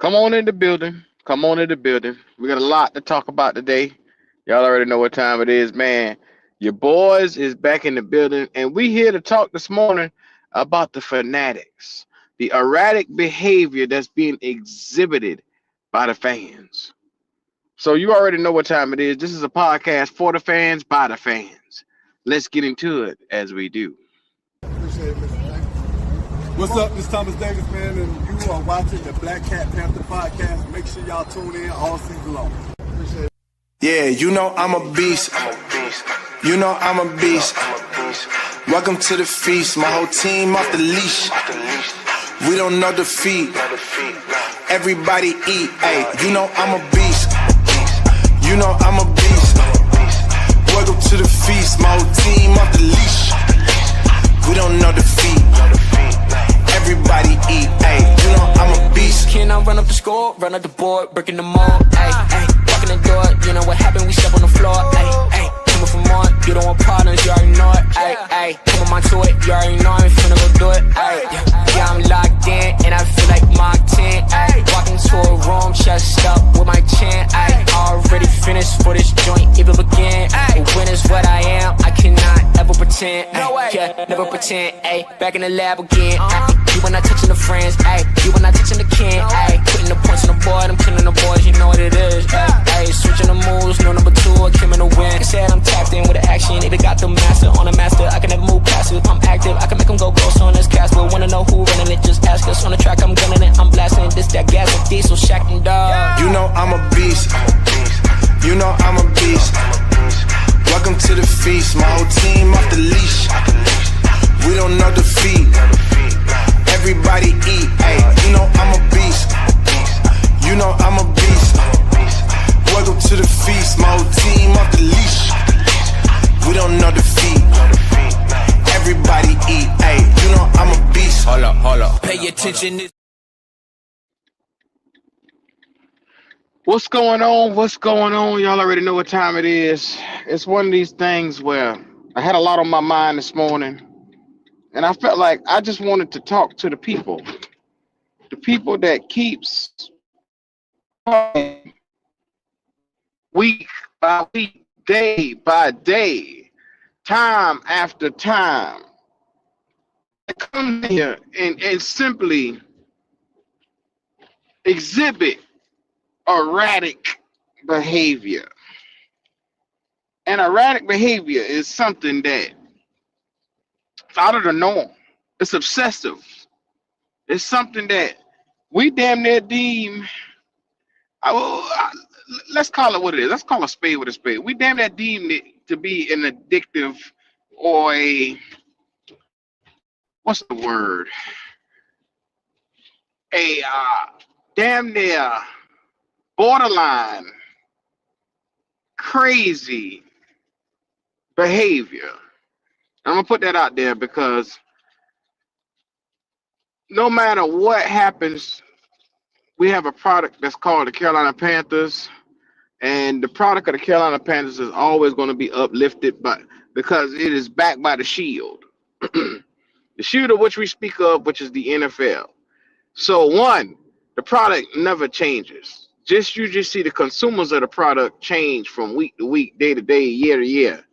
Come on in the building. Come on in the building. We got a lot to talk about today. Y'all already know what time it is, man. Your boys is back in the building, and we here to talk this morning about the fanatics, the erratic behavior that's being exhibited by the fans. So you already know what time it is. This is a podcast for the fans, by the fans. Let's get into it as we do. Appreciate it, Mr. Davis. What's up? This is Thomas Davis, man, and you are watching the Black Cat Panther podcast. Make sure y'all tune in all season long. Appreciate it. Yeah, you know I'm a beast. You know I'm a beast. Welcome to the feast. My whole team off the leash. We don't know defeat. Everybody eat. Hey, you know I'm a beast. You know I'm a beast. Welcome to the feast. My whole team off the leash. We don't know defeat. Everybody eat. Hey, you know I'm a beast. Can I run up the score, run up the board, breaking the mold? Ay, ay, walking the door, you know what happened? We step on the floor. Ay, ay, coming from on, you don't want partners, you already know it. Ay, ay, come on my to it, you already know I'm finna go do it. Ay, yeah, I'm locked in and I feel like Mark 10. Ay, walking to a room, chest up with my chin. Ay, already finished for this joint, even begin. Ay, win is what I am, I cannot ever pretend. Ay, yeah, never pretend. Ay, back in the lab again. Ay, you when not touching the friends, ayy. You when not touching the kin, ayy. Putting the points on the board, I'm killing the boys, you know what it is, ayy. Switching the moves, no number two, I came in the win. Said I'm tapped in with the action, either got the master on the master. I can never move passive, I'm active, I can make them go ghost on this cast. But wanna know who running it, just ask us. On the track, I'm gunning it, I'm blasting this, that gas, and diesel, shack and dog. You know I'm a beast. You know I'm a beast. Welcome to the feast. My whole team off the leash. We don't know defeat. Everybody eat, hey, you know I'm a beast. You know I'm a beast. Welcome to the feast, my whole team off the leash. We don't know defeat. Everybody eat, hey, you know I'm a beast. Hold up, pay attention. What's going on? What's going on? Y'all already know what time it is. It's one of these things where I had a lot on my mind this morning. And I felt like I just wanted to talk to the people that keeps week by week, day by day, time after time. I come here and simply exhibit erratic behavior. And erratic behavior is something that out of the norm. It's obsessive. It's something that we damn near deem. Let's call it what it is. Let's call a spade with a spade. We damn near deem it to be an addictive or a what's the word? A damn near borderline crazy behavior. I'm gonna put that out there because no matter what happens, we have a product that's called the Carolina Panthers, and the product of the Carolina Panthers is always going to be uplifted, but because it is backed by the shield, the shield of which we speak of, which is the NFL. So one, the product never changes. You just see the consumers of the product change from week to week, day to day, year to year.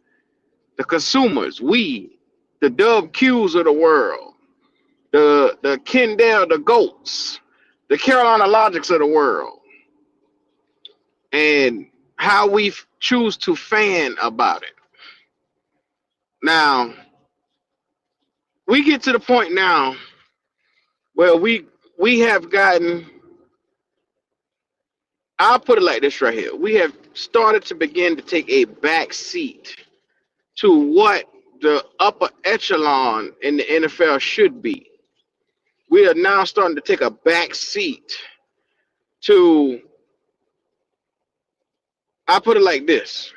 The consumers, we, the Dub Qs of the world, the Kendall, the GOATs, the Carolina Logics of the world, and how we choose to fan about it. Now, we get to the point now where we have gotten, I'll put it like this right here. We have started to begin to take a back seat to what the upper echelon in the NFL should be. We are now starting to take a back seat to, I put it like this,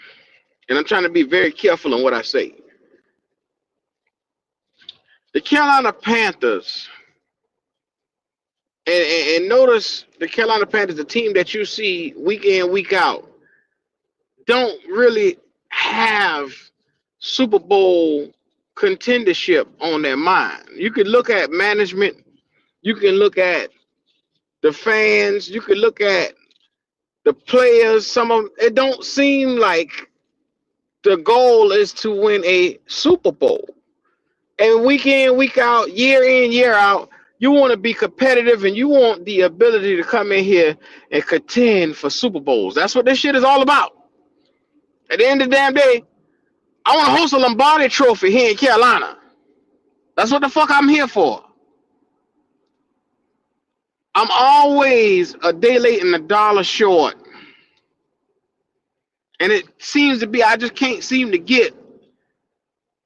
and I'm trying to be very careful in what I say. The Carolina Panthers, and notice the Carolina Panthers, the team that you see week in, week out, don't really have Super Bowl contendership on their mind. You could look at management, you can look at the fans. You could look at the players. Some of them, it don't seem like the goal is to win a Super Bowl. And week in, week out, year in, year out, you want to be competitive and you want the ability to come in here and contend for Super Bowls. That's what this shit is all about. At the end of the damn day, I want to host a Lombardi Trophy here in Carolina. That's what the fuck I'm here for. I'm always a day late and a dollar short. And it seems to be, I just can't seem to get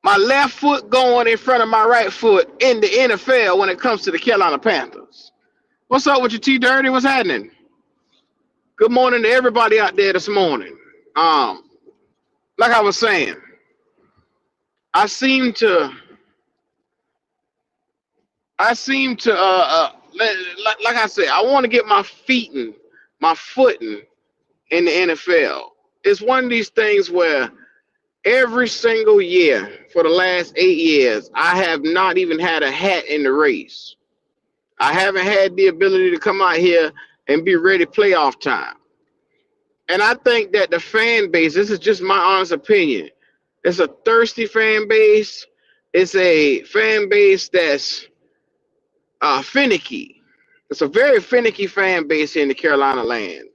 my left foot going in front of my right foot in the NFL when it comes to the Carolina Panthers. What's up with you, T Dirty? What's happening? Good morning to everybody out there this morning. Like I was saying, I seem to like I said, I want to get my footing in the NFL. It's one of these things where every single year for the last 8 years, I have not even had a hat in the race. I haven't had the ability to come out here and be ready playoff time. And I think that the fan base, this is just my honest opinion, it's a thirsty fan base. It's a fan base that's finicky. It's a very finicky fan base here in the Carolina land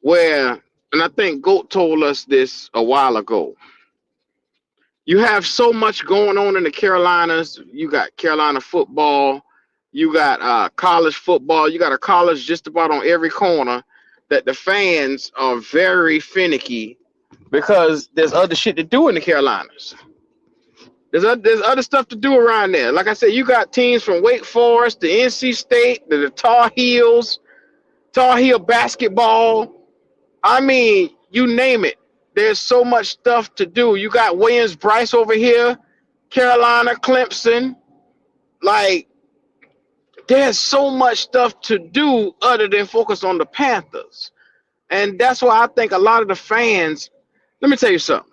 where, and I think Goat told us this a while ago, you have so much going on in the Carolinas. You got Carolina football. You got college football. You got a college just about on every corner that the fans are very finicky because there's other shit to do in the Carolinas. There's other stuff to do around there. Like I said, you got teams from Wake Forest to NC State to the Tar Heels, Tar Heel basketball. I mean, you name it. There's so much stuff to do. You got Williams-Brice over here, Carolina, Clemson. Like, there's so much stuff to do other than focus on the Panthers. And that's why I think a lot of the fans, let me tell you something.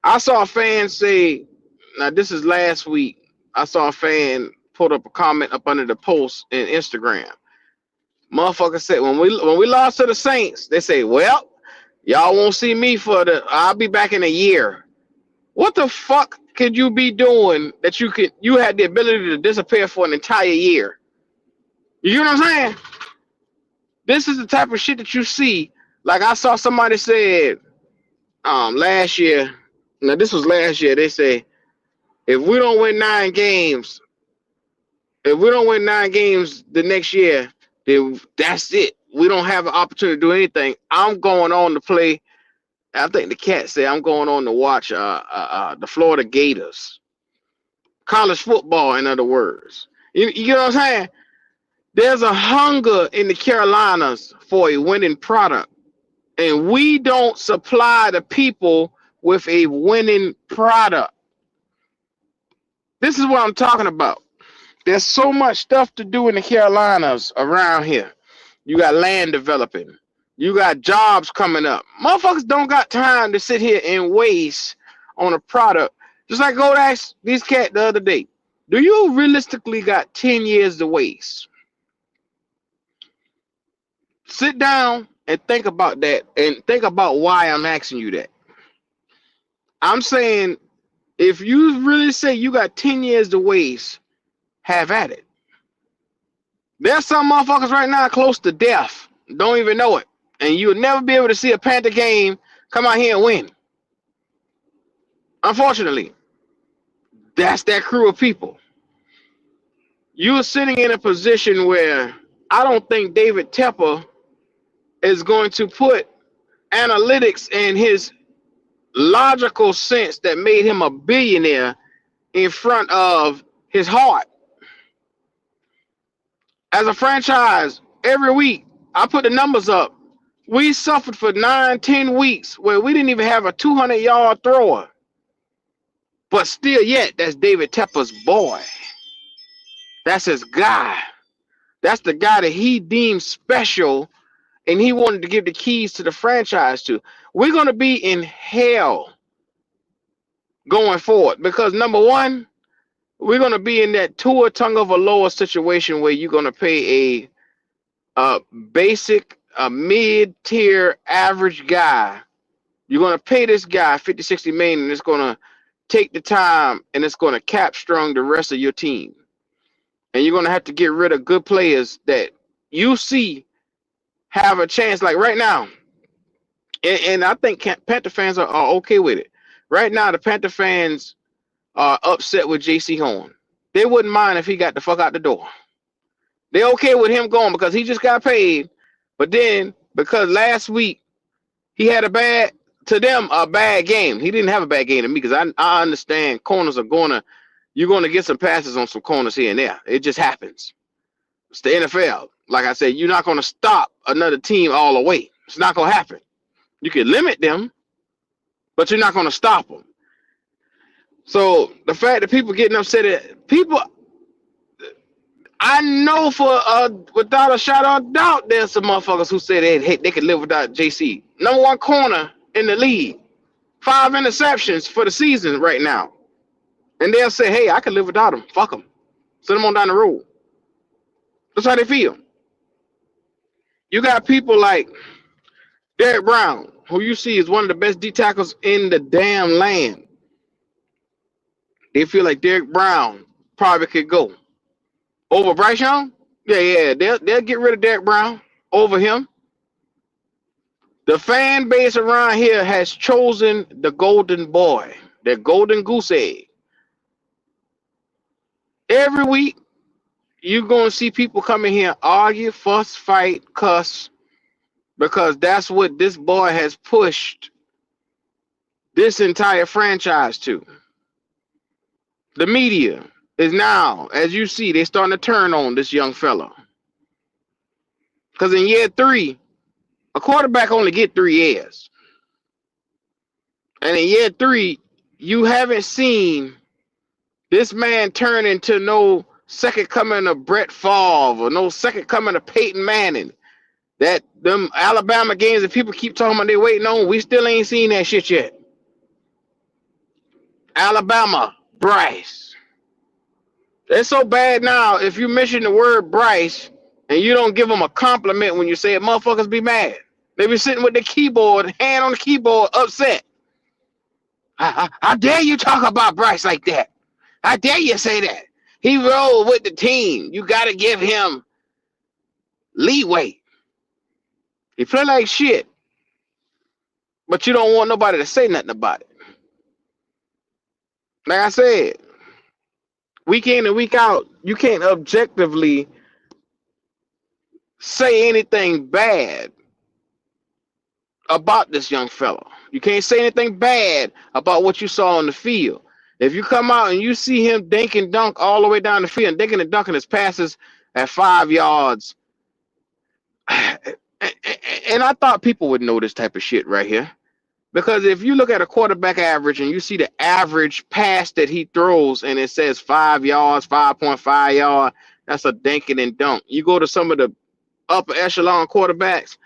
I saw a fan say, now this is last week, I saw a fan put up a comment up under the post in Instagram. Motherfucker said, when we lost to the Saints, they say, well, y'all won't see me I'll be back in a year. What the fuck could you be doing that you had the ability to disappear for an entire year? You know what I'm saying? This is the type of shit that you see. Like I saw somebody said last year, now this was last year, they say, if we don't win 9 games the next year, then that's it. We don't have an opportunity to do anything. I'm going on to play. I think the cat said I'm going on to watch the Florida Gators. College football, in other words. You know what I'm saying? There's a hunger in the Carolinas for a winning product. And we don't supply the people with a winning product. This is what I'm talking about. There's so much stuff to do in the Carolinas around here. You got land developing. You got jobs coming up. Motherfuckers don't got time to sit here and waste on a product. Just like go ask these cat the other day. Do you realistically got 10 years to waste? Sit down and think about that and think about why I'm asking you that. I'm saying if you really say you got 10 years to waste, have at it. There's some motherfuckers right now close to death. Don't even know it. And you'll never be able to see a Panther game come out here and win. Unfortunately, that's that crew of people. You're sitting in a position where I don't think David Tepper is going to put analytics and his logical sense that made him a billionaire in front of his heart. As a franchise, every week, I put the numbers up. We suffered for 9-10 weeks where we didn't even have a 200-yard thrower. But still yet, that's David Tepper's boy. That's his guy. That's the guy that he deemed special and he wanted to give the keys to the franchise to. We're going to be in hell going forward because, number one, we're going to be in that Tua Tagovailoa situation where you're going to pay a a basic, a mid-tier average guy. You're going to pay this guy 50, 60 million, and it's going to take the time and it's going to capstrong the rest of your team. And you're going to have to get rid of good players that you see have a chance. Like right now, and I think Panther fans are okay with it. Right now, the Panther fans are upset with J.C. Horn. They wouldn't mind if he got the fuck out the door. They're okay with him going because he just got paid. But then, because last week he had a bad game. He didn't have a bad game to me because I understand corners you're going to get some passes on some corners here and there. It just happens. It's the NFL. Like I said, you're not going to stop another team all the way. It's not going to happen. You can limit them, but you're not going to stop them. So the fact that people getting upset people, I know without a shadow of doubt, there's some motherfuckers who say they could live without JC. Number one corner in the league, 5 interceptions for the season right now, and they'll say, "Hey, I could live without him. Fuck him. Send him on down the road." That's how they feel. You got people like Derek Brown, who you see is one of the best D tackles in the damn land. They feel like Derek Brown probably could go over Bryce Young. Yeah, they'll get rid of Derek Brown over him. The fan base around here has chosen the golden boy, the golden goose egg. Every week, you're going to see people come in here, argue, fuss, fight, cuss, because that's what this boy has pushed this entire franchise to. The media is now, as you see, they're starting to turn on this young fella. Because in year 3, a quarterback only get 3 years. And in year 3, you haven't seen this man turn into no second coming of Brett Favre or no second coming of Peyton Manning. That them Alabama games that people keep talking about they waiting on, we still ain't seen that shit yet. Alabama, Bryce. It's so bad now, if you mention the word Bryce and you don't give them a compliment when you say it, motherfuckers be mad. They be sitting with the keyboard, hand on the keyboard, upset. How dare you talk about Bryce like that? How dare you say that? He rolled with the team. You got to give him leeway. He play like shit, but you don't want nobody to say nothing about it. Like I said, week in and week out, you can't objectively say anything bad about this young fella. You can't say anything bad about what you saw on the field. If you come out and you see him dink and dunk all the way down the field and dinking and dunking his passes at 5 yards, and I thought people would know this type of shit right here. Because if you look at a quarterback average and you see the average pass that he throws and it says 5 yards, 5.5 yards, that's a dinking and dunk. You go to some of the upper echelon quarterbacks,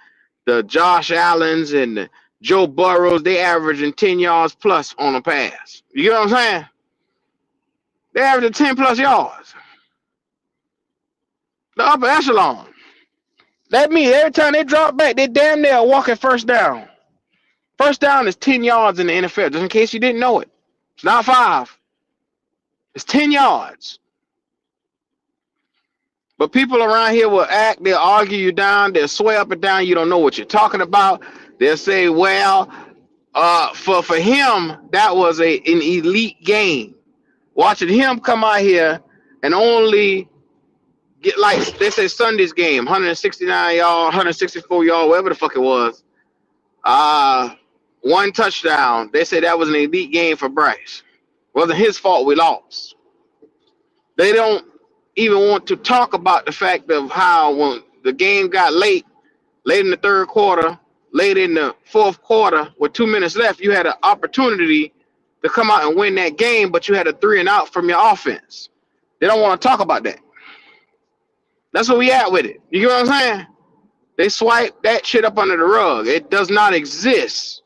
the Josh Allens and the Joe Burrows, they averaging 10 yards plus on a pass. You get what I'm saying? They averaging 10 plus yards. The upper echelon. That means every time they drop back, they damn near walking first down. First down is 10 yards in the NFL, just in case you didn't know it. It's not 5. It's 10 yards. But people around here will act, they'll argue you down, they'll swear up and down, you don't know what you're talking about. They'll say, well, for him, that was an elite game. Watching him come out here and only get, like they say Sunday's game, 169 yards, 164 yards, whatever the fuck it was. 1 touchdown. They say that was an elite game for Bryce. Wasn't his fault we lost. They don't even want to talk about the fact of how when the game got late in the third quarter, late in the fourth quarter, with 2 minutes left, you had an opportunity to come out and win that game, but you had a 3 and out from your offense. They don't want to talk about that. That's where we at with it. You get what I'm saying? They swipe that shit up under the rug. It does not exist.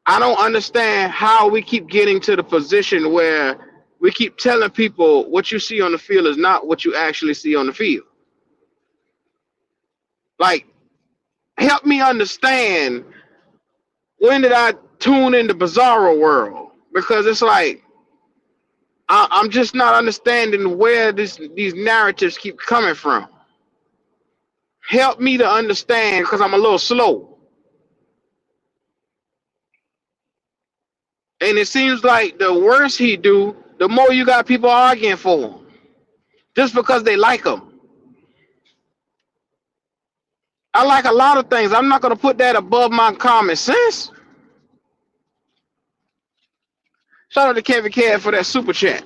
I don't understand how we keep getting to the position where we keep telling people what you see on the field is not what you actually see on the field. Like, help me understand, when did I tune into Bizarro World? Because it's like I'm just not understanding where these narratives keep coming from. Help me to understand, because I'm a little slow. And it seems like the worse he do, the more you got people arguing for him, just because they like him. I like a lot of things. I'm not gonna put that above my common sense. Shout out to Kevin Cad for that super chat.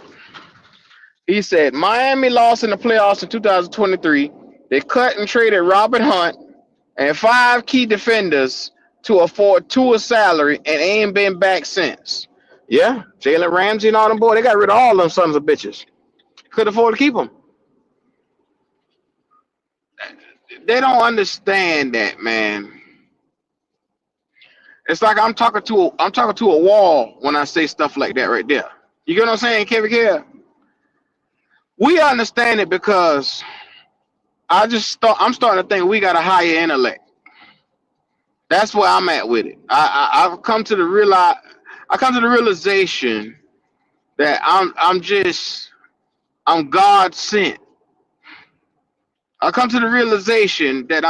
He said Miami lost in the playoffs in 2023. They cut and traded Robert Hunt and 5 key defenders to afford Tua's salary and ain't been back since. Yeah, Jalen Ramsey and all them boys, they got rid of all them sons of bitches. Could afford to keep them. They don't understand that, man. It's like I'm talking to a wall when I say stuff like that right there. You get what I'm saying, Kevin Care? We understand it because I'm starting to think we got a higher intellect. That's where I'm at with it. I've come to the realization that I'm God sent. I come to the realization that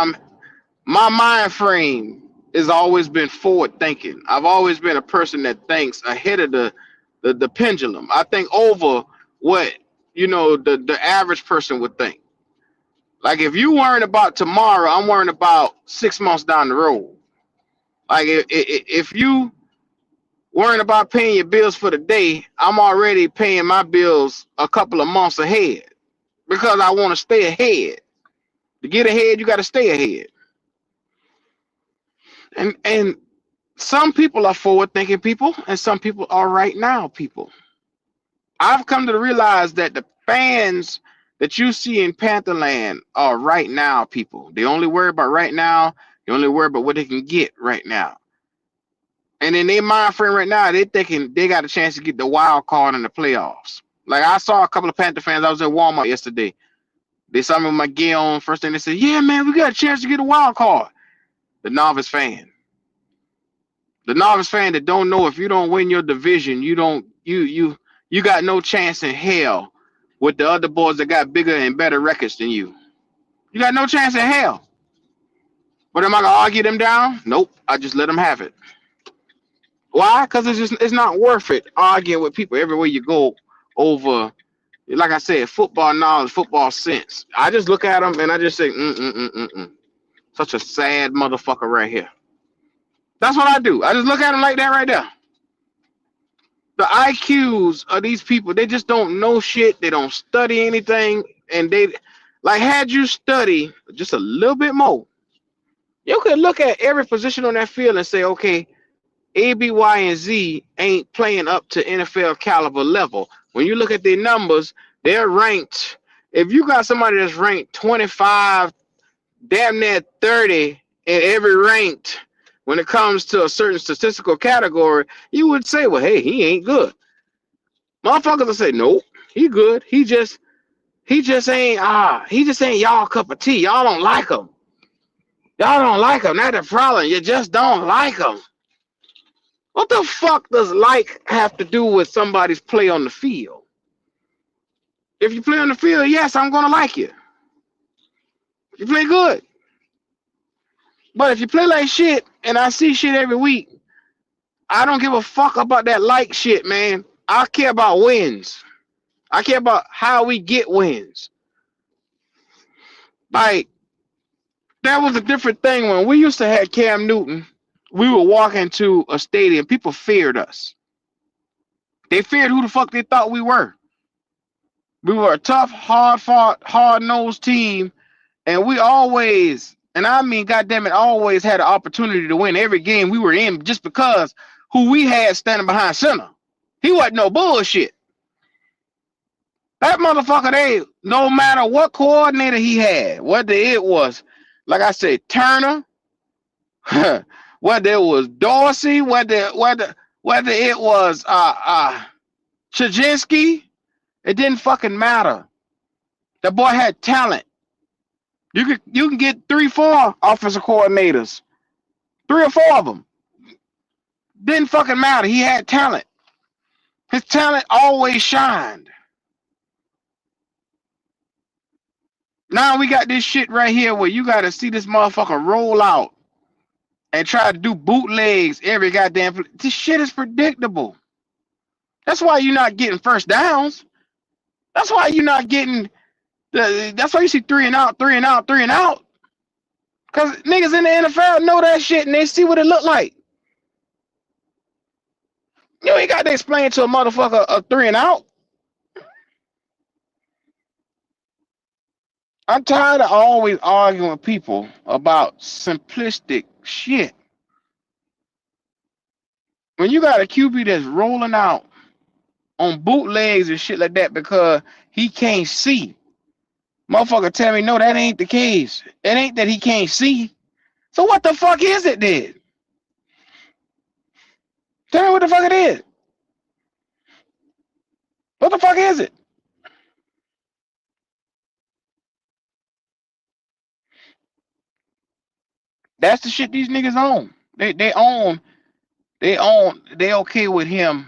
my mind frame has always been forward thinking. I've always been a person that thinks ahead of the pendulum. I think over what the average person would think. Like, if you worrying about tomorrow, I'm worrying about 6 months down the road. Like, if you worrying about paying your bills for the day, I'm already paying my bills a couple of months ahead because I want to stay ahead. To get ahead, you got to stay ahead. And some people are forward-thinking people, and some people are right now people. I've come to realize that the fans that you see in Pantherland are right now people. They only worry about right now. They only worry about what they can get right now. And in their mind frame right now, they thinking they got a chance to get the wild card in the playoffs. Like, I saw a couple of Panther fans. I was at Walmart yesterday. They saw me with my gear on. First thing they said, "Yeah, man, we got a chance to get a wild card." The novice fan. The novice fan that don't know if you don't win your division, you got no chance in hell with the other boys that got bigger and better records than you. You got no chance in hell. But am I gonna argue them down? Nope. I just let them have it. Why? Because it's not worth it arguing with people everywhere you go over, like I said, football knowledge, football sense. I just look at them and I just say, such a sad motherfucker right here. That's what I do. I just look at them like that right there. The IQs of these people, they just don't know shit. They don't study anything. And they, like, had you study just a little bit more, you could look at every position on that field and say, okay, A, B, Y, and Z ain't playing up to NFL caliber level. When you look at their numbers, they're ranked. If you got somebody that's ranked 25, damn near 30 in every ranked, when it comes to a certain statistical category, you would say, well, hey, he ain't good. Motherfuckers will say, nope, he good. He just ain't y'all cup of tea. Y'all don't like him. Y'all don't like him. That's the problem. You just don't like him. What the fuck does like have to do with somebody's play on the field? If you play on the field, yes, I'm gonna like you. You play good. But if you play like shit and I see shit every week, I don't give a fuck about that like shit, man. I care about wins. I care about how we get wins. Like, that was a different thing when we used to have Cam Newton. We would walk into a stadium, people feared us. They feared who the fuck they thought we were. We were a tough, hard-fought, hard-nosed team, and we always, and I mean, goddamn it, always had an opportunity to win every game we were in just because who we had standing behind center. He wasn't no bullshit. That motherfucker, no matter what coordinator he had, whether it was, like I said, Turner, whether it was Dorsey, whether it was Chajinski, it didn't fucking matter. The boy had talent. You can get 3-4 offensive coordinators, 3 or 4 of them. Didn't fucking matter. He had talent. His talent always shined. Now we got this shit right here where you got to see this motherfucker roll out and try to do bootlegs every goddamn. This shit is predictable. That's why you're not getting first downs. That's why you're not getting. That's why you see 3 and out, 3 and out, 3 and out. Cause niggas in the NFL know that shit and they see what it look like. You ain't got to explain to a motherfucker a 3 and out. I'm tired of always arguing with people about simplistic shit. When you got a QB that's rolling out on bootlegs and shit like that because he can't see, motherfucker tell me, no, that ain't the case. It ain't that he can't see. So what the fuck is it then? Tell me what the fuck it is. What the fuck is it? That's the shit these niggas own. They okay with him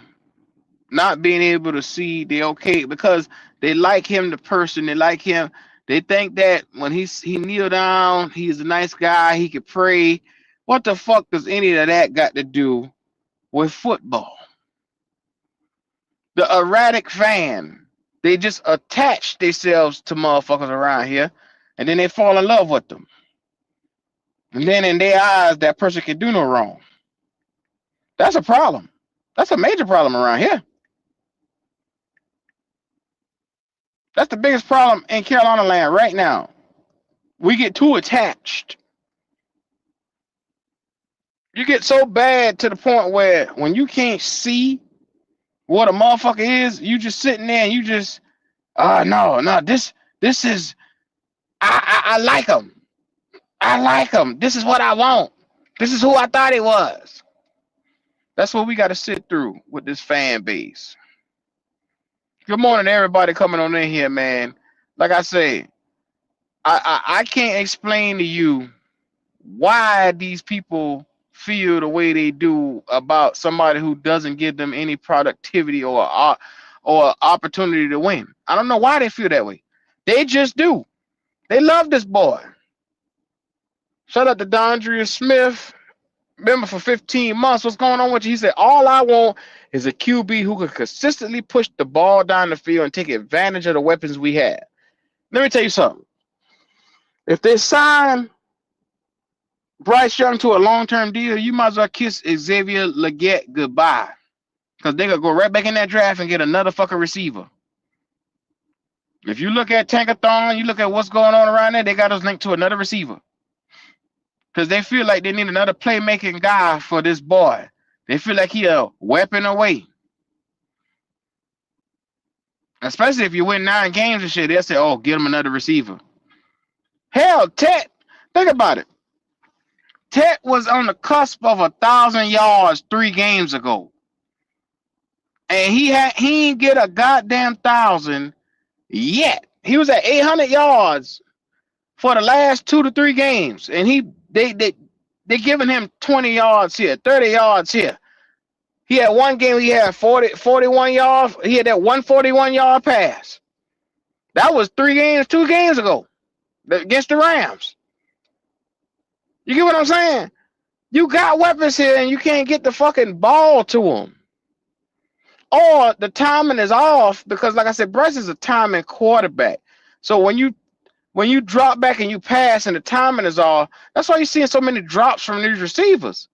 not being able to see. They okay because they like him, the person. They like him. They think that when he kneel down, he's a nice guy. He could pray. What the fuck does any of that got to do with football? The erratic fan, they just attach themselves to motherfuckers around here, and then they fall in love with them. And then in their eyes, that person can do no wrong. That's a problem. That's a major problem around here. That's the biggest problem in Carolina land right now. We get too attached. You get so bad to the point where when you can't see what a motherfucker is, you just sitting there and you just, no, this is, I like him. I like him. This is what I want. This is who I thought he was. That's what we got to sit through with this fan base. Good morning, everybody coming on in here, man. Like I say, I can't explain to you why these people feel the way they do about somebody who doesn't give them any productivity or opportunity to win. I don't know why they feel that way. They just do. They love this boy. Shout out to Dondria Smith. Remember for 15 months, what's going on with you? He said, all I want is a QB who can consistently push the ball down the field and take advantage of the weapons we have. Let me tell you something. If they sign Bryce Young to a long-term deal, you might as well kiss Xavier Legette goodbye. Because they're going to go right back in that draft and get another fucking receiver. If you look at Tankathon, you look at what's going on around there, they got us linked to another receiver. Because they feel like they need another playmaking guy for this boy. They feel like he a weapon away. Especially if you win 9 games and shit, they'll say, oh, get him another receiver. Hell, Tet, think about it. Tet was on the cusp of 1,000 yards 3 games ago. And he ain't get a goddamn 1,000 yet. He was at 800 yards for the last 2 to 3 games. And they giving him 20 yards here, 30 yards here. He had one game, he had 41 yards. He had that 141-yard pass. That was 2 games ago against the Rams. You get what I'm saying? You got weapons here and you can't get the fucking ball to them. Or the timing is off because, like I said, Bryce is a timing quarterback. So when you drop back and you pass and the timing is off, that's why you're seeing so many drops from these receivers.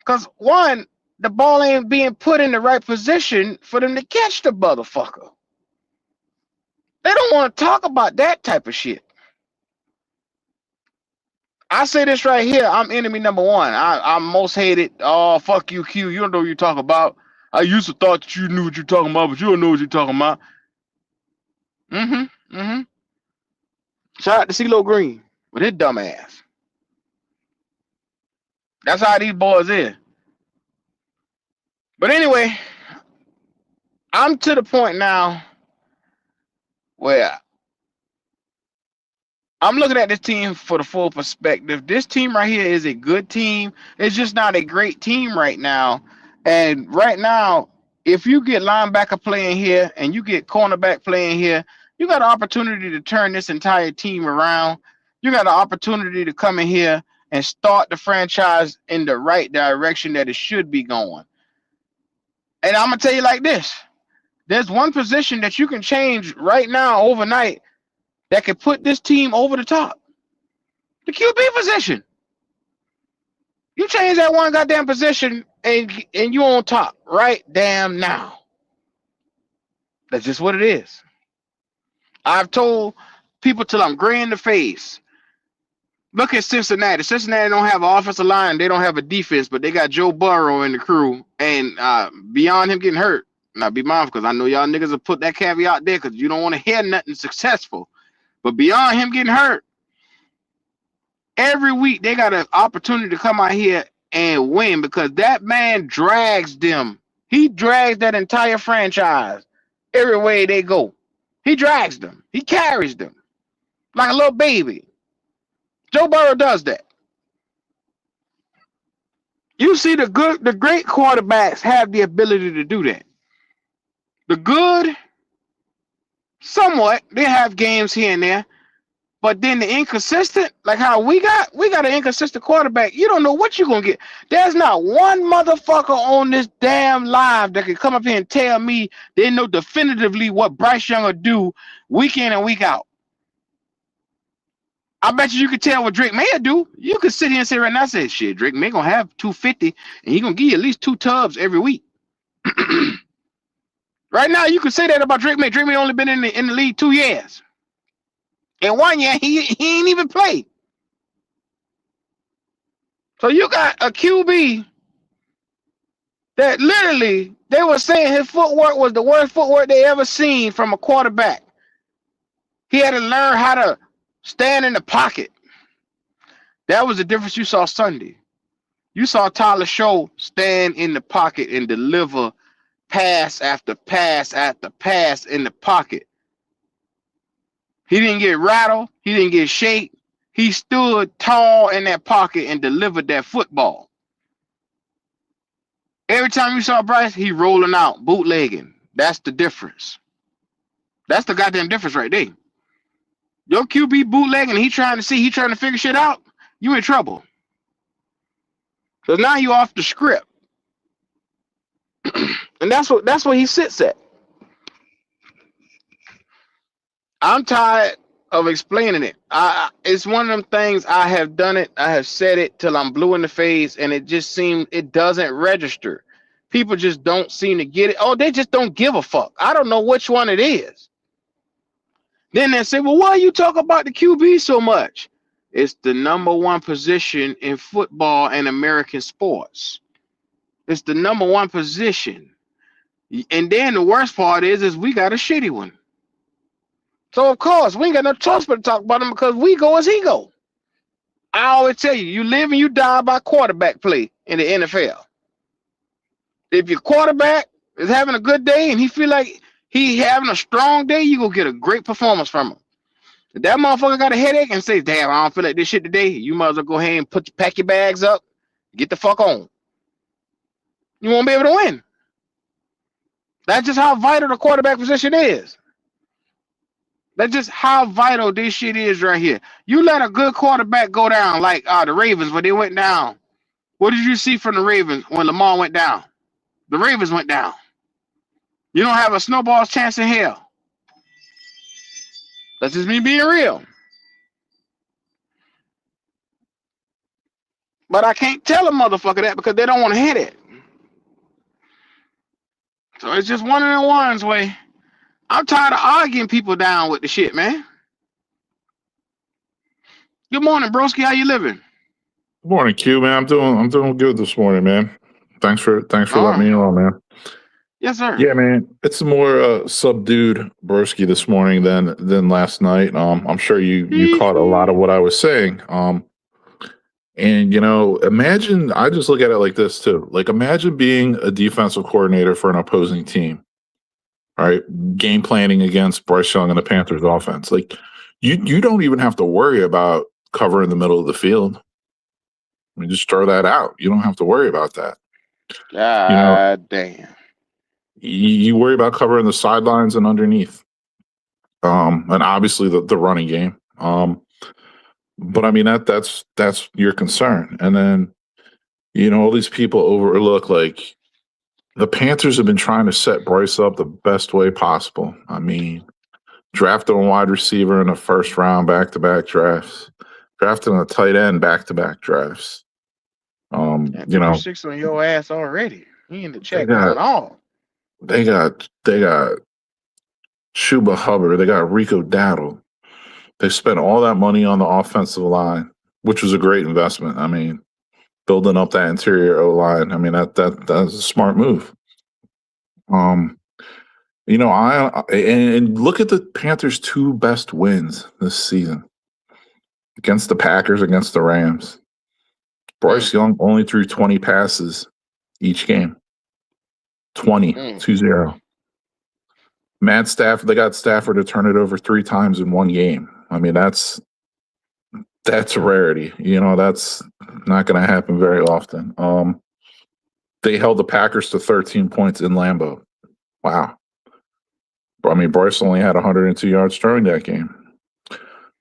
Because, one, the ball ain't being put in the right position for them to catch the motherfucker. They don't want to talk about that type of shit. I say this right here. I'm enemy number 1. I'm most hated. Oh, fuck you, Q. You don't know what you're talking about. I used to thought that you knew what you're talking about, but you don't know what you're talking about. Shout out to CeeLo Green with his dumb ass. That's how these boys is. But anyway, I'm to the point now where I'm looking at this team for the full perspective. This team right here is a good team. It's just not a great team right now. And right now, if you get linebacker playing here and you get cornerback playing here, you got an opportunity to turn this entire team around. You got an opportunity to come in here and start the franchise in the right direction that it should be going. And I'm gonna tell you like this: there's one position that you can change right now overnight that could put this team over the top. The QB position. You change that one goddamn position and you on top right damn now. That's just what it is. I've told people till I'm gray in the face. Look at Cincinnati. Cincinnati don't have an offensive line. They don't have a defense, but they got Joe Burrow in the crew. And beyond him getting hurt, now be mindful because I know y'all niggas will put that caveat there because you don't want to hear nothing successful. But beyond him getting hurt, every week they got an opportunity to come out here and win because that man drags them. He drags that entire franchise every way they go. He drags them. He carries them like a little baby. Joe Burrow does that. You see the great quarterbacks have the ability to do that. The good, somewhat, they have games here and there. But then the inconsistent, like how we got an inconsistent quarterback. You don't know what you're going to get. There's not one motherfucker on this damn live that can come up here and tell me they know definitively what Bryce Young will do week in and week out. I bet you could tell what Drake May will do. You could sit here and say right now, say, shit, Drake May going to have 250, and he going to give you at least 2 tubs every week. Right now, you could say that about Drake May. Drake May only been in the league 2 years. And 1 year, he ain't even played. So you got a QB that literally, they were saying his footwork was the worst footwork they ever seen from a quarterback. He had to learn how to stand in the pocket. That was the difference you saw Sunday. You saw Tyler Show stand in the pocket and deliver pass after pass after pass in the pocket. He didn't get rattled. He didn't get shaked. He stood tall in that pocket and delivered that football. Every time you saw Bryce, he rolling out, bootlegging. That's the difference. That's the goddamn difference right there. Your QB bootlegging, he trying to figure shit out, you in trouble. So now you off the script. And that's what he sits at. I'm tired of explaining it. It's one of them things. I have done it. I have said it till I'm blue in the face, and it just seems it doesn't register. People just don't seem to get it. Oh, they just don't give a fuck. I don't know which one it is. Then they say, well, why you talk about the QB so much? It's the #1 position in football and American sports. It's the #1 position. And then the worst part is we got a shitty one. So, of course, we ain't got no choice but to talk about him because we go as he go. I always tell you, you live and you die by quarterback play in the NFL. If your quarterback is having a good day and he feel like he having a strong day, you gonna get a great performance from him. If that motherfucker got a headache and says, damn, I don't feel like this shit today, you might as well go ahead and pack your bags up, get the fuck on. You won't be able to win. That's just how vital the quarterback position is. That's just how vital this shit is right here. You let a good quarterback go down, like the Ravens when they went down. What did you see from the Ravens when Lamar went down? The Ravens went down. You don't have a snowball's chance in hell. That's just me being real. But I can't tell a motherfucker that because they don't want to hear it. So it's just one of them ones where I'm tired of arguing people down with the shit, man. Good morning, broski. How you living? Good morning, Q, man. I'm doing good this morning, man. Thanks for letting me on, man. Yes, sir. Yeah, man. It's a more subdued broski this morning than last night. I'm sure you caught a lot of what I was saying. And imagine, I just look at it like this too. Like, imagine being a defensive coordinator for an opposing team. All right, game planning against Bryce Young and the Panthers offense. Like, You don't even have to worry about covering the middle of the field. I mean, just throw that out. You don't have to worry about that. God damn. You worry about covering the sidelines and underneath. And obviously the running game. But I mean that's your concern. And then, all these people overlook, like, the Panthers have been trying to set Bryce up the best way possible. I mean, drafted a wide receiver in the first round, back-to-back drafts. Drafted a tight end, back-to-back drafts. Number 6 on your ass already. He in the check going on. They got Chuba Hubbard. They got Rico Dowdle. They spent all that money on the offensive line, which was a great investment. I mean, building up that interior O-line. I mean, that's a smart move. And look at the Panthers' 2 best wins this season against the Packers, against the Rams. Bryce Young only threw 20 passes each game. 20. Matt Stafford, they got Stafford to turn it over 3 times in one game. I mean, that's a rarity. That's not going to happen very often. They held the Packers to 13 points in Lambeau. Wow. I mean, Bryce only had 102 yards during that game.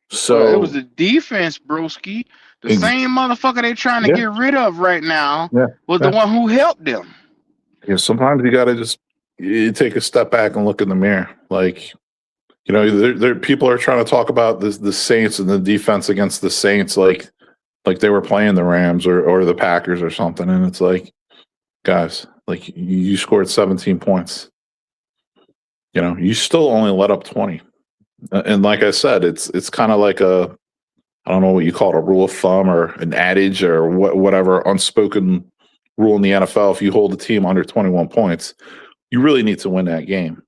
So it was the defense, broski. The same motherfucker they trying to get rid of right now was the one who helped them. Yeah, sometimes you got to just take a step back and look in the mirror. Like, there people are trying to talk about the Saints and the defense against the Saints like they were playing the Rams or the Packers or something. And it's like, guys, like, you scored 17 points. You still only let up 20. And like I said, it's kind of like I don't know what you call it, a rule of thumb or an adage or whatever unspoken rule in the NFL. If you hold a team under 21 points, you really need to win that game.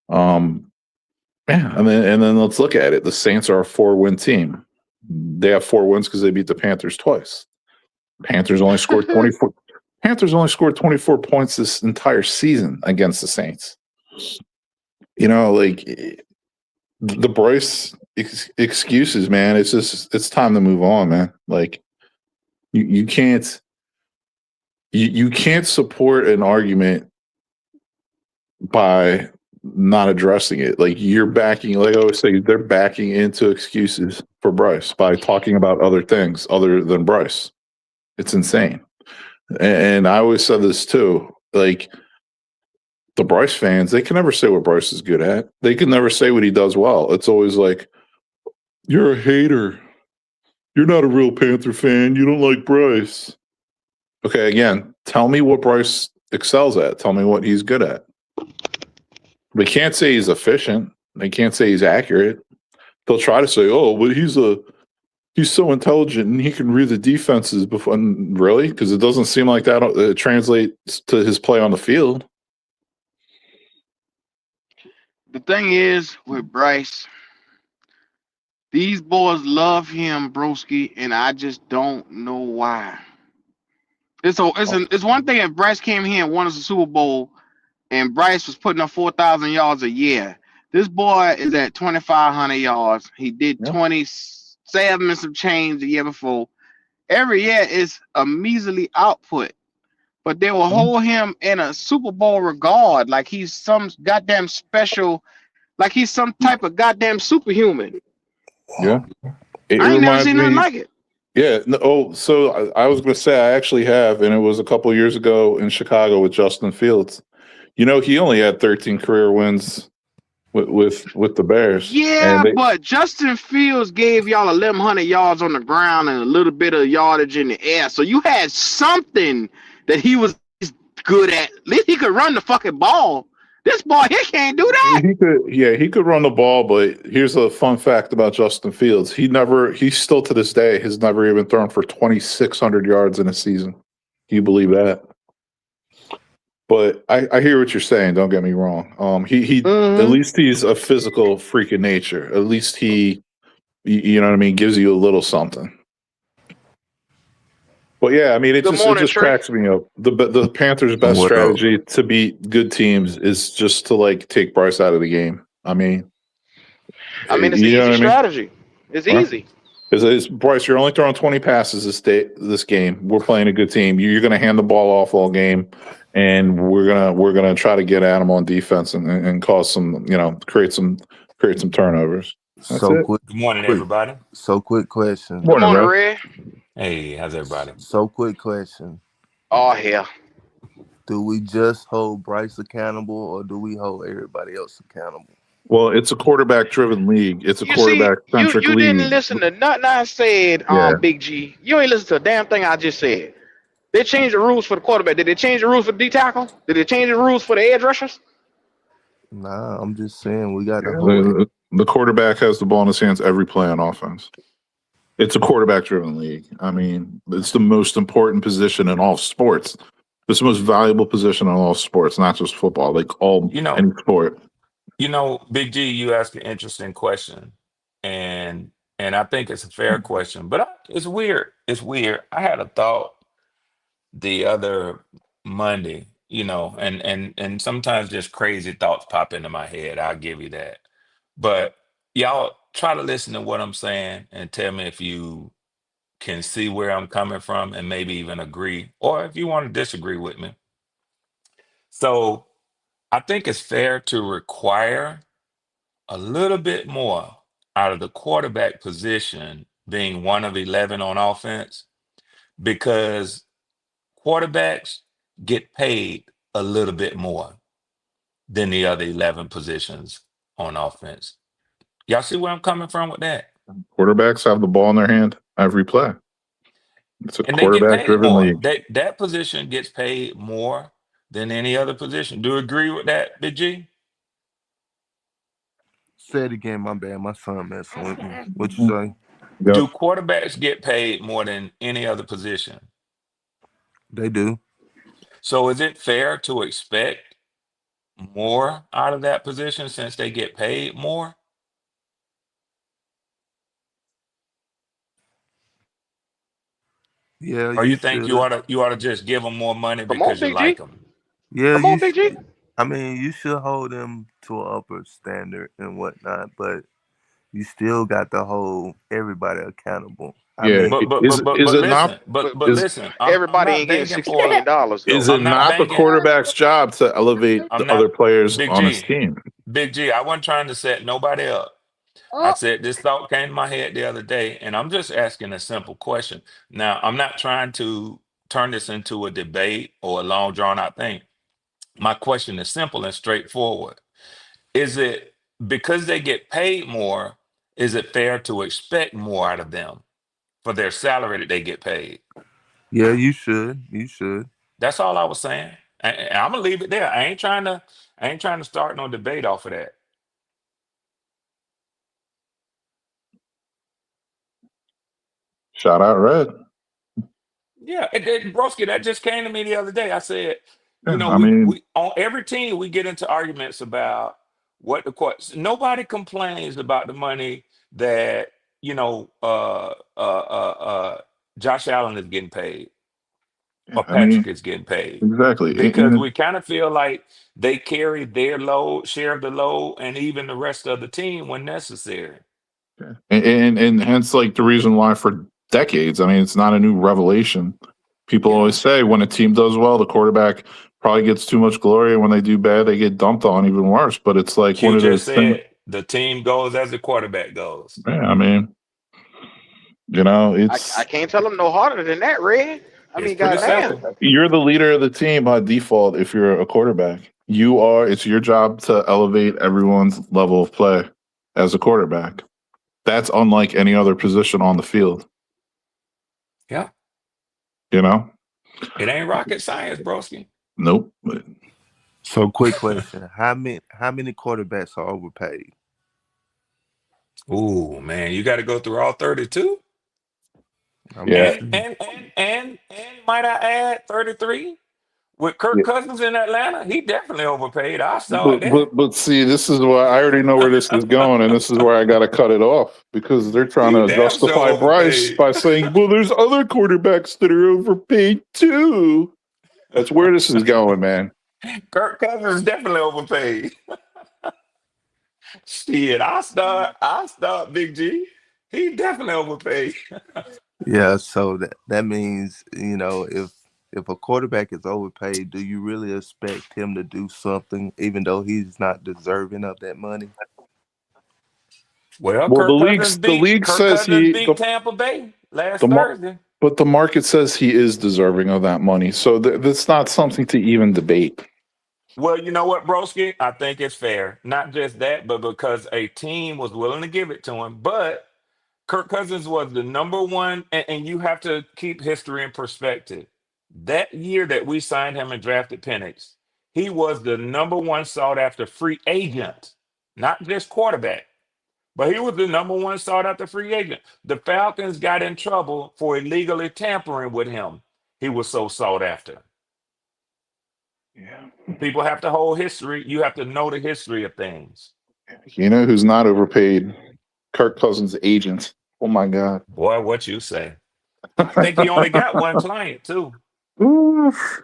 And then let's look at it. The Saints are a 4-win team. They have 4 wins because they beat the Panthers twice. Panthers only scored 24. Panthers only scored 24 points this entire season against the Saints. Like, the Bryce excuses, man. It's time to move on, man. Like, you can't support an argument by not addressing it. Like, you're backing, like I always say, they're backing into excuses for Bryce by talking about other things other than Bryce. It's insane. And I always said this too. Like, the Bryce fans, they can never say what Bryce is good at. They can never say what he does well. It's always like, you're a hater. You're not a real Panther fan. You don't like Bryce. Okay, again, tell me what Bryce excels at. Tell me what he's good at. They can't say he's efficient. They can't say he's accurate. They'll try to say, oh, but he's so intelligent and he can read the defenses before. Really? Because it doesn't seem like that translates to his play on the field. The thing is with Bryce, these boys love him, broski, and I just don't know why. It's one thing if Bryce came here and won us a Super Bowl, and Bryce was putting up 4,000 yards a year. This boy is at 2,500 yards. He did 27 and some change the year before. Every year is a measly output, but they will hold him in a Super Bowl regard, like he's some goddamn special, like he's some type of goddamn superhuman. Yeah, I ain't never seen nothing like it. Yeah. So I was going to say I actually have, and it was a couple of years ago in Chicago with Justin Fields. He only had 13 career wins with the Bears. Yeah, but Justin Fields gave y'all 1,100 yards on the ground and a little bit of yardage in the air. So you had something that he was good at. At least he could run the fucking ball. This boy, he can't do that. He could run the ball, but here's a fun fact about Justin Fields. He still to this day has never even thrown for 2,600 yards in a season. Can you believe that? But I hear what you're saying. Don't get me wrong. He at least he's a physical freak of nature. At least he, you know what I mean, gives you a little something. But yeah, I mean, it just cracks me up. The Panthers' best strategy to beat good teams is just to take Bryce out of the game. I mean, I mean, it's an You know what easy I mean? strategy. It's Right. easy. Because Bryce, you're only throwing 20 passes this game. We're playing a good team. You're going to hand the ball off all game, and we're gonna try to get at them on defense and cause some, create some turnovers. That's So it. quick, Good morning, quick, everybody. so quick question. Good Morning, morning, Red. Red. Hey, how's everybody? So quick question. Oh hell. Do we just hold Bryce accountable, or do we hold everybody else accountable? Well, it's a quarterback-driven league. It's a You see, quarterback-centric you didn't league. listen to nothing I said, Yeah. Big G. You ain't listen to a damn thing I just said. They changed the rules for the quarterback. Did they change the rules for the D tackle? Did they change the rules for the edge rushers? Nah, I'm just saying we got Yeah, to hold. the quarterback has the ball in his hands every play on offense. It's a quarterback-driven league. I mean, it's the most important position in all sports. It's the most valuable position in all sports, not just football. Like any sport. Big G, you asked an interesting question, and I think it's a fair question, but it's weird. It's weird. I had a thought the other Monday, and sometimes just crazy thoughts pop into my head. I'll give you that. But y'all try to listen to what I'm saying and tell me if you can see where I'm coming from and maybe even agree, or if you want to disagree with me. So I think it's fair to require a little bit more out of the quarterback position being one of 11 on offense, because quarterbacks get paid a little bit more than the other 11 positions on offense. Y'all see where I'm coming from with that? Quarterbacks have the ball in their hand every play. It's a And they get paid quarterback-driven more. league. That position gets paid more than any other position. Do you agree with that, Big G? Say it again. My bad. My son messing with me. What you say? Yep. Do quarterbacks get paid more than any other position? They do. So is it fair to expect more out of that position since they get paid more? Yeah, Or you you think you should. ought to just give them more money Come on, because you Big like G. them? Yeah, Come you on, Big G. should. I mean, you should hold them to an upper standard and whatnot, but you still got to hold everybody accountable. I Yeah. mean, Is it not? Listen, But but Is listen, I'm everybody not ain't getting begging $60 million though. is it I'm not not the begging. quarterback's job to elevate I'm the other not players Big on his G. team? Big G, I wasn't trying to set nobody up. I said this thought came to my head the other day, and I'm just asking a simple question. Now, I'm not trying to turn this into a debate or a long drawn out thing. My question is simple and straightforward. Is it because they get paid more, is it fair to expect more out of them for their salary that they get paid? yeah, you should. You should. That's all I was saying. And I'm gonna leave it there. I ain't trying to start no debate off of that. Shout out Red. Yeah, Broski, that just came to me the other day. I said, Yeah, I mean, we on every team we get into arguments about what the court. Nobody complains about the money that Josh Allen is getting paid yeah, or I mean, Patrick is getting paid, exactly. because we kind of feel like they carry their load, share of the load, and even the rest of the team when necessary. And hence like the reason why for decades, I mean, it's not a new revelation. People Yeah, always say when a team does well, the quarterback probably gets too much glory, and when they do bad, they get dumped on even worse. But it's like one Q of just those things. said the team goes as the quarterback goes. Yeah, I mean, I can't tell them no harder than that, Red. I It's mean, pretty goddamn. simple. you're the leader of the team by default if you're a quarterback. It's your job to elevate everyone's level of play as a quarterback. That's unlike any other position on the field, Yeah. you know? It ain't rocket science, broski. Nope. So, quick question: how many quarterbacks are overpaid? Ooh, man, you got to go through all 32? I'm Yeah. just And saying. and might I add 33? With Kirk Yeah. Cousins in Atlanta, he definitely overpaid. I saw it there. But see, this is why I already know where this is going, and this is where I got to cut it off because they're trying He to damn sure justify Bryce overpaid. by saying, "Well, there's other quarterbacks that are overpaid too." That's where this is going, man. Kirk Cousins definitely overpaid. Shit, I start Big G. He definitely overpaid. Yeah, so that means, if a quarterback is overpaid, do you really expect him to do something even though he's not deserving of that money? Well, Well, the league Kirk says Cousins he beat Tampa Bay the last mar- Thursday. but the market says he is deserving of that money. So that's not something to even debate. Well, you know what, Broski? I think it's fair. Not just that, but because a team was willing to give it to him. But Kirk Cousins was the number one, and you have to keep history in perspective. That year that we signed him and drafted Penix, he was the number one sought after free agent, not just quarterback, but he was the number one sought after free agent. The Falcons got in trouble for illegally tampering with him. He was so sought after. Yeah. People have to hold history. You have to know the history of things. You know who's not overpaid? Kirk Cousins' agent. Oh my God. Boy, what you say? I think he only got one client too. Oof.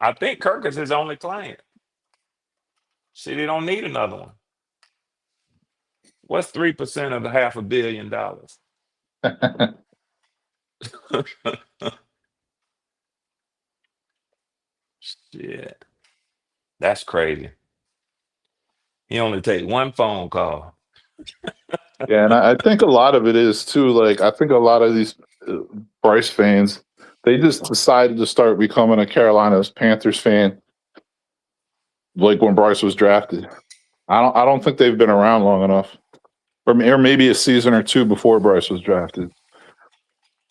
I think Kirk is his only client. See, they don't need another one. What's 3% of the $500 million? Shit, that's crazy. He only take one phone call. Yeah, and I think a lot of it is too. Like, I think a lot of these uh, Bryce fans, they just decided to start becoming a Carolina Panthers fan, like when Bryce was drafted. I don't think they've been around long enough, or maybe a season or two before Bryce was drafted.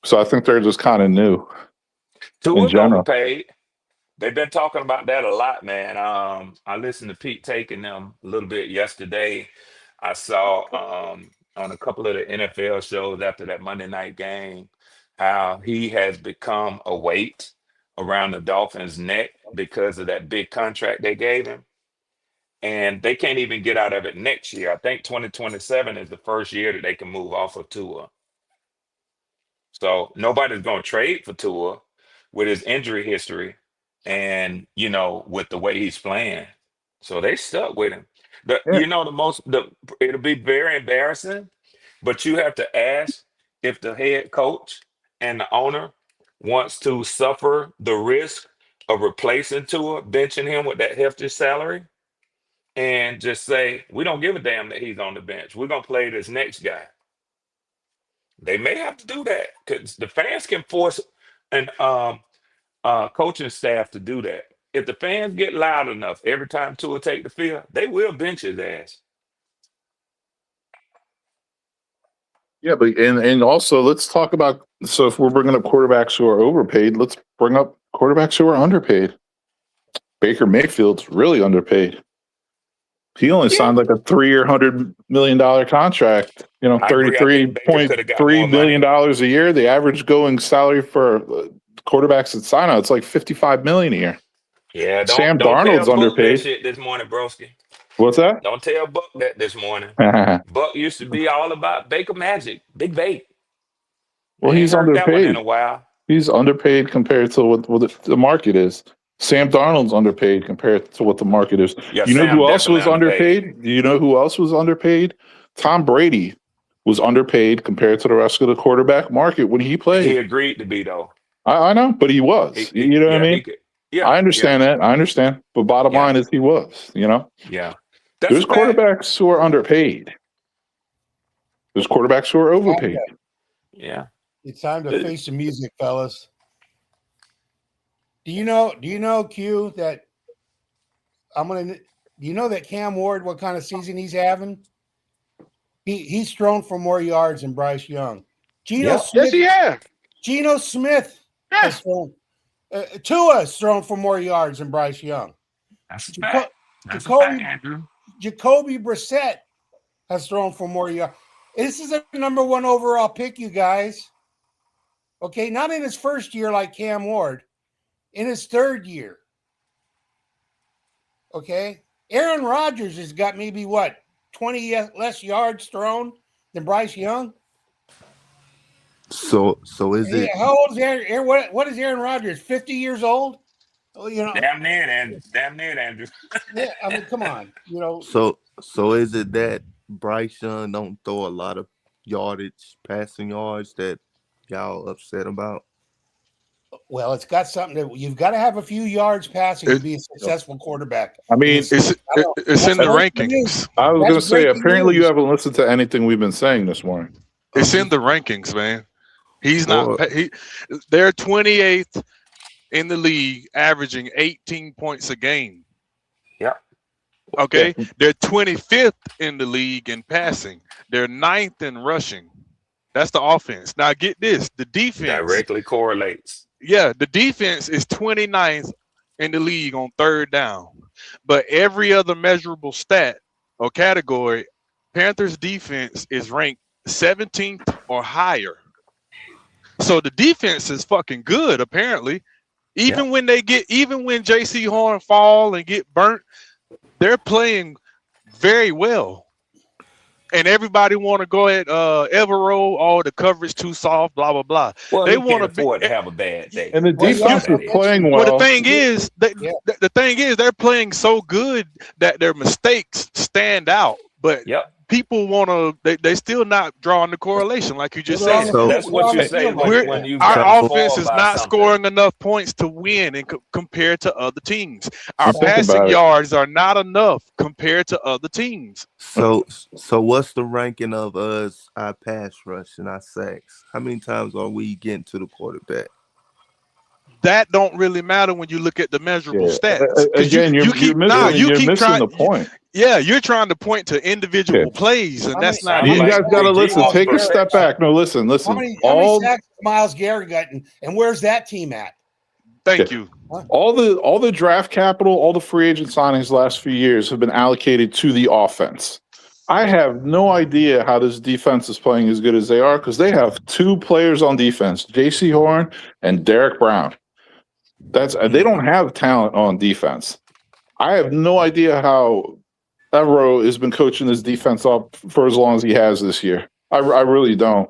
So I think they're just kind of new in Tua's general. overpaid. They've been talking about that a lot, man. I listened to Pete taking them a little bit yesterday. I saw on a couple of the NFL shows after that Monday night game how he has become a weight around the Dolphins' neck because of that big contract they gave him. And they can't even get out of it next year. I think 2027 is the first year that they can move off of Tua. So nobody's going to trade for Tua with his injury history and, with the way he's playing. So they stuck with him. Yeah, It'll be very embarrassing, but you have to ask if the head coach and the owner wants to suffer the risk of replacing Tua, benching him with that hefty salary, and just say, we don't give a damn that he's on the bench. We're going to play this next guy. They may have to do that because the fans can force an coaching staff to do that. If the fans get loud enough every time Tua take the field, they will bench his ass. yeah, but and also let's talk about. So if we're bringing up quarterbacks who are overpaid, let's bring up quarterbacks who are underpaid. Baker Mayfield's really underpaid. He only Yeah, signed like a 3-year, $100 million contract. I agree. I think Baker could have got more $33.3 million money. a year. The average going salary for quarterbacks at sign out, it's like $55 million a year. Yeah, Sam don't tell Darnold's Buck that underpaid. shit this morning, broski. What's that? Don't tell Buck that this morning. Buck used to be all about Baker Magic, Big Bake. Well, Ain't he's heard that one in underpaid. a while. He's underpaid compared to what the market is. Sam Darnold's underpaid compared to what the market is. Yeah, You know who Sam else definitely was underpaid. underpaid? Do you know who else was underpaid? Tom Brady was underpaid compared to the rest of the quarterback market when he He played. agreed to be though. I know, but he was. You know what I Yeah, he mean? could. Yeah, I yeah, understand that. I understand. But bottom yeah, line is he was, yeah. That's There's a fact. quarterbacks who are underpaid. There's quarterbacks who are overpaid. Yeah. It's time to Uh, face the music, fellas. Do you know, Q, that you know that Cam Ward, what kind of season he's having? He's thrown for more yards than Bryce Young. Geno Yep. Yes, Smith, he has. Geno Smith Yeah. has thrown. Tua has thrown for more yards than Bryce Young. That's a Jaco- fact. That's a fact, Jacoby Andrew. Jacoby Brissett has thrown for more yards. This is a number one overall pick, you guys. Okay, not in his first year like Cam Ward, in his third year. Okay, Aaron Rodgers has got maybe 20 less yards thrown than Bryce Young. So is it? How old is Aaron? What is Aaron Rodgers? 50 years old? Oh, you know, Damn near, Andrew. yeah. I mean, come on. You know, So is it that Bryce Young don't throw a lot of passing yards that y'all upset about? well, it's got something that you've got to have a few yards passing to It, be a successful quarterback. I in mean, this it's league. I don't know. it's That's in the breaking news. rankings. I was That's going to say, breaking apparently you news. haven't listened to anything we've been saying this morning. It's in Okay. the rankings, man. He's not. Or They're 28th in the league, averaging 18 points a game. Yeah. Okay, they're 25th in the league in passing. They're 9th in rushing. That's the offense. Now get this: the defense. Directly correlates. Yeah, the defense is 29th in the league on third down, but every other measurable stat or category, Panthers defense is ranked 17th or higher. So the defense is fucking good, apparently. Even when JC Horn fall and get burnt, they're playing very well. And everybody want to go at Evero, oh, the coverage too soft, blah blah blah. Well, They he can't want to be. afford to have a bad day. And the Well, you defense also is playing mentioned- Well, well. the thing is, Yeah. the thing is, they're playing so good that their mistakes stand out. But Yep. people want to, they still not drawing the correlation, like you just Well, they're on said. the So- That's what you say We're- when you've Our been offense spoiled is by not something. scoring enough points to win compared to other teams. Our Think passing about it. yards are not enough compared to other teams. so what's the ranking of us, our pass rush and our sacks? How many times are we getting to the quarterback? That don't really matter when you look at the measurable Yeah. stats. 'Cause Again, you're keep missing trying the point. Yeah, you're trying to point to individual plays, and How that's many- not You Sound it. guys like got to Big G listen. wants Take a perfection. step back. No, listen. How many All sacks has Myles Garrett gotten, and where's that team at? Thank you. all the draft capital, all the free agent signings the last few years have been allocated to the offense. I have no idea how this defense is playing as good as they are because they have two players on defense, J.C. Horn and Derek Brown. They don't have talent on defense. I have no idea how Evero has been coaching this defense up for as long as he has this year. I really don't.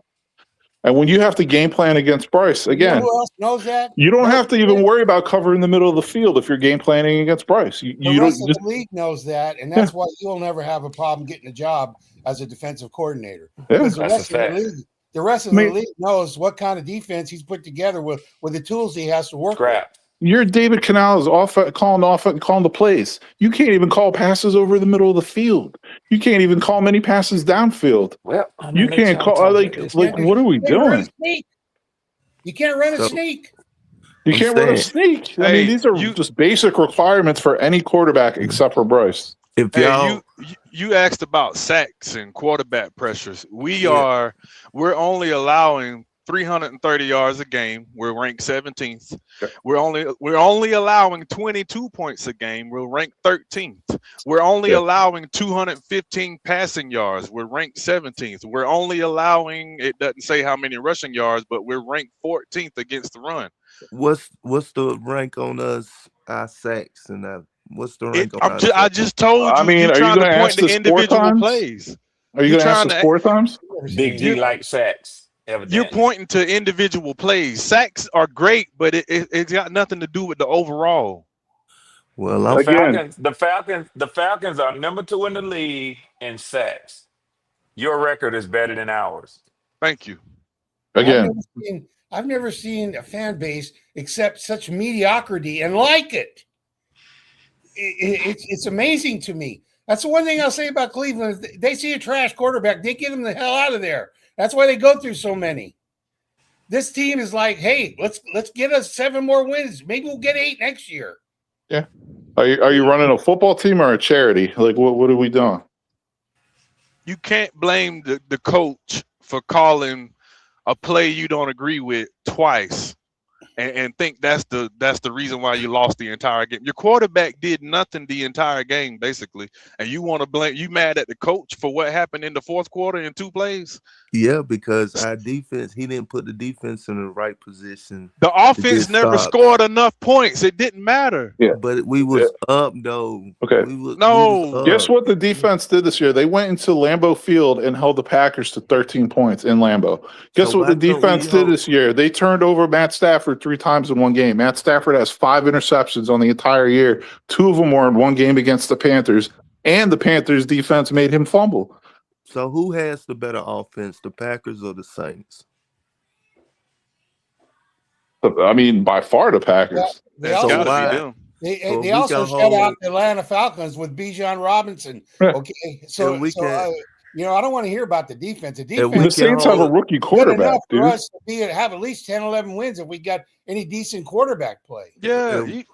And when you have to game plan against Bryce, You know again, who else knows that? you don't have to even The worry about covering the middle of the field if you're game planning against Bryce. You don't rest of just the league knows that, and that's why you'll never have a problem getting a job as a defensive coordinator. yeah. Because the That's a rest of the fact. league, the rest of the league knows what kind of defense he's put together with the tools he has to work Scrap. You're David Canales calling the plays. You can't even call passes over the middle of the field. You can't even call many passes downfield. Well, I You mean, can't call like with. what are we You can't run a doing? sneak. You can't run a So- sneak. You I'm can't run a saying- sneak. I Hey, mean, these are you- just basic requirements for any quarterback except for Bryce. If Hey, y'all, you asked about sacks and quarterback pressures. We're only allowing 330 yards a game. We're ranked 17th. We're only allowing 22 points a game. We're ranked 13th. We're only Yeah. allowing 215 passing yards. We're ranked 17th. We're only allowing, it doesn't say how many rushing yards, but we're ranked 14th against the run. what's the rank on us, our sacks, and what's the rank on our I just told you. I mean, you're are you trying going to to point ask to this 4 individual times? plays. Are you You're going to ask trying this to- 4 times? Big G like sacks. You're Evidently. pointing to individual plays. Sacks are great, but it's got nothing to do with the overall. Well, The I'm Again. The Falcons are number 2 in the league in sacks. Your record is better than ours. Thank you. Again, I've never seen a fan base accept such mediocrity and like it. It's amazing to me. That's the one thing I'll say about Cleveland. If they see a trash quarterback, they get him the hell out of there. That's why they go through so many. This team is like, hey, let's get us 7 more wins. Maybe we'll get 8 next year. yeah. Are you running a football team or a charity? Like what are we doing? You can't blame the coach for calling a play you don't agree with twice and think that's the reason why you lost the entire game. Your quarterback did nothing the entire game, basically. And you want to blame, you mad at the coach for what happened in the fourth quarter in 2 plays? Yeah, because our defense, he didn't put the defense in the right position The to get offense never stopped. scored enough points. It didn't matter. Yeah. But we Yeah. was up though. Okay. We was No. Guess up. what the defense did this year? They went into Lambeau Field and held the Packers to 13 points in Lambeau. Guess So what the why couldn't defense we did hold? this year? They turned over Matt Stafford 3 times in one game. Matt Stafford has 5 interceptions on the entire year. 2 of them were in one game against the Panthers, and the Panthers defense made him fumble. So who has the better offense, the Packers or the Saints? I mean, by far the Packers. They That's So also got to be why? them. they So they we also can shut out hold. the Atlanta Falcons with Bijan Robinson. Yeah. Okay, so And we so can. I don't want to hear about the defense. The And we The defense can Saints have a hold. rookie good quarterback, enough for dude. us to have at least 10, 11 wins if we got any decent quarterback play. Yeah. And,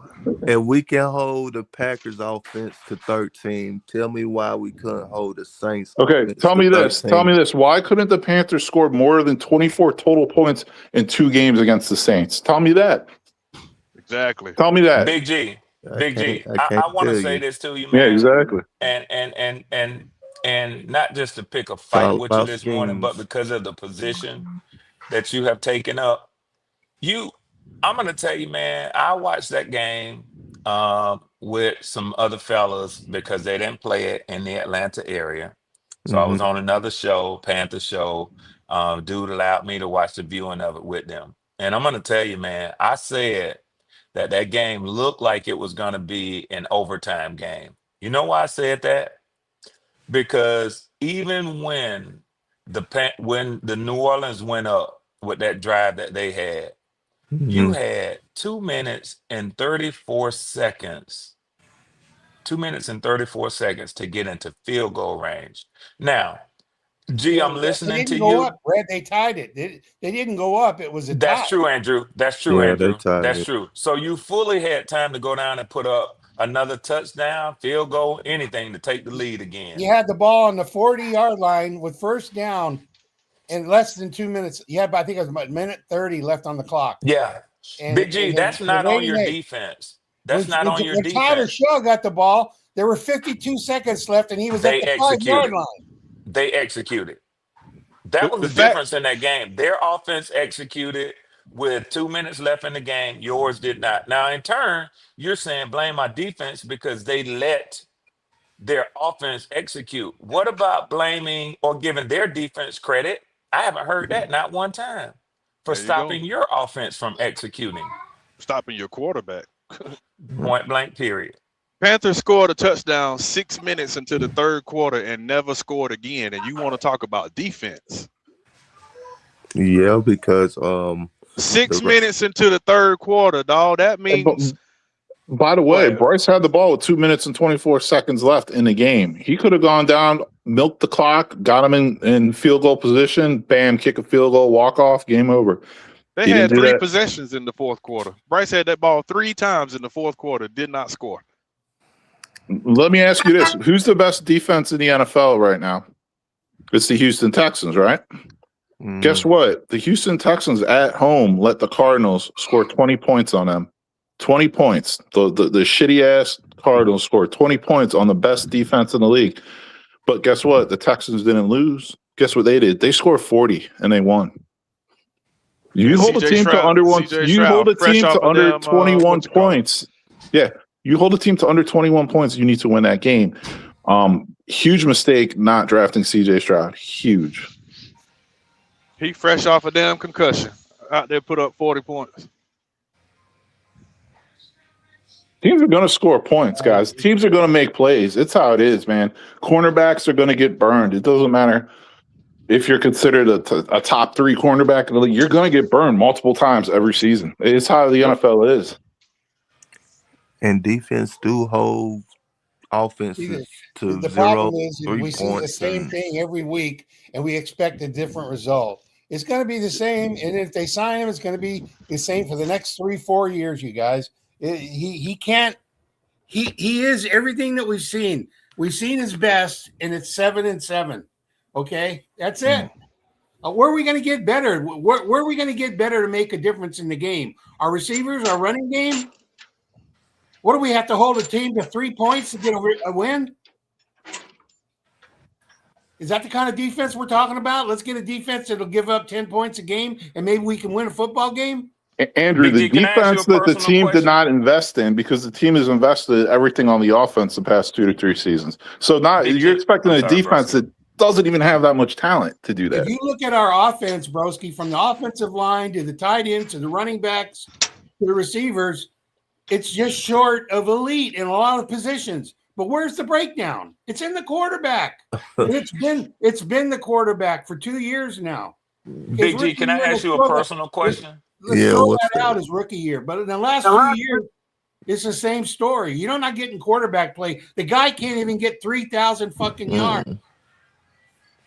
and we can hold the Packers offense to 13. Tell me why we couldn't hold the Saints Okay, offense tell to me this. 13. Tell me this. Why couldn't the Panthers score more than 24 total points in 2 games against the Saints? Tell me that. Exactly. Tell me that. Big G, I Big can't. G. I can't I want to tell say you. this to you, Yeah, man, exactly. and not just to pick a It's fight all with you about this morning, but schemes. because of the position that you have taken up. I'm gonna tell you, man. I watched that game with some other fellas because they didn't play it in the Atlanta area. So I Hmm. was on another show, Panther show. Dude allowed me to watch the viewing of it with them, and I'm gonna tell you, man. I said that game looked like it was gonna be an overtime game. You know why I said that? Because even when the New Orleans went up with that drive that they had, you Hmm. had 2 minutes and 34 seconds. 2 minutes and 34 seconds to get into field goal range. Now, G, I'm They listening to didn't go you. up, Brad. They tied it. They didn't go up. It was a tie. That's true, Andrew. That's true, Yeah, they Andrew. tied That's it. true. So you fully had time to go down and put up another touchdown, field goal, anything to take the lead again. You had the ball on the 40-yard line with first down in less than 2 minutes. You had, I think it was about minute 30 left on the clock. Yeah. Big G, that's The not on waiting your eight. defense. That's not on your When Tyler defense. Shaw got the ball, there were 52 seconds left, and he was They at the 5-yard executed. line. They executed. That was The the fact, difference in that game. Their offense executed with 2 minutes left in the game. Yours did not. Now, in turn, you're saying blame my defense because they let their offense execute. What about blaming or giving their defense credit? I haven't heard that not one time for there you go. stopping your offense from executing. Stopping your quarterback. Point blank, period. Panthers scored a touchdown 6 minutes into the third quarter and never scored again. And you want to talk about defense? Yeah, because 6 the minutes into the third quarter, dog. That means By the way, what? Bryce had the ball with 2 minutes and 24 seconds left in the game. He could have gone down, milked the clock, got him in field goal position, bam, kick a field goal, walk off, game over. They He had didn't do 3 that. possessions in the fourth quarter. Bryce had that ball 3 times in the fourth quarter, did not score. Let me ask you this. Who's the best defense in the NFL right now? It's the Houston Texans, right? Mhm. Guess what? The Houston Texans at home let the Cardinals score 20 points on them. 20 points. The shitty-ass Cardinals scored 20 points on the best defense in the league. But guess what? The Texans didn't lose. Guess what they did? They scored 40 and they won. You And hold a CJ team to Stroud- under one. CJ You hold a Stroud, fresh team off to of under them, 21 what you call it? points. Yeah, you hold a team to under 21 points. You need to win that game. Huge mistake not drafting CJ Stroud. Huge. He fresh off a damn concussion. Out there put up 40 points. Teams are going to score points, guys. Teams are going to make plays. It's how it is, man. Cornerbacks are going to get burned. It doesn't matter if you're considered a top 3 cornerback in the league. You're going to get burned multiple times every season. It's how the NFL is. And defense do hold offenses to The 0 problem is 3 we see the points. same And thing every week, and we expect a different result. It's going to be the same, and if they sign him, it's going to be the same for the next 3-4 years. You guys, he can't. He is everything that we've seen. We've seen his best, and it's 7-7. Okay, that's it. Where are we going to get better? Where are we going to get better to make a difference in the game? Our receivers, our running game. What do we have to hold a team to 3 points to get a win? Is that the kind of defense we're talking about? Let's get a defense that'll give up 10 points a game, and maybe we can win a football game. Andrew, Big the G, can I ask you a defense that the personal team did question? not invest in, because the team has invested everything on the offense the past 2 to 3 seasons. So Big you're G, expecting I'm a sorry, defense Broski. that doesn't even have that much talent to do If that. you look at our offense, Broski, from the offensive line to the tight ends to the running backs to the receivers, it's just short of elite in a lot of positions. But where's the breakdown? It's in the quarterback. And it's been the quarterback for 2 years now. His Big G, rookie can I year, ask you a personal question? let's Yeah, throw what's that out that? his rookie year. But in the last few years, it's the same story. You're not getting quarterback play. The guy can't even get 3,000 fucking yards.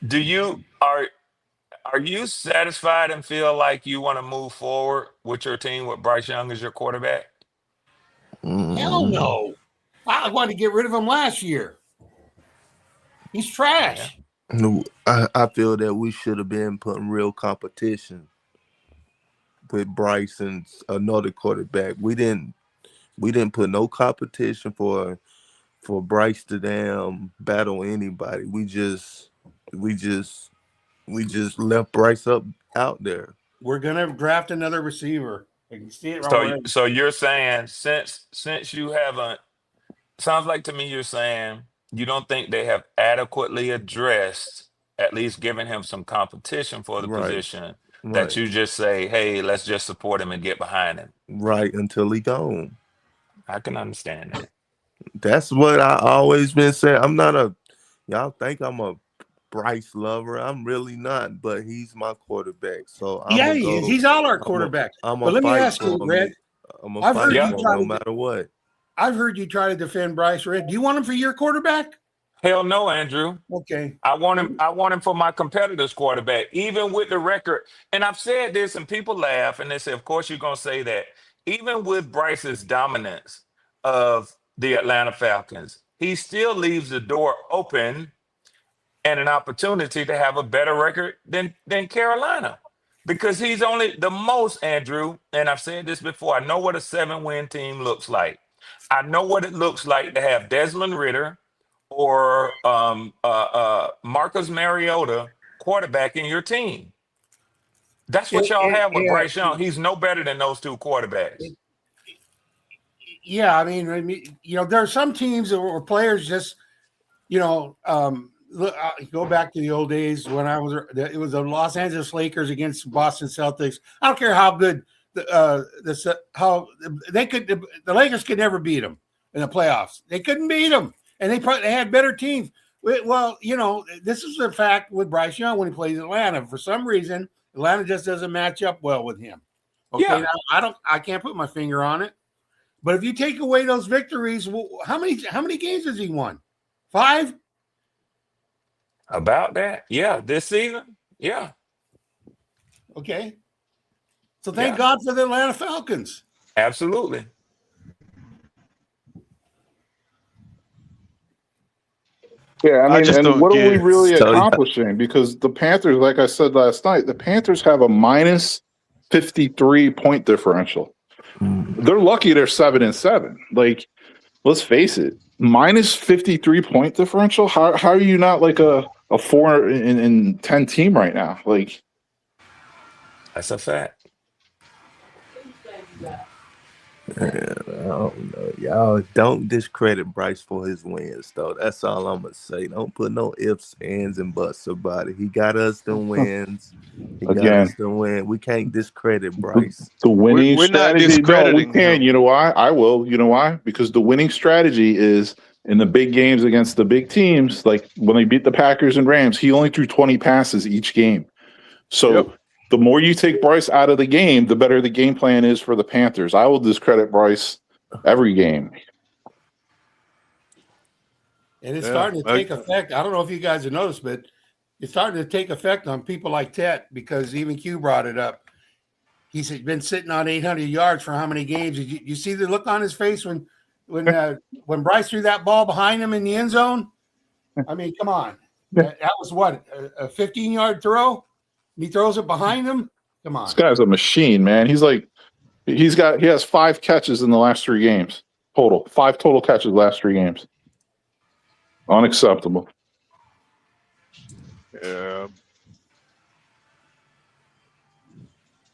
Do you are you satisfied and feel like you want to move forward with your team with Bryce Young as your quarterback? Hell no. I wanted to get rid of him last year. He's trash. No, I feel that we should have been putting real competition with Bryce and another quarterback. We didn't put no competition for Bryce to damn battle anybody. We just left Bryce out there. We're gonna draft another receiver. I can see it So already. so you're saying since you haven't, sounds like to me you're saying you don't think they have adequately addressed, at least giving him some competition for the Right. position, that Right. you just say, hey, let's just support him and get behind him. Right, until he gone. I can understand that. That's what I always been saying. I'm not y'all think I'm a Bryce lover. I'm really not, but he's my quarterback. So I'm Yeah, gonna he is. go. He's all our quarterbacks. I'm But gonna let me fight ask you, for him. Red. I'm gonna I've fight heard Yeah. you for him try no to. matter what. I've heard you try to defend Bryce Red. Do you want him for your quarterback? Hell no, Andrew. Okay. I want him for my competitor's quarterback, even with the record. And I've said this, and people laugh, and they say, "Of course, you're gonna say that." Even with Bryce's dominance of the Atlanta Falcons, he still leaves the door open and an opportunity to have a better record than Carolina, because he's only the most, Andrew. And I've said this before. I know what a 7-win team looks like. I know what it looks like to have Desmond Ritter or Marcus Mariota quarterbacking your team. That's what y'all have with Yeah. Bryce Young. He's no better than those two quarterbacks. Yeah, I mean, there are some teams or players just, look, go back to the old days when it was the Los Angeles Lakers against Boston Celtics. I don't care how good the Lakers could never beat them in the playoffs. They couldn't beat them, and they had better teams. Well, this is the fact with Bryce Young when he plays Atlanta. For some reason, Atlanta just doesn't match up well with him. Okay, Yeah. now I can't put my finger on it. But if you take away those victories, how many games has he won? 5? About that? Yeah. This season? Yeah. Okay. So thank Yeah. God for the Atlanta Falcons. Absolutely. Yeah, I mean, just and don't what are we get- really So, yeah. accomplishing? Because the Panthers, like I said last night, the Panthers have a minus 53 point differential. They're lucky they're 7-7. Like, let's face it, minus 53 point differential. How are you not like a 4-10 team right now? Like, That's a fact. I don't know. Y'all don't discredit Bryce for his wins, though. That's all I'm gonna say. Don't put no ifs, ands, and buts about it. He got us the wins. He got Again. us the win. We can't discredit Bryce. the winning We're not strategy. No, we discrediting can. him. You know why? I will. You know why? Because the winning strategy is in the big games against the big teams, like when they beat the Packers and Rams, he only threw 20 passes each game. So Yep. the more you take Bryce out of the game, the better the game plan is for the Panthers. I will discredit Bryce every game. And it's Yeah. starting to take effect. I don't know if you guys have noticed, but it's starting to take effect on people like Tet, because even Q brought it up. He's been sitting on 800 yards for how many games? You see the look on his face when Bryce threw that ball behind him in the end zone? I mean, come on. That was what, a 15-yard throw? And he throws it behind him? Come on. This guy's a machine, man. He has 5 catches in the last 3 games total. 5 total catches last 3 games. Unacceptable. Yeah.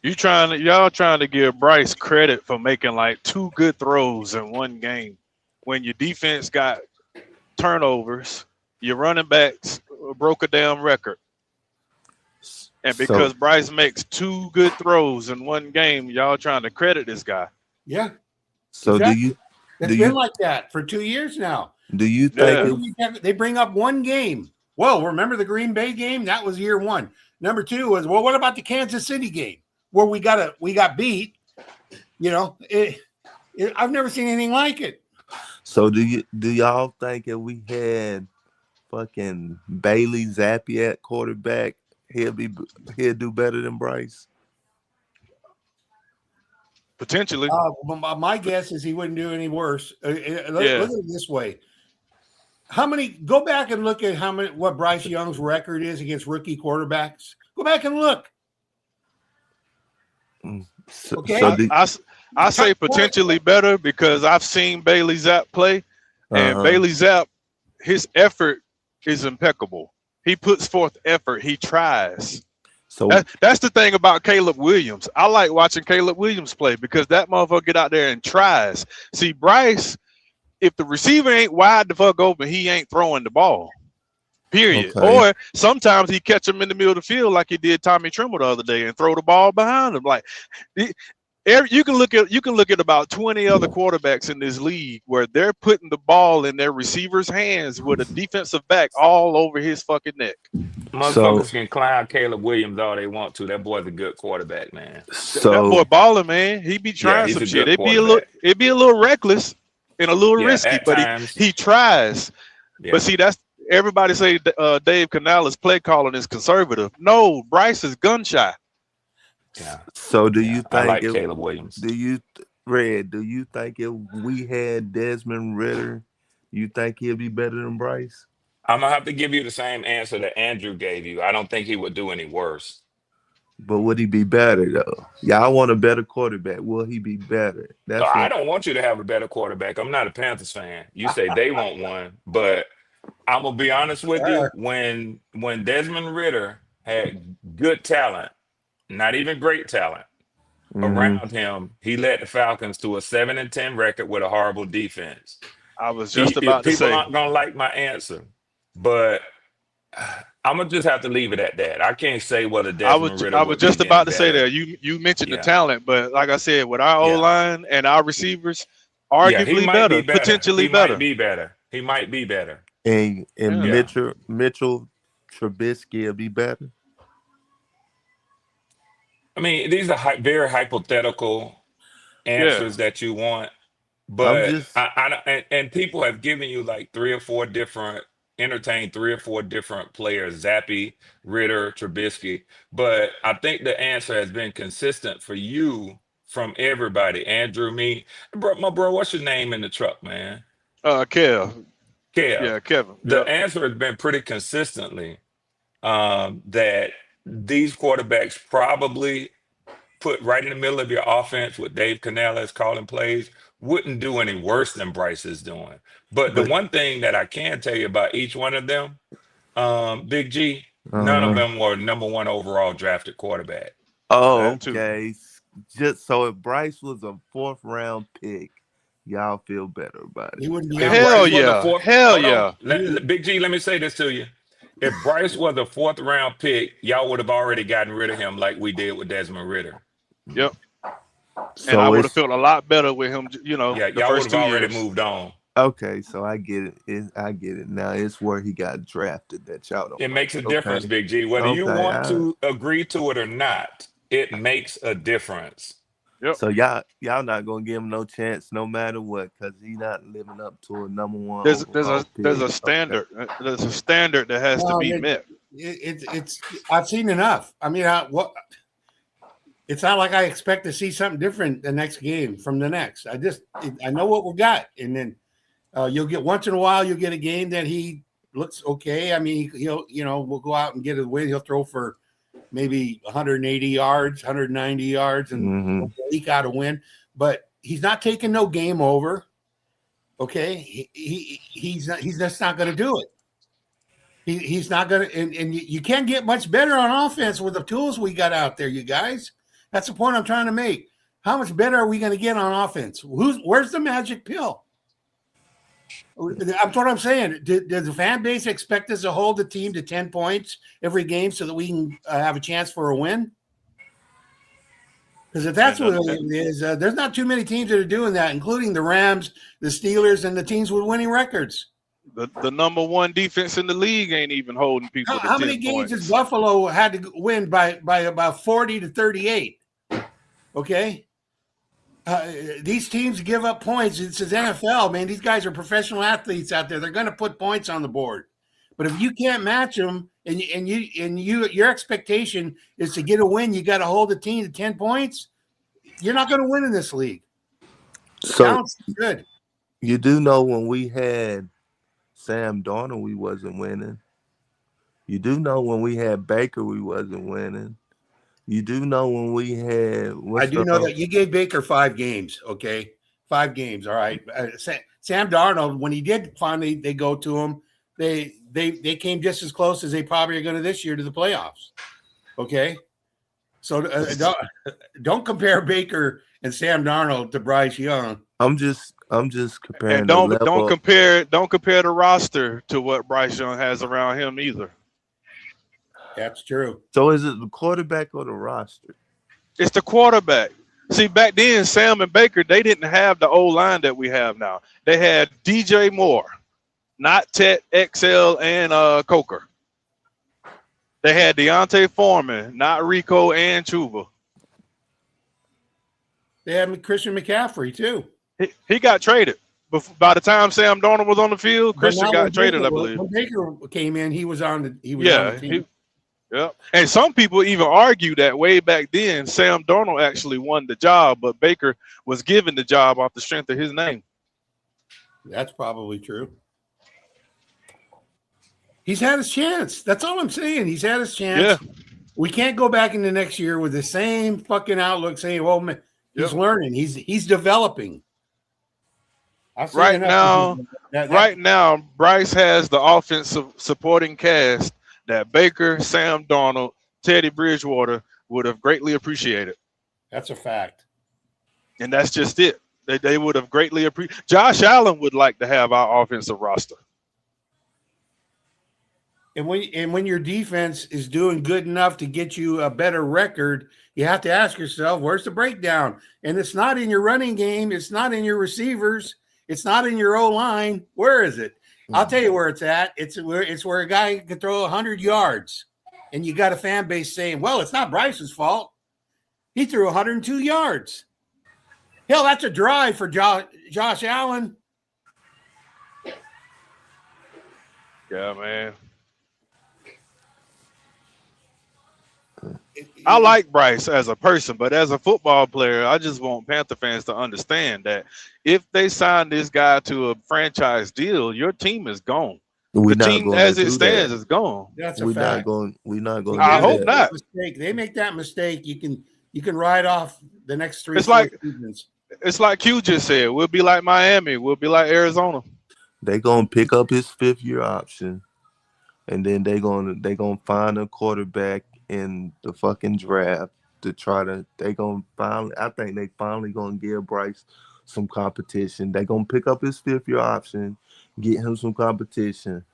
Y'all trying to give Bryce credit for making like 2 good throws in one game when your defense got turnovers, your running backs broke a damn record. And So because Bryce makes 2 good throws in one game, y'all trying to credit this guy. Yeah, so exactly. It's do been you like that for 2 years now. think Yeah. They bring up one game. Well, remember the Green Bay game? That was year one. Number two was, well, what about the Kansas City game where we got beat? You know, I've never seen anything like it. so do y'all think if we had fucking Bailey Zappi at quarterback, he'll do better than Bryce? Potentially. My guess is he wouldn't do any worse. Look Yeah. at it this way. Go back and look at what Bryce Young's record is against rookie quarterbacks. Go back and look. So, Okay. so I say potentially better because I've seen Bailey Zapp play, and Bailey Zapp, his effort is impeccable. He puts forth effort. He tries. so That's the thing about Caleb Williams. I like watching Caleb Williams play because that motherfucker get out there and tries. See, Bryce, if the receiver ain't wide the fuck open, he ain't throwing the ball. Period. Okay. Or sometimes he catch him in the middle of the field like he did Tommy Tremble the other day and throw the ball behind him. Like you can look at about 20 other quarterbacks in this league where they're putting the ball in their receiver's hands with a defensive back all over his fucking neck. Motherfuckers can clown Caleb Williams all they want to. That boy's a good quarterback, man. That boy balling, man. He be trying some shit. It'd be a little reckless and a little risky, but he tries. Yeah. But see, that's everybody say Dave Canales' play calling is conservative. No, Bryce is gun shy. Yeah. So do you think I like Caleb Williams? Do you think if we had Desmond Ritter, you think he'll be better than Bryce? I'm gonna have to give you the same answer that Andrew gave you. I don't think he would do any worse. But would he be better though? Y'all want a better quarterback. Will he be better? I don't want you to have a better quarterback. I'm not a Panthers fan. You say they want one, but I'm gonna be honest with you. When Desmond Ritter had good talent, not even great talent, around him, he led the Falcons to a 7-10 record with a horrible defense. I was just about to say people aren't gonna like my answer, but I'm gonna just have to leave it at that. I can't say what a Desmond Ritter. I was just about to say that. You mentioned the talent, but like I said, with our O-line and our receivers, arguably better, potentially better. He might be better. And Mitchell Trubisky will be better. I mean, these are very hypothetical answers that you want, but and people have given you like 3 or 4 different players: Zappi, Ritter, Trubisky. But I think the answer has been consistent for you from everybody. Andrew, me, my bro. What's your name in the truck, man? Kev. Yeah, Kevin. The answer has been pretty consistently that these quarterbacks probably put right in the middle of your offense with Dave Canales calling plays wouldn't do any worse than Bryce is doing. But the one thing that I can tell you about each one of them, Big G, none of them were number 1 overall drafted quarterback. Oh, okay. Just so if Bryce was a 4th round pick, y'all feel better about it. He wouldn't be Hell yeah. Big G, let me say this to you. If Bryce was a 4th round pick, y'all would have already gotten rid of him like we did with Desmond Ritter. Yep. And I would have felt a lot better with him, y'all would have already moved on. Okay, so I get it. I get it. Now it's where he got drafted that y'all don't. It makes a difference, Big G. Whether you want to agree to it or not, it makes a difference. Yep. So y'all not gonna give him no chance, no matter what, because he's not living up to a number 1. There's a standard. There's a standard that has to be met. It's I've seen enough. I mean, it's not like I expect to see something different the next game from the next. I know what we got, and then you'll get once in a while you'll get a game that he looks okay. I mean, we'll go out and get a win. He'll throw for maybe 180 yards, 190 yards, and leak out a win. But he's not taking no game over. Okay, he's just not going to do it. He's not going to, and you can't get much better on offense with the tools we got out there, you guys. That's the point I'm trying to make. How much better are we going to get on offense? Where's the magic pill? That's what I'm saying. Does the fan base expect us to hold the team to 10 points every game so that we can have a chance for a win? Because if that's what it is, there's not too many teams that are doing that, including the Rams, the Steelers, and the teams with winning records. The number one defense in the league ain't even holding people. How many games has Buffalo had to win by about 40 to 38? Okay. These teams give up points. It's the NFL, man. These guys are professional athletes out there. They're going to put points on the board. But if you can't match them, and your expectation is to get a win, you got to hold the team to 10 points. You're not going to win in this league. So good. You do know when we had Sam Darnold, we wasn't winning. You do know when we had Baker, we wasn't winning. You do know when we had. I do know that you gave Baker 5 games. Okay, 5 games. All right. Sam Darnold, when he did finally, they go to him. They came just as close as they probably are going to this year to the playoffs. Okay, so don't compare Baker and Sam Darnold to Bryce Young. I'm just comparing. And don't compare the roster to what Bryce Young has around him either. That's true. So is it the quarterback or the roster? It's the quarterback. See, back then, Sam and Baker, they didn't have the old line that we have now. They had DJ Moore, not Tet, XL, and Coker. They had Deontay Foreman, not Rico and Chuba. They had Christian McCaffrey, too. He got traded. By the time Sam Darnold was on the field, Christian got traded, I believe. When Baker came in, he was on the team. Yeah, and some people even argue that way back then, Sam Darnold actually won the job, but Baker was given the job off the strength of his name. That's probably true. He's had his chance. That's all I'm saying. He's had his chance. Yeah. We can't go back into next year with the same fucking outlook saying, well, man, he's learning. He's developing. Right now, Bryce has the offensive supporting cast that Baker, Sam Darnold, Teddy Bridgewater would have greatly appreciated. That's a fact. And that's just it. They would have greatly appreciated. Josh Allen would like to have our offensive roster. And when your defense is doing good enough to get you a better record, you have to ask yourself, where's the breakdown? And it's not in your running game. It's not in your receivers. It's not in your O-line. Where is it? I'll tell you where it's at. It's where a guy can throw 100 yards, and you got a fan base saying, well, it's not Bryce's fault. He threw 102 yards. Hell, that's a drive for Josh Allen. Yeah, man. I like Bryce as a person, but as a football player, I just want Panther fans to understand that if they sign this guy to a franchise deal, your team is gone. The team as it stands is gone. That's a fact. We're not going. I hope not. They make that mistake. You can ride off the next 3 seasons. It's like Q just said. We'll be like Miami. We'll be like Arizona. They're gonna pick up his 5th-year option, and then they're gonna find a quarterback in the fucking draft to try to. I think they finally gonna give Bryce some competition. They're gonna pick up his 5th-year option, get him some competition.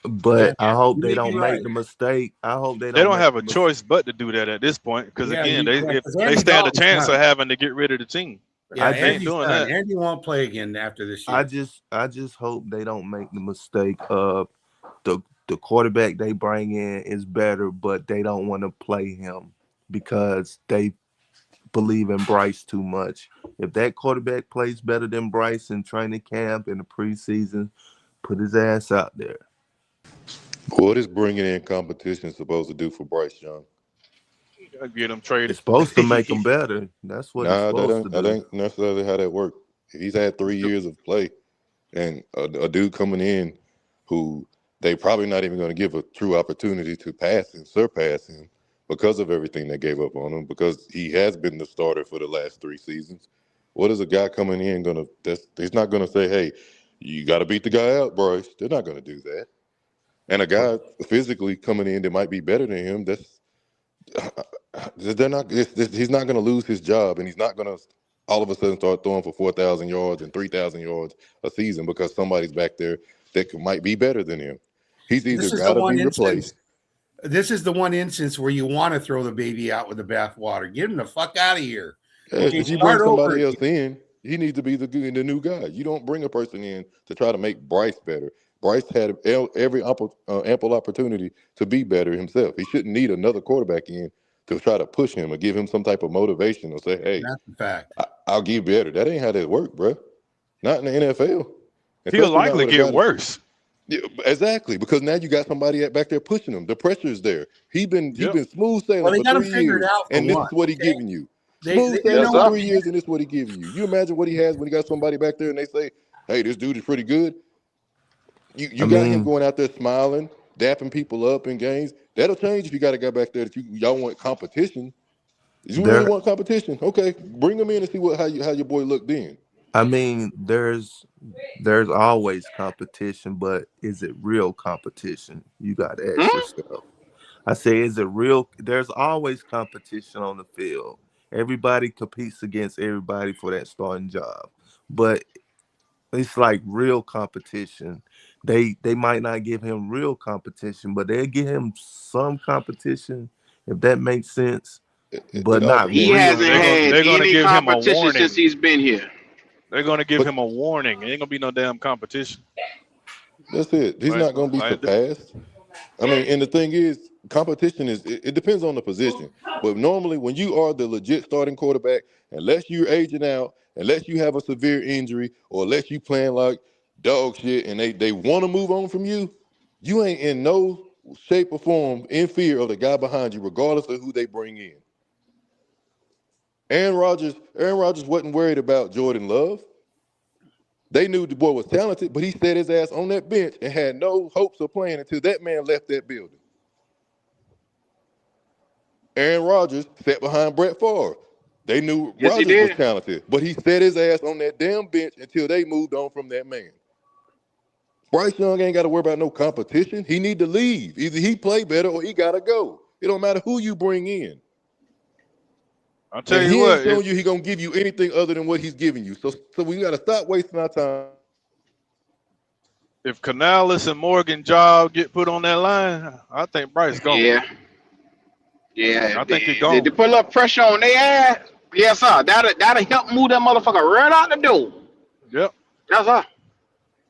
But I hope they don't make the mistake. I hope they don't have a choice but to do that at this point, because again, they stand a chance of having to get rid of the team. Yeah, Andy won't play again after this year. I just hope they don't make the mistake of the quarterback they bring in is better, but they don't want to play him because they believe in Bryce too much. If that quarterback plays better than Bryce in training camp in the preseason, put his ass out there. What is bringing in competition supposed to do for Bryce Young? Get him traded. It's supposed to make him better. That's what it's supposed to do. That ain't necessarily how that works. He's had 3 years of play, and a dude coming in who they probably not even going to give a true opportunity to pass and surpass him because of everything they gave up on him, because he has been the starter for the last 3 seasons. What is a guy coming in going to – he's not going to say, hey, you got to beat the guy out, Bryce. They're not going to do that. And a guy physically coming in that might be better than him, they're not. He's not going to lose his job, and he's not going to all of a sudden start throwing for 4,000 yards and 3,000 yards a season because somebody's back there that might be better than him. He's either got to be replaced. This is the one instance where you want to throw the baby out with the bathwater. Get him the fuck out of here. Yeah, if you bring somebody else in, he needs to be the new guy. You don't bring a person in to try to make Bryce better. Bryce had every ample opportunity to be better himself. He shouldn't need another quarterback in to try to push him or give him some type of motivation or say, hey, that's a fact. I'll give better. That ain't how that work, bro. Not in the NFL. He'll likely get worse. Yeah, exactly, because now you got somebody back there pushing him. The pressure is there. He's been smooth sailing for 3 years, and this is what he's giving you. Smooth sailing for 3 years, and this is what he's giving you. You imagine what he has when he got somebody back there and they say, hey, this dude is pretty good. You got him going out there smiling, dapping people up in games. That'll change if you got a guy back there that y'all want competition. You really want competition? Okay, bring him in and see how your boy looked then. I mean, there's always competition, but is it real competition? You got to ask yourself. I say, is it real? There's always competition on the field. Everybody competes against everybody for that starting job, but it's like real competition. They might not give him real competition, but they'll give him some competition, if that makes sense. But not he real. hasn't had any competition since he's been here. They're going to give him a warning. It ain't going to be no damn competition. That's it. He's not going to be surpassed. I mean, and the thing is, competition it depends on the position. But normally when you are the legit starting quarterback, unless you're aging out, unless you have a severe injury, or unless you playing like dog shit and they want to move on from you, you ain't in no shape or form in fear of the guy behind you, regardless of who they bring in. Aaron Rodgers wasn't worried about Jordan Love. They knew the boy was talented, but he sat his ass on that bench and had no hopes of playing until that man left that building. Aaron Rodgers sat behind Brett Favre. They knew Rodgers was talented, but he sat his ass on that damn bench until they moved on from that man. Bryce Young ain't got to worry about no competition. He need to leave. Either he play better or he got to go. It don't matter who you bring in. I'll tell you what. He ain't showing you he gonna give you anything other than what he's giving you. So we gotta stop wasting our time. If Canales and Morgan job get put on that line, I think Bryce gone. Yeah. I think he's gone. They put a little pressure on their ass. Yes, sir. That'll help move that motherfucker right out the door. Yep. Yes, sir.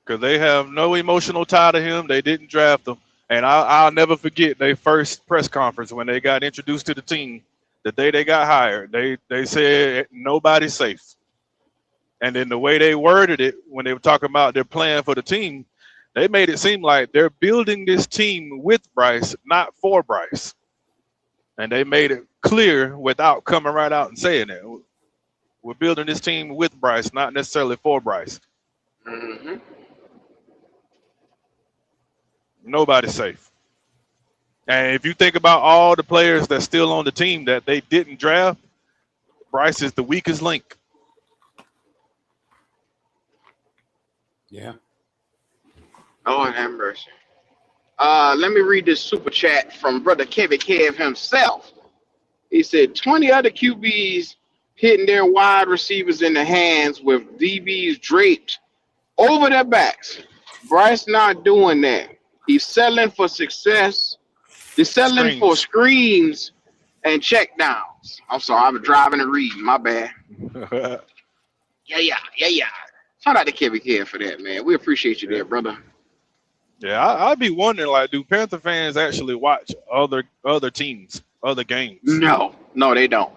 Because they have no emotional tie to him. They didn't draft him. And I'll never forget their first press conference when they got introduced to the team. The day they got hired, they said nobody's safe. And then the way they worded it when they were talking about their plan for the team, they made it seem like they're building this team with Bryce, not for Bryce. And they made it clear without coming right out and saying it. We're building this team with Bryce, not necessarily for Bryce. Mm-hmm. Nobody's safe. And if you think about all the players that's still on the team that they didn't draft, Bryce is the weakest link. Yeah. Oh, have mercy. Let me read this super chat from brother Kevin Kev himself. He said 20 other QBs hitting their wide receivers in the hands with DBs draped over their backs. Bryce not doing that. He's settling for success. He's settling for screens and check downs. I'm sorry, I was driving and reading. My bad. Yeah. Shout out to Kevin Kev for that, man. We appreciate you there, brother. Yeah, I'd be wondering, like, do Panther fans actually watch other teams, other games? No, they don't.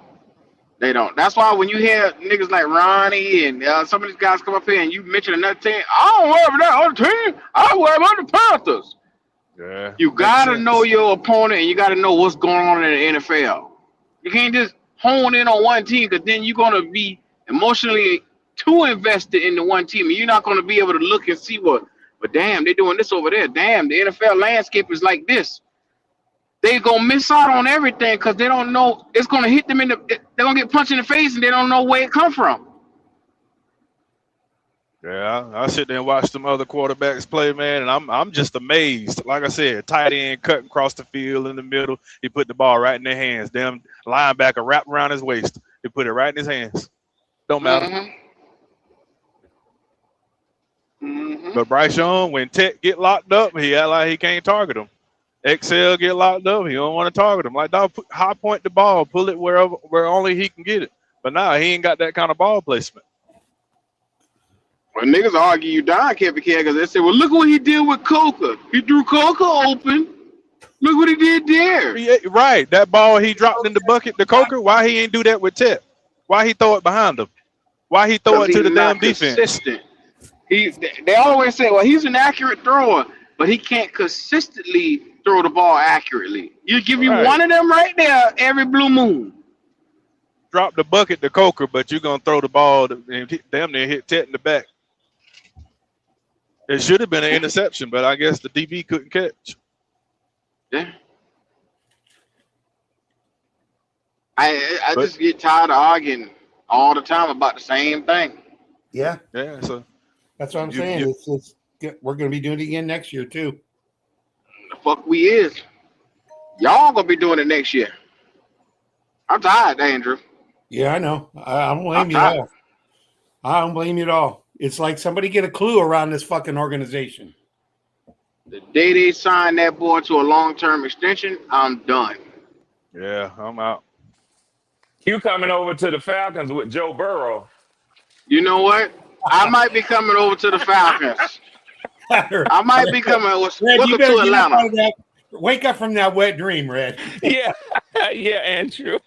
They don't. That's why when you hear niggas like Ronnie and some of these guys come up here and you mention another team, I don't worry about that other team. I worry about the Panthers. Yeah. You gotta know your opponent and you gotta know what's going on in the NFL. You can't just hone in on one team because then you're gonna be emotionally too invested in the one team and you're not gonna be able to look and see but damn, they're doing this over there. Damn, the NFL landscape is like this. They're gonna miss out on everything because they don't know it's gonna hit them they're gonna get punched in the face and they don't know where it come from. Yeah, I sit there and watch some other quarterbacks play, man, and I'm just amazed. Like I said, tight end cutting across the field in the middle. He put the ball right in their hands. Damn linebacker wrapped around his waist. He put it right in his hands. Don't matter. But Bryce Young, when Tech get locked up, he act like he can't target him. Excel get locked up, he don't want to target him. Like, dog, high point the ball, pull it where only he can get it. But now he ain't got that kind of ball placement. Well, niggas argue you down, Kevin, because they say, well, look what he did with Coca. He threw Coca open. Look what he did there. Yeah, right. That ball he dropped in the bucket, the Coker, why he ain't do that with Tech? Why he throw it behind him? Why he throw it to the damn defense? Consistent. They always say, well, he's an accurate thrower, but he can't consistently throw the ball accurately. You give you one of them right there every blue moon. Drop the bucket to Coker, but you're going to throw the ball and damn near hit Tet in the back. It should have been an interception, but I guess the DB couldn't catch. Yeah. I just get tired of arguing all the time about the same thing. Yeah. Yeah. So that's what I'm saying. We're going to be doing it again next year, too. The fuck we is. Y'all going to be doing it next year. I'm tired, Andrew. Yeah, I know. I don't blame you at all. I don't blame you at all. It's like somebody get a clue around this fucking organization. The day they sign that boy to a long-term extension, I'm done. Yeah, I'm out. You coming over to the Falcons with Joe Burrow? You know what? I might be coming over to the Falcons. I might be coming. Welcome to Atlanta. Wake up from that wet dream, Red. Yeah, yeah, Andrew.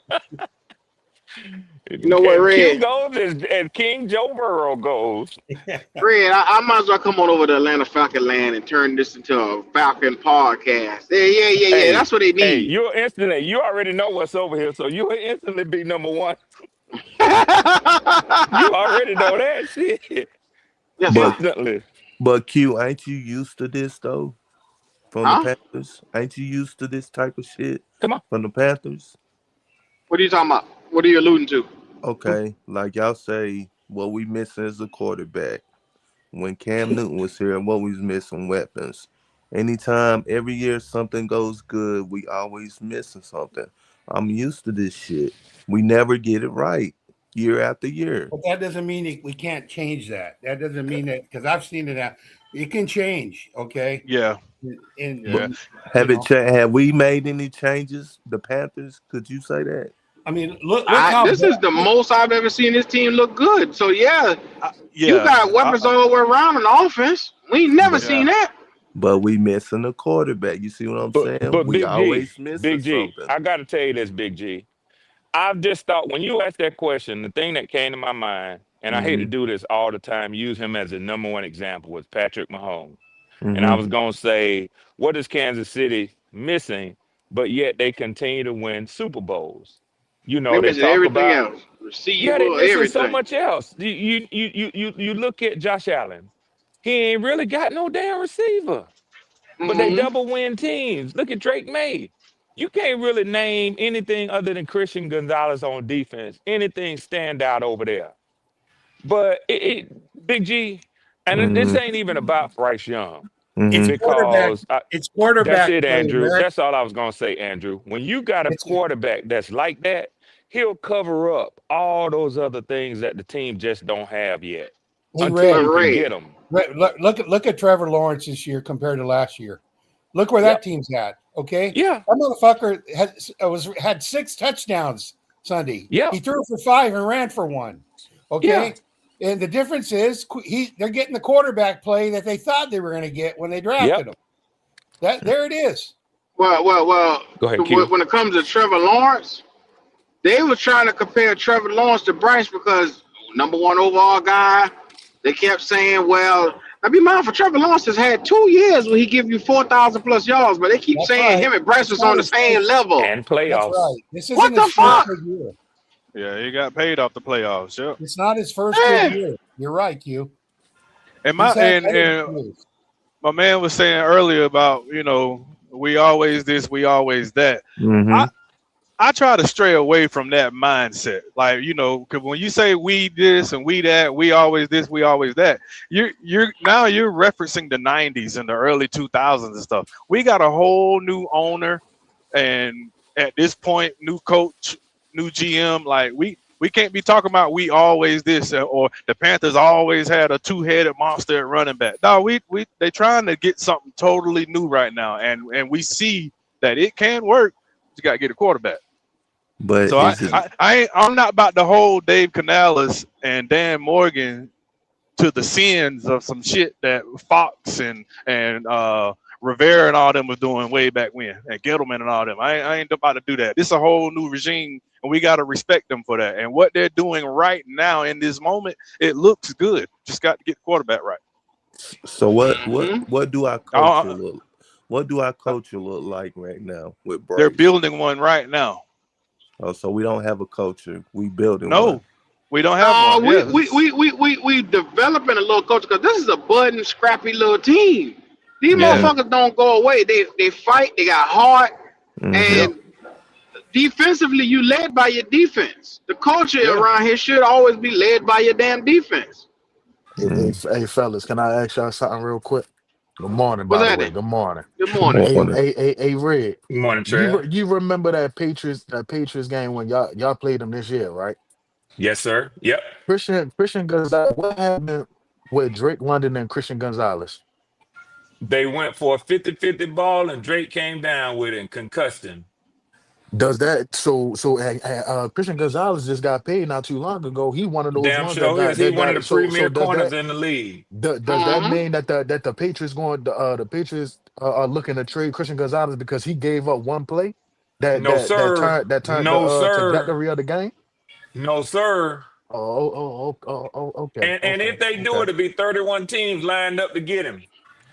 You know what, Red? King goes as King Joe Burrow goes. Red, I might as well come on over to Atlanta Falcon Land and turn this into a Falcon podcast. Yeah. That's what they need. Hey, you already know what's over here, so you'll instantly be number one. You already know that shit. Yes, but Q, ain't you used to this though? From the Panthers? Ain't you used to this type of shit? Come on. From the Panthers? What are you talking about? What are you alluding to? Okay, like y'all say, what we missing is a quarterback. When Cam Newton was here, what we was missing? Weapons. Anytime, every year something goes good, we always missing something. I'm used to this shit. We never get it right year after year. But that doesn't mean we can't change that. That doesn't mean that, because I've seen it. It can change, okay? Yeah. Have we made any changes? The Panthers? Could you say that? I mean, look how this is the most I've ever seen this team look good. So you got weapons all the way around on offense. We ain't never seen that. But we missing a quarterback. You see what I'm saying? But we Big always G, missing Big G, something. I got to tell you this, Big G. I've just thought when you asked that question, the thing that came to my mind, and I hate to do this all the time, use him as the number one example, was Patrick Mahomes. And I was going to say, what is Kansas City missing, but yet they continue to win Super Bowls? You know, they talk everything about else. Receiver, they missing everything. so much else. You look at Josh Allen. He ain't really got no damn receiver. But they double win teams. Look at Drake May. You can't really name anything other than Christian Gonzalez on defense. Anything stand out over there. But Big G, and this ain't even about Bryce Young. It's quarterback. It's quarterback. That's it, Andrew. That's all I was going to say, Andrew. When you got a quarterback that's like that, he'll cover up all those other things that the team just don't have yet. Until you can get them. Look at Trevor Lawrence this year compared to last year. Look where that team's at. Okay. Yeah. That motherfucker had 6 touchdowns Sunday. Yeah. He threw for 5 and ran for 1. Okay. Yeah. And the difference is they're getting the quarterback play that they thought they were going to get when they drafted him. There it is. Well. Go ahead, when it comes to Trevor Lawrence, they were trying to compare Trevor Lawrence to Bryce because number 1 overall guy. They kept saying, well, now be mindful, Trevor Lawrence has had 2 years where he give you 4,000 plus yards, but they keep saying him and Bryce was on the same level. And playoffs. That's right. This isn't what the fuck? Year. Yeah, he got paid off the playoffs. Yep. It's not his first good year. You're right, Q. And my man was saying earlier about, we always this, we always that. I I try to stray away from that mindset. Like, because when you say we this and we that, we always this, we always that, you're referencing the 90s and the early 2000s and stuff. We got a whole new owner, and at this point, new coach, new GM. Like we can't be talking about we always this or the Panthers always had a two-headed monster at running back. No, they trying to get something totally new right now, and we see that it can work. You got to get a quarterback. But So I'm not about to hold Dave Canales and Dan Morgan to the sins of some shit that Fox and Rivera and all them was doing way back when, and Gettleman and all them. I ain't about to do that. This is a whole new regime, and we got to respect them for that. And what they're doing right now in this moment, it looks good. Just got to get the quarterback right. So what do our culture look? What do our culture look like right now with Bryce? They're building one right now. Oh, so we don't have a culture. We building one. No, we don't have one. We developing a little culture because this is a budding, scrappy little team. These motherfuckers don't go away. They fight. They got heart, and defensively, you led by your defense. The culture around here should always be led by your damn defense. Hey, fellas, can I ask y'all something real quick? Good morning, What's by the that way. it? Good morning. Good morning. Hey, Red. Good morning, Trey. You remember that Patriots game when y'all played them this year, right? Yes, sir. Yep. Christian Gonzalez. What happened with Drake London and Christian Gonzalez? They went for a 50-50 ball, and Drake came down with it and concussed him. Does that so Christian Gonzalez just got paid not too long ago? He one of those Damn ones sure is. He one of the so premier does corners that in the league. does that mean that the Patriots are looking to trade Christian Gonzalez because he gave up one play No, sir. that turned No, the sir. trajectory of the game? No, sir. Okay. And if they do it, it'll be 31 teams lined up to get him.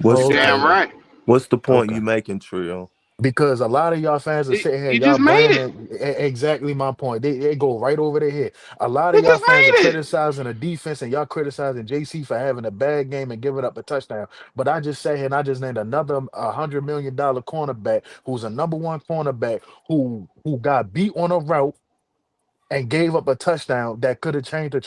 Damn right. What's the point you making, Trio? Because a lot of y'all fans are sitting here, He y'all just made blaming exactly my point. They go right over their head. A lot He of y'all just fans are made it. criticizing the defense and y'all criticizing JC for having a bad game and giving up a touchdown. But I just sat here and I just named another $100 million cornerback who's a number one cornerback who got beat on a route and gave up a touchdown that could have changed the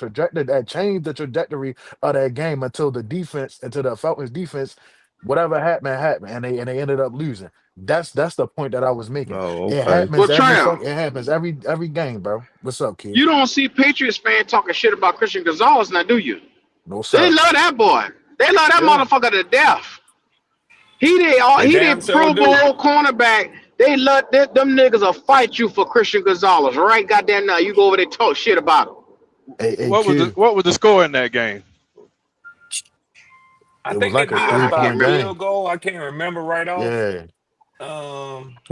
trajectory of that game until the Falcons defense, whatever happened, and they ended up losing. That's the point that I was making. Oh, It okay. happens every game, bro. What's up, kid? You don't see Patriots fans talking shit about Christian Gonzalez now, do you? No, sir. They love that boy. They love that motherfucker to death. He did Pro Bowl cornerback. They love them niggas will fight you for Christian Gonzalez, right? Goddamn now. You go over there talk shit about him. Hey, What was the score in that game? I It think was like they a beat us by a 3-point game. field goal. I can't remember right off. Yeah.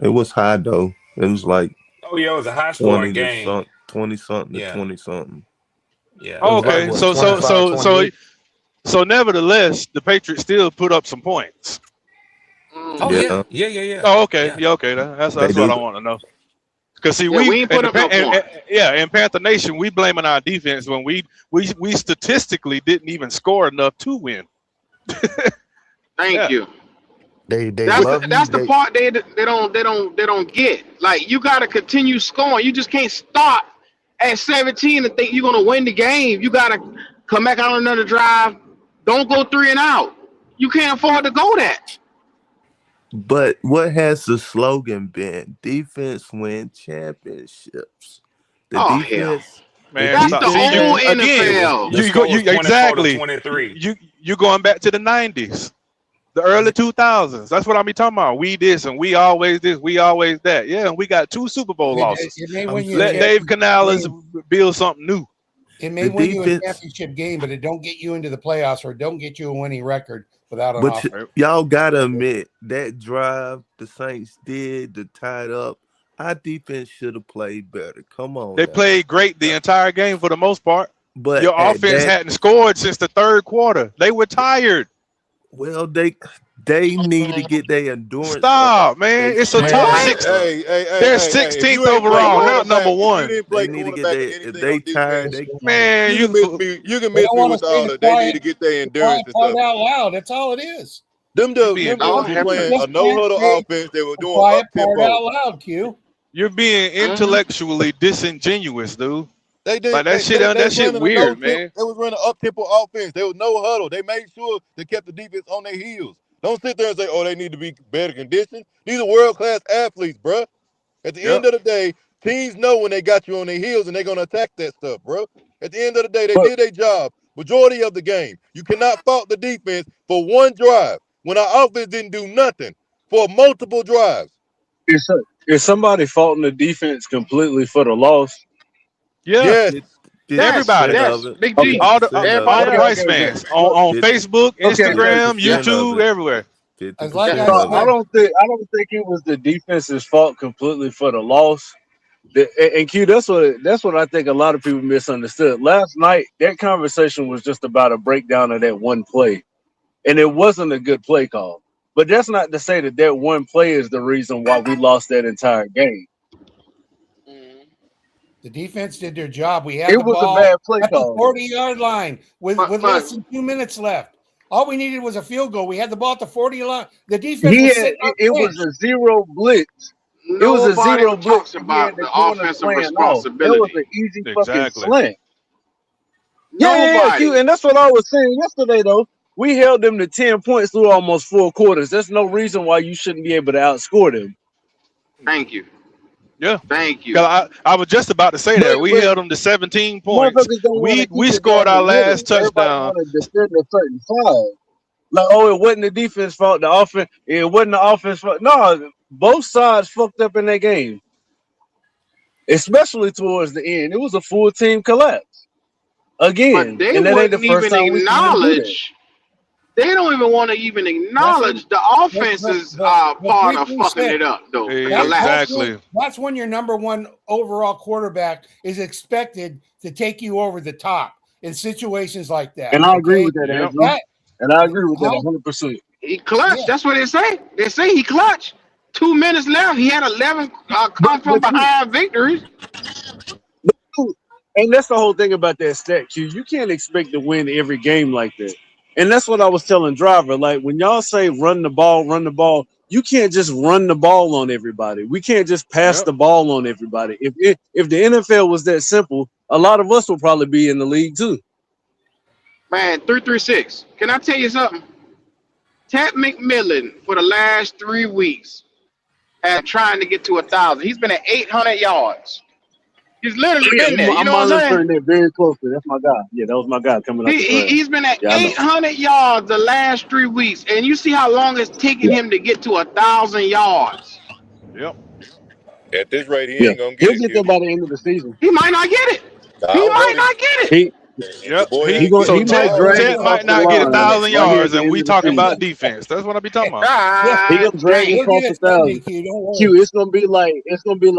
It was high though. It was like Oh yeah, it was a high scoring game. 20 something to Yeah. 20 something. Yeah. Oh, It was okay. like, what, 25, 28? So nevertheless, the Patriots still put up some points. Oh Yeah. yeah. Oh, okay. Yeah. Yeah, okay. That's They what do. I want to know. Because see, we ain't put up no points. in Panther Nation, we blaming our defense when we statistically didn't even score enough to win. Thank you. They That's love the part they don't get. Like, you gotta continue scoring. You just can't stop at 17 and think you're gonna win the game. You gotta come back on another drive. Don't go 3 and out. You can't afford to go that. But what has the slogan been? Defense win championships. The Oh, defense. Man, That's stop. the See, whole again, NFL. The score was 24-23. You going back to the 90s, the early 2000s. That's what I be talking about. We this and we always this, we always that. Yeah, and we got 2 Super Bowl losses. Let Dave Canales build something new. It may win you a championship game, but it don't get you into the playoffs or don't get you a winning record without an offer. Y'all gotta admit that drive the Saints did to tie it up. Our defense should have played better. Come on. They played great the entire game for the most part. But your offense hadn't scored since the 3rd quarter. They were tired. Well, they need to get their endurance. Stop, man. It's a top 6. They're 16th overall, not number 1. They need to get their, if they tired, man, you can miss me with all that. They need to get their endurance and stuff. Out loud. That's all it is. Them dudes were playing a no-huddle offense. They were doing quiet part up-tempo. out loud, Q. You're being intellectually disingenuous, dude. They Like did. that shit. They That was shit running a no weird, tempo. man. They was running up tempo offense. There was no huddle. They made sure they kept the defense on their heels. Don't sit there and say, "Oh, they need to be better conditioned." These are world class athletes, bruh. At the end Yep. of the day, teams know when they got you on their heels and they're gonna attack that stuff, bro. At the end of the day, they But did their job. Majority of the game, you cannot fault the defense for one drive when our offense didn't do nothing for multiple drives. is, is somebody faulting the defense completely for the loss? Yeah. Yes, everybody. 50% of Yes, it. Big Okay. G. All Everybody the Okay. else. Bryce Okay. Okay. fans But on Facebook, okay. Yeah. Instagram, 50% of YouTube, it. everywhere. As like 50% I So of I it. said, don't think it was the defense's fault completely for the loss. And Q, that's what I think a lot of people misunderstood. Last night, that conversation was just about a breakdown of that one play, and it wasn't a good play call. But that's not to say that that one play is the reason why we lost that entire game. the defense did their job. We had It the was a ball bad play at the call, though. 40-yard line with But less than 2 minutes left. All we needed was a field goal. We had the ball at the 40 line. The defense He was had sitting on it the was bench. a zero blitz. It was a nobody zero blitz, talks and he had about the the corner offensive slant off. That was responsibility. an easy fucking Exactly. slant. Yeah, Q, Nobody. and that's what I was saying yesterday. Though we held them to 10 points through almost 4 quarters. There's no reason why you shouldn't be able to outscore them. Thank you. Yeah. Thank you. 'Cause I was just about to say But that. We held them to 17 points. motherfuckers don't want to keep We it scored down the our middle. last Everybody touchdown. want to defend a certain side. Like, oh, it wasn't the defense fault. The offense, it wasn't the offense fault. No, both sides fucked up in that game, especially towards the end. It was a full team collapse But again, they and that ain't the wouldn't first even time we seen them do that. acknowledge. They don't even want to even That's when, acknowledge the but, offenses but are part of fucking 3-3-6. it up, though. The That's collapse. Exactly. when your number one overall quarterback is expected to take you over the top in situations like that. And I agree Okay, with that, Yep. Andrew. that And I agree with that how, 100%. He clutched. yeah. That's what they say. They say he clutched. 2 minutes left. He had 11 come from But behind victories. and that's the whole thing about that stat, Q. You can't expect to win every game like that. And that's what I was telling Driver. Like, when y'all say run the ball, you can't just run the ball on everybody. We can't just pass Yep. the ball on everybody. If the NFL was that simple, a lot of us would probably be in the league too. Man, 336. Can I tell you something? Ted McMillan for the last 3 weeks had trying to get to 1,000. He's been at 800 yards. He's literally been there. You I'm know what I'm saying? monitoring that very closely. That's my guy. Yeah, that was my guy coming out the class. He's been at Yeah, I know. 800 yards the last 3 weeks, and you see how long it's taking Yeah, him to get to 1,000 yards. Yep. At this rate, he yeah. ain't gonna get He'll it, get there Q. by the end of the season. He might not get it. I He don't might know. not get it. He The Yep. boy ain't he getting So might far. drag Ted across might the not get a line right thousand here at yards, the and end we of the talking season. about defense. That's what I be talking about. He Ah, gonna drag dang. He'll across get the it Sunday, 1,000. Q. Don't worry. Q, it's gonna be like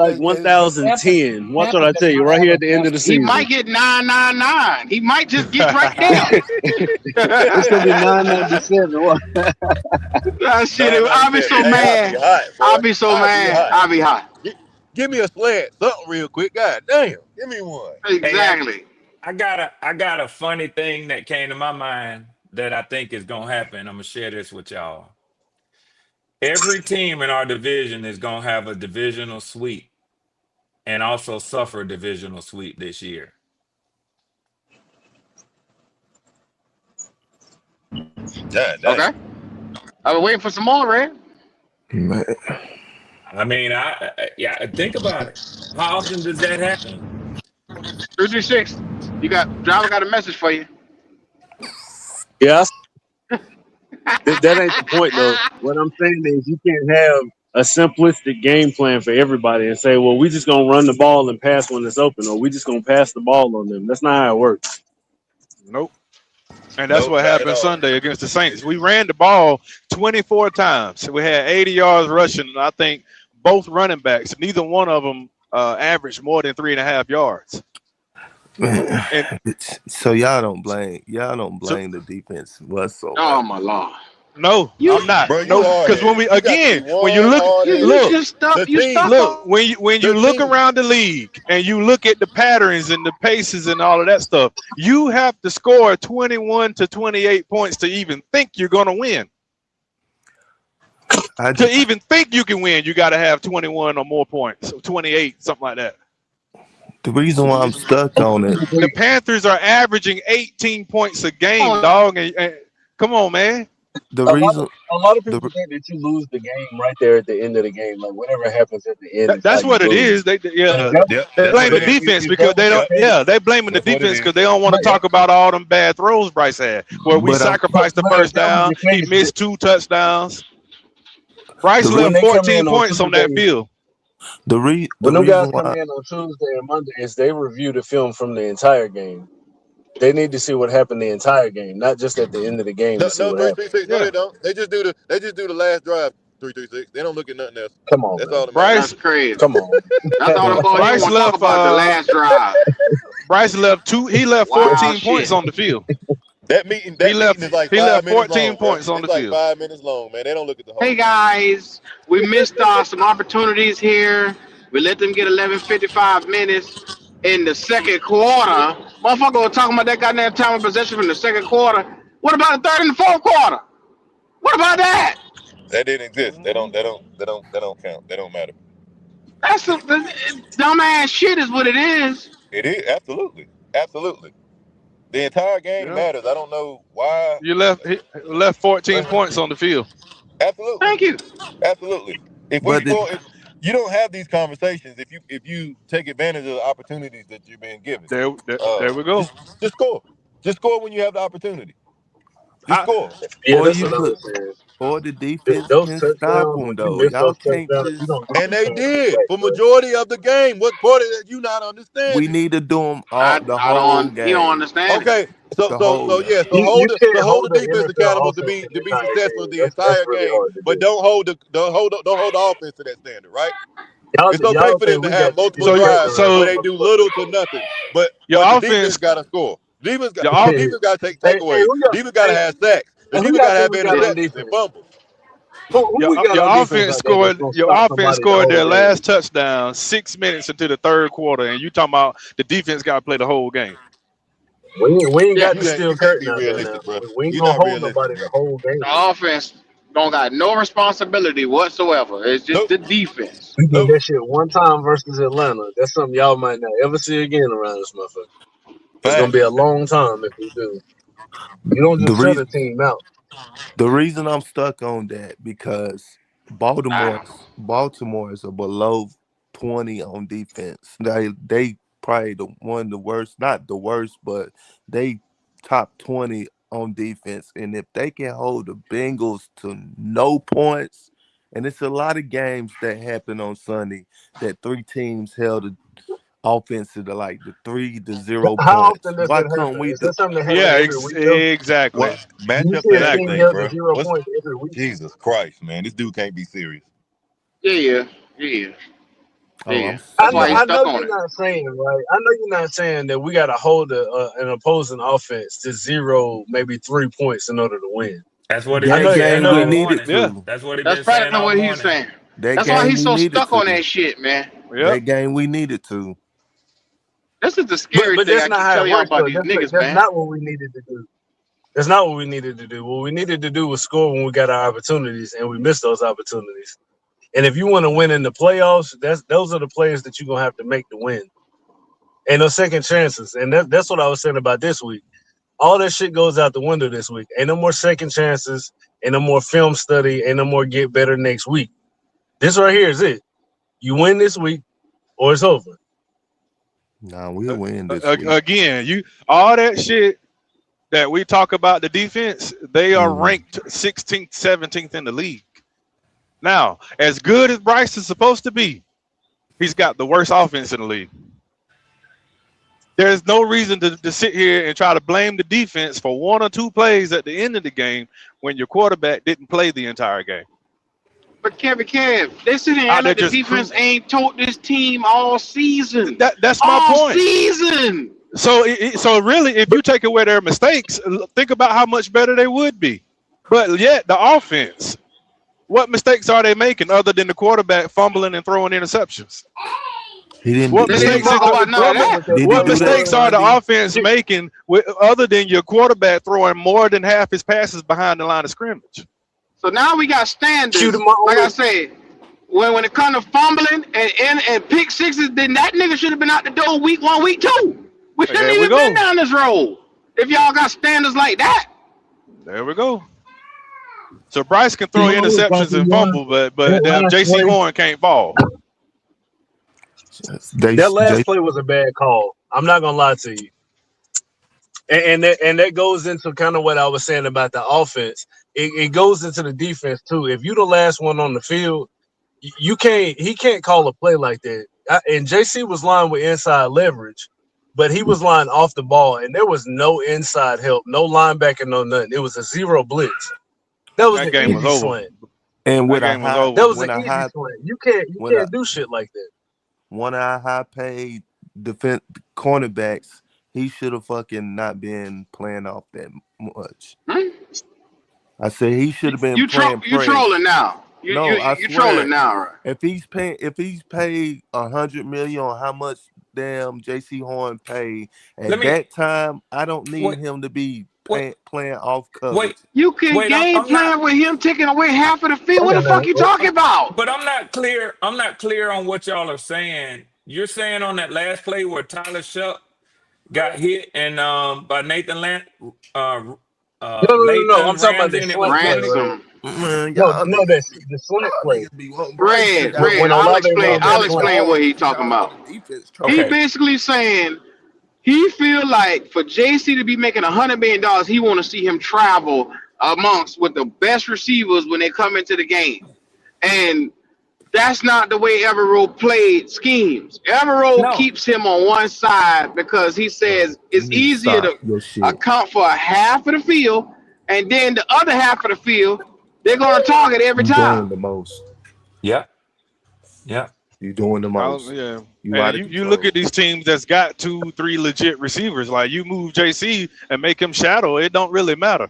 The Tampa 1,010. Watch what I does tell you not right have here a at the end of the best. He season. might get 999. He might just get right It's gonna be there. 997. Ah, shit, I'll be 997. so Hey, I'll be mad. hot, I'll boy. be so I'll be mad. hot. I'll be hot. Give me a slant, something real quick. God damn. Give me one. Hey, Exactly. I got a funny thing that came to my mind that I think is gonna happen. I'm gonna share this with y'all. Every team in our division is gonna have a divisional sweep and also suffer a divisional sweep this year. God damn. Okay. I've been waiting for some more, Red. Man. I mean, yeah, think about it. How often does that happen? 336. Driver got a message for you. Yeah, that ain't the point though. What I'm saying is you can't have a simplistic game plan for everybody and say, well, we just gonna run the ball and pass when it's open, or we just gonna pass the ball on them. That's not how it works. Nope. And that's Nope, what not at happened all. Sunday against the Saints. We ran the ball 24 times. We had 80 yards rushing, and I think both running backs, neither one of them averaged more than 3.5 yards. And So y'all don't blame the defense whatsoever. Oh, my Lord. no, You- I'm not. Bro, you No, hard because when we headed. You got to be when you one look, hard headed. look, just stuck. The You team- stuck look, on. when you The look team- around the league and you look at the patterns and the paces and all of that stuff, you have to score 21 to 28 points to even think you're going to win. I To just even think you can win, you got to have 21 or more points, 28, something like that. the reason why I'm stuck on it. The Panthers are averaging 18 points a game, dog. And come on, man. The A lot, reason a lot of the people think that you lose the game right there at the end of the game. Like whatever happens at the end is how That's you what it lose. is. Yeah, That, Yep, they that's blame what the it but is. defense if because that they was the don't. Yep, case, Yeah, they blaming the that's what it defense is. because they don't want to but talk about all them bad throws Bryce had, where we but I'm sacrificed the but if first that was down. the He case, missed 2 touchdowns. Bryce the when left re they come 14 in on points on that Tuesday, field. the when them guys reason come why in on Tuesday and Monday, is they review the film from the entire game. They need to see what happened the entire game, not just at the end of the game to No, see no, what three happened. three six. No, Yeah, they don't. They just do the last drive. 3-3-6. They don't look at nothing else. Come on, That's all man. that matters. That's Bryce. crazy. Come on. That's all them but boy. He don't Bryce want to talk left. about the last drive. Bryce left 2. He left Wow, 14 points shit. on the field. That meeting is like He 5 left minutes 14 long, bro. points on It's the like field. 5 minutes long, man. They don't look at the Hey whole game. guys, we missed some opportunities here. We let them get 11:55 minutes in the second quarter. Motherfucker was talking about that goddamn time of possession from the second quarter. What about the third and the fourth quarter? What about that? That didn't exist. They don't count. They don't matter. That's some dumbass shit is what it is. It is absolutely, absolutely. The entire game Yeah, matters. I don't know why. he left 14 points on the field. Absolutely, Thank you. absolutely. If we but it, score, if you don't have these conversations, if you take advantage of the opportunities that you're being given, There we go. just score. Just score when you have the opportunity. Just I, score. Yeah, or that's you what I could was saying. or the defense Those can stop touchdowns, them when you though. miss Y'all those can't touchdowns, you just. don't get And them they chances did back, for bro. majority of the game. What part of that you not We understanding? need to do them all I the I whole don't. He don't game. understand it. Okay, The whole game. yeah, You so can't hold the hold the defense NFL accountable offense in to the be entire successful game. the That's entire really game, hard to but do. don't hold the offense to that standard, right? It's okay Y'all for them think to we got have this multiple shit so you cracked drives around where here, so they do motherfucker. little to nothing, but your the defense offense got to score. your The off, Hey, defense got to take hey, takeaways. The defense got to have sacks. The who defense y'all got to think have we got on interceptions and defense? fumbles. Who we got your on defense offense out there that's scored gonna your stop offense somebody the scored whole their game? last touchdown 6 minutes into the third quarter, and you talking about the defense got to play the whole game. We ain't Yeah, got the You steel can't curtain be out there now. realistic, bro. We ain't You're gonna not hold realistic. nobody the whole the game. offense don't got no responsibility whatsoever. It's just Nope, the defense. We did nope. that shit one time versus Atlanta. That's something y'all might not ever see again around this motherfucker. It's gonna be a Facts. long time if we do. You don't The just shut a reason team out. the reason I'm stuck on that because Ah, Baltimore is a below 20 on defense. They probably the one of the worst, not the worst, but they top 20 on defense. And if they can hold the Bengals to no points, and it's a lot of games that happen on Sunday that three teams held the offense to like the 3-0 How points. often does Why that can't happen? we Is do? that something that happens Yeah, every week though? exactly, What Do you matchup see a and team exactly. everything, held to bro? 0 What's points every week? Jesus Christ, man? This dude can't be serious. yeah, yeah, Oh, yeah. I That's know, why yeah. he's I know stuck on you're it. not saying, right? I know you're not saying that we got to hold an opposing offense to 0, maybe 3 points in order to win. That's what he I That been know, I saying game know we all that. needed morning. Yeah, to. That's what he That's been saying practically all what he's morning. saying. That That's why game he's we so needed stuck on to. that shit, man. yeah. That game we needed to. This is the But scary but thing that's I not keep how it telling y'all works about though. these niggas, That's man. not what we needed to do. That's not what we needed to do. What we needed to do was score when we got our opportunities, and we missed those opportunities. And if you want to win in the playoffs, those are the players that you're gonna have to make to win. Ain't no second chances. And that's what I was saying about this week. All that shit goes out the window this week. Ain't no more second chances, ain't no more film study, ain't no more get better next week. This right here is it. You win this week or it's over. Nah, we'll win this week. Again, you all that shit that we talk about the defense, they are Mm. ranked 16th, 17th in the league. Now, as good as Bryce is supposed to be, he's got the worst offense in the league. There's no reason to sit here and try to blame the defense for one or two plays at the end of the game when your quarterback didn't play the entire game. But Kev, they sit here and Out act there like the just defense ain't told this team all season. that's my All point. season. So really, if you take away their mistakes, think about how much better they would be. But yet the offense, what mistakes are they making other than the quarterback fumbling and throwing interceptions? He didn't. What They Did didn't mistakes he? is talk about none of that. Did he what do that mistakes are the Sunday? offense making other than your quarterback throwing more than half his passes behind the line of scrimmage? So now we got Q to standards. my Like I only. said, when it comes to fumbling and pick sixes, then that nigga should have been out the door week 1, week 2. We Hey, shouldn't there we even been go. down this road if y'all got standards like that. There we go. So Bryce can To throw my only interceptions problem and was fumble, but that damn last JC play. Horn can't ball. That They last play was a bad call. I'm not gonna lie to you. And that goes into kind of what I was saying about the offense. It goes into the defense too. If you the last one on the field, you can't. He can't call a play like that. And JC was lined with inside leverage, but he was lined off the ball, and there was no inside help, no linebacker, no nothing. It was a zero blitz. That was That an game was easy over. slant. and That with a game was high over. That was an when a easy high slant. You when a can't do shit like that. one of our high paid defense cornerbacks, he should have fucking not been playing off that much. Hmm? I said he should have been You playing you trolling press. now. No, I You trolling swear. now, right? If he's paid 100 million on how much damn JC Horn paid Let at me that time, I don't need wait, him to be wait, playing off wait, coverage. You can wait. game I'm not, plan with him taking away half of the field. Wait What a the fuck minute. you talking about? but I'm not clear. I'm not clear on what y'all are saying. You're saying on that last play where Tyler Shuck got hit and by uh, No. I'm Lathan talking about the Ramsey, and it was slant play, 20. right? Ransom. Man, No, that's the slant y'all play. niggas be wanting Bryce to Red, die. Red. When I'll Olave explain. ran that I'll Already slant. explain what lost he because talking y'all let about. the defense He trouble Okay. y'all. basically saying he feel like for JC to be making $100 million, he want to see him travel amongst with the best receivers when they come into the game, and that's not the way Everett played schemes. Everett No. keeps him on one side because he Bro, says you it's need to easier stop to your shit. account for a half of the field, and then the other half of the field they're gonna target every You time. doing the most. Yeah. Yeah. You doing the most. Yeah. You And out of you look control. at these teams that's got 2, 3 legit receivers. Like you move JC and make him shadow, it don't really matter.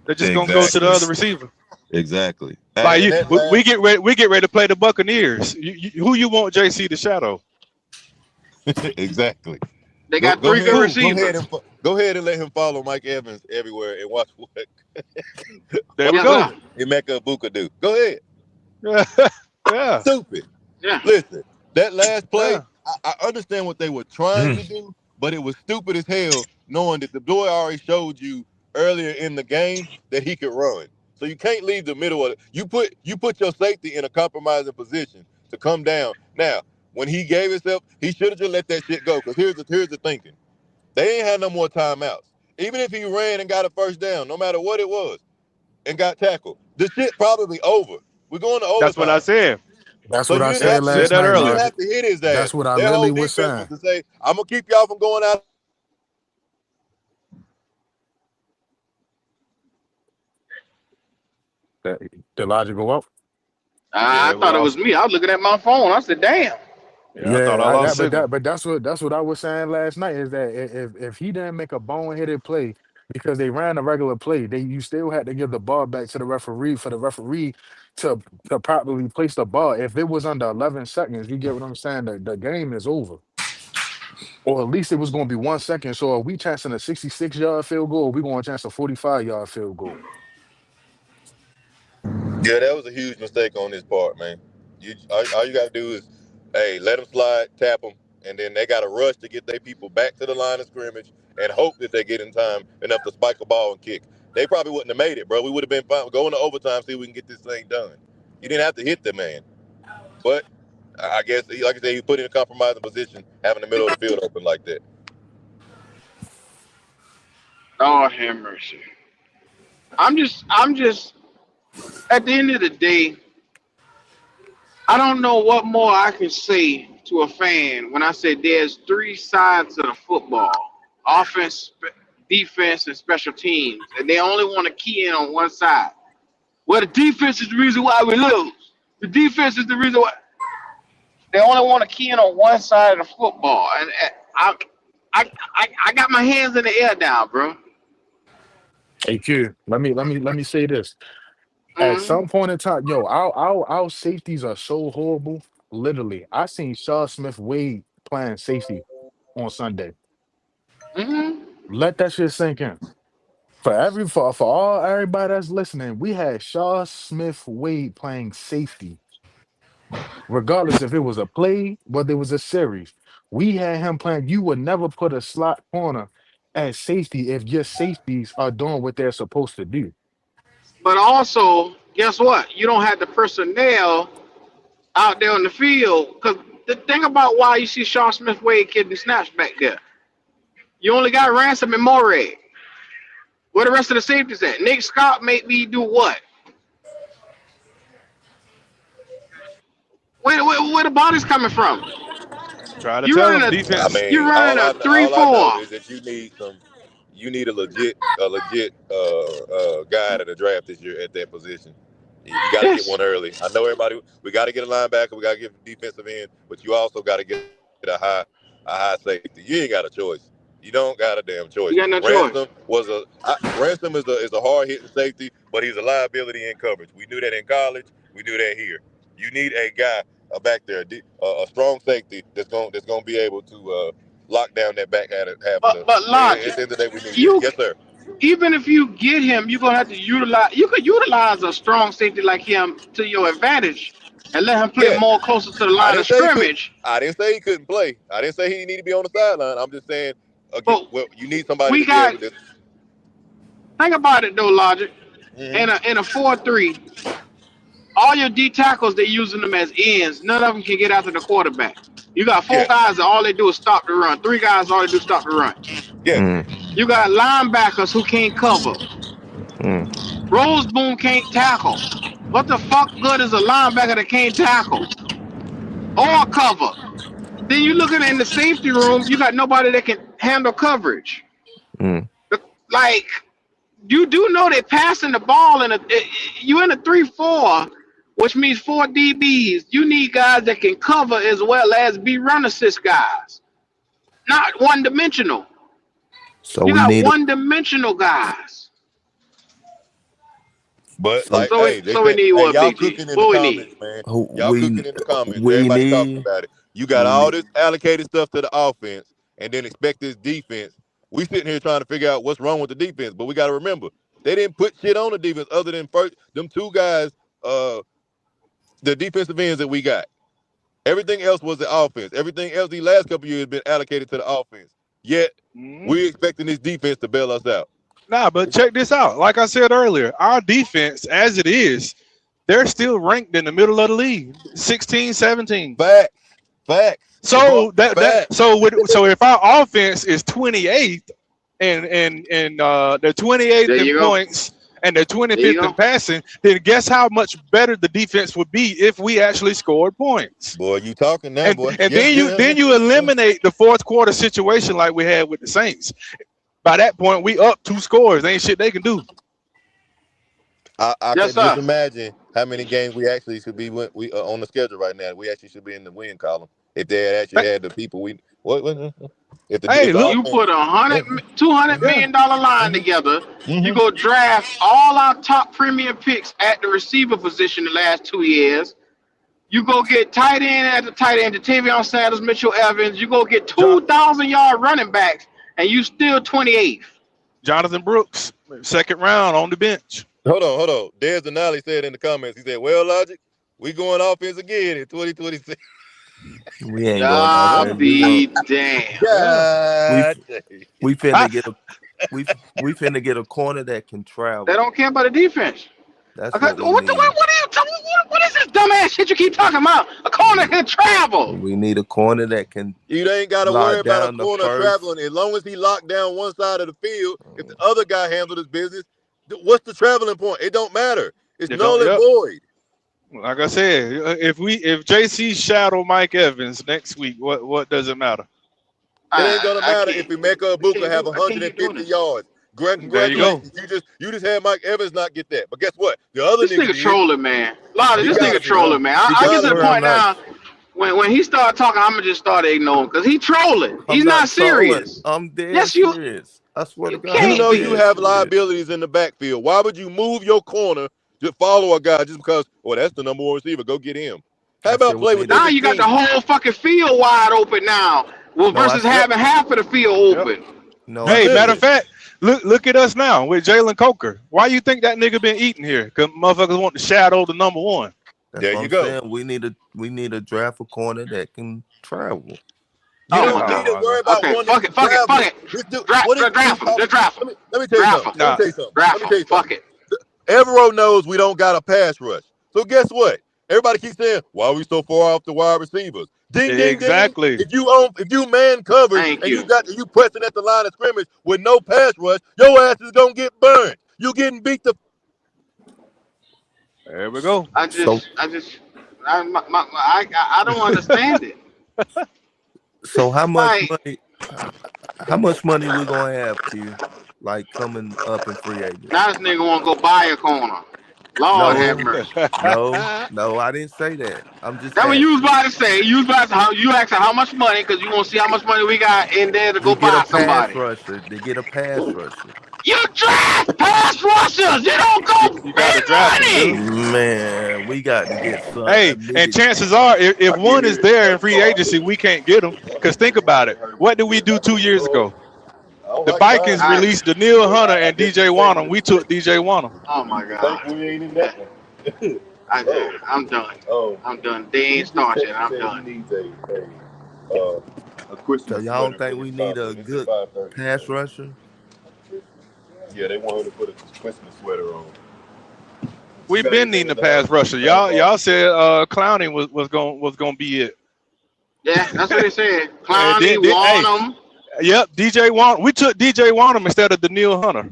They're just gonna go to the Exactly. other receiver. Exactly. Like And that we last get ready. We get ready to play the Buccaneers. Who you want JC to shadow? exactly. They Go got go three good ahead. Who? Go ahead and receivers. go ahead and let him follow Mike Evans everywhere and watch what There we Yes, go. sir. Emeka Ibuka do. Go ahead. Yeah. Stupid. Yeah. Listen, that last play, Yeah. I understand what they were trying Mm. to do, but it was stupid as hell knowing that the boy already showed you earlier in the game that he could run. So you can't leave the middle of it. You put your safety in a compromising position to come down. Now, when he gave himself, he should have just let that shit go. Because here's the thinking. They ain't had no more timeouts. Even if he ran and got a first down, no matter what it was, and got tackled, the shit probably over. We're going to That's what I overtime. said. That's So what you I didn't said have to Said hit. last that night, You didn't earlier. Lodge. have to hit his ass. That's what I Their whole literally was defense was saying. to say, "I'm gonna keep y'all from going out." That the logic go up. Yeah, I we thought it was lost. me. I was looking at my phone. I said, "Damn." Yeah, I thought Yeah, I I, lost that signal. but that's what I was saying last night is that if he didn't make a boneheaded play because they ran a regular play, they you still had to give the ball back to the referee for the referee to to properly place the ball. If it was under 11 seconds, you get what I'm saying. The game is over, or at least it was going to be 1 second. So are we chancing a 66-yard field goal? Or we going to chance a 45-yard field goal? Yeah, that was a huge mistake on his part, man. All you got to do is, hey, let them slide, tap them, and then they got to rush to get their people back to the line of scrimmage and hope that they get in time enough to spike a ball and kick. They probably wouldn't have made it, bro. We would have been fine. Going to overtime, see if we can get this thing done. You didn't have to hit the man, but I guess, like I said, he put in a compromising position, having the middle of the field open like that. Lord have mercy. I'm just. At the end of the day, I don't know what more I can say to a fan when I say there's three sides of the football: offense, defense, and special teams, and they only want to key in on one side. Well, the defense is the reason why we lose. The defense is the reason why they only want to key in on one side of the football, and I got my hands in the air now, bro. Hey Q, let me say this. At Mm-hmm. some point in time, yo, our safeties are so horrible. Literally, I seen Shaw Smith Wade playing safety on Sunday. Mm-hmm. Let that shit sink in. For all everybody that's listening, we had Shaw Smith Wade playing safety, regardless if it was a play, whether it was a series. We had him playing. You would never put a slot corner at safety if your safeties are doing what they're supposed to do. But also, guess what? You don't have the personnel out there on the field. Because the thing about why you see Shaw Smith Wade getting snaps back there, you only got Ransom and Moray. Where the rest of the safeties at? Nick Scott made me do what? Where the bodies coming from? Try to You tell running them a I defense. you mean, running a three all I know four. is that you need a legit guy to the draft this year at that position. You got to get Yes, one early. I know everybody. We got to get a linebacker. We got to get a defensive end, but you also got to get a high safety. You ain't got a choice. You don't got a damn choice. you got no choice. Ransom is a hard hitting safety, but he's a liability in coverage. We knew that in college. We knew that here. You need a guy back there, a strong safety that's gonna be able to lock down that back half of the. But At logic, the end of the day, we need that. you Yes, sir. even if you get him, you're gonna have to utilize. You could utilize a strong safety like him to your advantage, and let him play Yeah. more closer to the I line of didn't say he could. scrimmage. I didn't say he couldn't play. I didn't say he need to be on the sideline. I'm just saying, again, But well, you need somebody we to be got able to. think about it though, logic. Mhm. In a 4-3, all your D tackles they using them as ends. None of them can get after the quarterback. You got four Yeah. guys that all they do is stop the run. Three guys all they do is stop the run. Yeah. Mm, You got linebackers who can't cover. mm, Rose Boom can't tackle. What the fuck good is a linebacker that can't tackle or cover? Then you looking in the safety room, you got nobody that can handle coverage. mm. Like you do know they're passing the ball you in a 3-4, which means 4 DBs. You need guys that can cover as well as be run assist guys, not one dimensional. So You we got need a one dimensional guys. But so like, hey, they So we said, need hey, what, y'all BG? cooking in the What we need? comments, man. who Y'all cooking in the comments. we Everybody talking need about it. You got we all need this allocated stuff to the offense, and then expect this defense. We sitting here trying to figure out what's wrong with the defense, but we got to remember they didn't put shit on the defense other than first them two guys, the defensive ends that we got. Everything else was the offense. Everything else the last couple of years has been allocated to the offense. Yet Mhm. we expecting this defense to bail us out. Nah, but check this out. Like I said earlier, our defense, as it is, they're still ranked in the middle of the league, 16, 17. Facts. So Facts. so if our offense is 28th and they're 28th There in you go. points and they're There you 25th in go. passing, then guess how much better the defense would be if we actually scored points. Boy, you talking now, And boy. and Yeah, then you eliminate the fourth quarter situation like we had with the Saints. By that point, we up 2 scores. Ain't shit they can do. I Yes, could just sir. imagine how many games we actually should be on the schedule right now. We actually should be in the win column if they had actually had the people we what if Hey, the look, You offense. put $200 yeah. million line together. You Mhm. go draft all our top premium picks at the receiver position the last 2 years. You go get tight end at the tight end, Jatavion Sanders, Mitchell Evans. You go get John, 2,000-yard running backs, and you still 28th. Jonathan Brooks, second round on the bench. Hold on. Des Denali said in the comments, he said, "Well, Logic, we going offense again in 2026." we ain't going Ah, offense. We going be damn. Yeah. we God. we I, finna get a we finna get a corner that can They travel. don't care about the defense. That's Okay, what we need. what is this dumbass shit you keep talking about? A corner can travel. We need a corner that can You ain't got to worry lock about a down the corner first. traveling as long as he locked down one side of the field. If the other guy handled his business, what's the traveling point? It don't matter. It's you null don't. and Yep. void. Like I said, if JC shadow Mike Evans next week, what does it matter? It ain't gonna I matter can't. if Emeka Ibuka have I can't keep doing 150 this. yards. There you go. Congratulations. You just had Mike Evans not get that. But guess what? The other This nigga nigga did. trolling, man. Lottie, He this got nigga it. trolling, man. He I get got to it, the bro. I'm point not. now when he started talking, I'm gonna just start ignoring because he trolling. I'm He's not not trolling. serious. I'm dead Yes, you serious. I swear to God, You can't I'm know you be. dead have serious. liabilities in the backfield. Why would you move your corner to follow a guy just because, well, that's the number one receiver. Go get him. How I said about we play need within a Now the you got the scheme? whole fucking field wide open now. Well, no. I versus said having half of the field Yep. open. no. I Hey, said matter of Listen, fact, Look at us now with Jalen Coker. Why you think that nigga been eating here? Because motherfuckers want to shadow the number one. That's There what you I'm go. saying. We need a draft a corner that can travel. You Oh Yeah, my don't oh need to god. my worry god. about Okay, one fuck nigga it, fuck it, fuck traveling. it. This dude, Draft, what this draft dude him. Just talking? draft him. Let me tell you Draft something. him. Let me Nah, tell you something. Draft Let me him. tell you Fuck something. it. Evero knows we don't got a pass rush. So guess what? Everybody keeps saying, "Why are we so far off the wide receivers?" Ding, ding, ding. exactly. If you man coverage Thank and you. you pressing at the line of scrimmage with no pass rush, your ass is gonna get burned. You getting beat the. There we go. I So just, I don't understand it. so Like, how much money we gonna have, Q? Like coming up in free now agency? this nigga want to go buy a corner. Lord have No, mercy. no, I didn't say that. I'm just That what you was asking. about to say. You was about to how you asking how much money because you want to see how much money we got in there to To go get a buy pass somebody. rusher, to get a pass rusher. You draft pass rushers. You don't go You got to spend draft them, dude. money. Man, we got to get some Hey, and immediately. chances are, if one is there in free agency, we can't get them. Because think about it. What did we do 2 years ago? I don't The like buying Vikings I, it, released Daniil but Hunter I and DJ definitely take Wanham. it. We took DJ Wanham. oh my god. Thankfully, ain't in that one. Oh, I'm done. oh. I'm done. They He ain't just started. texted I'm said done. he needs a So Christmas y'all don't sweater think for we his need concert. a It's at good 5:30. pass So rusher? yeah, they want her to put a Christmas sweater on. She We've got been anything needing in a the house? pass rusher. Santa Claus? Y'all said Clowney was gonna be it. Yeah, that's what they said. And Clowney, hey, Warnham. yep, DJ Wanham. We took DJ Wanham instead of Daniil Hunter.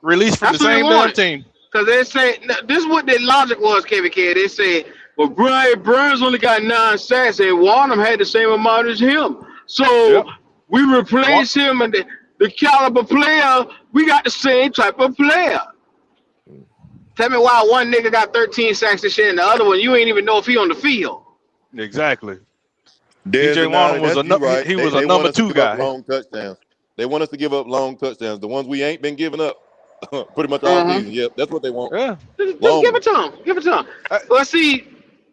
Released from the That's what they same damn wanted. team. Because they say, this is what their logic was, KBK. They said, well, Brian Burns only got 9 sacks, and Warnham had the same amount as him. So Yep. we Wa- replace him, and the caliber player, we got the same type of player. Tell me why one nigga got 13 sacks this year, and the other one, you ain't even know if he on the field. Exactly. Des DJ and Wanham was that's you right. he was a They want number us to 2 give up guy. long touchdowns. They want us to give up long touchdowns. The ones we ain't been giving up pretty much all season. Mm-hmm. Yep, that's what they want. Yeah. Just Long give it ones. to him. Give it to him. Uh, Well, see,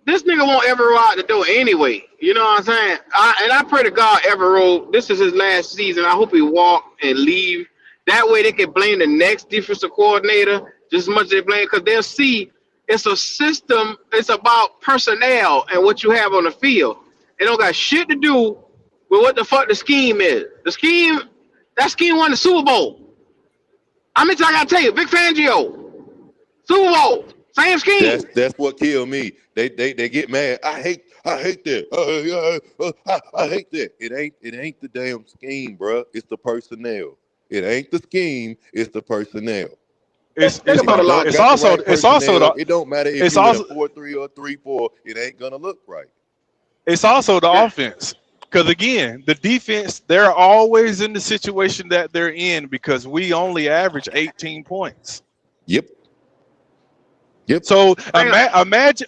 this nigga won't ever out the door anyway. You know what I'm saying? I pray to God Evero, this is his last season. I hope he walk and leave. That way they can blame the next defensive coordinator just as much as they blame, because they'll see it's a system. It's about personnel and what you have on the field. It don't got shit to do with what the fuck the scheme is. That scheme won the Super Bowl. How many times I gotta tell you, Vic Fangio, Super Bowl, same scheme. That's what killed me. They get mad. I hate that. I hate that. It ain't the damn scheme, bruh. It's the personnel. It ain't the scheme. It's the personnel. It's Think it's If about you the not. don't logic. got the right It's also personnel, it don't matter if it's you in a also 4-3 or 3-4. It ain't gonna look right. it's also the Yeah. offense. Because again, the defense, they're always in the situation that they're in because we only average 18 points. Yep. Yep. So Think,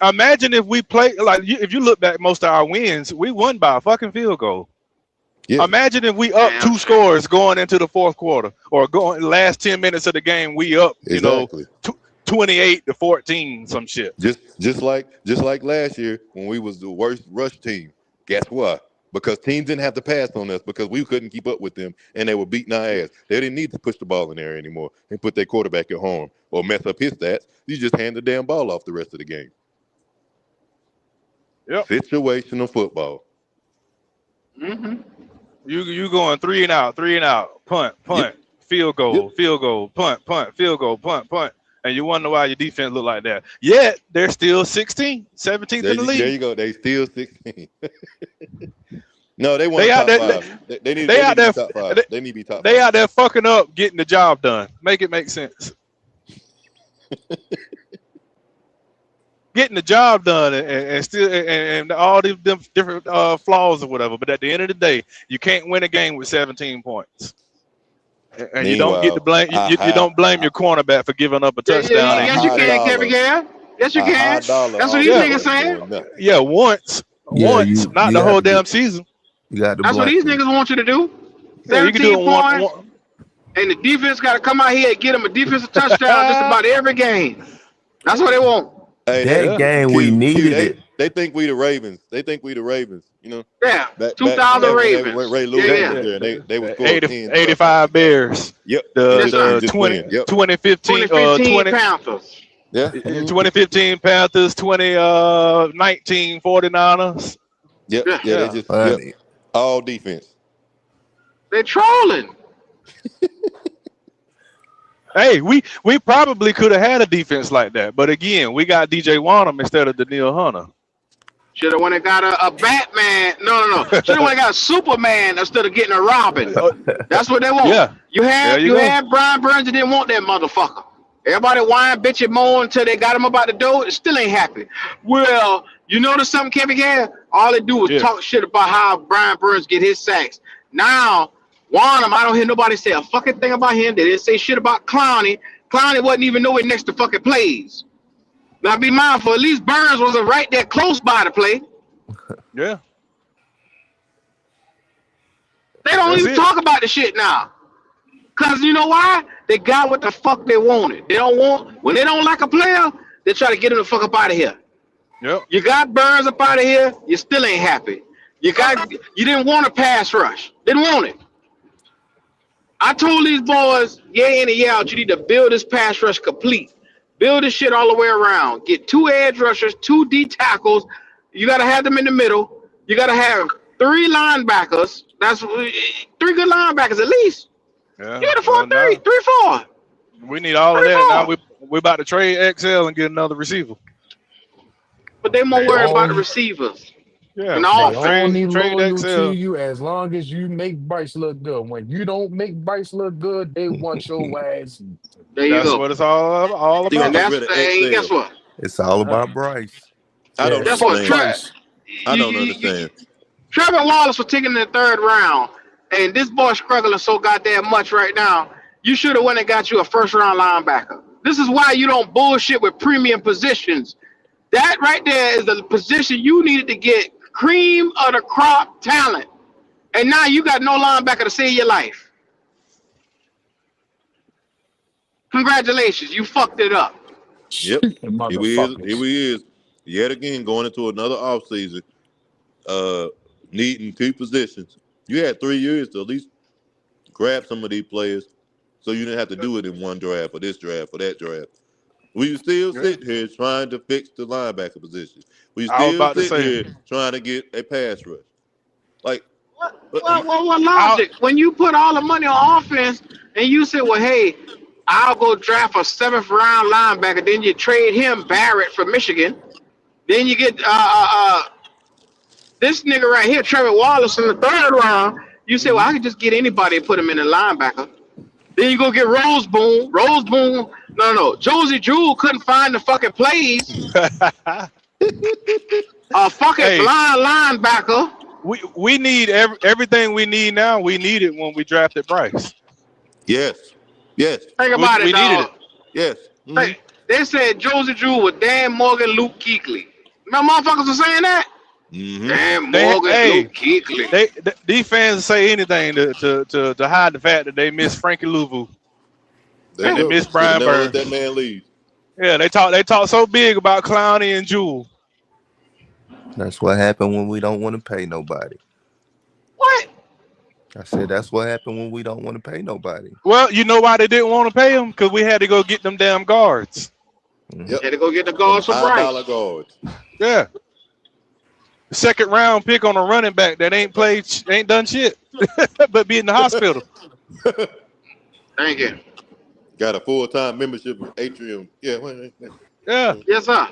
imagine if we play like if you look back most of our wins, we won by a fucking field goal. Yeah. Imagine if we up damn 2 shame. scores going into the fourth quarter or going last 10 minutes of the game, we up, Exactly. 28-14, some shit. Just like last year when we was the worst rush team. Guess what? Because teams didn't have to pass on us because we couldn't keep up with them and they were beating our ass. They didn't need to push the ball in there anymore and put their quarterback at home or mess up his stats. You just hand the damn ball off the rest of the game. Yep. Situational football. Mm-hmm. You going 3 and out, punt, Yep. field goal, punt, field goal, punt. And you wonder why your defense look like that. Yet they're still 17th in the There league. you go. They still 16. No, they want They out top there, 5. They need they to out be there, top 5. they, They need to be top they 5. out there fucking up, getting the job done. Make it make sense. Getting the job done and still and all these different flaws or whatever. But at the end of the day, you can't win a game with 17 points. And you don't get to Meanwhile, blame you don't blame your cornerback for giving up a touchdown. And Yes, you high can, dollar, Kevin Gale. Yes, you a high can. dollar That's what these yeah, niggas offense ain't saying. doing nothing. yeah, once, Yeah, not you the got whole to damn season. you got to That's what blame these them. niggas want you to do. Yeah, you can do 17 it points, one. and the defense got to come out here and get them a defensive touchdown just about every game. That's what they want. Hey, That Yeah. game we Q, needed they it. they think we the Ravens. They think we the Ravens. You know. Yeah, Back 2000 when Ravens. Ray Lewis Yeah, was yeah. there, they would score 85 Bears. Yep. Yes, sir. The just 20, win. Yep. 2015 2015 Panthers. Yeah. 2015 Panthers, 2019 49ers. Yep. Yeah. Yeah. They just Funny. all defense. They're trolling. Hey, we probably could have had a defense like that, but again, we got DJ Wanham instead of Daniil Hunter. Should have went and got a Batman. No. Should have went and got a Superman instead of getting a Robin. That's what they want. Yeah. You There you had Brian Burns and didn't want that motherfucker. Everybody whine, bitch, and moan until they got him about the door. It still ain't happy. Well, you notice something, Kevin Gale? All they do is Yeah. talk shit about how Brian Burns get his sacks. Now, Wanham, I don't hear nobody say a fucking thing about him. They didn't say shit about Clowney. Clowney wasn't even nowhere next to fucking plays. Now be mindful, at least Burns wasn't right there close by to play. Yeah. They don't That's even it. talk about the shit now. Cause you know why? They got what the fuck they wanted. They don't want, when they don't like a player, they try to get him the fuck up out of here. Yep. You got Burns up out of here, you still ain't happy. You didn't want a pass rush. Didn't want it. I told these boys, year in and year out, you need to build this pass rush complete. Build this shit all the way around. Get 2 edge rushers, 2 D tackles. You got to have them in the middle. You got to have 3 linebackers. That's 3 good linebackers at least. Yeah. You got a 4-3, 3-4. We need all of that. Now we about to trade XL and get another receiver. But they more worried about the receivers. Yeah. And They all only Trade loyal XL. to you as long as you make Bryce look good. When you don't make Bryce look good, they want your ass. there you That's go. what it's all They And about. gonna get that's rid of and XL. guess what? It's all about Bryce. I don't That's what understand. I don't understand. Trevor Wallace was taken in the 3rd round, and this boy struggling so goddamn much right now. You should have went and got you a 1st-round linebacker. This is why you don't bullshit with premium positions. That right there is the position you needed to get cream of the crop talent, and now you got no linebacker to save your life. Congratulations, you fucked it up. Yep. Here Motherfuckers. we is. Yet again, going into another offseason, needing 2 positions. You had 3 years to at least grab some of these players so you didn't have to do it in one draft or this draft or that draft. We still sit here trying to fix the linebacker position. We I was still about to sit say. here trying to get a pass rush. Like, What logic? When you put all the money on offense and you say, well, hey, I'll go draft a 7th-round linebacker, then you trade him, Barrett, from Michigan. Then you get this nigga right here, Trevor Wallace, in the 3rd round. You say, well, I could just get anybody and put him in a linebacker. Then you go get Rose Boone. No. Josie Jewell couldn't find the fucking plays. A fucking blind linebacker. We need everything we need now. We need it when we drafted Bryce. yes. Think about We it, needed dog. it. Yes. Mhm. They said Josie Jewell with Dan Morgan, Luke Kuechly. Remember motherfuckers were saying that? Mhm. Dan Morgan, Luke Kuechly. These fans say anything to hide the fact that they miss Frankie Louvu. There And you they go. miss Brian Never let Burns. that man leave. Yeah, they talk so big about Clowney and Jewell. That's what happened when we don't want to pay nobody. What? I said that's what happened when we don't want to pay nobody. Well, you know why they didn't want to pay him? Because we had to go get them damn guards. Yep. Had to go get the guards for $5 Bryce. guards. Yeah. 2nd-round pick on a running back that ain't done shit, but be in the hospital. Thank you. Got a full-time membership with Atrium. Yeah. Yeah. Yes, sir.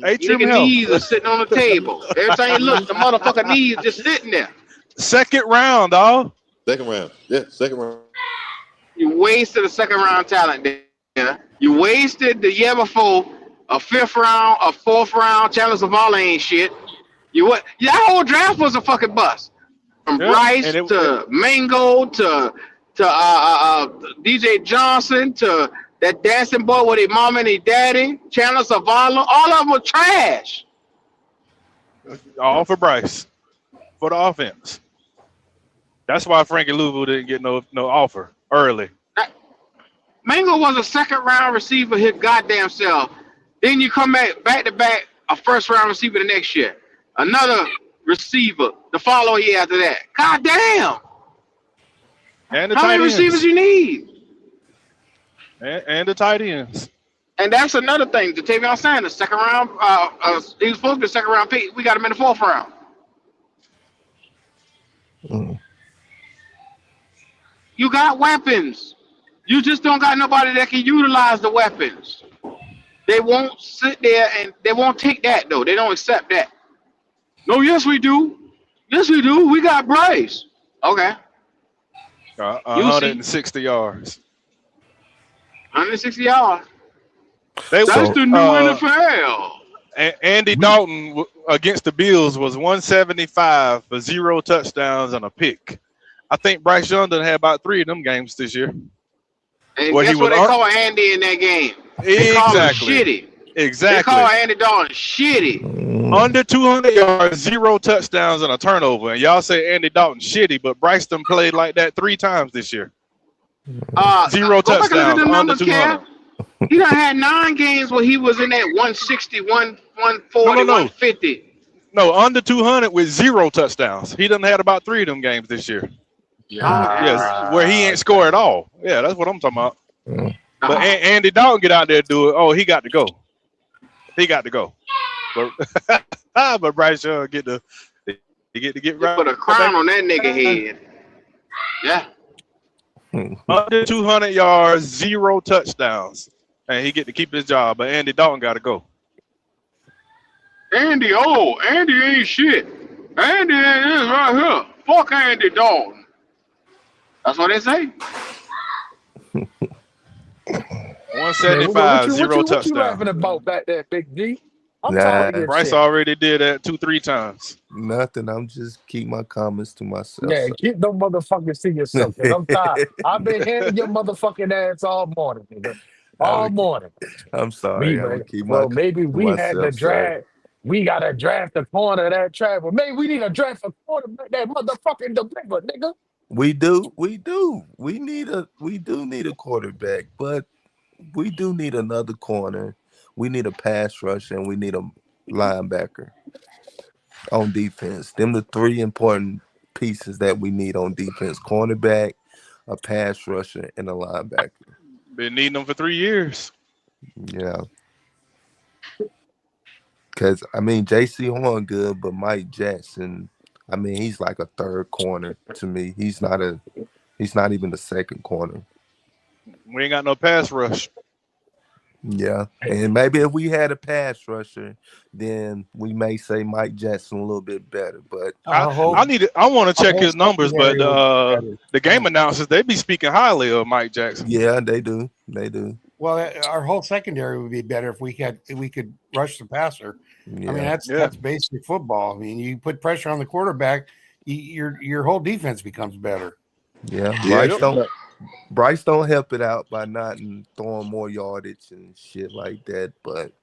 Atrium Nigga Health. knees are sitting on the table. Every time you look, the motherfucker knees just sitting there. 2nd round, dog. 2nd round. Yeah, 2nd round. You wasted a 2nd-round talent there. You wasted the year before a 5th round, a 4th round. Chandler Zavala ain't shit. That whole draft was a fucking bust. From Bryce to Mango to DJ Johnson to that dancing boy with his mom and his daddy, Chandler Zavala. All of them were trash. All for Bryce. For the offense. That's why Frankie Louvu didn't get no offer early. Mango was a 2nd-round receiver his goddamn self. Then you come back to back a first round receiver the next year, another receiver the following year after that. God damn! And the How tight many receivers ends. you need? And the tight ends. And that's another thing. Jatavion Sanders, second round. He was supposed to be a second round pick. We got him in the fourth round. You got weapons. You just don't got nobody that can utilize the weapons. They won't sit there and they won't take that though. They don't accept that. No, yes we do. Yes we do. We got Bryce. Okay. You see, 160 yards. 160 yards. They That's the new NFL. Andy Dalton against the Bills was 175 for 0 touchdowns and a pick. I think Bryce Young done had about 3 of them games this year. And guess what they call Andy in that game? They call him shitty. Exactly. They call Andy Dalton shitty. Under 200 yards, 0 touchdowns and a turnover. And y'all say Andy Dalton shitty, but Bryce done played like that 3 times this year. 0 touchdowns, under 200. He done had 9 games where he was in that 160, 140, 150. No, under 200 with 0 touchdowns. He done had about 3 of them games this year. Yes, where he ain't score at all. Yeah, that's what I'm talking about. But Andy Dalton get out there and do it. Oh, he got to go. He got to go. But Bryce Young get to get right. Put a crown on that nigga head. Yeah. Under 200 yards, 0 touchdowns, and he get to keep his job. But Andy Dalton got to go. Andy ain't shit. Andy is right here. Fuck Andy Dalton. That's what they say. 175, 0 touchdowns. What you laughing about back there, Big D? I'm tired of this Bryce shit. already did that 2-3 times. Nothing. I'm just keep my comments to myself. Yeah, keep them motherfuckers to yourself. Cause I'm tired. I've been handing your motherfucking ass all morning, nigga. All morning. I'm sorry. Maybe we had to draft. We gotta draft a corner that travel. Maybe we need to draft a quarterback that motherfucking deliver, nigga. We do. We do need a quarterback, but we do need another corner. We need a pass rush and we need a linebacker on defense. Them the 3 important pieces that we need on defense: cornerback, a pass rusher, and a linebacker. Been needing them for 3 years. Yeah. Because, I mean, J.C. Horn good, but Mike Jackson, I mean, he's like a 3rd corner to me. He's not even the 2nd corner. We ain't got no pass rush. Yeah. And maybe if we had a pass rusher, then we may say Mike Jackson a little bit better. But I want to check his numbers, but the game announcers, they be speaking highly of Mike Jackson. Yeah, they do. They do. Well, our whole secondary would be better if we could rush the passer. Yeah. I mean, that's basic football. I mean, you put pressure on the quarterback, your whole defense becomes better. Yeah. Bryce don't help it out by not throwing more yardage and shit like that. But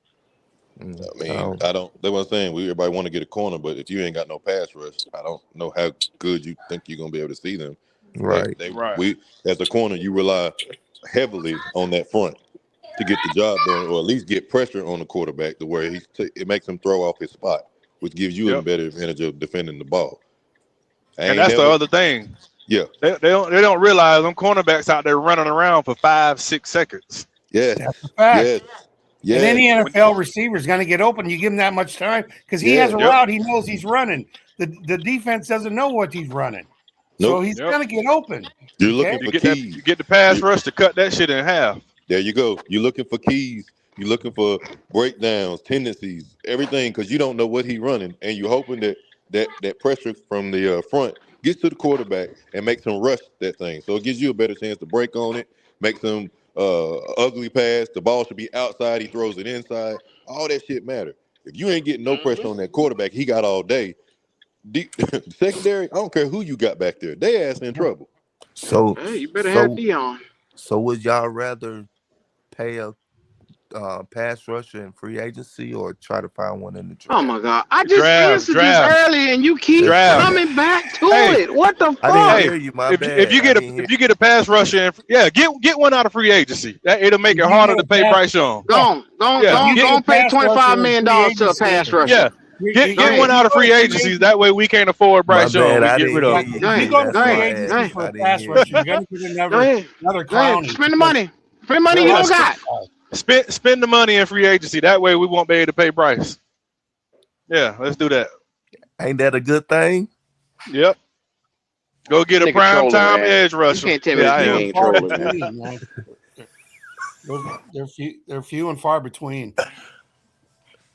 I mean, I don't. That's what I'm saying. Everybody want to get a corner, but if you ain't got no pass rush, I don't know how good you think you're gonna be able to see them. Right. We as a corner, you rely heavily on that front to get the job done, or at least get pressure on the quarterback to where it makes him throw off his spot, which gives you a better advantage of defending the ball. And that's the other thing. Yeah, they don't realize them cornerbacks out there running around for 5-6 seconds. Yes, that's a fact. Yes. And any NFL receiver is going to get open. You give him that much time because he has a route. He knows he's running. The defense doesn't know what he's running, so he's going to get open. You're looking for keys. You get the pass rush to cut that shit in half. There you go. You're looking for keys. You're looking for breakdowns, tendencies, everything, because you don't know what he's running, and you're hoping that pressure from the front gets to the quarterback and makes him rush that thing. So it gives you a better chance to break on it, makes him ugly pass. The ball should be outside. He throws it inside. All that shit matter. If you ain't getting no pressure on that quarterback, he got all day. Secondary, I don't care who you got back there. They ass in trouble. So you better have Dion. So would y'all rather pay a pass rusher in free agency or try to find one in the Oh draft? my God! I just Draft, answered this draft, early, and you keep That's draft. crazy. coming back to Hey, it. What the I didn't fuck? hey, hear you. My if you bad. I get a didn't hear. pass rusher, get one out of free agency. It'll make If it you harder get to a pay pass, Bryce Young. yeah, if you Yeah, get a Pay pass $25 rusher in million free to a agency, pass rusher. yeah. if Go Get one ahead. you out of go to free free agencies. agency, That way we can't afford My Bryce Young. bad. We I get rid didn't of hear him. you, Go if you ahead. G. go to That's Go free why I ahead. Go agency asked. ahead. for I a didn't pass hear rusher, you. you're gonna get Go ahead. another Go ahead. Clowney Spend the because money. Spend the money you Yeah, don't got. spend the money in free agency. That way we won't be able to pay Bryce. Yeah, let's do that. Ain't that a good thing? Yep. Go get a Nigga prime trolling, time man. edge You rusher. can't tell me Yeah, this I few nigga and am. ain't far trolling, man. between, man. They're few. They're few and far between.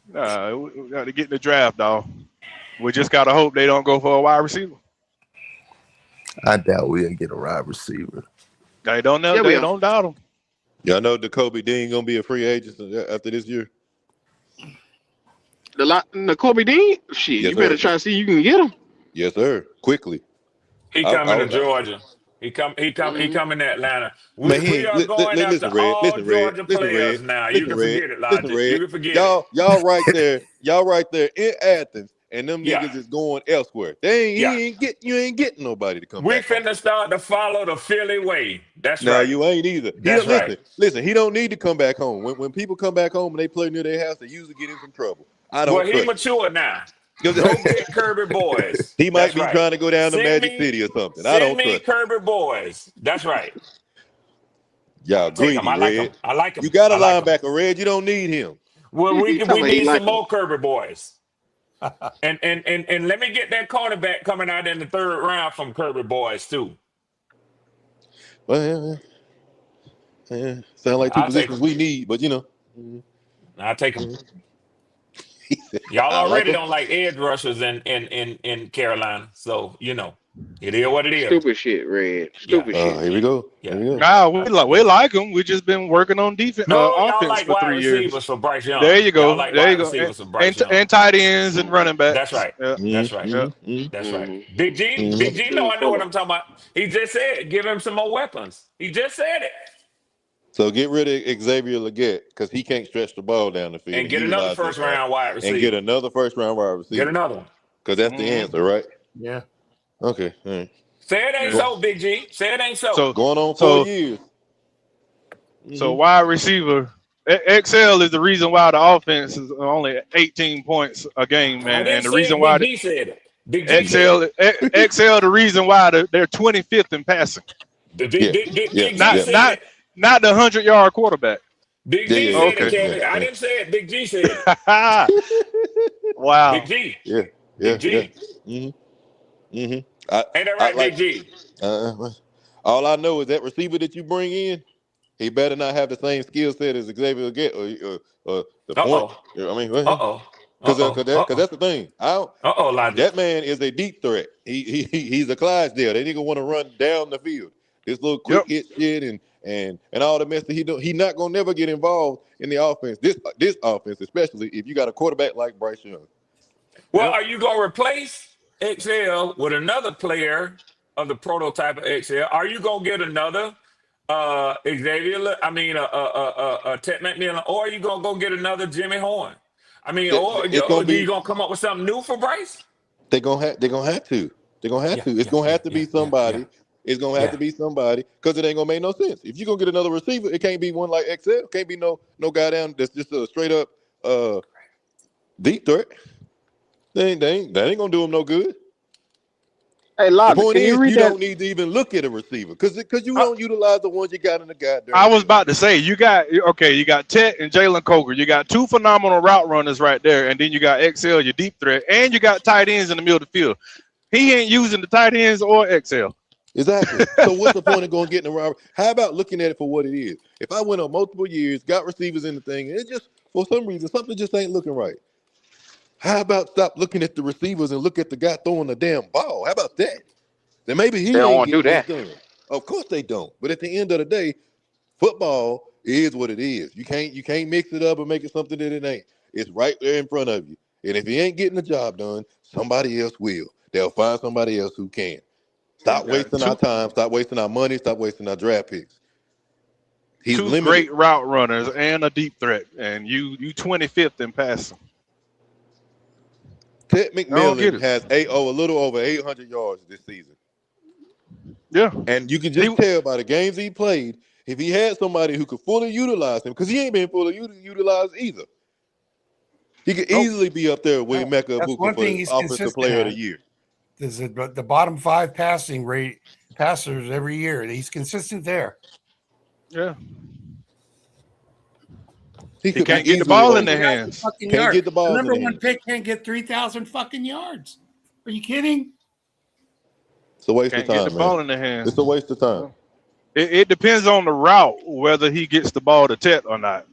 We got to get in the draft, dog. We just gotta hope they don't go for a wide receiver. I doubt we'll get a wide receiver. They don't know. Yeah, we They are. don't doubt him. Y'all know Jacoby Dean gonna be a free agent after this year. The Kobe Dean? Shit, Yes, you better sir. try to see you can get him. Yes, sir. Quickly. He I, coming I, to I, Georgia. He Mm-hmm. coming to Atlanta. man, he We ain't. are going after Listen, Red. all Listen, Red. Georgia Listen, players Red. now. You Listen, can Red. forget it, Listen, Logic. You Red. can forget it. Y'all right there. Y'all right there in Athens, and them Yeah, niggas is going elsewhere. They ain't. yeah. He ain't get. You ain't getting nobody to come We back home. finna start to follow the Philly way. That's No, right. you ain't either. He That's don't right. listen. Listen, he don't need to come back home. When people come back home and they play near their house, they usually get in some trouble. I Well, don't he trust mature now. it. Go get Kirby Boys. He might That's be right. trying to go down to Send Magic me, City or something. I send don't me trust it. Kirby Boys. That's right. Y'all I'll take him. greedy, I like him. Red. I like You him. got a I like him. linebacker, Red. You don't need him. Well, He talking we about he need some like him. more Kirby Boys. And let me get that cornerback coming out in the third round from Kirby Boys too. Well, sound like two I'll take positions him. we need, but I'll take him. he said, Y'all I like already him. don't like edge rushers in Carolina, so it is what it is. Stupid shit, Red. Yeah, Stupid shit. Here we go. Here yeah. we go. Nah, we like him. We just been working on defense, No, y'all offense like for wide 3 years. receivers for Bryce There Young. you Y'all go. like There wide you go. receivers for Bryce Young. And tight ends and running That's backs. right. Yeah, That's right. yeah. That's right. Mm-hmm. Big G know I know Full what of. I'm talking about. He just said, give him some more weapons. He just said it. So get rid of Xavier Leggett because he can't stretch the ball down the field And and get another utilize that first guy, round wide and get receiver. another first round wide Get receiver another one. because that's the hmm answer, right? Yeah. Okay. All right. Say it ain't Yeah. so, Big G. Say it ain't so. So Going on 4 so years. so Mm-hmm. wide receiver. XL is the reason why the offense is only 18 points a game, I man. didn't And the say reason it. why Big G said it. Big G said it. XL the reason why they're 25th in passing. Yeah. Yeah. Big G Yeah. Not said not it. not the 100-yard quarterback. Big Yeah. G Yeah. said it, Yeah. Okay. Yeah. Kevin. I Yeah. didn't say it. Big G said it. Big Wow. G. Yeah. Yeah. Big Yeah. G. Mm-hmm. Mm-hmm. I Ain't that I right, like. Big G? All I know is that receiver that you bring in, he better not have the same skill set as Xavier Leggett or the point. Uh-oh. I mean, Uh-oh. because Uh-oh. that's the thing. Logic. That man is a deep threat. He's a Clydesdale. They nigga want to run down the field. This little quick Yep. hit shit and all the mess that he do. He not gonna never get involved in the offense. This offense, especially if you got a quarterback like Bryce Young. Well, Yep. are you going to replace XL with another player of the prototype of XL? Are you going to get another Xavier? I mean, Ted McMillan, or are you going to go get another Jimmy Horn? I mean, or It's gonna you be going to come up with something new for Bryce? they're gonna have to. They're gonna have Yeah, to. It's yeah, gonna yeah, have to yeah, be yeah, yeah, somebody. It's gonna have yeah. to be somebody because it ain't gonna make no sense. If you're gonna get another receiver, it can't be one like XL. It can't be no guy down that's just a straight up deep threat. That ain't gonna do him no good. Hey, The Lobby, point can you is, read you that? don't need to even look at a receiver because you I, don't utilize the ones you got in the I goddamn was field. about to say you got Tet and Jalen Coker. You got two phenomenal route runners right there, and then you got XL, your deep threat, and you got tight ends in the middle of the field. He ain't using the tight ends or XL. Exactly. So what's the point of going getting a robber? How about looking at it for what it is? If I went on multiple years, got receivers in the thing, and it just for some reason something just ain't looking right. How about stop looking at the receivers and look at the guy throwing the damn ball? How about that? Then maybe They he don't ain't want to do getting this that. done. Of course they don't. But at the end of the day, football is what it is. You can't mix it up and make it something that it ain't. It's right there in front of you. And if he ain't getting the job done, somebody else will. They'll find somebody else who can. You Stop got wasting our time. Stop wasting our money. Stop wasting our draft picks. He's two limited. great route runners and a deep threat, and you 25th in passing. Ted I don't get McMillan it. has a little over 800 yards this season. Yeah, And you can just tell by the games he played, if he had somebody who could fully utilize him, because he ain't been fully utilized either. He could easily be up there with Mecca That's Ibuka one for thing the he's offensive consistent player of at. the year. Is the bottom 5 passing rate passers every year. He's consistent there. yeah. He He could be can't get the easily ball in over. their hands. Fucking Can't yards. get the The balls in number the one hands. pick can't get 3,000 fucking yards. Are you kidding? It's a waste Can't of get time, the man. ball in their hands. It's a waste of time. It depends on the route whether he gets the ball to Tet or not.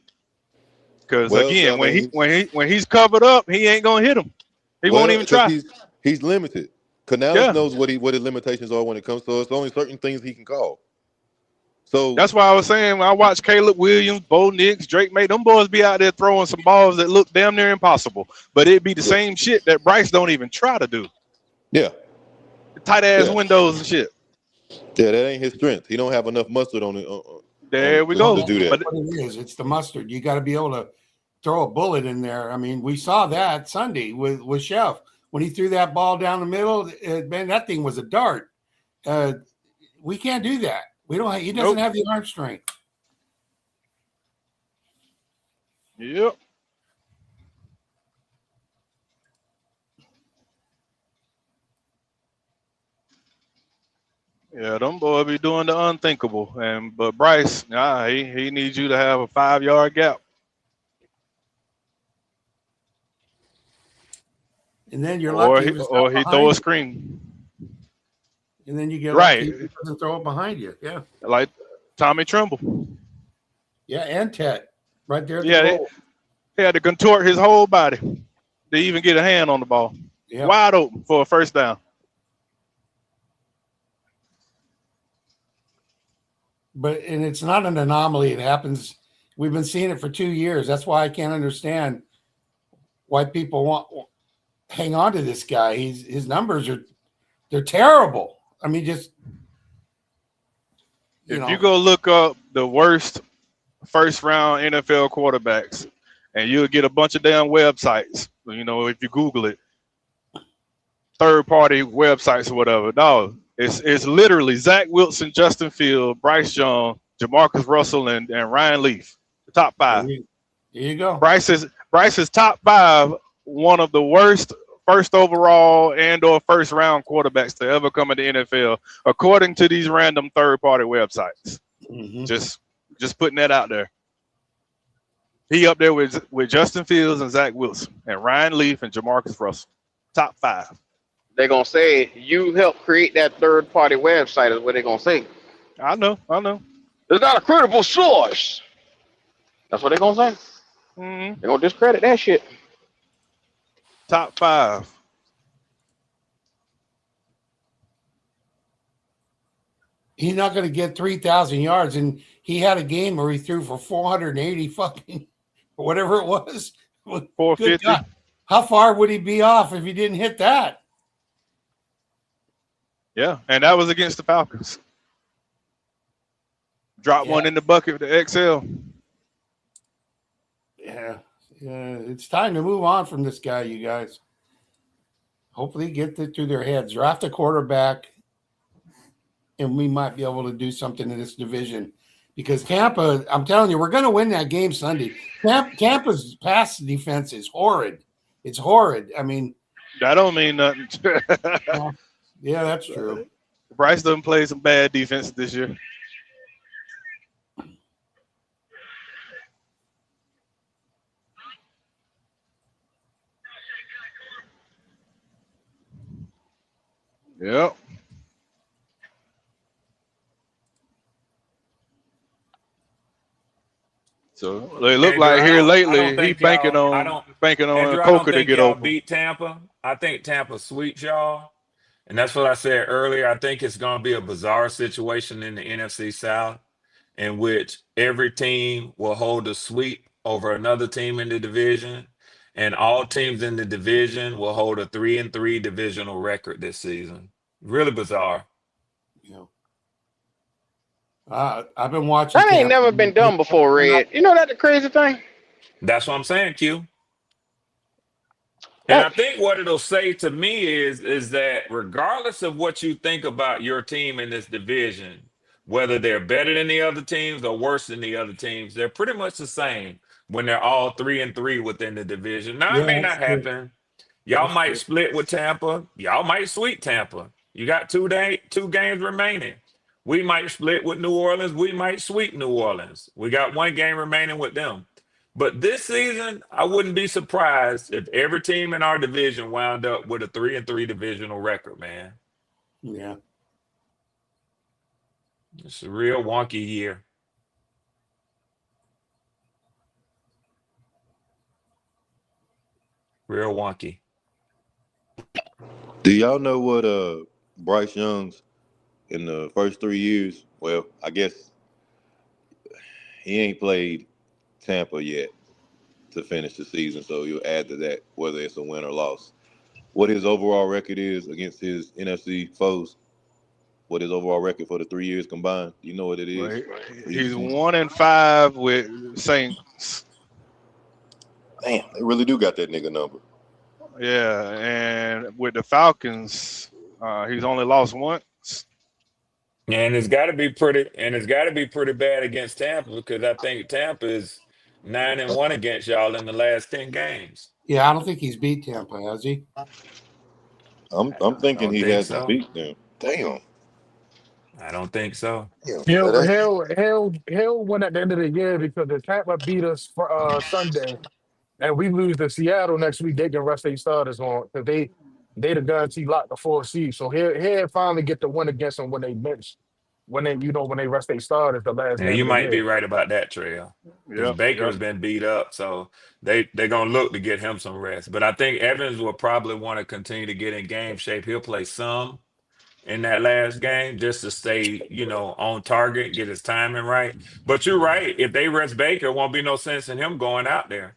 Because Well, again, I mean, when he's covered up, he ain't gonna hit him. He won't even because try. he's limited. Canales Yeah. knows what his limitations are when it comes to. It's only certain things he can call. So That's why I was saying when I watched Caleb Williams, Bo Nix, Drake May, them boys be out there throwing some balls that look damn near impossible. But it'd be the same shit that Bryce don't even try to do. yeah, The tight ass yeah, windows and shit. yeah, that ain't his strength. He don't have enough mustard on it. There we to go. do that. That's what it is. It's the mustard. You got to be able to throw a bullet in there. I mean, we saw that Sunday with Chef when he threw that ball down the middle. Man, that thing was a dart. We can't do that. We don't. He doesn't have the arm strength. Yep. Yeah, them boys be doing the unthinkable. But Bryce, he needs you to have a 5-yard gap. And then you're Or lucky he throw a screen. And then you get right. lucky if he doesn't throw it behind you. Yeah. Like Tommy Tremble. Yeah, and Ted right there. At Yeah, the goal. he had to contort his whole body to even get a hand on the ball. Yeah. Wide open for a first down. And it's not an anomaly. It happens. We've been seeing it for 2 years. That's why I can't understand why people hang on to this guy. His numbers they're terrible. I mean, just if you go look up the worst first round NFL quarterbacks, and you'll get a bunch of damn websites. You know, if you Google it, third party websites or whatever. No, it's literally Zach Wilson, Justin Fields, Bryce Young, Jamarcus Russell, and Ryan Leaf. The top 5. There you go. Bryce is top 5, one of the worst first overall and or first round quarterbacks to ever come in the NFL, according to these random third party websites. Mm-hmm. Just putting that out there. He up there with Justin Fields and Zach Wilson and Ryan Leaf and Jamarcus Russell. Top 5. They're gonna say you helped create that third party website is what they're gonna say. I know. It's not a credible source. That's what they're gonna say. Mm-hmm. They're gonna discredit that shit. Top 5. He's not going to get 3,000 yards, and he had a game where he threw for 480 fucking or whatever it was. 450. How far would he be off if he didn't hit that? Yeah, and that was against the Falcons. Drop one in the bucket with the XL. Yeah, it's time to move on from this guy, you guys. Hopefully get it through their heads. Draft a quarterback, and we might be able to do something in this division. Because Tampa, I'm telling you, we're going to win that game Sunday. Tampa's pass defense is horrid. It's horrid. I mean, that don't mean nothing. Yeah, that's true. Bryce doesn't play some bad defense this year. Yep. So they look like here lately he banking on Andrew, Coker to get y'all open. beat Tampa. I think Tampa sweeps y'all. And that's what I said earlier. I think it's going to be a bizarre situation in the NFC South in which every team will hold a sweep over another team in the division. And all teams in the division will hold a 3-3 divisional record this season. Really bizarre. Yeah. I've been watching That ain't Tampa. never been done before, Red. You know that the crazy thing? That's what I'm saying, Q. And I That, think what it'll say to me is that regardless of what you think about your team in this division, whether they're better than the other teams or worse than the other teams, they're pretty much the same when they're all 3-3 within the division. Now Yeah, it may that's not true. happen. Y'all That's might true. split with Tampa. Y'all might sweep Tampa. You got two games remaining. We might split with New Orleans. We might sweep New Orleans. We got one game remaining with them. But this season, I wouldn't be surprised if every team in our division wound up with a 3-3 divisional record, man. Yeah. It's a real wonky year. Real wonky. Do y'all know what Bryce Young's in the first 3 years? Well, I guess he ain't played Tampa yet to finish the season, so you'll add to that whether it's a win or loss. What his overall record is against his NFC foes? What his overall record for the 3 years combined? Do you know what it is? Well, he's 1-5 with Saints. Damn, they really do got that nigga number. Yeah, and with the Falcons, he's only lost once. And it's got to be pretty bad against Tampa because I think Tampa is 9-1 against y'all in the last 10 games. Yeah, I don't think he's beat Tampa, has he? I'm I thinking don't he think hasn't so. beat them. Damn. I don't think so. Damn. He'll win at the end of the year because the Tampa beat us for Sunday, and we lose to Seattle next week. They can rest their starters on because they the guarantee lock the 4th seed. So he'll finally get the win against them when they bench, when they rest their starters the last Yeah, game you of the might be year. right about that, Trail. Because Yep, Baker's yep. been beat up, so they're gonna look to get him some rest. But I think Evans will probably want to continue to get in game shape. He'll play some in that last game just to stay, on target, get his timing right. But you're right. If they rest Baker, won't be no sense in him going out there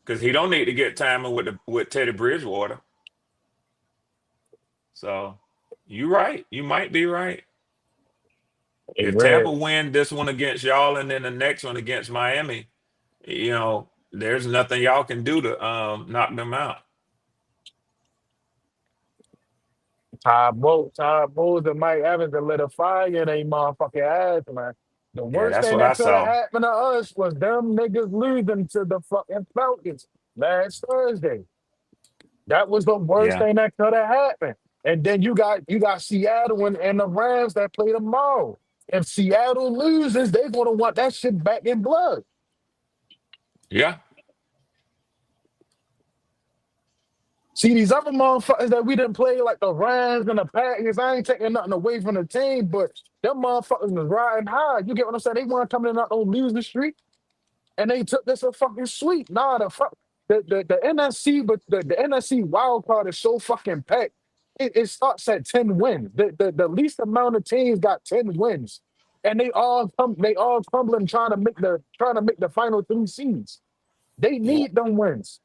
because he don't need to get timing with Teddy Bridgewater. So you're right. You might be right. Hey, If Tampa Red. win this one against y'all and then the next one against Miami, there's nothing y'all can do to knock them out. Todd Bowles and Mike Evans that lit a fire in they motherfucking ass, man. The Yeah, worst that's thing what I that could have saw. happened to us was them niggas losing to the fucking Falcons last Thursday. That was the worst Yeah. thing that could have happened. And then you got Seattle and the Rams that play tomorrow. If Seattle loses, they're gonna want that shit back in blood. Yeah. See, these other motherfuckers that we didn't play, like the Rams and the Packers, I ain't taking nothing away from the team, but them motherfuckers was riding high. You get what I'm saying? They weren't coming in out on losing streak, and they took this a fucking sweep. Nah, the NFC, but the NFC wild card is so fucking packed. It starts at 10 wins. The least amount of teams got 10 wins, and they all crumbling trying to make the final 3 seeds. They need them wins.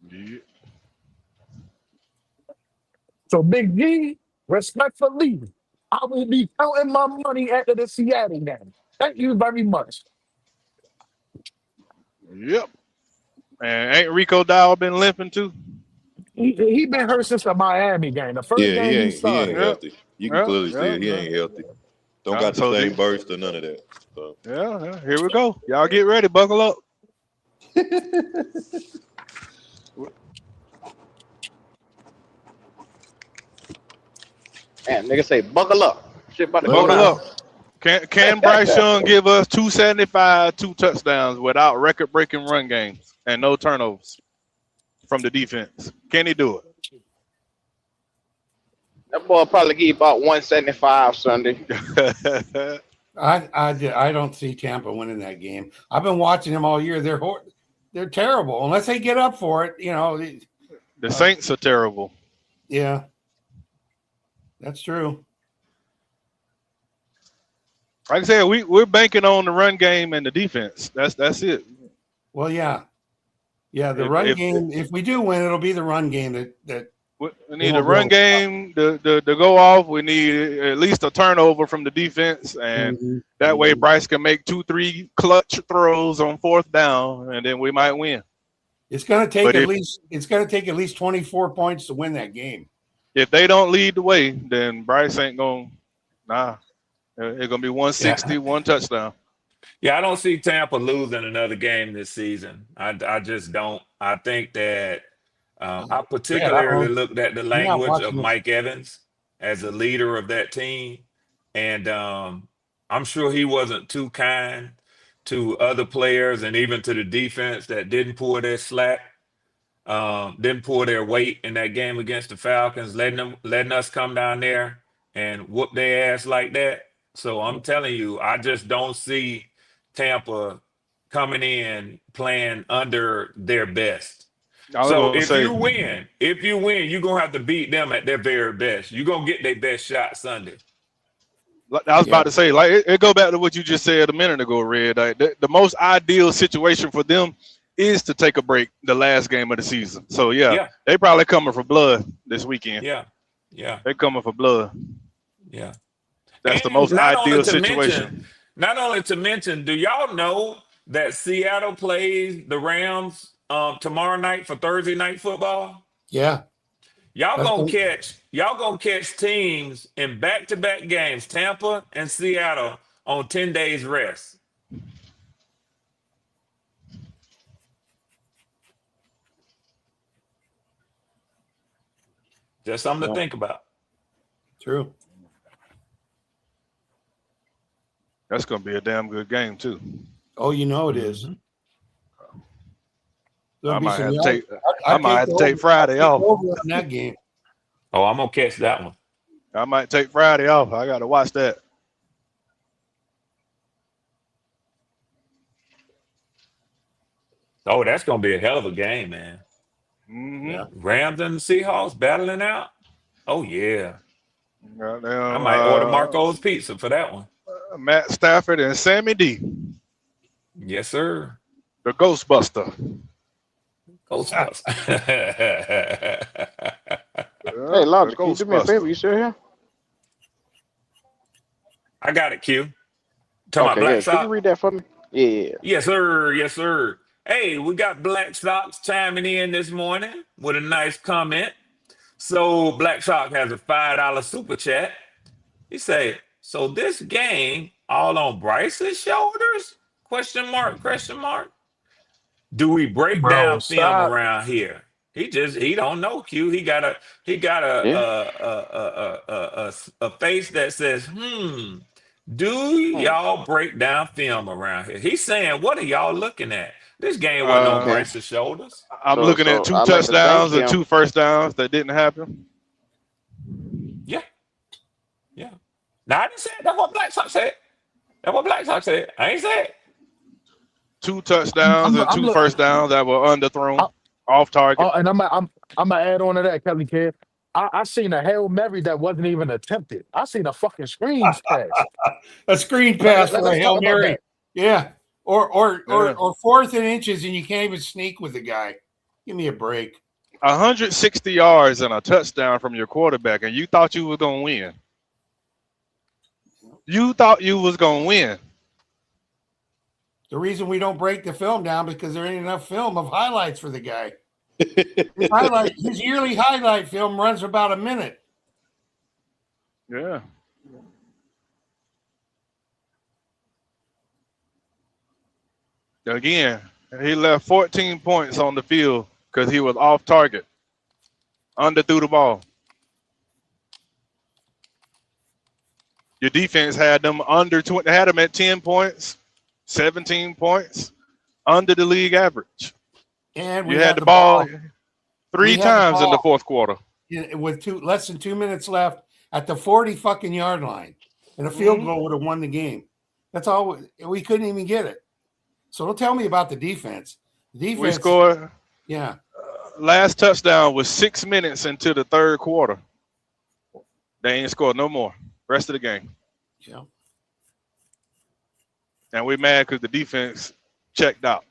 Yeah. So Big G, respectfully, I will be counting my money after the Seattle game. Thank you very much. Yep. And ain't Rico Dowd been limping too? He been hurt since the Miami game. The first Yeah, game he he ain't started. Yep. healthy. You can Yep. clearly see it. He Yep. ain't healthy. Don't got the So same burst or none of that. So. yeah, here we go. Y'all get ready. Buckle up. man, nigga say buckle up. Shit about to go Buckle down. up. Can Bryce Young give us 275, 2 touchdowns without record-breaking run games and no turnovers from the defense? Can he do That boy probably give you about 175 Sunday. it? I don't see Tampa winning that game. I've been watching them all year. They're terrible unless they get up for it. The Saints are terrible. Yeah, that's true. Like I said, we're banking on the run game and the defense. That's it. Well, yeah. The If- run if- game. If we do win, it'll be the run game that We They need a won't be run able game to go off. We need at least a turnover from the defense, and to. that way Bryce can make 2-3 clutch throws on fourth down, and then we might win. It's going to take But at least 24 points to win that game. if they don't lead the way, then Bryce ain't going. Nah, it's gonna be 160, one touchdown. Yeah, I don't see Tampa losing another game this season. I just don't. I think that I Man, I particularly don't. looked at the I'm not language of watching this. Mike Evans as a leader of that team, and I'm sure he wasn't too kind to other players and even to the defense that didn't pull their slack, didn't pull their weight in that game against the Falcons, letting us come down there and whoop their ass like that. So I'm telling you, I just don't see Tampa coming in playing under their best. I was So gonna if say, you win, you're gonna have to beat them at their very best. You're gonna get their best shot Sunday. I was Yeah. about to say, like it go back to what you just said a minute ago, Red. Like, the most ideal situation for them is to take a break the last game of the season. So yeah, Yeah, they probably coming for blood this weekend. yeah, yeah, They coming for blood. yeah. That's the And most ideal situation. not only to mention, do y'all know that Seattle plays the Rams tomorrow night for Thursday night football? Yeah. Y'all That's gonna catch teams in back-to-back games, Tampa and Seattle, on 10 days rest. Just something to think about. true. That's gonna be a damn good game too. Oh, you know it is. I might have to take Friday off. Over on that game. Oh, I'm gonna catch that one. I might take Friday off. I gotta watch that. Oh, that's gonna be a hell of a game, man. Mm-hmm. Yeah. Rams and the Seahawks battling out. Oh yeah. I Goddamn, might order Marco's Pizza for that one. Matt Stafford and Sammy D, Yes, sir. the Ghostbuster. Ghostbusters. Hey, Logic, can you do me a favor? You still here? I got it, Q. Talking about Okay, Black yeah. Can Sox. you read that for me? Yeah. Yes, sir. Yes, sir. Hey, we got Black Sox chiming in this morning with a nice comment. So Black Sox has a $5 super chat. He say, so this game all on Bryce's shoulders? Question mark, question mark. Do we break Bro, down film stop. around here? He don't know, Q. He got a Yeah. face that says, do y'all break down film around here? He's saying, what are y'all looking at? This game wasn't on Okay. Bryce's shoulders. I'm So looking at 2 I like to touchdowns thank and him. 2 first downs that didn't happen. Yeah. Yeah. Now I didn't say it. That's what Black Sox said. That's what Black Sox said. I ain't said it. 2 touchdowns and 2 look- first downs that were underthrown, off target. Oh, and I'm gonna add on to that, Kelly Kid. I seen a Hail Mary that wasn't even attempted. I seen a fucking screens pass. A screen pass Let's for a talk Hail about Mary. that. Yeah. Or Yeah. 4th and inches and you can't even sneak with the guy. Give me a break. 160 yards and a touchdown from your quarterback, and you thought you was gonna win. You thought you was gonna win. The reason we don't break the film down because there ain't enough film of highlights for the guy. His yearly highlight film runs about a minute. Yeah. Again, he left 14 points on the field because he was off target, underthrew the ball. Your defense had them under 20, had them at 10 points, 17 points, under the league average. And You had the ball 3 We had the times in the ball. 4th quarter. With less than 2 minutes left at the 40 fucking yard line. And a field goal would have won the game. That's all. We couldn't even get it. So don't tell me about the defense. We Defense. scored. Yeah. Last touchdown was 6 minutes into the 3rd quarter. They ain't scored no more. Rest of the game. Yeah. And we mad because the defense checked out.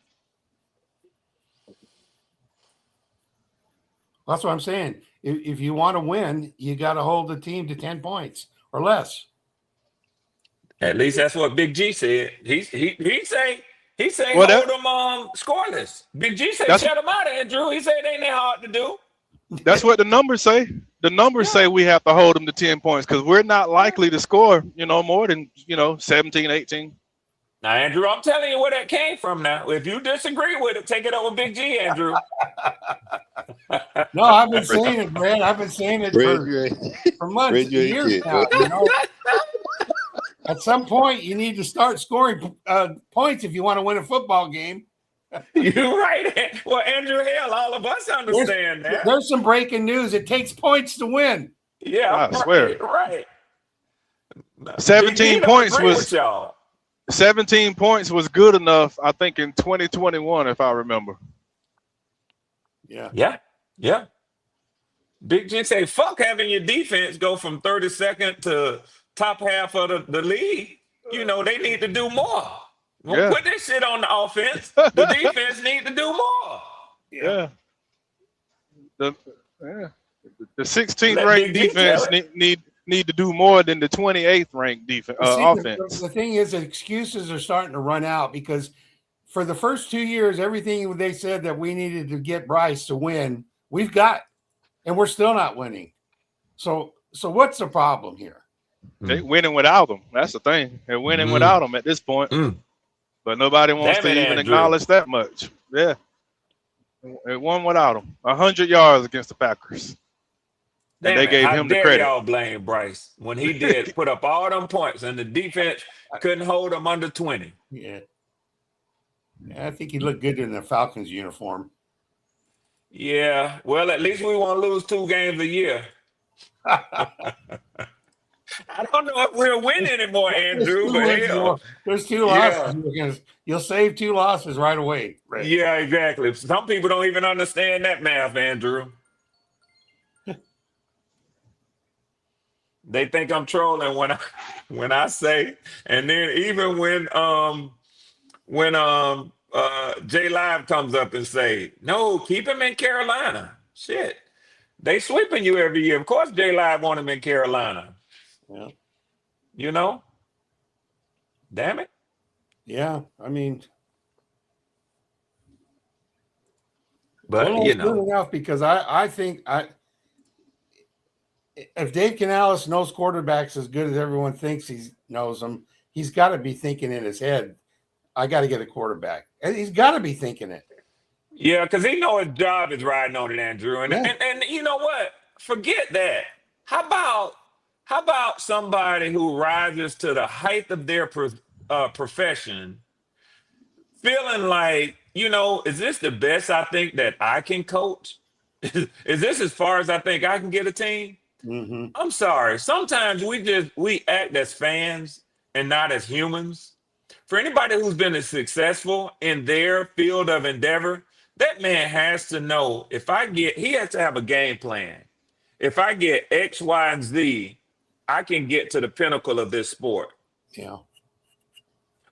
That's what I'm saying. If you want to win, you got to hold the team to 10 points or less. At least that's what Big G said. He say Well, hold them scoreless. Big G say that's shut them out, Andrew. He said it ain't that hard to do. that's what the numbers say. The numbers say we have to hold them to 10 points because we're not likely to score, more than 17, 18. Now, Andrew, I'm telling you where that came from. Now, if you disagree with it, take it up with Big G, Andrew. No, I've been saying it, Brad. I've been saying it Fred, for you ain't, months, Fred, you ain't years shit, now. bro. At some point, you need to start scoring points if you want to win a football game. You're right. Well, Andrew, hell, all of us understand that. There's some breaking news. It takes points to win. Yeah, I swear. right. 17 Big G points don't agree was with y'all. 17 points was good enough, I think, in 2021, if I remember. Yeah. Big G say, fuck having your defense go from 32nd to top half of the league. They need to do more. Don't Yeah. put this shit on the offense. The defense need to do more. Yeah. The 16th Let ranked Big G tell defense it. need to do more than the 28th ranked defense See, offense. the thing is, the excuses are starting to run out because for the first 2 years, everything they said that we needed to get Bryce to win, we've got, and we're still not winning. So what's the problem here? They winning without them. That's the thing. They're winning without them at this point. But nobody wants Damn to it, even Andrew. acknowledge that much. Yeah. They won without him. 100 yards against the Packers. Damn And they it. gave How him the dare credit. y'all blame Bryce when he did put up all them points and the defense couldn't hold him under 20? Yeah, I think he looked good in the Falcons uniform. Yeah, well, at least we won't lose 2 games a year. I don't know if we'll win anymore, Andrew, but hell. There's 2 losses. You'll save 2 losses right away. Right. Yeah, exactly. Some people don't even understand that math, Andrew. They think I'm trolling when I say, and then even when J Live comes up and say, no, keep him in Carolina. Shit. They sweeping you every year. Of course J Live want him in Carolina. Yeah. Damn it. Yeah. I mean, But it's good enough because I think if Dave Canales knows quarterbacks as good as everyone thinks he knows them, he's got to be thinking in his head, I got to get a quarterback. And he's got to be thinking it. Yeah, because he know his job is riding on it, Andrew. And you know what? Forget that. How about somebody who rises to the height of their profession, feeling like, is this the best I think that I can coach? Is this as far as I think I can get a team? Mm-hmm. I'm sorry. Sometimes we act as fans and not as humans. For anybody who's been successful in their field of endeavor, that man has to know he has to have a game plan. If I get X, Y, and Z, I can get to the pinnacle of this sport. Yeah.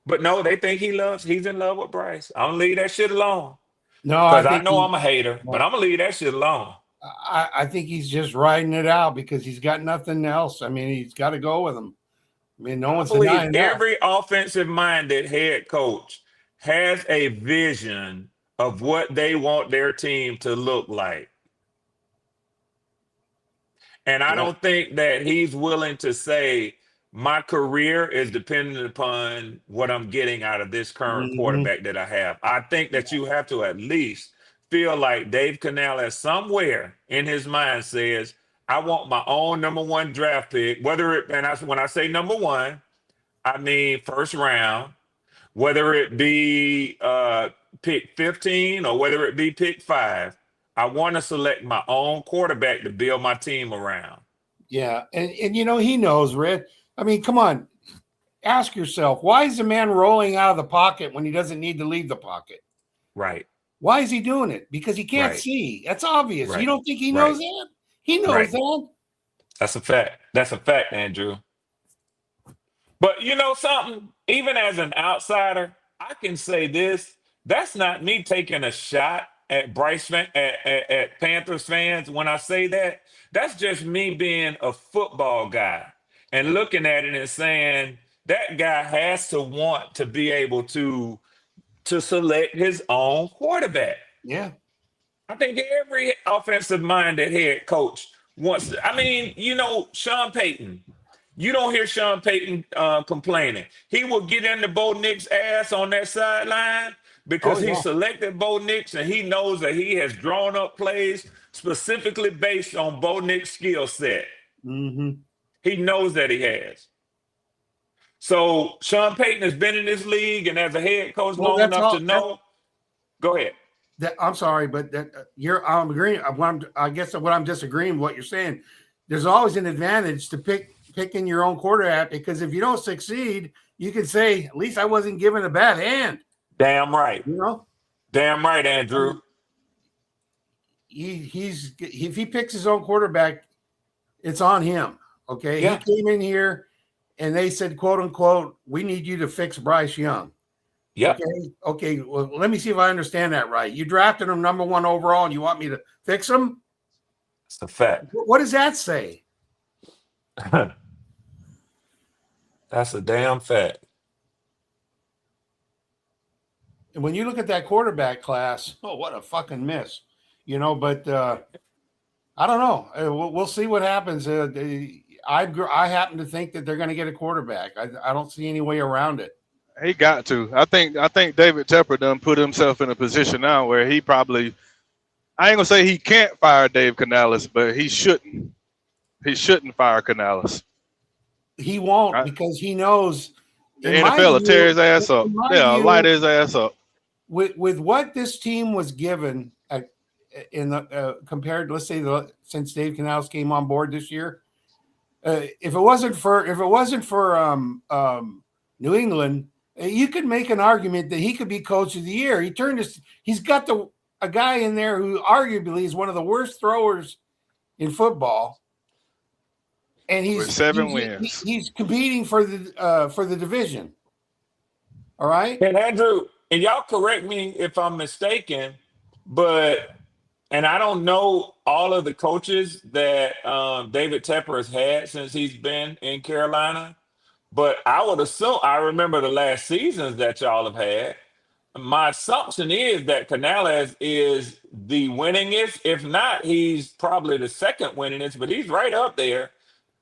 But no, they think he's in love with Bryce. I'm gonna leave that shit alone. No, Because I know I'm a hater, but I'm gonna leave that shit alone. I think he's just riding it out because he's got nothing else. I mean, he's got to go with him. I mean, no one's denying that. Every offensive-minded head coach has a vision of what they want their team to look like. And I don't think that he's willing to say, my career is dependent upon what I'm getting out of this current quarterback that I have. I think that you have to at least feel like Dave Canales somewhere in his mind says, I want my own number 1 draft pick, when I say number 1, I mean first round, whether it be pick 15 or whether it be pick 5. I want to select my own quarterback to build my team around. Yeah, and he knows, Red. I mean, come on. Ask yourself, why is the man rolling out of the pocket when he doesn't need to leave the pocket? Right. Why is he doing it? Because he can't see. That's obvious. Right. You don't think he knows that? He knows that. That's a fact. That's a fact, Andrew. But you know something? Even as an outsider, I can say this. That's not me taking a shot at at Panthers fans when I say that. That's just me being a football guy and looking at it and saying that guy has to want to be able to select his own quarterback. Yeah. I think every offensive minded head coach wants to. I mean, Sean Payton. You don't hear Sean Payton complaining. He will get into Bo Nick's ass on that sideline because Oh he yeah. selected Bo Nix and he knows that he has drawn up plays specifically based on Bo Nick's skill set. Mm-hmm. He knows that he has. So Sean Payton has been in this league and as a head coach long enough to know. Go ahead. I'm sorry, but I'm agreeing. I guess what I'm disagreeing with what you're saying. There's always an advantage to picking your own quarterback because if you don't succeed, you can say at least I wasn't given a bad hand. Damn right. Damn right, Andrew. If he picks his own quarterback, it's on him. Okay. Yeah. He came in here and they said, quote unquote, we need you to fix Bryce Young. Yeah. Okay. Well, let me see if I understand that right. You drafted him number 1 overall and you want me to fix him? It's a fact. What does that say? That's a damn fact. And when you look at that quarterback class, oh, what a fucking miss. But I don't know. We'll see what happens. I happen to think that they're going to get a quarterback. I don't see any way around it. He got to. I think David Tepper done put himself in a position now where he probably, I ain't gonna say he can't fire Dave Canales, but he shouldn't. He shouldn't fire Canales. He won't because he knows the NFL will tear his ass up. Yeah, light his ass up. With what this team was given compared, let's say since Dave Canales came on board this year, if it wasn't for New England, you could make an argument that he could be coach of the year. He's got a guy in there who arguably is one of the worst throwers in football, and with 7 wins. He's competing for the division. All right, and Andrew, and y'all correct me if I'm mistaken, and I don't know all of the coaches that David Tepper has had since he's been in Carolina. But I would assume, I remember the last seasons that y'all have had. My assumption is that Canales is the winningest. If not, he's probably the second winningest, but he's right up there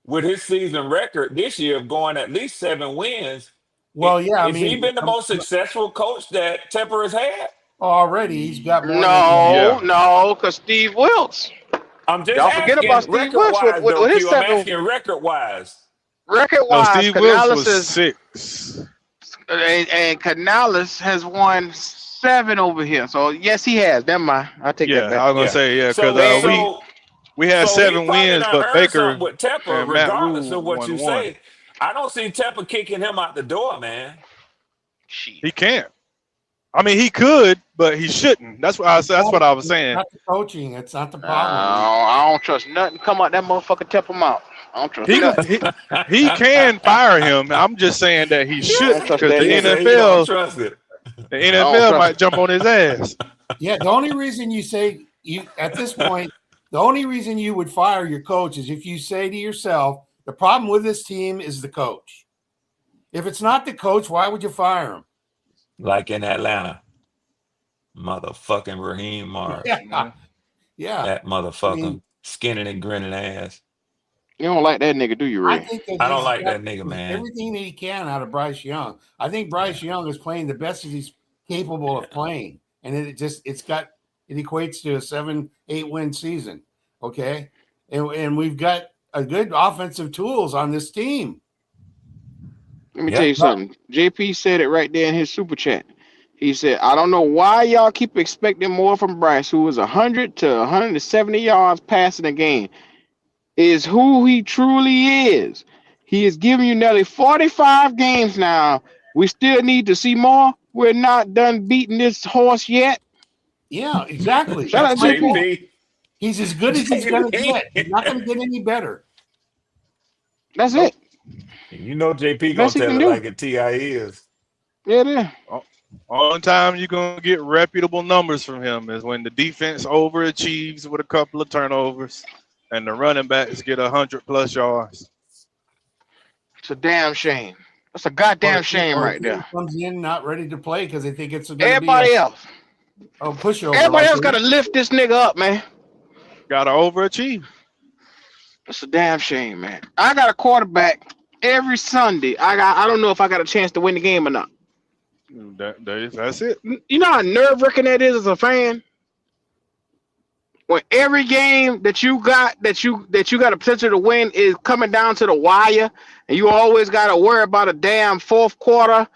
with his season record this year of going at least 7 wins. Well, yeah. Has he been the most successful coach that Tepper has had? Already, he's got more. No, because Steve Wilkes. I'm just Y'all asking forget about Steve Wilkes with his I'm asking record-wise. Record-wise, Steve Wilkes was 6. And Canales has won 7 over here. So, yes, he has. Never mind. I'll take that back. I was going to say, because we had 7 wins, but Baker with Tepper, and Matt regardless Rule of what you won 1. say, I don't see Tepper kicking him out the door, man. He can't. I mean, he could, but he shouldn't. That's what I was saying. It's not the coaching. It's not the problem. I don't trust nothing come out that motherfucker Tepper mouth. I don't trust nothing. He can fire him. I'm just saying that he shouldn't because the NFL might jump on his ass. Yeah, the only reason you say at this point, the only reason you would fire your coach is if you say to yourself, the problem with this team is the coach. If it's not the coach, why would you fire him? Like in Atlanta. Motherfucking Raheem Morris. Yeah. That motherfucker skinning and grinning ass. You don't like that nigga, do you, Ray? I don't like that nigga, man. Everything that he can out of Bryce Young. I think Bryce Young is playing the best that he's capable of playing. And it equates to a 7-8 win season. Okay. And we've got a good offensive tools on this team. Let me tell you something. JP said it right there in his super chat. He said, I don't know why y'all keep expecting more from Bryce, who is 100 to 170 yards passing a game. Is who he truly is. He is giving you nearly 45 games now. We still need to see more. We're not done beating this horse yet. Yeah, exactly. Shout out JP. He's as good as he's going to get. He's not going to get any better. That's it. You know JP going to tell it like a TI is. Yeah, it is. Only time you're gonna get reputable numbers from him is when the defense overachieves with a couple of turnovers, and the running backs get 100+ yards. It's a damn shame. That's a goddamn shame Or a right team there. comes in not ready to play because they think it's going to be Everybody else. a pushover. Everybody else got to lift this nigga up, man. Gotta overachieve. It's a damn shame, man. I got a quarterback every Sunday. I don't know if I got a chance to win the game or not. That's it. You know how nerve-wracking that is as a fan? When every game that you got a potential to win is coming down to the wire, and you always got to worry about a damn fourth quarter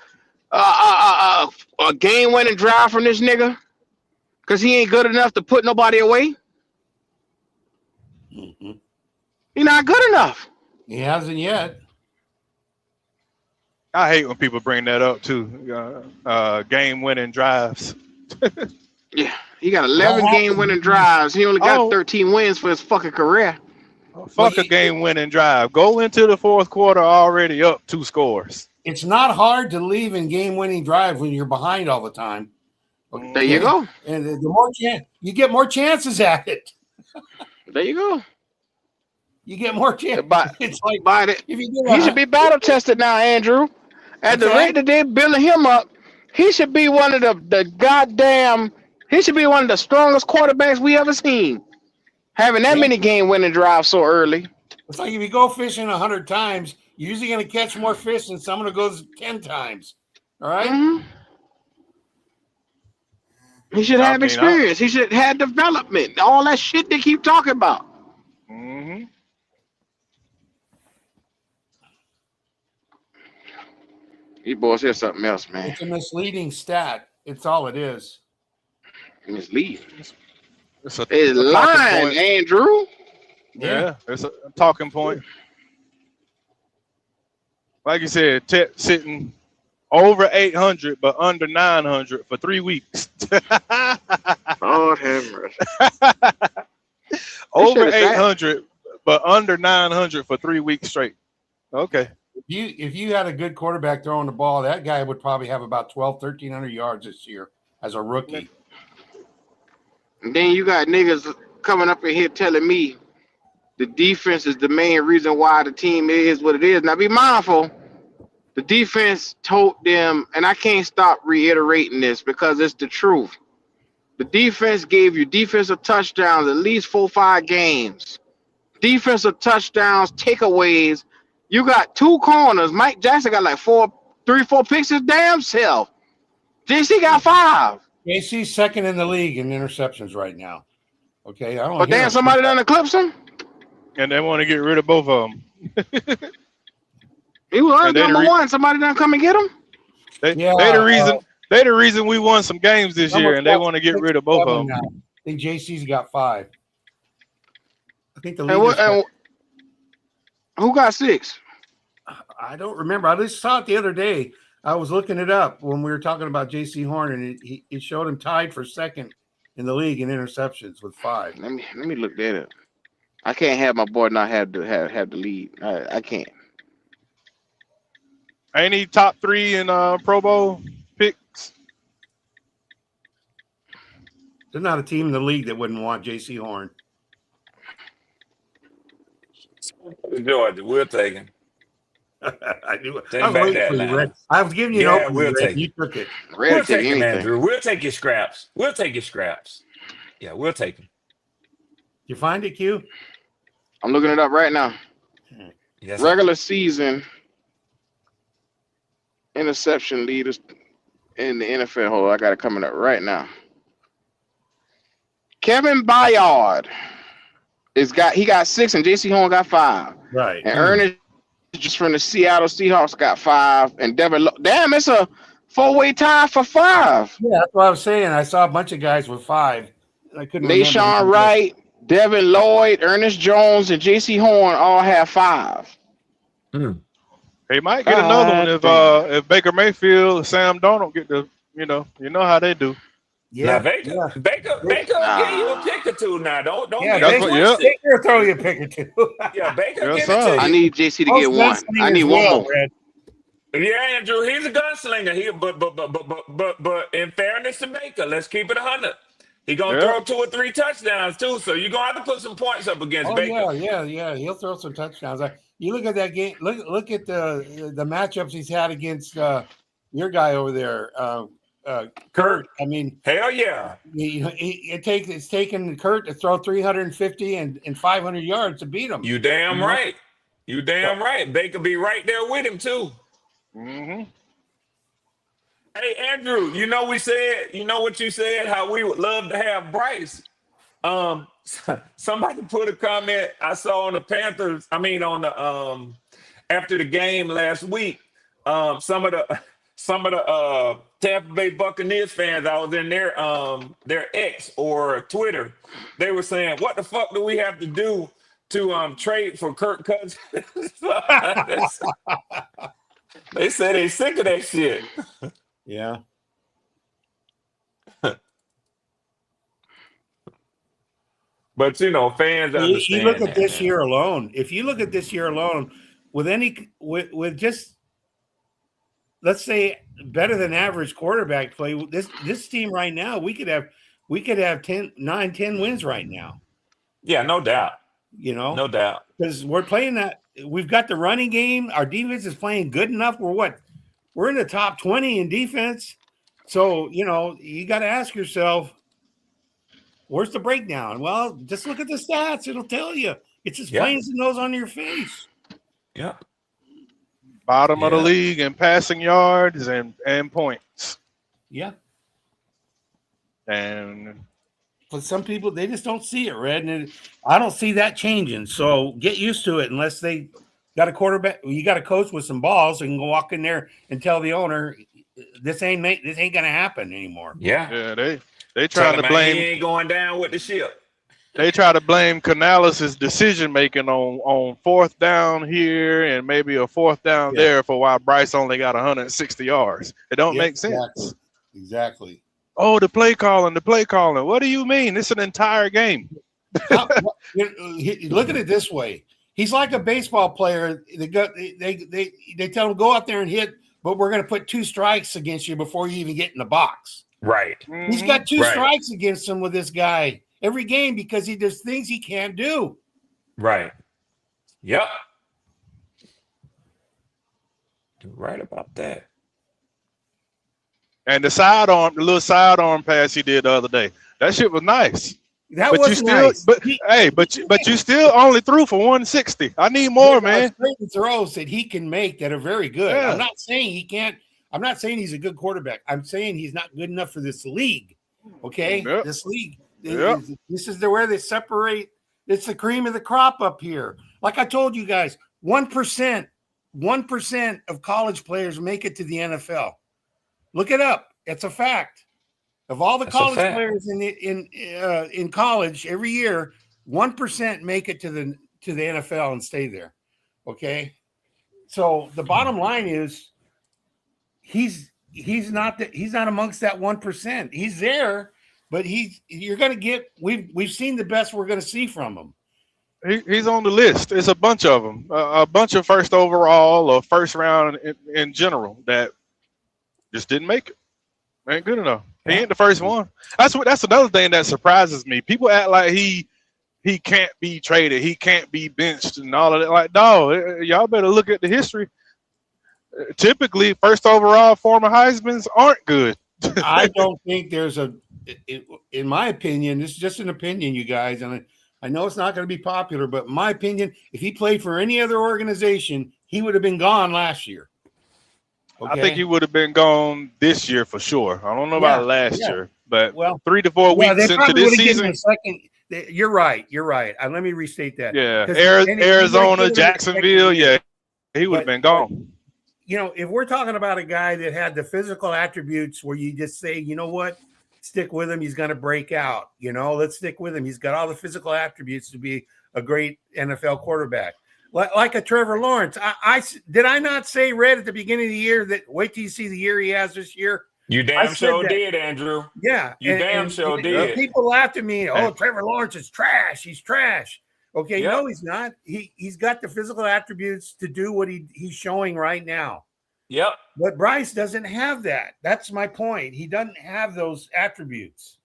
a game-winning drive from this nigga because he ain't good enough to put nobody away. Mm-hmm. He's not good enough. He hasn't yet. I hate when people bring that up too. Game-winning drives. Yeah, he got 11 game-winning drives. He only got 13 wins for his fucking career. Fuck a game-winning drive. Go into the fourth quarter already up 2 scores. It's not hard to leave in game-winning drive when you're behind all the time. Okay? There you go. And the more you get more chances at it. There you go. You get more chances. It's like he should be battle tested now, Andrew. At the rate that they're building him up, he should be one of he should be one of the strongest quarterbacks we ever seen. Having that many game-winning drives so early. It's like if you go fishing 100 times, you're usually going to catch more fish than someone who goes 10 times. All right? Mm-hmm. He should have experience. He should have development. All that shit they keep talking about. Mm-hmm. These boys hear something else, man. It's a misleading stat. It's all it is. Misleading. It's lying, Andrew. Yeah, it's a talking point. Like you said, sitting over 800 but under 900 for 3 weeks. Lord have mercy. Over 800 but under 900 for 3 weeks straight. Okay. If you had a good quarterback throwing the ball, that guy would probably have about 1,300 yards this year as a rookie. And then you got niggas coming up in here telling me the defense is the main reason why the team is what it is. Now be mindful, the defense told them, and I can't stop reiterating this because it's the truth. The defense gave you defensive touchdowns at least 4 or 5 games. Defensive touchdowns, takeaways. You got 2 corners. Mike Jackson got like 3 or 4 picks his damn self. JC got 5. JC's second in the league in interceptions right now. Okay, I don't. But damn, somebody done eclipse him. And they want to get rid of both of them. He was number 1. Somebody done come and get him. They the reason we won some games this year, and they want to get rid of both of them. Now. I think JC's got 5. I think the league. Who got 6? I don't remember. I just saw it the other day. I was looking it up when we were talking about JC Horn, and it showed him tied for second in the league in interceptions with 5. Let me look that up. I can't have my boy not have the lead. I can't. Ain't he top 3 in Pro Bowl picks? There's not a team in the league that wouldn't want JC Horn. Georgia, we'll take him. I knew. I was giving you an open. We'll take you took it. We'll take him, Andrew. We'll take your scraps. Yeah, we'll take him. You find it, Q? I'm looking it up right now. Yes, regular season interception leaders in the NFL. Hold on, I got it coming up right now. Kevin Byard he got 6 and JC Horn got 5. Right. And Ernest just from the Seattle Seahawks got 5. And Devin, damn, it's a 4-way tie for 5. Yeah, that's what I was saying. I saw a bunch of guys with 5. I couldn't. Nashawn Wright, Devin Lloyd, Ernest Jones, and JC Horn all have 5. They might get another one if Baker Mayfield, Sam Darnold get the you know how they do. Yeah, now, Baker will give you a pick or 2 now. Don't Baker throw you a pick or 2. Yeah, Baker yes, give it to you. I need JC to get 1. I need 1 more. Yeah, Andrew, he's a gunslinger. But in fairness to Baker, let's keep it 100. He gonna Yeah. throw 2 or 3 touchdowns too, so you're gonna have to put some points up against Oh Baker. yeah. He'll throw some touchdowns. You look at that game. Look at the matchups he's had against your guy over there, Kurt. I mean, Hell yeah. it's taken Kurt to throw 350 and 500 yards to beat him. You damn right. You damn right. Baker be right there with him too. Mm-hmm. Hey Andrew, you know what you said, how we would love to have Bryce. Somebody put a comment I saw on the Panthers, on the after the game last week. Some of the Tampa Bay Buccaneers fans, I was in their X or Twitter, they were saying, what the fuck do we have to do to trade for Kirk Cousins? They said they sick of that shit. Yeah. But fans understand. You look at this man. year alone. If you look at this year alone, with just, let's say, better than average quarterback play, this team right now, we could have 10 wins right now. Yeah, no doubt. No doubt. Because we're playing that. We've got the running game. Our defense is playing good enough. We're in the top 20 in defense. So, you got to ask yourself, where's the breakdown? Well, just look at the stats. It'll tell you. It's as plain as it knows on your face. Yeah. Bottom of the league in passing yards and points. Yeah. And but some people, they just don't see it, Red. And I don't see that changing. So get used to it unless they got a quarterback. You got a coach with some balls and can walk in there and tell the owner, this ain't going to happen anymore. Yeah, they trying to blame. He ain't going down with the ship. They try to blame Canales' decision making on fourth down here and maybe a fourth down there for why Bryce only got 160 yards. It don't make sense. Exactly. Oh, the play calling. What do you mean? It's an entire game. Look at it this way. He's like a baseball player. They tell him, go out there and hit, but we're going to put 2 strikes against you before you even get in the box. Right. He's got 2 strikes against him with this guy every game because there's things he can't do. Right. Yep. You're right about that. And the little sidearm pass he did the other day, that shit was nice. That was nice. But you still only threw for 160. I need more, man. Throws that he can make that are very good. Yeah. I'm not saying he can't. I'm not saying he's a good quarterback. I'm saying he's not good enough for this league. Okay, this league. This is where they separate. It's the cream of the crop up here. Like I told you guys, 1% of college players make it to the NFL. Look it up. It's a fact. Of all the college players in college every year, 1% make it to the NFL and stay there. Okay, so the bottom line is he's not amongst that 1%. He's there, but you're going to get. We've seen the best we're going to see from him. He's on the list. It's a bunch of them, a bunch of first overall or first round in general that just didn't make it. Ain't good enough. He ain't the first one. That's another thing that surprises me. People act like he can't be traded, he can't be benched, and all of that. Like, no, y'all better look at the history. Typically, first overall former Heismans aren't good. I don't think there's in my opinion, this is just an opinion, you guys, and I know it's not going to be popular, but in my opinion, if he played for any other organization, he would have been gone last year. Okay? I think he would have been gone this year for sure. I don't know about last year, but 3 to 4 weeks into this season. You're right. Let me restate that. Yeah, Arizona, Jacksonville. Yeah, he would have been gone. If we're talking about a guy that had the physical attributes where you just say, you know what, stick with him, he's going to break out. Let's stick with him. He's got all the physical attributes to be a great NFL quarterback. Like a Trevor Lawrence. Did I not say, Red, at the beginning of the year that wait till you see the year he has this year? You damn sure did, Andrew. Yeah. You damn sure did. People laughed at me. Oh, Trevor Lawrence is trash. He's trash. Okay, no, he's not. He's got the physical attributes to do what he's showing right now. Yep. But Bryce doesn't have that. That's my point. He doesn't have those attributes.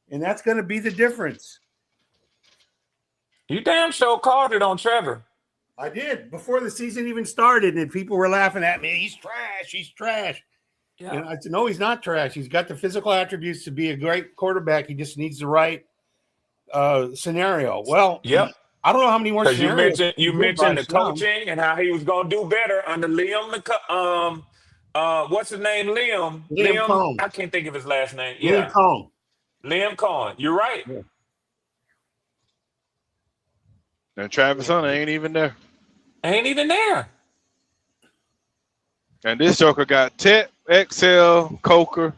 And that's going to be the difference. You damn sure called it on Trevor. I did before the season even started, and people were laughing at me. He's trash. He's trash. Yeah. You know, I said, no, he's not trash. He's got the physical attributes to be a great quarterback. He just needs the right scenario. Well, Yep. I don't know how many more Because scenarios. you mentioned the coaching and how he was going to do better under Liam. What's his name? Liam Cohn. I can't think of his last name. Liam Cohn. Liam Cohn. You're right. Yeah. And Travis Hunter ain't even there. Ain't even there. And this joker got Tet, XL, Coker.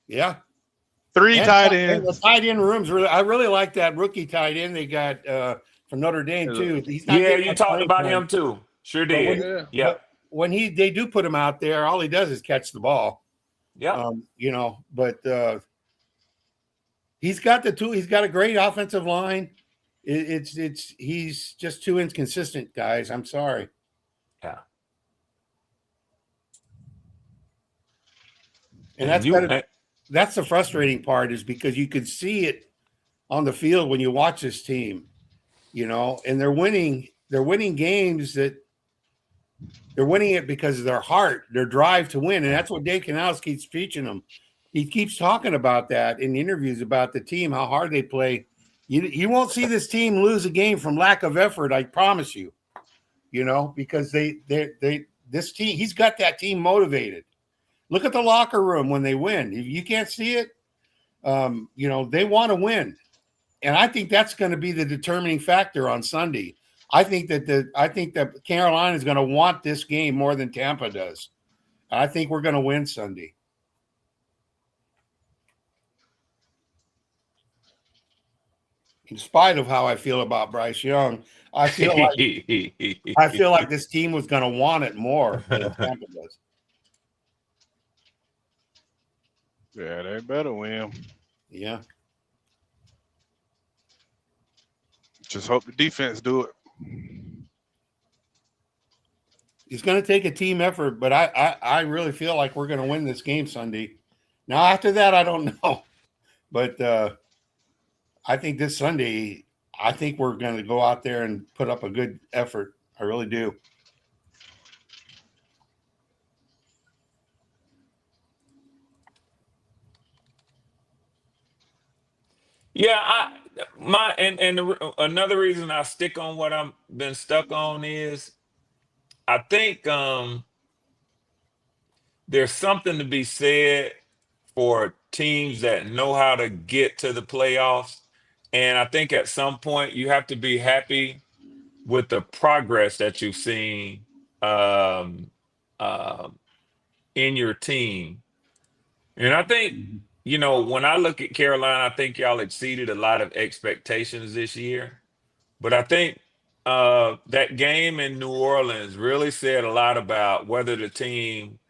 Yeah. Three And tight and the ends. tight end rooms. I really like that rookie tight end they got from Notre Dame too. He's not Yeah, getting you much talked playing about time. him too. Sure did. Yeah. But when they do put him out there, all he does is catch the ball. Yeah. You know, but he's got the two. He's got a great offensive line. He's just too inconsistent, guys. I'm sorry. Yeah. And that's the frustrating part, is because you can see it on the field when you watch this team, you know, and they're winning games that they're winning it because of their heart, their drive to win. And that's what Dave Canales keeps preaching them. He keeps talking about that in interviews about the team, how hard they play. You won't see this team lose a game from lack of effort, I promise you, you know, because this team, he's got that team motivated. Look at the locker room when they win. If you can't see it, you know, they want to win. And I think that's going to be the determining factor on Sunday. I think that Carolina is going to want this game more than Tampa does. I think we're going to win Sunday. In spite of how I feel about Bryce Young, I feel like this team was going to want it more than Tampa does. Yeah, they better win. Yeah. Just hope the defense do it. It's going to take a team effort, but I really feel like we're going to win this game Sunday. Now, after that, I don't know. But I think this Sunday, I think we're going to go out there and put up a good effort. I really do. Yeah, another reason I stick on what I've been stuck on is I think there's something to be said for teams that know how to get to the playoffs. And I think at some point you have to be happy with the progress that you've seen in your team. And I think, you know, when I look at Carolina, I think y'all exceeded a lot of expectations this year. But I think that game in New Orleans really said a lot about whether the team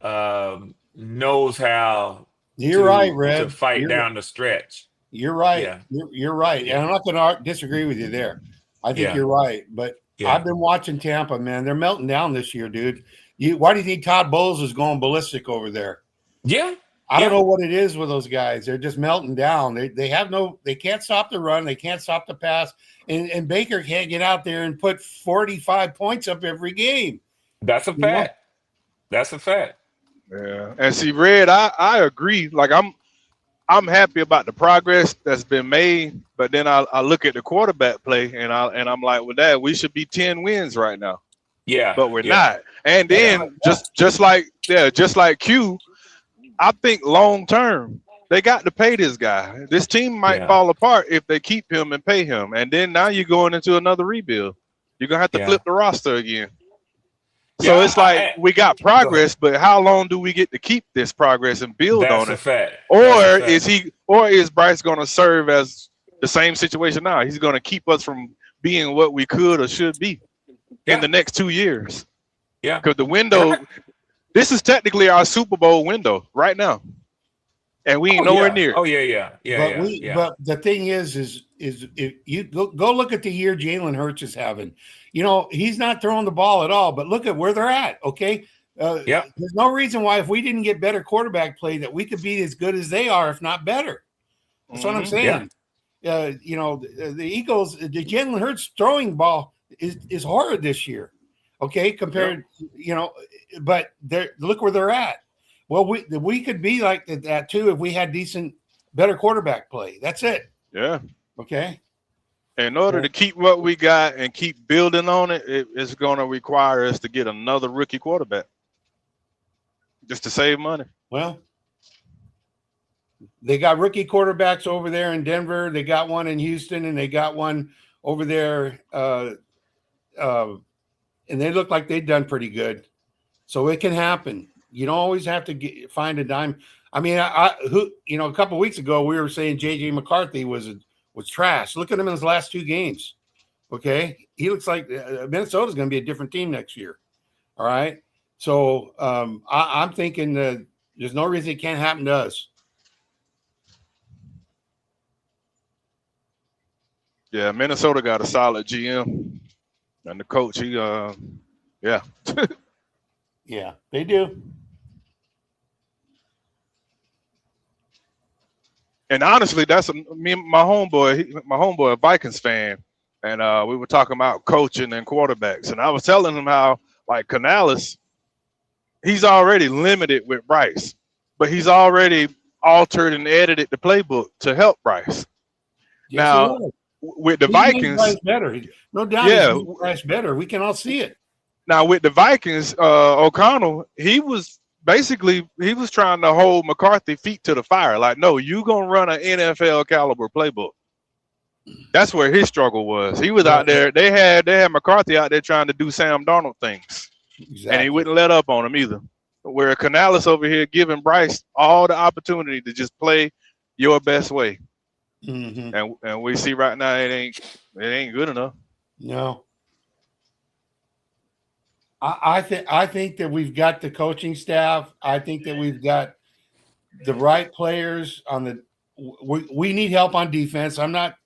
knows how You're right, Red. to fight down the stretch. You're right. Yeah. You're right. And I'm not going to disagree with you there. I think you're right. But I've been watching Tampa, man. They're melting down this year, dude. Why do you think Todd Bowles is going ballistic over there? Yeah. I don't know what it is with those guys. They're just melting down. They can't stop the run. They can't stop the pass. And Baker can't get out there and put 45 points up every game. That's a fact. That's a fact. Yeah. And see, Red, I agree. Like I'm happy about the progress that's been made, but then I look at the quarterback play and I'm like, well, Dad, we should be 10 wins right now. Yeah. But we're not. And then just like Q, I think long term, they got to pay this guy. This team might fall apart if they keep him and pay him. And then now you're going into another rebuild. You're gonna have to flip the roster again. So it's like we got progress, but how long do we get to keep this progress and build on it? That's a fact. Or is Bryce gonna serve as the same situation now? He's gonna keep us from being what we could or should be in the next 2 years. Yeah. Because the window, this is technically our Super Bowl window right now. And we ain't nowhere near it. Oh, yeah. But the thing is if you go look at the year Jalen Hurts is having. You know, he's not throwing the ball at all, but look at where they're at. Okay. Yep. There's no reason why, if we didn't get better quarterback play, that we could be as good as they are, if not better. That's what I'm saying. You know, the Eagles, the Jalen Hurts throwing ball is horrid this year. Okay, compared, you know, but look where they're at. Well, we could be like that too if we had better quarterback play. That's it. Yeah. Okay. In order to keep what we got and keep building on it, it's going to require us to get another rookie quarterback just to save money. Well, they got rookie quarterbacks over there in Denver. They got one in Houston, and they got one over there. And they look like they've done pretty good. So it can happen. You don't always have to find a dime. I mean, a couple of weeks ago we were saying J.J. McCarthy was trash. Look at him in his last 2 games. Okay, he looks like Minnesota's going to be a different team next year. All right, so I'm thinking that there's no reason it can't happen to us. Yeah, Minnesota got a solid GM, and the coach. Yeah, yeah, they do. And honestly, that's me and my homeboy, a Vikings fan, and we were talking about coaching and quarterbacks, and I was telling him how, like, Canales, he's already limited with Bryce, but he's already altered and edited the playbook to help Bryce. Yes, now, with the Vikings, Bryce better. No doubt, yeah, he's Bryce better. We can all see it. Now with the Vikings, O'Connell, he was trying to hold McCarthy feet to the fire. Like, no, you gonna run an NFL caliber playbook. That's where his struggle was. He was out there. They had McCarthy out there trying to do Sam Darnold things, and he wouldn't let up on him either. Where Canales over here giving Bryce all the opportunity to just play your best way, and we see right now it ain't good enough. No. I think that we've got the coaching staff. I think that we've got the right players on the. We need help on defense. I'm not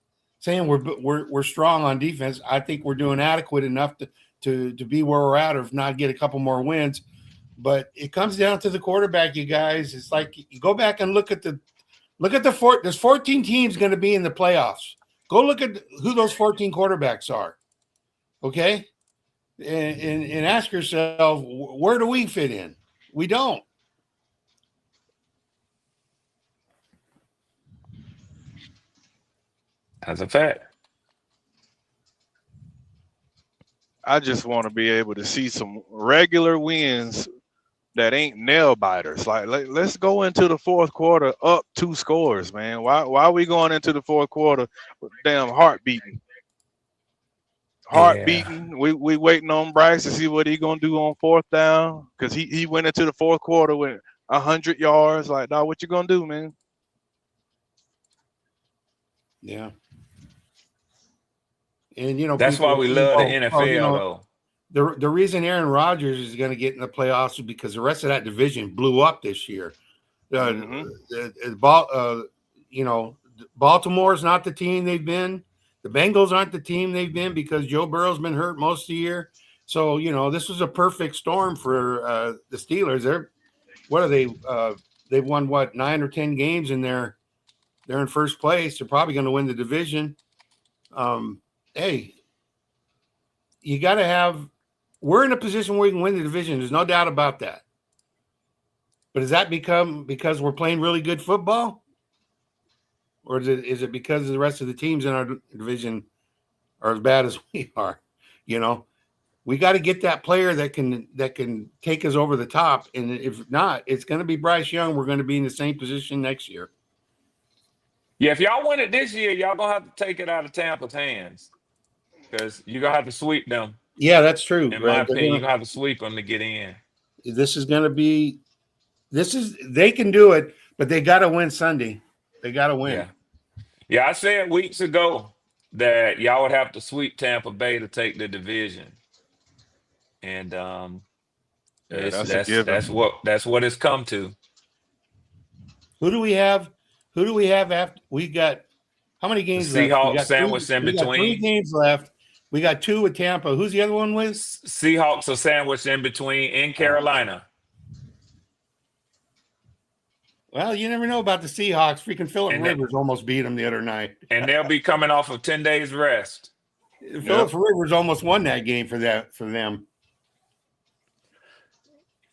saying we're strong on defense. I think we're doing adequate enough to be where we're at, or if not, get a couple more wins. But it comes down to the quarterback, you guys. It's like you go back and look at the there's 14 teams going to be in the playoffs. Go look at who those 14 quarterbacks are. Okay. And ask yourself, where do we fit in? We don't. That's a fact. I just want to be able to see some regular wins that ain't nail biters. Like, let's go into the fourth quarter up 2 scores, man. Why are we going into the fourth quarter with damn heart beating? Beating. We waiting on Bryce to see what he gonna do on 4th down, because he went into the fourth quarter with 100 yards. Like, dog, what you gonna do, man? Yeah. And that's why we love the NFL though. The reason Aaron Rodgers is going to get in the playoffs is because the rest of that division blew up this year. Baltimore's not the team they've been. The Bengals aren't the team they've been because Joe Burrow's been hurt most of the year. So, this was a perfect storm for the Steelers. They've won 9 or 10 games, and they're in first place. They're probably going to win the division. Hey, you got to we're in a position where we can win the division. There's no doubt about that. But does that become because we're playing really good football? Or is it because the rest of the teams in our division are as bad as we are? We got to get that player that can take us over the top. And if not, it's going to be Bryce Young. We're going to be in the same position next year. Yeah, if y'all win it this year, y'all going to have to take it out of Tampa's hands, because you're going to have to sweep them. Yeah, that's true. In my opinion, you're going to have to sweep them to get in. They can do it, but they got to win Sunday. They got to win. Yeah, I said weeks ago that y'all would have to sweep Tampa Bay to take the division. And that's what it's come to. Who do we have after we got? How many The games left? Seahawks sandwiched in We got 3 between. games left. We got 2 with Tampa. Who's the other one with? Seahawks are sandwiched in between in Carolina. Well, you never know about the Seahawks. Freaking Phillip And they- Rivers almost beat them the other night. And they'll be coming off of 10 days rest. Phillip Rivers almost won that game for them.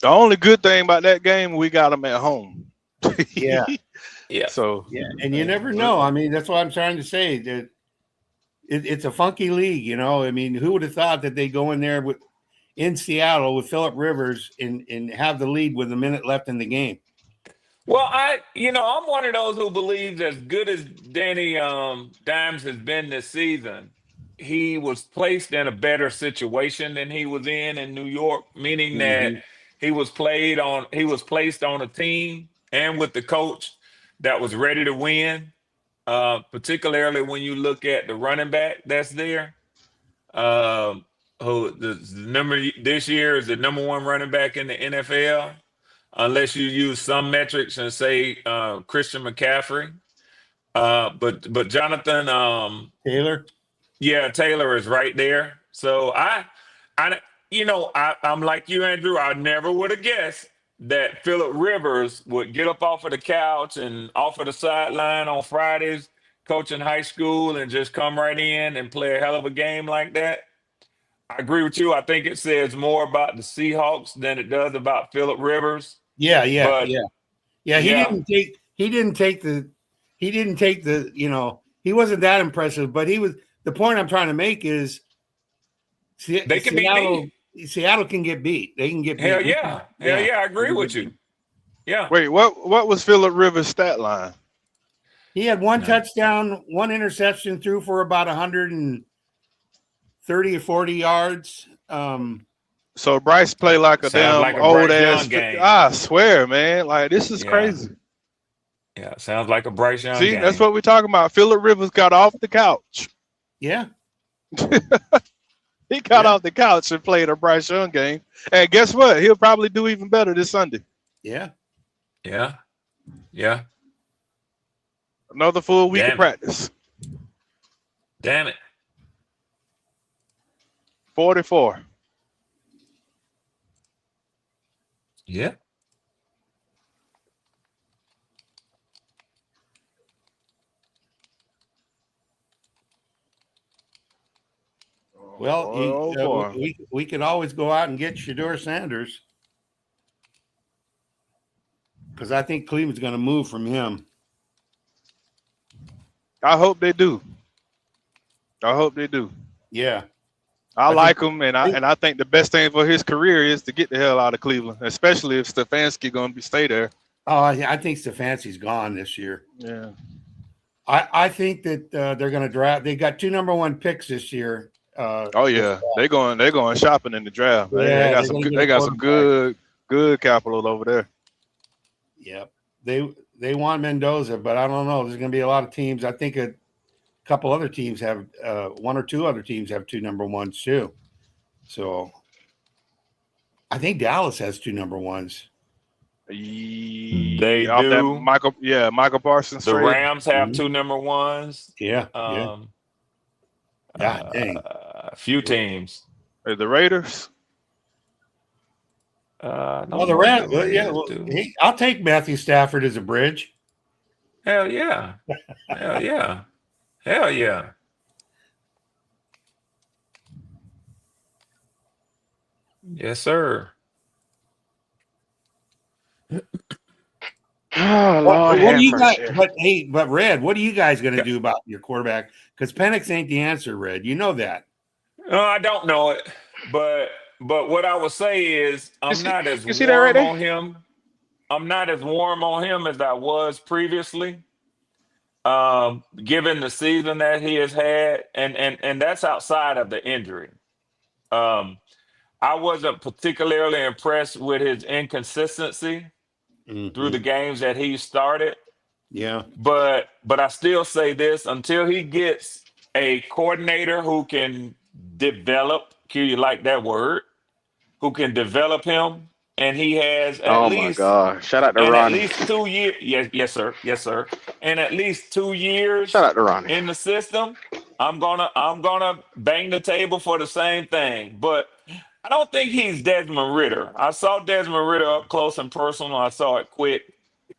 The only good thing about that game, we got them at home. Yeah. Yeah. So Yeah, and you never know. I mean, that's what I'm trying to say. That it's a funky league, you know. I mean, who would have thought that they go in there in Seattle with Phillip Rivers and have the lead with a minute left in the game? Well, I'm one of those who believes as good as Danny Dimes has been this season, he was placed in a better situation than he was in New York, meaning that he was placed on a team and with the coach that was ready to win. Particularly when you look at the running back that's there, who the number this year is the number 1 running back in the NFL, unless you use some metrics and say Christian McCaffrey. But Jonathan Taylor. Yeah, Taylor is right there. So I'm like you, Andrew. I never would have guessed that Phillip Rivers would get up off of the couch and off of the sideline on Fridays, coaching high school, and just come right in and play a hell of a game like that. I agree with you. I think it says more about the Seahawks than it does about Phillip Rivers. Yeah. But He didn't take the. He wasn't that impressive, but he was. The point I'm trying to make is, they can be beat. Seattle can get beat. They can get beat. Hell yeah. I agree with you. Yeah. wait, what was Phillip Rivers' stat line? He had 1 touchdown, 1 interception, threw for about 130 or 40 yards. So Bryce played like a damn like a old Bryce ass. Young game. I swear, man, like this is crazy. Yeah, sounds like a Bryce Young See, game. that's what we're talking about. Phillip Rivers got off the couch. Yeah. He got off the couch and played a Bryce Young game. And guess what? He'll probably do even better this Sunday. Yeah. Yeah. Another full week of practice. Damn it. 44. Yeah. Well, we could always go out and get Shedeur Sanders, because I think Cleveland's going to move from him. I hope they do. Yeah. I like him, and I think the best thing for his career is to get the hell out of Cleveland, especially if Stefanski going to stay there. Oh, I think Stefanski's gone this year. Yeah. I think that they're going to draft. They got 2 number 1 picks this year. They're going shopping in the draft. Man. Yeah, they got some good capital over there. Yep. They want Mendoza, but I don't know. There's going to be a lot of teams. I think a couple other teams have 1 or 2 other teams have 2 number 1s too. So I think Dallas has 2 number 1s. They do. Michael Parsons. The Rams have 2 number 1s. Yeah. Dang. A few teams. The Raiders. The Rams. I'll take Matthew Stafford as a bridge. Hell yeah. Hell yeah. Yes, sir. Oh, Lord, what do you guys? But Red, what are you guys going to do about your quarterback? Because Penix ain't the answer, Red. You know that. No, I don't know it, but what I will say is I'm not as warm on him. I'm not as warm on him as I was previously. Given the season that he has had, and that's outside of the injury. I wasn't particularly impressed with his inconsistency through the games that he started. Yeah. But I still say this, until he gets a coordinator who can develop, Q, you like that word, who can develop him and he has at Oh my least God! Shout out to and at Ronnie. least 2 years. Yes, yes, sir, yes, sir, and at least two Shout years out to Ronnie. in the system. I'm gonna bang the table for the same thing, but I don't think he's Desmond Ritter. I saw Desmond Ritter up close and personal. I saw it quick.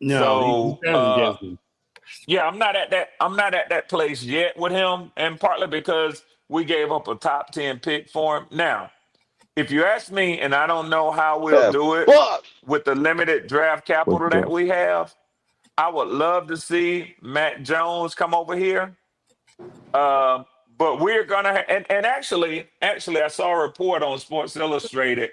No, he's So better than Desmond. yeah, I'm not at that place yet with him, and partly because we gave up a top 10 pick for him. Now, if you ask me, and I don't know how we'll The do it fuck? with the limited draft capital What's that up? we have, I would love to see Matt Jones come over here. Um, but we're gonna and actually I saw a report on Sports Illustrated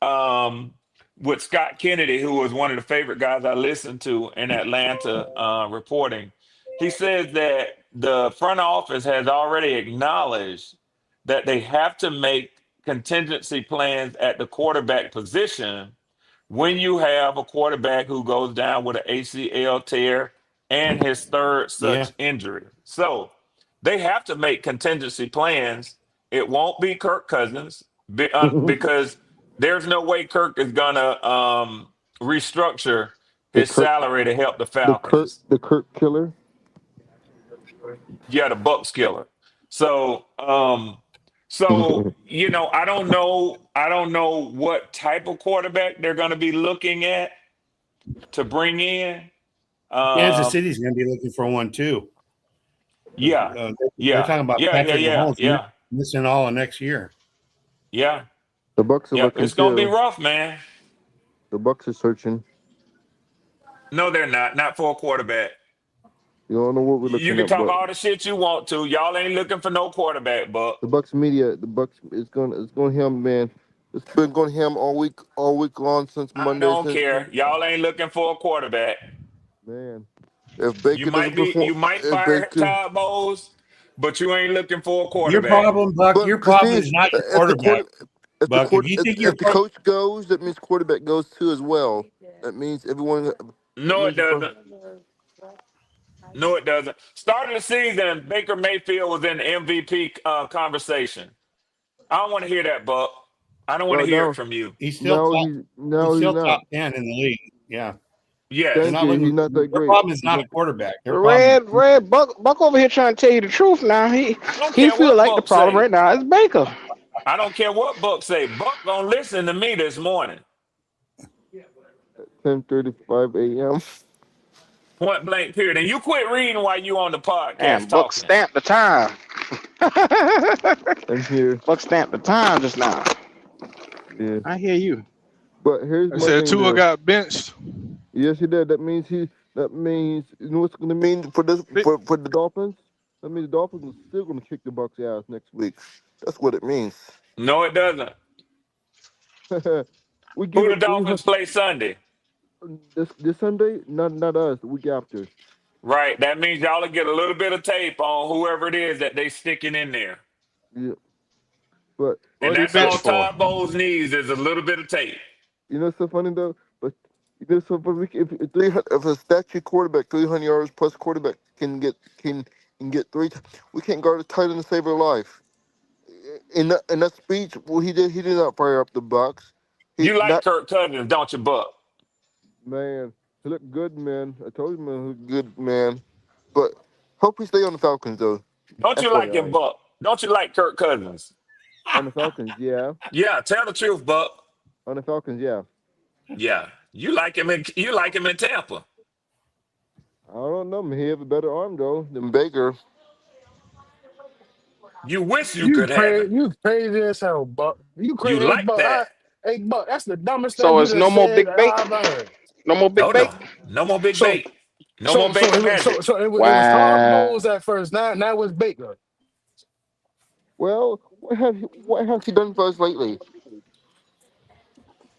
um, with Scott Kennedy, who was one of the favorite guys I listened to in Atlanta, reporting. He says that the front office has already acknowledged that they have to make contingency plans at the quarterback position when you have a quarterback who goes down with an ACL tear and his third Yeah. such injury. So they have to make contingency plans. It won't be Kirk Cousins because there's no way Kirk is gonna restructure The his Kirk, salary to help the Falcons. the Kirk killer. Yeah, the Bucks killer. So I don't know what type of quarterback they're gonna be looking at to bring in. Kansas Um, City's going to be looking for one too. yeah, They're yeah, talking about yeah, yeah, Patrick yeah, Mahomes yeah, missing all of next year. yeah, The Bucks are yeah. looking It's gonna be too. rough, man. The Bucks are searching. No, they're not. Not for a quarterback. You don't know what we're You looking can at, talk but all the shit you want to. Y'all ain't looking for no quarterback, but the Bucks media, the Bucks it's going ham, man. It's been going ham all week long since I Monday. don't care. Y'all ain't looking for a quarterback. Man, if Baker doesn't perform, You might if fire Baker, Todd Bowles, but you ain't looking for a Your quarterback. problem, Buck. but Your problem Christine, is not your if the quarterback, quarter, if the Buck. If quarter, you think if your the coach goes, that means quarterback goes too as well. That means everyone. That No, it means the first. doesn't. No, it doesn't. Start of the season, Baker Mayfield was in the MVP conversation. I don't want to hear that, Buck. I don't want to Well, hear it from you. he's still now top, he's he's now he's still not. top 10 in the league. Yeah, they're Yes. Thank not you. He's looking. not that Their great. problem is not a quarterback. Their problem. Red Buck over here trying to tell you the truth. Now I don't he care feel what like the Buck problem say. right now is Baker. I don't care what Buck say. Buck gonna listen to me this morning. 10:35 a.m. Point blank period. And you quit reading while you on the podcast And Buck talking. stamped the time. I'm here. Buck stamped the time just now. Yeah. I hear you. But here's I my said thing Tua though. got benched. Yes, he did. That means you know what's going to mean for this Big- for the Dolphins. That means the Dolphins are still going to kick the Bucks' ass next week. That's what it means. No, it doesn't. We give Who the up Dolphins 300 play Sunday? this Sunday. Not us. The week after. Right. That means y'all will get a little bit of tape on whoever it is that they sticking in there. Yeah. But And What he that's benched all for? Todd Bowles needs is a little bit of tape. you know what's so funny though. But you know so funny. If a statue quarterback 300 yards plus quarterback can get we can't guard a tight end to save our life. In that speech, well, he did not fire up the Bucks. He You like not Kirk Cousins, don't you, Buck? man. He looked good, man. I told you, man, he looked good, man. But hope he stay on the Falcons though. Don't you like him, FYI, Buck? Don't you like Kirk Cousins? on the Falcons, yeah. Yeah, tell the truth, Buck. On the Falcons, yeah. Yeah, you like him in Tampa. I don't know, man. He have a better arm though than Baker. You wish you could have him. You crazy as hell, Buck. You You crazy, hey, like Buck. that? Hey, Buck, that's the dumbest thing So you it's done no more said big bait. I've ever heard. No more No, big bait. no, no more big So, bait. No more Baker magic. it was Todd Wow. Bowles at first. Now it's Baker. Well, what has he done for us lately?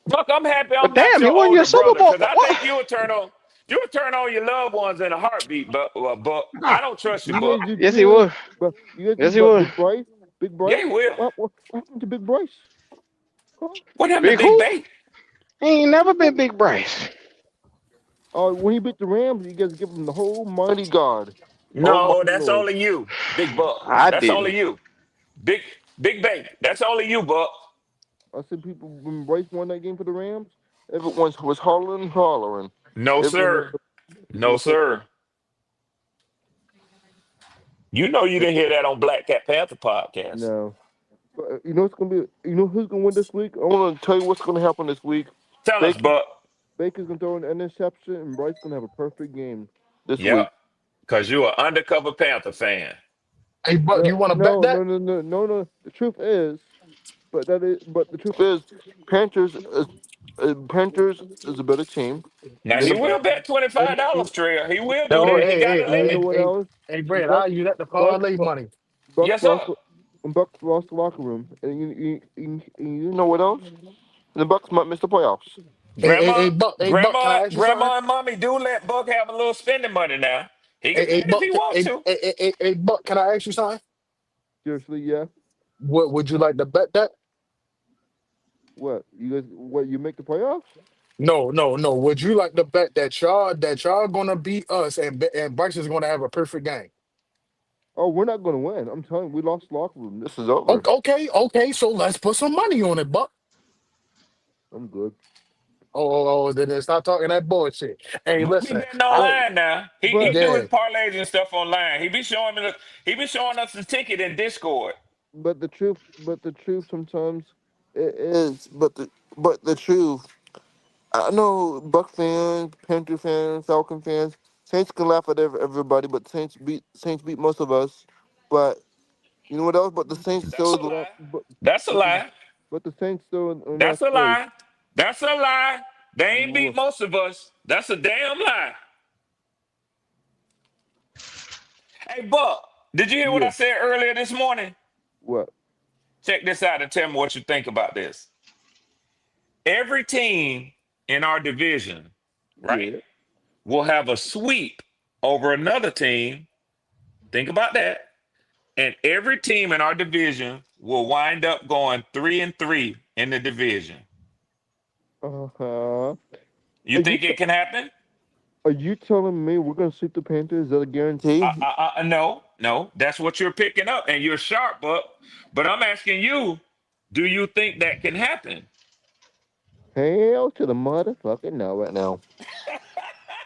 Buck, I'm happy But I'm not damn, he your won your older Super brother Bowl. because I think What? you would turn on your loved ones in a heartbeat. Buck, I don't trust you, You Buck. guys do Yes, he too. would. But you guys Yes, think he about would. Big Bryce? Big Yeah, Bryce? he will. What happened to Big Bryce? Huh? What happened to Big Big who? Bait? He ain't never been Big Bryce. When he beat the Rams, you guys give him the whole mighty God. Oh No, mighty that's Lord. only you, Big Buck. I That's only didn't. you. Big Bait. That's only you, Buck. I said people when Bryce won that game for the Rams, Everyone was hollering, hollering. No, Everyone, sir. No, sir. You know you didn't hear that on Black Cat Panther podcast. no. But you know what's gonna be? You know who's gonna win this week? I want to tell you what's gonna happen this week. Tell us, Baker, Buck. Baker's gonna throw an interception, and Bryce gonna have a perfect game this week. Yep. Because you an undercover Panther fan. Hey, Buck, No, you want to bet no, that? no, no, no, no, no. The truth is, but the truth is, Panthers is a better team Now than he the will Bucks. bet And, $25, Trail. He will do Oh, and, that. He hey, got hey, to and you live. know hey, what hey, else? hey, The Brad, I Bucks, use that the Bucks, parlay money. Bucks Yes, lost, sir. and Bucks lost the locker room. And you know what else? The Bucks might miss the playoffs. Hey, Grandma, Buck, grandma, can I ask you something? grandma and mommy do let Buck have a little spending money now. He can Hey, bet if Buck, he wants to. Buck, can I ask you something? Seriously, yeah. What would you like to bet that? What you guys? What you make the playoffs? No, no, no. Would you like to bet that y'all gonna beat us and Bryce is gonna have a perfect game? Oh, we're not gonna win. I'm telling you, we lost the locker room. This is over. Okay. So let's put some money on it, Buck. I'm good. Then stop talking that bullshit. Hey, Buck be listen, betting I But online now. He but do his yeah. parlays and stuff online. He be showing us the ticket in Discord. but the truth sometimes it is. But the truth. I know Buck fans, Panther fans, Falcon fans. Saints can laugh at everybody, but Saints beat most of us. But you know what else? But the Saints That's still a the lie. but That's a but the lie. but the Saints still in That's last a place. lie. That's a lie. They ain't beat What? most of us. That's a damn lie. Hey, Buck, did you hear what Yeah. I said earlier this morning? What? Check this out and tell me what you think about this. Every team in our division, right, Yeah. will have a sweep over another team. Think about that. And every team in our division will wind up going 3-3 in the division. Uh-huh. You Are you think t- it can happen? are you telling me we're gonna sweep the Panthers? Is that a guarantee? No, no. That's what you're picking up, and you're sharp, Buck. But I'm asking you, do you think that can happen? Hell to the motherfucking no right now.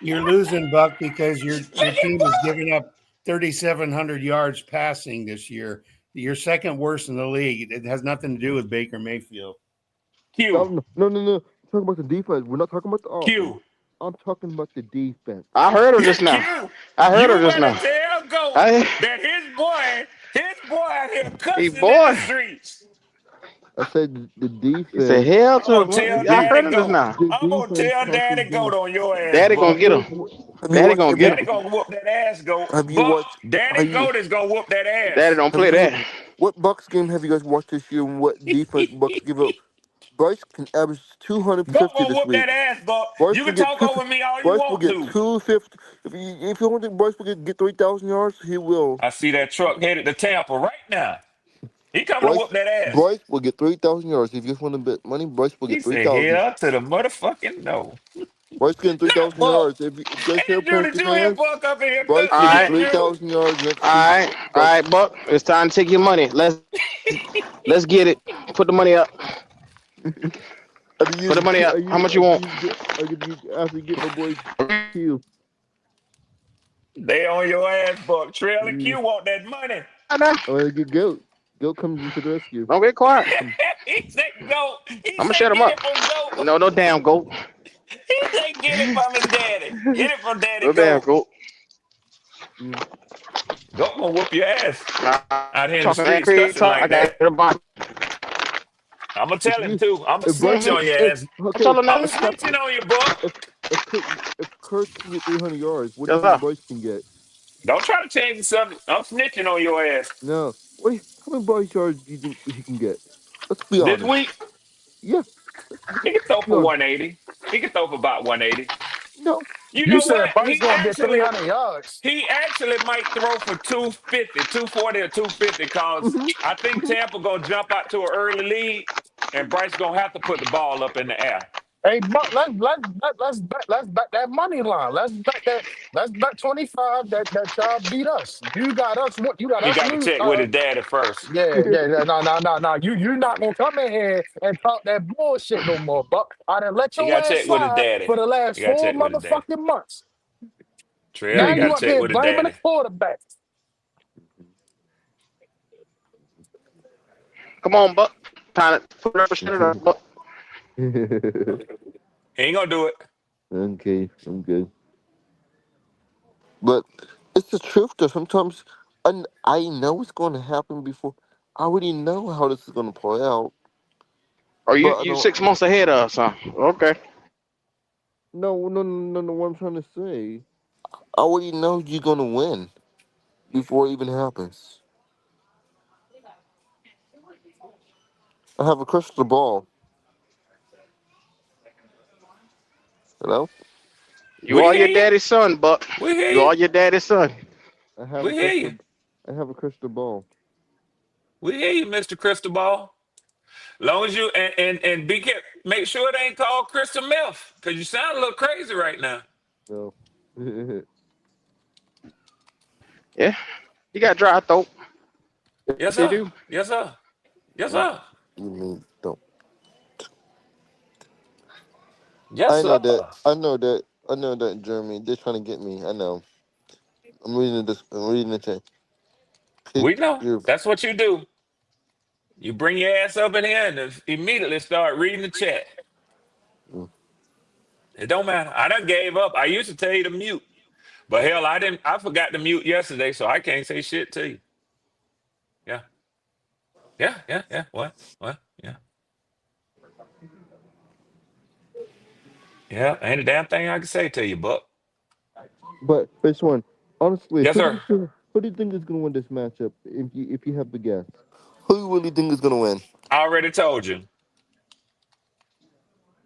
You're losing, Buck, because Look your at team is Buck. giving up 3,700 yards passing this year. You're second worst in the league. It has nothing to do with Baker Mayfield. Q, No. Talking about the defense. We're not talking about the offense. Q, I'm talking about the defense. I heard her just now. Q. I heard her You just better now. tell Goat I that his boy out here Hey cussing in the boy. streets. I said the He said, defense. hell I'm to gonna the tell The I heard Daddy her just Goat. now. the I'm gonna defense tell cost us Daddy Goat game. on your ass, Daddy Buck. gonna Have get you him. have you Daddy watched gonna get every? Daddy him. gonna whoop that ass, Goat. Have you Buck, watched? Daddy Have you Goat is gonna whoop that Daddy ass. don't have play you? that. What Bucks game have you guys watched this year? And what defense Bucks give up? Bryce can average Goat 250 gonna this whoop week. that ass, Buck. Bryce You will can get talk two. over me all you Bryce will want get to. 250. If you don't think Bryce will get 3,000 yards, he will. I see that truck headed to Tampa right now. He coming to Bryce whoop that ass. Bryce will get 3,000 yards. If you just want to bet money, Bryce will He get said, 3,000. hell to the motherfucking no. Bryce getting Not 3,000 Buck. yards. If you guys hear Hey, Drew, did Panther you hear fans, Buck up in here Bryce will cussing, get Alright. didn't you? 3,000 yards next week. Alright. But Alright, Buck. It's time to take your money. Let's get it. Put the money up. I've been Put the using money Q. up. How much you want? I could use after you get my boy Q. They on your ass, Buck. Trail and Mm, Q want that money. Nah, I'm gonna get Goat. Goat comes into the rescue. don't get quiet. He said go. He I'm gonna said shut him get up. it from go. No damn goat. He said get it from his daddy. Get it from daddy No damn go. goat. Mm. Go gonna whoop your ass out here in the Talking that streets crazy cussing talk. I like got that. everybody. I'm gonna If tell him you too. I'm gonna if Bryce snitch Mm-hmm. on your if ass. I'm okay telling I'm them. if Cap snitching on you, Buck. if if Kurt if Kurtz can get 300 yards, what do you Yes, think sir. Bryce can get? Don't try to change the subject. I'm snitching on your ass. No. How many Bryce yards do you think he can get? Let's be This honest. week, Yeah, he can throw be for honest. 180. He can throw for about 180. No. You You know said what? Bryce gonna get 300 yards. He actually might throw for 250, 240 or 250 because hmm I think hmm Tampa gonna jump out to an early lead and Bryce gonna have to put the ball up in the air. Hey, Buck, let's bet that money line. Let's bet 25 that y'all beat us. You got He us got to lose. check with his daddy first. Yeah. No. You're not gonna come in here and talk that bullshit no more, Buck. I done let He your got to ass check with his slide daddy. for the He last got to four check with his daddy. motherfucking months. Trail, Now he got you to up check here with his blaming the daddy. quarterback. Come on, Buck. Time to put up a shut it up, Buck. He ain't gonna do it. Okay, I'm good. But it's the truth, though. Sometimes I know what's going to happen before. I already know how this is going to play out, Or you but I you don't. 6 months ahead of us, huh? Okay. No. What I'm trying to say, I already know you're going to win before it even happens. I have a crystal ball. Hello? You We are hear your you. daddy's son, Buck. We hear You you. are your daddy's son. I have We a hear you. crystal. I have a crystal ball. We hear you, Mr. Cristobal. Long as you and be careful, make sure it ain't called crystal meth, because you sound a little crazy right now. No. Yeah. You got dry throat. Yes, You sir. do. Yes, sir. Yes, you sir. mean don't? Yes, I sir. know that. I know that. I know that in Germany they're trying to get me. I know. I'm reading this. I'm reading the thing. Pick We know. your. That's what you do. You bring your ass up in here and immediately start reading the chat. It don't matter. I done gave up. I used to tell you to mute. But hell, I didn't. I forgot to mute yesterday, so I can't say shit to you. Yeah, yeah. What? What? Yeah, yeah. Ain't a damn thing I can say to you, Buck. But first one, honestly, Yes, sir. who do you think is gonna win this matchup? If you have to guess, who you really think is gonna win? I already told you.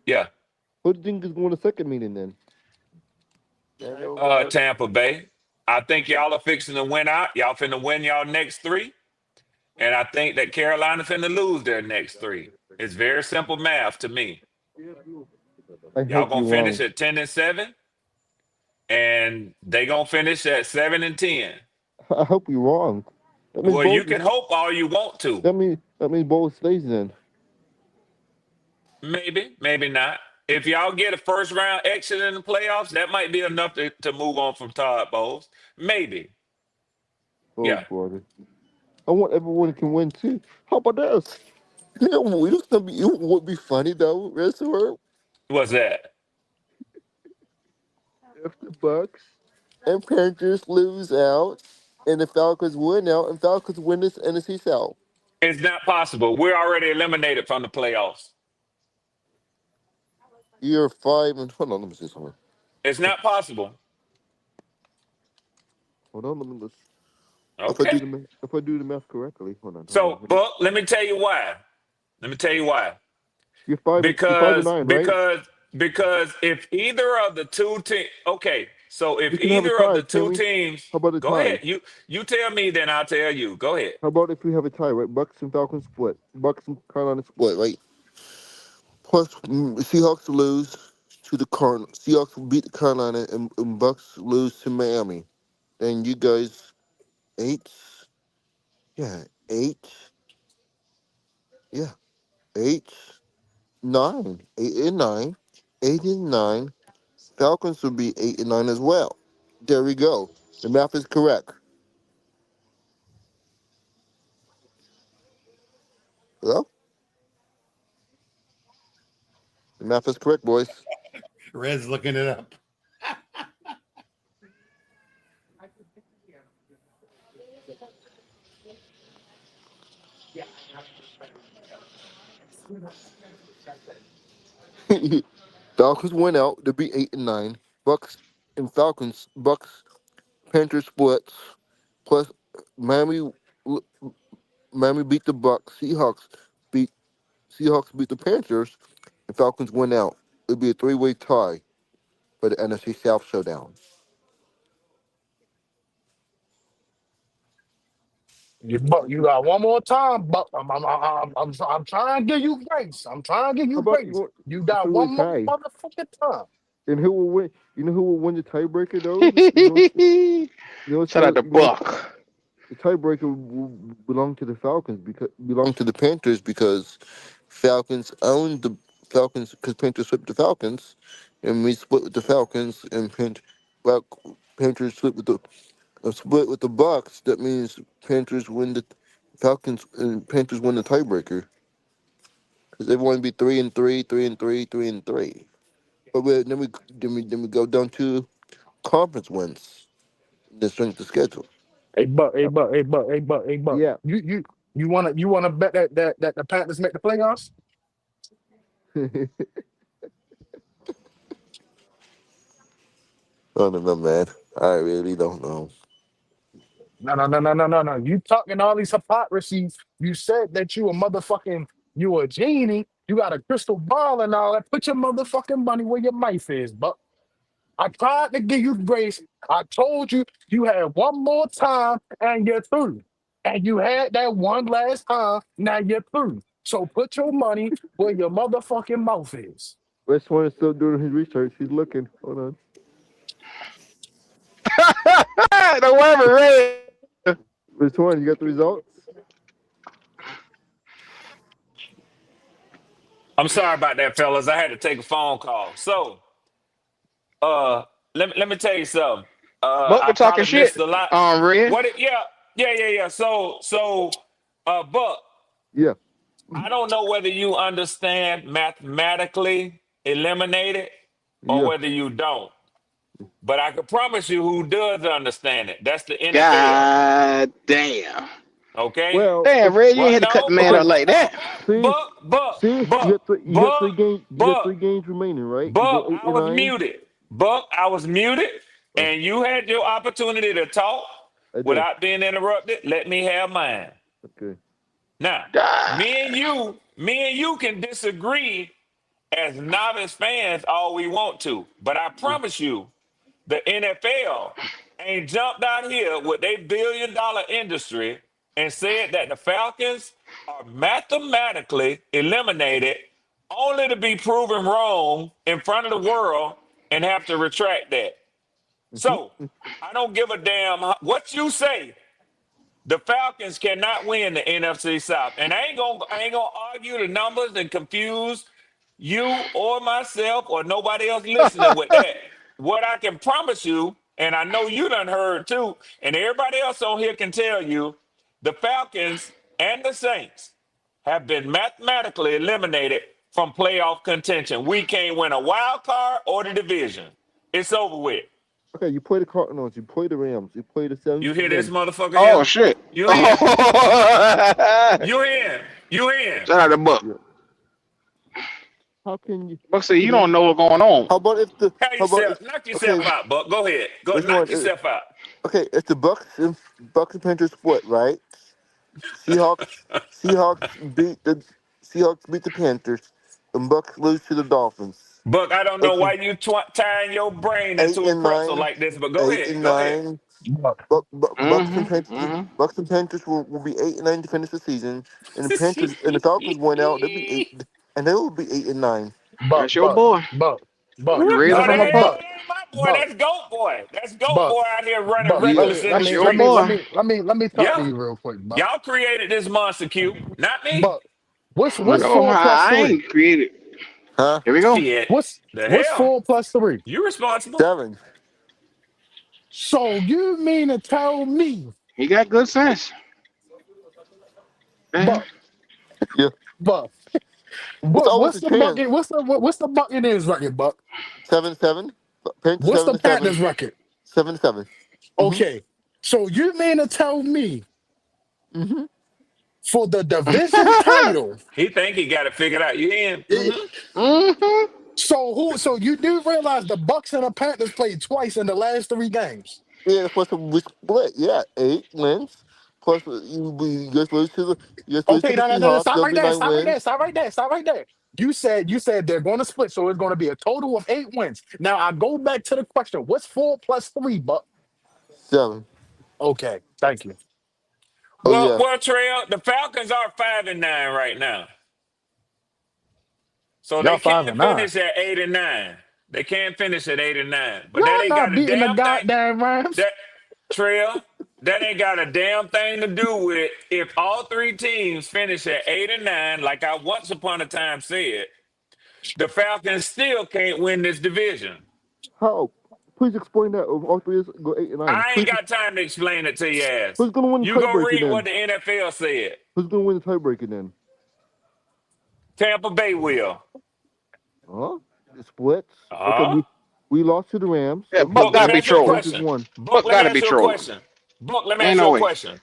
Yeah. Who do you think is gonna win the second meeting then? Tampa Bay. I think y'all are fixing to win out. Y'all finna win y'all next three, and I think that Carolina finna lose their next three. It's very simple math to me. I Y'all hope gonna you're finish wrong. at 10-7, and they gonna finish at 7-10. I hope you're wrong. That means Well, you both. can hope all you want to. That means both stays then. Maybe, maybe not. If y'all get a first round exit in the playoffs, that might be enough to move on from Todd Bowles. Maybe. Oh Yeah. brother, I want everyone can win too. How about this? You know, it would be funny though, wrestler, What's that? if the Bucks and Panthers lose out, and the Falcons win out, and Falcons win this NFC South. It's not possible. We're already eliminated from the playoffs. Year five and hold on, let me see something. It's not possible. Hold on, let me listen. Okay. If I do the math correctly, hold on. So, Buck, let me tell you why. Let me tell you why. You're 5 and Because 9, right? because because if either of the two teams, okay, so if We can have a either of tie, the can two we? teams, How about a go tie? ahead. You tell me, then I'll tell you. Go ahead. How about if we have a tie, right? Bucks and Falcons split. Bucks and Carolina split, right? Plus, Seahawks lose to the Cardinals. Seahawks will beat the Carolina, and Bucks lose to Miami. Then you guys eight, yeah, eight, yeah, eight, 8 and 9, 8 and 9. Falcons will be 8 and 9 as well. There we go. The math is correct. Hello, the math is correct, boys. Red's looking it up. Falcons win out. They'll be 8 and 9. Bucks and Falcons. Bucks Panthers splits. Plus Miami Miami beat the Bucks. Beat Seahawks beat the Panthers. And Falcons win out. It'll be a three-way tie for the NFC South showdown. You got one more time, but I'm trying to give you grace. I'm trying to give How you about you grace. want You got so one it's more high? motherfucking time. And who will win? You know who will win the tiebreaker though? You know Shout out so to you know Buck. the tiebreaker will belong to the Falcons because belong to the Panthers because Falcons own the Falcons because Panthers swept the Falcons, and we split with the Falcons and well, Panthers split with the Bucks. That means Panthers win the Falcons and Panthers win the tiebreaker because everyone would be 3-3, 3-3, 3-3. But then we go down to conference wins. The strength of schedule. Hey, Buck. Yeah. You wanna bet that the Panthers make the playoffs? I don't know, man. I really don't know. No. You talking all these hypocrisies. You said that you a genie. You got a crystal ball and all that. Put your motherfucking money where your mouth is, Buck. I tried to give you grace. I told you you had one more time and you're through. And you had that one last time. Now you're through. So put your money where your motherfucking mouth is. West One is still doing his research. He's looking. Hold on. The word red. West One, you got the results? I'm sorry about that, fellas. I had to take a phone call. So, uh, let me tell you something. Buck I been talking probably shit. missed a lot. Red. Yeah. Buck, Yeah. I don't know whether you understand mathematically eliminated or Yeah. whether you don't, but I can promise you who does understand it. That's the NFL. God damn. Okay. Well, Damn, if Red, you ain't What? had to cut No, the man okay, up like no. that. see, you got Buck, three Buck. games remaining, right? You go Buck, eight I and was nine. muted. Buck, I was muted, Oh, and you had your opportunity to talk I did. without being interrupted. Let me have mine. Okay. Now, God. me and you can disagree as novice fans all we want to, but I promise you, the NFL ain't jumped out here with their billion-dollar industry and said that the Falcons are mathematically eliminated only to be proven wrong in front of the world and have to retract that. So I don't give a damn what you say. The Falcons cannot win the NFC South, and I ain't gonna argue the numbers and confuse you or myself or nobody else listening with that. What I can promise you, and I know you done heard too, and everybody else on here can tell you, the Falcons and the Saints have been mathematically eliminated from playoff contention. We can't win a wild card or the division. It's over with. Okay, you play the Cardinals. You play the Rams. You play the You Seventh hear this again. motherfucker Oh here? shit. You in? Oh. You in? You in? Shout out to Buck. Yeah. How can you? Buck How said you can you? don't know what's going on. How about if the? How How about if? yourself? Knock Okay, yourself out, Buck. Go ahead. Go which one? knock yourself out. Okay, if the Bucks and Panthers split, right? Seahawks Seahawks beat the Panthers, and Bucks lose to the Dolphins. Buck, I don't know Eight why and you tying your brain eight into a and pretzel nine, like this, but go eight ahead. and Go ahead. nine. Buck. Bucks and Panthers will be 8 and 9 to finish the season, and the Panthers and the Falcons went out. They'll be eight, and they will be 8 and 9. Buck, That's your Buck, boy. Buck, Buck, No, Raising Buck, from a that pup. Buck, ain't my boy. Buck, That's Goat Boy. That's Goat Buck, Boy out here running Buck. Yeah, reckless in the that's your streets. boy. Let me talk to Yeah. you real quick, Buck. Y'all created this monster Q, not me. Buck, what's No, 4 plus 3? ain't created. Huh? Here we go. Shit. The What's hell? 4 plus 3? You responsible. 7. So you mean to tell me, He got good sense. Yeah. Buck, Yeah. Buck, It's always what's a the chance. bucket? What's the Buccaneers record, Buck? 7-7. Panthers What's seven the to seven. Panthers record? 7-7. Mm-hmm. Okay, so you mean to tell me Mm-hmm. for the division title? He think he got it figured out. You in? eh, Mm-hmm. Mm-hmm. So you do realize the Bucks and the Panthers played twice in the last 3 games? Yeah, plus we split. Yeah, 8 wins. Plus you just lose to the Okay, no, Seahawks. stop They'll right be there, 9 wins. stop right there. You said they're going to split, so it's going to be a total of 8 wins. Now I go back to the question: what's 4 plus 3, Buck? 7. Okay, thank you. Oh Well, yeah. well, Trail, the Falcons are 5-9 right now, so Y'all they five can and nine. finish at 8-9. They can finish at 8-9, but that Y'all ain't not got a beating the damn thing. goddamn Rams. That Trail, that ain't got a damn thing to do with if all three teams finish at 8-9. Like I once upon a time said, the Falcons still can't win this division. How? Please explain that. Of all three go 8 and 9. I ain't Please. got time to explain it to your ass. Who's gonna win the You go tiebreaker read what then? the NFL said. Who's gonna win the tiebreaker then? Tampa Bay will. Huh? The splits. Okay, Huh? we lost to the Rams. Yeah, Okay, Buck Book, the let gotta me be Rams, ask you a the trolling. Rams just question. won. Book, Buck let me gotta ask be you a trolling. question. Book, let me Ain't ask no you a way. question.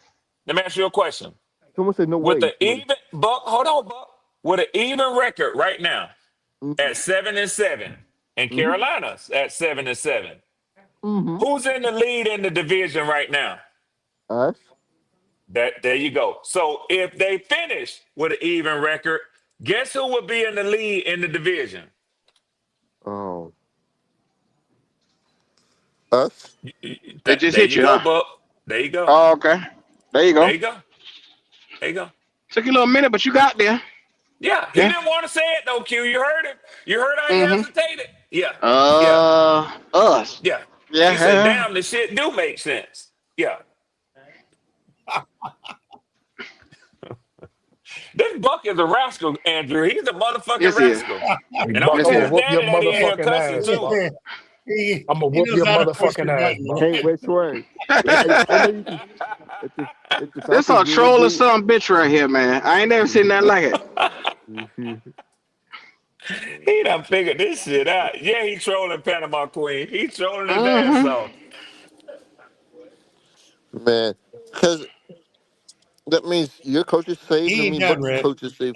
Let me ask you a question. Someone said no With way. the even Buck, hold on, Buck. With an even record right now Mm-hmm. at 7-7, and Mm-hmm. Carolina's at 7-7. Mm-hmm. Who's in the lead in the division right now? Us. That there you go. So if they finish with an even record, guess who would be in the lead in the division? Oh. Us. It just There hit you you, go, huh? Buck. There you go. Oh, okay. There you There go. you go. There you go. Took you a little minute, but you got there. Yeah, he Yeah. didn't want to say it though, Q. You heard him. You heard how he Mm-hmm. hesitated? Yeah. Yeah. Us. Yeah. He said, Yeah. damn, this shit do make sense. Yeah. This Buck is a rascal, Andrew. He's a motherfucking Yes, he is. rascal. And I'm Buck, gonna Yes, I'm he get gonna is. his whoop your daddy that he in here motherfucking cussing ass, too. Buck. he, I'm gonna he whoop knows your how to push motherfucking the ass, button. Buck. Hey, wait, Troy. I know you can. If the This Falcons a really troll or do. some bitch right here, man. I ain't never seen nothing like it. He done figured this shit out. Yeah, he trolling Panama Queen. He trolling his ass Mm-hmm. off. Man, because that means your coach is safe. That He ain't means done, Buck's Red. coach is safe.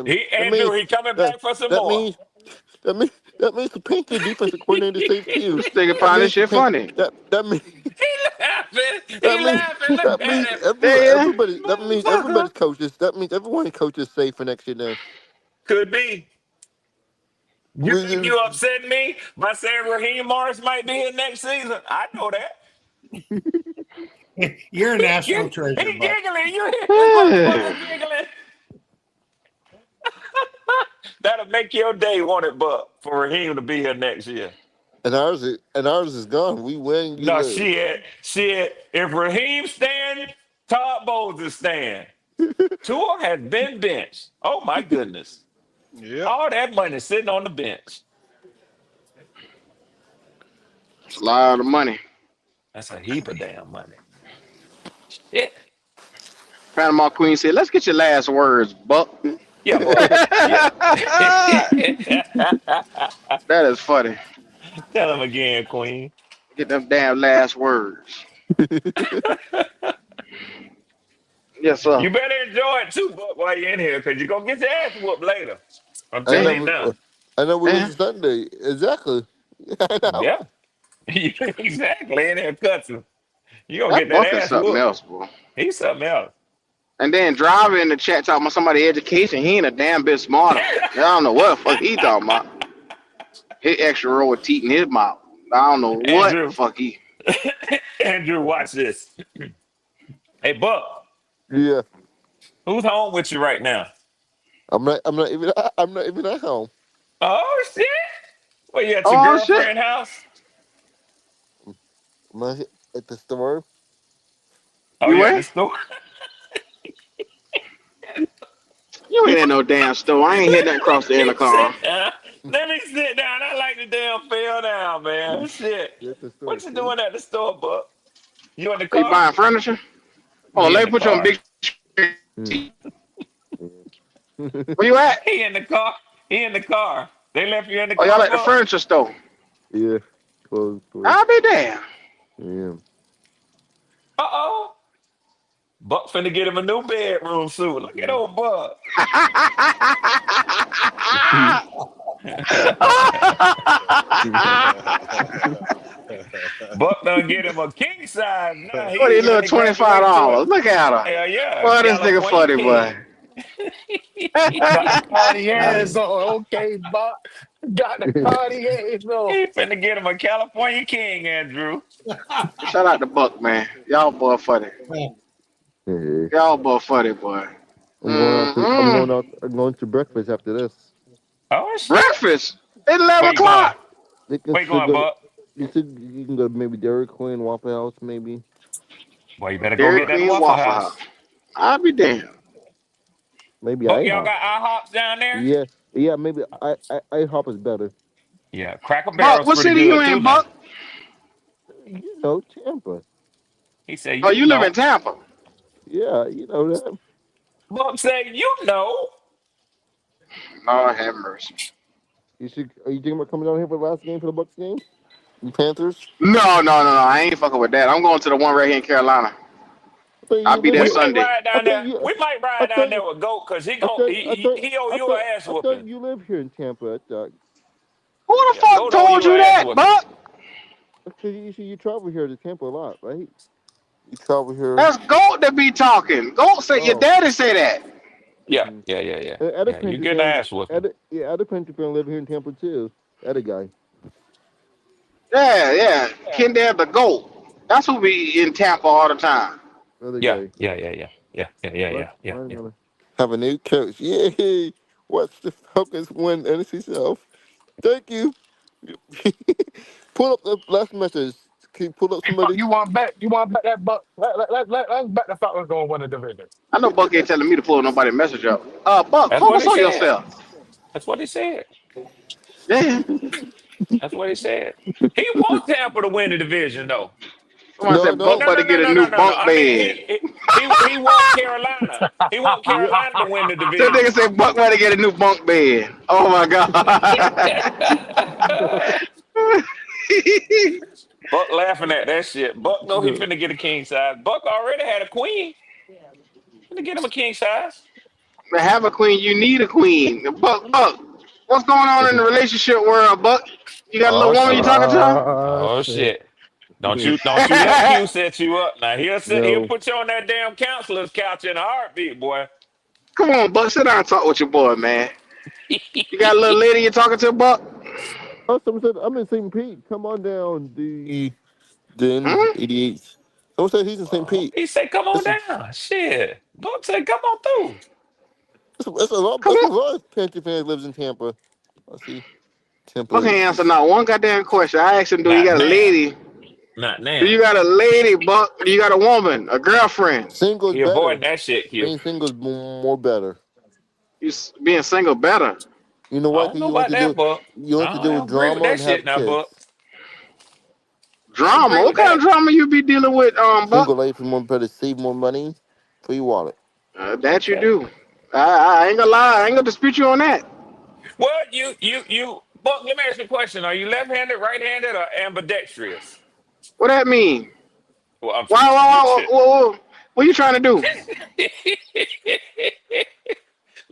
He That Andrew, means he coming that back for some that more. means that means the Panthers defensive coordinator is safe too. This nigga That find this means the shit Pan- funny. that means He laughing. that He means laughing. Look that at means him. Yeah. everybody that means Motherfucker. everybody's coaches that means everyone coaches safe for next year. Then Could be. You think we you upsetting me by saying Raheem Morris might be here next season? I know that. You're a national He treasure, Buck. giggling. You hear this motherfucker giggling? That'll make your day, won't it, Buck, for Raheem to be here next year. and ours is gone. We win, you No, lose. shit. If Raheem stand, Todd Bowles is stand. Tua has been benched. Oh my goodness. Yep. All that money sitting on the bench. It's a lot of money. That's a heap of damn money. Shit. Panama Queen said, "Let's get your last words, Buck." Yeah, Buck. Yeah. That is funny. Tell him again, Queen. Get them damn last words. Yes, sir. You better enjoy it too, Buck, while you're in here, because you're gonna get your ass whooped later. I'm I Yeah. telling you know. now. I know we lose Yeah. Sunday. Exactly. I know. Yeah. Exactly. In here cussing. You gonna That get that Buck is ass something whooped. else, boy. He's something else. And then driving in the chat talking about somebody education, he ain't a damn bit smarter. I don't know what the fuck he talking about. His extra row of teeth in his mouth. I don't know what the Andrew. fuck he. Andrew, watch this. Hey, Buck, Yeah. who's home with you right now? I'm not even at home. Oh shit! Well, you at your Oh shit. girlfriend house? I'm not at the store. Oh, You you at the where? store? You ain't at no damn store. I ain't hear nothing across the Let me intercom. sit down. Let me sit down. I like to damn feel down, man. Shit. You at the store, What you Q? doing at the store, Buck? You in the Are you car? buying furniture? Hold on, He let in me the put you on car. big. Mm. Where you at? He in the car. He in the car. They left you in the Oh, y'all car, at the Buck? furniture store. Yeah. Close, close. I'll be damn. Yeah. Uh-oh. Buck finna get him a new bedroom suit. Look at old Buck. Buck done get him a king size. Now What he these little finna graduate to a $25? Look at her. hell yeah, Boy, this nigga California funny, boy. king. Got the Cartiers on. Okay, Buck. Got the Cartiers on. He finna get him a California king, Andrew. Shout out to Buck, man. Y'all boy funny. Hey, Y'all both funny, boy. I'm going out to I'm Mm-mm. going out I'm going to breakfast after this. Oh shit. Breakfast at 11 Where you going? o'clock. They can Where you still going, go. Buck? You can go to maybe Dairy Queen, Waffle House, maybe. Well, you better go Dairy get that Queen Waffle Waffle House. House. I'll be damned. Maybe Buck, y'all IHOP. got IHOPs down there? Yeah, yeah. Maybe IHOP is better. Yeah, Cracker Buck, Barrel's what pretty city you good too in, now. Buck? You know, Tampa. He said, Oh, you you live in know. Tampa. Yeah, you know that. Buck said, you know. Lord have mercy. You should. Are you thinking about coming down here for the last game for the Bucks game? The Panthers. No. I ain't fucking with that. I'm going to the one right here in Carolina. I thought I'll you be live there We here. might Sunday. ride I down thought there. you. We might I ride down thought. there with Goat because I thought. I thought. he owe I you thought. an ass I thought whooping. you live here in Tampa. I thought. Who the Yeah, fuck Goat owe told you you an ass that, whooping. Buck? Because you travel here to Tampa a lot, right? You travel here. That's Goat that be talking. Goat said your Oh. daddy say that. Yeah, Mm-hmm. Other yeah. You Panther getting an fans. ass whooping. Other Panther fans live here in Tampa too. Other guy. Yeah. Kendall the Goat. That's who be in Tampa all the time. Other Yeah, guy. yeah. I'm gonna have a new coach. Yay! Watch the Falcons win NFC South. Thank you. Pull up the last message. Can you pull up Hey, Buck, somebody? you want to bet? You want to bet that Buck? Let's bet the Falcons going to win the division. I know Buck ain't telling me to pull nobody message up. Buck, That's what focus he on said. yourself. That's what he said. Yeah. That's what he said. He wants Tampa to win the division, though. Somebody No, said Buck no. No, about no, to no, get a no, no, new no, no. bunk I mean, bed. he want Carolina. He want Yeah. Carolina to win the That nigga division. said Buck about to get a new bunk bed. Oh my god. Buck laughing at that shit. Buck know he finna get a king size. Buck already had a queen. Finna get him a king size. To have a queen, you need a queen. Buck, what's going on in the relationship world, Buck? You got a little Oh woman you shit. talking to? Oh Shit. shit. Don't you let Q set you up now. He'll No. put you on that damn counselor's couch in a heartbeat, boy. Come on, Buck, sit down and talk with your boy, man. You got a little lady you talking to, Buck? Oh, someone said I'm in St. Pete. Come on down. The Den Hmm? 88. Someone said he's in St. Pete. He said, come on That's a, down. Shit. Buck said, come on through. that's a lot. Come That's a on. lot of Panther fans lives in Tampa. I see. Tampa Buck ain't answer is not one goddamn question. I asked him, do you Not got a now. lady? Not Do now. you got a lady, Buck? Do you got a woman, a girlfriend? single is He avoiding better. that shit, Q. Being single is more better. Being single better. You know I why? don't Because know about that, Buck. you want to I deal with don't agree with drama that and shit have now, Buck. kids. I don't Drama? agree What with kind of that. drama you be dealing with, Buck? Single life is more better. Save more money for your wallet. That you Okay. do. I ain't gonna lie. I ain't gonna dispute you on that. Well, Buck, let me ask you a question. Are you left-handed, right-handed, or ambidextrous? What that mean? Well, I'm Why, teaching you why, shit. why, why, what you trying to do?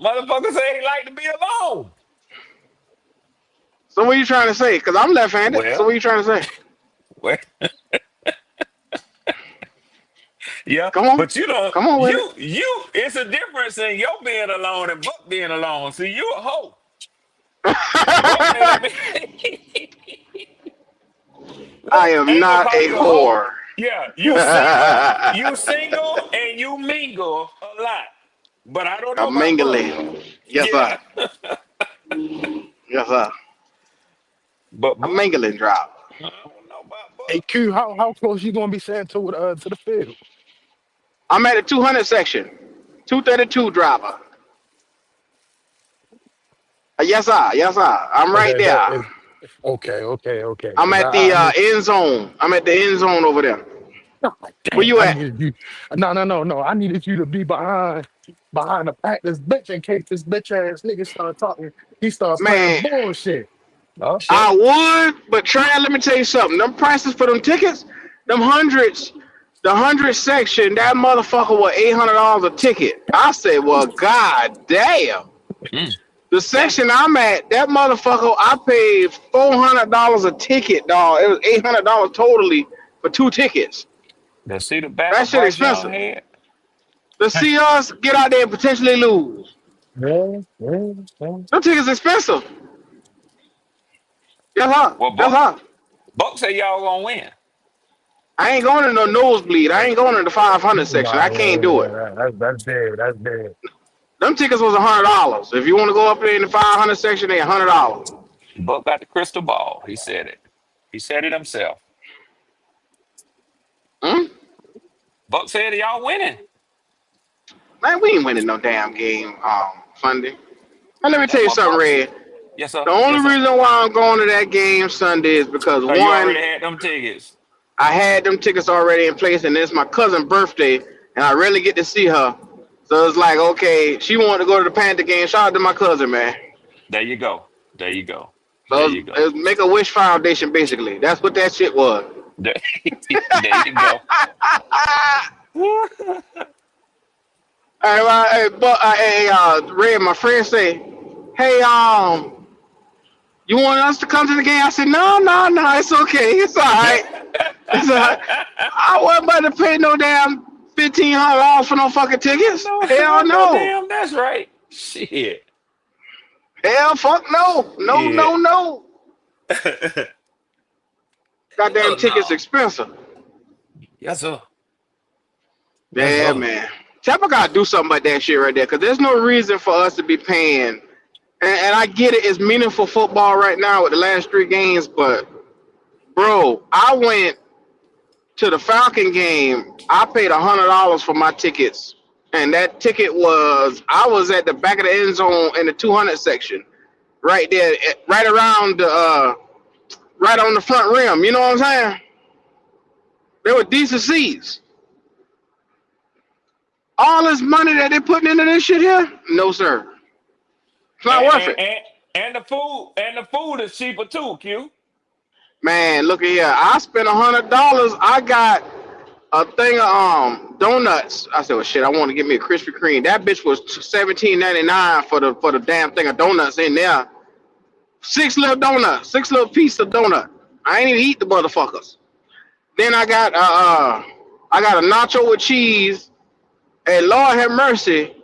Motherfucker say he like to be alone. So what you trying to say? Cause I'm left-handed. So what Well, you trying to say? well, yeah, Come on, but you don't. come on with it. It's a difference in your being alone and Buck being alone. See, you a hoe. Buck may not be. I Look, I am ain't gonna not call a you a hoe. whore. Yeah, you single. You single and you mingle a lot. But I don't know I'm about Buck. mingling. Yes, Yeah, sir. Yes, sir. but I'm Buck, mingling drop. I don't know about Hey, Buck. Q, how close you going to be saying to the field? I'm at the 200 section. 232 dropper. Yes, sir. Yes, sir. I'm right Okay, there. okay. I'm Because at the I need. end zone. I'm at the end zone over there. God Where damn, you I at? needed you. No. I needed you to be behind the practice bench in case this bitch ass nigga start talking. He start playing Man, bullshit. Oh shit. I would, but Trey, let me tell you something. Them prices for them tickets, them hundreds, the 100 section, that motherfucker was $800 a ticket. I said, well, god damn. Mm. The Damn. section I'm at, that motherfucker, I paid $400 a ticket, dog. It was $800 totally for 2 tickets. Let's see the back That of shit Bryce Young expensive. head. To see us get out there and potentially lose. Yeah. Them tickets expensive. Yes, huh? Well, Yes, Buck huh? Buck say y'all gonna win. I ain't going to no nosebleed. I ain't going to the 500 section. I Nah, can't do it. that's dead. That's dead. Them tickets was $100. If you want to go up there in the 500 section, they $100. Buck got the crystal ball. He said it. He said it himself. Hmm? Buck said y'all winning. Man, we ain't winning no damn game, Sunday. And let me tell That's you what something, Buck said. Red. Yes, sir. The Yes, only sir. reason why I'm going to that game Sunday is because Cause you already one, had them tickets. I had them tickets already in place, and it's my cousin's birthday, and I rarely get to see her. So it's like, okay, she wanted to go to the Panther game. Shout out to my cousin, man. There you go. There you go. There So you go. it's Make a Wish Foundation, basically. That's what that shit was. There, there you go. Hey, Red, my friend say, hey, you want us to come to the game? I said, no, no, no, it's okay. It's all right. It's all right. I wasn't about to pay no damn $1,500 for no fucking tickets. I Hell know no. damn that's right. Shit. Hell fuck no. No, Yeah. no, no. Goddamn Hell tickets no. expensive. Yes, sir. Yes, Yeah, sir. man. Tampa got to do something about that shit right there, because there's no reason for us to be paying. And I get it, it's meaningful football right now with the last 3 games, but, bro, I went to the Falcon game. I paid $100 for my tickets, and that ticket was, I was at the back of the end zone in the 200 section, right there, right around the, right on the front rim. You know what I'm saying? They were decent seats. All this money that they're putting into this shit here, no sir, it's not And, worth and, it. and, and the food is cheaper too, Q. Man, look at here. I spent $100. I got a thing of donuts. I said, well, shit, I want to get me a Krispy Kreme. That bitch was $17.99 for the damn thing of donuts in there. 6 little pieces of donut. I ain't even eat the motherfuckers. Then I got a nacho with cheese. And Lord have mercy,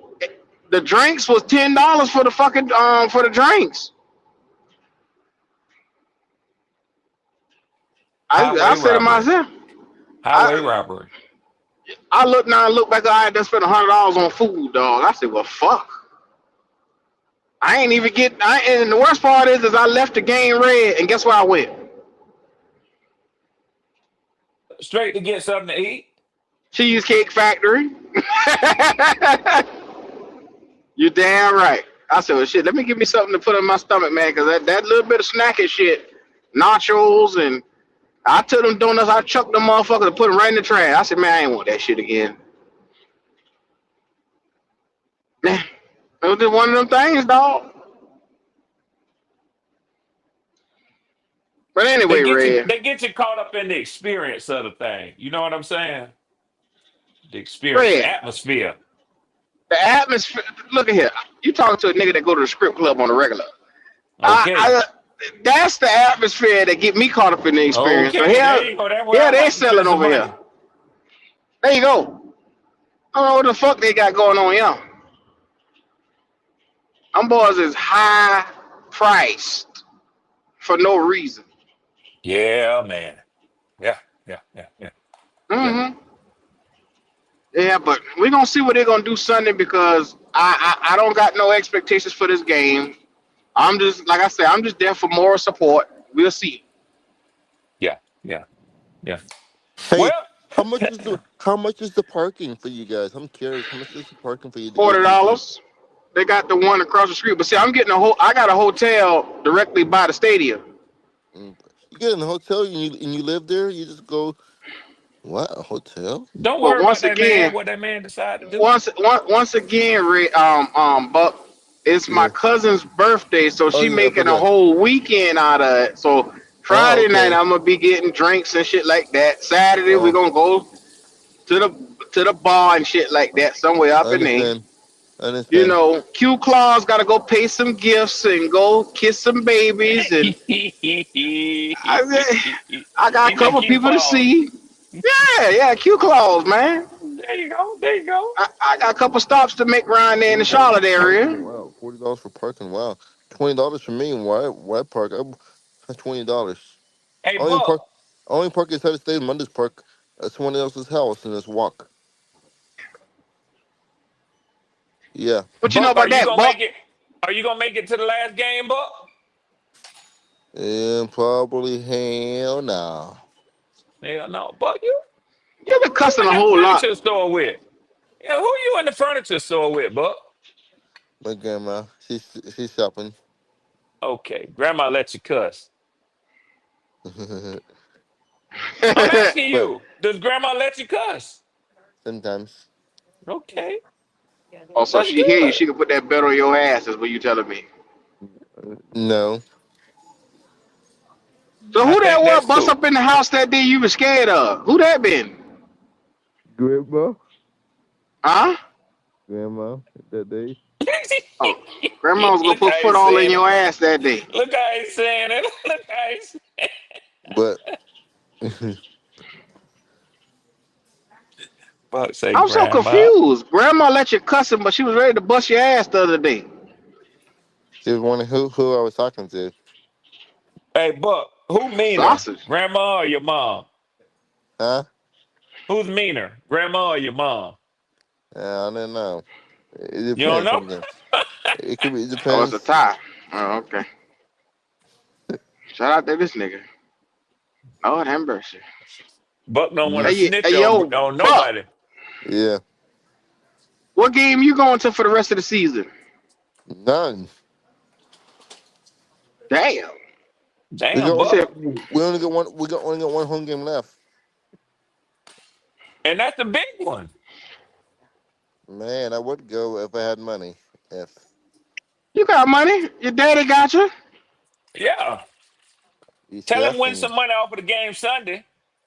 the drinks was $10 for the fucking for the drinks. I Highway said to robbery. myself, Highway I robbery. I look now and look back. I had to spend $100 on food, dog. I said, well, fuck. I ain't even get. And the worst part is I left the game red, and guess where I went? Straight to get something to eat. Cheesecake Factory. You damn right. I said, well, shit. Let me give me something to put in my stomach, man, because that little bit of snacking shit, nachos, and I took them donuts. I chucked them motherfuckers and put them right in the trash. I said, man, I ain't want that shit again. Man, it was just one of them things, dog. But They anyway, get you. Red. They get you caught up in the experience of the thing. You know what I'm saying? The experience, the Red. atmosphere. The atmosphere. Look at here. You talking to a nigga that go to the script club on a regular. Okay. I That's the atmosphere that get me caught up in the experience. So Okay. There here, you go. That's where here I they like to selling spend some over here. money. There you go. I don't know what the fuck they got going on here. Them boys is high priced for no reason. Yeah, man. Yeah. Yeah. Yeah. Yeah. Yeah. Hmm. Yeah, but we're gonna see what they're gonna do Sunday, because I don't got no expectations for this game. I'm just, like I said, I'm just there for moral support. We'll see. Yeah. Yeah. Yeah. Hey, Well, how much is the parking for you guys? I'm curious. How much is the parking for you to go $40. to the game? They got the one across the street, but see, I'm getting a whole. I got a hotel directly by the stadium. Mm. You get in a hotel and you live there. You just go. What, a hotel? don't But worry about once that man. again, What that man decided to do. once again, Buck, it's my Yeah. cousin's birthday, so Oh she yeah, I making a forgot. whole weekend out of it. So Oh Friday night, okay. I'm gonna be getting drinks and shit like that. Saturday, we're Oh, gonna go to the bar and shit like that somewhere I up in there. understand. I understand. Q Claus got to go pay some gifts and go kiss some babies, and I, I got a He said, couple "Q people to Claus." see. Yeah, Q Claus, man. There you go. There you go. I got a couple stops to make around there in the $40 Charlotte for parking. area. Wow, $40 for parking. Wow, $20 for me. Why park? $20. Hey, Only Buck. park. Only park inside the stadium. I just park. at someone else's house and just walk. Yeah. What you know Buck, are about you that, gonna Buck? make it? Are you gonna make it to the last game, Buck? And probably hell no. Hell no, Buck. You You've been who you cussing in a the whole lot. furniture store with? Yeah, who you in the furniture store with, Buck? My grandma, she's shopping. Okay, Grandma let you cuss. I'm asking But you. Does Grandma let you cuss? sometimes Okay, Also, that's she hear you. good. She can put that belt on your ass. Is what you telling me. no. So I who that think was that's bust cool. up in the house that day you were scared of? Who that been? Grandma, Huh? grandma, that day. Oh, grandma was gonna Look put how foot he's all in saying it. your ass that day. Look how he's saying it. Look how he's. But Buck say I'm so Grandma. confused. Grandma let you cuss him, but she was ready to bust your ass the other day. she was wondering who I was talking to. Hey, Buck, who meaner, Sausage. Grandma or your mom? Huh? Who's meaner, Grandma or your mom? I don't know. It You don't depends know? sometimes. It could be. It Oh, it's a depends. tie. Oh, okay. Shout out to this nigga. Lord have mercy. Buck don't want to Hey, snitch yo, on Buck. nobody. Yeah. What game you going to for the rest of the season? None. Damn. We Damn, got. You Buck. said, We only got one. We got only got one home game left. And that's the big one. Man, I would go if I had money. If you got money. Your daddy got you. Yeah. he's Tell him win asking some money off of the game Sunday.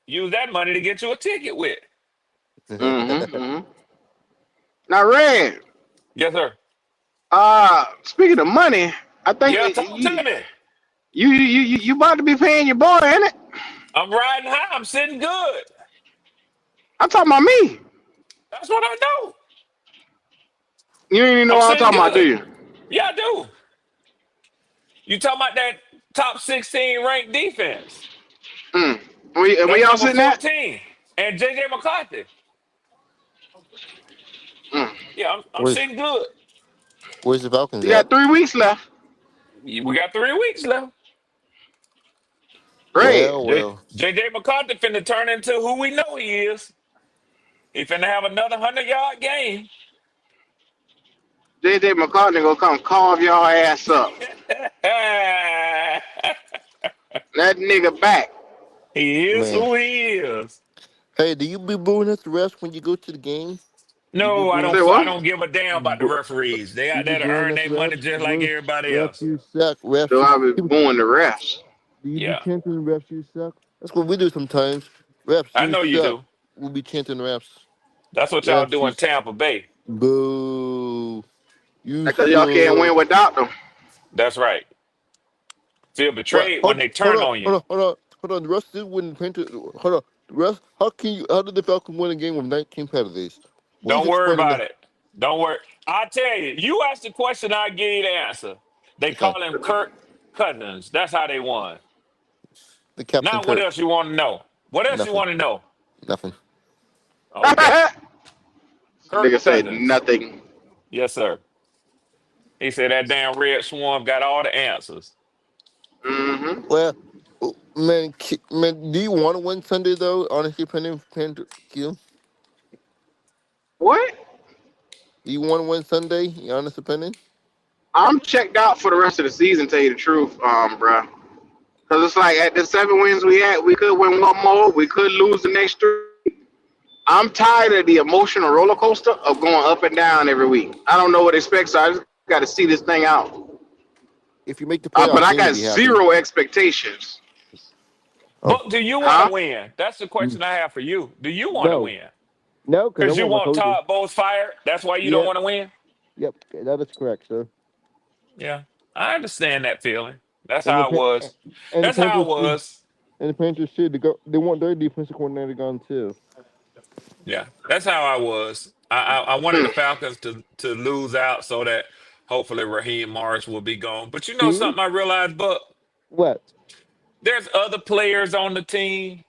Use that money to get you a ticket with. me. Mm-hmm. Mm-hmm. Now, Red. Yes, sir. Speaking of money, I think Yeah, talk to me. you about to be paying your boy, ain't it? I'm riding high. I'm sitting good. I'm talking about me. That's what I know. You ain't even know I'm what I'm sitting talking about, do good. you? Yeah, I do. You talking about that top 16 ranked defense? Mm. Where That's y'all number sitting at? 14. And JJ McCarthy. Mm. Yeah, I'm where's sitting good. Where's the Falcons You at? got 3 weeks left. We got 3 weeks left. Red. Well. JJ McCarthy finna turn into who we know he is. He finna have another 100-yard game. JJ McCartney gonna come carve y'all ass up. That nigga back. He is Man. who he is. Hey, do you be booing at the refs when you go to the game? You be No, I booing. Say don't. I what? don't give a damn about the Bo- referees. They you out be there to booing earn at their the money refs. just like everybody Refs, else. you suck. Do Refs, I be you, booing the refs? do you be Yeah, chanting refs? You suck. That's what we do sometimes. Refs, I you know you suck. do. We'll be chanting refs. That's what y'all Refs, do you. in Tampa Bay. Boo. You Because y'all can't suck. win without them. That's right. Feel What? betrayed when they Hold turn on, on you. hold on, hold on, hold on. The refs did win. Hold on. The refs. How can you? How did the Falcons win a game with 19 penalties? Please Don't worry explain to about me. it. Don't worry. I tell you, you ask the question, I give you the answer. They Okay. call him Kirk Cousins. That's how they won. The Captain Now, what Kirk. else you want to know? What else you Nothing. want to know? Nothing. Okay, Kirk Nigga said Cousins. nothing. Yes, sir. He said that damn Red Swarm got all the answers. Mm-hmm. Well, man, man, do you want to win Sunday though? Honestly, Panther, Q. What? Do you want to win Sunday? Your honest opinion? I'm checked out for the rest of the season, tell you the truth, bruh. Because it's like at the 7 wins we had, we could win one more. We could lose the next three. I'm tired of the emotional roller coaster of going up and down every week. I don't know what to expect, so I just got to see this thing out. If you make the But playoffs, I then you'll got be happy. zero expectations. Oh, But do you want to Huh? win? That's the question I have for you. Do you want to no, win? no, because I Because you want my want coaches. Todd Bowles fired. That's why you don't Yep, want to win. yep, that is correct, sir. Yeah, I understand that feeling. That's And the how it was. and the That's how Panthers it too. was. And the Panthers too. They want their defensive coordinator gone too. Yeah, that's how I was. I wanted the Mm. Falcons to lose out so that hopefully Raheem Morris will be gone. But you know See something I realized, Buck? what? There's other players on the team,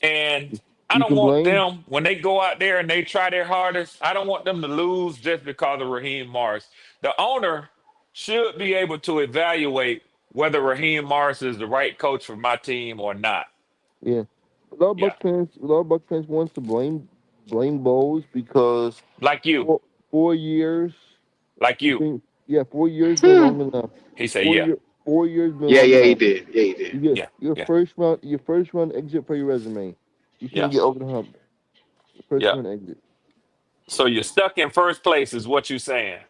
and I You don't can want blame. them when they go out there and they try their hardest. I don't want them to lose just because of Raheem Morris. The owner should be able to evaluate whether Raheem Morris is the right coach for my team or not. Yeah, Yeah, A lot of Buck fans wants to blame Bowles because like you, 4 years. like You you. think? Yeah, 4 years been Hmm. long enough. He said, Four yeah, year 4 years been Yeah, long yeah, he enough. did. Yeah, he did. You get yeah, yeah, your first round exit for your resume. You yeah, shouldn't get over the hump. Your first yeah. round exit. So you're stuck in first place, is what you're saying.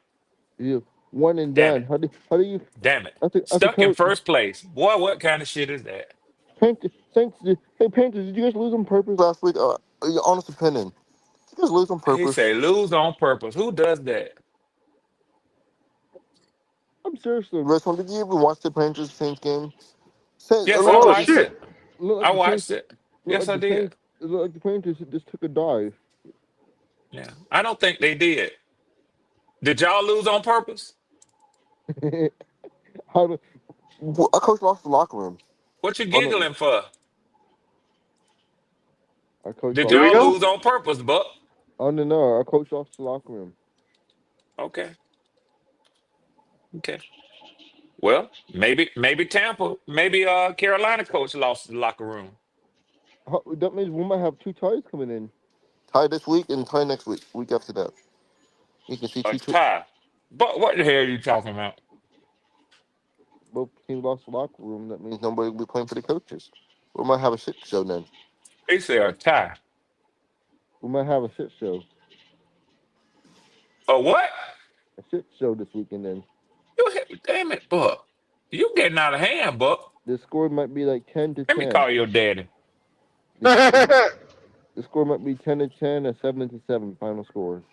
You one and Damn done. it, How do you damn it. as a Stuck in coach? first place, boy. What kind of shit is that? Panthers, did you guys lose on purpose last week? Your honest opinion. Did you guys lose on He purpose? say lose on purpose. Who does that? I'm seriously, Russell, did you ever watch the Panthers Saints game? Saints, it Yes, I looked Oh like the watched shit. it. it looked like I the Saints watched it. looked Yes, like I the did. Saints it looked like the Panthers just took a dive. Yeah, I don't think they did. Did y'all lose on purpose? How do, Our coach lost the locker room. What you Oh no, giggling for? our coach Did lost. Here we y'all go. lose on purpose, Buck? Oh no, our coach lost the locker room. Okay, okay. Well, maybe Tampa, maybe Carolina coach lost the locker room. That means we might have two ties coming in. Tie this week and tie next week. Week after that. You can see A two. tie. But what the hell are you talking about? Both teams lost the locker room. That means nobody will be playing for the coaches. We might have a shit show then. They say a tie. We might have a shit show. A what? A shit show this weekend then. You hit, damn it, Buck. You getting out of hand, Buck. The score might be like 10 to Let me 10. call your daddy. The, the score might be 10 to 10 or 7 to 7 final score.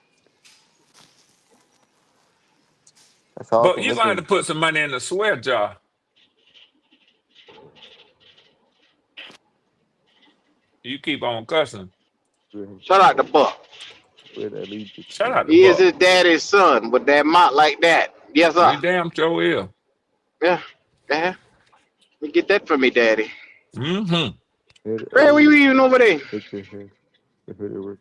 That's how I But think you this gonna have to one. put some money in the swear jar. You keep on cussing. Shout out to Buck. Where that leads us Shout out to. to He is Buck. his daddy's son with that mouth like that. Yes, sir. He damn sure is. Yeah. Yeah. You get that for me, daddy. Mm-hmm. Where that Ray, what leads you eating over there? us to. Where that work.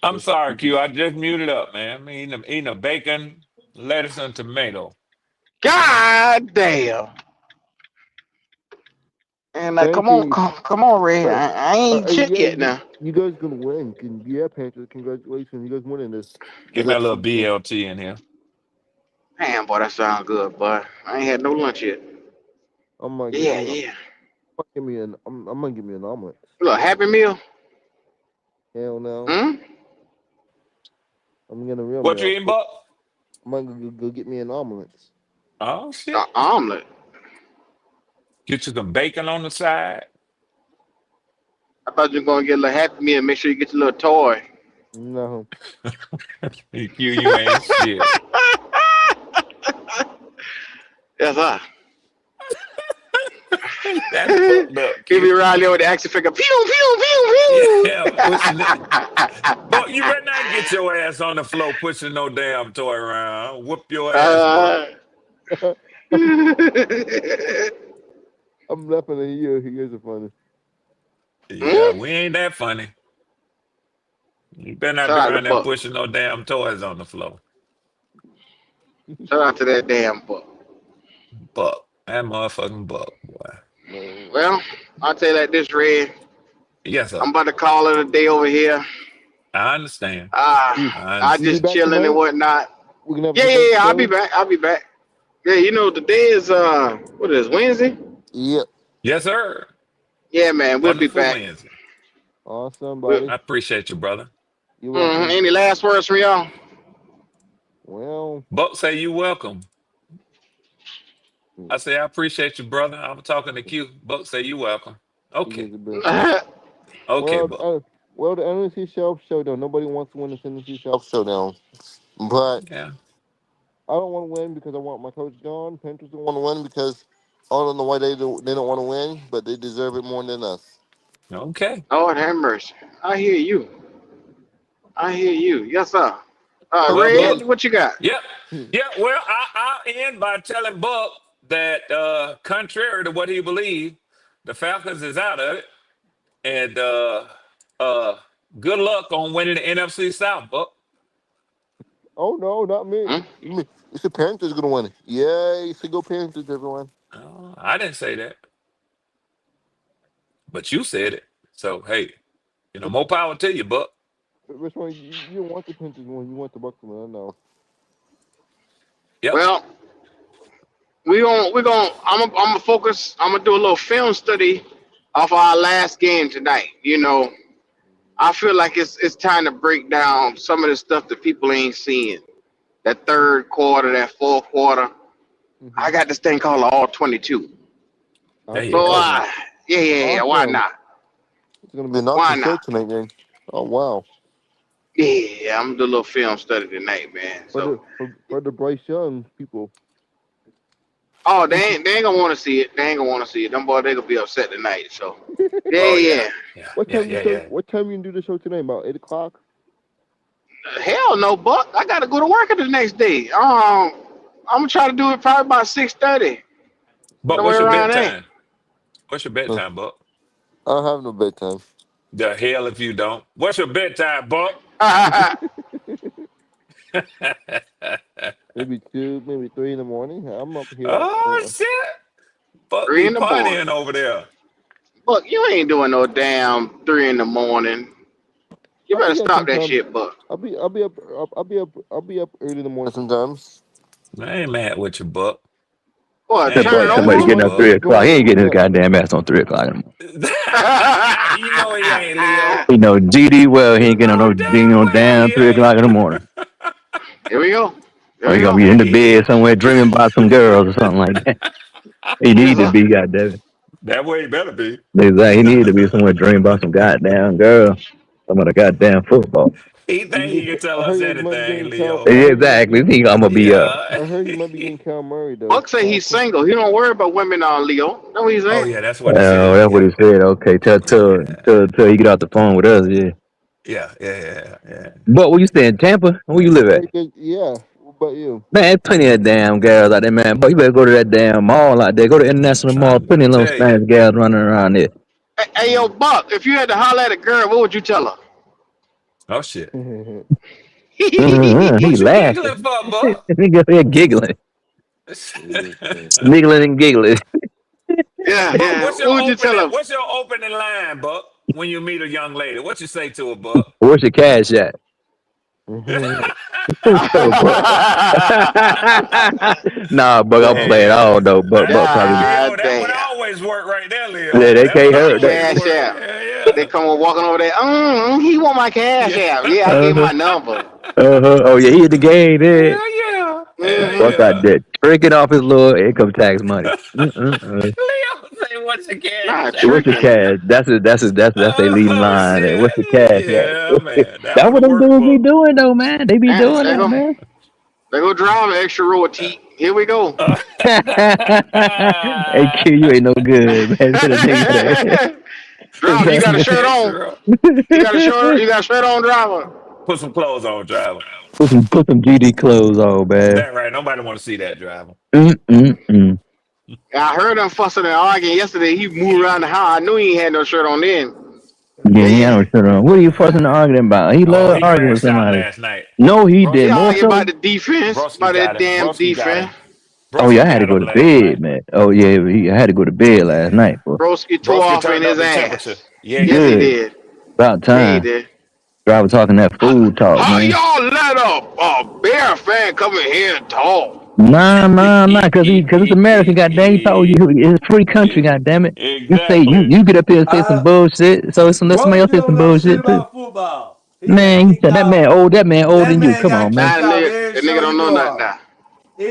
I'm sorry, Q. I just muted up, man. I'm eating a bacon, lettuce, and tomato. God damn. And come on, Frankie, come on, Ray. uh, I ain't check yet now. you guys gonna win. Yeah, Panthers, congratulations. You guys winning this. Give The me a next little season. BLT in here. Damn, boy, that sounds good, boy. I ain't had no lunch yet. I might get Yeah, me. yeah. I'm gonna give me an omelet. Look, Happy Meal. Hell no. Hmm? I'm getting a real What you meal. eating, Buck? I might go get me an omelet. Oh The shit! omelet. Get you some bacon on the side. I thought you were gonna get a little Happy Meal and make sure you get your little toy. No. You ain't shit. Yes, sir. That's fucked up, Give me Q. around there with the action figure. Pew, pew, pew, Yeah, pushing it. But you better not get your ass on the floor pushing no damn toy around. I'll whoop your ass, Buck. I'm laughing at you. You guys are funny. Yeah, Hmm? we ain't that funny. You better not Shout be out to around there Buck. pushing no damn toys on the floor. Shout out to that damn Buck. Buck. That motherfucking Buck, boy. Man. Well, I'll tell you like this, Red. Yes, sir. I'm about to call it a day over here. I understand. You, I I you be understand. just back chilling and tonight? whatnot. We can have a Yeah, yeah, debate yeah. I'll be show? back. I'll be back. Yeah, you know, today is what is Wednesday? Yep. Yes, sir. Yeah, man, we'll be Wonderful back. Wednesday. Awesome, We'll, buddy. I appreciate you, brother. You're welcome. any last words from y'all? Well, Buck say you welcome. you I say I appreciate you, brother. I'm talking to Q. Buck say you welcome. Okay. guys are best. Okay, Buck. The NFC Shelf Showdown. Nobody wants to win this NFC Shelf Showdown. But Yeah. I don't want to win because I want my coach gone. Panthers don't want to win because I don't know why they don't want to win, but they deserve it more than us. Okay. Lord have mercy. I hear you. I hear you. Yes, sir. Well, Buck. Red, what you got? Yep. Yeah. Well, I'll end by telling Buck that contrary to what he believed, the Falcons is out of it. And Good luck on winning the NFC South, Buck. Oh no, not me. Hmm? It's the Panthers gonna win it. Yay, go Panthers, everyone. I didn't say that, but you said it. So hey, more power to you, Buck. Which one? You don't want the Panthers one. You want the Bucks one. I know. Yep. Well, I'm gonna focus. I'm gonna do a little film study of our last game tonight. I feel like it's time to break down some of the stuff that people ain't seeing. That third quarter, that fourth quarter. I got this thing called all 22. There Awesome. you So go. yeah. Why Awesome. not? It's gonna be an Why awesome show not? tonight, man. Oh wow. Yeah, I'm gonna do a little film study tonight, man. For So the Bryce Young people. oh, they ain't gonna want to see it. They ain't gonna want to see it. Them boys, they gonna be upset tonight. So Oh yeah. yeah. What time you show? Yeah. What time you do the show tonight? About 8 o'clock. Hell no, Buck. I gotta go to work the next day. I'm gonna try to do it probably about 6:30. Buck, what's Somewhere your around there. bedtime? What's your Huh. bedtime, Buck? I don't have no bedtime. The hell if you don't. What's your bedtime, Buck? Maybe 2, maybe 3 in the morning. I'm up here. Oh shit. Buck Three be in the morning. partying over there. Buck, you ain't doing no damn 3 in the morning. You I'll better be up stop that sometime. shit, Buck. I'll be up early in the morning sometimes. I ain't mad with you, Buck. Boy, I That ain't turn boy it mad somebody with on. you, getting up Buck. 3 o'clock. He ain't getting his What? goddamn ass on 3 o'clock in the morning. You know he ain't Leo. You know, GD well, he You ain't getting on know no damn ding on well down he 3 o'clock in the morning. Here we go. Here Or we he gonna go. be in the ain't. bed somewhere dreaming about some girls or something like that. He Yes, need to sir. be goddamn. That way he better be. Exactly. He need to be somewhere dreaming about some goddamn girl. Some of the goddamn football. He think he can tell I us heard you might be anything, getting Cal. Leo. I heard you might Exactly. be. He think I'm gonna be up. Yeah. I heard you might be getting Cal Murray though. Buck say he's single. He don't worry about women on Leo. Know what he's Oh saying? yeah, that's what he Oh, said. that's what he Yeah. said. Okay, Yeah. tell he get off the phone with us. Yeah. Yeah. But where you stay in Tampa? Where you live at? Yeah. What about you? Man, there's plenty of damn girls out there, man. But you better go to that damn mall out there. Go to I'm International Mall. trying Plenty to of little tell you. Spanish girls running around there. Hey, yo, Buck, if you had to holler at a girl, what would you tell her? Oh shit. He What you giggling laughing. for, Buck? He go there giggling, sniggling and giggling. Buck, Yeah. What would you tell her? what's your opening line, Buck? When you meet a young lady, what you say to her, Buck? Where's your cash at? So, but nah, but I'm Oh playing. I yeah. don't know, but Hey, probably Leo, God that would damn. always work right there, yeah, Leo. they That would can't hurt that. always Cash work. out. They Yeah, come on walking over there. He want my cash yeah. out. Yeah, I gave him Uh-huh, my number. Oh yeah, he hit the game there. Hell yeah. Hell Mm-hmm. Buck out yeah. there tricking off his little income tax money. Mm-mm-mm. Leo say, what's the Not cash What's the tricking. cash? That's their leading Oh line. There. What's shit. the cash Yeah, at? man. That That's would what have them worked, dudes be Buck. doing though, man. They be And doing that, man. they go drive an extra row of teeth. Here we go. Hey, kid, you ain't no good, man. Hit a nigga there. Driver, you got a shirt on. Extra. You got a shirt on, driver. Put some clothes on, driver. Put some GD clothes on, man. That right. Nobody want to see that, driver. Mm-mm-mm. I heard them fussing and arguing yesterday. He moved around the house. I knew he ain't had no shirt on then. Yeah, Yeah, he had yeah. no shirt on. What are you fussing and arguing about? He Oh, love he arguing with crashed out somebody. last night. No, he He did Broski more arguing about so. the defense, Broski about that got him. damn Broski got defense. him. Oh yeah, I Broski had to got go him to last bed, night. man. Oh yeah, I had to go to bed last Yeah. night, boy. Broski tore Broski off in turned up his the temperature. ass. Yeah, he Yes, he did. Good. did. About Yeah, he time. did. Driver talking that How, food talk, how man. y'all let a Bear fan come in here and talk? Nah, cause it's American, goddamn. He told you it's a free country, goddamn it. You say Exactly. you get up here and say some bullshit, so let somebody else Broski say don't some know shit bullshit too. about football. He got Man, he kicked said that man out. old. That man older That than you. man Come got on, man. Nah, kicked the out nigga, every the nigga show he don't know go nothing on. now.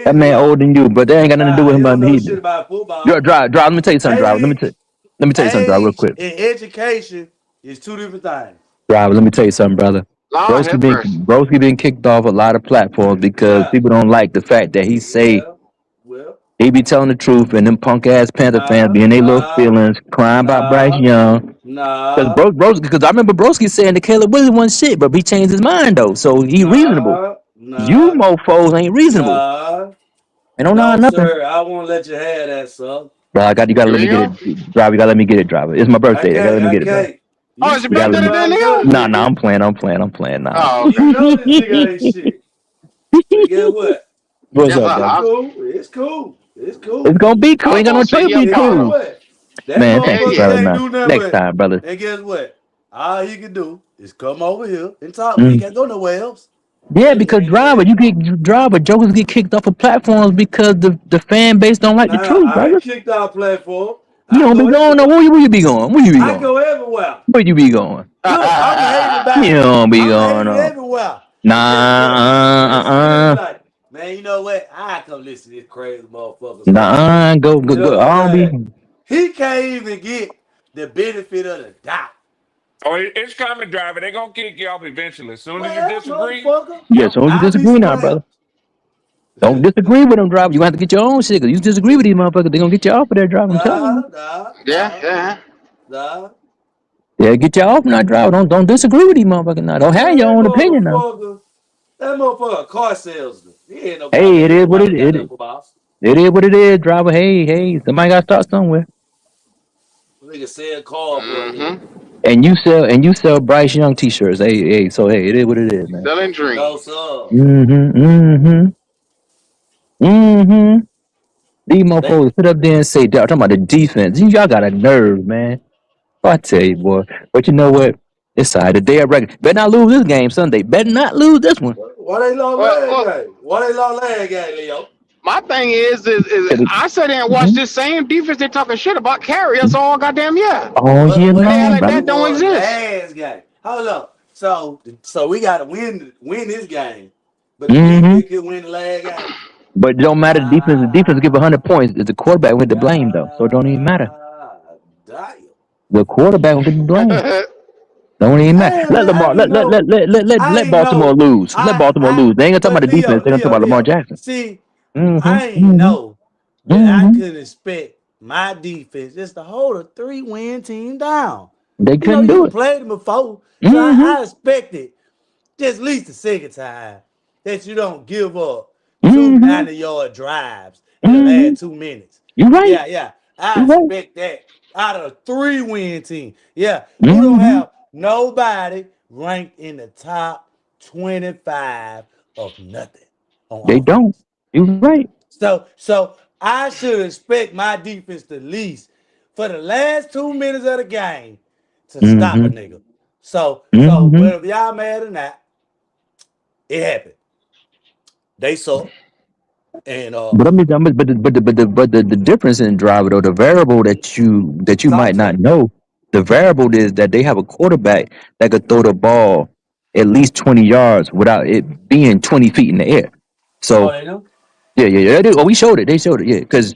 That Every man older show. than you, but that ain't got nothing to do Nah, with he him. don't But know he shit about drive, football. drive. Let me tell you something, driver. Age, Let me tell you something, driver, real age, quick. and education is two different things. Driver, let me tell you something, brother. Lord have mercy. Broski been kicked off a lot of platforms because Yeah, people don't like the fact that he say yeah. Well, he be telling the truth, and them punk ass Panther fans be in their little feelings, crying about Bryce nah, Young. nah, Because I remember Broski saying that Caleb Williams wasn't shit, but he changed his mind though, so he reasonable. nah, You nah, mofo's ain't reasonable. nah. And don't know No, nothing. sir. I won't let you have that, son. Bro, you gotta Here let we me get go. it. Driver, you gotta let me get it, driver. It's my birthday. I gotta let me I get it, bro. can't. Oh, You is your We got birthday speaking today, by Leo? nah, subject. nah. I'm playing. I'm playing. Nah. Oh, You okay. know this nigga ain't shit. But guess what? What's Yes, up, I, brother? It's I, cool. It's cool. It's It's cool. gonna be cool. I was Ain't got gonna no send choice. you a Be And guess cool. bottle. what? That Man, thank Hell you, motherfucker brother. yeah. can't Nah. do nothing Next but. time, brother. And guess what? All he can do is come over here and talk. He Mm. can't go nowhere else. Yeah, And, because and, and jokers get kicked off of platforms because the fan base don't like the nah, truth, I brother. ain't kicked our platform. You I don't be go going. No, everywhere. where you be going? Where you be I going? go everywhere. Where you be going? Look, I'm hated You by. don't be I'm going hated on. everywhere. But guess what? Nah, They still be like, man, you know what? I come listen to this crazy motherfucker. So Go, you go. know what I don't I'm be. saying? He can't even get the benefit of the doubt. Oh, it's coming, driver. They're gonna kick you off eventually. As soon as you Well, disagree, motherfucker, Yeah, yep. so you I'll be disagree now, surprised. brother. Don't disagree with them, driver. You gonna have to get your own shit. 'Cause you disagree with these motherfuckers, they gonna get you off of there, driver. I'm telling you. Nah, nah, Yeah, nah, yeah. nah. Yeah, get you off now, driver. Don't disagree with these motherfuckers now. Don't have Man, your own opinion now. that motherfucker a car salesman. He ain't no Hey, it goddamn is what nobody it got is. up boss. It is what it is, driver. Hey, somebody got to start somewhere. Nigga sell car for a living. Mm-hmm. And you sell Bryce Young t-shirts. Hey. So hey, it is what it is, man. Selling No, dreams. sir. Mm-hmm. Mm-hmm. Mm-hmm. These They motherfuckers sit up there and say, talking about the defense. Y'all got a nerve, man. I tell you, boy. But you know what? It's all right. The day of record. Better not lose this game Sunday. Better not lose this one. why they lost last Well, game? Why they lost last game, Leo? my thing is I sat there and watched Mhm. this same defense they talking shit about carry us all goddamn year. All year What And they they act long, like brother. that did don't was exist. last game. Hold up. So we gotta win this game. But the Mm-hmm. defense could win the last game. But it don't matter. The defense give 100 God, points. It's the quarterback with the blame, though. So it don't even matter. God damn. The quarterback will get the blame. Don't even matter. Hey Let man, I Lamar ain't know. I let ain't Baltimore know. lose. Let Baltimore lose. They ain't gonna talk about But the defense. Leo, They're gonna talk Leo, about Lamar Leo. Jackson. See, Mm-hmm. I ain't Mm-hmm. know that I Mm-hmm. could expect my defense just to hold a 3-win team down. They You know, couldn't you do done it. played them before, so Mm-hmm. I expected just at least the second time that you don't give up two Mm-hmm. 90-yard drives in the Mm-hmm. last 2 minutes. You right. Yeah, yeah. I You right. expect that out of a 3-win team. Yeah, who don't Mm-hmm. have nobody ranked in the top 25 of nothing They on don't. offense. You right. So I should expect my defense to least for the last 2 minutes of the game to stop a Mm-hmm. nigga. So Mm-hmm. whether y'all mad or not, it happened. They saw, and But I mean, but the difference in driver though, the variable that you talk might to not me. know, the variable is that they have a quarterback that could throw the ball at least 20 yards without it being 20 feet in the air. Oh, So they know. yeah. Oh, we showed it. They showed it. Yeah, because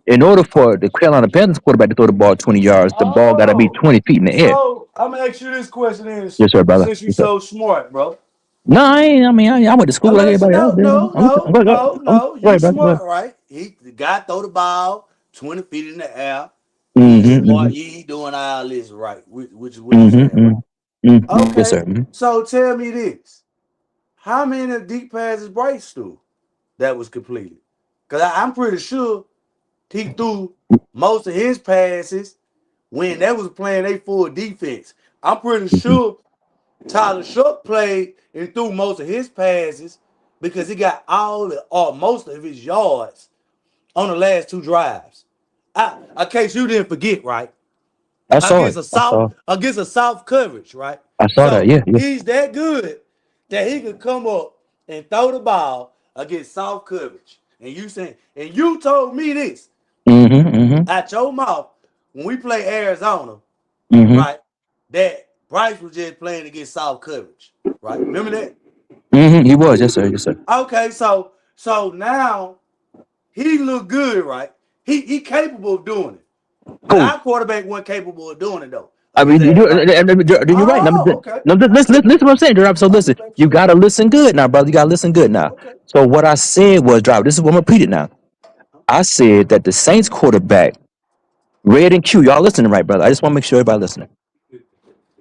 in order for the Carolina Panthers quarterback to throw the ball 20 yards, the ball got to be Oh, 20 feet in the air. so I'm gonna ask you this question, then, Yes, sir, brother. since you Yes, sir. so smart, bro. No, I ain't. I mean, I went to school I'm like asking, everybody else no, did. no, no, no, no. Go You ahead, brother. Go ahead. smart, right? The guy throw the ball 20 feet in the air. He Mm-hmm. smart. He doing all this right, which is what you saying, Mm-hmm. right? Yes, Okay. sir. Mhm. So tell me this: how many deep passes Bryce threw that was completed? Because I'm pretty sure he threw most of his passes when they was playing a full defense. I'm pretty sure Tyler Shook played and threw most of his passes because he got all or most of his yards on the last two drives. In case you didn't forget, right? I saw Against it. a soft coverage, right? I saw that. So Yeah, yeah. he's that good that he could come up and throw the ball against soft coverage. And you told me this Mm-hmm. Mm-hmm. out your mouth when we play Arizona, Mm-hmm. right? That Bryce was just playing against soft coverage, right? Remember that? Mm-hmm. He was. Yes, sir. Yes, sir. Okay, so now he look good, right? He capable of doing it. But Cool. our quarterback wasn't capable of doing it though I against mean, Arizona. you're right. Oh, okay. No, I listen, just listen to what I'm saying, Drop. So I listen, just make you sure. gotta listen good now, brother. You gotta listen good now. Okay. So what I said was, Drop. This is what I'm gonna repeat it now. I said that the Saints quarterback, Red and Q, y'all listening, right, brother? I just want to make sure everybody listening.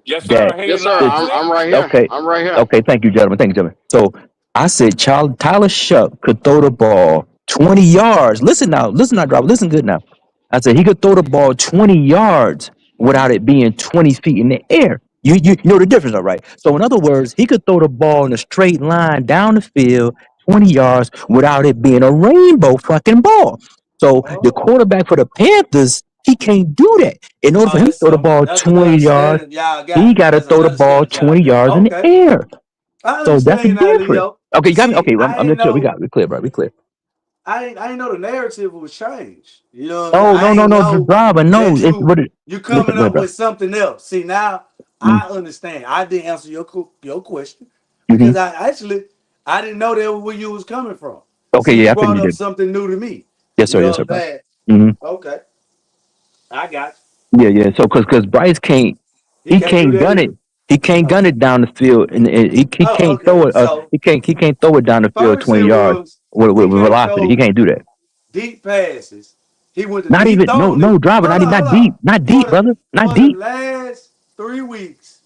Yes, sir. That Hey, Yes, sir. the live I'm clip. right here. okay, I'm right here. okay. Thank you, gentlemen. Thank you, gentlemen. So I said, Tyler Shuck could throw the ball 20 yards. Listen now, Drop. Listen good now. I said he could throw the ball 20 yards without it being 20 feet in the air. You know the difference, all right? So in other words, he could throw the ball in a straight line down the field, 20 yards, without it being a rainbow fucking ball. So the Oh, quarterback for the Panthers, he can't do that. In order for him to throw the ball that's an 20 yards, understanding y'all he got. got to That's an throw the ball understanding y'all 20 got. yards in the Okay, air. I So that's the understand now, difference. Leo. Okay, you got me. See, Okay, I'm just sure we got it. We clear, bro. We clear. I ain't know the narrative was changed. You know what I'm saying? No, I no, no, ain't no, know driver. No, that it's what it. you Listen, coming go ahead, up bro. with something else. See, now Mm, I understand. I didn't answer your question mm-hmm. because I didn't know that was where you was coming from. Okay, See, you yeah, I figured brought you up did. something new to me. Yes, You sir. Yes, know sir, what I'm bro. saying? Hmm. Okay, I got Yeah, yeah. So, cause Bryce can't, you. He he can't do can't that gun it. either. He can't gun Okay. it down the field, and he Oh, can't okay. throw it. So He can't throw it down the field first 20 it yards was with he can't velocity. He throw can't do that. deep passes. Not He even no thrown it. no driver. Hold on, hold Not on. deep. Not For deep, the brother. Not for the deep. last 3 weeks,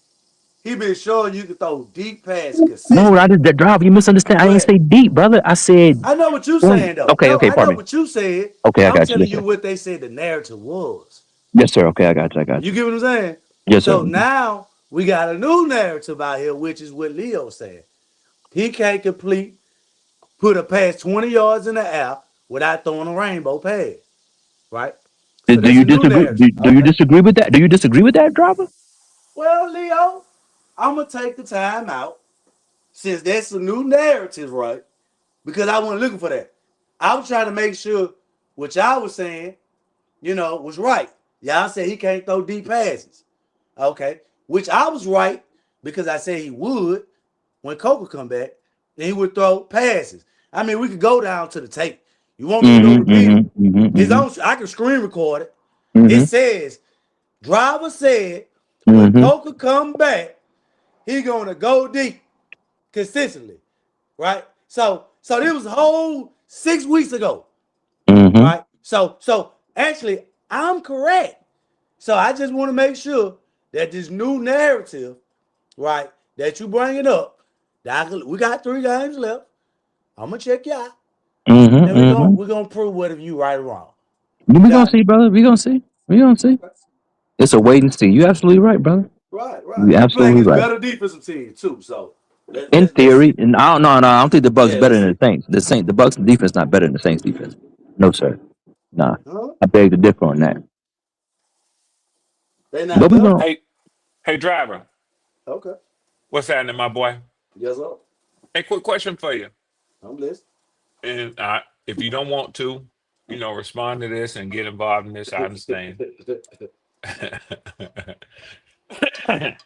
he been showing you can throw deep passes No, I consistently. just the driver. You misunderstand. I ain't But say deep, brother. I said I know what you 20. saying though. Okay, No, okay. I know Pardon me. what you said. Okay, I I'm got you. telling Yes, you sir. what they said the narrative was. Yes, sir. Okay, I got you. I got You you. get what I'm saying? Yes, sir. So now we got a new narrative out here, which is what Leo said. He can't put a pass 20 yards in the air without throwing a rainbow pass. Right? So Do that's you a new disagree? narrative. Do you Okay. disagree with that? Do you disagree with that, driver? Well, Leo, I'm gonna take the time out since that's a new narrative, right? Because I wasn't looking for that. I was trying to make sure what y'all was saying, was right. Y'all said he can't throw deep passes. Okay. Which I was right because I said he would when Coker come back, then he would throw passes. I mean, we could go down to the tape. You want me to go Mm-hmm. repeat it? Mm-hmm. Mm-hmm. I can screen record it. It Mm-hmm. says, driver said, when Mm-hmm. Coker come back, he gonna go deep consistently, right? So this was a whole 6 weeks ago, Mm-hmm. right? So actually, I'm correct. So I just want to make sure that this new narrative, right, that you bring it up, we got 3 games left. I'm gonna check you out, and Mm-hmm. we're gonna Mm-hmm. we're gonna prove whether you right or wrong. You We gonna got it? see, brother. We gonna see. We gonna see. Okay. It's a wait and see. You absolutely right, brother. Right. You We playing absolutely against right. better defensive team too. So In let's theory, see. and I don't know. No, I don't think the Bucks Yeah, better let's than the see. Saints. The Bucks defense not better than the Saints defense. No, sir. Nah, Huh? I beg to differ on that. They not But we better. gonna. Hey, driver, Okay. what's happening, my boy? Yes, sir. Hey, quick question for you. I'm listening. And if you don't want to, respond to this and get involved in this, I understand.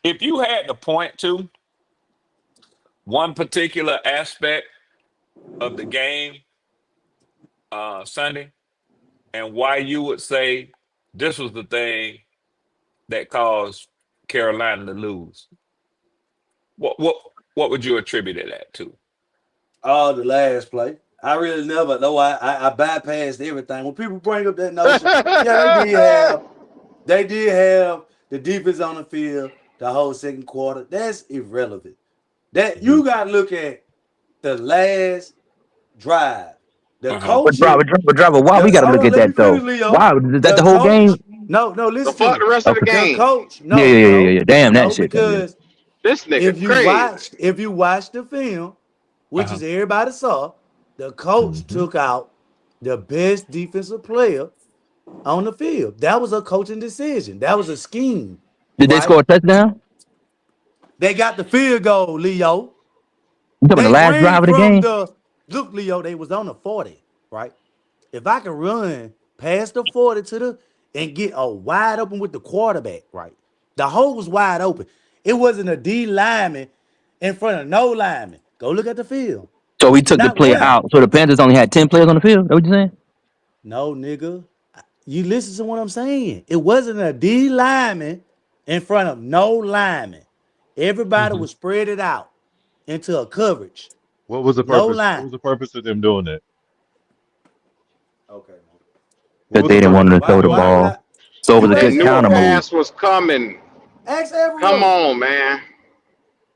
If you had to point to one particular aspect of the game Sunday, and why you would say this was the thing that caused Carolina to lose, what would you attribute that to? Oh, the last play. I really never know. I bypassed everything. When people bring up that notion, yeah, they did have the defense on the field the whole second quarter. That's irrelevant. That Mhm. you got to look at the last drive. The Uh-huh. coaching. But driver, why we The gotta hold look on, at let me that finish, though? Leo. Why is that The the whole game? coach. No, The listen to fuck me. the rest of the Okay. The game. coach. Yeah, yeah, No, yeah, yeah, no, yeah. Damn that no, shit. Then, yeah. because This nigga if you crazy. watch the film, which Uh-huh. is everybody saw, the coach Mm-hmm. took out the best defensive player on the field. That was a coaching decision. That was a scheme, Did they right? score a touchdown? They got the field goal, Leo. You talking about the They last ran drive of the from game? the look, Leo. They was on the 40, right? If I could run past the 40 to the and get a wide open with the quarterback, right? The hole was wide open. It wasn't a D lineman in front of no lineman. Go look at the field. So we took the Not player one. out. So the Panthers only had 10 players on the field. Is that what you saying? No, nigga. You listen to what I'm saying. It wasn't a D lineman in front of no lineman. Everybody Hmm. was spread it out into a coverage. What was the No purpose? What line. was the purpose of them doing that? Okay, man. What Because was they the didn't want purpose to of them throw the Why doing would that? ball. I? So it was a You They good ask knew a counter everyone. move. pass was coming. Ask Come everyone. on, man.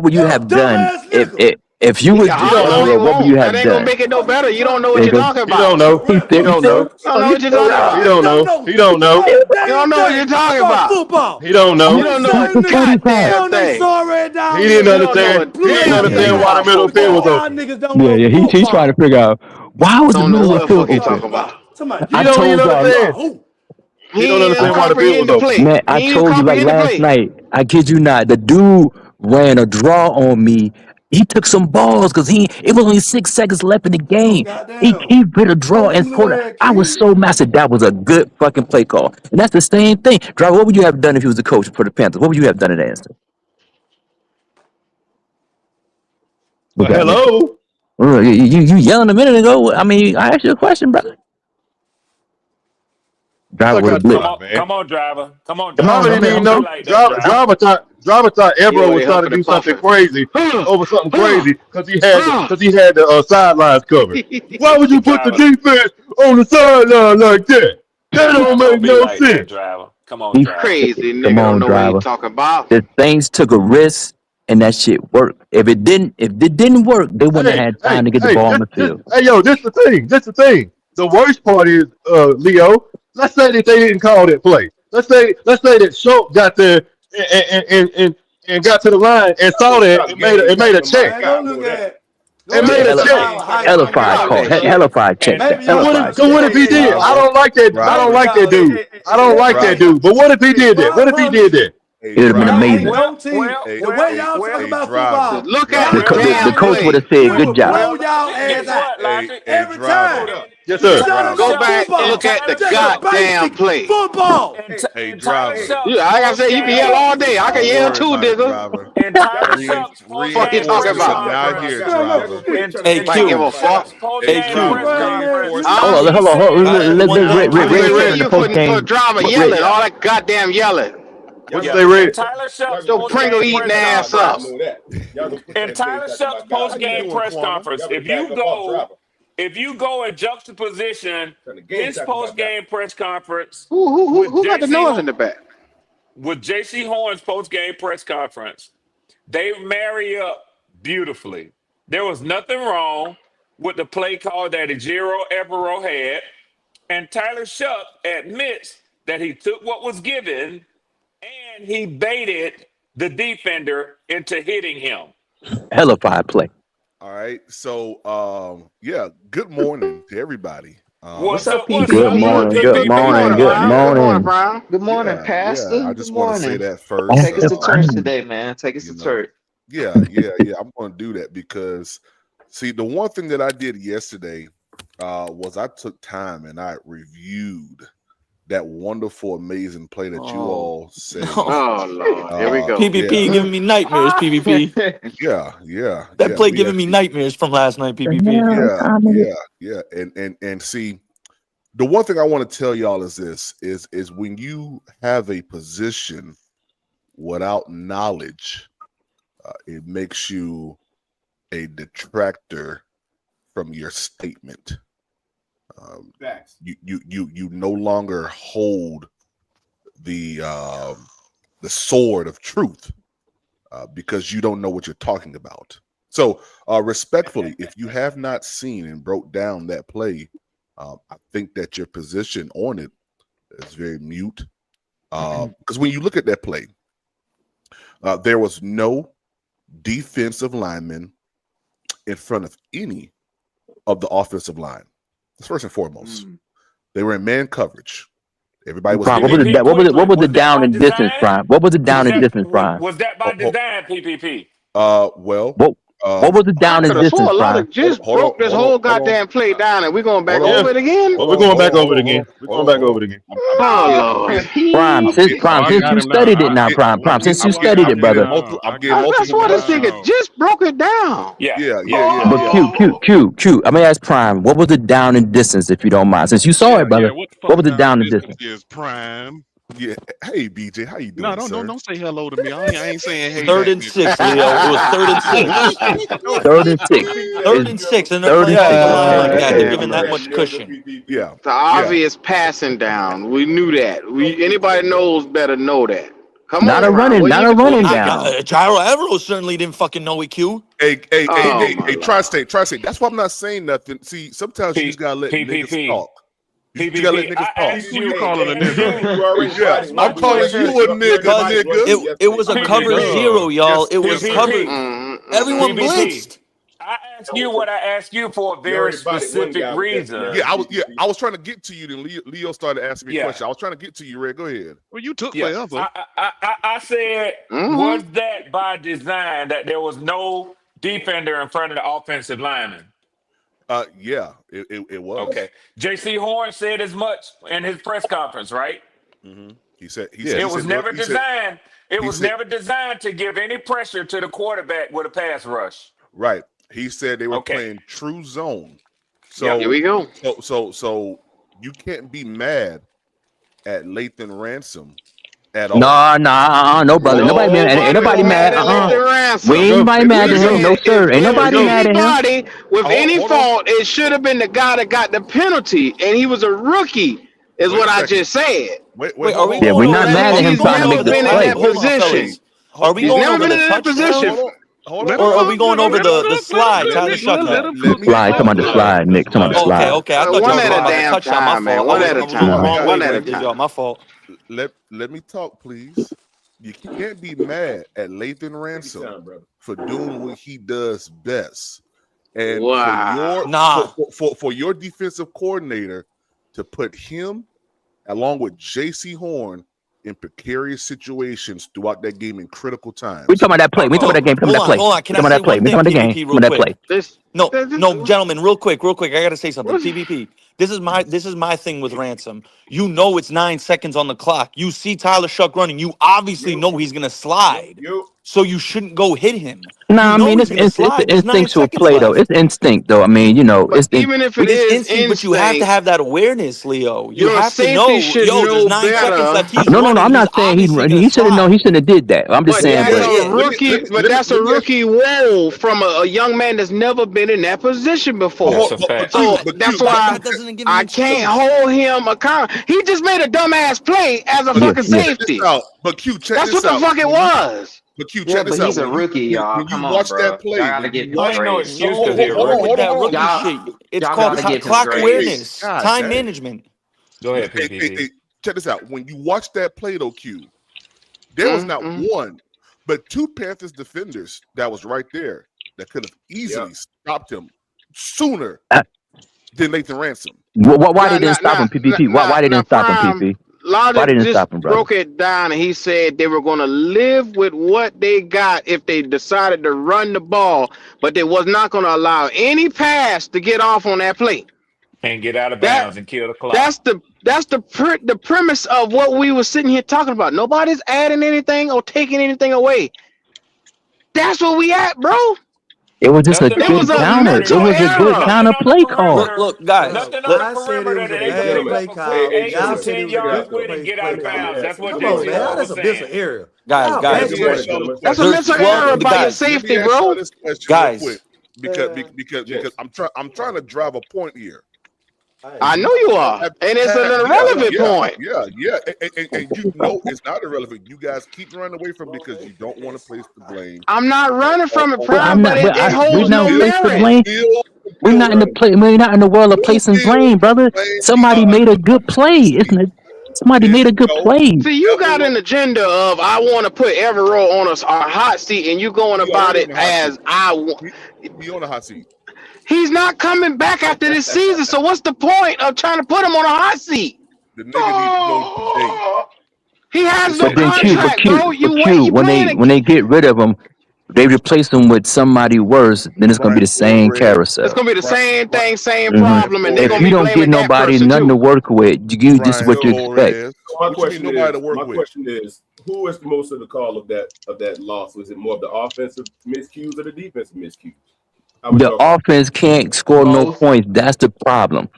what would you You're a have done dumbass if nigga. it? If you He was can He Joe don't holler all know. he Burrow, what would you want. That have ain't gonna done? make it no better. You don't know There what you you're go. talking He don't about. know. He He still, don't know. still, You don't oh, know he what you're still talking alive. He about. don't know. He don't know. You don't know what you're talking about about. football. He don't You know. don't know He's a a 45. goddamn thing. He Down didn't here. You don't know a understand. He didn't damn Playing thing understand y'all why the about middle field was football. y'all open. niggas don't Yeah, know yeah. He's trying to football. figure out why was the Don't know middle of the what field fuck he open. talking about. He I don't told even y'all, understand. He don't He ain't understand why the field comprehend was the open. play. man, I He ain't told you like comprehend the last play. night. I kid you not. The dude ran a draw on me. He took some balls because it was only 6 seconds left in the Oh game. goddamn. He hit a draw Coach and him little scored. ass I was kid. so mad. I said that was a good fucking play call. And that's the same thing. Driver, what would you have done if you was the coach for the Panthers? What would you have done in that instant? Look at me. Hello. You yelling a minute ago. I mean, I asked you a question, brother. Yes, Driver I with a got blitz. time, man. Come on, driver. Come on, Come driver. on, Driver Don't didn't do even don't be know. like that, driver. Driver thought He Ebro over was there trying to huffing do and something puffing. crazy over something crazy because he had the sidelines covered. Why would you put the Driver. defense on the sideline like that? That don't Driver, make don't be no like that, sense. driver. Come on, He, driver. Crazy come nigga don't on, know what he driver. talking about. The Saints took a risk and that shit worked. If it didn't work, they wouldn't have had time to get the ball on the field. This the thing. This the thing. The worst part is, Leo. Let's say that they didn't call that play. Let's say that Schultz got there and got to the line and saw that it made a check. Man, go look at It Yeah, made a check. hellified call, hellified check, Maybe y'all should hellified have So check. what if he did? I Driver, don't like that. I don't driver, like that dude. I don't like that driver. dude. But what if he did that? I What if he promise did you. that? Hey, It would have been Y'all driver. ain't amazing. no team. Hey, The way hey, y'all talk hey, about driver. Just football, look at y'all the could have The damn won. coach would play. have said, We "Good would job." blow y'all ass Guess out what, Hey, Lofty? hey, every driver. time. Yes, Cause sir. y'all don't Go know Shucks back and and football. look at the Tyler Just a Shucks goddamn basic play. football. Hey, And Tyler driver. Yeah, Shucks like I post said, you can yell game all day. I can Don't yell worry too, about it, nigga. driver. and Tyler Shucks post Fuck you game talking press Reinforcements are about? now here, conference. Man, look, driver. quit If I give a Tyler fuck. Shucks post Hey, game you driver. press run that conference. Hold on, Reinforcements. mouth. hold He on. said Hey, that All hey, I'm hey, saying, hey. Ray, In the you post put game. drama yelling, all that goddamn yelling. What you yeah, say, and Red? Tyler Shucks Your post Pringle game eating press ass up. conference. And Tyler Shucks post game press conference. If you go and juxtaposition his post game press conference with Who got the noise in the back? JC Horn's post game press conference, they marry up beautifully. There was nothing wrong with the play call that Ejiro Evero had, and Tyler Shuck admits that he took what was given and he baited the defender into hitting him. Hellified play. All right. So, yeah. Good morning to everybody. What's up? What's Good up? What up, morning, good Good morning, morning, PPP? good Brown. Good morning, morning. Brown. yeah. I just want to say that first. Afternoon. You know, yeah. I'm going to do that because, see, the one thing that I did yesterday was I took time and I reviewed that wonderful, amazing play that you all say. Oh Lord, here we go. Yeah, giving me nightmares, PvP. yeah. That play We giving me actually, nightmares from last night, The PvP. hell time is it? yeah. And see, the one thing I want to tell y'all is this: is when you have a position without knowledge, it makes you a detractor from your statement. You no longer hold the sword of truth because you don't know what you're talking about. So, respectfully, if you have not seen and broke down that play, I think that your position on it is very mute. Because when you look at that play, there was no defensive lineman in front of any of the offensive line. That's first and foremost. They were in man coverage. Everybody was Prime, getting PPP, what was the was that down by and distance, design? Prime? What was the down and distance, Prime? Was that by design, PPP? well, What was the I down could and have swore distance, a lot Prime? of just broke this whole goddamn play down, and we're going back hold on, Yeah. over it again. But hold we're on, going hold back on, over hold it on, hold again. on, We're hold going on, back hold over on. it again. Oh Lord. Prime, since you studied it now, Prime, since you studied it, brother. I'm getting I multiple swear this nigga questions. just broke it down. Yeah, yeah. But Q. I'm gonna ask Prime, what was the down and distance, if you don't mind? Since you saw it, brother, what was the down and distance? Yeah. Hey, BJ, how you doing, sir? 3rd and 6, Leo. It was 3rd and 6. 3rd and 6. Third It's and 6, and they're third playing and 6. offensive line Okay, like that. They're okay. giving that much cushion. Yeah, The yeah. obvious passing down. We knew that. Anybody knows better know that. Come Not on, a Ron. running, What not you a what running you Not down. Gyro Evero certainly didn't fucking know it, Q. Hey, Oh my Lord. Tri-State. That's why I'm not saying nothing. See, sometimes you just gotta let niggas PPP. talk. You just gotta let PPP. niggas I talk. asked Who you you. calling a nigga? Yeah, My I'm calling question. you a nigga, Because nigga. it was a cover PPP. zero, y'all. It was covered. PPP. Everyone PPP. blitzed. I asked you what I asked you for a very specific reason. I was trying to get to you. Then Leo started asking me Yeah. questions. I was trying to get to you, Red. Go ahead. Well, you took Yeah. forever. I said, was that by design that there was no defender in front of the offensive lineman? Yeah, it was. Okay. J.C. Horn said as much in his press conference, right? Mm-hmm. He said It was never designed. It he was said- never designed to give any pressure to the quarterback with a pass rush. right. He said they were Okay. playing true zone. So Yeah. Here we go. So you can't be mad at Lathan Ransom at all. No, brother. Nobody mad. Ain't nobody mad. We ain't nobody mad at him. No, sir. Ain't nobody mad at him. Anybody with any fault, it should have been the guy that got the penalty, and he was a rookie. Is Wait what a I second. just said. Wait, Are we hold Yeah, on. we're going not over mad the? at Are we him going trying to over make the? the play. Hold on, fellas. Are we He's going never over been the in that position. touchdown, Hold on. or are we going over the slide? Tyler, shut up. Let me Slide. Come on the slide, Nick. Come on the Okay, slide. okay. I thought y'all One was at talking a about the damn touchdown. My time, man. fault. One at a I was on the wrong time. One at a wavelength. Y'all, time. my fault. let me talk, please. You can't be mad at Lathan Ransom for doing what he does best, and Wow. for your defensive coordinator to put him along with J.C. Horn in precarious situations throughout that game in critical times. We talking about that play. We talking about that game. Talking about that play. Hold on. Can Talking I about say that play. one We thing, talking about the game. PvP, Talking real about that quick? play. No, gentlemen, real quick. I gotta say something. PvP. This is my thing with Ransom. You know it's 9 seconds on the clock. You see Tyler Shuck running. You obviously know he's gonna slide. So you shouldn't go hit him. Nah, You I know mean he's gonna it's slide. an There's 9 instinctual seconds play though. left. It's instinct though. I mean, But even if it It's is instinct, but you have to instinct, have that awareness, Leo. You your have to safety know, should yo, there's know 9 seconds better. left. He's No. running. I'm He's not saying obviously gonna he should have known. He slide. shouldn't have did that. I'm just But saying, that's but a Yeah. rookie. But that's a rookie role from a young man that's never been in that position before. That's a fact. So But that's Q, why that doesn't give him I an can't excuse. hold him accountable. He just made a dumbass play as a yeah, fucking yeah. check this safety. out. But Q, check That's this what the out. fuck it was. But Q, Yeah, check but this out. he's a rookie, y'all. When you Come on, watch bro. that play, Y'all gotta when you get some watch, Ain't no grace. excuse hold, because he a hold on, rookie. With hold on, that hold on. rookie Y'all, shit, it's y'all called gotta get some clock grace. awareness, God time dang. management. Go ahead, Hey, PPP. check this out. When you watch that play, though, Q, there was not one, but two Panthers defenders that was right there that could have easily stopped him sooner than Nathan Ransom. Why they didn't stop him, PPP? Why they didn't stop him, Prime PP? Why Logic they didn't just stop him, brother? broke it down, and he said they were going to live with what they got if they decided to run the ball, but they was not going to allow any pass to get off on that play. And get out of That bounds and kill the that's clock. the premise of what we were sitting here talking about. Nobody's adding anything or taking anything away. That's where we at, bro. It was just a Nothing It on the was good a counter. It perimeter. mental was a good error. counter Nothing on the play call. perimeter. Look, guys. Nothing on the I said it perimeter was that a they could bad pick play up a quick call. 8 Y'all to said it 10 was a yards good with and get out play of call. bounds. That's what Come on, J.C. man. Horn That's was a missile saying. area. Guys, Y'all guys, bad Let me ask play. y'all a That's a question. there's mental 12 error by your guys. Let me safety, ask y'all bro. this question real quick Guys, because I'm trying to drive a point here. I know you are, and it's an irrelevant point. And you know it's not irrelevant. You guys keep running away from it because you don't want to place the blame. I'm not running from it, Well, Prime, I'm but not. it We holds no don't place the merit. blame. We're not in the play. We're not in the world of placing blame, brother. Somebody made a good play. It's not. Somebody made a good play. See, you got an agenda of I want to put Evero on a hot seat, and you going He about already it on the hot seat. as I want. He on the hot seat. He's not coming back after this season, so what's the point of trying to put him on a hot seat? The nigga need to go today. He has But no then contract, bro. You when playing they get rid of him, they replace him with somebody worse. Then it's gonna be the same It's carousel. gonna be the same thing, same hmm problem, and they're If gonna you be don't get blaming that nobody, person nothing to too. work with, you this is Brian what you expect. Flores. My What you mean question nobody is, to work with? who is the most of the call of that loss? Was it more of the offensive miscues or the defensive miscues? How would The y'all call it? offense can't score no Both. points. That's the problem.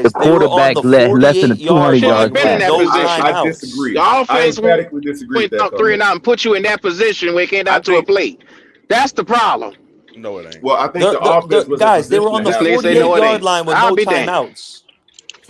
The guys, they were on quarterback the less than 48-yard 200 Shouldn't yards have line been with in that passing. no position. I timeouts. disagree. The I offense emphatically disagree with went that up 3 and comment. out and put you in that position where it came I down to a think, plate. That's the problem. No, it ain't. well, I think the offense was in Guys, they were position on to the This have nigga say no, it 48-yard ain't. line with I'll no be damned. timeouts.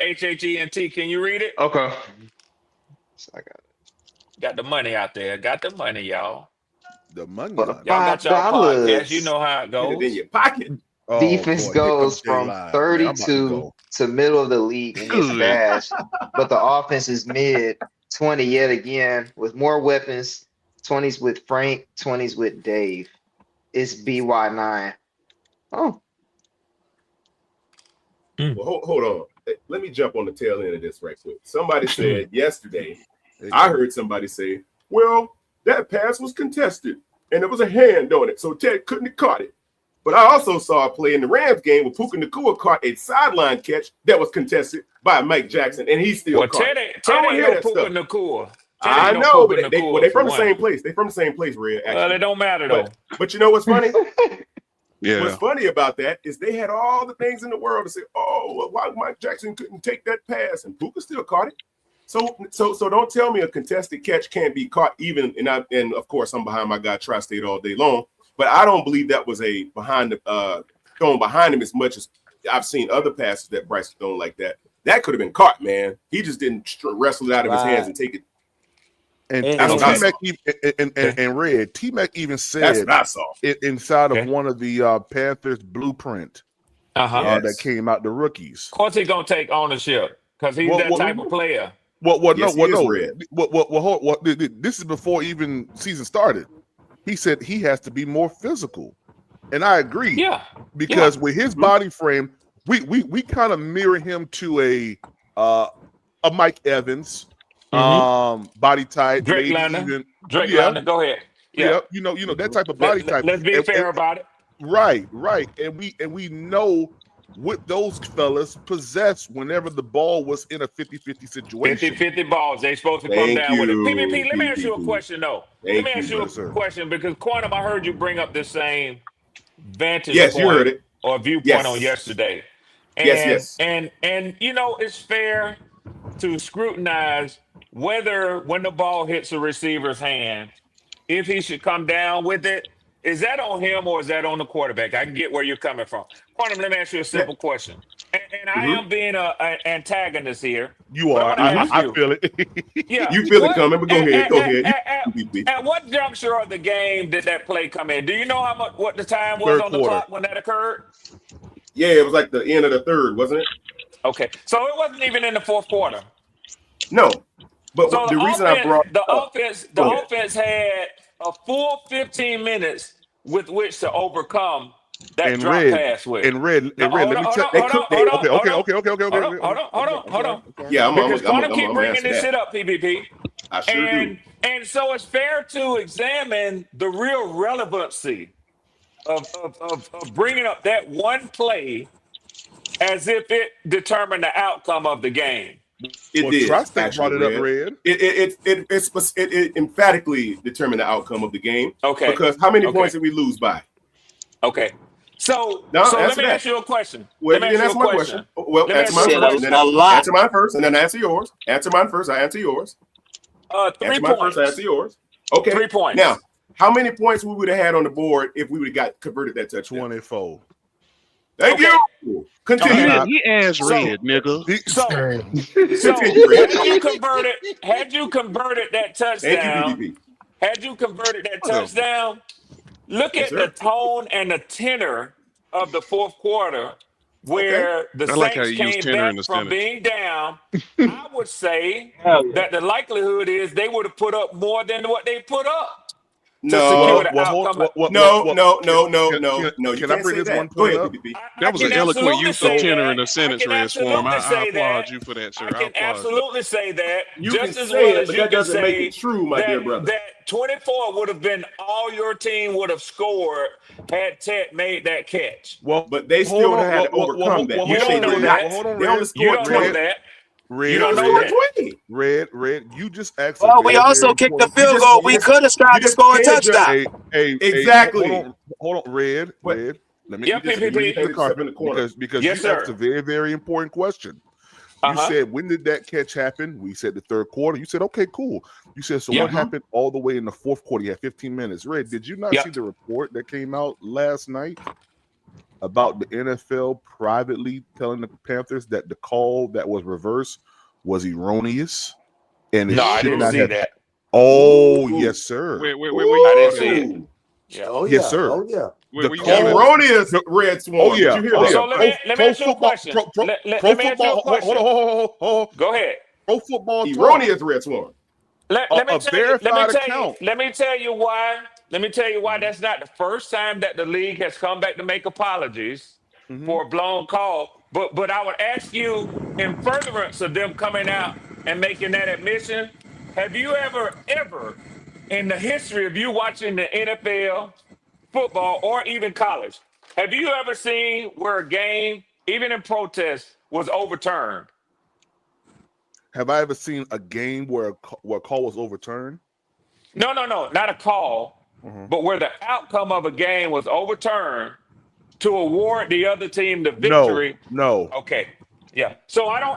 HHENT. Can you read it? Okay. So I got it. Got the money out there. Got the money, y'all. The money For the out Y'all there. got y'all podcast. You $5, know how it Get it in goes. your pocket. Oh defense boy, here comes goes J from Live, man. I'm about to 32 go. to middle of the league and gets Good. bashed. But the offense is mid 20 yet again with more weapons. 20s with Frank, 20s with Dave. It's BY9. Oh, Well, hold on. Let me jump on the tail end of this right quick. Somebody said yesterday, There you I go. heard somebody say, well, that pass was contested and there was a hand on it, so Ted couldn't have caught it. But I also saw a play in the Rams game where Puka Nacua caught a sideline catch that was contested by Mike Jackson, and he still Well, caught Ted it. ain't, I don't Ted want ain't to hear no that Puka stuff. Nacua. Ted I ain't no know, Puka but Nacua they're for from the one. same place. They're from the same place, Red, Well, actually. it don't matter though. But you know what's funny? Yeah. What's funny about that is they had all the things in the world to say, oh, well, why Mike Jackson couldn't take that pass, and Puka still caught it. So don't tell me a contested catch can't be caught even, and of course I'm behind my guy Tri-State all day long. But I don't believe that was a thrown behind him as much as I've seen other passes that Bryce thrown like that. That could have been caught, man. He just didn't wrestle it out of his hands and take it. And that's what I saw. and Red T-Mac even said That's what I saw. Inside of one of the Panthers blueprint that came out, the rookies. Of course, he's gonna take ownership because he's that type of player. This is before even season started. He said he has to be more physical, and I agree. Yeah, because with his body frame, we kind of mirror him to a Mike Evans, body type. Drake London. Drake London. Go ahead. Yeah, you know that type of body type. Let's be fair about it. Right, and we know what those fellas possess whenever the ball was in a 50-50 situation. 50-50 balls. They supposed to come down with it. PPP, let me ask you a question, though. Let me ask you a question because, Quantum, I heard you bring up the same vantage point you heard it. or viewpoint on yesterday. And, yes. And it's fair to scrutinize whether when the ball hits a receiver's hand, if he should come down with it. Is that on him or is that on the quarterback? I can get where you're coming from. Quantum, let me ask you a simple question. And I am being an antagonist here. You are. I feel it. Yeah. You feel it coming, but go ahead. At what juncture of the game did that play come in? Do you know what the time was on the clock when that occurred? Yeah, it was like the end of the third, wasn't it? Okay. So it wasn't even in the fourth quarter. No. But so the reason I brought the offense had a full 15 minutes with which to overcome that drop pass with. And Red, let me tell you. Hold on. Yeah, because Quantum keep bringing this shit up, PPP. I sure do. And so it's fair to examine the real relevancy of bringing up that one play as if it determined the outcome of the game. It did. Tri-State brought it up, Red. It emphatically determined the outcome of the game. Okay. Because how many points did we lose by? Okay. So let me ask you a question. Well, let me ask my question. Well, answer mine first. Answer mine first, and then answer yours. Answer mine first. I answer yours. 3 answer points. Mine first. I answer yours. Okay. 3 points. Now, how many points we would have had on the board if we would have got converted that touchdown? 24. Thank you. Continue. He asked Red, nigga. So had you converted that touchdown, look at the tone and the tenor of the fourth quarter where the Saints came back from being down. I would say that the likelihood is they would have put up more than what they put up. No. Can I bring this one point up? That was an eloquent use of tenor in a sentence, Transform. I applaud you for that, sir. I can absolutely say that. You just can as say well it, as but you that can doesn't say make it true, my dear brother. That 24 would have been all your team would have scored had Ted made that catch. Well, but they still had to overcome that. You don't know that. They only scored 20. You don't know that. Red, you just asked. Well, we also kicked the field goal. We could have tried to score a touchdown. Exactly. Hold on, Red. Let me PPP. because you asked a very, very important question. You said, when did that catch happen? We said the third quarter. You said, okay, cool. You said, so what happened all the way in the fourth quarter? You had 15 minutes. Red, did you not see the report that came out last night about the NFL privately telling the Panthers that the call that was reversed was erroneous? And I didn't see that. Oh, yes, sir. Wait, I didn't see it. Yeah. Oh, yeah. Yes, sir. Oh, yeah. Erroneous, Red Swarm. Oh, yeah. Did you hear that? So let me ask you a question. Let me ask you a question. Hold. Go ahead. Pro football. Erroneous, Red Swarm. Let me tell you why. Let me tell you why that's not the first time that the league has come back to make apologies for a blown call. But I would ask you, in furtherance of them coming out and making that admission, have you ever, in the history of you watching the NFL, football, or even college, have you ever seen where a game, even in protest, was overturned? Have I ever seen a game where a call was overturned? No, not a call, but where the outcome of a game was overturned to award the other team the victory. No. Okay. Yeah. So I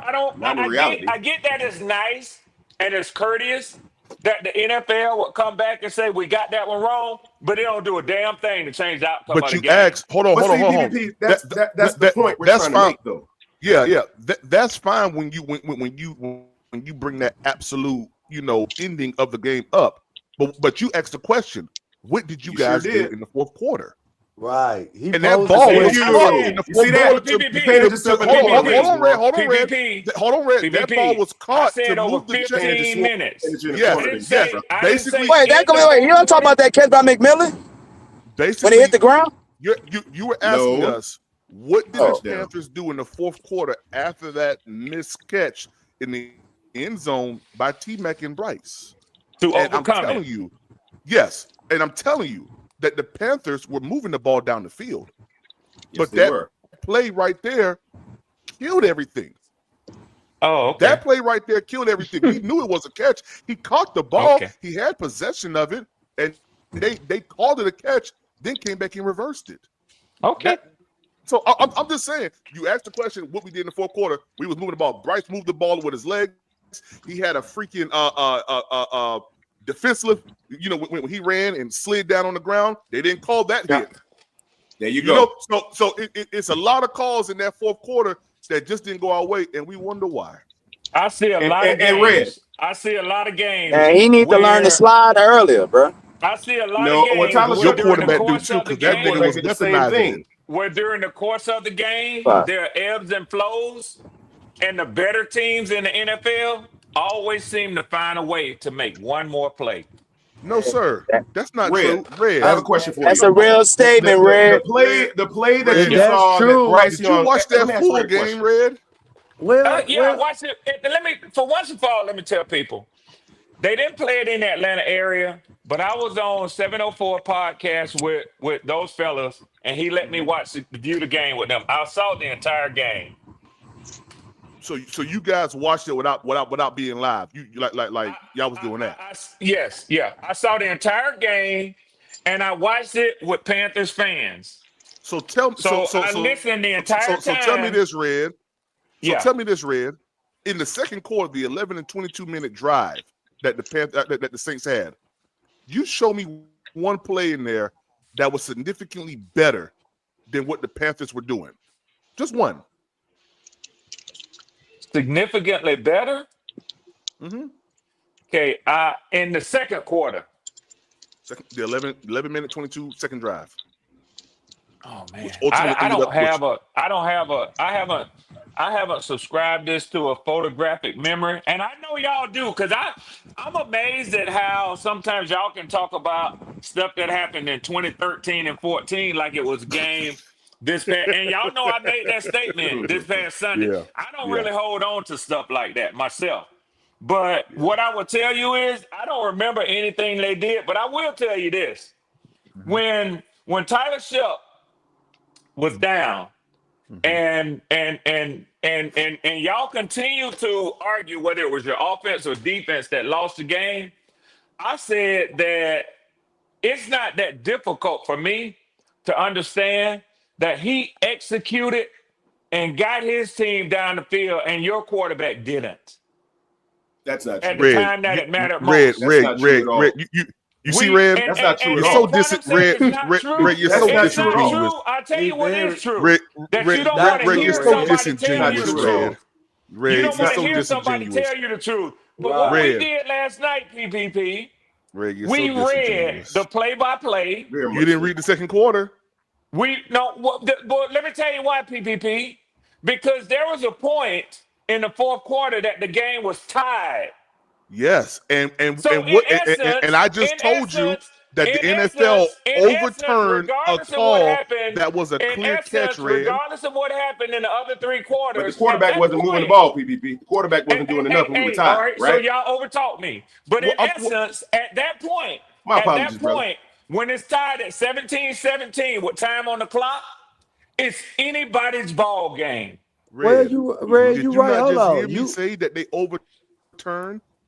get that it's nice and it's courteous, that the NFL would come back and say we got that one wrong, but they don't do a damn thing to change the outcome But of the you game. asked, hold on. PPP, that's the point we're That's trying fine. to make, though. Yeah. That's fine when you bring that absolute, ending of the game up. But you asked the question, what did you guys do in the fourth quarter? Right. He And that posed ball the was same caught question. in the You see fourth that? quarter. You painted yourself in the corner. Hold on, Red. Hold on, Red. PPP. Hold on, Red. That ball was I caught to said over move the chain. 15 minutes. Yes, I didn't yes. say. I didn't say Basically, Wait, you don't talk about that catch by McMillan basically, when he hit the ground? you were asking us, what did the Touchdown. Panthers do in the fourth quarter after that missed catch in the end zone by T-Mac and Bryce? To And I'm overcome telling it. you, yes, and I'm telling you that the Panthers were moving the ball down the field. Yes, But they that were. play right there killed everything. Oh, okay. That play right there killed everything. We knew it was a catch. He caught the ball. Okay. He had possession of it, and they called it a catch, then came back and reversed it. Okay. So I'm just saying, you asked the question, what we did in the fourth quarter. We was moving the ball. Bryce moved the ball with his legs. He had a freaking defensive, when he ran and slid down on the ground. They didn't call that hit. There you go. So it's a lot of calls in that fourth quarter that just didn't go our way, and we wonder why. I see a lot of games. Red. I see a lot of games. And he need to learn to slide earlier, bro. I see a lot No, of well, games Tyler where Your Shough- during the quarterback do course too, of the because that game, nigga was did the same weaponizing thing. it. where during the course of the game, Right. there are ebbs and flows, and the better teams in the NFL always seem to find a way to make one more play. No, sir. That's not Red, true. Red. I have a question for That's you. a real statement, Red. The play that Red. you That's saw that true. Bryce Did you Young. watch Let that me ask full Red a game, question. Red? I watched it. Let me, for once and for all, let me tell people. They didn't play it in the Atlanta area, but I was on 704 podcast with those fellas, and he let me view the game with them. I saw the entire game. So you guys watched it without being live. You like y'all was doing that. Yes, yeah. I saw the entire game, and I watched it with Panthers fans. So tell me. I listened the entire time. So tell me this, Red. Yeah. Tell me this, Red. In the second quarter, the 11 and 22-minute drive that that the Saints had, you show me one play in there that was significantly better than what the Panthers were doing. Just one. Significantly better? Mm-hmm. Okay, in the second quarter. The 11-minute 22-second drive. Oh man, I haven't subscribed this to a photographic memory, and I know y'all do, because I'm amazed at how sometimes y'all can talk about stuff that happened in 2013 and 14 like it was a game this past, and y'all know I made that statement this past Sunday. Yeah. I don't really hold on to stuff like that myself. But what I will tell you is I don't remember anything they did, but I will tell you this. When Tyler Shough was down, and y'all continue to argue whether it was your offense or defense that lost the game, I said that it's not that difficult for me to understand that he executed and got his team down the field and your quarterback didn't. That's not At true. the time that it mattered most. That's not true at all. You see, Red? That's not true You're at so all. Red, you're so disingenuous. I'll tell you what is true. Red, that you don't want to Red, hear you're so somebody tell you disingenuous, the Red. truth. Red, You don't you're want to so hear somebody disingenuous. tell you the truth. But what we Red. did last night, PPP, Red, you're we so read disingenuous. the play-by-play. You didn't read the second quarter. But let me tell you why, PPP. Because there was a point in the fourth quarter that the game was tied. Yes, and So I just told you that the NFL overturned a call that was a clear catch, Red. Regardless of what happened in the other three quarters. But the quarterback wasn't moving the ball, PPP. The quarterback wasn't doing enough when we were tied, all right? So y'all overtalked me. But in essence, at that point, when it's tied at 17-17 with time on the clock, it's anybody's ball game. Red, you right. Hold on. You say that they overturned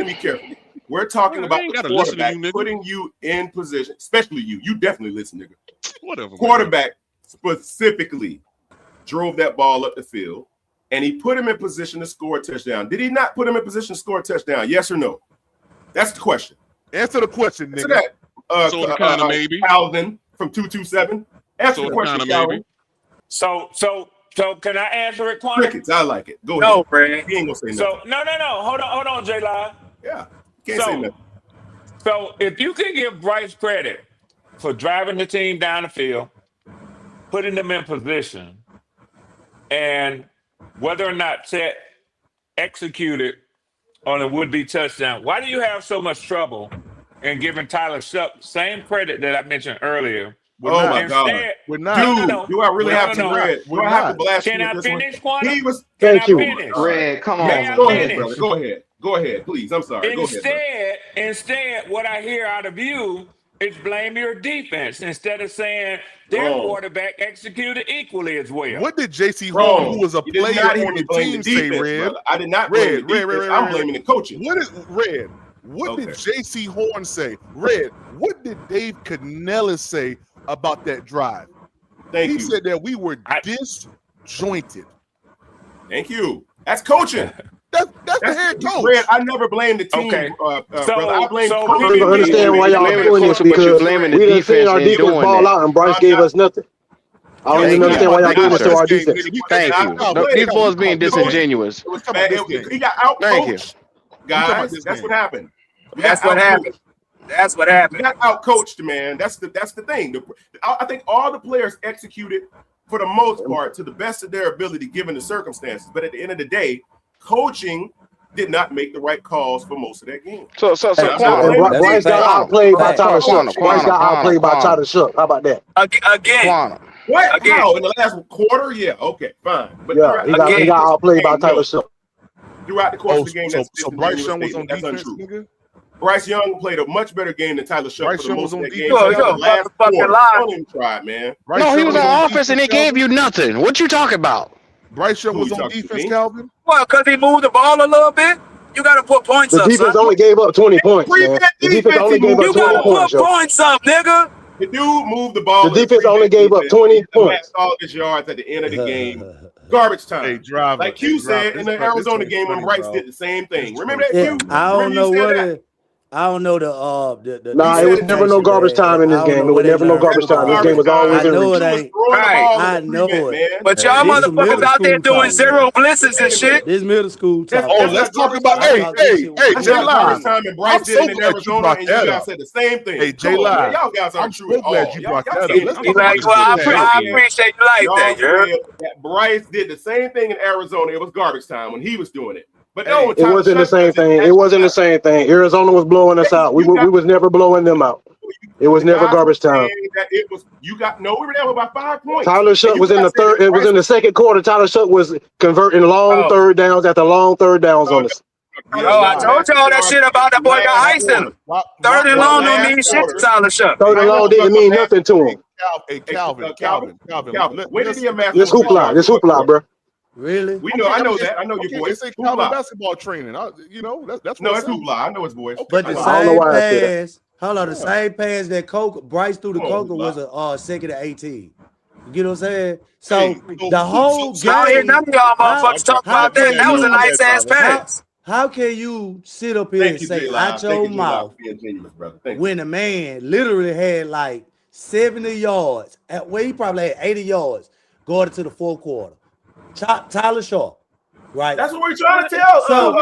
to me carefully. We're talking I about ain't the gotta listen to quarterback you, nigga. putting you in position, especially you. You definitely listen, nigga. Whatever. Man. Quarterback specifically drove that ball up the field, and he put him in position to score a touchdown. Did he not put him in position to score a touchdown? Yes or no? That's the question. Answer the question, Answer nigga. that. Sort of, kind of, maybe. Calvin from 227. Answer the question, Calvin. So can I answer it, Quan? Crickets, I like it. Go ahead. No, Brad. He ain't gonna say nothing. So no. Hold on, J-Live. Yeah, can't say nothing. So if you can give Bryce credit for driving the team down the field, putting them in position, and whether or not Chet executed on a would-be touchdown. Why do you have so much trouble in giving Tyler Shuck same credit that I mentioned earlier? We're Oh not. my God, Instead, We're not. dude, do I really have to, We're not. Red? Do We're I have to not. blast can you I with this one? finish, Quantum? He was. Can Thank I you. finish? Red, come May on, I Go man. ahead, brother. finish? Go ahead. Go ahead, please. I'm sorry. Go ahead, brother. Instead, what I hear out of you is blame your defense instead of saying their Wrong. quarterback executed equally as well. What did J.C. Horn, who Wrong. was a You did player not hear on me the blame the team, say, defense, Red? brother. I did not blame the defense. I'm blaming the coaching. What is Red? What Okay. did J.C. Horn say? Red, what did Dave Canellis say about that drive? Thank He you. said that we were disjointed. Thank you. That's coaching. That's the head coach. Red, I never blame the team, Okay. brother. I blame I don't even understand why y'all blaming the doing this coach, but you're because blaming the we done seen defense our in defense doing ball that. out and Bryce gave us nothing. I don't even understand why y'all doing this to our defense. Thank you. No, these boys being disingenuous. He got out Thank you. coached, guys. That's what happened. That's what happened. That's what happened. We got out coached, man. That's the thing. I think all the players executed for the most part to the best of their ability given the circumstances. But at the end of the day, coaching did not make the right calls for most of that game. So And Bryce got outplayed by Tyler Shuck. Bryce got outplayed by Tyler Shuck. How about that? Again. What? Again. How? In the last quarter? Yeah. Okay. Fine. But Yeah, he got outplayed by Tyler Shuck. Throughout the course of the game, so Bryce Young was on defense, untrue. nigga? Bryce Young played a much better game than Tyler Shuck Bryce for the Young most was of on that game. defense. So last quarter, don't even try, man. No, he was on offense and he gave you nothing. What you talking about? Bryce Young Who was you on talking to, defense, me? Calvin. Well, because he moved the ball a little bit. You got to put points The up, defense son. only gave up 20 points, man. The defense only gave up You 20 got to points, put yo. points up, nigga. The dude moved the ball. The defense only gave up 20 points. All his yards at the end of the game. Garbage time. Hey, driver. Like Q said in the Arizona game when Bryce did the same thing. Remember that, Q? I don't know Remember you what said that? I don't know the Nah, it was never no garbage time in this game. It was never no garbage time. This game was always I in know reach. it ain't. I know it. But y'all This some motherfuckers middle out there school doing talk, zero man. blitzes and shit. This middle school talk. Oh, let's talk about I thought this shit was hey, That's J not Live. garbage time, and Bryce I'm did so it in glad you Arizona, brought and you that guys up. said the same thing. Hey, Come on, man. J-Live. Y'all guys I'm aren't so true at glad all. you Y'all brought that up. saying Let's it. talk about this I appreciate you like Y'all that, said that Bryce did the same thing in Arizona. It was garbage time when he was doing it. But no, It wasn't the same thing. It wasn't the same thing. Arizona was blowing us out. We was never blowing them out. It was never garbage time. That it was. You got no. We were down by 5 points. Tyler Shuck was in the third. It was in the second quarter. Tyler Shuck was converting long third downs after long third downs on us. Oh, I told y'all that shit about that boy got ice in him. Third and long don't mean shit to Tyler Shuck. Third and long didn't mean nothing to him. Hey, Calvin. When did he amass? This hoopla, bro. Really? We know. I know that. I know your They voice. say Calvin basketball training. That's No, what it's hoopla. I know his voice. But the I don't know same why I said that. pass, hold on, the same pass that Bryce threw to Coker was a second and 18. You get what I'm saying? So the whole game. I don't hear none of y'all motherfuckers talk about that. That was a nice ass pass. How can you sit up here and say out your mouth when a man literally had like 70 yards, he probably had 80 yards going into the fourth quarter? Tyler Shaw, right? That's what we're trying to tell. So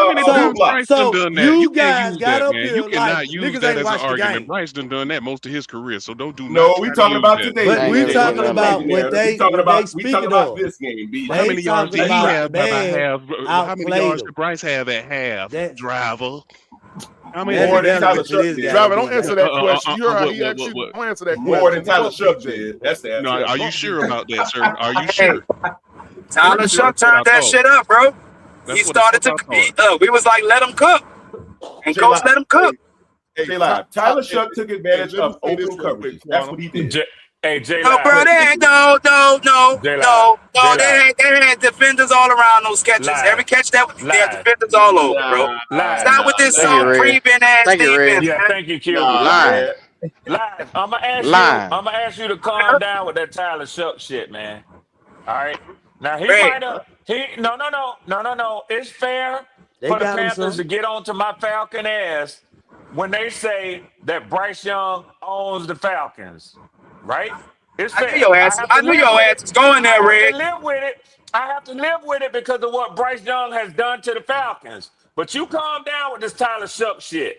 you guys use got that, up man. here You like cannot use niggas that ain't as watched an the argument. game. Bryce done that most of his career, so don't do No, not. we talking about today. But we talking about what they speaking of. This game, B. How many yards did he have by half? How many yards him. did Bryce have at half? Driver. How many More than Tyler Shuck did. Driver, don't answer that question. You heard how he asked you. Don't answer that question. More than Tyler Shuck did. That's the answer. No, are you sure about that, sir? Are you sure? Tyler Shuck turned that shit up, bro. He started to compete. We was like, let him cook. And coach let him cook. Tyler Shuck took advantage of open coverage. That's what he did. Hey, J. No, bro, they had they had defenders all around those catches. Every catch that they had defenders all over, bro. Stop with this creeping ass defense. Yeah, thank you, Q. Lying. I'm gonna ask you to calm down with that Tyler Shuck shit, man. All right. Now he might have. No. It's fair for the Panthers to get onto my Falcon ass when they say that Bryce Young owns the Falcons, right? It's fair. I knew your ass was going there, Red. I have to live with it because of what Bryce Young has done to the Falcons. But you calm down with this Tyler Shuck shit.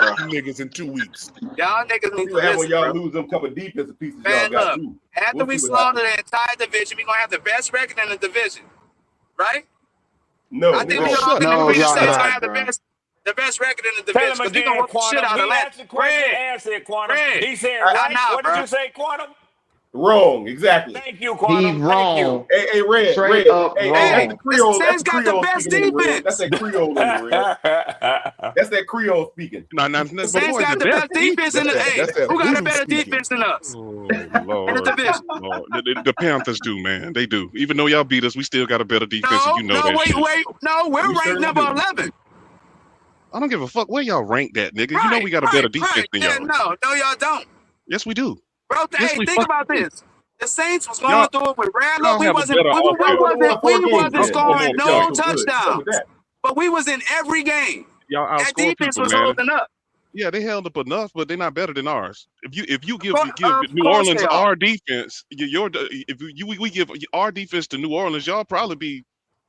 bro. you niggas in 2 weeks. Y'all niggas See need to what happens when listen, y'all bro. lose them couple defensive pieces y'all Man, got look, too. after We'll we see what slaughter happens. the entire division, we're gonna have the best record in the division, right? No, I think Nigga, we wrong. all shut can the No, agree the fuck y'all Saints up. gonna not, have bro. the best record in the Tell division him because we gonna again, whoop the shit Quantum. out of He that. asked the question, Red, answer it, Quantum. Red. He said, I right? know, What did bro. you say, Quantum? Wrong, exactly. Thank you, He Quantum. Thank you. wrong. Hey, Red, Straight Red. up Hey, that's Hey, the wrong. the Creole. That's Saints the got the Creole best speaking in you, Red. That's defense. that Creole in you, Red. That's that Creole speaking. The Saints Before the got the best best defense in That's the. that. Hey, That's that who got a voodoo better speaking. defense than us Oh in the Lord, division? Lord. The Panthers do, man. They do. Even though y'all beat us, we still got a better defense, and No, you know no, that shit. wait. No, we're We ranked certainly number do. 11. I don't give a fuck where y'all rank that, nigga. You know Right, we got a better right, defense right. than Yeah, y'all. no, y'all don't. Yes, we do. Bro, Yes, hey, we think fucking about do. this. The Saints was Y'all, going through it with Randall. y'all have a better Y'all offense. would have won 4 We games wasn't Y'all then score more scoring if y'all no so points. good. What's up with touchdowns, that? but we was in every game. Y'all That outscore defense people, was man. holding up. Yeah, they held up enough, but they're not better than ours. If you give Of New course Orleans they are. our defense, we give our defense to New Orleans, y'all probably be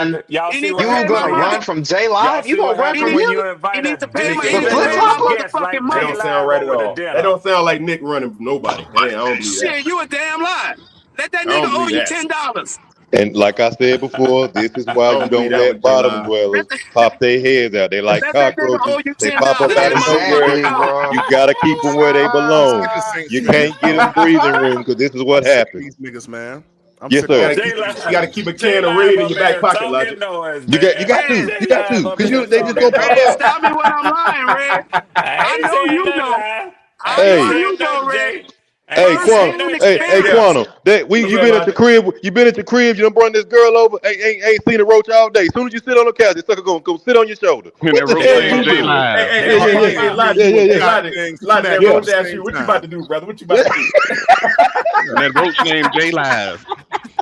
run. y'all He see need to what pay You my gonna happened when run money. from J y'all Live? You see gonna what run He happened from need, when him? you he invite need a to pay my, big he The need to flip pay my flopper? guest like motherfucking That J money. don't sound Live right at over to all. That dinner. don't sound like Nick running from nobody. Hey, I don't believe that. Shit, you a damn lie. Let that I nigga don't owe believe you that. $10. And like I said before, this is I why you don't believe don't that one, let J bottom Live. dwellers pop their heads out. They like Let that nigga cockroaches. owe you They $10. pop up Let out that of motherfucker nowhere. Exactly, go. bro. You gotta keep them where they These belong. niggas ain't You serious, can't get bro. them breathing room because this is I'm what sick of happens. these niggas, man. I'm Yes, sick of You all sir. gotta these J keep niggas, you Live, gotta man. keep a J can of Live red in up your back here pocket, talking Logic. noise, You man. got to. Red, You J got Live to. up Because here they just gonna talking pop Red, out. noise. stop me when I'm lying, Red. I I ain't know saying you nothing, know. Live. I I ain't know Hey, saying you know, nothing, Red. Jay. I hey, ain't First saying Quantum. hand nothing, Hey, Jay. Yeah. experience. Quantum. That What's you up, been at the Logic? crib. You been at the crib. You done brought this girl over. Ain't seen a roach all day. As soon as you sit on the couch, this sucker gonna go sit on your shoulder. And What that the roach They hell gonna named you pop J doing? out. Hey, Live. hey, They hey, Yeah, gonna hey, yeah, hey, pop yeah, hey, out. yeah, Logic, yeah, yeah, hey, yeah. Got Logic, things Logic, that snapping Yeah. at the roach asked same you, what you about time. to do, brother? What you about to do? And that roach named J Live.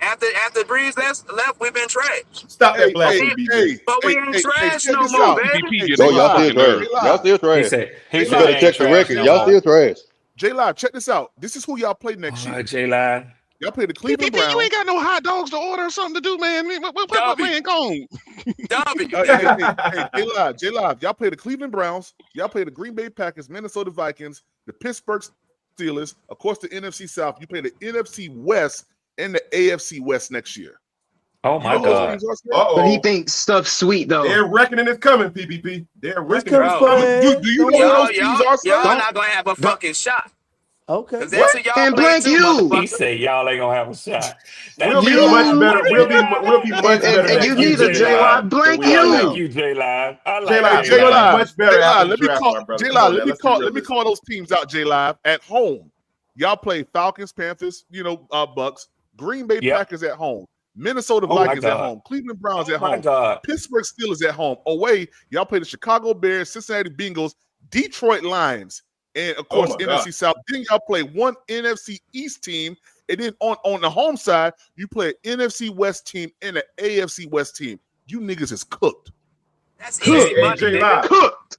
After Breeze left, we've been trash. Stop that Hey, blasphemy, BJ. But we ain't trash check no this more, out. baby. Hey, PPP, No, J y'all Live, still trash. J Y'all Live, still He trash. said You they better ain't check the trash record. no Y'all more. still trash. J Live. Check this out. This is who y'all play next year. J Live. Y'all play the Cleveland PPP, you Browns. ain't got no hot dogs to order or something to do, man. What W. man, go on. W. Hey, J Live. Y'all play the Cleveland Browns. Y'all play the Green Bay Packers, Minnesota Vikings, the Pittsburgh Steelers. Of course, the NFC South. You play the NFC West and the AFC West next year. Oh You my know who those God. teams are, sir? But he Uh-oh. thinks stuff's sweet though. Their reckoning is coming, PPP. Their It's reckoning coming is for Bro, coming. their Do ass. you Don't know who worry. those teams are, sir? y'all Don't not gonna have a don't fucking shot. Okay. Cause that's who What? y'all and play blank too, you. He motherfucker. said y'all ain't gonna have a shot. We'll Thank be you. much You better. We'll be much better and next you Thank you, year, neither, J BJ. J Live. Live. Than Blank we are I you. like now. you, J Live. I J like Live, J Hey, they're J gonna be Live. Live, much better after the let me draft, call my brother. J Come on Live. now, let's be Let me realistic. call those teams out. J Live at home. Y'all play Falcons, Panthers. Bucks. Green Bay Yep. Packers at home. Minnesota Oh my Vikings at God. home. Cleveland Browns Oh at my home. God. Pittsburgh Steelers at home. Away, y'all play the Chicago Bears, Cincinnati Bengals, Detroit Lions, and of Oh course my God. NFC South. Then y'all play one NFC East team, and then on the home side, you play an NFC West team and an AFC West team. You niggas is cooked. That's Hey, easy hey, money, J nigga. Live. Cooked.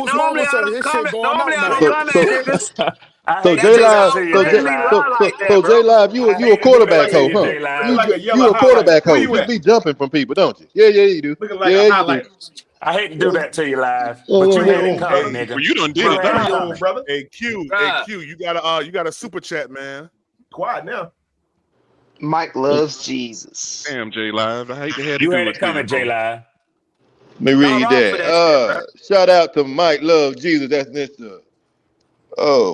Who's wrong with Trevor? His shit going up Normally I now. don't So come at so niggas. I so hate to J That do just that Live to don't you, so J crazy Live. lie like that, so J bro. Live I you a hate to do that quarterback to hoe, you, huh? J You look Live. like a You yellow a highlighter. quarterback Where hoe. you You at? be jumping from people, don't you? Yeah, you do. Looking like a Yeah, you do. highlighter. I hate to do that to you, Live. Oh, But go you ahead had it on. coming, Hey, Well, nigga. you done did You it Brother, had how it now. you old, coming. brother? Hey Q, Bruh. you got a super chat, man. Quiet now. Mike loves Jesus. Damn, J Live. I hate to have to You had do it it to you, coming, J bro. Live. Let me Y'all read wrong for that shit, bro. that. Shout out to Mike Love Jesus. That's Mr.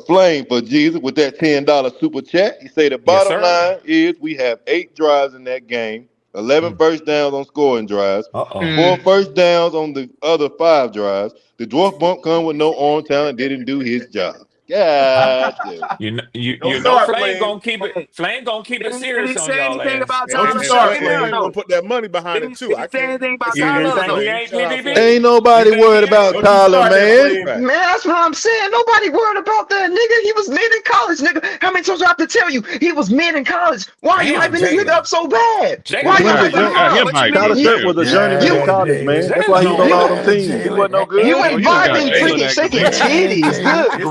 Flame for Jesus with that $10 super chat. He say the Yes, bottom sir. line is we have 8 drives in that game, 11 Mm. first downs on scoring drives, Uh-oh. 4 Mm. first downs on the other 5 drives. The dwarf bump come with no arm talent, didn't do his job. God damn. Don't You know start, Flame Flame. gonna keep it. Hey, Flame gonna keep it did serious he on say y'all anything ass. about Don't you Tyler start, Shucker And now? Flame. Flame gonna No. put that money behind it Did too. he I say can't anything about You Tyler? disagree, didn't Or think no? he Flame. ain't Shout out PPP? Flame. Ain't You nobody think he worried ain't? about Don't you Tyler, start that, man. Flame. Man, Right. that's what I'm saying. Nobody worried about that nigga. He was mid in college, nigga. How many times do I have to tell you he was mid in college? Why are you Damn, hyping this nigga Jalen. up so bad? Why are Jalen, you what Got the hyping you him got up? him fuck? What you hyped mean? Tyler up. Shirt was Damn. a journeyman in Yeah, college, man. That's why he Jalen was on on your all them ass, teams. He Jalen. wasn't no You Oh, and you done Bob got been Jalen freaking acting shaking up. titties. Good It's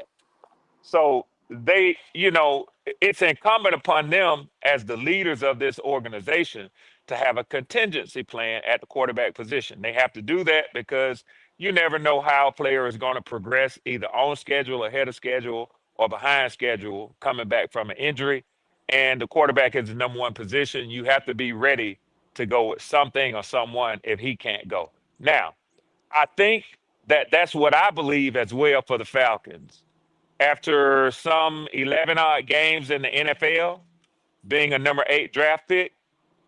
quarterback. So they, it's incumbent upon them as the leaders of this organization to have a contingency plan at the quarterback position. They have to do that because you never know how a player is going to progress, either on schedule, ahead of schedule, or behind schedule, coming back from an injury. And the quarterback is the number one position. You have to be ready to go with something or someone if he can't go. Now, I think that's what I believe as well for the Falcons. After some 11 odd games in the NFL, being a number 8 draft pick,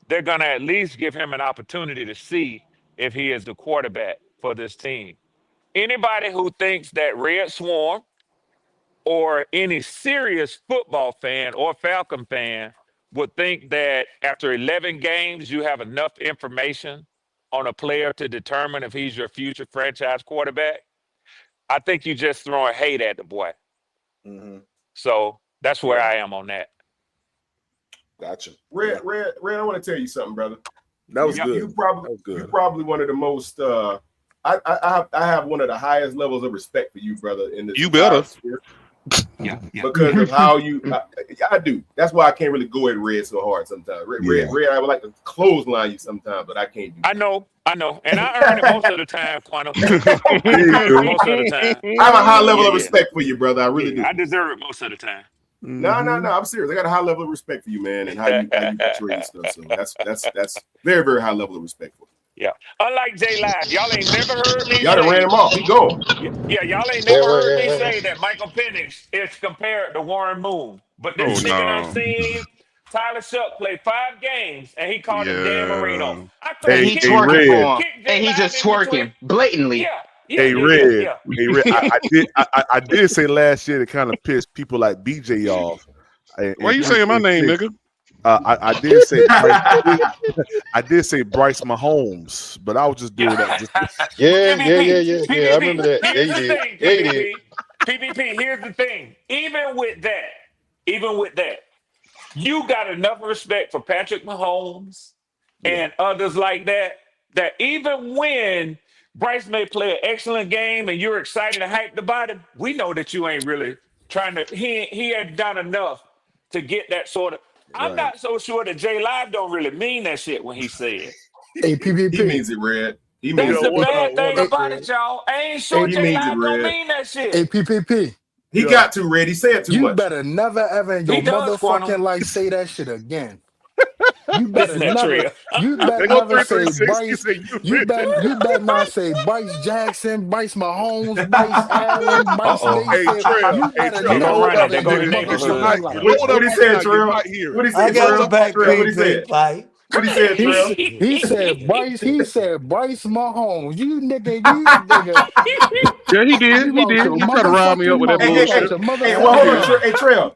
they're going to at least give him an opportunity to see if he is the quarterback for this team. Anybody who thinks that Red Swarm or any serious football fan or Falcon fan would think that after 11 games, you have enough information on a player to determine if he's your future franchise quarterback, I think you're just throwing hate at the boy. Mm-hmm. So that's where I am on that. Gotcha. Red, I want to tell you something, brother. That was good. You probably one of the most. I have one of the highest levels of respect for you, brother. In this, you better. Yeah. Because of how you, I do. That's why I can't really go at Red so hard sometimes. Red, I would like to clothesline you sometimes, but I can't do that. I know, and I earn it most of the time, Quantum. Most of the time. I have a high level of respect for you, brother. I really do. I deserve it most of the time. No, I'm serious. I got a high level of respect for you, man, and how you portray your stuff. So that's very, very high level of respect for you. Yeah. Unlike J Live, y'all ain't never heard me. Y'all done ran him off. He going. Yeah, y'all ain't never heard me say that Michael Penix is compared to Warren Moon. But this nigga I've seen Tyler Shuck play 5 games and he called him Dan Marino. And he twerking for him. And he just twerking blatantly. Hey, Red. I did say last year to kind of piss people like BJ off. Why you saying my name, nigga? I did say I did say Bryce Mahomes, but I was just doing that. Yeah. I remember that. Yeah, you did. PPP, here's the thing. Even with that, you got enough respect for Patrick Mahomes and others like that even when Bryce may play an excellent game and you're excited and hyped about him, we know that you ain't really trying to. He had done enough to get that sort of. I'm not so sure that J Live don't really mean that shit when he said. Hey, PPP. He means it, Red. That's the bad thing about it, y'all. I ain't sure J Live don't mean that shit. Hey, PPP. He got too, Red. He said too much. You better never ever in your motherfucking life say that shit again. You better never. You better never say Bryce. You better not say Bryce Jackson, Bryce Mahomes, Bryce Allen, Bryce Mayfield. You better never. What he said, Trail? What he said? I got the back page, like. What he said, Trail? He said Bryce. He said Bryce Mahomes. You nigga. Yeah, he did. He did. You try to rile me up with that bullshit. Hey, well, hold on, hey, Trail.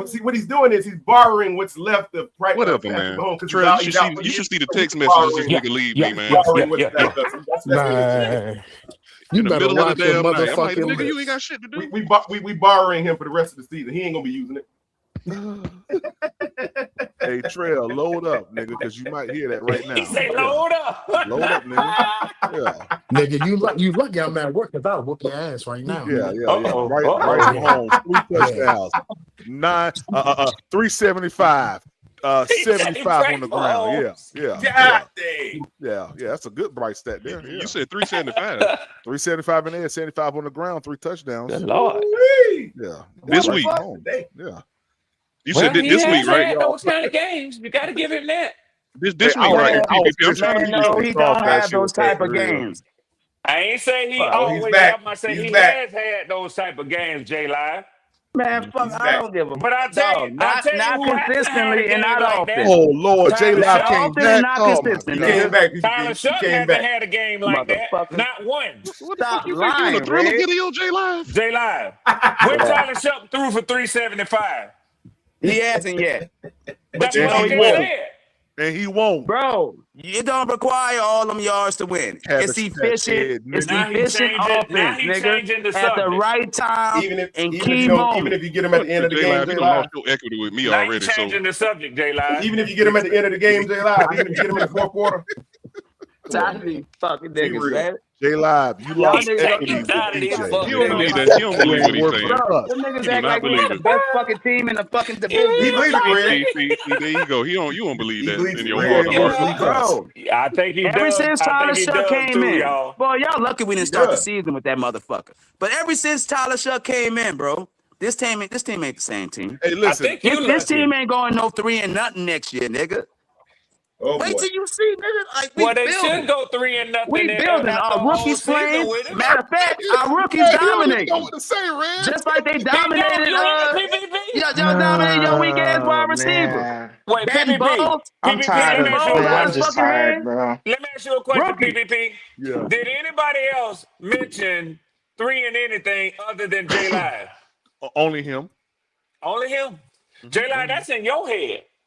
See, what he's doing is he's borrowing what's left of right. Whatever, man. Trail, you should see the text messages this nigga leave me, man. You better watch your motherfucking nigga, you ain't got shit to do. We borrowing him for the rest of the season. He ain't gonna be using it. Hey, Trail, load up, nigga, because you might hear that right now. He say load up. Load up, nigga. Yeah. Nigga, you lucky I'm at work because I'll whoop your ass right now. Yeah. Right home. 3 touchdowns. 375. 75 on the ground. Yeah. That's a good bright stat there. Yeah. You said 375. 375 in there, 75 on the ground, 3 touchdowns. Good Lord. Yeah. This week. Yeah. You said this week, right? Those kind of games. You got to give him that. This week, right? I'm trying to No, he don't have those type of games. I ain't say he always have. I say he has had those type of games, J Live. Man, fuck, I don't give a. But I tell you, not consistently and not often. Oh Lord, J Live came back. Not consistent. He came back. Tyler Shuck hasn't had a game like that. Not one. What the fuck you think you a thriller video, J Live? J Live. When Tyler Shuck threw for 375. He hasn't yet. That's what he said. And he won't. Bro, it don't require all them yards to win. It's efficient. It's efficient offense, nigga. At the right time and key moments. Even if you get him at the end of the game, J Live, you lost your equity with me already. Changing the subject, J Live. Even if you get him at the end of the game, J Live. Even if you get him in the fourth quarter. Tiny fucking niggas, man. J Live, you lost equity. He don't believe what he's saying. Them niggas act like we're the best fucking team in the fucking division. He believes it, See, there you go. You don't believe that in your heart of hearts. Bro, I think he does. Ever since Tyler Shuck came in, y'all. boy, y'all lucky we didn't start the season with that motherfucker. But ever since Tyler Shuck came in, bro, this team ain't the same team. Hey, listen, this team ain't going no 3-0 next year, nigga. Wait till you see, nigga. Like, well, they should go 3-0. We building. Our rookies playing. Matter of fact, our rookies dominate. Just like they dominated. Y'all dominated your weak ass wide receiver. Wait, PPP. I'm tired of it. I'm just tired, bro. Let me ask you a question, PPP. Yeah. Did anybody else mention 3 and anything other than J Live? Only him. Only him. J Live, that's in your head.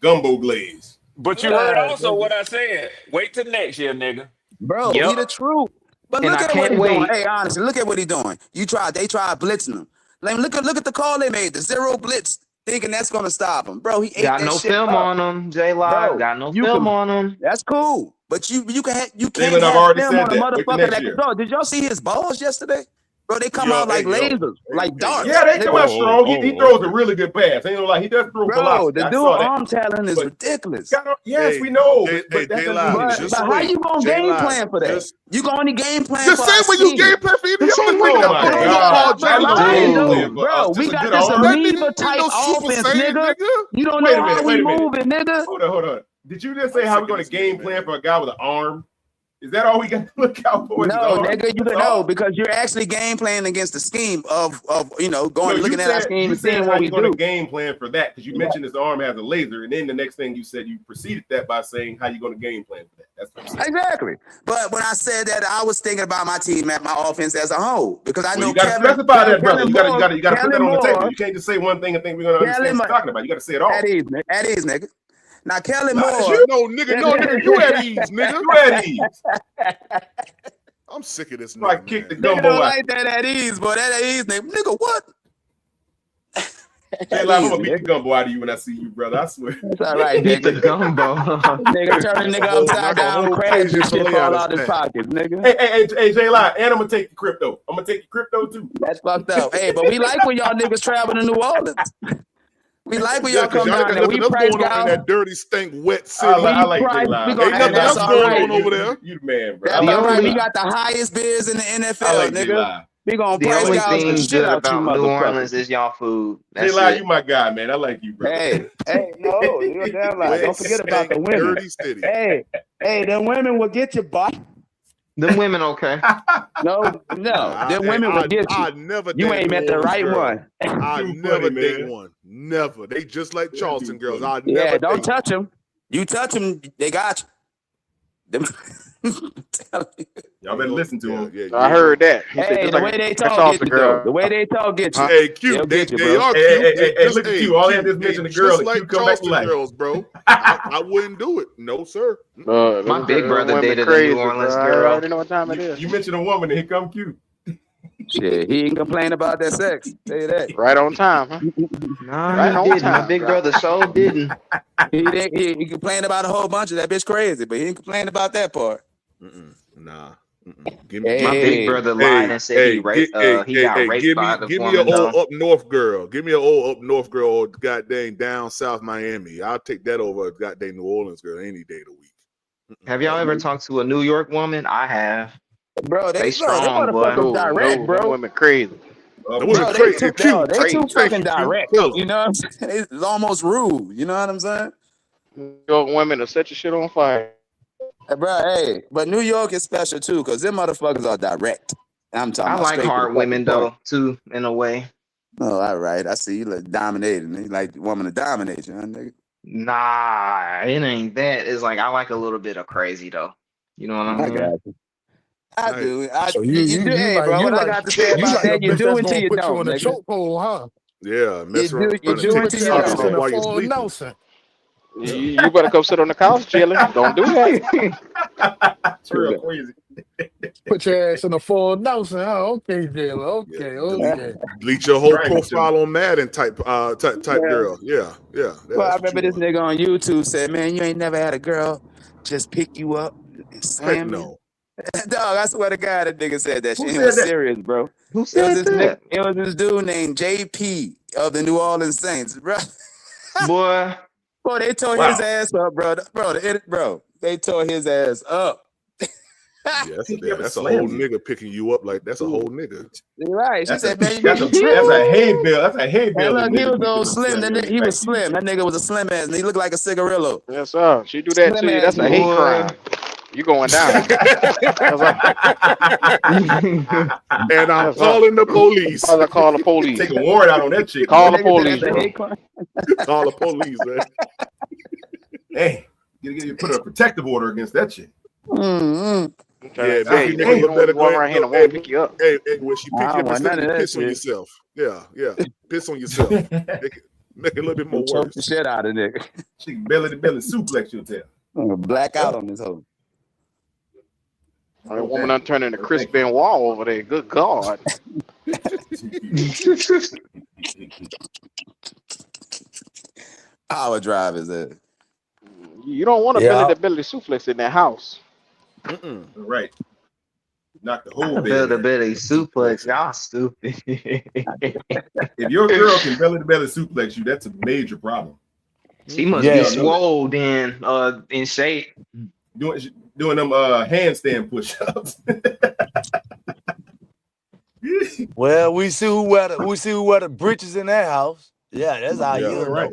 Gumbo glaze. But you heard also what I said. Wait till next year, nigga. Bro, Yep. he the truth. But And look I at what can't he's doing. wait. Hey, honestly, look at what he's doing. They tried blitzing him. Like, look at the call they made, the zero blitz, thinking that's gonna stop him. Bro, he ate Got that no shit film up. on him, J Live. Bro, Got no you film can, on him. that's cool. But you can't Jalen, I've have already film said on a that. Wait till motherfucker next that year. can throw. Did y'all see his balls yesterday? Bro, they come Yo, out like hey, yo. lasers, like darts. Yeah, they come out Nigga. strong. He throws a really good pass. Ain't no lie. He does throw Bro, velocity. the I dude saw that. arm talent is But ridiculous. yes, Hey, we know. hey, But that doesn't J-Live, mean just But how wait. you gonna game J-Live, plan for that? just You gonna only game plan the for same our way you scheme. game plan for any The other same way nigga. the Oh my Don't offense. just call God. Stop Jalen lying, Ramsey. though, Dude. bro. We Just a got good this arm. That amoeba nigga ain't type no Super offense, Saiyan, nigga. nigga. You don't Wait know a minute. how we moving, nigga. Hold on. Did you just say I'm how sick we're of going this to game nigga, plan man. for a guy with an arm? Is that all we got to look out for? No, nigga, you don't know because you're actually game planning against the scheme of going looking at our scheme and seeing what we do. Game plan for that because you mentioned his arm has a laser, and then the next thing you said you preceded that by saying how you going to game plan for that. That's what I'm saying. Exactly. But when I said that, I was thinking about my team and my offense as a whole because I know you got to specify that, brother. You got to put that on the table. You can't just say one thing and think we're going to understand what you're talking about. You got to say it all. At ease, nigga. Now, Kelly Moore. No, nigga, you at ease, nigga. You at ease. I'm sick of this nigga. I kick the gumbo don't like that at ease, boy. That at ease, nigga, what? I'm gonna beat the gumbo out of you when I see you, brother. I swear. That's all right, nigga. The gumbo. Nigga, turn the nigga upside down, crash and shit fall out his pockets, nigga. Hey, J-Line, and I'm gonna take the crypto. I'm gonna take the crypto too. That's fucked up. Hey, but we like when y'all niggas travel to New Orleans. We like when y'all come down there. We price gouge in that dirty, stink, wet city. I like J-Line. Ain't nothing else going on over there. You the man, bro. That's all right. We got the highest bids in the NFL, nigga. We gonna the only thing good about New Orleans is y'all food. J-Line, you my guy, man. I like you, bro. Hey, no, you're damn right. Don't forget about the women. Hey, them women will get you, boy. Them women, okay. No, them women will get you. You ain't met the right one. I never date one. Never. They just like Charleston girls. I never. Don't touch them. You touch them, they got you. Y'all better listen to him. Yeah. I heard that. Hey, the way they talk get you, though. The way they talk get you. Hey, cute. They are cute. Hey, look at you. All they just mentioned the girl. Just like Charleston girls, bro. I wouldn't do it. No, sir. My big brother dated a New Orleans girl. I already know what time it is. You mentioned a woman, and here come cute. Shit, he ain't complain about that sex. Tell you that. Right on time, huh? Nah, he didn't. My big brother so didn't. He complained about a whole bunch of that bitch crazy, but he didn't complain about that part. Nah. My big brother lied and said he got raped by the woman. Give me an old up north girl. Give me an old up north girl or goddamn down south Miami. I'll take that over a goddamn New Orleans girl any day of the week. Have y'all ever talked to a New York woman? I have. Bro, they strong, boy. Direct, bro. Women crazy. They too fucking direct. You know what I'm saying? It's almost rude. You know what I'm saying? New York women will set your shit on fire. Bro, but New York is special too, because them motherfuckers are direct. I'm talking. I like hard women though, too, in a way. Oh, all right. I see you like dominating. You like the woman to dominate you, huh, nigga? Nah, it ain't that. It's like I like a little bit of crazy though. You know what I mean? I got you. I do. So you do, hey, bro. What I got to say about that? You do until you don't. Put you in a chokehold, huh? Yeah, mess around. You do until you don't. While you're sleeping. You better come sit on the couch, Jalen. Don't do that. It's real crazy. Put your ass in a full Nelson. Oh, okay, Jalen. Okay. Bleach your whole profile on Madden type girl. Yeah. Well, I remember this nigga on YouTube said, "Man, you ain't never had a girl just pick you up and slam you." Dog, I swear to God, that nigga said that shit. He was serious, bro. Who said that? It was this dude named JP of the New Orleans Saints, bro. Boy, they tore his ass up, bro. Bro, they tore his ass up. Yeah, that's a whole nigga picking you up like that's a whole nigga. You're right. She said, "Man, that's a hay bill. That's a hay bill." Look, he was so slim. He was slim. That nigga was a slim ass, and he looked like a cigarillo. Yes, sir. She do that to you. That's a hate crime. You going down. And I'm calling the police. I call the police. Take a warrant out on that chick. Call the police. Call the police, man. Hey, you put a protective order against that chick. Mm-hmm. Yeah, hey, you don't walk around here and won't pick you up. Hey, when she pick you up, instead of piss on yourself. Yeah. Piss on yourself. Make it a little bit more worse. The shit out of nigga. She belly to belly suplex you'll tell. Black out on this hoe. That woman done turned into Chris Benoit over there. Good God. Power drive is it? You don't want a belly to belly suplex in that house. Right. Knock the whole belly to belly suplex. Y'all stupid. If your girl can belly to belly suplex you, that's a major problem. She must be swole then, in shape. Doing them handstand push-ups. Well, we see who wear the britches in that house. Yeah, that's how you know.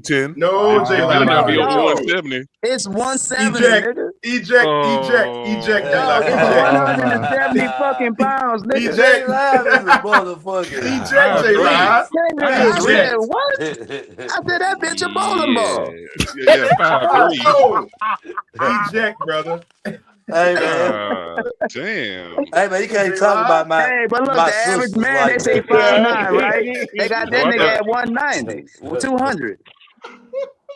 210. No, It'll never be over No, 170. it's 170, Eject. nigga. Eject, Dog, it's J-Live. 170 fucking pounds, nigga. J-Live is a motherfucker. Eject, J-Live. I said, Eject. what? I said, that bitch a bowling ball. Yeah, 5'3". Oh, eject, brother. Hey, man. Damn. Hey, man, you can't talk about my Hey, but look, my the average sisters man, they like say that. 5'9", right? They got that No, I nigga thought- at 190, 200.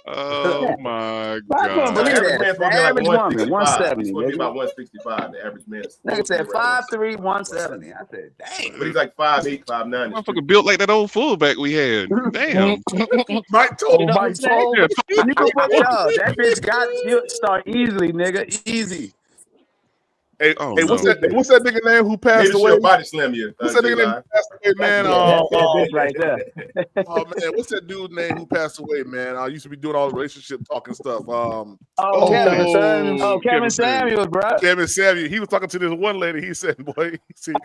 Oh my I couldn't god. The believe average that. man's The supposed to be like average woman, 165. 170. He's supposed to be Nigga, about 165. The average man is nigga supposed to said be around 5'3", 170. I said, dang. but he's like 5'8", 5'9". Motherfucker built like that old fullback we had. Damn. Mike You told know what I'm saying? Yeah, You can put dog. That bitch got you start easily, nigga. Easy. Hey, Oh hey, no. what's that nigga name who passed maybe away? she'll body slam you. What's that nigga name J-Live. who passed away, man? That bitch right there. Oh man, what's that dude's name who passed away, man? I used to be doing all the relationship talking stuff. Oh, Kevin. Samuels. Oh, Kevin Samuels, bro. Kevin Samuels. He was talking to this one lady. He said, "Boy, he said,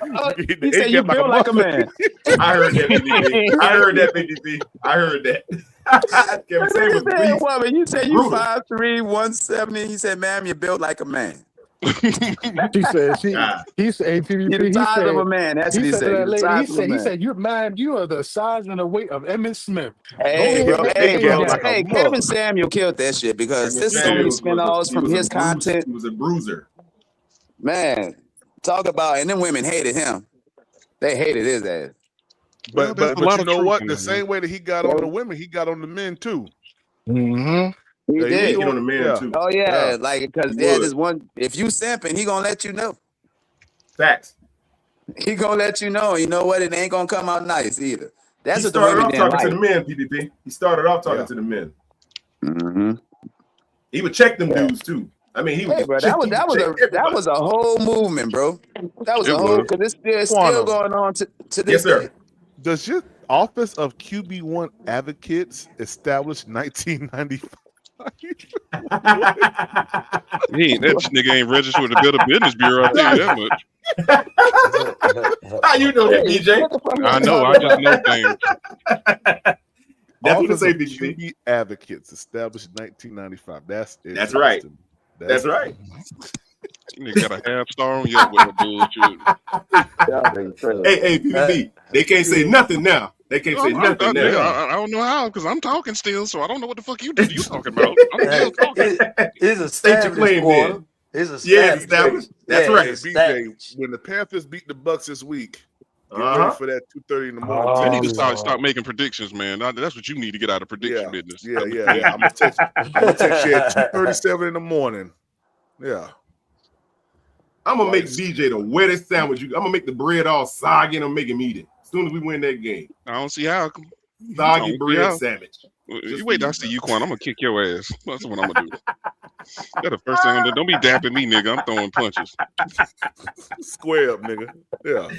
He said you built like a man. I heard that, BDP. I heard that, BDP. I heard that. Kevin Samuels was beast. Woman, you said you Brutal. 5'3", 170. He said, ma'am, you built like a man. He said he said You're PvP, the he size said of a man. That's he what he said said. to You're that the lady, size of a he man. said, you are the size and the weight of Emmitt Smith. Hey, Go bro. ahead, Hey, and bro. got Hey, it. Kevin Samuel killed that shit because there's so many spin-offs from his content. He was a bruiser. Man, talk about, and then women hated him. They hated his ass. But there's a but lot you of know truth what? in The that, man. same way that he got on the women, he got on the men too. Mm-hmm. He Yeah, did. He on the man too. Oh yeah, Yeah. like because He they had would. this one. If you simping, he gonna let you know. Facts. He gonna let you know. You know what? It ain't gonna come out nice either. That's He what the started women off didn't talking like. to the men, PvP. He started off talking Yeah. to the men. Mm-hmm. He would check them dudes too. I mean, he would Hey, just bro, check, that was a whole movement, bro. That was It a whole was. because it's still Quantum. going on to this Yes, sir. day. Does your Office of QB1 Advocates established 1995? That nigga ain't registered with the Better Business Bureau, I'll tell you that much. How you know that, BJ? I know, I just know things. That's what it Office say, of BJ. QB Advocates established 1995. That's right. interesting. That's right. Nigga got a half star on Yelp with that bullshit. Hey, PvP. They can't say nothing now. They can't say nothing now. Nigga, I don't know how, because I'm talking still, so I don't know what the fuck you talking about. I'm still talking. It's a State your claim, quarter. then. It's a Yeah, it's established. That's right. Hey, BJ, when the Panthers beat the Bucks this week, get ready for that 2:30 in the morning. You need to start making predictions, man. That's what you need to get out of prediction business. Yeah. I'm gonna text you at 2:37 in the morning. Yeah. I'm gonna make BJ the wettest sandwich. I'm gonna make the bread all soggy and I'm making him eat it as soon as we win that game. I don't see how. Soggy bread sandwich. You wait till I see you, Quan. I'm gonna kick your ass. That's what I'm gonna do. That's the first thing I'm gonna do. Don't be dapping me, nigga. I'm throwing punches. Square up, nigga. Yeah.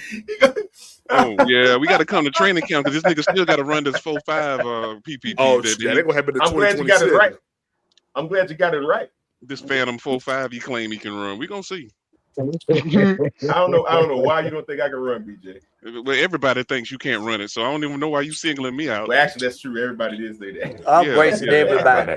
Oh yeah, we got to come to training camp because this nigga still got to run this 4.5 PPP. Oh, that ain't gonna happen in 2027. I'm glad you got it right. I'm glad you got it right. This Phantom 4.5 he claim he can run. We gonna see. I don't know why you don't think I can run, BJ. Well, everybody thinks you can't run it, so I don't even know why you singling me out. Well, actually, that's true. Everybody did say that. I'm racing everybody.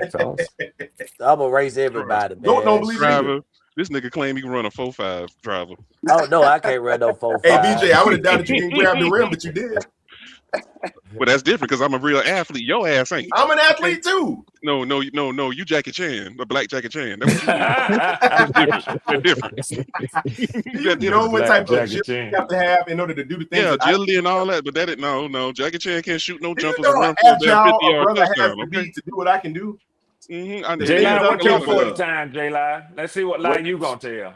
I'm gonna race everybody, man. Don't believe driver. me. This nigga claim he can run a 4.5 driver. Oh no, I can't run no 4.5. Hey, BJ, I would have doubted you can grab the rim, but you did. Well, that's different because I'm a real athlete. Your ass ain't. I'm an athlete too. No. You Jackie Chan, a black Jackie Chan. That's different. You know what type of agility you have to have in order to do the things. Yeah, agility and all that, but that no. Jackie Chan can't shoot no jumpers You and know run how for a agile 50-yard a brother has touchdown. to Okay. be to do what I can do. J-Line, what's your 40 time, J-Line? Let's see what lie you gonna tell.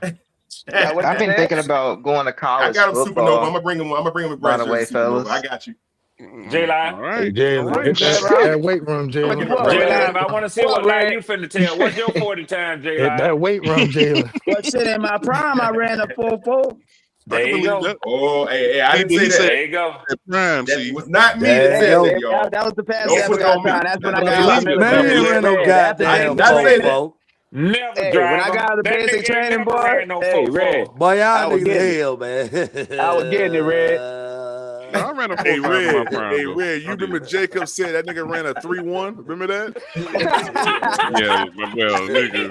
I've been thinking about going to I college got him football. supernova. I'm gonna bring him a By the brush way, supernova. fellas. I got you. J-Line. All right. Jalen, hit that weight room, Jalen. J-Line, I want to see what lie you finna tell. What's your 40 time, Hit J-Line? that weight room, Jalen. Well, shit, in my prime, I ran a 4.4. There you go. That. Oh, hey, I didn't say that. There you go. Prime, That see. was not me that said that, y'all. That was the past Don't put it on me. time. That's when I Hey, got listen, out of the Man, you military. ain't ran no Red, goddamn I did not say that. 4.4. Never Hey, drive when I got out of the basic nigga training, never boy, ran no hey, 4.4. Red, Boy, I y'all was niggas getting hell, man. I was getting it, Red. No, I ran a 4.5 Hey, in my Red. prime. Hey, though. Red. You remember Jacob said that nigga ran a 3.1? Remember that? Yeah, well, nigga.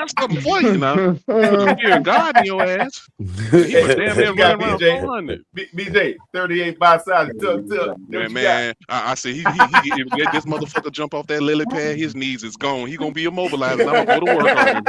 got something for you now. Put the fear of God in your ass. He was damn near What you got, running around BJ? 400. BJ, 38 by side. Man, I said he if let this motherfucker jump off that lily pad, his knees is gone. He gonna be immobilized, and I'm gonna go to work on him.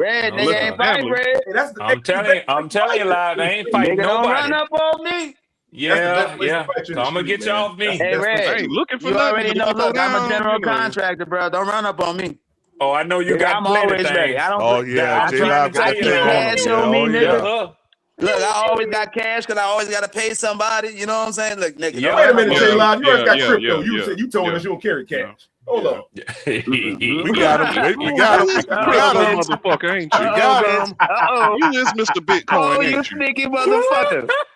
Red, No, nigga ain't sir. fight Gambling. Red. Hey, that's I'm telling you, live. I ain't fighting Nigga don't run nobody. up on me. the best Yeah, place to yeah. fight you in the Come and street, get you man. off That's the me. Hey best place I Red, to ain't do it. looking for you nothing, already but if know. you go Look, I'm a down, general contractor, bro. Don't run up on me. Oh, I know you Nigga, got I'm plenty always ready. things. I don't. Oh yeah, I'm I J keep trying to Live I tell got you keep plenty now. on him. cash Yeah, on oh me, Yes, nigga. yeah. sir. Look, I always got cash because I always got to pay somebody. You know what I'm saying? Look, nigga, don't Yep. Wait a run up minute, on J yeah, me. Live. You already got yeah, crypto. yeah, You yeah, said you told us you don't carry yeah, cash. Hold yeah. on. We got him. We got him. You We got clever him. motherfucker, ain't We you? got him. Bitch. Uh-oh. You is Mr. Oh, Bitcoin, you ain't you? sneaky motherfucker.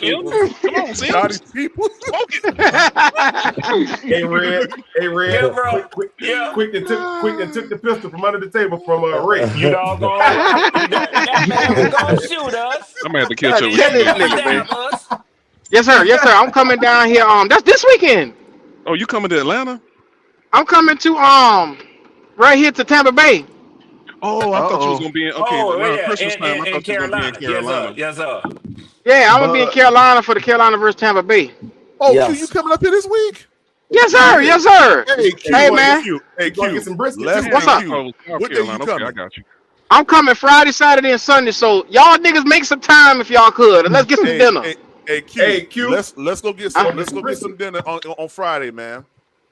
these people. Come on, Sims. Y'all these people. Smoke it. Hey Red, Yeah, bro. quick Yeah. and took the pistol from under the table from Ray. You doggone right. That man was gonna shoot us. I'm gonna have to catch God up with damn you. this Gonna nigga, man. stab us. Yes, sir. Yes, sir. I'm coming down here. That's this weekend. Oh, you coming to Atlanta? I'm coming to right here to Tampa Bay. Oh, I thought you was Uh-oh. gonna be in Oh around yeah, Christmas time. I in thought you was gonna be in Carolina. Yes, sir. Carolina. Yes, sir. Yeah, I'm gonna be in But Carolina for the Carolina versus Tampa Bay. Oh, Q, you Yes. coming up here this week? Yes, sir. Yes, sir. Hey, Hey, Hey, Q, hey, man. Q, hey, You gonna Q. get some brisket Last too? What's name up? Q. Oh, What day you Carolina. Okay, I coming? got you. I'm coming Friday, Saturday, and Sunday. So y'all niggas make some time if y'all could, and let's get some Hey, dinner. hey, hey, Q. Hey Q, Let's go get you some. gonna get Let's some go get some brisket? dinner on Friday, man.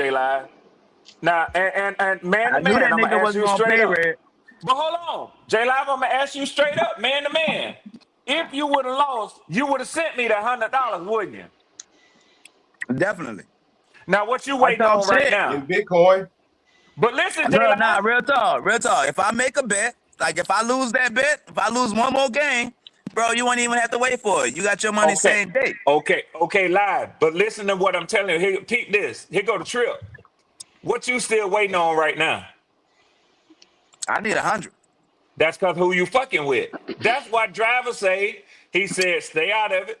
J Live. Now, and man I to knew man, that I'm gonna nigga ask wasn't you gonna straight pay up. Red. But hold on, J Live, I'm gonna ask you straight up, man to man. If you would have lost, you would have sent me the $100, wouldn't you? Definitely. Now, what you I waiting talk on right shit. now? In Bitcoin. But listen, J Bro, nah, Live. real talk, real talk. If I make a bet, like if I lose that bet, if I lose one more game, bro, you won't even have to wait for it. You got your money Okay, same day. okay, live. But listen to what I'm telling you. Here, peep this. Here go the trip. What you still waiting on right now? I need 100. That's because who you fucking with. That's why driver say, he said, stay out of it.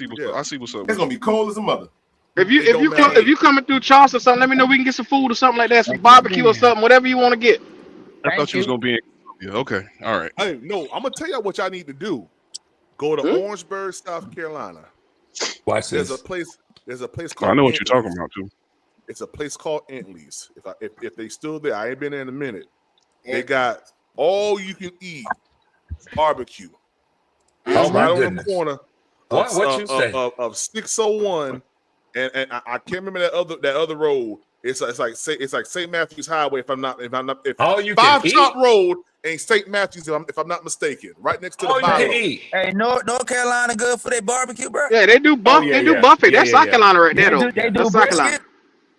see what's up. It's gonna be cold as a mother. If you coming through Charleston or something, let me know. We can get some food or something like that, some barbecue or something, whatever you want to get. I thought you was gonna be. Okay, all right. Hey, no, I'm gonna tell y'all what y'all need to do. Go to Orangeburg, South Carolina. Watch this. There's a place called. I know what you're talking about too. It's a place called Entley's. If they still there, I ain't been there in a minute. They got all you can eat barbecue. Oh my right goodness! On the corner What you say? Of 601, and I can't remember that other road. It's like St. Matthew's Highway. If all you Five can Shot eat? Road ain't St. Matthew's if I'm not mistaken. Right next to the All you can Bible. eat. Hey, North Carolina good for their barbecue, bro? Yeah, they do Oh, yeah, they do yeah. buffet. Yeah, That's yeah, South yeah. Carolina right there, though. They do That's South Carolina. brisket.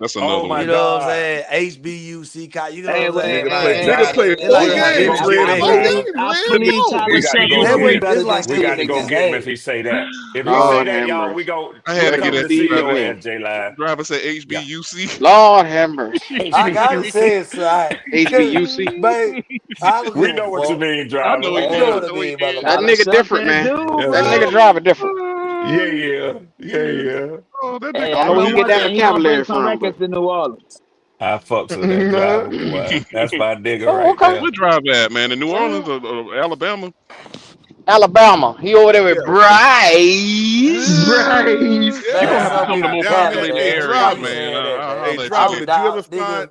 That's Oh another my one. You know what I'm God. saying? HBUC, you know what Hey, I'm wait, saying? Nigga hey, play Like, hey, Nigga drive. played hey, it's hey, four We like got to hey, go games, I get win him. four plead, games, I man. Come plead on. We got to go Shit. That get what Tallahassee him. better this than like We this got to Cleveland go nigga. gang. get him if Hey, he say that. If he say Lord that, have y'all, mercy. I we had to Let get him coming that to see plead your driver. ass, again. J Live. Driver said Yeah. HBUC. Lord have mercy. I gotta HBUC. say it's like, cause, HBUC. babe, I don't We give a know what you fuck. mean, I know driver. he You did. know I Hey, what I know he mean, did. That gotta nigga suck different, that man. dude, That's That right. nigga bro. driver different. Yeah, yeah. Yeah, yeah. Oh, that I Hey, nigga don't I know where he don't plead get want that that. that. He gonna vocabulary break some from, but records in New Orleans. I fucks with that driver, boy. That's my nigga oh, right okay. there. What driver at, man? In New Uh, Orleans or Alabama? Alabama. He over there Yeah. with Bryce. Bryce. You're Man, gonna I have to don't come to be more God playing damn. that, populated Hey, man. areas, Stop driver. man. saying that, I'll Hey, man. holler at I you, driver, would man. did you ever die, find nigga.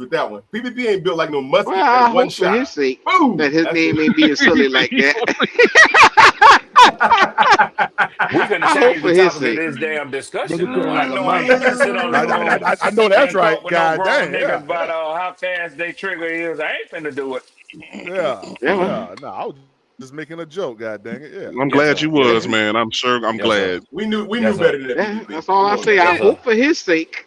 with that one. PPP ain't built like no musket. Well, I That's one hope for shot. his sake Boom. that his That's name it. ain't being silly like that. We're gonna I hope change for the his topic of sake. this damn discussion. Nigga couldn't I like a know I monkey. ain't finna sit on the room I know that's and right. talk with no God grown dang. niggas Yeah. about how fast they trigger is. I ain't finna do it. Yeah. Yeah, well, Yeah. No, I was just making a joke. God dang it. Yeah. I'm Yes, glad sir. you Yes, was, sir. man. I'm sure. I'm Yes, sir. glad. We knew Yes, better sir. than that yeah, PPP. that's all Come I on say. now. I Yes, sir. hope for his sake.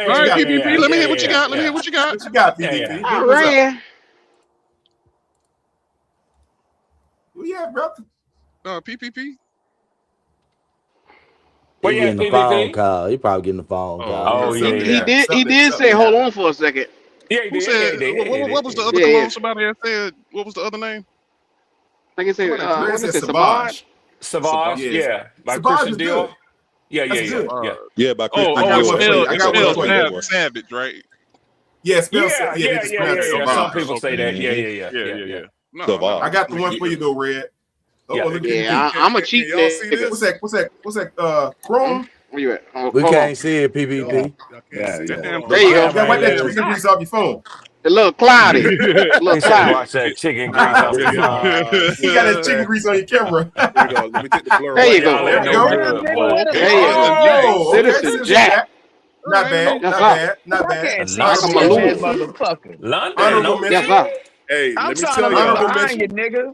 All right, yeah, PPP. Let me hear what you yeah, got. Let me yeah. hear what you got. What you got, Yeah, PvP? yeah. I What's up? ran. Well, yeah, brother. PPP. Well, He yeah, getting the phone PvP. call. He probably getting the phone Oh, call. Oh, okay. yeah, He yeah. did. He Something, did say, something "Hold happened. on for a second." Yeah, he Who did. Yeah, said? he did. He What was did. the other Yeah, yeah. cologne? Somebody had said. What was the other name? I think he said, Somebody had said Red what did said he say, Savard? Savage. Savage, Yes. yeah, by Savage Christian is good. Dior. Yeah, yeah, That's yeah, good. yeah. Yeah, by Oh, I Christian got it's one Dior. for you. spelled I it's got Yeah, one that's spelled a for good you. one. Savage, right? Yeah, spell. Yeah, Yeah, they yeah, just yeah, pronounce yeah, it yeah. Okay, Some okay, Savage. people say okay. that. Yeah, Mm-hmm. yeah, yeah, yeah, yeah. No. I Savage. got the Let me one get for you that. though, Red. Yeah. Look, Yeah, PvP. I'm a Can cheap y'all see nigga. What's this? that? What's that? Chrome? Where you at? Oh, We hold on. can't see it, Yeah. PPP. Y'all can't Yeah, see That it. yeah. Hold damn on. There The you You go. gotta camera wipe ain't that letting camera us. chicken is grease off your phone. A little cloudy. A little He said, cloudy. "Watch that chicken grease off yeah, his yeah. phone." You got that chicken grease on your camera. Here we go. Let me take the blur There Boy, off. you y'all go. There ain't we no go. Well, good, nigga, boy. where the There fuck you is go. the game? Oh, okay. Citizen Citizen Jack. Jack. Not bad. Yes, Not sir. bad. Not I bad. can't see Like a Honorable London, shit in mention. that Maluma. motherfucker. London, Honorable no Yes, mention. sir. tea. Hey, I'm let me trying to tell look y'all. Honorable behind you, mention. nigga.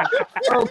Okay.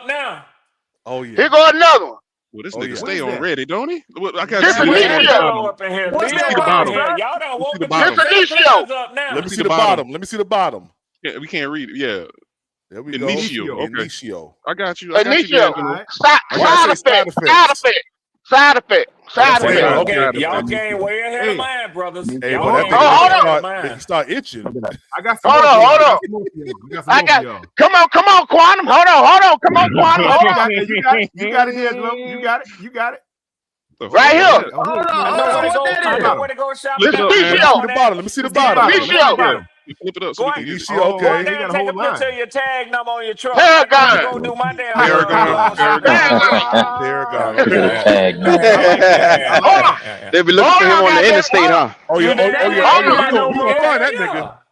up now. Oh yeah. Here go another one. Well, this Oh nigga yeah. stay on ready, don't he? Well, I got This see. is Let's Man, see the Nicio. Leo bottom. up in here. What's Leo Let's see that the up in bottom, bottom. here. bro? Y'all done Let's see woke the a This bunch bottom. of is fake Nicio. players up now. Let me Let's see see the the bottom. bottom. Let me see the bottom. Yeah, we can't read it. Yeah, There we go. Inicio. Okay, Inicio. I got you. I got you, Nicio. D'Angelo. I gotta Side say effect. side effects. Side effect. Oh, that's Side Well, side. effect. y'all Okay. game, Side y'all effect. game way ahead of mine, brothers. Hey, Y'all but that game nigga way hold start ahead on. of start mine. he start itching. I got some Hold more on. for y'all. Hold I on. got some more for y'all. I got some I more for got. y'all. Come on, Quantum. Hold on. Come on, Quantum. Hey, Hold you on. got it. You got it. You got it, D'Angelo. You got it. You got it. The Right fuck is here. that? I'm here. I I'm know where here. to What go. that I Hold know is? on. where to go shop Flip This at. it is up, Go man. Let me see Nicio. the on bottom. there. Let me see the Let's see the bottom. bottom. Let's see the Nicio. bottom. Flip it up so Go we on, can get. Inicio, go on okay. there He and got a take a whole picture line. of your tag number on your truck. I know where to Paragon. go do my damn Paragon. lawsuit. Paragon. Paragon. Paragon. Look at Okay. that tag I number. like I that. like Hold it. on. Yeah. They be looking for Hold him on, on the goddamn. interstate, huh? Oh yeah. You did Oh that yeah. one? Oh Hold yeah. on. We Yeah, gonna find that yeah. nigga.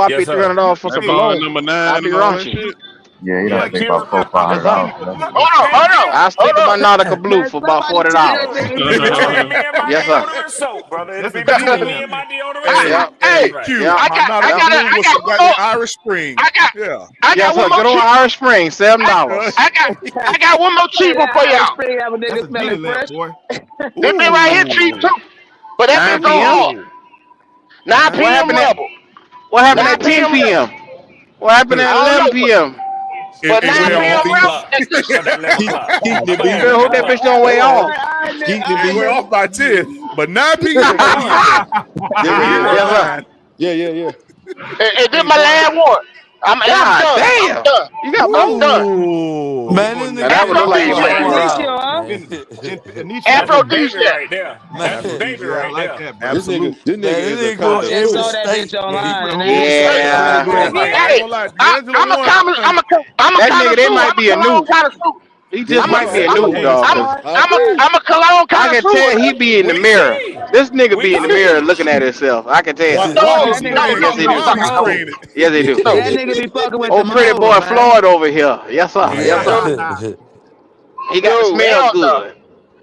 before I Yes, pay sir. $300 for That some bond cologne. number I'll 9 be and all that raunchy. shit. Yeah, you Yeah, gotta pay about Kira. Yes, $400, sir. $500 for that. Hey, Kira. I'll stick to my nautical blue Man, for about somebody Kira, $40. tell between me and my Yes, sir. deodorant soap, brother. It'll That's be a good between one me there. and my deodorant Hey, soap. Yep. That's hey, right. Q, Yep. my nautical blue was got that Irish Spring. Yeah. Yes, sir. Good on Irish Spring, $7. that Irish Spring have a That's nigga a smelling genie lamp, fresh. boy. Ooh. 9 p.m. Ooh. 9 What happened at p.m. What happened Yeah. at 10 p.m.? What happened at 11 p.m.? It Keep went that off. 11 o'clock. About that 11 o'clock. Keaton About and that B. Better 11 hope that bitch o'clock. don't weigh off. Keaton and It B. went off by 10, but 9 p.m. it went off. They Yes, sir. online. Hey, God damn. You got more? Man, Boy, this Now nigga that said would look he like was you all might. Benicio, around, huh? man. That's his baby right there. That's his baby yeah, I right like there. that, bro. Absolute. Man, this nigga go I just every saw that bitch state. online, and He that was ain't saying, Yeah. hey, I ain't gonna lie, D'Angelo won. That nigga, they might be a new. He just He might be a said, new hey, dog. Cause I can tell he be in the we mirror. see. This nigga be We in the mirror see. looking at himself. I can tell. Watch no, his that nigga be spraying. Yes, fucking he with do. Watch some his hoe. spraying it. Yes, he do. That nigga be fucking with Oh, some pretty hoes, boy man. Floyd over here. Yes, sir. Yes, sir. Yeah. He got to smell good.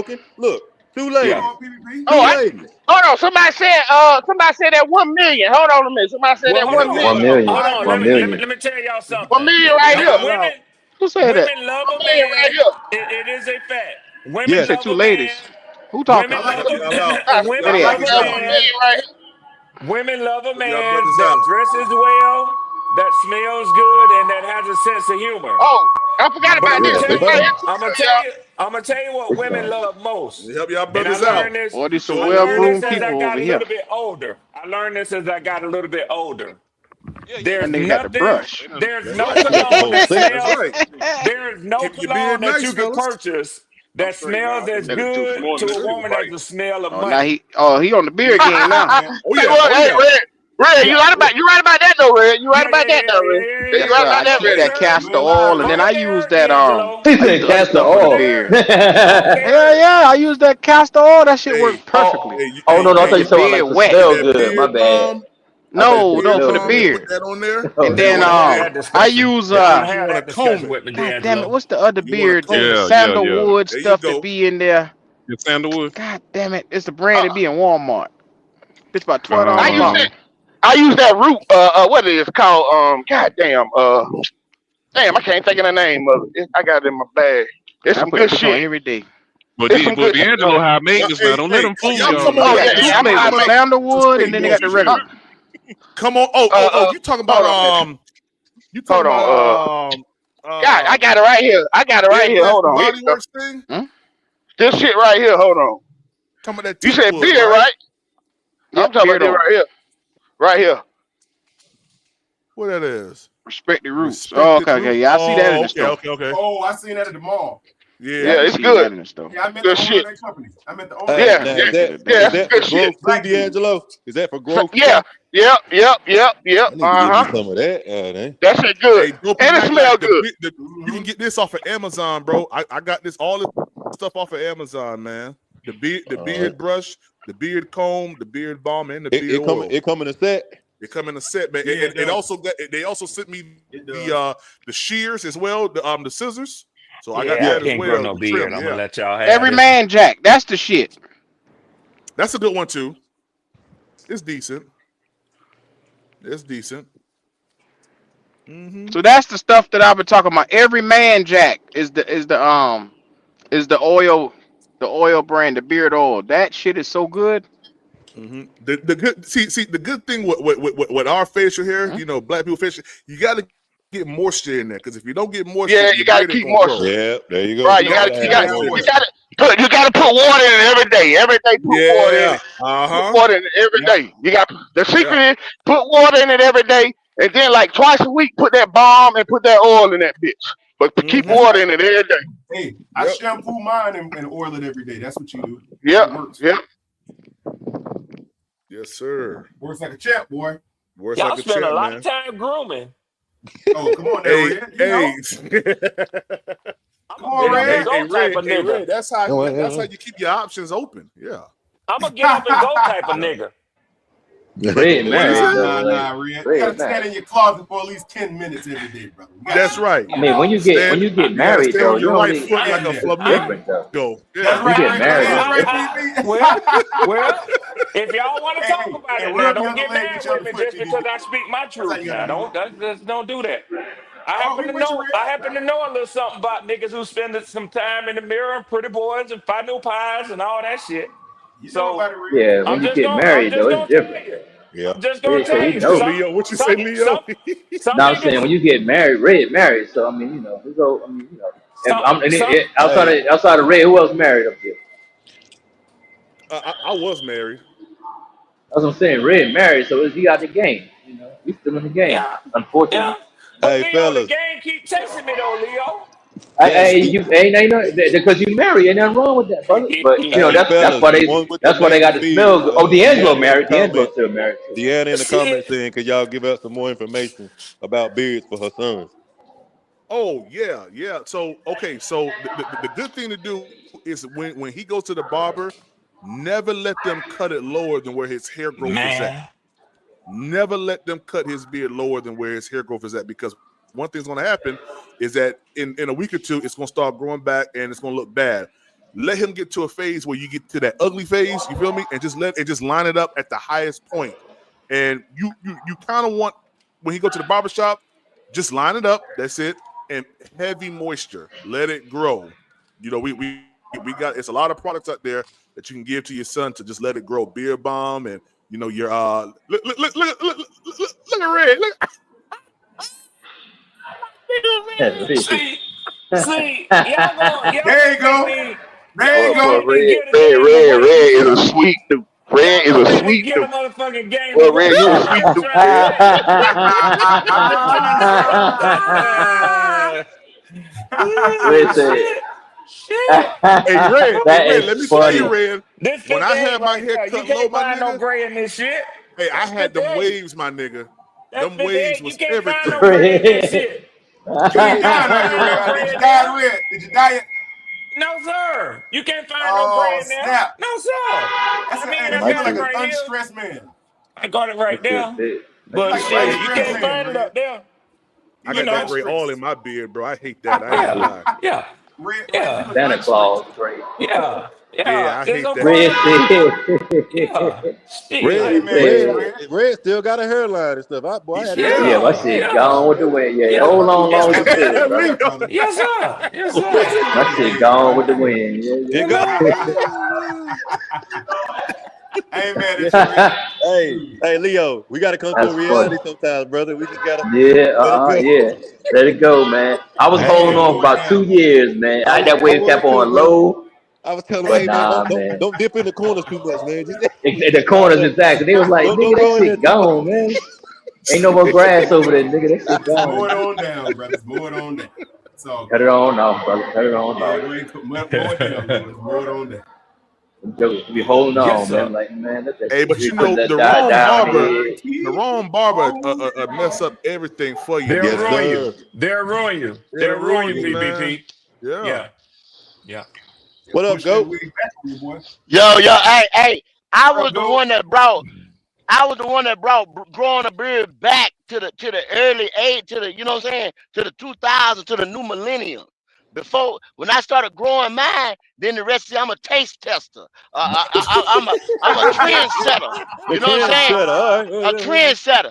joking. Look, two ladies. Yeah. Oh, Two ladies. hold on. Somebody said that 1 million. Hold on a minute. Somebody said Well, that hold 1 on, hold million. One on, million. hold on. Let 1 me let me million. let me tell y'all 1 something. million right Now, here. women Who said that? women love 1 a million right man. here. It is a fact. You Women said love two a man. ladies. Who talking? Women I'm gonna love help y'all out. a Where women they Somebody at? love a said 1 man. million right here. Women love a Help y'all man brothers that out. dresses well, that smells good, and that has a sense of humor. Oh, I forgot But I'm about gonna this. tell This you, right here Big too, I'm gonna tell y'all. you, I'm gonna tell you what women time. love Let me most. help y'all And I brothers out. learned this. Boy, these some I Show learned this well-groomed as I people got over a here. little bit older. I learned this as I got a little bit older. Yeah, you That There's nigga got the nothing. brush. There's That's no right. you got the cologne whole that set. That's smells. right. There is no Keep your beard cologne that nice, you can fellas. purchase I'm that straight now. smells I can as make it 2 good for more to than a this. woman as the smell of Oh, now money. he on the beer game now. Oh Say yeah. what? Oh Hey, yeah. Red, Yeah, you right about that though, Red. You right yeah, yeah, about that yeah, though, yeah, Red. yeah, Yeah, yeah, you Yes, right sir. yeah. about I that, keep Yes, Red. that sir. castor No lie, oil, and then Go I use there, that D'Angelo. He I use said, other "Cast the stuff for the oil." beard. Hell Okay. yeah, I use that castor oil. That shit hey, work perfectly. hey, Oh no, no, I Keep thought you your were talking about beard like to wet. get smell that good. My beard bad. balm. I thought you That No, said no, beard for the smell balm and good. put beard. that on there. Oh And And We you then don't want want to have hey, that I discussion. use We don't want to and you have want to that comb discussion it. with me, God damn it, D'Angelo. what's the other You want to beard? comb The it. Yeah, yeah, yeah. sandalwood There you stuff that go. be in there. Your sandalwood. God damn it, it's the brand Uh, that be in Walmart. It's about $12 I a use bottle. that. Um, I use that root. What it is called? Goddamn. Damn, I can't think of the name of it. I got it in my bag. It's I some put good that bitch on shit. every day. It's some But good shit. D'Angelo high Now, maintenance now. hey, Don't let hey, him fool y'all y'all talking now. about Oh that yeah, two yeah. Hey, they got I the make. sandalwood, Hey, and then they got the regular. come on. You talking about Hold on. you Hold talking on. about God, I got it right here. I got it right Beard here. Bath Hold and on. Here Body you go. Works thing? This shit right here. Hold on. Talking about that You teak said wood, beer, right? right? I'm Yep, talking about beard this oil. right here. Right here. What that is? Respect the roots. Oh, Respected okay, root. okay. Yeah, I see that in Oh, the store. okay. Oh, I seen that at the mall. Yeah, I Yeah, Yeah. be it's seeing good. that in the store. Yeah, I met the Good owner of shit. that company. I met the owner of Hey, that Yeah, company. now yeah, That yeah. is ain't that good. for Good shit. growth too, Black dude. D'Angelo? Is that for growth Yeah, too? yep. I need to get me Uh huh. some of that. Dang. That shit good, Hey, Dopey and it smell Nightlight, good. you can get this off of Amazon, bro. I got all this stuff off of Amazon, man. The All right. beard brush, the beard comb, the beard balm, and the It, beard it come oil. it come in a set. They come in a set, man. Yeah, it It does. also got. They also sent me It does. the shears as well, the scissors. So I got Yeah, I that Yeah. as can't grow well no to trim. beard. I'm gonna Yeah, let y'all have Every this one. man jack. That's the shit. that's a good one too. It's decent. It's decent. Mm-hmm. So that's the stuff that I've been talking about. Every man jack is the oil brand, the beard oil. That shit is so good. Mm-hmm. The good see the good thing with our facial hair, Hmm? black people facial, you got to get moisture in there because if you don't get moisture, Yeah, you your gotta beard ain't keep gonna grow. moisture. Yeah. There you go. Right, You you got gotta, to you keep got, Gotta have moisture in you there. moisture. gotta you gotta put water in it every day. Every day, put water in Yeah. it. Put Uh-huh. water in it every Yep. day. You got the Yeah. secret is put water in it every day, and then like twice a week, put that balm and put that oil in that bitch. But keep Mm-hmm. That's water right. in it every day. Hey, I Yep. shampoo mine and oil it every day. That's what you do. Yep, That works. yep. Yes, sir. Works like a champ, boy. Works Y'all like a spend a champ, lot of man. time grooming. Oh, come on now, Hey, Red. You hey. know. I'm Come a on, get up and Red. go type of Hey, nigga. Ray, that's how you keep your options open. Yeah. I'm a get up and go type of Yeah. nigga. Red What you married say? though, like Red. You red gotta stand married. in your closet for at least 10 minutes every day, brother. You got That's to. right. I mean, when Stand. you get You got to married stay though, on you your don't right really foot like Stand a there. it's flamingo. different though. That's Yeah. You right, get Red. That's married, That's right. right, BB. Well, if y'all want to Hey, talk hey, about hey, it now, rub the don't other get leg mad with your with other me foot, just because BB. I speak my That's how truth. you Now, gotta do it. just don't do that. I Oh, happen we to with you, know. I Red. happen to know a little something about niggas who spend some time in the mirror and pretty boys and find new pies and all that shit. You know So about it, Red. yeah, when you get I'm married just though, it's gonna tell different. you. Yeah. I'm just gonna Red say tell he you. know. What you say, Leo? Some Now I'm saying niggas, when you get married, red married. So I mean, we go. I mean, if some I'm some Hey, outside of red, who else married up here? I was married. That's what I'm saying. Red married, so he got the game. He's still in the game. yeah, yeah. Unfortunately, But hey, Leo, the fellas, game keep chasing me though, Leo. fellas, you ain't no because you married. Ain't nothing wrong with that, brother. But hey, that's fellas, why the one with the they got amazing the beard, smell. Oh, D'Angelo Deanna in the married. D'Angelo's comment, still married too. Deanna in the comment Shit. saying, could y'all give us some more information about beards for her sons? Oh yeah. So okay, so the good thing to do is when he goes to the barber, never let them cut it lower than where his hair growth is at. Man. Never let them cut his beard lower than where his hair growth is at because one thing's going to happen is that in a week or two it's going to start growing back and it's going to look bad. Let him get to a phase where you get to that ugly phase, you feel me, and just line it up at the highest point. And you kind of want when he go to the barbershop, just line it up. That's it. And heavy moisture, let it grow. We got it's a lot of products out there that you can give to your son to just let it grow. Beard balm and your look at Red. Look. See, There y'all you gonna make go. me, There you Boy, go. Red, get a Red, damn Red, away. Red is a sweet dude. Red Y'all is gonna a make me sweet get a dude. motherfucking game Boy, away. Red, you a That's all sweet I'm dude, trying to Red. say. I'm just trying to say. Red said, Shit. Hey, Red, "That is let me tell you, funny." Red, This when I had 58 my right hair there. You cut low, can't my find no nigga, gray in this shit. hey, I That's had them 58. waves, my nigga. That's Them waves 58. You was can't find no everything. gray in this Red. shit. You You ain't can't dying, are you, find no Red? Did gray you in die, there. Red? Did you die? No, sir. You can't find no Oh, gray in there. snap. No, sir. That's I mean, I you look got like it an right here. unstressed man. I got it right there. You But like an Hey, shit, you unstressed can't hey, man, find it Red. up there. You I You look got that know? gray all unstressed. in my beard, bro. I hate that. I ain't gonna Yeah. lie. Yeah. Red, you Yeah. look Santa unstressed. Claus, great. Yeah. Yeah, Yeah, I it's hate a that part Red of shit. life. said, Yeah, Red, shit. Red still got a hairline and stuff. I He had to sure cut do. it Yeah, my off. Yeah, shit yeah, gone with the wind. Yeah, hold yeah. on Yes, long as sir. you could, brother. Leo. Yes, sir. Yes, Red sir. said, My "Put shit Leo in gone with the right." wind. It You go. know? I ain't mad at you, Red. Yeah. Hey, Leo, we got to come to a That's funny. reality sometimes, brother. We just gotta Yeah, let it go. yeah. Let it go, man. I was holding Hey, on for about 2 years, man. I I was, that I wave was kept too, on brother. low, I was telling him, but hey man, nah, don't man. don't dip in the corners too much, man. Just In the nah, corners, exactly. They was like, nigga, don't that go in there shit too much. gone, man. Ain't no more grass over there, nigga. That shit Mow it gone. on down, brothers. Mow it on down. It's all Cut it good. on off, brother. Cut it on Yeah, off. go ahead and mow it down, Leo. Mow it on down. Just be holding Yes, on, sir. man. Like, man, let that Hey, shit but be you putting know that the die wrong down barber, head. the wrong barber mess up everything for you, They'll Yes, ruin man. you. sir. They'll ruin you. It'll They'll ruin ruin you, you, man. PBP. Yeah. Yeah, yeah. Yeah, What up, push that goat? wig back on you, boy. Yo, hey, I What was up, the Goat? one that brought growing a beard back to the early age, to the, you know what I'm saying, to the 2000s, to the new millennium. Before, when I started growing mine, then the rest of I'm a taste tester. I'm a trendsetter. The You know what I'm saying? trendsetter. All A right. trendsetter.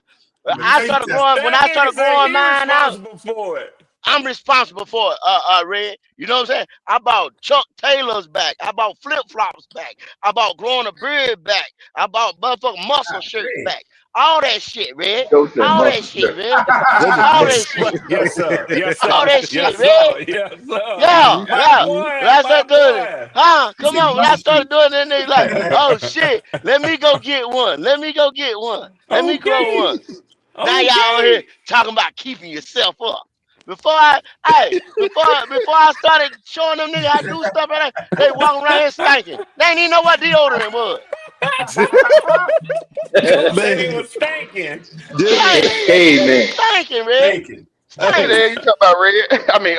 The taste test. When That I nigga started say growing he mine out, responsible for it. I'm responsible for it, Red. You know what I'm saying? I bought Chuck Taylor's back. I bought flip flops back. I bought growing a beard back. I bought motherfucking muscle God shirts dang. back. All that shit, Red. Go to All that muscle shit, shirt. Red. Let me All see. that Yes, shit. yes, sir. Yes, All sir. that shit, Yes, Red. sir. Yes, sir. Yeah, My yeah. When boy, I my started doing it, boy. huh? He Come said on. When I muscle started shoot. doing it, they like, oh shit, let me go get one. Let me go get one. Let me grow Okay. one. Now y'all on here Okay. talking about keeping yourself up. Before I started showing them niggas how to do stuff like that, they walking around here stinking. They ain't even know what deodorant was. Go say they Man, was thinking. just Stink, Caveman. stinking, Red. Thinking. Stink, Stink. stink. Now They Thinking. talking hey, about Red. I mean,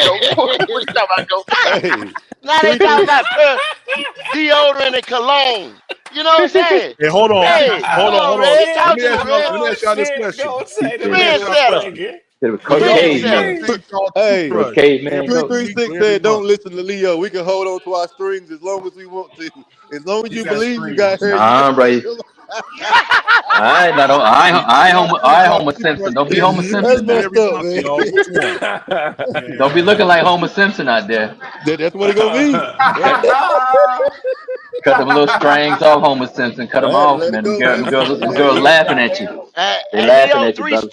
Goat. What you talking about, Goat? hey, Now they three talking three. about deodorant and cologne. You know what I'm saying? Hey, hold on, Hey, come Oh on, hold on. Red. Let shit. Talk me to me, ask y'all. Red. Let me Oh ask y'all this shit. question. Go He say the said, man was Trendsetter. thinking. Do y'all own Trendsetter. caveman. anything called Hey, Little toothbrush caveman every go. week 336 or every said, month? "Don't listen to Leo. We can hold on to our strings as long as we want to. As long as He you said believe you string. got hair, you can Nah, bro. stay All alive." right, now don't, Y'all think I called Homer toothbrush Simpson. Don't be Homer That's Simpson now. messed every up, month, man. y'all. Which one? Don't be looking like Homer Simpson out there. That's what it gonna be. Cut, cut them little strings off, Homer Simpson. Cut I them had to off, let it man. Them, go, girl, man. them girls, I them had to girls let it laughing go. at you. They Hey, laughing Leo, at you, brother.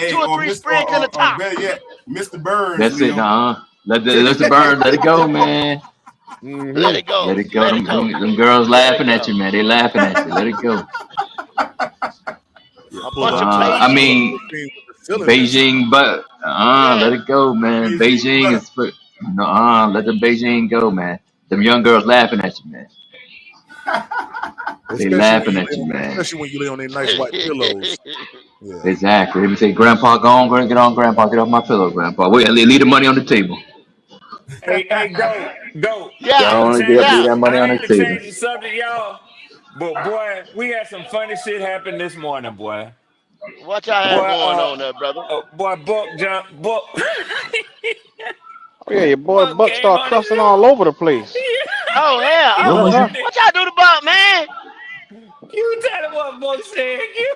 two Hey, or three sprigs in the or top. better yet, Mr. Burns, That's it, Leo. let the bird, let it go, man. Let Mm-hmm. it go. Let it go. Let it go. Them girls Let it laughing at go. you, man. They laughing at you. Let it go. Yeah, A pull bunch up of to the I Beijing. mean, machine with the cylinders. Beijing, but let Yeah. it go, man. Beijing Beijing butter. is for no, let the Beijing go, man. Them young girls laughing at you, man. They laughing at you, man. Especially when you lay on their nice white pillows. Yeah. Exactly. Let me say, Grandpa, go on, get on, Grandpa, get off my pillow, Grandpa. Wait, leave the money on the table. Hey, go. Go Yeah. I on and leave Yeah. that money I on the hate to table. change the subject, y'all. But boy, we had some funny shit happen this morning, boy. What y'all Boy, had going on there, brother? boy, Buck Oh, yeah, your boy Buck Buck came start on the cussing all show. over the place. Oh hell. What Oh, was Yeah, it? Uh-huh. what y'all do to Buck, man? you tell him what Buck said. You,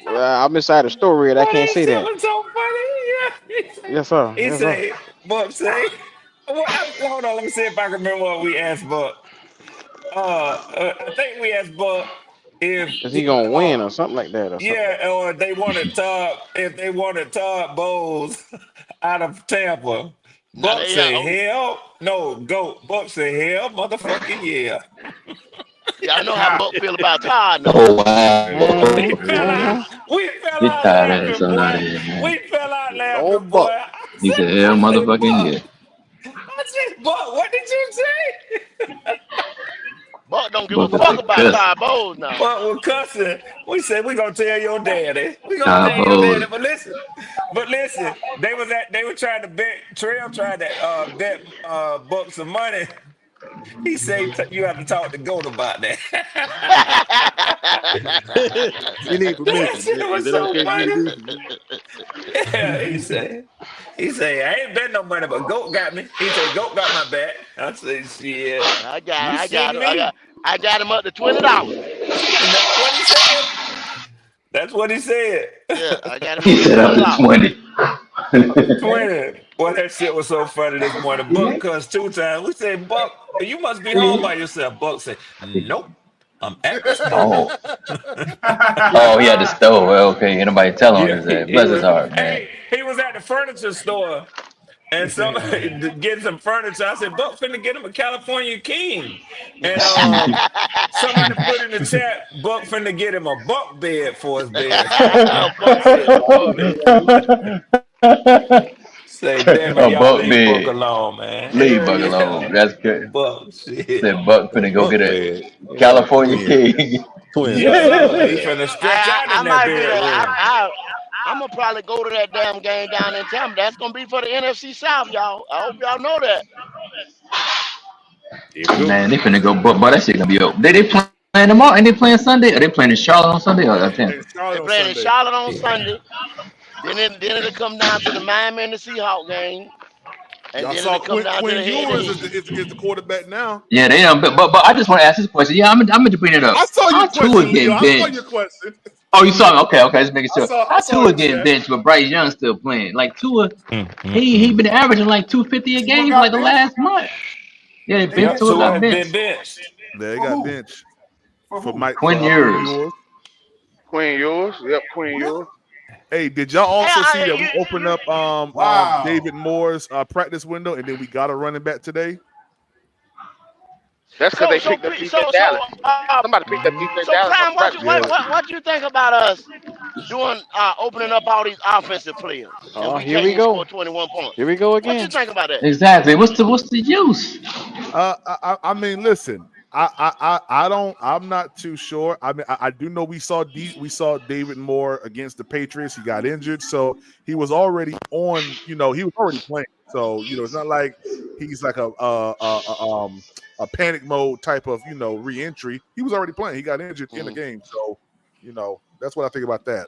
I'm inside the story and I but can't that say shit that. was so funny. Yeah, Yes, sir. he Yes, sir. said, Buck say, hold on, let me see if I can remember what we asked Buck. I think we asked Buck if Is he gonna win or something like that or something? yeah, or if they wanted Todd Bowles out of Tampa. Now Buck they yeah. say Oh, hell no, go. Buck say hell, motherfucking yeah. y'all know how Buck feel about Todd now. Oh, wow. We Mm-hmm. fell out. Mm-hmm. We fell Get out tired ass laughing, on out boy. of here, man. We fell out Old laughing, boy. Buck. He said, hell, I said, motherfucking Buck. yeah. I said, Buck, what did you say? Buck don't give a Both of fuck the about cuss. Todd Bowles now. Buck was cussing. We said we gonna tell your daddy. We gonna Top tell your daddy. hoes. But listen, they were trying to bet. Trail tried to bet Buck some money. He said you have to talk to Goat about that. He need That permission. shit Is was that so okay for you to funny. do? Yeah, he said He say, I ain't bet no money, but Goat got me. He said, Goat got my bet. I say, shit. You see me? I got him up to $20. And that's what he said. That's what he said. Yeah, I got him He up to said up to $20. 20. 20. Boy, that shit was so funny this morning. Buck cussed 2 times. We said, Buck, you must be home by yourself. Buck said, nope, I'm at the store. Oh, oh, he had the stove. Okay, ain't nobody tell on Yeah, his ass. Bless his heart, man. hey, he was at the furniture store and somebody getting some furniture. I said, Buck finna get him a California King. And somebody put in the chat, Buck finna get him a bunk bed for his bed. Buck bed. Say, damn it, A y'all buck leave Buck bed. alone, man. Leave Hell Buck yeah. alone. That's good. Buck, shit. Said Buck A finna go bunk get a bed. You know, California King. twins Yes, got a sir. bunk He bed. finna stretch out I in that might be there. bedroom. I'm gonna probably go to that damn game down in Tampa. That's gonna be for the NFC South, y'all. I hope y'all know that. Here we go. Man, they finna go, but that shit gonna be up. They playing tomorrow? And they playing Sunday? Are they playing in Charlotte on Sunday or They Tampa? playing Charlotte They're on playing in Sunday. Charlotte on Yeah. Sunday. Then it'll come down to the Miami and the Seahawks game, and Y'all then saw it'll come down to Quinn the head to Ewers head. is the quarterback now. Yeah, they don't. But I just want to ask this question. Yeah, I'm gonna bring it up. I saw your How Tua question, Leo. getting I saw your benched? question. Oh, you saw me? Okay, just making sure. I How saw Tua it, getting chat. benched with Bryce Young still playing? Like Tua, he Mm. been averaging like 250 a Tua game for like got the benched. last month. Yeah, they They benched Yep, benched Tua Tua Tua got has been benched. benched. They for got who? bench For for who? Quinn Quinn Ewers. Ewers. Quinn yours. Yep, Quinn Really? yours. Hey, did y'all Hey, also see that we you, opened up Wow. David Moore's practice window and then we got a running back today? That's because so they so picked up P- DJ so so Dallas. uh Somebody picked up Hmm. DJ so Dallas on Prime, the practice Yeah. squad. what you think about us doing opening up all these offensive players and Oh, we here can't we even score go. 21 Here points? we go What you again. think about that? Exactly. What's the use? I mean, listen, I don't. I'm not too sure. I mean, I do know we saw David Moore against the Patriots. He got injured, so he was already on. You know, he was already playing. So it's not like he's like a panic mode type of reentry. He was already playing. He got injured in the Mhm. game. So that's what I think about that.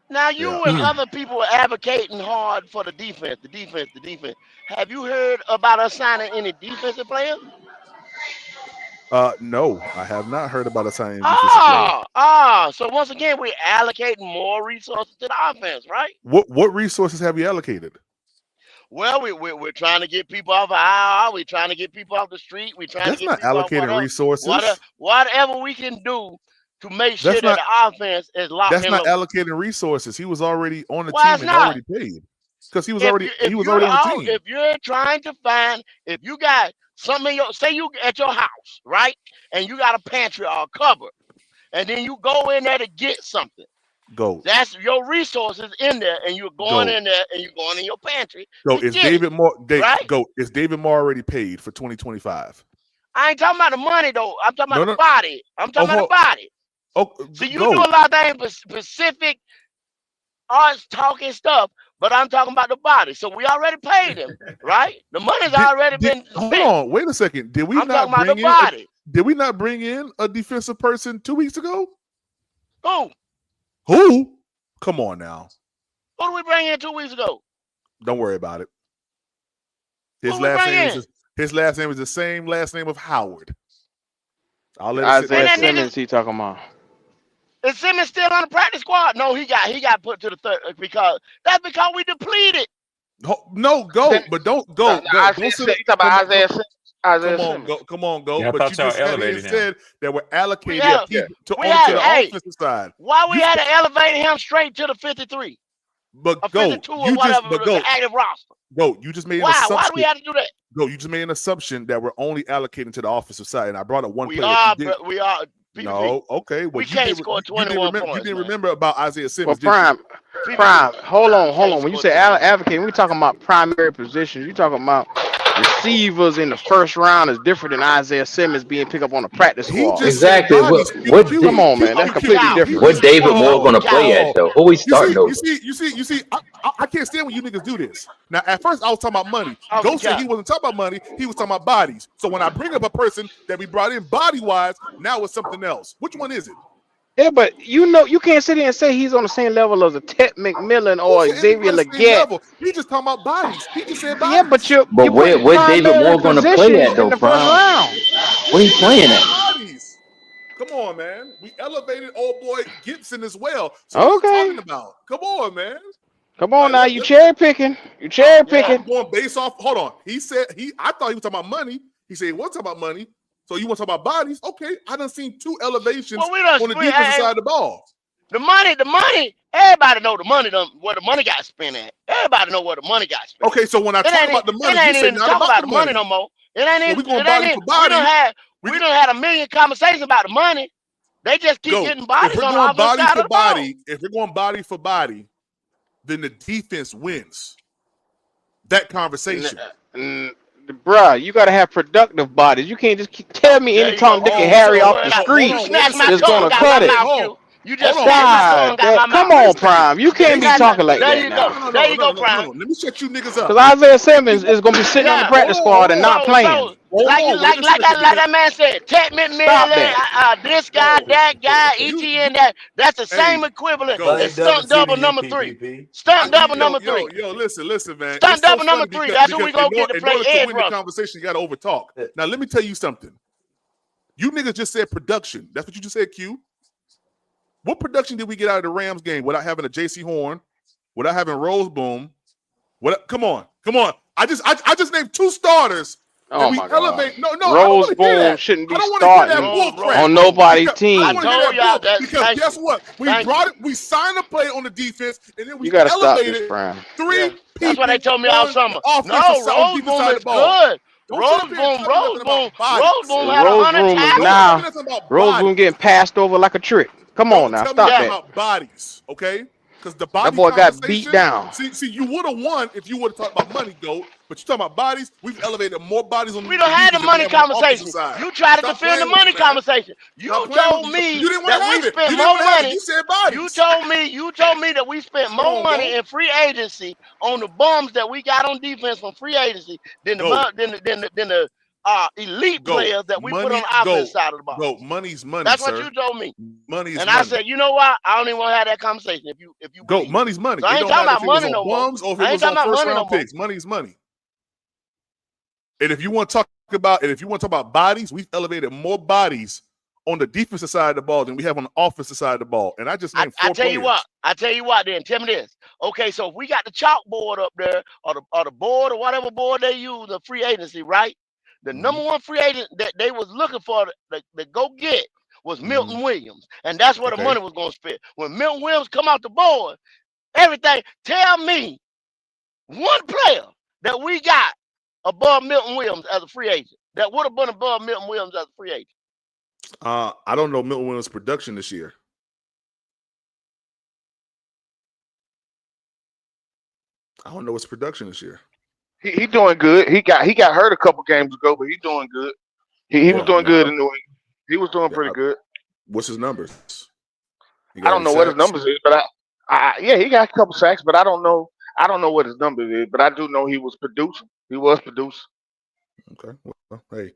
Now Yeah. you and other people are advocating hard for the defense, the defense, the defense. Have you heard about us signing any defensive players? No, I have not heard about assigning defensive player. So once again, we're allocating more resources to the offense, right? What resources have you allocated? Well, we're trying to get people off of IR. We're trying to get people off the street. We're trying to That's get not people off allocated resources. whatever we can do to make sure That's that not the offense is locked that's and not loaded. allocating resources. He was already on the Why team it's and not? already paid because he was If already you he was already on the team. if you're trying to find if you got something in your say you at your house, right? And you got a pantry or a cupboard, and then you go in there to get something. Go That's your resources in there, and you're going go in there and you're going in your pantry go. to Is get it, David Moore? right? Go. Is David Moore already paid for 2025? I ain't talking about the money though. I'm talking about No, the no. body. I'm talking about the body. Oh, See, you do go. a lot of things specific arts talking stuff, but I'm talking about the body. So we already paid him, right? The money's already been Hold spent. on. Wait a second. Did we I'm talking not about the bring in? body. Did we not bring in a defensive person 2 weeks ago? Who? Who? Come on now. Who did we bring in 2 weeks ago? Don't worry about it. Who His did we last bring name in? is the same last name of Howard. I'll let it sit Isaiah right And that there. nigga Simmons, he talking about. is Simmons still on the practice squad? No, he got put to the third because we depleted. No, go, but don't go. Don't sit up. You talking about Isaiah Simmons? Come on, go. Yeah, I But thought you y'all just sat here and elevated him. said that we're We allocating had people we only to had the hey, offensive side. why we You had st- to elevate him straight to the 53 but or go. 52 or whatever the active roster? Go. You just made an Why? Why do we assumption. have to do that? Go. You just made an assumption that we're only allocating to the offensive side, and I brought up one We player that you are, did. we are. PPP. No, okay. Well, We can't score you didn't 21 remember. You points, didn't man. remember about Isaiah Well, Simmons, did you? PPP. Hold We can't on. When you score say 21 points. advocate, we talking about primary positions. You talking about receivers in the first round is different than Isaiah Simmons being picked up on the practice He squad. just said Exactly. bodies. Come on, man. That's completely He different. What just David Moore oh gonna play at oh. though? Who we starting over? You see. I can't stand when you niggas do this. Now, at first, I was talking about money. Austin Ghost said Cap. he wasn't talking about money. He was talking about bodies. So when I bring up a person that we brought in body wise, now it's something else. Which one is it? Yeah, but you can't sit here and say he's on the same level as a Ted McMillan Who or said Xavier anybody the same Leggett. level? He just talking about bodies. He just said Yeah, but bodies. But you're putting where David primary Moore gonna play positions at in though, the first Prime? round. Where he He playing said at? bodies. Come on, man. We elevated old boy Gibson as well. So what are you Okay, talking about? Come on, man. come on Like now, you cherry picking. You cherry I'm picking. going based off. Hold on. He said I thought he was talking about money. He said he wasn't talking about money. So you want to talk about bodies? Okay, I done seen 2 elevations Well, we done on the split. defensive side of the ball. The money. Everybody know the money where the money got spent at. Everybody know where the money got spent. Okay, so when I talk about the It money, you ain't say even not talk about about the the money money. no more. It ain't Well, even. we going It ain't body even. for body. We done had a million conversations about the money. They just keep Go. getting If bodies we're on the going offensive body side for of the ball. body, if we're going body for body, then the defense wins that conversation. Bruh, you gotta have productive bodies. You can't just tell me There any you go. Tom, Dick, and Oh, Harry so off the Hold you street on. Well, snatched my is tongue gonna out my cut it. mouth, hold on. Q. You just Hold on. snatched Wait a my second. tongue out my Come mouth. Wait a on, second. Prime. You You can't be snatched my. talking like There that you go. now. There you go, Prime. Let me shut you niggas up. Because Isaiah Simmons is gonna be sitting on the Yeah. practice squad and not playing. Hold on. Wait a second. Like that man said, Ted Stop McMillan, that. this guy, that guy, ETN, that's the same Hey, equivalent go. But as it doesn't stunt sit double in your number 3. PPP. Stunt double number 3. Listen, man. Stunt It's so double number funny 3. That's who because we gonna get to in play order to edge win the rush. conversation, you got to overtalk. Now, let me tell you something. You niggas just said production. That's what you just said, Q. What production did we get out of the Rams game without having a J.C. Horn, without having Rose Boom? Come on. I just named 2 starters. Oh And we my God. elevate. No, I don't Rose want to hear Boone that. shouldn't I be don't want to hear that starting bull crap. on nobody's I don't team. want to hear told that y'all bull that. because Thank guess you. what? We Thank brought you. it. We signed a play on the defense, and then You we gotta stop this, elevated Prime. 3 That's what they people told me all on the summer. offensive No, side, on the Rose defense Boom side of is the ball. good. Don't sit up here and tell me nothing about Rose bodies. Boom had Rose 100 Room is Don't tackles. tell me now nothing about Rose Room getting bodies. passed over like a trick. Come on Don't now, tell me stop nothing Yeah. that. about bodies, okay? Because the That body boy got beat conversation, down. see, you would have won if you would have talked about money, GOAT. But you talking about bodies, we've elevated more bodies on We the don't have the defense than we money have on the offensive conversation. side. You try to Stop defend the playing with me, money man. conversation. You Stop playing with told me. me You didn't want that to we have it. spent You didn't more want to have it. money. You said You bodies. told me that we spent Come more on, money GOAT. in free agency on the bums that we got on defense from free agency than GOAT. the elite GOAT. players that we put on Money, the offense GOAT. side of the ball. GOAT. Money's money, That's what you sir. told me. Money's And I money. said, you know what? I don't even want to have that conversation if you GOAT. believe it. Money's money. So I It ain't don't talking matter about if it was money on no more. bums or if it I ain't was talking on about first money no round more. picks. Money's money. And if you want to talk about bodies, we've elevated more bodies on the defensive side of the ball than we have on the offensive side of the ball. And I just named I 4 tell you players. what then. Tell me this. Okay, so if we got the chalkboard up there or the board or whatever board they use, the free agency, right? The number one free agent that they was looking for to go get was Milton Williams. And that's where the Okay. money was going to spend. When Milton Williams come off the board, everything, tell me one player that we got above Milton Williams as a free agent that would have been above Milton Williams as a free agent. I don't know Milton Williams' production this year. I don't know his production this year. He doing good. He got hurt a couple games ago, but he's doing good. He was doing good in New England. He was doing pretty good. What's his numbers? I don't know what his numbers is, but yeah, he got a couple sacks, but I don't know what his numbers is, but I do know he was producing. He was producing. Okay. Well, hey.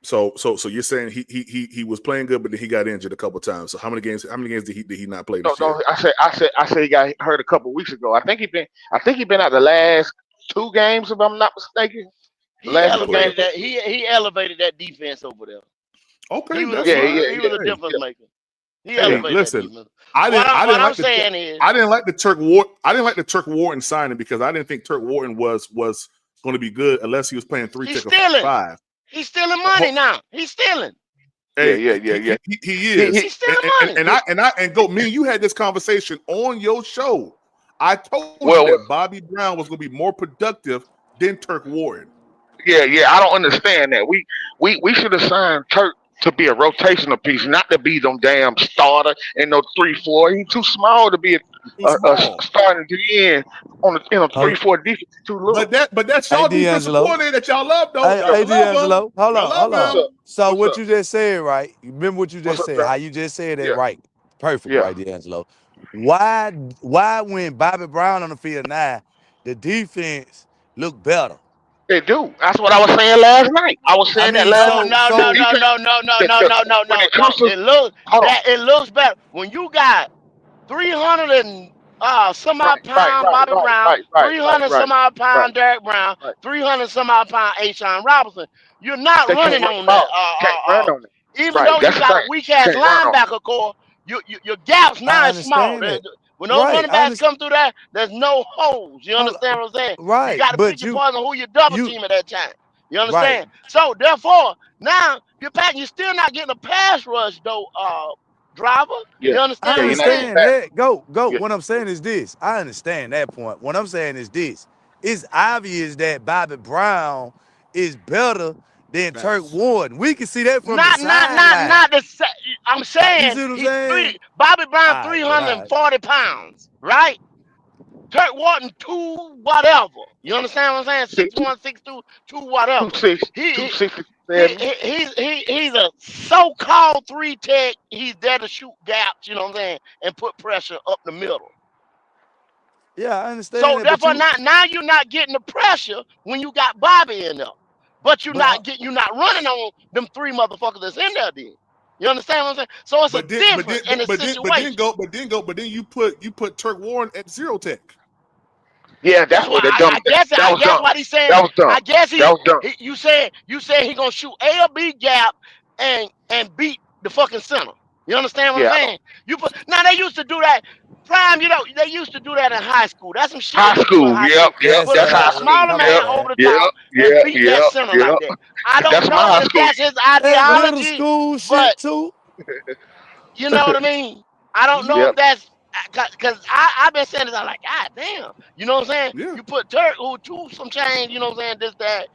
So you're saying he was playing good, but then he got injured a couple times. So how many games did he not play this year? No, I said he got hurt a couple weeks ago. I think he been out the last 2 games, if I'm not mistaken. He elevated that defense over there. Okay, he was a difference maker. He elevated that defense. I didn't like the Turk Wharton signing because I didn't think Turk Wharton was going to be good unless he was playing 3 He's tick stealing. 5. He's stealing money now. He's stealing. Hey, yeah. He is. He's stealing money. And go, me and you had this conversation on your show. I told you that Bobby Brown was going to be more productive than Turk Wharton. Yeah. I don't understand that. We should have signed Turk to be a rotational piece, not to be them damn starter in no 3-4. He's too small to be a starting to the end on in a 3-4 defense. Too little. But that's y'all defensive coordinator that y'all love though. Hey, D'Angelo, hold on. So What's up? you just said, right? You remember what you just What's up, said? Doc? How you just said that, Yeah. right? Perfect, Yeah. right, D'Angelo? Why when Bobby Brown on the field now, the defense look better? They do. That's what I was saying last night. I was I saying that mean, last night. so The defense, when it comes to hold on, It looks better when you got 300 and some right, odd pound Bobby Brown, right, 300 some odd right, pound Derek Brown, right. 300 some odd pound Ashawn Robinson. You're not They can't running run the on that. ball. Can't run on it. Even Right. though you That's the got a thing. weak ass Can't run on it. linebacker core, your gaps now I is small. understand it. When those Right. running backs come through there, there's no holes. You Hold understand what I'm saying? You right. got to pick But your poison who you double you team at that time. You right. understand? So therefore, now you're still not getting a pass rush though, driver. Yeah. You I understand Yeah. what You're I'm not getting saying? understand past. that. Go. Yeah. What I'm saying is this. I understand that point. What I'm saying is this. It's obvious that Bobby Brown is better than Turk Facts. Warden. We can see that from the Not sideline. the. I'm You saying see what I'm he's saying? Bobby Brown, All right, bro. All right. 340 pounds, right? Kurt Wharton, two whatever. You understand what I'm saying? Yeah, 6'1", 6'2", two whatever. 260, He, 267. he's a so-called three tech. He's there to shoot gaps. You know what I'm saying, and put pressure up the middle. Yeah, I understand So that. therefore, now you're not getting the pressure when you got Bobby in there, but But you're not running on them three motherfuckers that's in there. Then you understand what I'm saying? So it's a difference in the situation. But then you put Turk Warren at zero tech. Yeah, That's that's why what they dumb. I That was guess dumb. what he's saying. That was dumb. I guess That was dumb. you said he gonna shoot A or B gap and beat the fucking center. You understand what I'm Yeah, I don't. saying? You put now they used to do that. Prime, they used to do that in high school. That's some shit they High used to do in school. high Yep, school. yep. that's Put That's high a school. smaller Yep, man man. over the yep, top and yep, beat that yep, center yep. like that. I don't That's my know high if school. that's his That's middle ideology, school but shit too. you know what I mean? I don't know if Yep. that's because I've been saying this. I'm like, God damn. You know what I'm saying? Yeah. You put Turk who two some change, you know what I'm saying? This, that,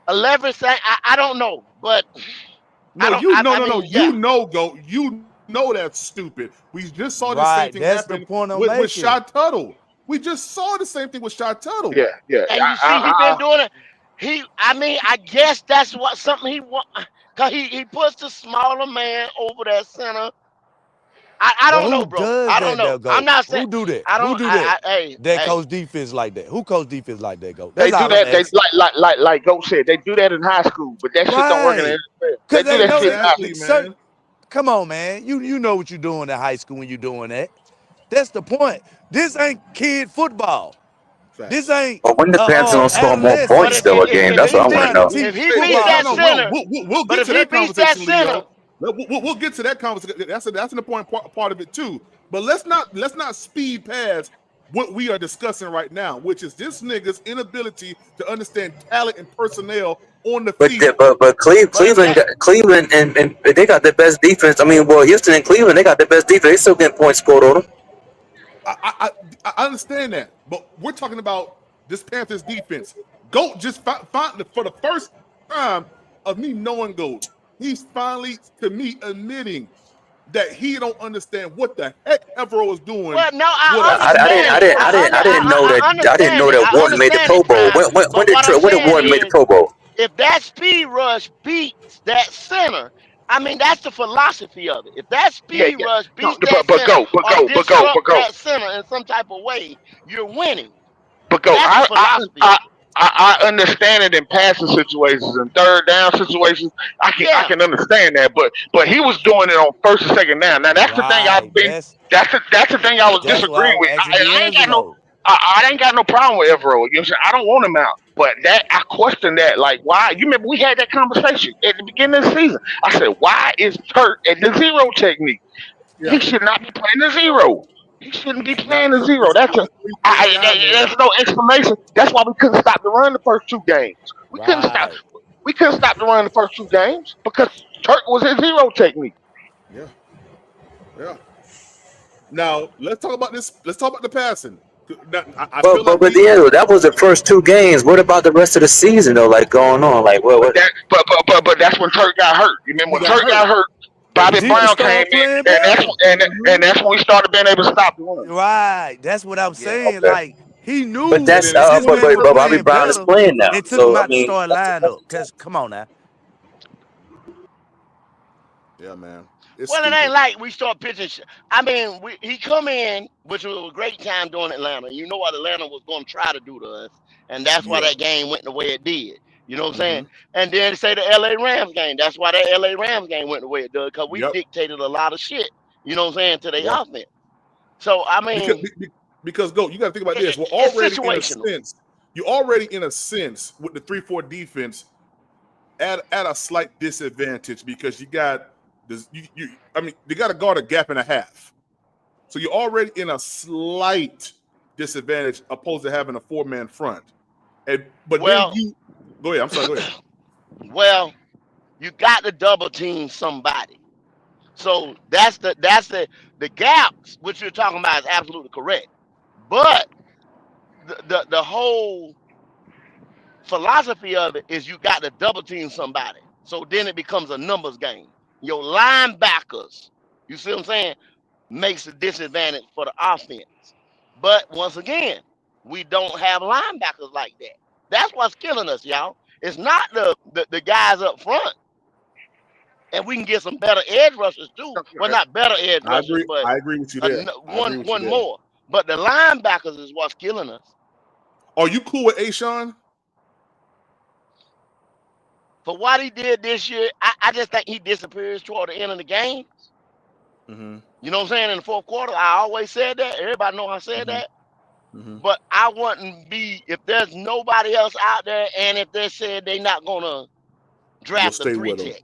11 say I don't know, but I No, don't I no. mean, yeah. Go. You know that's stupid. We just saw the same Right. thing That's the happen point I'm with making. Shy Tuttle. We just saw the same thing with Shy Tuttle. Yeah, yeah. And you see he been doing it. I guess that's what something he want because he puts the smaller man over that center. I But don't who know, bro. does I don't that know. though, I'm go? not saying Who do that? I Who don't do that? That hey. coach defense like that? Who coach defense like that, go? They That's do all I'm that. They asking. like Goat said. They do that in high school, but that shit don't work in the Right. NFL. They Cause do they that know shit in high Exactly, school. certain. man. Come on, man. You know what you're doing in high school when you're doing that. That's the point. This ain't kid football. This Facts. ain't But when the Panthers gonna score more But adolescent. points still a game? if That's We he what I want beat to trying to know. teach if he beats football. that No. center, We'll but get if to he that beats that conversation, center, Leo. We'll get to that conversation. That's an important part of it too. But let's not speed past what we are discussing right now, which is this nigga's inability to understand talent and personnel on the field. But but if that Cleveland and they got the best defense. I mean, well, Houston and Cleveland, they got the best defense. They still getting points scored on them. I understand that, but we're talking about this Panthers defense. Goat just found for the first time of me knowing Goat. He's finally, to me, admitting that he don't understand what the heck Evero is doing well, no, with a I small personnel. I didn't know that I Warden made the understand Pro it, Bowl. Prime. But what I'm When did saying Warden make the is, Pro Bowl? if that speed rush beats that center, I mean that's the philosophy of it. If that Yeah, speed yeah. rush No, beats that but center go, but or go, but go, disrupt but go, that center in some type of way, you're winning. but go. That's the philosophy of it. I understand it in passing situations and third down situations. I Yeah. can understand that, but he was doing it on first and second down. Now that's the thing Right. that's the thing I was That's why I disagreeing was with. asking I ain't got no D'Angelo. I ain't got no problem with Evero. You know what I'm saying? I don't want him out. But that I question that, like, why? You remember we had that conversation at the beginning of the season. I said, why is Turk at the zero technique? Yeah, He should not be playing the zero. He shouldn't he be should not playing be. the zero. He's That's a a 3-4 guy, man. there's no explanation. That's why we couldn't stop the run the first two games. We couldn't stop. Right. We couldn't stop the run the first two games because Turk was at zero technique. Yeah, yeah. Now let's talk about this. Let's talk about the passing. I feel like But we. Diego, that was the first two games. What about the rest of the season though? Like going on, like But what? that, but that's when Turk got hurt. You remember He when got Turk hurt. got hurt? And Bobby defense Brown came started in, playing and better. that's when we started being able to stop the run. Right. That's what I'm Yeah. saying. Okay. Like he But knew And that's then his man was but Bobby playing Brown is better playing now. and took him So I out the mean, starting lineup. Cause come on now. yeah, man. It's Well, it ain't stupid. like we start pitching. I mean, he come in, which was a great time doing Atlanta. You know what Atlanta was going to try to do to us, and that's why Yeah. that game went the way it did. You know what I'm saying? Mm-hmm. And then say the L.A. Rams game. That's why that L.A. Rams game went the way it did, because we Yep. dictated a lot of shit. You know what I'm saying, to their Yeah. offense. So I Because mean, because go, you got to think about this. We're it's already in a situational. sense. You're already in a sense with the 3-4 defense at a slight disadvantage because you got this. I mean, they got to guard a gap and a half. So you're already in a slight disadvantage opposed to having a 4-man front. But then Well, you go ahead. I'm sorry. Go ahead. well, you got to double team somebody. So that's the gaps which you're talking about is absolutely correct. But the whole philosophy of it is you got to double team somebody. So then it becomes a numbers game. Your linebackers, you see what I'm saying, makes a disadvantage for the offense. But once again, we don't have linebackers like that. That's what's killing us, y'all. It's not the guys up front. And we can get some better edge rushers too. Well, not better edge I rushers, agree. but I agree with you there. I agree with you one there. more. But the linebackers is what's killing us. Are you cool with Ashawn? For what he did this year, I just think he disappears toward the end of the game. Mm-hmm. You know what I'm saying? In the fourth quarter, I always said that. Everybody know I said Mm-hmm. that. Mm-hmm. But I wouldn't be if there's nobody else out there, and if they said they're not gonna You'll draft a stay three with him. tech,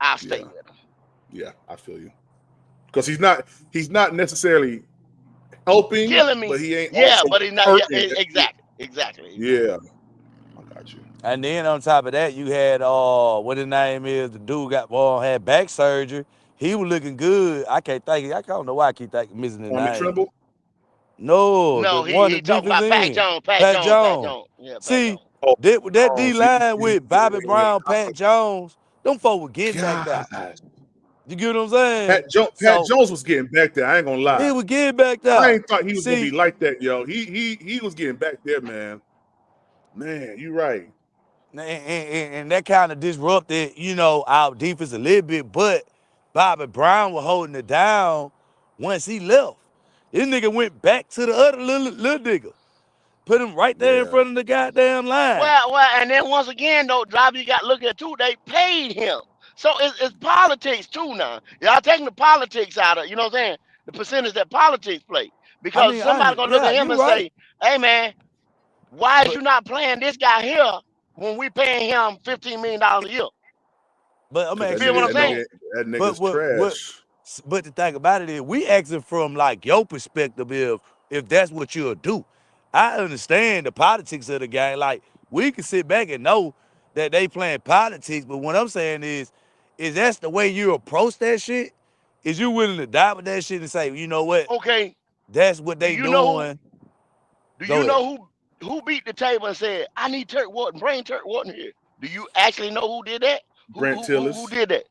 I'll stay Yeah. with him. Yeah, I feel you. Because he's not necessarily helping, Killing me. but he ain't Yeah, also but he's not. Yeah, hurting. exactly. Yeah, I got you. And then on top of that, you had what his name is, the dude had back surgery. He was looking good. I don't know why I keep missing his Tommy name. Tremble. No, the No, one, he the talking defense about Pat end. Jones. Pat Pat Jones. Jones. Yeah, Pat See, Jones. Oh, that D line with Bobby yeah. Brown, Pat Jones, them folk were getting back God, there. You get what I'm saying? Pat So Jones was getting back there. I ain't gonna lie. he was getting back I there. ain't thought he was gonna be See, like that, yo. He was getting back there, man. Man, you right. and that kind of disrupted, our defense a little bit, but Bobby Brown was holding it down once he left. This nigga went back to the other little nigga. Put him right there in Yeah. front of the goddamn line. Well, and then once again, though, Driver, you got to look at it too. They paid him, so it's politics too now. Y'all taking the politics out of, you know what I'm saying? The percentage that politics play, I because mean, somebody gonna look at him you and right. say, "Hey, man, why is But you not playing this guy here when we paying him $15 million a year?" but I'm Because You that feel asking what nigga, I'm this that saying? though. nigga, that But nigga's what trash. but the thing about it is we asking from like your perspective if that's what you'll do. I understand the politics of the game. Like we can sit back and know that they playing politics, but what I'm saying is that's the way you approach that shit? Is you willing to die with that shit and say, you know what? Okay. That's what Do they you know doing. Do Go you ahead. know who beat the table and said, "I need Turk Wharton, bring Turk Wharton here"? Do you actually know who did that? Brent Who Tillis. did that?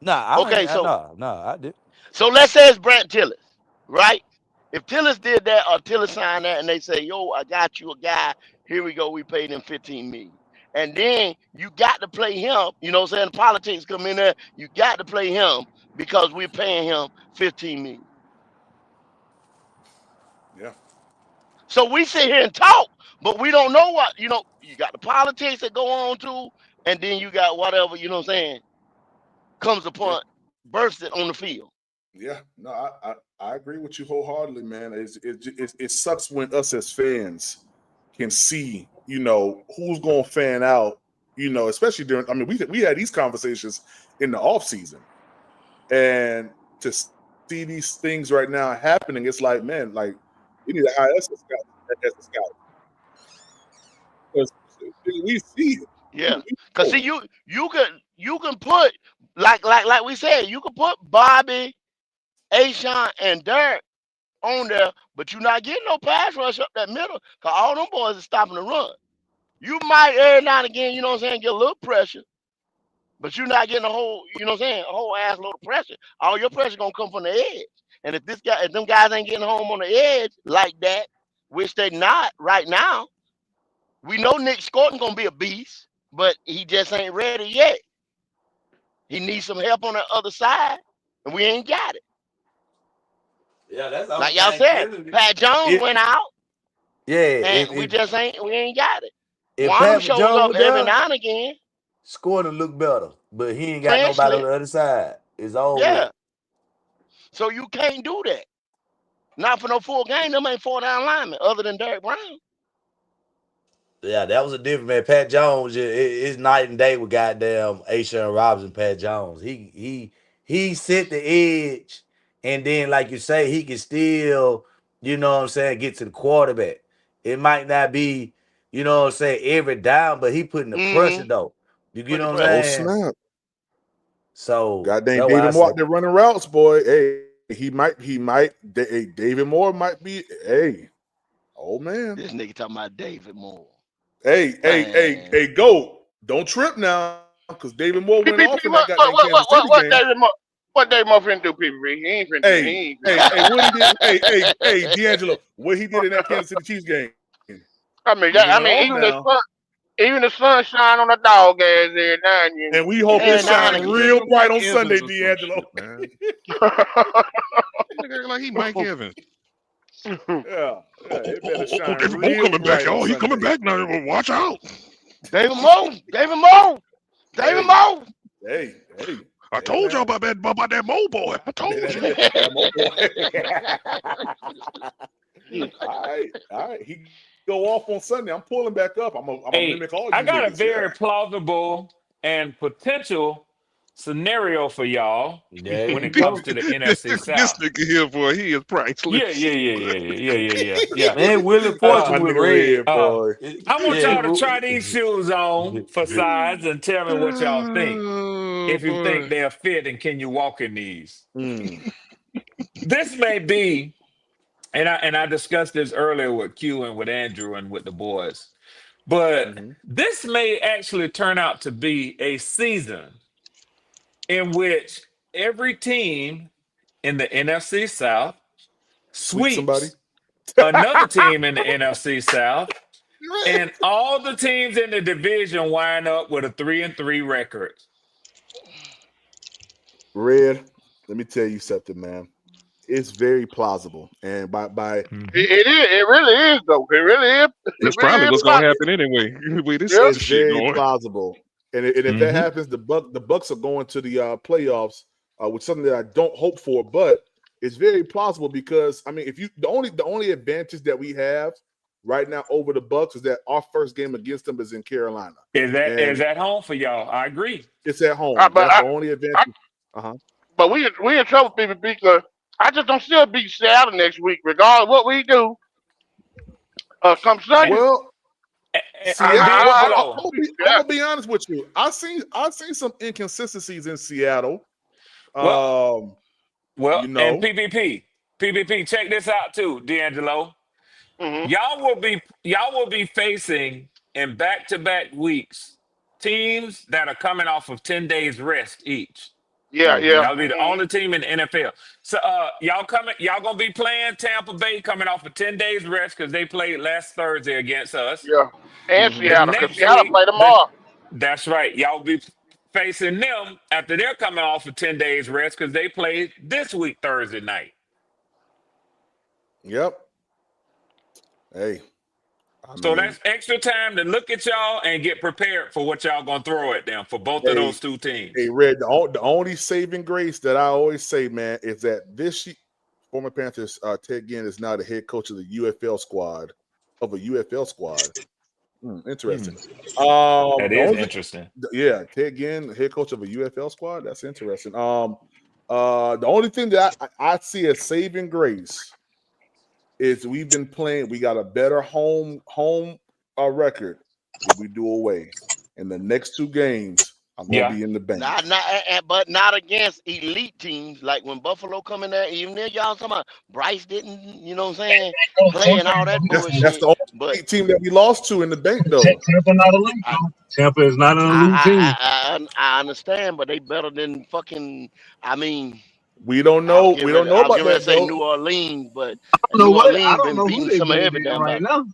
Nah, Okay, I did. so let's say it's Brent Tillis, right? If Tillis did that or Tillis signed that and they say, "Yo, I got you a guy. Here we go. We paid him 15 million." And then you got to play him. You know what I'm saying? Politics come in there. You got to play him because we're paying him 15 million. Yeah. So we sit here and talk, but we don't know what, you got the politics that go on too, and then you got whatever, you know what I'm saying, comes Yeah. upon bursting on the field. Yeah. No, I agree with you wholeheartedly, man. It sucks when us as fans can see, who's gonna fan out, especially during. I mean, we had these conversations in the off season, and to see these things right now happening, it's like, man, like we need to hire us as a scout because we see it. Yeah, We cause know see, it. you can put like we said, you can put Bobby, Ashawn, and Derek on there, but you're not getting no pass rush up that middle, cause all them boys are stopping the run. You might every now and again, you know what I'm saying, get a little pressure. But you're not getting a whole, you know what I'm saying, a whole ass load of pressure. All your pressure gonna come from the edge. And if them guys ain't getting home on the edge like that, which they not right now, we know Nick Scorton gonna be a beast, but he just ain't ready yet. He needs some help on the other side. and we ain't got it. Yeah, that's the only Like y'all thing said, killing it. Pat Jones went out, Yeah, and we ain't got it. if Wanham Pat shows Jones up was every there, now and again, scoring to look better, but he ain't got nobody on potentially. the other side. It's all with. Yeah. So you can't do that. Not for no full game. Them ain't 4-down linemen other than Derek Brown. Yeah, that was a different man. Pat Jones, it's night and day with goddamn Ashawn Robinson. Pat Jones, he set the edge, and then like you say, he can still, you know what I'm saying, get to the quarterback. It might not be, you know what I'm saying, every down, but he putting the pressure though. You know what I'm Oh saying? snap! So Goddamn, that's why I David Moore said out there running routes, boy. Hey, he might. Hey, David Moore might be. Hey, oh man. This nigga talking about David Moore. Hey, go! Don't trip now, because David Moore went PPP, off in that goddamn Kansas City what game. David Moore? What David Moore finna do, PPP? He ain't finna do. He ain't finna do. What he did? Hey, D'Angelo, what he did in that Kansas City Chiefs game? I mean, He went off now. even the sun shine on the dog ass every now and then. And we hope it shines real bright on Sunday, D'Angelo. Like he Mike Evans. Yeah, it better shine David Moore real coming back, bright on y'all. He Sunday. coming back now. Well, watch out. David Moore. David Moore. Hey. I told y'all about that Moe boy. I told you. That Moe boy. All right. He go off on Sunday. I'm pulling back up. I'm gonna mimic all you. I got niggas. a very plausible and potential scenario for y'all when it comes to the NFC South. This nigga here, boy, he is priceless. Yeah. Man, Willie Fortune with red. Boy. I want y'all to try these shoes on for size and tell me what y'all think. If you think they'll fit and can you walk in these? This may be, and I discussed this earlier with Q and with Andrew and with the boys, but this may actually turn out to be a season in which every team in the NFC South sweeps another team in the NFC South, and all the teams in the division wind up with a 3-3 record. Red, let me tell you something, man. It's very plausible, and by it really is though. It really is. That's probably what's gonna happen anyway. It's very plausible, and if that happens, the Bucks are going to the playoffs, with something that I don't hope for, but it's very plausible because I mean, if you the only advantage that we have right now over the Bucks is that our first game against them is in Carolina. Is at home for y'all? I agree. It's at home. That's the only advantage. But we in trouble, people, because I just don't still beat Seattle next week, regardless of what we do. Come Sunday. Well, I'm gonna be honest with you. I've seen some inconsistencies in Seattle. Well, you know, and PPP, check this out too, D'Angelo. Y'all will be facing in back-to-back weeks teams that are coming off of 10 days rest each. Yeah. Y'all be the only team in the NFL. So y'all gonna be playing Tampa Bay coming off of 10 days rest because they played last Thursday against us. Yeah. And Seattle, because Seattle play tomorrow. That's right. Y'all be facing them after they're coming off of 10 days rest because they played this week Thursday night. Yep. Hey. So that's extra time to look at y'all and get prepared for what y'all gonna throw at them for both of those two teams. Hey, Red, the only saving grace that I always say, man, is that this former Panthers Ted Ginn is now the head coach of the UFL squad. Interesting. That is interesting. Yeah, Ted Ginn, head coach of a UFL squad. That's interesting. The only thing that I see as saving grace is we've been playing. We got a better home record than we do away. In the next two games, I'm gonna be in the bank. But not against elite teams. Like when Buffalo come in there, even if y'all talking about Bryce didn't, you know what I'm saying, playing all that bullshit. That's the only team that we lost to in the bank, though. Tampa not elite. Tampa is not an elite team. I understand, but they better than fucking. I mean. We don't know. We don't know about that. Say New Orleans, but I don't know Orleans been beating some of every damn right now.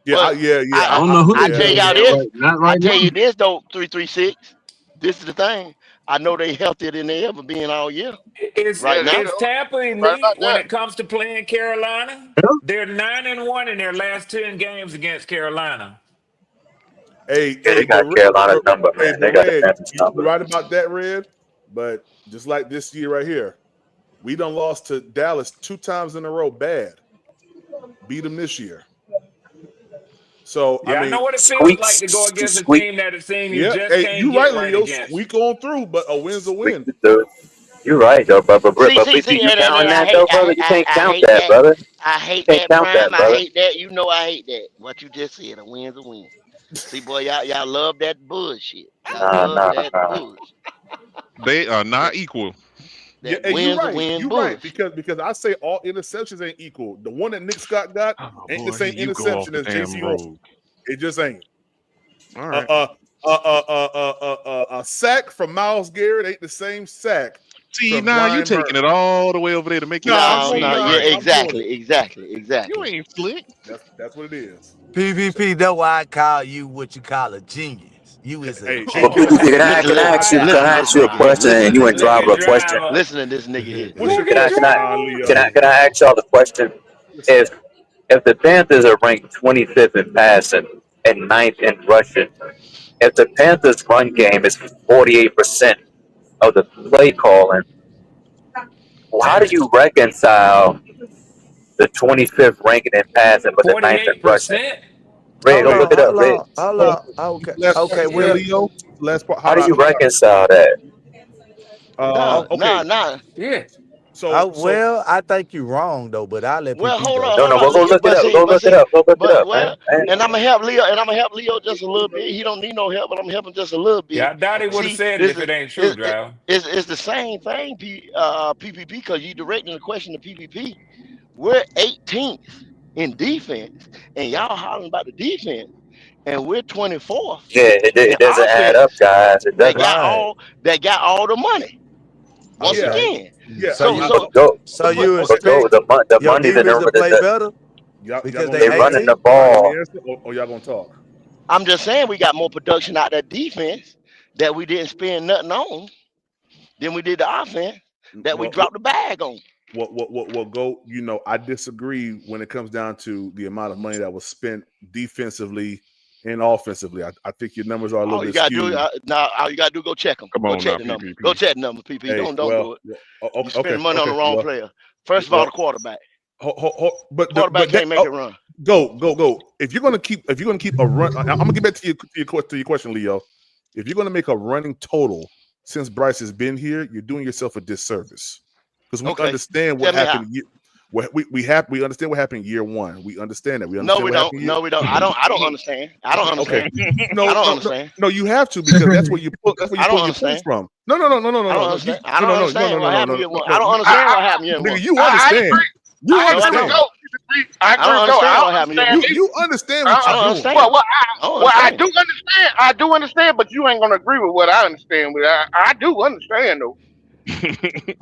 Yeah. I don't know who I tell y'all this. I tell you this though. 336. This is the thing. I know they healthier than they ever been all year Is right now. is Tampa Right elite about when that. it comes to playing Carolina? They're 9-1 in their last 10 games against Carolina. Hey, Yeah, hey, they but, got Carolina's number, hey, man. but They got the Red, Panthers you're number. right about that, Red. But just like this year right here, we done lost to Dallas 2 times in a row. Bad. Beat them this year. So Yeah, I I know mean, what it feels like Squeaks, to go against a squeak, team that it seems you yeah. just Hey, can't you get right, right Leo. against. Squeak on through, but a win's a squeak, win. dude. You're right, though, but See, see, BP, see, you and counting that though, brother? You can't I count hate that, that. brother. I You hate can't that, count that, Prime. I brother. hate that. You know I hate that. What you just said, a win's a win. See, boy, y'all love that bullshit. Y'all Nah, love nah, that nah. bullshit. They are That not equal. Yeah, that hey, you're wins a right. win You're right bullshit. because I say all interceptions ain't equal. The one that Nick Scott got Oh ain't the boy, same here you go off interception the as damn J.C. Horn. road. It just ain't. All right. A sack from Myles Garrett ain't the same sack See, from now you Brian taking Burns. it all the way over there to make it No, I'm No, going. seem no, No, yeah, right. I'm doing it. You exactly. ain't slick. That's what it is. PvP, that's why I call you what you call a genius. You is a Hey, Well, genius. PvP, Listen, can I ask you, can listen, I this ask you a nigga here. question and Listen, you this and nigga Look Driver at a here. question? driver. Listen to this nigga here. what's your Look at question, driver. Leo? Can I ask y'all the question? Listen, If the Panthers are ranked 25th in passing and ninth in rushing, if the Panthers' run game is 48% of the play calling, how do you reconcile the 25th ranking in passing but the ninth in rushing? 48%. Red, Hold go look on, it up, hold Red. on, hold hold on. Okay, on. Last part okay. again, Well, Leo. Last part. How do you How do reconcile that? oh, okay. Nah. Yeah. So well, I think you're wrong though, but I'll let Well, PP hold go. on, No, hold no, on. go look it But up. see, Go but look it see, up. Go look it but up, man. well, and I'm gonna help Leo, just a little bit. He don't need no help, but I'm helping just a little Yeah, bit. I doubt he would have See, said it if it ain't true, driver. it's the same thing, PPP, because you directing the question to PPP. We're 18th in defense, and y'all hollering about the defense, and we're 24th Yeah, in it doesn't add up, offense. guys. It That doesn't. got Right. all the money. Once yeah, Okay. again, yeah. So so you, But so go, so you but Okay. go. expect The your money's in defense to play better Y'all because gonna they let they me running answer? the 18th? Y'all gonna let me ball. answer, or y'all gonna talk? I'm just saying we got more production out of that defense that we didn't spend nothing on than we did the offense that we Well, dropped the bag on. go. You know, I disagree when it comes down to the amount of money that was spent defensively and offensively. I think your numbers are a little All you bit gotta do skewed. now, all you gotta do go check them. Come Go on check now, the numbers. Go PPP. check the numbers, PP. Hey, Don't do it. You spending money on the wrong well, player. First of all, well, the quarterback. but Quarterback that can't make it run. go. If you're gonna keep a run, I'm gonna get back to your question, Leo. If you're gonna make a running total since Bryce has been here, you're doing yourself a disservice because we Okay. understand what Tell me how. happened. We understand what happened year one. We understand that. We No, understand we what don't. happened year. No, we don't. I don't understand. I don't Okay. understand. I No, don't no, no, understand. no. You have to because that's where you pull. That's where you I don't pull your points understand. from. No, no, no, no, no, no, I don't no, no. understand. I No, don't no, no, no, understand no, what no, no, happened no, year no, one. I no. don't You, understand what happened year nigga, one. you I understand. agree. You I No, I agree. don't. understand. Go. I I don't agree. Go. understand I what don't happened year understand one. You either. understand what I you're don't doing. understand. I don't Well, I understand. do understand. I do understand, but you ain't gonna agree with what I understand. With I do understand though.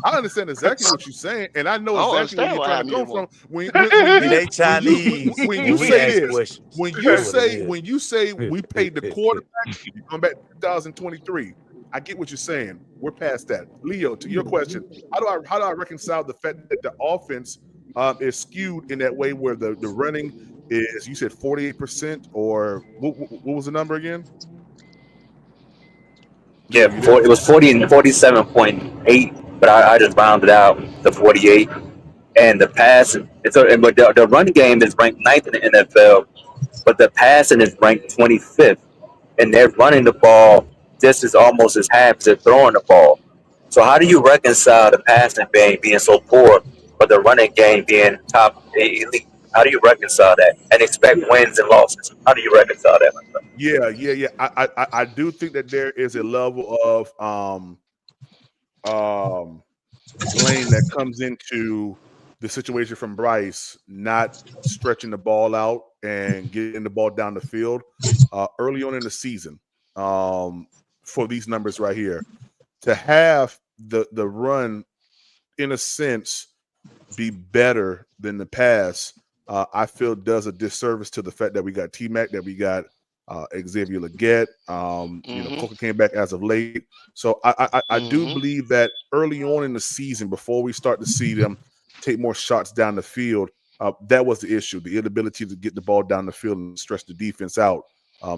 I understand exactly what you're saying, and I know I don't exactly where understand you're what trying to happened year come one. from. When See, they Chinese you when we say ask this, questions. That's what it is. when you say we paid the quarterback, you come back to 2023. I get what you're saying. We're past that. Leo, to your question, how do I reconcile the fact that the offense is skewed in that way where the running is, you said 48%, or what was the number again? Yeah, Leo, you there? it was 40 and 47.8, but I just rounded out to 48. And the pass, but the run game is ranked ninth in the NFL, but the passing is ranked 25th, and they're running the ball just as almost as half as they're throwing the ball. So how do you reconcile the passing game being so poor, but the running game being top elite? How do you reconcile that and expect wins and losses? How do you reconcile that? Yeah. I do think that there is a level of blame that comes into the situation from Bryce not stretching the ball out and getting the ball down the field early on in the season for these numbers right here. To have the run, in a sense, be better than the pass, I feel does a disservice to the fact that we got T-Mac, that we got Xavier Leggett. Coker came back as of late. So I do believe that early on in the season, before we start to see them take more shots down the field, that was the issue, the inability to get the ball down the field and stretch the defense out.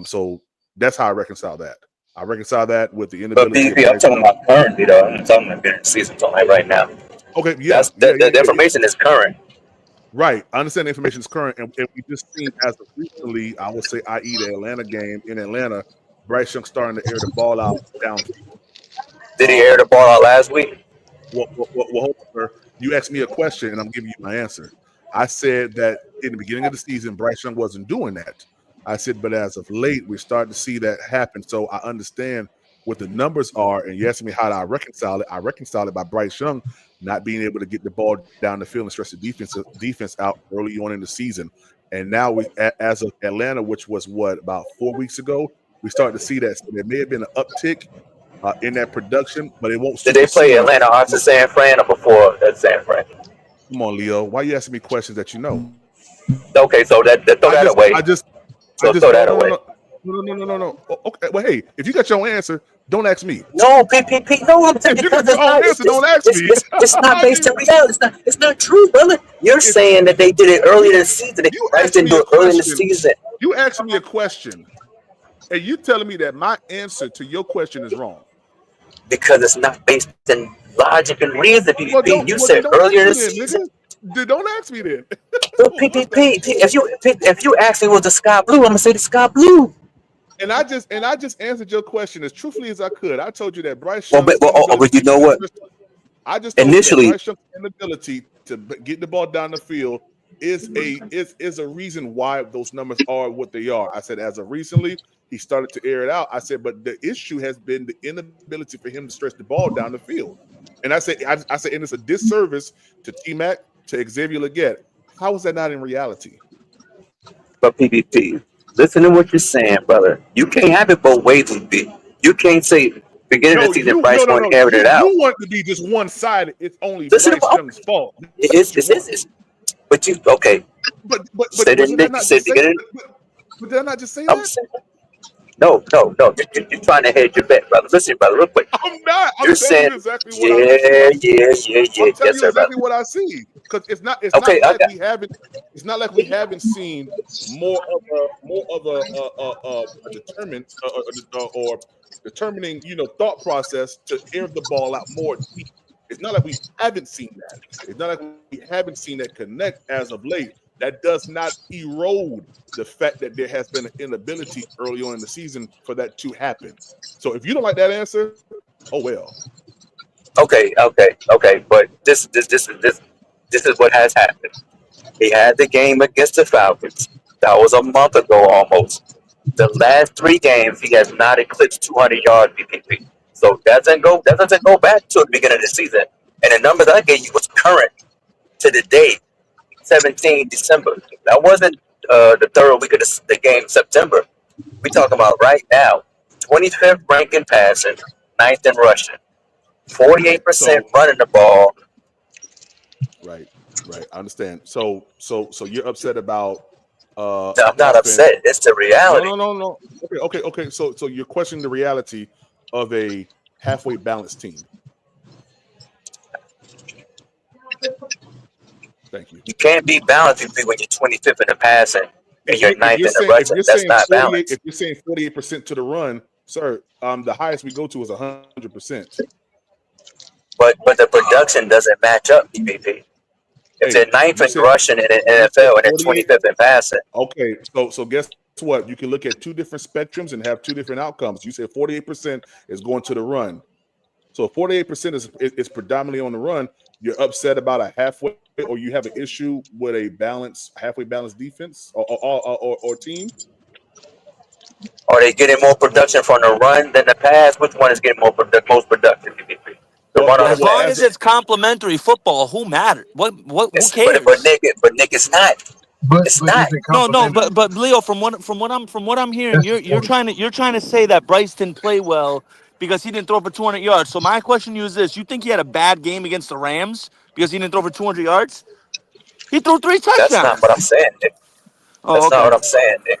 So that's how I reconcile that. I reconcile that with the But inability of PvP, I'm talking about currently though. I'm not talking about beginning of the season. I'm talking like right now. Okay, yeah, The information is current. Right. I understand the information is current, and we just seen as of recently, I would say, i.e., the Atlanta game in Atlanta, Bryce Young starting to air the ball out downfield. Did he air the ball out last week? Well, hold on, sir. You asked me a question, and I'm giving you my answer. I said that in the beginning of the season, Bryce Young wasn't doing that. I said, but as of late, we're starting to see that happen. So I understand what the numbers are, and you asked me how do I reconcile it. I reconcile it by Bryce Young not being able to get the ball down the field and stretch the defense out early on in the season. And now we, as of Atlanta, which was about 4 weeks ago, we started to see that. So there may have been an uptick in that production, but it won't. Did they play Atlanta after San Fran or before San Fran? Come on, Leo. Why are you asking me questions that you know? Okay, so throw that away. Throw that away. No. Okay, well, hey, if you got your own answer, don't ask me. No, PPP. No, I'm telling you, don't ask me. It's not based in reality. It's not true, brother. You're saying that they did it earlier in the season. They didn't do it early in the season. You asked me a question, and you telling me that my answer to your question is wrong. Because it's not based in logic and reason, PPP. You said earlier in the season. Don't ask me then. Well, PPP. If you ask me was the sky blue, I'm gonna say the sky blue. And I just answered your question as truthfully as I could. I told you that Bryce. But you know what? I just told initially you that Bryce Young's inability to get the ball down the field is a reason why those numbers are what they are. I said as of recently he started to air it out. I said, but the issue has been the inability for him to stretch the ball down the field. And I said, and it's a disservice to T-Mac, to Xavier Leggett. How is that not in reality? But PPP, listen to what you're saying, brother. You can't have it both ways, PPP. You can't say beginning of the season Bryce won't air it out. You want to be just one sided. It's only Bryce Young's fault. But you okay? But did I not just say that? No. You're trying to hedge your bet, brother. Listen, brother, real quick. I'm not. You're saying exactly what I see. Yeah. I'm telling you exactly brother. what I see. Because it's not like we haven't seen more of a determining thought process to air the ball out more deep. It's not like we haven't seen that. It's not like we haven't seen that connect as of late. That does not erode the fact that there has been an inability early on in the season for that to happen. So if you don't like that answer, oh well. Okay. But this is what has happened. He had the game against the Falcons. That was a month ago almost. The last 3 games, he has not eclipsed 200 yards PPP. So that doesn't go back to the beginning of the season. And the numbers I gave you was current to the date, 17 December. That wasn't the third week of the game in September. We talking about right now. 25th ranked in passing, 9th in rushing, 48% running the ball. Right. I understand. So you're upset about I'm not upset. It's the reality. No. Okay. So you're questioning the reality of a halfway balanced team. Thank you. You can't be balanced when you're 25th in the passing and you're 9th in the rushing. That's not balanced. If you're saying 48% to the run, sir, the highest we go to is 100%. But the production doesn't match up, PPP. If they're 9th in rushing in the NFL and they're 25th in passing. Okay, so guess what? You can look at 2 different spectrums and have 2 different outcomes. You said 48% is going to the run. So if 48% is predominantly on the run, you're upset about a halfway, or you have an issue with a halfway balanced defense or team? Are they getting more production from the run than the pass? Which one is getting most productive? As long as it's complementary football, who matters? Who cares? But Nick, it's not. It's not. No. But Leo, from what I'm hearing, you're trying to say that Bryce didn't play well because he didn't throw for 200 yards. So my question to you is this: you think he had a bad game against the Rams because he didn't throw for 200 yards? He threw 3 touchdowns. That's not what I'm saying, Nick. That's not what I'm saying, Nick.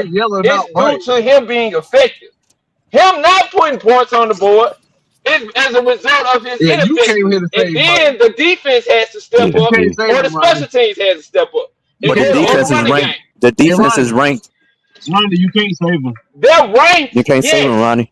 quit yelling is out due Mike. to him being effective. Him not putting points on the board is as a result of his Yeah, you came here ineffectiveness. to And save Mike. then the defense has to step Yeah, You up, yeah. can't save or the him, Ronnie. special teams has to step up You But in the can't order, or save the defense him. is running ranked. game. The Hey, defense is Ronnie. ranked. Ronnie, you can't save him. They're ranked, You can't save him, yes. Ronnie.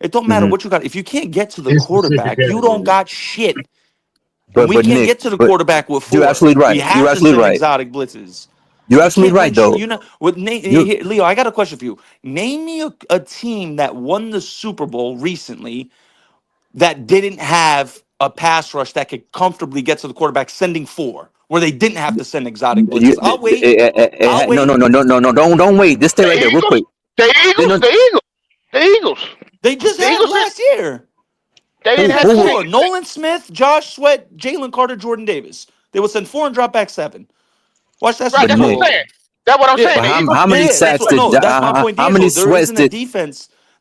It don't matter hmm what you got. If you can't get to the In specific quarterback, you don't categories. got shit. And we but can't Nick, get to the but quarterback with you're 4. absolutely We right. You're have to absolutely send right. exotic blitzes. You're You absolutely can't right, win shit. though. You know, with Nate, You Leo, I got a question for you. Name me a team that won the Super Bowl recently that didn't have a pass rush that could comfortably get to the quarterback, sending 4, where they didn't have to send exotic blitzes. I'll wait. I'll no, wait. don't wait. Just stay The right there, real Eagles, quick. the They Eagles, know the Eagles, the Eagles. They just The had Eagles did. last year. They They didn't have had to who, send 4. Nolan Smith, Josh Sweat, Jalen Carter, Jordan Davis. They would send 4 and drop back 7. Watch that right. Super but That's what Nick, I'm Bowl. saying. That's what I'm Yeah, saying. but The how Eagles how did. many yeah. That's sacks what. But did No, that's my point, how many D'Angelo. There sweats isn't a did defense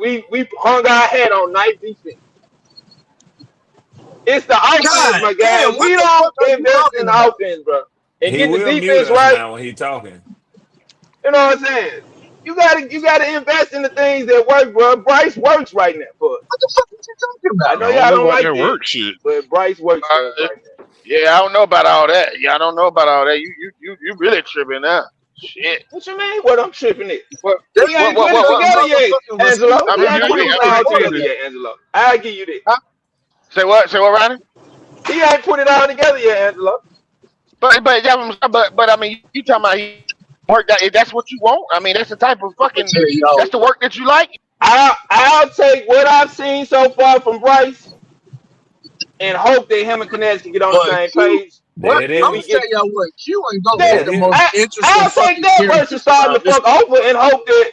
because we hung our head on nice defense. It's the offense, God my guy. damn, If what we the don't fuck are you invest in talking the about? offense, bro, and He get the will mute defense us right, now when he talking. you know what I'm saying? You gotta invest in the things that work, bro. Bryce works right now for us. What the fuck are you talking I about? know I don't y'all know don't about like that it, work shit. but Bryce works for us right now. Yeah, I don't know about all that. Yeah, I don't know about all that. You really tripping now. Shit. What you mean? What I'm tripping at? What That He what ain't what put nigga it what got what? together yet, motherfucking Angelo. receipts I He mean, and ain't you put you it proof you and all all together that. yet, Angelo. I'll give you that. huh? Say what? Say what, Ronnie? He ain't put it all together yet, Angelo. But I mean, you talking about he work that? If that's what you want, I mean, that's the type of I'm gonna fucking tell y'all that's the what. work that you like. I'll take what I've seen so far from Bryce and hope that him and Canez can get on the But same Q, page. what There it And I'm we gonna is. tell get y'all what, Q ain't gonna There be yeah. it the is. most interesting I'll take fucking that character versus starting around to this fuck over and hope that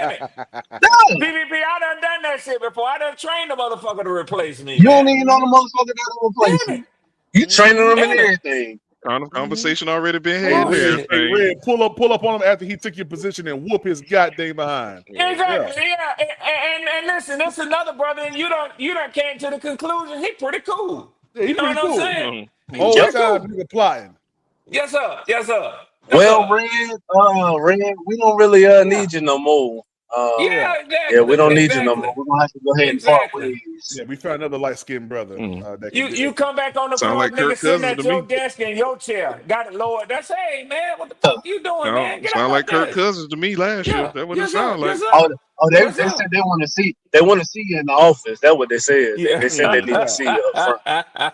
damn it. PvP, I done that shit before. I done trained the motherfucker to replace me, You don't man. even know the motherfucker that'll replace Damn you. it. You training them and Damn it. everything. Conversation already been Hey, had there. Red, pull up on him after he took your position and whoop his goddamn behind. Exactly, yeah. And listen, that's another brother, and you don't came to the conclusion he pretty cool. Yeah, he You know pretty what I'm cool. saying? He's Whole pretty time cool. nigga plotting. Yes, sir. Yes, sir. Well, Red, we don't really need you no more. Yeah, exactly. Yeah, we don't need you no more. We're gonna have to go ahead and part Exactly. ways. Yeah, we found another light skinned brother. That can do You it. come back on the Sound court, like nigga Kirk sitting Cousins at to your me. desk in your chair. Got it lowered. That's hey man, what the fuck you doing, man? Get Sound out like Kirk there. Cousins to me last year. Yeah. That's what it Yes, sir. sound like. Yes, Oh, sir. they Yes, said sir. they want to see you in the office. That's what they said. They said they need to see you up front.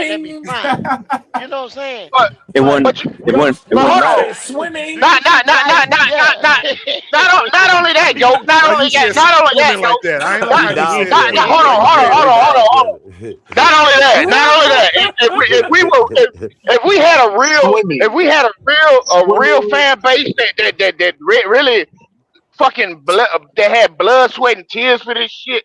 that, that'd be Swimming. fine. You know what I'm saying? But It wasn't. But you, It wasn't. It but wasn't hold He matter. on. said swimming. yeah. Not only that, yo. Why you said Not only that, swimming yo. like that? I ain't like Not, how He you dog said that. fiddle. hold Why on, you hold on, said hold that? on, He hold on, dog hold on. fiddle. Not only that. If we had a real, Swimming, if we had a real swimming. fan base that really fucking blood, that had blood, sweat, and tears for this shit,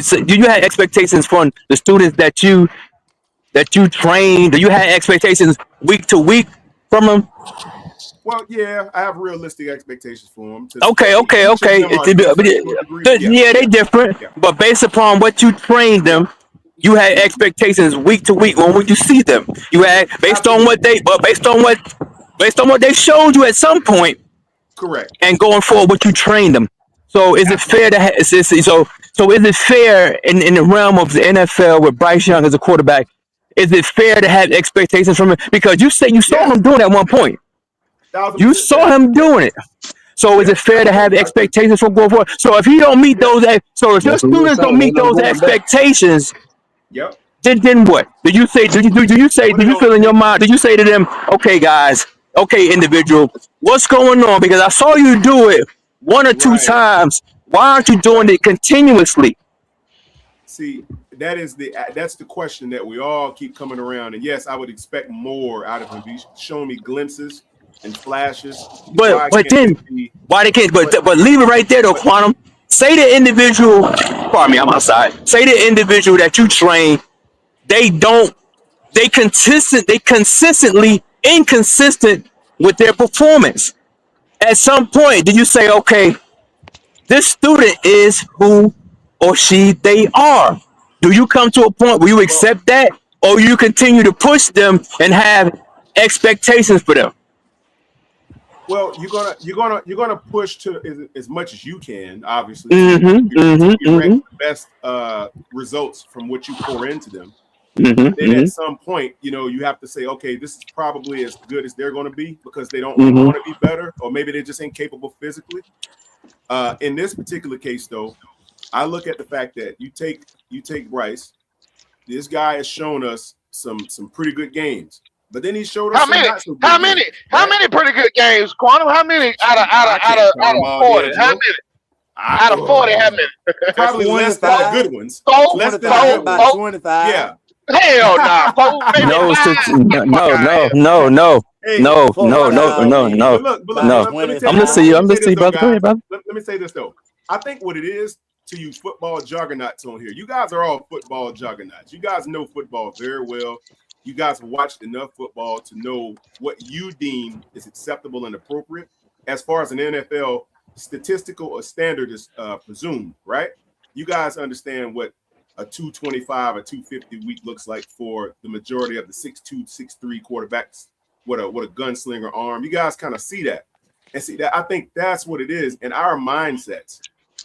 do you have expectations from the students that you train? Do you have expectations week to week from them? Well, yeah, I have realistic expectations for them. Okay. Each of them are different to a degree. Yeah, they different. Yeah, But based upon what you train yeah, them, you had expectations week to week when you see them. You had absolutely. based on what they showed you at some point, Correct. and going forward what you trained them. So is it fair Absolutely. to so is it fair in the realm of the NFL with Bryce Young as a quarterback? Is it fair to have expectations from him? Because you say you saw Yes, him doing it at one point. You 1000% saw fair. him Yeah, doing it. So is yeah, it fair to have absolutely. expectations from going forward? So if he don't meet Yeah, those, so if your That's what we're students don't saying. meet Ain't no those going back. expectations, yep. then what? Do you say? One Do of you those feel in your things. mind? Do you say to them, okay, guys, okay, individual, what's going on? Because I saw you do it one or two Right, times. Why aren't you doing right. it continuously? See, that's the question that we all keep coming around. And yes, I would expect more out of him. He's showing me glimpses and flashes. Why But can't this then be? why they can't? But But leave it right there though, but Quantum. Say the individual. Pardon me, I'm outside. Say the individual that you train. They don't they consistently inconsistent with their performance. At some point, do you say, okay, this student is who or she they are? Do you come to a point where you Well, accept that, or you continue to push them and have expectations for them? well, you're gonna push to as much as you can, obviously, Mm-hmm. to Mm-hmm. erect Mm-hmm. the best results from what you pour into them. But Mm-hmm. then at Mm-hmm. some point, you have to say, okay, this is probably as good as they're going to be because they don't Mm-hmm. want to be better, or maybe they're just incapable physically. In this particular case, though, I look at the fact that you take Bryce. This guy has shown us some pretty good games, but then he showed us How some many? not so good How many? games, How right? many pretty good games, Quantum? How many I can't count out them of all, 40? How D'Angelo. many? Out of 40, how many? Probably less than the good 25. ones. Four? Less than the Four? good 25, about ones. Four? 25. Yeah. Hell nah. Four? Maybe No, five? no, Get the fuck no, out of no, here. no, no, Hey, no, no, no, 45, no, maybe. no, but look, About no. let me I'm let listening to me you. let I'm me say listening to this you, though, brother. Go guys. ahead, brother. Let me say this though. I think what it is to you football juggernauts on here. You guys are all football juggernauts. You guys know football very well. You guys have watched enough football to know what you deem is acceptable and appropriate. As far as an NFL statistical or standard is presumed, right? You guys understand what a 225 or 250 week looks like for the majority of the 6'2", 6'3" quarterbacks. What a gunslinger arm. You guys kind of see that. And see that I think that's what it is in our mindsets.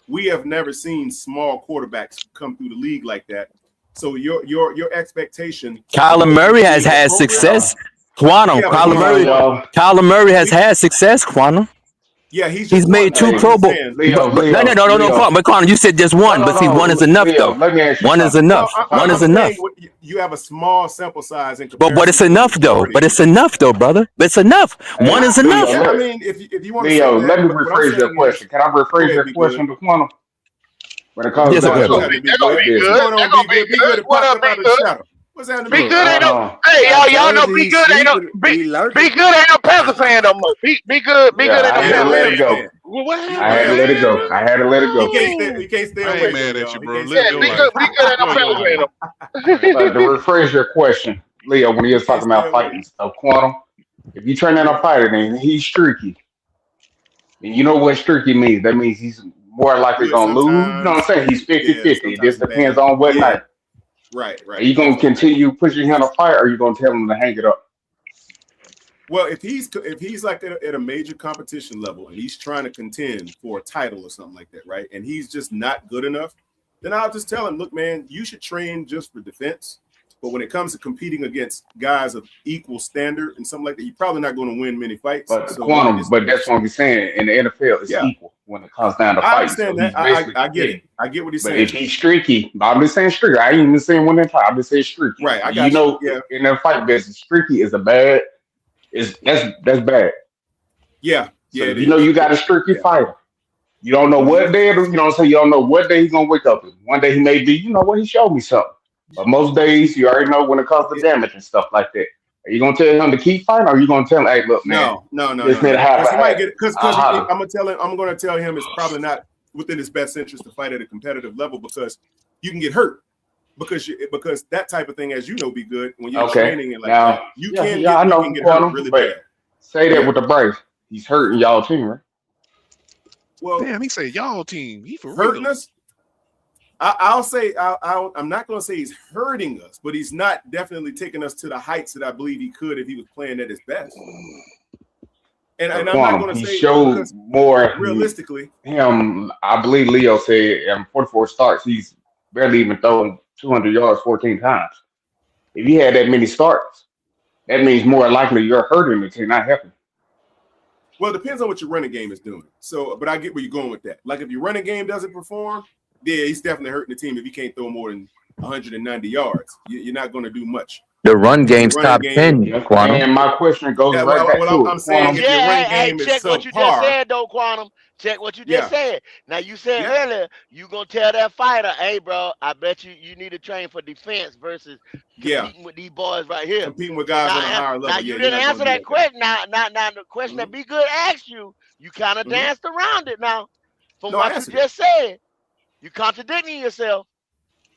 We have never seen small quarterbacks come through the league like that. So your expectation of Kyler what you Murray has deem had appropriate. success. Quantum. Yeah, but Hold on, y'all. Kyler Murray has he had success. Quantum. yeah, he's He's just one made though. two But I'm Hey, Pro just Bowl. saying. But no, no, no, no, no, Leo. Quantum. But Quantum, you said just No, one. no, But see, one no, is enough, Leo. though. Let me ask you One is something. No, enough. One is I'm saying enough. you have a small sample size in But comparison it's to the enough, though. majority But of it's people. enough, though, brother. It's enough. Hey, One is Leo, enough. Yeah, I mean, if you want to say Leo, let that, me but what I'm rephrase your saying is, question. Can I go rephrase ahead, your be good. question to Quantum? When it Well, comes Yes, sir. Go down ahead, what's brother. to happening, be They're gonna good? be this, What's good. going They're on, gonna be be good? Be good. good. It What popped up, up be out of the good? shadow. What's happening, be Be look, good good? ain't hold no. on. Hey, I y'all know told you be he's good ain't no. sleeping. He Be lurking. good ain't no Panther fan no more. Be good. Be Yeah, good ain't I no He's had a to Panther let fan. it Rams go. fan. Well, what He's a I happened, had to Rams let it fan, go. man? y'all. I had to let it go. He can't stay I ain't away from mad it, at you, y'all. He bro. can't stay Live Yeah, your away be from good. life. Be good ain't no Enjoy your Panther fan life. no To rephrase your question, Leo, when he it. He was can't talking stay about away. fighting stuff, Quantum, if you turn in a Yeah. fighter and he's streaky, and you know what streaky means, that means he's more likely Good going to lose. You know what I'm sometimes. saying? He's Yeah, 50-50. It sometimes just it's depends bad. on what Yeah, night. Are right. you going to Definitely. continue pushing him to fight, or are you going to tell him to hang it up? Well, if he's like at a major competition level and he's trying to contend for a title or something like that, right? And he's just not good enough, then I'll just tell him, look, man, you should train just for defense. But when it comes to competing against guys of equal standard and something like that, you're probably not going to win many fights. But So let me Quantum, just but that's focus what on I'm it. saying. In the NFL, it's Yeah, equal when it comes down to I fighting. So understand that. he's basically I get yeah. it. I get what he's But if saying. he's streaky, I'm just saying streaky. I ain't even saying one in time. I'm just saying streaky. Right. I You got you. know, Yeah. in that fight business, streaky is a bad. Is that's bad. Yeah. So Yeah, it if you know is. you got a streaky Yeah. fighter, you don't know Mm-hmm. what day. You know what I'm saying? You don't know what day he's gonna wake up. One day he may be. You know what? He showed me something. But most days you already know when it comes to damage and stuff like that. Are you gonna tell him to keep fighting, or are you gonna tell him, hey, look, man, you just need to have Because a he might hat? get it. Because I'll holler. I'm gonna tell him it's probably not within his best interest to fight at a competitive level because you can get hurt. Because that type of thing, as you know, be good when you're Okay. training and like that. Now, You yeah, can yeah, I know get hurt Quantum, really but bad. say that Yeah. with the Bryce. He's hurting y'all team, right? Well, Damn, he said y'all team. He for hurting real. us. I'll say I'm not going to say he's hurting us, but he's not definitely taking us to the heights that I believe he could if he was playing at his best. And But I'm not Quantum, going to he say showed because more realistically, him. I believe Leo said 44 starts, he's barely even thrown 200 yards 14 times. If you had that many starts, that means more likely you're hurting the team, not helping. well, it depends on what your running game is doing. So, but I get where you're going with that. Like if your running game doesn't perform, yeah, he's definitely hurting the team if he can't throw more than 190 yards. You're not going to do much. The run If your game's running top game, 10, Yep. Quantum. And my question goes yeah, right back to it. I'm saying But Quantum, if your yeah, run hey, game is check what you just subpar, said though, Quantum. Check what you just yeah, said. Now you said yeah, earlier you gonna tell that fighter, hey bro, I bet you need to train for defense versus yeah, competing with these boys right here. competing with So guys now, on a higher now level, yeah, you you're didn't not going answer to do that that guy. question. Now the question that Be Good asked you, you kind of danced around it. Now, from No, I what you answered it. just said, you contradicting yourself.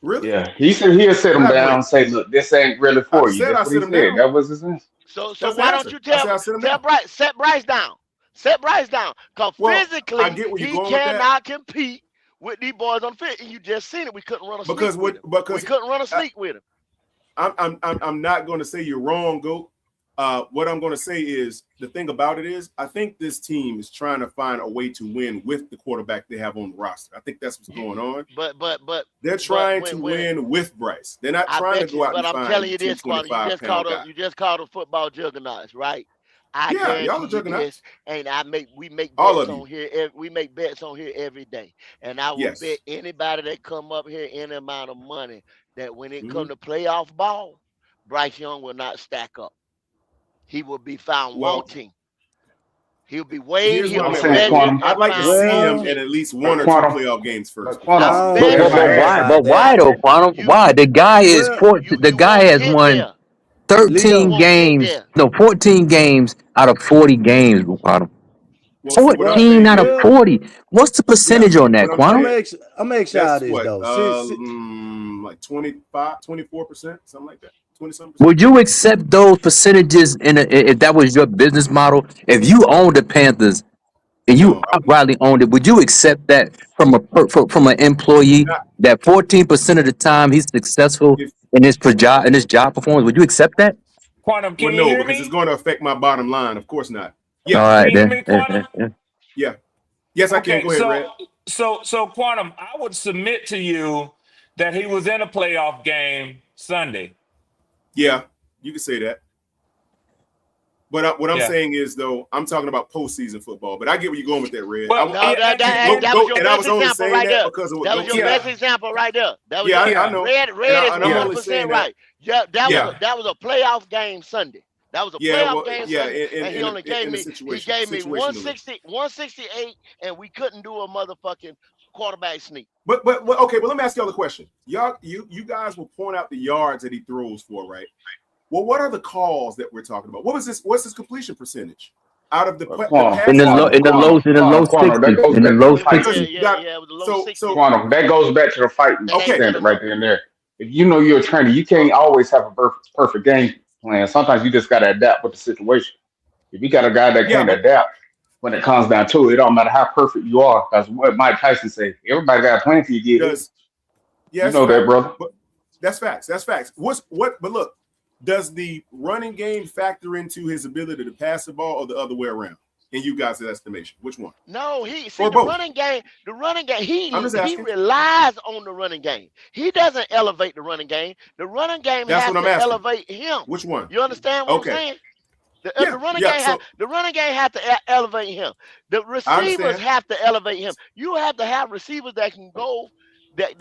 Really? Yeah, he said he'll sit What him happened down with and say, "Look, this ain't really I for you." said That's I what he sit him said. down. That was his answer. So That's the why don't answer. you I said I sit him down. set Bryce down? Set Bryce down. Cause Well, I physically get where you're he going with that cannot compete with these boys on the field. And you just seen it. We couldn't run a sneak because with him. We because couldn't run a sneak with him. I'm not going to say you're wrong, Goat. What I'm going to say is the thing about it is I think this team is trying to find a way to win with the quarterback they have on the roster. I think that's what's going on. But they're trying to win with Bryce. They're not trying to go out and I'm find telling you the this, Quantum, 225-pound guy. you just called a football juggernauts, right? I Yeah, y'all guarantee are you juggernauts. this, and we make All bets of you. on here. We make bets on here every day, and I will Yes. bet anybody that come up here any amount of money that when it Mhm. come to playoff ball, Bryce Young will not stack up. He will be found Well, wanting. He'll be weighed. here's He'll what I'm be saying, measured Quantum. I'd and like to found see him wanting. at least But one or two Quantum, playoff games but first. Quantum, I'm but betting. everybody But why? asks, But why though, Quantum? You Why? The guy is Well, the you guy won't has get won there. 13 You Leo. won't get games. there. No, 14 games out of 40 games, Quantum. Well, see, what I'm Well, 14 saying out of is, well, 40. What's the yeah, percentage on that, what I'm I'm Quantum? saying, gonna ask y'all that's this what, though. like 25, 24%, something like that, 20-something%. Would you accept those percentages if that was your business model? If you owned the Panthers and you No, I wouldn't. outrightly owned it, would you accept that from an employee Not that 14% of the time he's successful if in his job performance? Would you accept that? Quantum, well, can you no, hear because it's me? going to affect my bottom line. Of course not. All Yeah, Can right you hear then. me, Quantum? yeah, yes, I can. Okay, Go ahead, Red. so Quantum, I would submit to you that he was in a playoff game Sunday. Yeah, you can say that. But what I'm Yeah. saying is, though, I'm talking about postseason football. But I get where you're going with that, Red. Well, No, that was your And I best was only example saying right that there. because of what That was Goat your said. best example right there. That was Yeah, your I know. Red is And I'm only 100% saying that. right. Yeah, that Yeah. was a playoff game Sunday. That was a Yeah, playoff well, game yeah, Sunday, and he only gave in a me situation, 168, and we couldn't do a motherfucking quarterback sneak. But okay, but let me ask y'all a question. You guys will point out the yards that he throws for, right? Well, what are the calls that we're talking about? What's his completion percentage out of the Quantum, In passes? the low Quantum, that 60s. goes In the back to low the fighting. sixties. It was a low 60s. Quantum, that goes back to the fighting That ain't good standard right enough. there and there. If you know you're a trainer, you can't always have a perfect game plan. Sometimes you just got to adapt with the situation. If you got a guy that Yeah, can't but adapt, when it comes down to it, it don't matter how perfect you are. That's what Mike Tyson say. Everybody got a plan till you get hit. You that's know that, fact. brother. But that's facts. That's facts. But look, does the running game factor into his ability to pass the ball, or the other way around? In you guys' estimation, which one? No, Or the both? running game, I'm just he asking. relies on the running game. He doesn't elevate the running game. The running game That's has what I'm to asking. elevate him. Which one? You understand what Okay. I'm saying? The Yeah, running yeah. game So the running game has to elevate him. The I receivers understand. have to elevate him. You have to have receivers that can go. That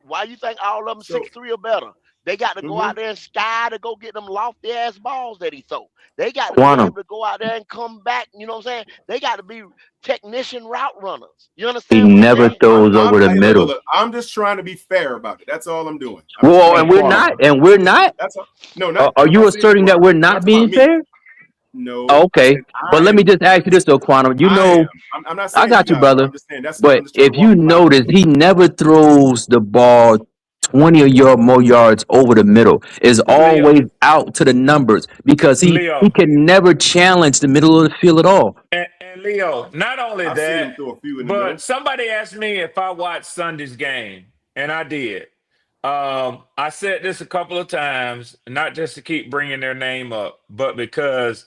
why you think all of them So 6'3" or better? They got to go out there and sky to go get them lofty ass balls that he throw. They got to be able Quantum. to go out there and come back. You know what I'm saying? They got to be technician route runners. You He understand what I'm never saying? throws over the hey, middle. look, I'm just trying to be fair about it. That's all I'm doing. Well, Hey, and we're Quantum. not. And we're not. That's all. No, not. Are I'm you not saying asserting you that are. we're I'm not talking about being me. fair? No, I Okay. said But I let am. me just ask you this though, Quantum. You I know, am. I'm not I saying you got you, guys are. brother. I'm just saying I'm But just trying if to you walk the line. notice, he never throws the ball 20 or more yards over the middle. Is Leo, always out to the numbers because he Leo, can never challenge the middle of the field at all. and Leo. Not only I've seen that, him throw a few in the but middle. somebody asked me if I watched Sunday's game, and I did. I said this a couple of times, not just to keep bringing their name up, but because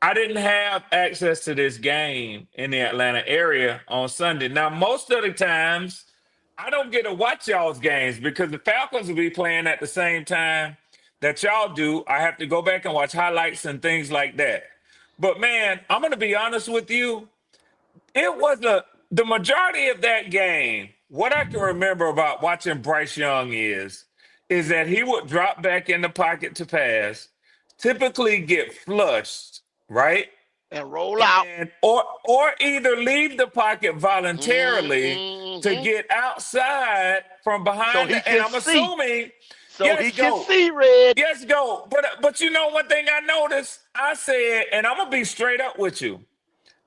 I didn't have access to this game in the Atlanta area on Sunday. Now, most of the times, I don't get to watch y'all's games because the Falcons will be playing at the same time that y'all do. I have to go back and watch highlights and things like that. But man, I'm going to be honest with you. It was the majority of that game. What I can remember about watching Bryce Young is that he would drop back in the pocket to pass, typically get flushed, right? And roll out. And or either leave the pocket voluntarily to get outside from behind. So he And can I'm see. assuming, So he yes, can go. see, Red. Yes, go. But you know one thing I noticed? I said, and I'm gonna be straight up with you.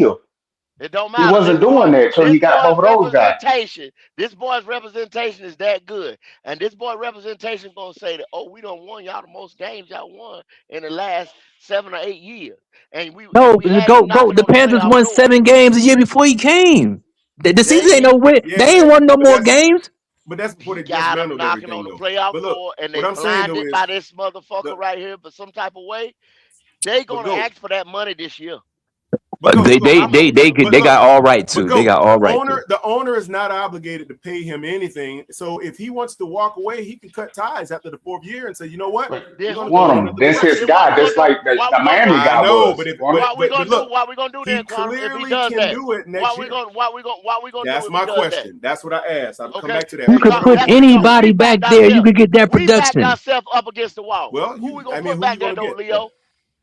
deal. It don't He matter. wasn't doing that, so he got both of those guys. This boy's representation is that good. And this boy representation gonna say that, oh, we don't won y'all the most games y'all won in the last 7 or 8 years. And we No, had go them go. knocking The on the Panthers playoff won door. 7 games a year before he came. The They season ain't no win. Yeah, They ain't won no but more that's games. but that's before He they got them dismantled knocking everything on the though. playoff But look, door, and what they I'm saying though blinded is by this motherfucker the right here. But some type of way, they but gonna go. ask for that money this year. But go, They but go. they I'm they gonna they tell could. you. But They look, got all right but to. They go. got all right to. The owner is not obligated to pay him anything. So if he wants to walk away, he can cut ties after the 4th year and say, you know what, Then we're gonna who? go Want in him. another That's his direction. Then what guy. we gonna That's do? like the What we gonna Miami do? I guy know, was. but if Want him. What we gonna do? look, What we gonna do he then, Quantum? If he clearly does can that, do it next what we year. gonna do That's if he my does that? question. That's what I asked. I'll come Okay, back to that. You But could what because I'm put that's because anybody we back backed there. You ourselves. could get that We backed production. ourselves up against the wall. well, Who we you gonna I mean, put who back you there gonna though, get then? Leo?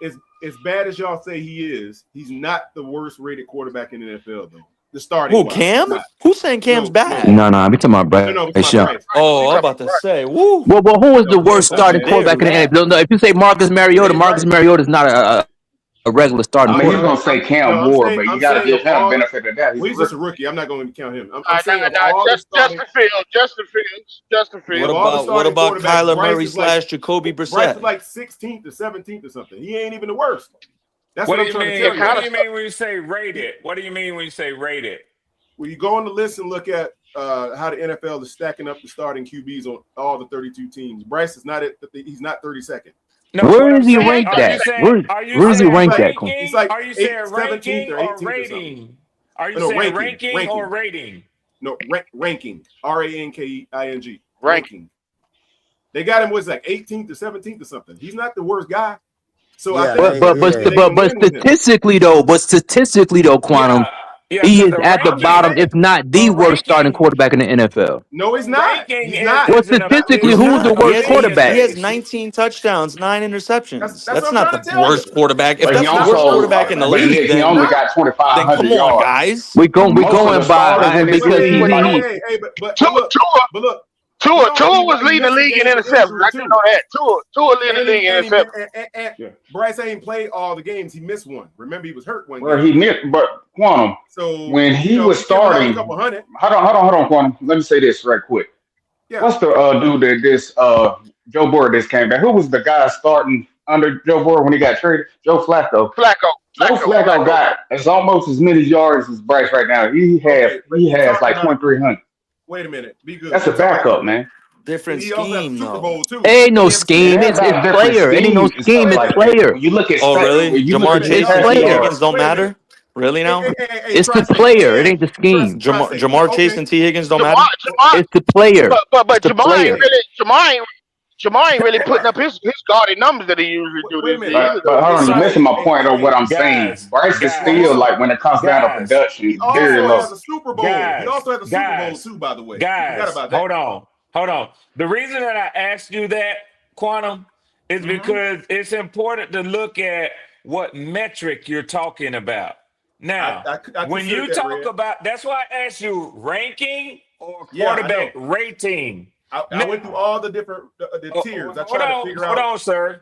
is as bad as y'all say he is, he's not the worst rated quarterback in the NFL though. The starting. Who, wise. Cam? Not. Who's saying Cam's No, bad? No, I'm talking about Bryce No, it's Young. Bryce. Oh, I'm about to say, woo. Well, who is the No, worst Cam's starting bad. quarterback in the They're NFL? No, if you say Marcus Mariota, Marcus Mariota is not a regular starting I mean, he's quarterback. gonna say Cam I'm Ward, saying, but you I'm got to saying give of him all. benefit of that. Well, he's just a rookie. I'm not going to count him. I'm saying of Nah, all the starting. Justin Fields. What about quarterbacks, Kyler Bryce Murray is like / Jacoby Bryce is Brissett? like 16th or 17th or something. He ain't even the worst. That's What what do I'm you trying to mean? tell you. What do you mean when you say rated? What do you mean when you say rated? When you go on the list and look at how the NFL is stacking up the starting QBs on all the 32 teams, Bryce is not he's not 32nd. No, Where what I'm is he saying, ranked are you at? saying, are you Where is he saying ranked at? ranking? He's like Are you saying 17th ranking or or 18th or something. rating? Are you No, saying ranking. ranking or rating? No, ranking. RANKING. Ranking. They got him was like 18th or 17th or something. He's not the worst guy. So Yeah, I think But statistically though, Quantum, Yeah, he because is the at the bottom, if not the worst starting quarterback in the NFL. No, he's the not. ranking He's not. Well, is an statistically, is who's not the an worst He quarterback? has opinion-based. 19 touchdowns, 9 interceptions. That's what I'm not trying to the tell worst you. quarterback. If But he that's the worst also, quarterback in the but league, Nick, he only got then 2,500 come on, yards. guys. We're going Most of the starters by in this because league, Hey, but look. Tua was leading the league in interceptions. I didn't know that. Tua leading the league in interceptions. And Bryce ain't played all the games. He missed one. Remember, he was hurt one Where game. he missed, but Quantum, So when he was starting, hold on, Quantum. Let me say this right quick. Yeah. What's the dude that Joe Burrow just came back? Who was the guy starting under Joe Burrow when he got traded? Joe Flacco. Joe Flacco got almost as many yards as Bryce right now. He has like 2,300. Wait a minute. Be good. That's a backup, man. Different He also has scheme, the Super though. Bowl too. Ain't no scheme. It's player. It ain't no scheme. It's player. When you look at really? Jamar Chase and T. Higgins don't matter? Really now? It's the player. It ain't the scheme. Jamar Chase and T. Higgins don't matter? It's the player. But Jamar ain't really putting up his gaudy numbers that he usually do this year. But hold on, you're missing my point on what I'm saying. Bryce is still like when it comes down to production, very low. He also has a Super Bowl. He also has a Super Bowl too, by the way. Guys, about that. hold on. The reason that I asked you that, Quantum, is because it's important to look at what metric you're talking about. Now, I when you talk about, that's why I asked you ranking or quarterback rating. I went through all the different tiers. I tried to figure out.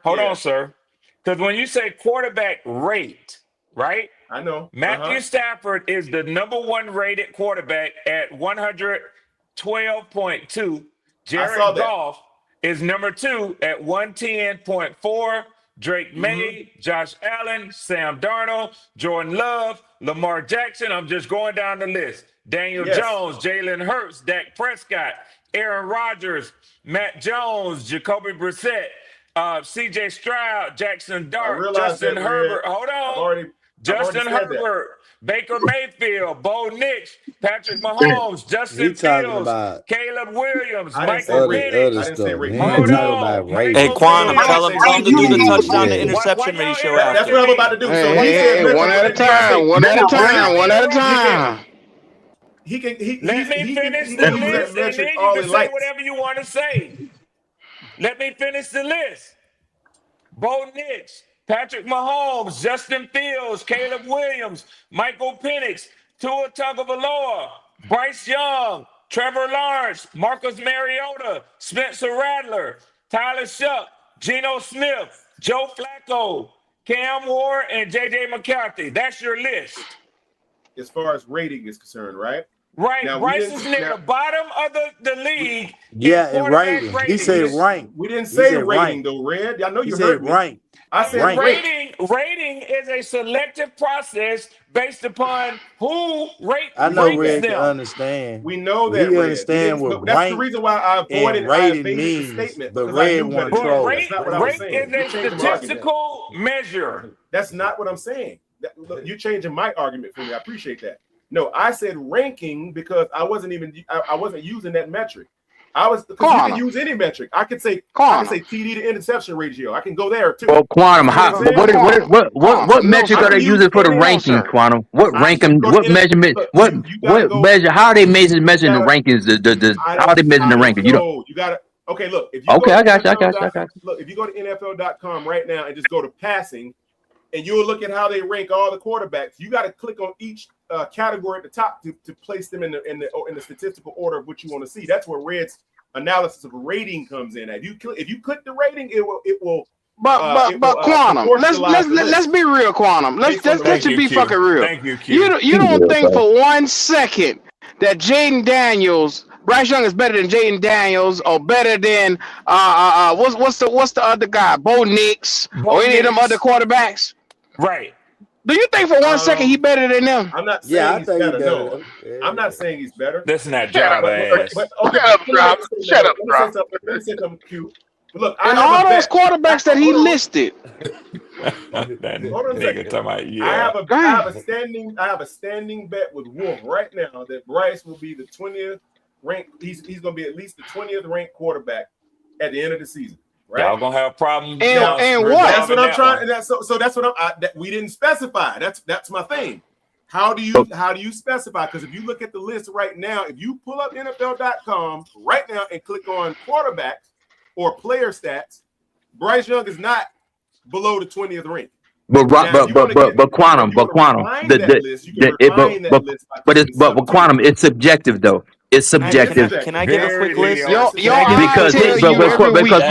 Hold on, sir. Because when you say quarterback rate, right? I know. Matthew Stafford is the #1 rated quarterback at 112.2. Jared Goff is #2 at 110.4. Drake May, Josh Allen, Sam Darnold, Jordan Love, Lamar Jackson. I'm just going down the list. Daniel Jones, Jalen Hurts, Dak Prescott, Aaron Rodgers, Matt Jones, Jacoby Brissett, C.J. Stroud, Jackson Dart, Justin Herbert. Hold on. Justin Herbert, Baker Mayfield, Bo Nix, Patrick Mahomes, Justin Fields, Caleb Williams, Michael Penix. Hold on. Hey, Quantum, tell him to do the touchdown to interception ratio after. That's what I'm about to do. So Hey, one at a time. One at a time. Let me finish the list, and then you can say whatever you want to say. Let me finish the list. Bo Nix, Patrick Mahomes, Justin Fields, Caleb Williams, Michael Penix, Tua Tagovailoa, Bryce Young, Trevor Lawrence, Marcus Mariota, Spencer Rattler, Tyler Shuck, Geno Smith, Joe Flacco, Cam Ward, and J.J. McCarthy. That's your list. As far as rating is concerned, right? Right. Now, Bryce is near the bottom of the league. Yeah, and rating. He said rank. We didn't say rating though, Red. I know you heard me. Rank. I said rating. Rating is a selective process based upon who rates I know them. Red can understand. We know that. We understand what that's rank the reason why I avoided and rating the means. statement. But Red want to troll. Rate is a statistical measure. That's not what I'm saying. Look, you're changing my argument for me. I appreciate that. No, I said ranking because I wasn't using that metric. Because you can use any metric. I could say TD to interception ratio. I can go there too. Well, Quantum, what metric are they using for the ranking, Quantum? What ranking? What measurement? What measure? How are they measuring the rankings? How are they measuring the rankings? You gotta. Okay, look. If you I got you. Look, if you go to NFL.com right now and just go to passing, and you'll look at how they rank all the quarterbacks. You got to click on each category at the top to place them in the statistical order of what you want to see. That's where Red's analysis of rating comes in. If you click the rating, it will. But Quantum, let's be real, Quantum. Let's just be fucking real. Thank you, Q. You don't think for 1 second that Jaden Daniels, Bryce Young is better than Jaden Daniels, or better than what's the other guy, Bo Nix, or any of them other quarterbacks? Right. Do you think for 1 second he better than them? I'm not saying he's better. No, I'm not saying he's better. Listen to that Java ass. Shut up, Drop. Let me say something cute. Look, and all those quarterbacks that he listed. That nigga talking about, yeah. I have a standing bet with Wolf right now that Bryce will be the 20th ranked. He's going to be at least the 20th ranked quarterback at the end of the season. Right? Y'all gonna have problems. And what? That's what I'm trying. So that's what we didn't specify. That's my thing. How do you specify? Because if you look at the list right now, if you pull up NFL.com right now and click on quarterbacks or player stats, Bryce Young is not below the 20th rank. But Quantum, Quantum, it's subjective though. It's subjective. Can I get a quick list? Because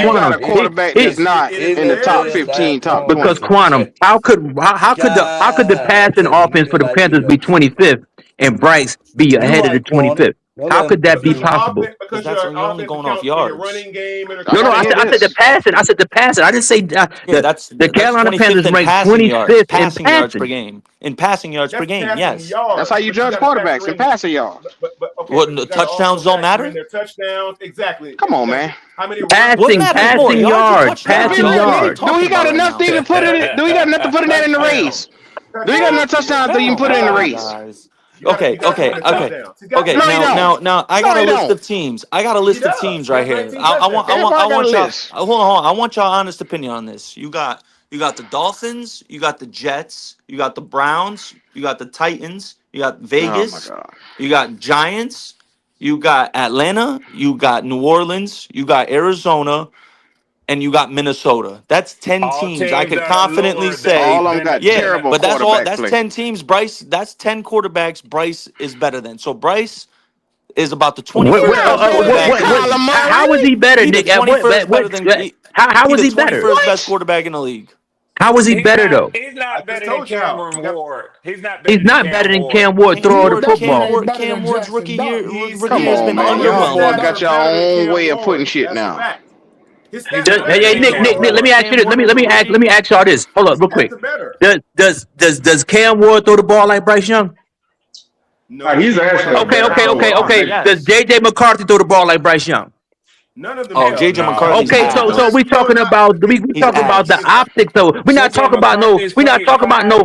Quantum, quarterback is not in the top 15, top 20. Because Quantum, how could the passing offense for the Panthers be 25th and Bryce be ahead of the 25th? How could that be possible? Because you're only going off yards. No, I said the passing. I said the passing. I didn't say that's the Carolina Panthers ranked 25th in passing yards per game. In passing yards per game, yes. That's how you judge quarterbacks in passing yards. What, touchdowns don't matter? Their touchdowns, exactly. Come on, man. How many passing yards? Do he got enough to even put it? Do he got enough to put that in the race? Do he got enough touchdowns to even put it in the race? Okay. Now I got a list of teams. I got a list of teams right here. I want y'all. Hold on. I want y'all honest opinion on this. You got the Dolphins. You got the Jets. You got the Browns. You got the Titans. You got Vegas. You got Giants. You got Atlanta. You got New Orleans. You got Arizona. And you got Minnesota. That's 10 teams. I could confidently say, all of them got terrible but that's all. That's play. 10 teams. Bryce. That's 10 quarterbacks. Bryce is better than. So Bryce is about the 21st quarterback. How is he better, Nick? How is he better? 21st best quarterback in the league. How was he better though? He's not better than Cameron Ward. He's not better than Cam Ward throwing the football. Cam Ward's rookie year has been Y'all underwhelming. got your own way of putting shit now. Hey, Nick, let me ask you this. Let me ask y'all this. Hold up, real quick. Does Cam Ward throw the ball like Bryce Young? No, he's actually okay. Yes. Does JJ McCarthy throw the ball like Bryce Young? None of them. JJ McCarthy. Okay, so we talking about the optics though. We're not talking about no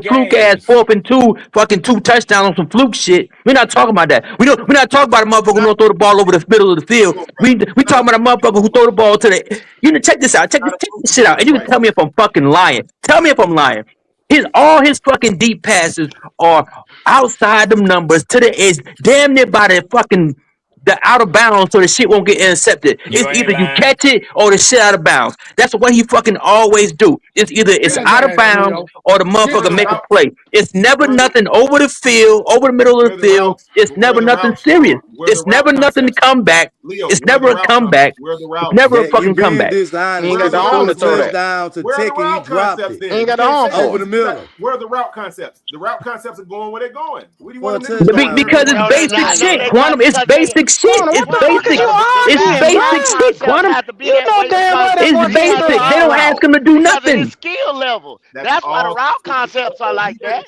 fluke ass 4th and 2 fucking 2 touchdowns on some fluke shit. We're not talking about that. We're not talking about a motherfucker who don't throw the ball over the middle of the field. We talking about a motherfucker who throw the ball to the. You know, check this out. Check this shit out, and you can tell me if I'm fucking lying. Tell me if I'm lying. All his fucking deep passes are outside them numbers to the edge, damn near by the out of bounds, so the shit won't get intercepted. It's either you catch it or the shit out of bounds. That's what he fucking always do. It's either out of bounds or the motherfucker make a play. It's never nothing over the field, over the middle of the field. It's never nothing serious. It's never nothing to come back. It's never a comeback. It's never a fucking comeback. He ain't got the arm to throw that. Down to tick and you dropped it. He ain't got the arm over the middle. Where are the route concepts? The route concepts are going where they're going. What do you want them to do? Because it's basic shit, Quantum. It's basic shit. It's basic. It's basic shit, Quantum. It's basic. They don't ask him to do nothing. His skill level. That's why the route concepts are like that.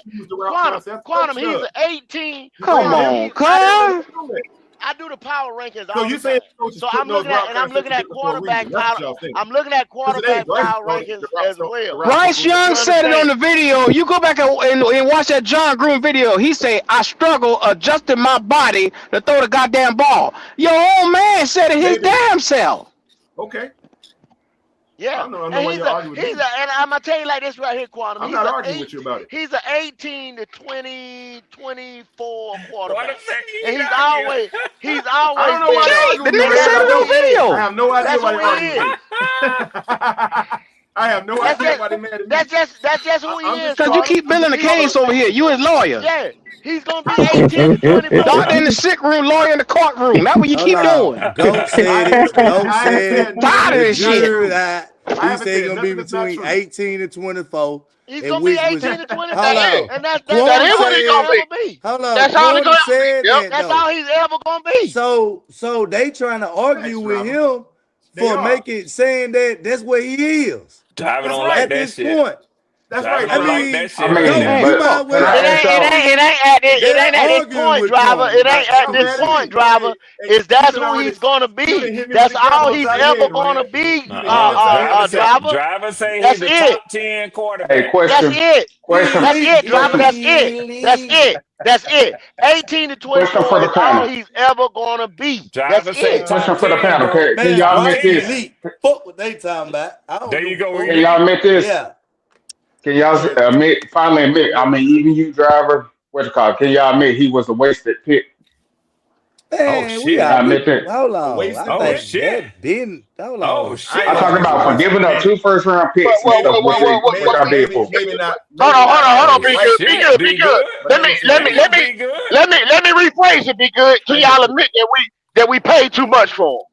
Quantum, he's an 18. Come on, Kyle. I do the power rankings. So you say so I'm looking at quarterback power. I'm looking at quarterback power rankings as well. Bryce Young said it on the video. You go back and watch that John Gruden video. He said, "I struggle adjusting my body to throw the goddamn ball." Your old man said it his damn self. Okay. Yeah, and I'm gonna tell you like this right here, Quantum. I'm not arguing with you about it. He's an 18 to 20, 24 quarterback, and he's always. I don't know why the nigga said it on video. I have no idea why you're arguing. I have no idea why they mad at me. That's just who he is. Because you keep building the case over here. You his lawyer. Yeah, he's gonna be 18 to 24. Doctor in the sick room, lawyer in the courtroom. That's what you keep doing. Goat said it. Goat said Tired of this shit. He said he's gonna be between 18 and 24. He's gonna be 18 to 24. And that's what he's gonna be. Hold on. That's all he's gonna said be. that, That's though. all he's ever gonna be. So they trying to argue with him for saying that that's what he is. Driver don't like that shit. Point. That's right. I mean, that shit. It ain't at this point, driver. It ain't at this point, driver. Is that's who he's gonna be? That's all he's ever gonna be, driver. Driver say That's he's the it. top 10 quarterback. Hey, question. That's it. Question. That's it, driver. That's it. That's it. That's it. 18 to 24 is all he's ever gonna be. Driver say it. Question for the panel. Can y'all admit this? Fuck what they talking about. There you go. Can y'all admit this? Yeah. Can y'all finally admit? I mean, even you, driver, what you call it? Can y'all admit he was a wasted pick? Man, shit. Hold on. Oh, shit. Hold on. Oh, shit. I'm talking about for giving up 2 first-round picks. What y'all did for? Maybe not. Hold on. Be good. Let me rephrase it. Be good. Can y'all admit that we paid too much for him?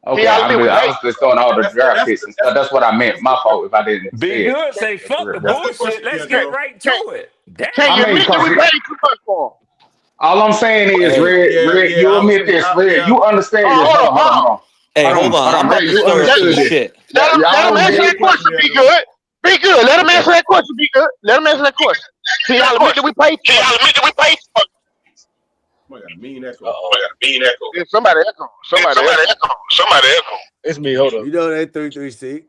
Okay, I was just throwing all the draft picks and stuff. That's what I meant. My fault if I didn't Be say good. it. Say fuck the bullshit. Let's get right to it. Damn. Can you admit that we paid too much for him? All I'm saying is, Red, you admit this, Red. You understand this. Hold on. Hey, hold on. I'm about to stir up some shit. Let him answer that question. Be good. Be good. Let him answer that question. Be good. Let him answer that question. Can y'all admit that we paid for him? I got a mean echo. Yeah, somebody echo. It's me. Hold on. You know that 336.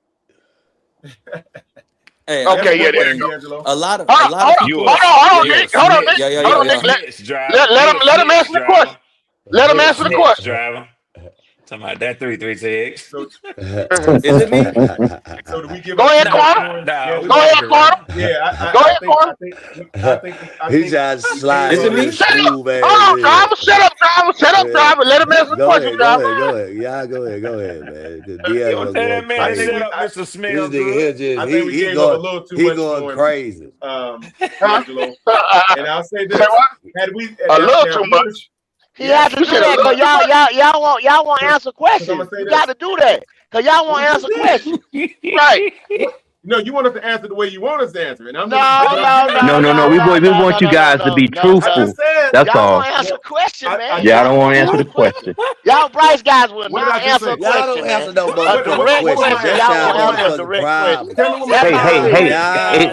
Hey, Okay, yeah, there you go. A lot of people. Hold on, Nick. Let him answer the question. Let him answer the question. Driver. Talking about that 336. Is it me? So do we give Go ahead, Carter. Go ahead, Carter. Yeah, Go ahead, Carter. I think He just slide. Is it me? Hold on, driver. Shut up, driver. Let him answer the question, driver. Go ahead. Yeah, go ahead, man. The Tell that man to shut up, Mr. This Smell nigga good. here I think we gave up a little too much for him. crazy. Angelo. And I'll say this: had we A little too much. He had to do that because y'all want to answer questions. You got to do that because y'all want to answer questions. Right. No, you want us to answer the way you want us to answer it. No. We want you guys to be truthful. That's y'all all. want to answer a question, man. Yeah, I don't want to answer the question. Y'all Bryce guys will What not did I just answer a say? question. Y'all don't answer no A motherfucking direct question. question. That's Y'all y'all won't answer a motherfucking direct problem. question. Hey, driver.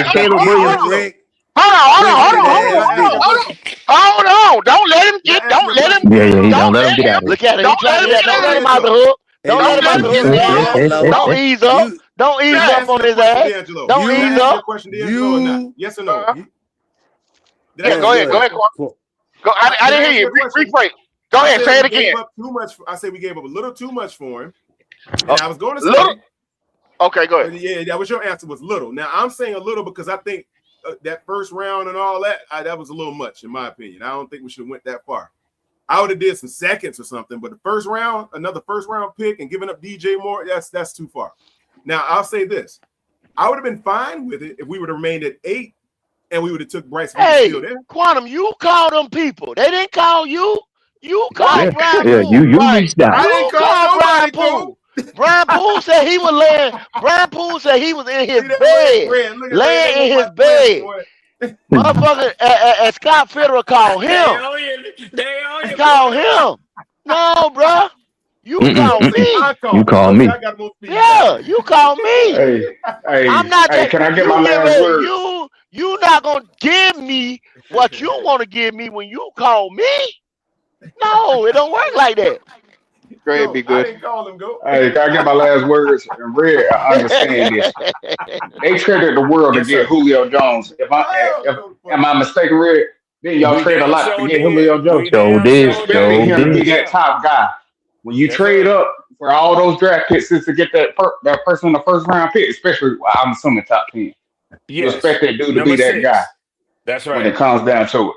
Is Caleb Williams? Hold on. Don't let him. Yeah, don't let him get out of it. Look at him. Don't let him out the hook. Don't let him out the hook. Don't ease up. Don't ease up on his ass. Don't ease up. Yes or no? Yeah, go ahead, Corey. Go. I didn't hear you. Rephrase. Go ahead. Say it again. I say we gave up a little too much for him. And I was going to say little. Okay, go ahead. Yeah, that was your answer. Was little. Now I'm saying a little because I think that first round and all that that was a little much in my opinion. I don't think we should have went that far. I would have did some seconds or something, but the first round, another first round pick and giving up DJ Moore, that's too far. Now I'll say this: I would have been fine with it if we would have remained at 8 and we would have took Bryce. Hey, Quantum, you called them people. They didn't call you. You called Brian Poole. Yeah, you reached out. I didn't call Brian Poole. Brian Poole said he was laying. Brian Poole said he was in his bed, laying in his bed. Motherfucker, and Scott Federer called him. They called him. No, bro. You called me. You called me. Yeah, you called me. Hey, I'm not. can I get my last word? You not gonna give me what you want to give me when you call me. No, it don't work like that. Great, be good. I didn't call him go. Hey, can I get my last words? And Red, I understand this. They traded the world to get Julio Jones. Am I mistaken, Red? Then y'all trade a lot to get Julio Jones. Sure did. Expecting him to be that top guy. When you trade up for all those draft picks to get that person in the first round pick, especially I'm assuming top 10, you expect that dude to be that guy. That's right. When it comes down to it.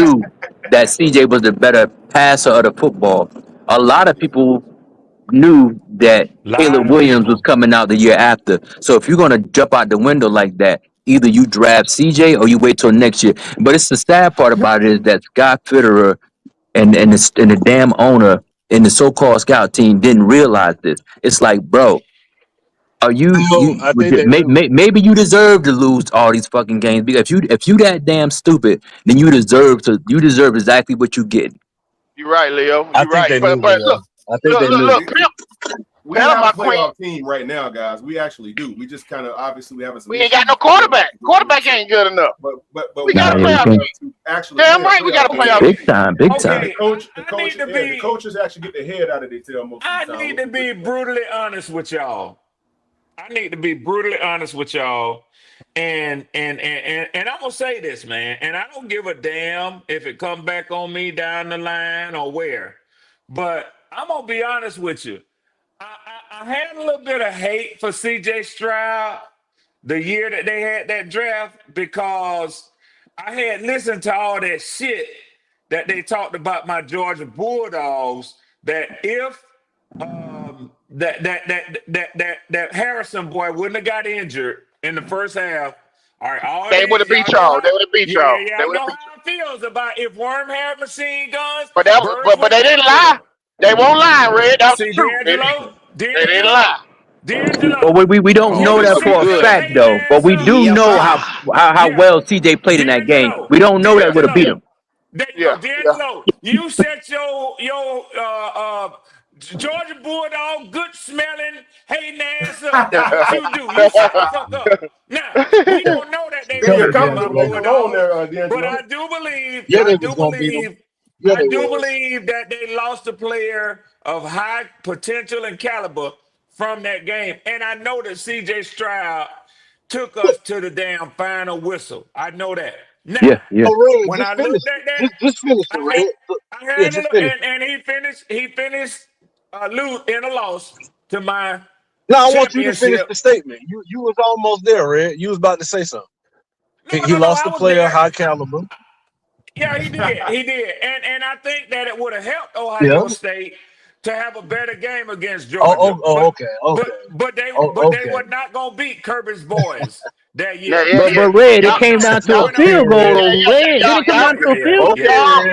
knew that CJ was the better passer of the football. A lot of people knew that Lot Caleb of Williams was people. coming out the year after. So if you're gonna jump out the window like that, either you draft CJ or you wait till next year. But it's the sad part about it is that Scott Fitterer and the damn owner and the so-called scout team didn't realize this. It's like, bro, Are No, I think they do. maybe you deserve to lose all these fucking games because if you that damn stupid, then you deserve exactly what you get. You're right, Leo. I You're think right. they But knew, Leo. I think they knew. Look, We have Panama a Queen. playoff team right now, guys. We actually do. We just kind of obviously we having some. We ain't got no quarterback. Quarterback ain't good enough. But we got a Nah, playoff yeah, team. Damn right, we got a playoff big team. time. The coaches actually get their head out of their tail most of the time. I need to be brutally honest with y'all. And I'm gonna say this, man. And I don't give a damn if it come back on me down the line or where. But I'm gonna be honest with you. I had a little bit of hate for CJ Stroud the year that they had that draft because I had listened to all that shit that they talked about my Georgia Bulldogs. That if that Harrison boy wouldn't have got injured in the first half. All right, they would have beat y'all. They would have beat y'all. Yeah, I know how it feels about if Worm had machine guns. But they didn't lie. They won't lie, Red. That's the truth. They didn't lie. D'Angelo. But we don't know that for a fact though. But we do know how well CJ played in that game. We don't know that would have beat him. There you go, D'Angelo. You set your Georgia Bulldog, good smelling, hating ass up. That's what you do. You shut the fuck up. Now, we don't know that they were my Bulldogs, but I do believe that they lost a player of high potential and caliber from that game. And I know that CJ Stroud took us to the damn final whistle. I know that. Now, when I looked at that, just finish it, Red. And he finished in a loss to my No, I want you to finish the statement. You was almost there, Red. You was about to say something. He lost a player high caliber. Yeah, he did. And I think that it would have helped Ohio State to have a better game against Georgia. But they were not gonna beat Kirby's boys that year. But Red, it came down to a field goal. Red, it came down to a field goal.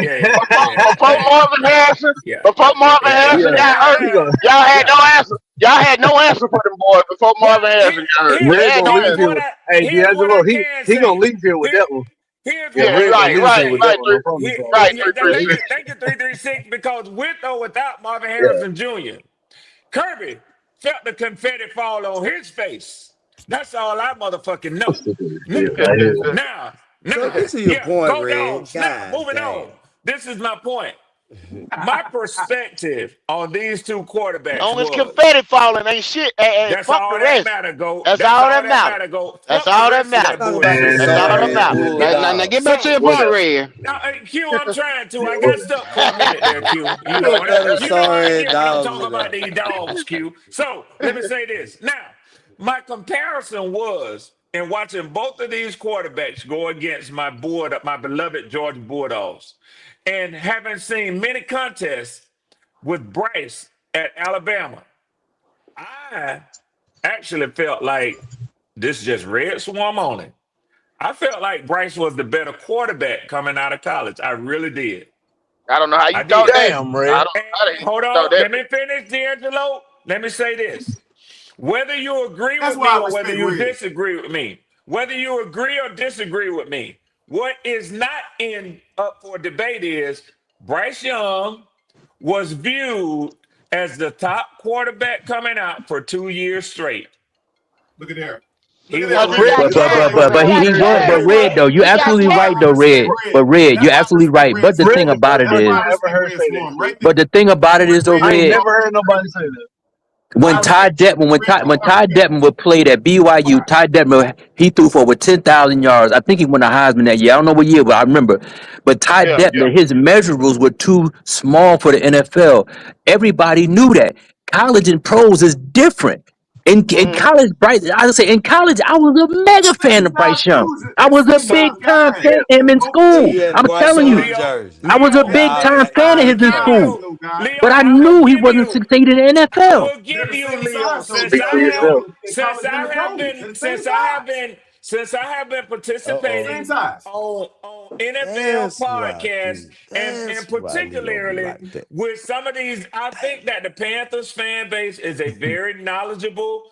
Before Marvin Harrison got hurt, y'all had no answer. Y'all had no answer for them boys before Marvin Harrison got hurt. Red gonna leave here with, hey, D'Angelo, he gonna leave here with that one. Right. Thank you, 336, because with or without Marvin Harrison Jr., Kirby felt the confetti fall on his face. That's all I motherfucking know. Now, this is your point, go Red. Dogs. Now, moving on. This is my point. My perspective on these two quarterbacks. Long as confetti falling ain't shit. That's fuck all the that rest. matter, go. That's all that matter. That's all that matter. That's all that matter. Now get back to your point, Red. Now, Q, I'm trying to. I got stuck for a minute there, Q. You know I get when I'm talking about these dogs, Q. So let me say this. Now, my comparison was in watching both of these quarterbacks go against my beloved Georgia Bulldogs, and having seen many contests with Bryce at Alabama, I actually felt like this just red swarm on it. I felt like Bryce was the better quarterback coming out of college. I really did. I don't know how you thought that. Damn, Red. Hold on. Let me finish, D'Angelo. Let me say this. Whether you agree with me or whether you disagree with me, whether you agree or disagree with me, what is not up for debate is Bryce Young was viewed as the top quarterback coming out for 2 years straight. Look at there. But Red though, you're absolutely right though, Red. But Red, you're absolutely right. But the thing about it is, though, I ain't Red. never heard nobody say that. When Ty Detman would play at BYU, Ty Detman, he threw for over 10,000 yards. I think he won a Heisman that year. I don't know what year, but I remember. But Ty Detman, his measurables were too small for the NFL. Everybody knew that. College and pros is different. In college, Bryce, I would say in college, I was a mega fan of Bryce Young. I was a big time fan of him in school. I'm telling you, I was a big time fan of his in school. But I knew he wasn't succeeding in the NFL. I will give you, Leo, since I have been participating on NFL podcasts, and particularly with some of these, I think that the Panthers fan base is a very knowledgeable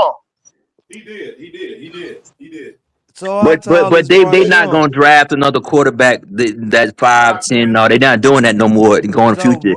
young. He did. He did. He did. He did. So how But but tall but is they Bryce not gonna Young? draft another quarterback that's 5'10". No, they're not doing that no more going So future.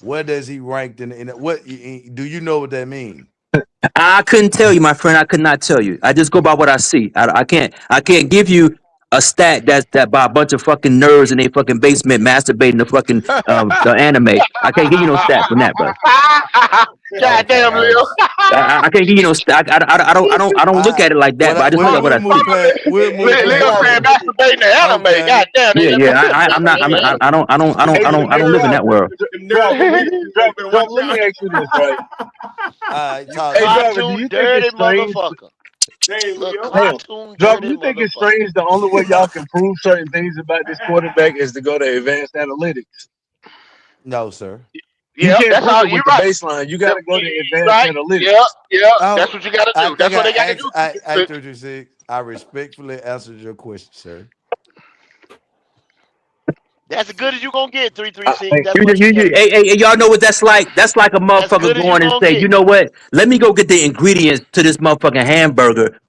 Where does he rank in what do you know what that means? I couldn't tell you, my friend. I could not tell you. I just go by what I see. I can't give you a stat that by a bunch of fucking nerds in a fucking basement masturbating the anime. I can't give you no stat from that, bro. Goddamn, Okay, Leo. I can't give you no stat. I don't look at it like that, but I just look at what I see. Leo said masturbating the anime. Okay. Goddamn, Yeah, nigga. yeah. I'm not. I don't live in that world. Driver, let me ask you this, right? Hey, driver, do you think Dirty it's strange? motherfucker. Hold on. Driver, do you think it's strange the only way y'all can prove certain things about this quarterback is to go to advanced analytics? No, sir. You Yeah, can't that's prove how it you with right. the baseline. You got to go to advanced Right? analytics. Yeah. Oh, That's what you got to do. That's what they got to do. I 36. I respectfully answered your question, sir. That's as good as you gonna get. 336. That's what Hey, y'all know what that's like? That's like a as motherfucker good as you going and gonna say, get. you know what? Let me go get the ingredients to this motherfucking hamburger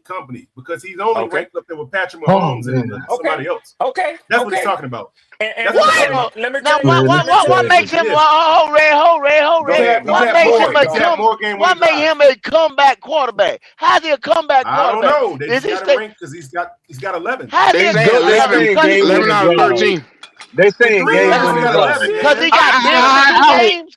elite company because he's only Okay. ranked up there with Patrick Oh, Mahomes and man. somebody else. Okay. That's what he's Okay. talking about. And That's what he's talking What? about. let me Now, tell you. what makes him? Yes. Hold, Ray. Go ahead. He's What that makes boy. him a He's that boy game What winning made drive. him a comeback quarterback? How's he a comeback I don't quarterback? know. They Is just he got stay? him ranked because he's got 11. How's he They a saying good? game 11 winning out of drive. 13. They In saying 3 game years, he winning got drive. 11 Because games. he got benched 2 games.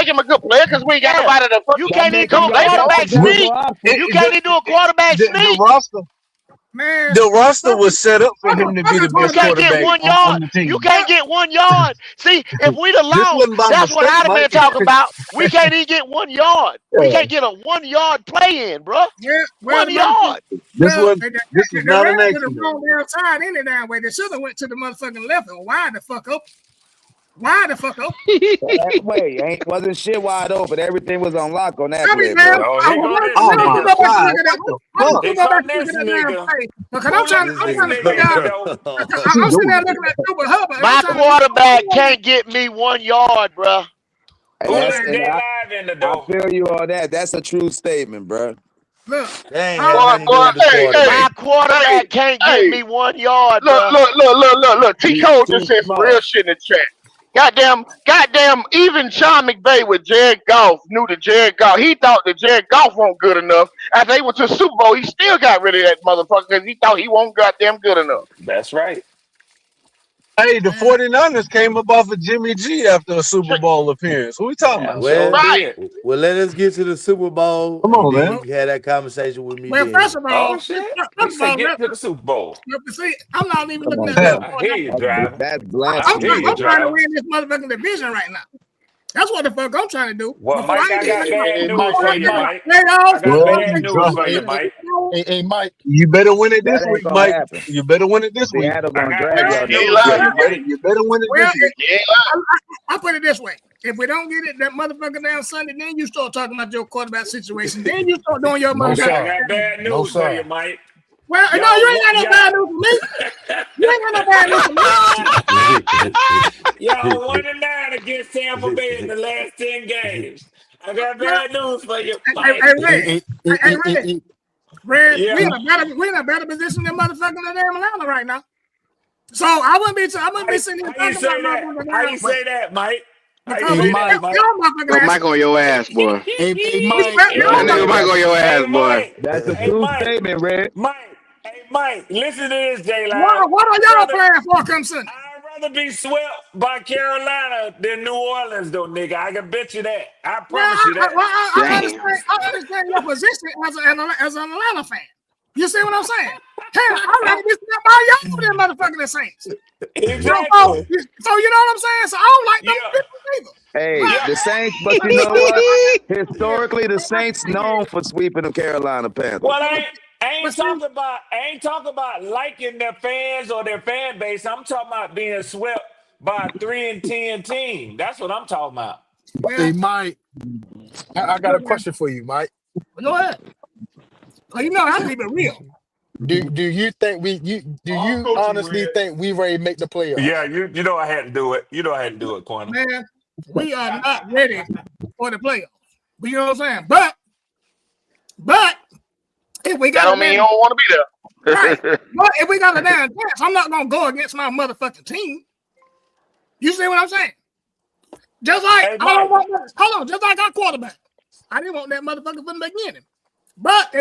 make him a good player because we ain't got Yeah. nobody to You fucking can't even do come a play for quarterback him. sneak. You can't even do a quarterback The sneak. roster, Man, the roster was set up for him to be fucking the You best can't get quarterback 1 on yard. the You team. can't get 1 yard. See, if we'd have This lost, wasn't by that's what mistake, I'd have Mike. been talking about. We can't even get 1 yard. We can't get a 1 yard play in, bro. well, 1 yard. This was the not an rest was the accident. wrong damn side any damn way. They should have went to the motherfucking left and wide the fuck up. Why the fuck up? Wait, wasn't shit wide open. Everything was on lock on that I play, mean, man, bro. Oh, here go this Oh why don't you my nigga. go back and God! look at that? What the Why don't fuck? you Here go back come and look this at that damn nigga. play? Because Pull up This I'm this trying to nigga figure nigga out. in, crazy. though. I'm sitting there looking at Super Hubbard, and I'm My trying to figure quarterback can't get me 1 yard, bruh. And Pull that's that and J Live in the I door. feel you on that. That's a true statement, bro. look. They ain't I, had Boy, nothing to do boy, with the hey, My quarterback. quarterback can't get hey, me 1 yard, look, bruh. look, look, look, look, look. T. Too Cole just too said some real small. shit in the chat. Goddamn, even Sean McVay with Jared Goff knew that Jared Goff. He thought that Jared Goff wasn't good enough. After they went to the Super Bowl, he still got rid of that motherfucker because he thought he wasn't goddamn good enough. That's right. Hey, the man, 49ers came up off of Jimmy G after a Super Bowl appearance. Who we talking Damn about? sure Well, Right. did. well, let us get to the Super Bowl, Come and on, then man. you can have that conversation with me well, first then. of Oh, all, shit. He said get to the Super Bowl. see, I'm not even Come looking on, at this. bro. I hear you, driver. That's I hear blasphemy. you, I'm trying to driver. win this motherfucking division right now. That's what the fuck I'm trying to do. Well, Before Mike, I I get got laid bad off, Hey, news Mike. before for I Hey, you, get Mike. Mike. laid I off, got Well, before I bad get news for hey, you, Mike. Mike. You better win it this That week, ain't gonna Mike. happen. You better win it this week. Seattle I gonna got drag well, y'all bad You ain't niggas news for lying. You you, down. better, Mike. you better win it well, this week. You ain't lying. I put it this way. If we don't get it that motherfucker down Sunday, then you start talking about your quarterback situation. Then you start doing your No, motherfucking. I sir. got bad No, news for you, sir. Mike. Well, no, you ain't got no bad news for me. You ain't got no bad news for me. Y'all 1-9 against Tampa Bay in the last 10 games. I got Well, bad news for you, hey, Mike. hey, Red. Hey, Red. Red, Yeah. we in a better position than motherfucking the damn Atlanta right now. So I wouldn't be sitting here How you talking about say that? motherfucking How down you say that, Mike? How you because Hey, say that, Mike. Mike? your motherfucking Put ass. Mike on your ass, boy. Hey, You Mike. spent your That Yeah, nigga Mike that's on your ass, Hey, boy. Mike. that's a Hey, true Mike. statement, Red. Mike, listen to this, J Live. What are y'all playing for come Sunday? I'd rather be swept by Carolina than New Orleans, though, nigga. I can bet you that. I Well, promise you that. Damn. I understand your position as an Atlanta fan. You see what I'm saying? Hell, I'd rather be swept by y'all than motherfucking the Saints. So Exactly. you know what I'm saying? So I don't like them Yeah. people either. Hey, Yeah. But the Saints, but you know what? Historically, the Saints known for sweeping the Carolina Panthers. Well, I but ain't see, talking about liking their fans or their fan base. I'm talking about being swept by a 3-10 team. That's what I'm talking about. Hey, well, Mike. I got a question for you, Mike. go ahead. Well, you know I keep it real. Do you think do All you coaching, honestly Red. think we ready to make the Yeah, playoffs? you know I had to do it. You know I had to do it, Corner. Man, we are not ready for the playoffs. But you know what I'm saying? But if we That got a don't mean you damn don't want to be there. right, but if we got a damn chance, I'm not gonna go against my motherfucking team. You see what I'm saying? Just like Hey, I don't Mike. want hold on, just like our quarterback. I didn't want that motherfucker from the beginning. But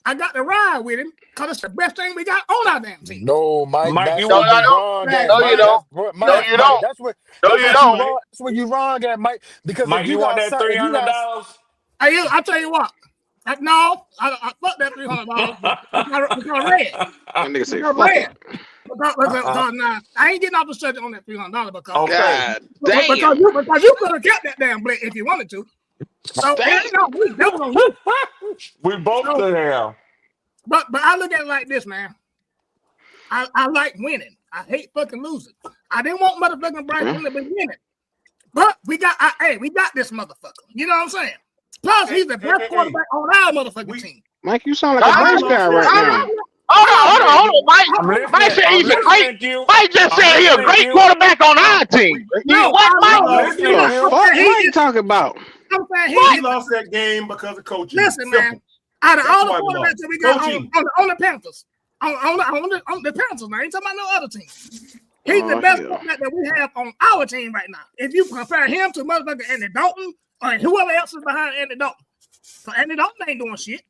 I got to ride with him because it's the best thing we got on our damn team. No, Mike. Mike, you That's No, where want I you don't. wrong That's at, No, you Mike. right. don't. No, Mike. That's you right. don't. That's what No, that's you what you don't. Mike, wrong. That's where you wrong at, Mike. Because if Mike, you you want got that if you got $300? I tell you what. No, I fuck that $300 because red. That nigga say, Because fuck red. it. Because now I ain't getting off the subject on that $300 Okay. God damn. because you could have kept that damn blade if you wanted to. So it Damn. ain't no we double on you. We both So, could have. but I look at it like this, man. I like winning. I hate fucking losing. I didn't want motherfucking Bryce from the beginning. But we got this motherfucker. You know what I'm saying? Plus, he's the best quarterback on our motherfucking team. Mike, you sound like a Huh? nice guy right now. Hold on, Mike. I'm Mike listening. said I'm he's a great. listening to you. Mike just I'm said he's a listening to great you. quarterback on our team. No, What, Mike? I'm listening The to you. fuck Mike talking about? I'm saying We lost that game because of coaching. listen, Simple. man. Out of That's all the why we quarterbacks lost. that we got Coaching. on the Panthers, on the Panthers, now, I ain't talking about no other team. He's the Oh, best hell. quarterback that we have on our team right now. If you compare him to motherfucking Andy Dalton or whoever else is behind Andy Dalton, so Andy Dalton ain't doing shit.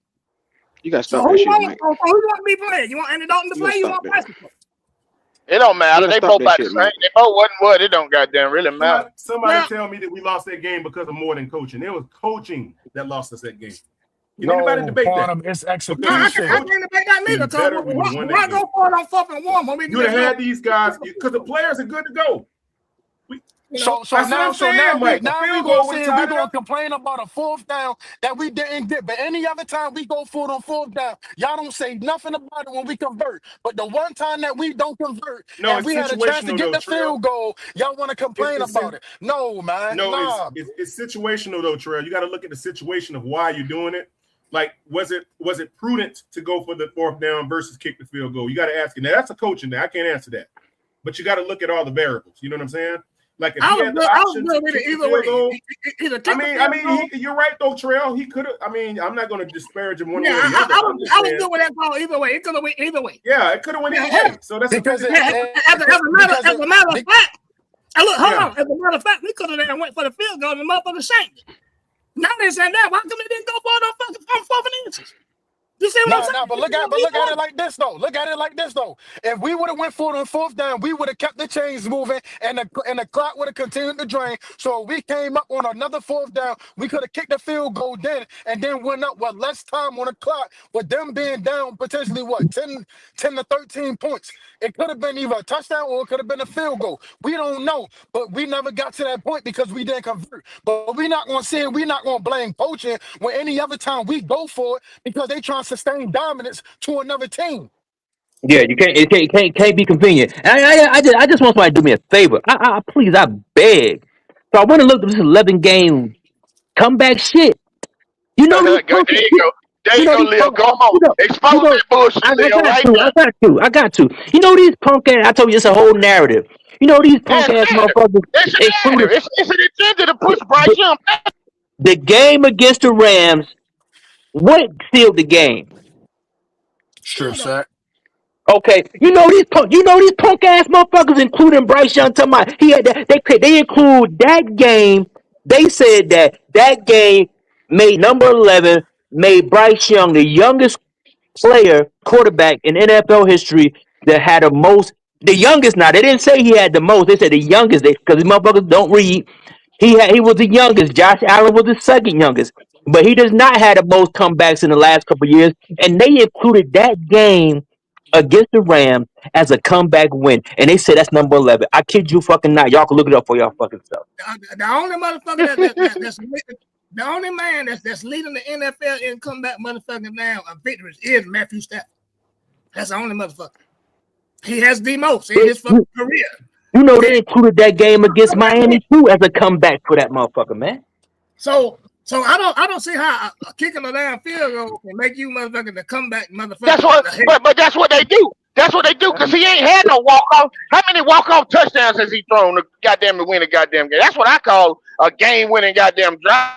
You gotta So stop who that you shit, want? Mike. So who you want to be playing? You want Andy Dalton to You gotta play? You stop want that. Bryce to play? It don't matter. You gotta They stop both that about the shit, same. Mike. They both wasn't what. It don't goddamn really matter. Somebody Well, tell me that we lost that game because of more than coaching. It was coaching that lost us that game. Can no anybody debate that? quantum? It's no, I execution. can't debate that neither. Been better, Because we would have won why that game. go for it on 4th and 1 when we You would have can had these guys because the players are good to go. You know, So That's what I'm saying, Mike. A we field gonna goal would have say we tied it gonna up. complain about a fourth down that we didn't get. But any other time we go for it on fourth down, y'all don't say nothing about it when we convert. But the one time that we don't convert No, and it's we had a chance to situational get though, the Trail. field goal, y'all want to complain It's about it. No, man. no, Nah. it's situational though, Trail. You got to look at the situation of why you're doing it. Like, was it prudent to go for the fourth down versus kick the field goal? You got to ask. Now that's a coaching thing. I can't answer that, but you got to look at all the variables. You know what I'm saying? Like if he had the option to kick the field goal, you're right though, Trail. He could have. I mean, I'm not going to disparage him one way or the other. I was good with that call either way. It could have went either way. Yeah, it could have went either way. So that's because as a matter of fact, look, hold on. As a matter of fact, we could have went for the field goal and the motherfucker shanked it. Now they saying that. Why come they didn't go for it on fucking 4th inches? You see what I'm saying? No, but look at it like this though. If we would have went for it on fourth down, we would have kept the chains moving, and the clock would have continued to drain. So if we came up on another fourth down, we could have kicked the field goal then, and then went up with less time on the clock, with them being down potentially 10 to 13 points. It could have been either a touchdown or it could have been a field goal. We don't know, but we never got to that point because we didn't convert. But we're not going to say we're not going to blame coaching when any other time we go for it because they trying to sustain dominance to another team. Yeah, you can't. It can't be convenient. And I just want somebody to do me a favor. Please, I beg. So I want to look at this 11 game comeback shit. You know these There punk. you go. There You you know go, these Leo. punk. Go on. Expose that bullshit, Leo, right now. I got to. You know these punk ass. I told you it's a whole narrative. You know these Yeah, punk it's ass a narrative. motherfuckers, It's a including narrative. It's an agenda to push Bryce Young. the game against the Rams. What sealed the game? Strip sack. Okay, you know these punk ass motherfuckers, including Bryce Young. Talking about he had that. They include that game. They said that game made number 11 made Bryce Young the youngest player quarterback in NFL history that had the most. The youngest. Now they didn't say he had the most. They said the youngest. Because these motherfuckers don't read. He was the youngest. Josh Allen was the second youngest, but he does not have the most comebacks in the last couple of years. And they included that game against the Rams as a comeback win, and they said that's number 11. I kid you fucking not. Y'all can look it up for y'all fucking self. The only motherfucker that's the only man that's leading the NFL in comeback motherfucking now of victories is Matthew Stafford. That's the only motherfucker. He has the most in his fucking career. You know they included that game against Miami too as a comeback for that motherfucker, man. So I don't see how kicking a damn field goal can make you motherfucking the comeback motherfucker. That's what, but that's what they do. That's what they do because he ain't had no walk off. How many walk off touchdowns has he thrown to goddamn to win a goddamn game? That's what I call a game winning goddamn drive.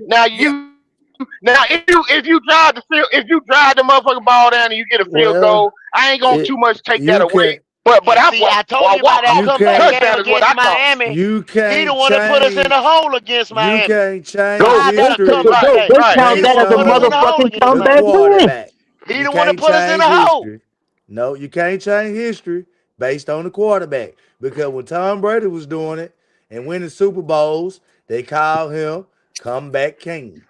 Now if you drive the motherfucking ball down and you get a field goal, I ain't gonna too much take that away. But I told you about that comeback game against Miami. You can't He the one that put us in the hole against Miami. You can't change history. They count that as a motherfucking comeback win. He the one that put us in the hole. No, you can't change history based on the quarterback because when Tom Brady was doing it and winning Super Bowls, they called him comeback king.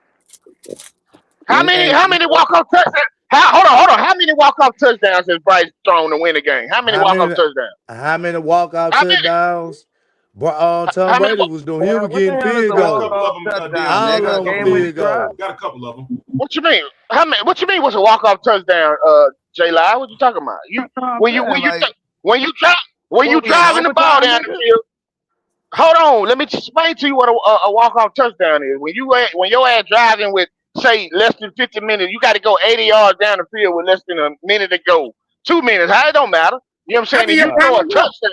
How many walk off touchdowns? Hold on. How many walk off touchdowns has Bryce thrown to win a game? How many walk off touchdowns? How many walk off touchdowns? Tom Brady was doing. He was getting field goals. All of them field goals. Got a couple of them. What you mean? What you mean was a walk off touchdown? J. Lie, what you talking about? When you driving the ball down the field. Hold on, let me explain to you what a walk off touchdown is. When your ass driving with say less than 50 minutes, you got to go 80 yards down the field with less than a minute to go. 2 minutes, how it don't matter. You know what I'm saying? If you throw a touchdown.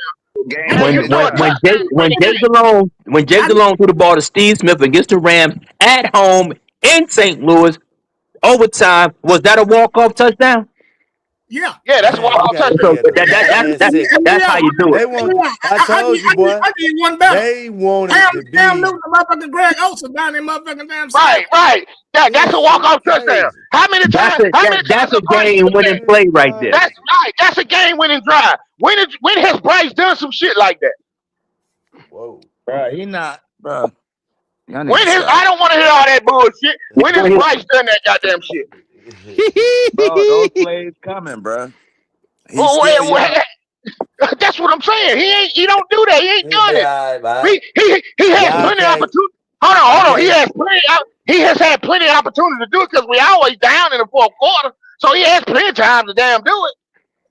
When Jake Delhomme threw the ball to Steve Smith against the Rams at home in St. Louis, overtime, was that a walk-off touchdown? Yeah, that's a walk-off touchdown. That's how you do it. I told you, boy. I give you one better. They wanted to be. Damn Newton, motherfucking Greg Olsen down in motherfucking damn. Right. That's a walk-off touchdown. How many times? That's a game-winning play right there. That's right. That's a game-winning drive. When has Bryce done some shit like that? Whoa, bro, he not, bro. I don't want to hear all that bullshit. When has Bryce done that goddamn shit? Bro, those plays coming, bro. That's what I'm saying. He don't do that. He ain't doing it. Yeah, man. He has Y'all plenty of can't. opportunity. Hold on. He has had plenty of opportunity to do it because we always down in the fourth quarter. So he has plenty of time to damn do it.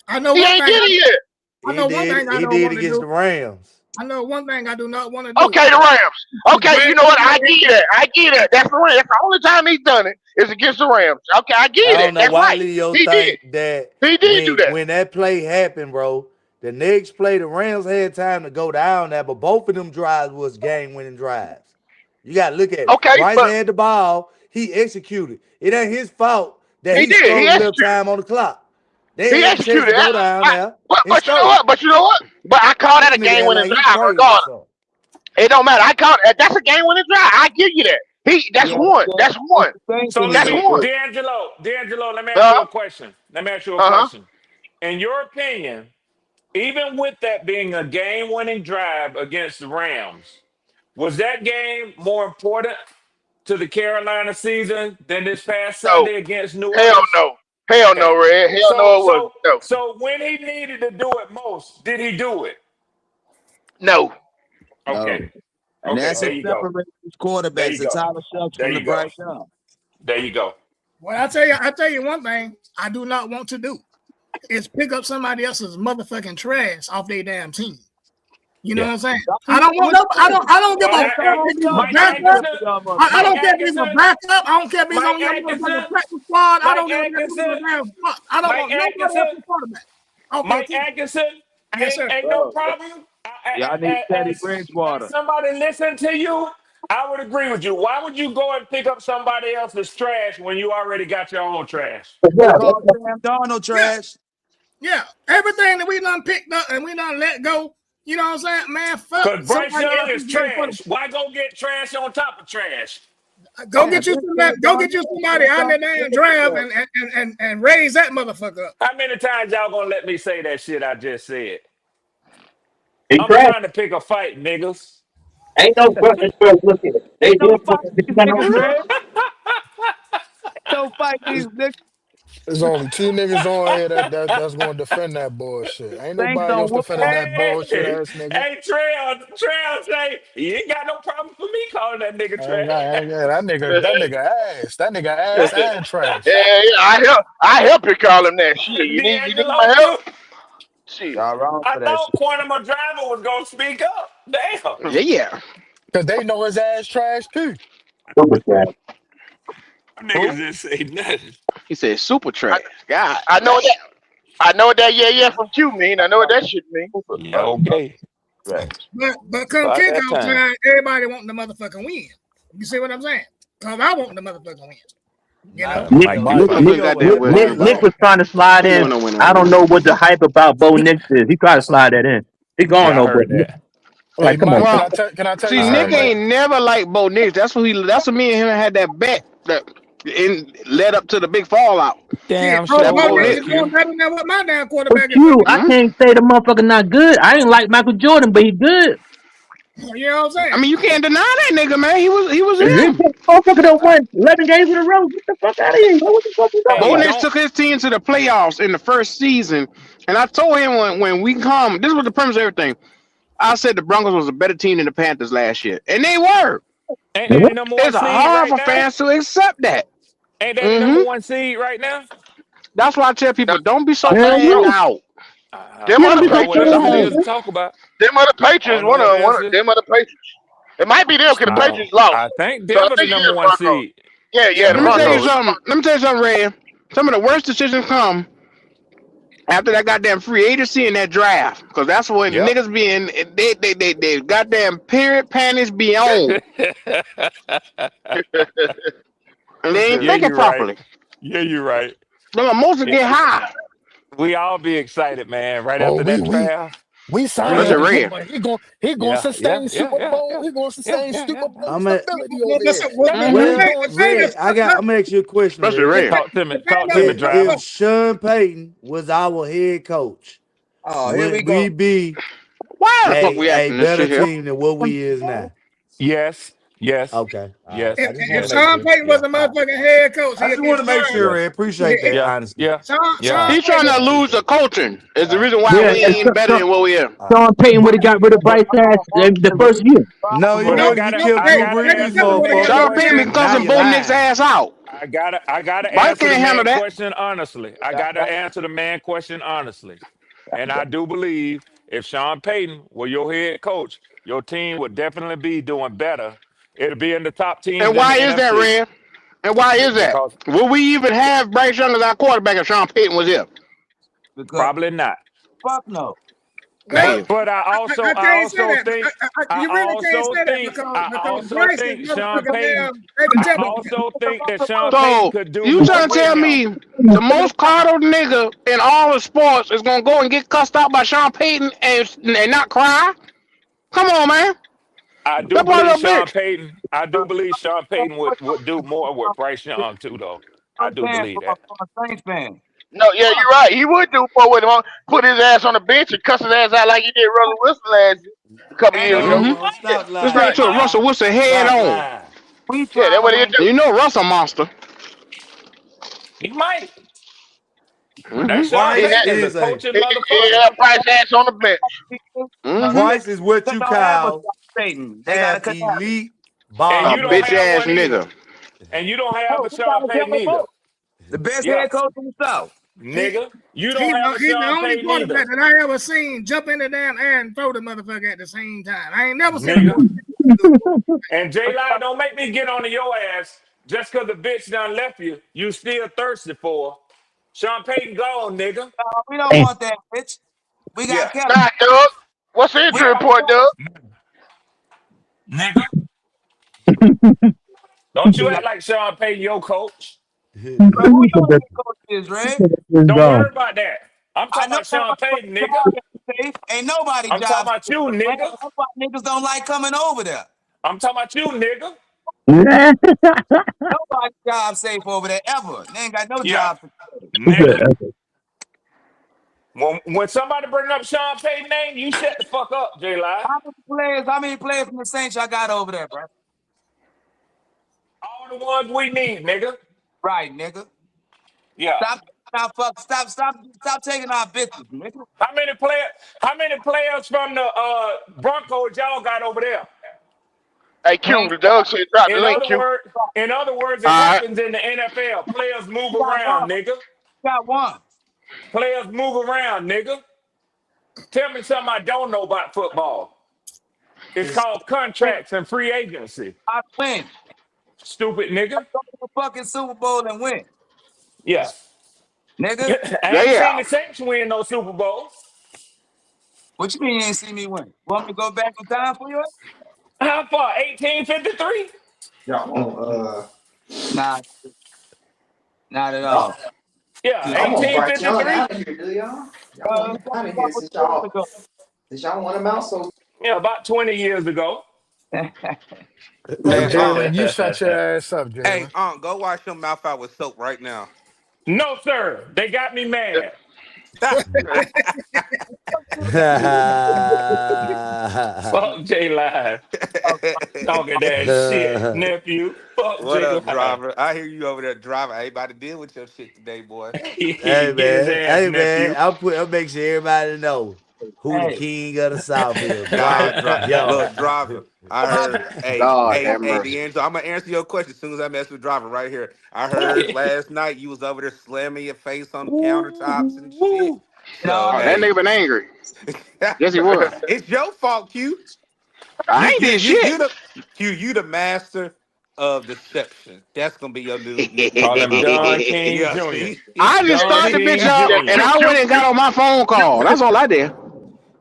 I know He one ain't thing. did it yet. I know one thing I He don't did want to against do. the Rams. I know one thing I do not want to do. Okay, the Rams. Okay, you know what? I get that. That's the Rams. That's the only time he's done it is against the Rams. Okay, I I get don't it. know That's why right. Leo He did. think that He did do that. when that play happened, bro, the next play the Rams had time to go down there, but both of them drives was game-winning drives. You got to look at it. Okay, Bryce but had the ball. He executed. It ain't his fault that he he did. He stole a little executed. time on the clock. They He had the chance to executed. go down there and But you know score. what? But I call that This a nigga act game-winning like he drive crazy or regardless. something. It don't matter. I call it. That's a game-winning drive. I give you that. That's Yeah, one. That's one. the same So thing let That's is me, one. D'Angelo, let me ask you Uh a question. huh. In your opinion, even with that being a game-winning drive against the Rams, was that game more important to the Carolina season than this past No. Sunday against New Hell Orleans? no. Hell Okay. no, Red. Hell So no, it wasn't. so No. so when he needed to do it most, did he do it? No. Okay. no. And Okay. that's There what you go. separates these There quarterbacks, you the go. Tyler Shucks There from the you go. Bryce Young. There you go. Well, I tell you one thing I do not want to do is pick up somebody else's motherfucking trash off their damn team. You know what I'm saying? I don't want no. I don't give a Well, fuck hey, if he's a Mike backup. Atkinson, I Mike don't care if he's a Atkinson, backup. I don't care if he's Mike on your Atkinson, motherfucking practice squad. I Mike don't give a Atkinson, damn fuck. I don't Mike want nobody Atkinson, else's quarterback off their Mike team. Atkinson. Yes, sir. Ain't no Bro, problem. y'all need Teddy As Bridgewater. somebody listen to you, I would agree with you. Why would you go and pick up somebody else's trash when you already got your own trash? They call Sam Darnold Yeah, trash. yeah. Everything that we done picked up and we done let go. You know what I'm saying, man? Fuck Because Bryce somebody Young is else's damn quarterback. trash. Why go get trash on top of trash? Go Yeah, get you this somebody. Sam Go get you Darnold, somebody Sam out Darnold in the damn is draft trash. and raise that motherfucker up. How many times y'all gonna let me say that shit I just said? He I'm tried. trying to pick a fight, niggas. Ain't no fucking first look at it. They Ain't no did fight fucking these you got niggas, no man. Ain't no fight these niggas. There's only two niggas on here that's going to defend that bullshit. Ain't Saints nobody don't else whoop defending their that bullshit Hey, ass nigga. hey, Trail say you ain't got no problem for me calling that nigga I ain't trash. got, I ain't got that nigga ass and trash. Yeah. I help you call him that. Shit. You need my D'Angelo, help? Shit. Y'all wrong I for that thought shit. Quantum Driver was gonna speak up. Damn. Yeah. Cause they know his ass trash too. super trash. Niggas didn't say nothing. He said super trash. God I know damn. that. I know what that yeah from Q mean. I know what that shit mean. Yeah, okay. But come About that kickoff time. time, everybody want the motherfucking win. You see what I'm saying? Cause I want the motherfucking win. You know? Mike be Mike, I'm funny. so goddamn well too. Nick was trying to slide Ain't in. doing no winning I with don't him. know what the hype about Bo Nix is. He tried to slide that in. He gone Yeah, I though, but heard that. hey like, come on, Mike, bro. can I tell See, you I something, Nick heard Mike? that. ain't never liked Bo Nix. That's what me and him had that bet that led up to the big fallout. Shit, Damn Coach That sure Bo Butler was, is Nix. doing Q. better than what my damn But quarterback is you, fucking I doing. Hmm? can't say the motherfucker not good. I ain't like Michael Jordan, but he good. You know what I'm I saying? mean, you can't deny that nigga, man. He was This him. motherfucker done won 11 games in a row. Get the fuck out of here. What the fuck you talking Hey, Bo about? Nix don't took his team to the playoffs in the first season, and I told him when we come, this was the premise of everything. I said the Broncos was a better team than the Panthers last year, and they were. ain't they the number one It's seed hard right for now? fans to accept that. Ain't they the number hmm one seed right now? That's why I tell people don't be so Hell fanned yeah. out. Them You other don't I be don't know so what Patriots. else fanned it out, is to man. talk about. Them other I Patriots. don't know what else it is. Them other Patriots. It might be them because the Patriots lost. I think So I Denver the think it number is one Broncos. seed. Yeah, the Let me tell you Broncos. something. Let me tell you something, Ray. Some of the worst decisions come after that goddamn free agency and that draft, because that's when Yep. niggas be in. They goddamn period panties be on, and they ain't Yeah, thinking you're right. properly. Yeah, you're right. Them emotions Yeah, get high. we all be excited, man. Right Oh, after that draft. we signed Especially him, Yeah. Ray. but he gonna Yeah. Yeah. sustain Yeah. Super Yeah. Bowl. Yeah. He gonna Yeah. sustain Yeah. Super Yeah. Bowl I'm at stability Well, over here. listen, well, That nigga the ain't well, thing, doing the thing shit. is, Red. I'm gonna ask you a question, Especially Red. Ray. Talk to me. the thing Talk to me, that, If driver. Sean Payton was our head coach, Oh, here we would we go. be Why the fuck we a asking this better shit here? team than what we is now? Yes. Yes. Okay, all right. Yes. I just want If to make Yes. Sean sure. Payton was Yeah, a all right. motherfucking head coach, I he'd just get want to make fired. sure. Yes. I appreciate that Yeah. honesty. Yeah. Yeah. Sean He's trying Payton to was lose the coaching. Is the reason why Yeah, we and ain't better than what we are. All right. Sean Payton would have got rid of Bryce ass the first year. No, he But I wouldn't. He gotta killed I Drew hey, gotta Brees, answer never the would have man hit Sean no Payton damn. been question. Now cussing you're Bo Nick's lying. ass out. I gotta Mike answer the can't handle man that. question honestly. I gotta answer the man question honestly. And I do believe if Sean Payton were your head coach, your team would definitely be doing better. It'll be in the top teams And in the why is that, NFC. Red? And why is that? Because Will we even have Bryce Young as our quarterback if Sean Payton was here? Because probably not. fuck no. Well, Damn. But I I can't say also that. think You really can't say that because Bryce is Sean motherfucking Payton. damn David I Tepper. also think that Sean Payton So could do you more trying to with tell him. me the most coddled nigga in all of sports is gonna go and get cussed out by Sean Payton and not cry? Come on, man. I do That boy believe a Sean bitch. Payton. I do believe Sean Payton would do more with Bryce Young too, though. I do believe that. From a Saints fan. No, yeah, you're right. He would do more with him. Put his ass on the bench and cuss his ass out like he did Russell Wilson a couple And years No, ago. he Mm-hmm. won't. Stop Just lying, like right. to Kyle. Russell Wilson head Stop on. lying. We Yeah, trying that's to what he'll win. do. You know Russell monster. He might, but that Mm-hmm. Sean He Bryce had, Payton is a is a coaching he motherfucker. had Price ass on the bench. Mm-hmm. Bryce is what They you don't have a call Sean Payton. They got a have canal. elite And A you don't ball bitch have ass one either. nigger. And you don't have Oh, a we Sean got to tell Payton them either. both. The best Yeah, head coach in the South. He, nigga. You don't have a he's the Sean only Payton either, quarterback that I ever seen jump in the damn air and throw the motherfucker at the same time. I ain't never seen a nigga. quarterback do it. And J Line, don't make me get on to your ass just because the bitch done left you. You still thirsty for her. Sean Payton gone, nigga. We don't want that, bitch. We Yeah. got Kelly. Nah, Doug. What's the We injury got report, Doug? Nigga. Don't you act like Sean Payton, your coach. But who your head coach is, Red? Don't worry about that. I'm I talking know about Sean Payton, nigga. safe. Ain't nobody I'm talking job about safe. you, nigga. That's why niggas don't like coming over there. I'm talking about you, nigga. Nobody job safe over there ever. They ain't got no Yeah, job security. nigga. When somebody bring up Sean Payton's name, you shut the fuck up, J Live. How many players from the Saints y'all got over there, bro? All the ones we need, nigga. Right, nigga. Yeah. Stop taking our business, nigga. How many players from the Broncos y'all got over there? Hey, We Q, the Doug said drop the In link, other Q. words, it All right. happens in the NFL. Players move got one. around, nigga. Got one. Players move around, nigga. Tell me something I don't know about football. It's called contracts and free agency. I win. Stupid nigga. Go to the fucking Super Bowl and win, Yeah. nigga. I ain't seen Yeah. the Saints win no Super Bowls. What you mean you ain't see me win? Want me to go back in time for you? How far? 1853? Y'all want Nah, not at y'all, all. Yeah, y'all want Bryce Young 1853. out of here, do y'all? Y'all want him It's out of a here couple years ago. since y'all want him out so Yeah, about 20 years ago. Man, Hey, Jalen, you shut your ass up, hey, Jalen. go wash your mouth out with soap right now. No, sir. They got me mad. Fuck J Live. Talking that shit, nephew. Fuck What J up, Live. driver? I hear you over there driving. I ain't about to deal with your shit today, boy. Hey Get his man, ass, hey man, nephew. I'll make sure everybody know who the Hey, king of the South is, Nah, boy. look, Yo. driver. I my heard, God have mercy. D'Angelo. I'm gonna answer your question as soon as I mess with driver right here. I heard last night you was over there slamming your face on the countertops and shit. Woo. So no, Oh, that hey, nigga been angry. Yes, he was. it's your fault, Q. I You ain't you did you shit. you the you the master of deception. That's gonna be your new Call him title. John King Yeah, Jr. see. I just John started the bitch King up Yeah, Jr. and I went and got on my phone call. That's all I did.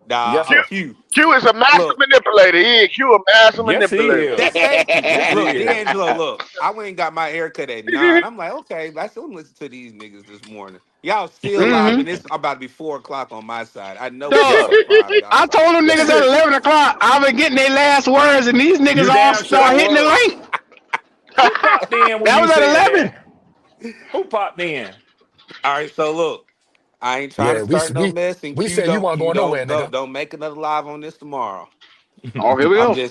Nah, Yes, sir. Q. Q is a master Look, manipulator. Yeah, Q a master Yes, he manipulator. is. that's thank you. Yes, he Look, is. D'Angelo, look, I went and got my haircut at 9. I'm like, okay, I still listen to these niggas this morning. Y'all still live, Mm-hmm. and it's about to be 4 o'clock on my side. I know what y'all Dog. so proud of. Y'all I about to told them do niggas that. at 11 o'clock I've been getting their last words and these niggas You all damn start sure hitting the was. link. Who popped in when That you was at said 11. that? Who popped in? All right, so look, I ain't trying Yeah, to start no mess, and we Q said you don't weren't Q going nowhere, don't go nigga. don't make another live on this tomorrow. Oh, here we I'm go.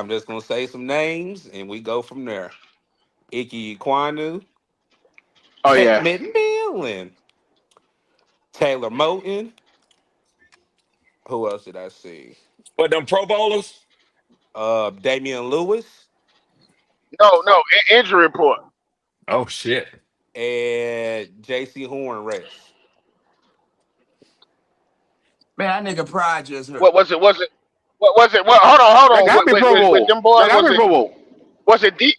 just gonna say some names and we go from there. Ike Iquanu, Oh Ted yeah. McMillan, Taylor Moton. Who else did I see? But them Pro Bowlers? Damian Lewis No, injury report. Oh shit. and JC Horn rest. Man, that nigga Pride just hurt. What was it? What was it? What? Hold on, hold That on. got me Pro With Bowl. them boys, That got me Pro Bowl. was it D?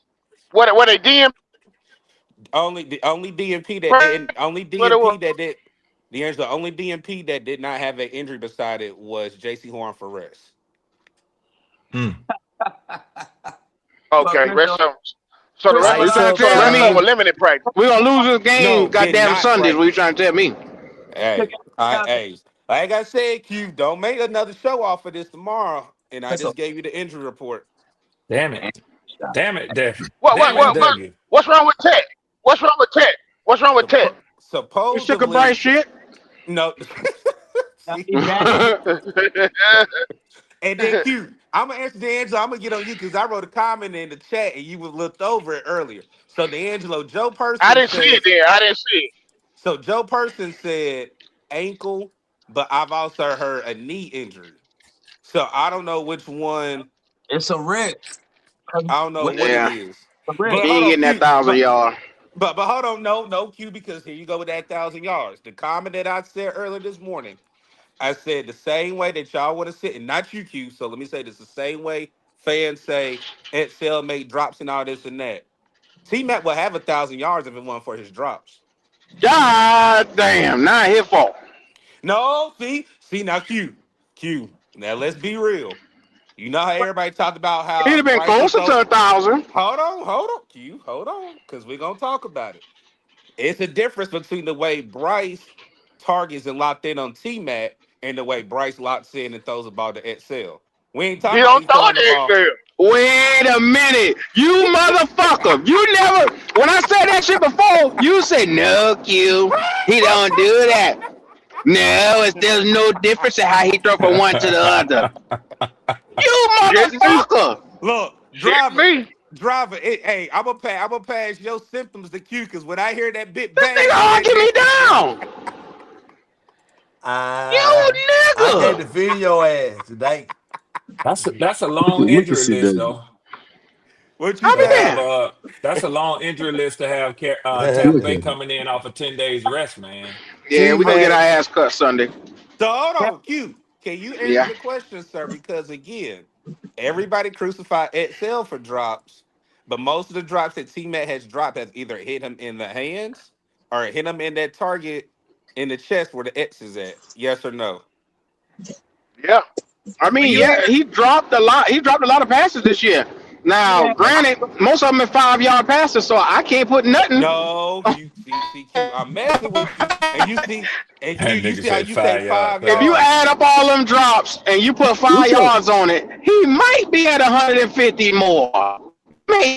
What they DM? Only DMP that What didn't only it was? DMP that did the only DMP that did not have an injury beside it was JC Horn for rest. Okay, rest of them. So the What you rest, trying to so the tell rest of them me? were limited practice. We gonna lose this game, No, did goddamn not Sundays. What you practice. trying to tell me? Hey, like I said, Q, don't make another show off of this tomorrow. And I just gave you the injury report. Damn it. Damn it, Def. What Damn it, Dougie. what's wrong with Tech? What's wrong with Tech? What's wrong with Tech? You shook a bright Supposedly, shit. no. And then Q, I'm gonna answer D'Angelo. I'm gonna get on you because I wrote a comment in the chat and you looked over it earlier. So D'Angelo, Joe Person I didn't see says, it there. I didn't see it. so Joe Person said ankle, but I've also heard a knee injury. So I don't know which one. It's a wrench. I don't know what it Yeah. is. A But wrench. He hold ain't on, getting that Q. 1,000 yard. But hold on, no Q, because here you go with that 1,000 yards. The comment that I said earlier this morning, I said the same way that y'all want to sit, and not you, Q. So let me say this: the same way fans say Excel made drops and all this and that. T Mac will have 1,000 yards if it wasn't for his drops. God damn, not his fault. No, see now Q. Now let's be real. You know how everybody talked about He'd how have been Bryce was closer to 1,000. Hold on, Q. Hold on, because we're gonna talk about it. It's a difference between the way Bryce targets and locked in on T Mac and the way Bryce locks in and throws the ball to Excel. We ain't He talking about don't he throw throwing it the to ball. Excel. Wait a minute, you motherfucker! You never. When I said that shit before, you said no, Q. He don't do that. No, there's no difference in how he throw from one to the other. You Shit me. motherfucker! Look, Shit me. hey, I'm gonna pass your symptoms to Q because when I hear that bit This bang nigga on that arguing me bit, down. I You can't nigga. defend your ass today. That's a long We can injury see list, that. though. what you I'll be To say? have damned. that's a long injury list to have Tampa Look Bay at him. coming in off of 10 days rest, man. Yeah, T we gonna get our Mac, ass cut Sunday. So hold on, Q. Can you answer Yeah. the question, sir? Because again, everybody crucified Excel for drops, but most of the drops that T Mac has dropped has either hit him in the hands or hit him in that target in the chest where the X is at. Yes or no? Yeah. I When mean, you yeah, hit he dropped a lot. He dropped a lot of passes this year. Now, granted, most of them are 5 yard passes, so I can't put nothing. No, Q. See, Q. I'm messing with you, and you see, and Q. That You nigga see how said you say 5 yard 5 If you pass. yards. add up all them drops and you put What five your yards on it, he might be at 150 more.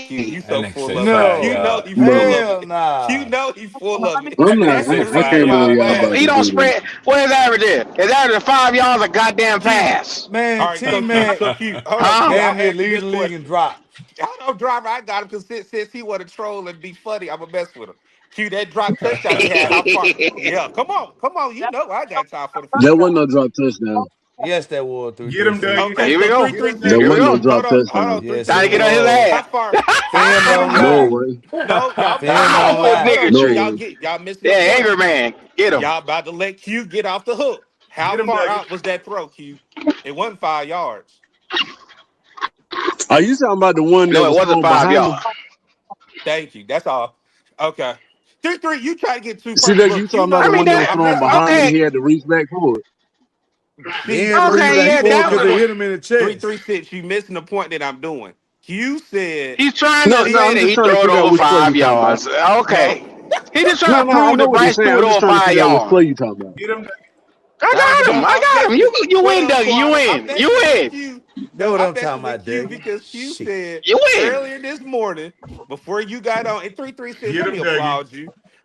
Q, Maybe. you That so nigga full said of it. 5 You no. know yard. he full no? of Hell it. You nah. know he full of it. I'm That not. nigga That's said the I 5 can't reason why believe I'm yard y'all mad. about He to pass. don't do this. spread. What is average is? His average 5 yards a goddamn Q. pass. All Man, right, T so Q, Mac so Q, hold on, Huh? Q. damn I near asked you lead this the league in question. drops. I don't driver. I got him because since he want to troll and be funny, I'm gonna mess with him. Q, that drop touchdown he had. How far? Yeah, come on. You know I got time for the There fun. wasn't no drop touchdown. Yes, that was Get him, 336. Dougie. Okay, Here we so go. three Get three him, six. There Here we wasn't Dougie. no go. drop Hold on, touchdown. three Yes, three it Trying to get six. on his was. How ass. far? How Film far? don't No lie. way. No, y'all. Film I don't hope Hold this lie. on, nigga No Q. true. way. Y'all missing the Yeah, point. angry man. Get him. Y'all about to let Q get off the hook. How Get him, far Dougie. out was that throw, Q? It wasn't 5 yards. Are you talking about the one that No, it was wasn't thrown five behind him? yards. Thank you. That's all. Okay. 3-3, you try to get too See funny. that you Look, talking you about I the know, mean one that was that. I'm thrown messing with behind him you. and Okay. he had to reach back for it? He See, had to reach Okay. back Yeah, you forward that because missing was. they what hit him in the chest. 336. You missing the point that I'm doing. Q said He's trying No, to no, say I'm that just he trying to threw it figure out over which play you five talking about. yards. no. Okay. He just No, trying to no, I prove know that what you're Bryce saying. threw it I'm just over trying to five figure out which play yards. you talking about. Get him, Dougie. I got him. No, I I'm got him. messing. You Wait win, on Dougie. You Quad. I'm win. You messing with win. Q. That's No, what I'm I'm messing talking with about, Q Dougie. because Q Shit. said You win. earlier this morning before you got on in 336. Get Let me him, Dougie. applaud you.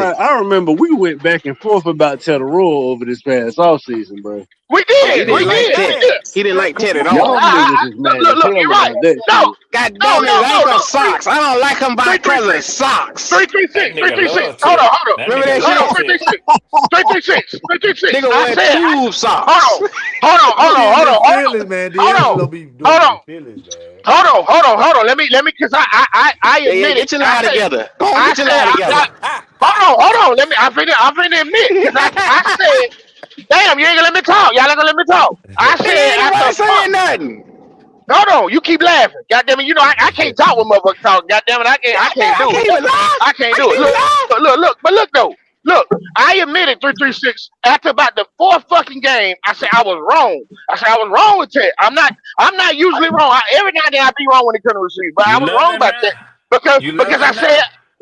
I remember we went back and forth about Tetaroa over this past offseason, bro. We He did. didn't We like did. We Ted. did. He didn't like Ted at Y'all all. niggas is mad as Look, hell you're right. about that No, shit. God no, damn it, no, it no, ain't my no. socks. I don't like them by because of socks. 336. That nigga 336. love Hold on, Ted. hold on. That Remember nigga that Hold on, love shit? 336. 336. Nigga I wear said, tube hold socks. on, hold on, hold Don't on, get in hold his on, hold on, feelings, man. hold on, D'Angelo be doing hold it in on. his feelings, man. Hold on. Let me, because I Yeah, yeah, admit it. get your lie together. Go on, I get your said, lie together. hold on. I'm finna admit, because I said, damn, you ain't gonna let me talk. Y'all ain't gonna let me talk. I Nigga, said ain't after nobody a month. saying nothing. Hold on, you keep laughing. God damn it, you know I can't talk with motherfuckers talk. God damn it, I God damn, can't I do can't it. even lie. I can't I do can't it. even lie. But look though. Look, I admitted 336 after about the fourth fucking game. I said I was wrong. I said I was wrong with that. I'm not usually wrong. Every now and then I be wrong when it comes to receive, but I You was love wrong him about now? that because You love because I him said now?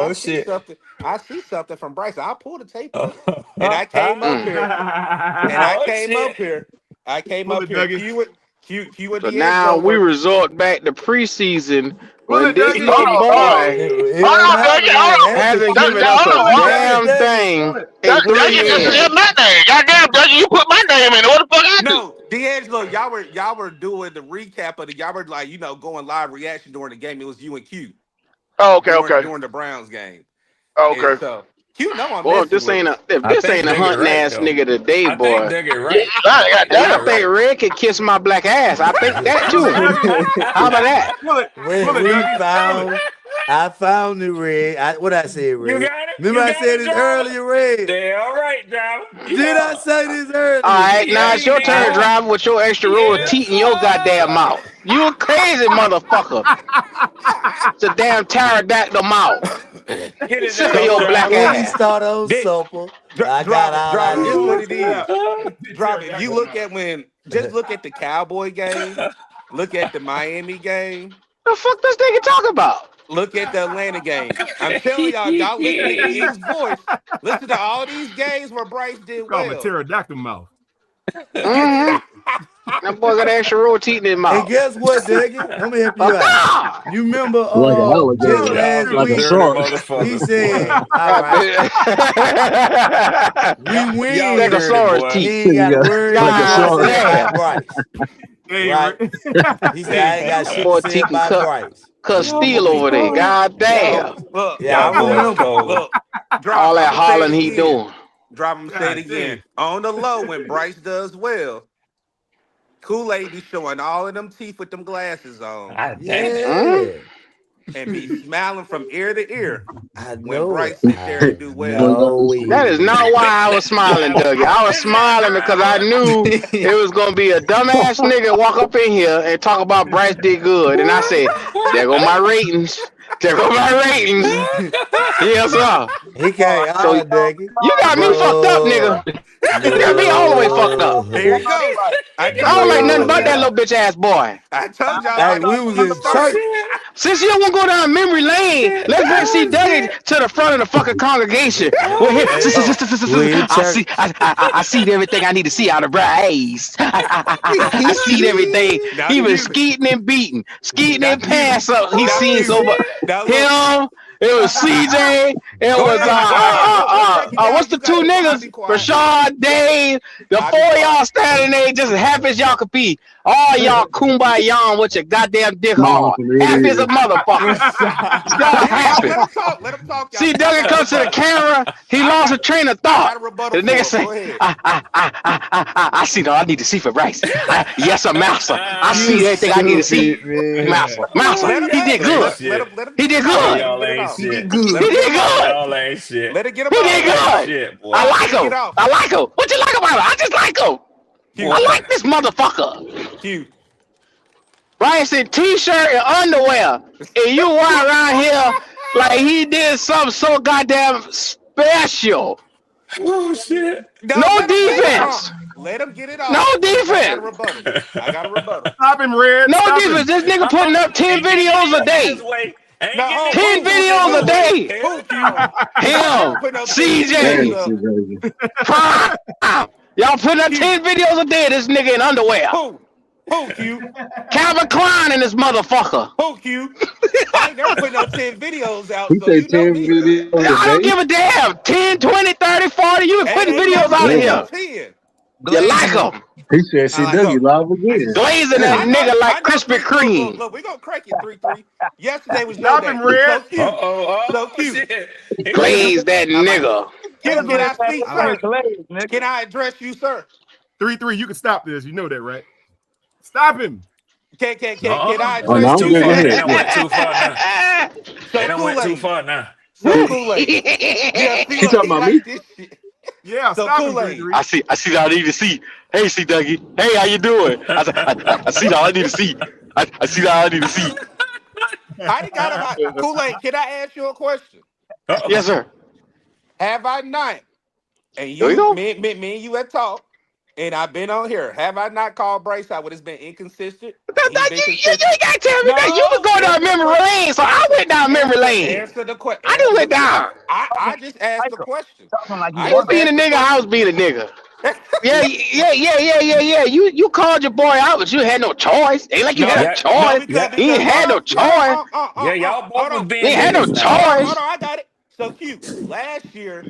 Oh see shit. something. I see something from Bryson. I'll pull the tape Oh, up. And I came up here. And I came shit. up here. I came Pull up it, here. Dougie. Q and So now D'Angelo we were. resort back to preseason Pull when it, this Dougie. little Hold on, boy It hold wasn't on, Dougie. happening like Hold on. that. hasn't given us Hold a on. You got it, damn Dougie. thing. That's 3 just years. my name. Goddamn, Dougie, you put my name in it. What the fuck I do? No, D'Angelo, y'all were doing the recap of the y'all were like, going live reaction during the game. It was you and Q Oh, okay. during the Browns game. Oh, And okay. so Q know I'm Boy, if messing this with ain't him. a hunting ass nigga today, I think boy. Dougie right. And I think Red could kiss my black ass. I think that too. How about that? I found the Red. What I said, You Red? got it? Remember You I got said it, this driver? earlier, Red? Damn right, driver. Did I say this earlier? All right, now it's you your did. turn, driver, with your extra roll of Yes, teeth in your goddamn mouth. You a crazy motherfucker. It's a damn pterodactyl mouth. Get it Sit down, your black driver. Let me ass. start on supple. I got all I Driver, this what need. it is. Driver, if you look at look at the Cowboy game, look at the Miami game, The fuck this nigga talk about? look at the Atlanta game. I'm telling y'all, if y'all listen to Q's voice, listen to all these games where Bryce did Call him a well. pterodactyl mouth. Mm-hmm. That boy got extra roll teeth in his And mouth. guess what, Dougie? Let me help you out. You remember Like an just alligator, last like a week, shark. he said, all right, we win. Stegosaurus He teeth. ain't got to worry Like a about shark. say damn. about Bryce. Hey, Right? He said, I ain't got shit to Boy, say teeth can about cut Bryce. steel over there. God damn. Look, Yeah, I remember. look, Driver, All that I'm gonna say hollering it he again. doing. Driver, I'm gonna say it again. On the low, when Bryce does well, Kool-Aid be showing all of them teeth with them glasses on. Yeah. And be smiling from ear to ear I when know it. Bryce sit there and do well. know That is not why I was smiling, Dougie. I was smiling because I knew it was gonna be a dumbass nigga walk up in here and talk about Bryce did good, and I said, "There go my ratings. There go my ratings." Yes, sir. He can't So Dougie. you got me fucked up, nigga. You got me all the way fucked up. There you go. I I don't like nothing about that No. little bitch ass boy. I told y'all Hey, about we was in church. Since you don't want to go down memory lane, let's bring C Dougie to the front of the fucking congregation. Well, here, We in church. I see everything I need to see out of Bryce. I see everything. Now He was you- skeeting and beating, skeeting Now and you- pass up. He now seen you- so much. now look. Him. It was CJ. It Go was ahead. We'll break it down. what's the You got two it. I'll niggas? be quiet. Rashad, Dave. The I'll be four of quiet. y'all standing there just as happy as y'all could be. All y'all kumbaya with your goddamn dick hard. Happy as a motherfucker. Y'all happy. Let him talk. Let him talk. See, Dougie comes to the camera. He lost a train of I got thought. a rebuttal The nigga for say, him. Go ahead. I see all I need to see for Bryce. Yes, sir, master. I see everything I need to see. Master. Let him He did good. Let him He did get it off. good. Let him Y'all get it ain't off. shit. He did good. Y'all ain't shit. Let it get him He off. did Y'all ain't good. shit, boy. I like Get him. off. I like him. What you like about him? I just like him. Q. I like this motherfucker. Q. Bryce in t-shirt and underwear, and you walk around here like he did something so goddamn special. Oh shit. No, No let him get it defense. off. Let him get it off. No I got a defense. rebuttal. I got a rebuttal. Stop him, Red. No Stop defense. him. This nigga putting up 10 videos a day. No, 10 videos a day. Who, Q? Him, Putting up 10 CJ, videos up. Prime. Y'all putting up 10 videos a day. This nigga in underwear. Who? Who, Q? Calvin Klein in this motherfucker. Who, Q? I ain't never putting up 10 videos out, He so said you know 10 me. videos I a don't day. give a damn. 10, 20, 30, 40. You been putting Ain't videos never out of putting here. up 10. You like them. He said I like CW them. live again. Glazing that I know, nigga like I know. Krispy Kreme. Look, we gonna crank it 3-3. Yesterday was your Stop day. him, Red. So cute. So Oh cute. shit. Glaze that I like it. nigga. Q, can I speak, I like sir? Can I address you, sir? 3-3. You can stop this. You know that, right? Stop him. Can I Oh, no, address I'm you, good. Go They sir? ahead. done went too far now. They So done went too Kool-Aid. far now. So Kool-Aid. Yeah, You see, talking he about likes me? this shit. Yeah, So stop him, Kool-Aid. 3-3. I see all I need to see. Hey, see Dougie. Hey, how you doing? I see all I need to see. I see all I need to see. I done got about Kool-Aid. Can I ask you a question? Yes, sir. Have I not? And There we you, go. me and you have talked, and I've been on here. Have I not called Bryce out when it's been inconsistent? And he's been You consistent. ain't got to tell me that. You was No, going down answer the memory question. lane, so I went down memory lane. Answer the question. I just went down. I just asked the question. I was being a nigga. I was being a nigga. Yeah. You called your boy out, but you had no choice. Ain't like you had a Yeah, No, choice. because You ain't had no choice. yeah, y'all both hold was on. You being ain't had no niggas now. choice. I got it. So cute. Last year,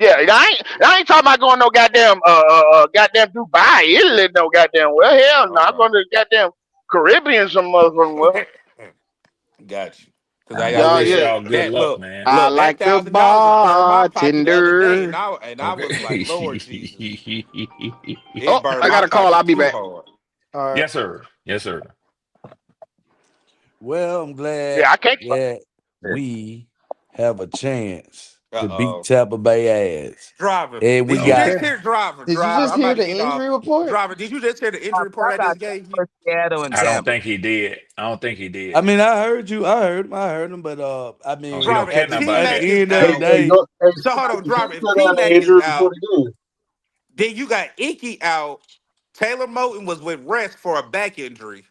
Yeah, I ain't talking about going no goddamn goddamn Dubai, Italy, no goddamn well. Hell no, I'm going to the goddamn Caribbean some motherfucking well. Got you. Cause like I I Yeah, wish yeah. said, y'all good that luck, look, man. I look, that like the $1,000 just burned my pocket the other day, bartender. and I was like, Lord Jesus, it Oh, burned I my got a call. I'll pocket be too back. hard. All right. Yes, sir. Yes, sir. Well, I'm glad Yeah, I can't. that we have a chance to beat Uh-oh. Tampa Bay ass. Driver, And we did you got just Okay. hear driver? Did you Driver, just I'm about hear to the get off. injury report? Driver, did you just hear the injury report I I got just gave you? for Seattle and I don't Tampa. think he did. I don't think he I did. mean, I heard him, but I Oh, he mean, don't Driver, care if nothing T about at Mac that. the is end of the out, day, so hold on, You should driver. If turn T down the Mac is injury report out, again. then you got Icky out. Taylor Moton was with rest for a back injury.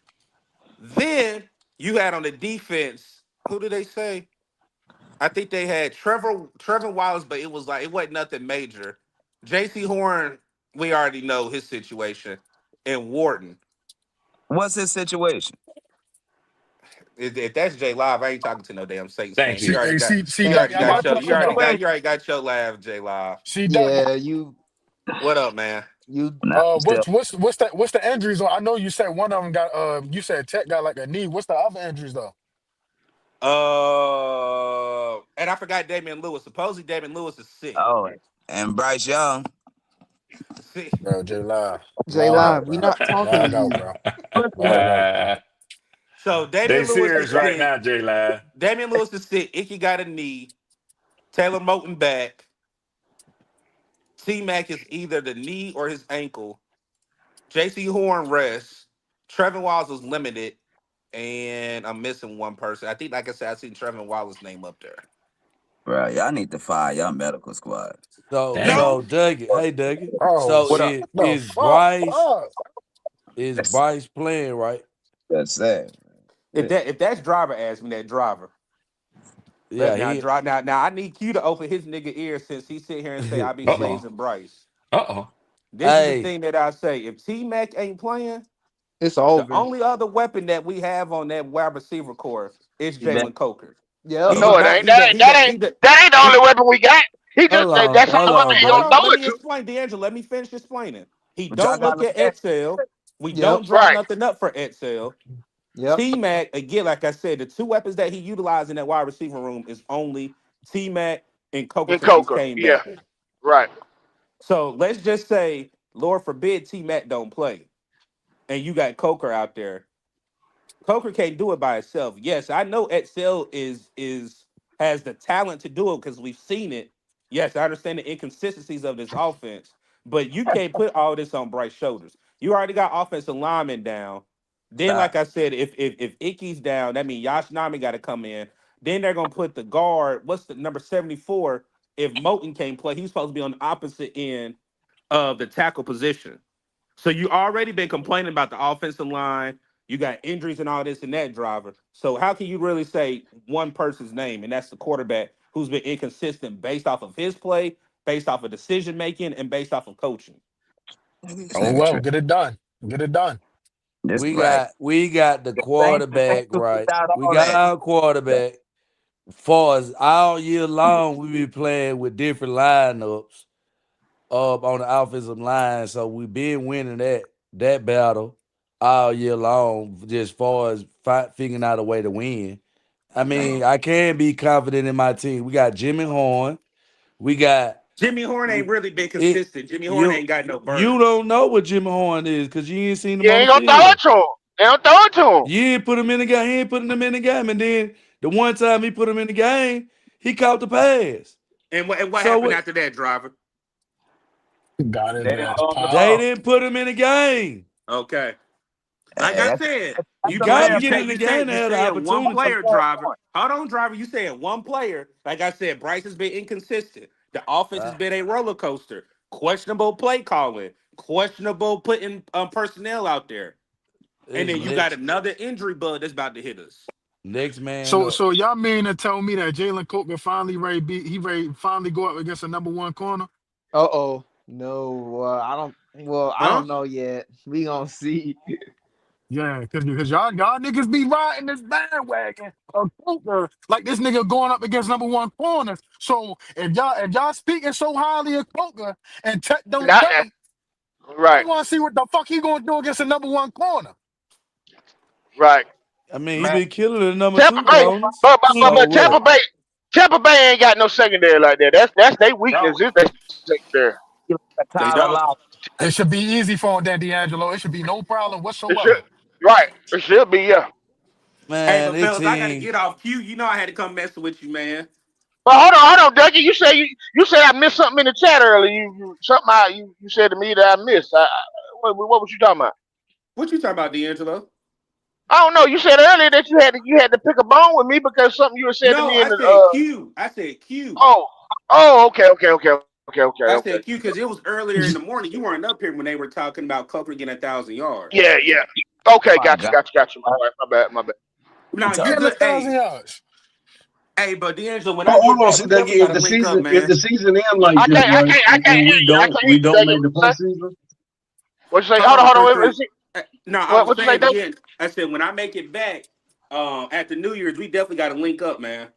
Then you had on the defense, who did they say? I think they had Trevor Wallace, but it was like it wasn't nothing major. J.C. Horn, we already know his situation, and Wharton. What's his situation? If that's J Live, I ain't talking to no damn Saints Think fan. You he. already got See, you Doc, already I got got a your What's you question already though. got situation? you already got your laugh, J Live. See, Doc, Yeah, you What up, man? Nah, still. what's the injuries? I know you said one of them got. You said Tech got like a knee. What's the other injuries though? And I forgot Damian Lewis. Supposedly Damian Lewis is sick. Oh, and Bryce Young. Sick. Bro, J Live, J log Live, out, we bro. not talking to Log out, you. bro. Listen, Log out, bro. So They Damian Lewis is serious right sick. now, J Live. Damian Lewis is sick. Icky got a knee. Taylor Moton back. T Mac is either the knee or his ankle. JC Horn rests. Trevin Wallace was limited. And I'm missing one person. I think, like I said, I seen Trevin Wallace's name up there. bro, y'all need to fire y'all medical squad. so Damn. No. Dougie, hey Dougie, Oh, so What up? the fuck up. is That's Bryce playing right? that's sad. If that's driver asked me that driver. Yeah, Now he. drive now I need Q to open his nigga ear since he sit here and say I be Uh-oh. chasing Bryce. Uh-oh. This is the Hey, thing that I say. If T Mac ain't playing, It's the over. only other weapon that we have on that wide receiver core is You bet. Jalen Coker. Yep. He hold does No, it on, not. ain't. That ain't the only He. weapon we got. He just hold on, that's the hold only weapon on, he Hold gonna Dougie. on. throw Let it me to. explain, D'Angelo. Let me finish explaining. He But y'all don't got look at Levant. Excel. We Yep. don't draw Right. nothing up for Excel. Yep. T Mac, again, like I said, the two weapons that he utilized in that wide receiver room is only T Mac and Coker And since he's Coker. came Yeah. back. Right. So let's just say, Lord forbid, T Mac don't play, and you got Coker out there. Coker can't do it by itself. Yes, I know Excel is has the talent to do it because we've seen it. Yes, I understand the inconsistencies of this offense, but you can't put all this on Bryce's shoulders. You already got offensive linemen down. Then, like I said, if Icky's down, that means Yash Nami got to come in. Then they're gonna put the guard. What's the number 74? If Moten can't play, he's supposed to be on the opposite end of the tackle position. So you already been complaining about the offensive line. You got injuries and all this and that, driver. So how can you really say one person's name, and that's the quarterback who's been inconsistent based off of his play, based off of decision making, and based off of coaching? This Oh nigga well, trip. get it done. Get it done. This We right. got the quarterback right. Without We all got that. our quarterback. For us all year long, we be playing with different lineups up on the offensive line. So we been winning that battle all year long, just far as figuring out a way to win. I mean, I can be confident in my team. We got Jimmy Horn. We got Jimmy Horn ain't really been it. consistent. Jimmy Horn ain't got no You burn. don't know what Jimmy Horn is because you ain't seen him You on the ain't gonna throw it field. to him. They don't throw it to him. You ain't put him in the game. He ain't putting him in the game. And then the one time he put him in the game, he caught the pass. And what So happened what? after that, driver? Got They his didn't ass run the popped. They ball. didn't put him in the game. Okay. Like Hey, I that's said, that's You a got to fair get point. in the game to you have the saying one That's a opportunity. player, fair driver. point. Hold on, driver. You saying one player. Like I said, Bryce has been inconsistent. The offense has Uh, been a roller coaster. Questionable play calling. Questionable putting personnel out there. And it's then you got next another injury bug that's about to hit us. next man So up. so y'all mean to tell me that Jalen Coker finally ready finally go up against a number one corner? Uh-oh. No, I Huh? don't know yet. We gonna see. Yeah, because y'all niggas be riding this bandwagon of Coker like this nigga going up against number one corners. So if y'all speaking so highly of Coker and Tech don't Not play, I right. want to see what the fuck he gonna do against the number one corner. Right. I mean, he Man, been killing the number Tampa two Bay, corners. but So what? Tampa Bay ain't got no secondary like that. That's their no, weakness. Is their secondary. They Tyler don't. Lock. It should be easy for him, then D'Angelo. It should be no problem It whatsoever. should right. It should be yeah. Hey, Man, but this fellas, I got to team. get off cue. You know I had to come messing with you, man. But hold on, Dougie. You said I missed something in the chat earlier. You said to me that I missed. What was you talking about? What you talking about, D'Angelo? I don't know. You said earlier that you had to pick a bone with me because something you had said to No, me in I the said Q. I said Q. Okay. I said Q because it was earlier in the morning. You weren't up here when they were talking about Coker getting 1,000 yards. Yeah. Okay, My gotcha. God. My bad. You Now talk- you Getting look, 1,000 yards. hey, but D'Angelo, when I Hold get on, back, see, we Dougie, definitely got to link up, if the man. season ends like I this, can't I right, can't I can't and hear we you. I don't can't hear we you, don't Dougie. make the What postseason, you say? Hold Hold on, on, hold three, on. three. No, I was What you say, saying, Dougie? I said when I make it back at the New Year's, we definitely got to link up, man.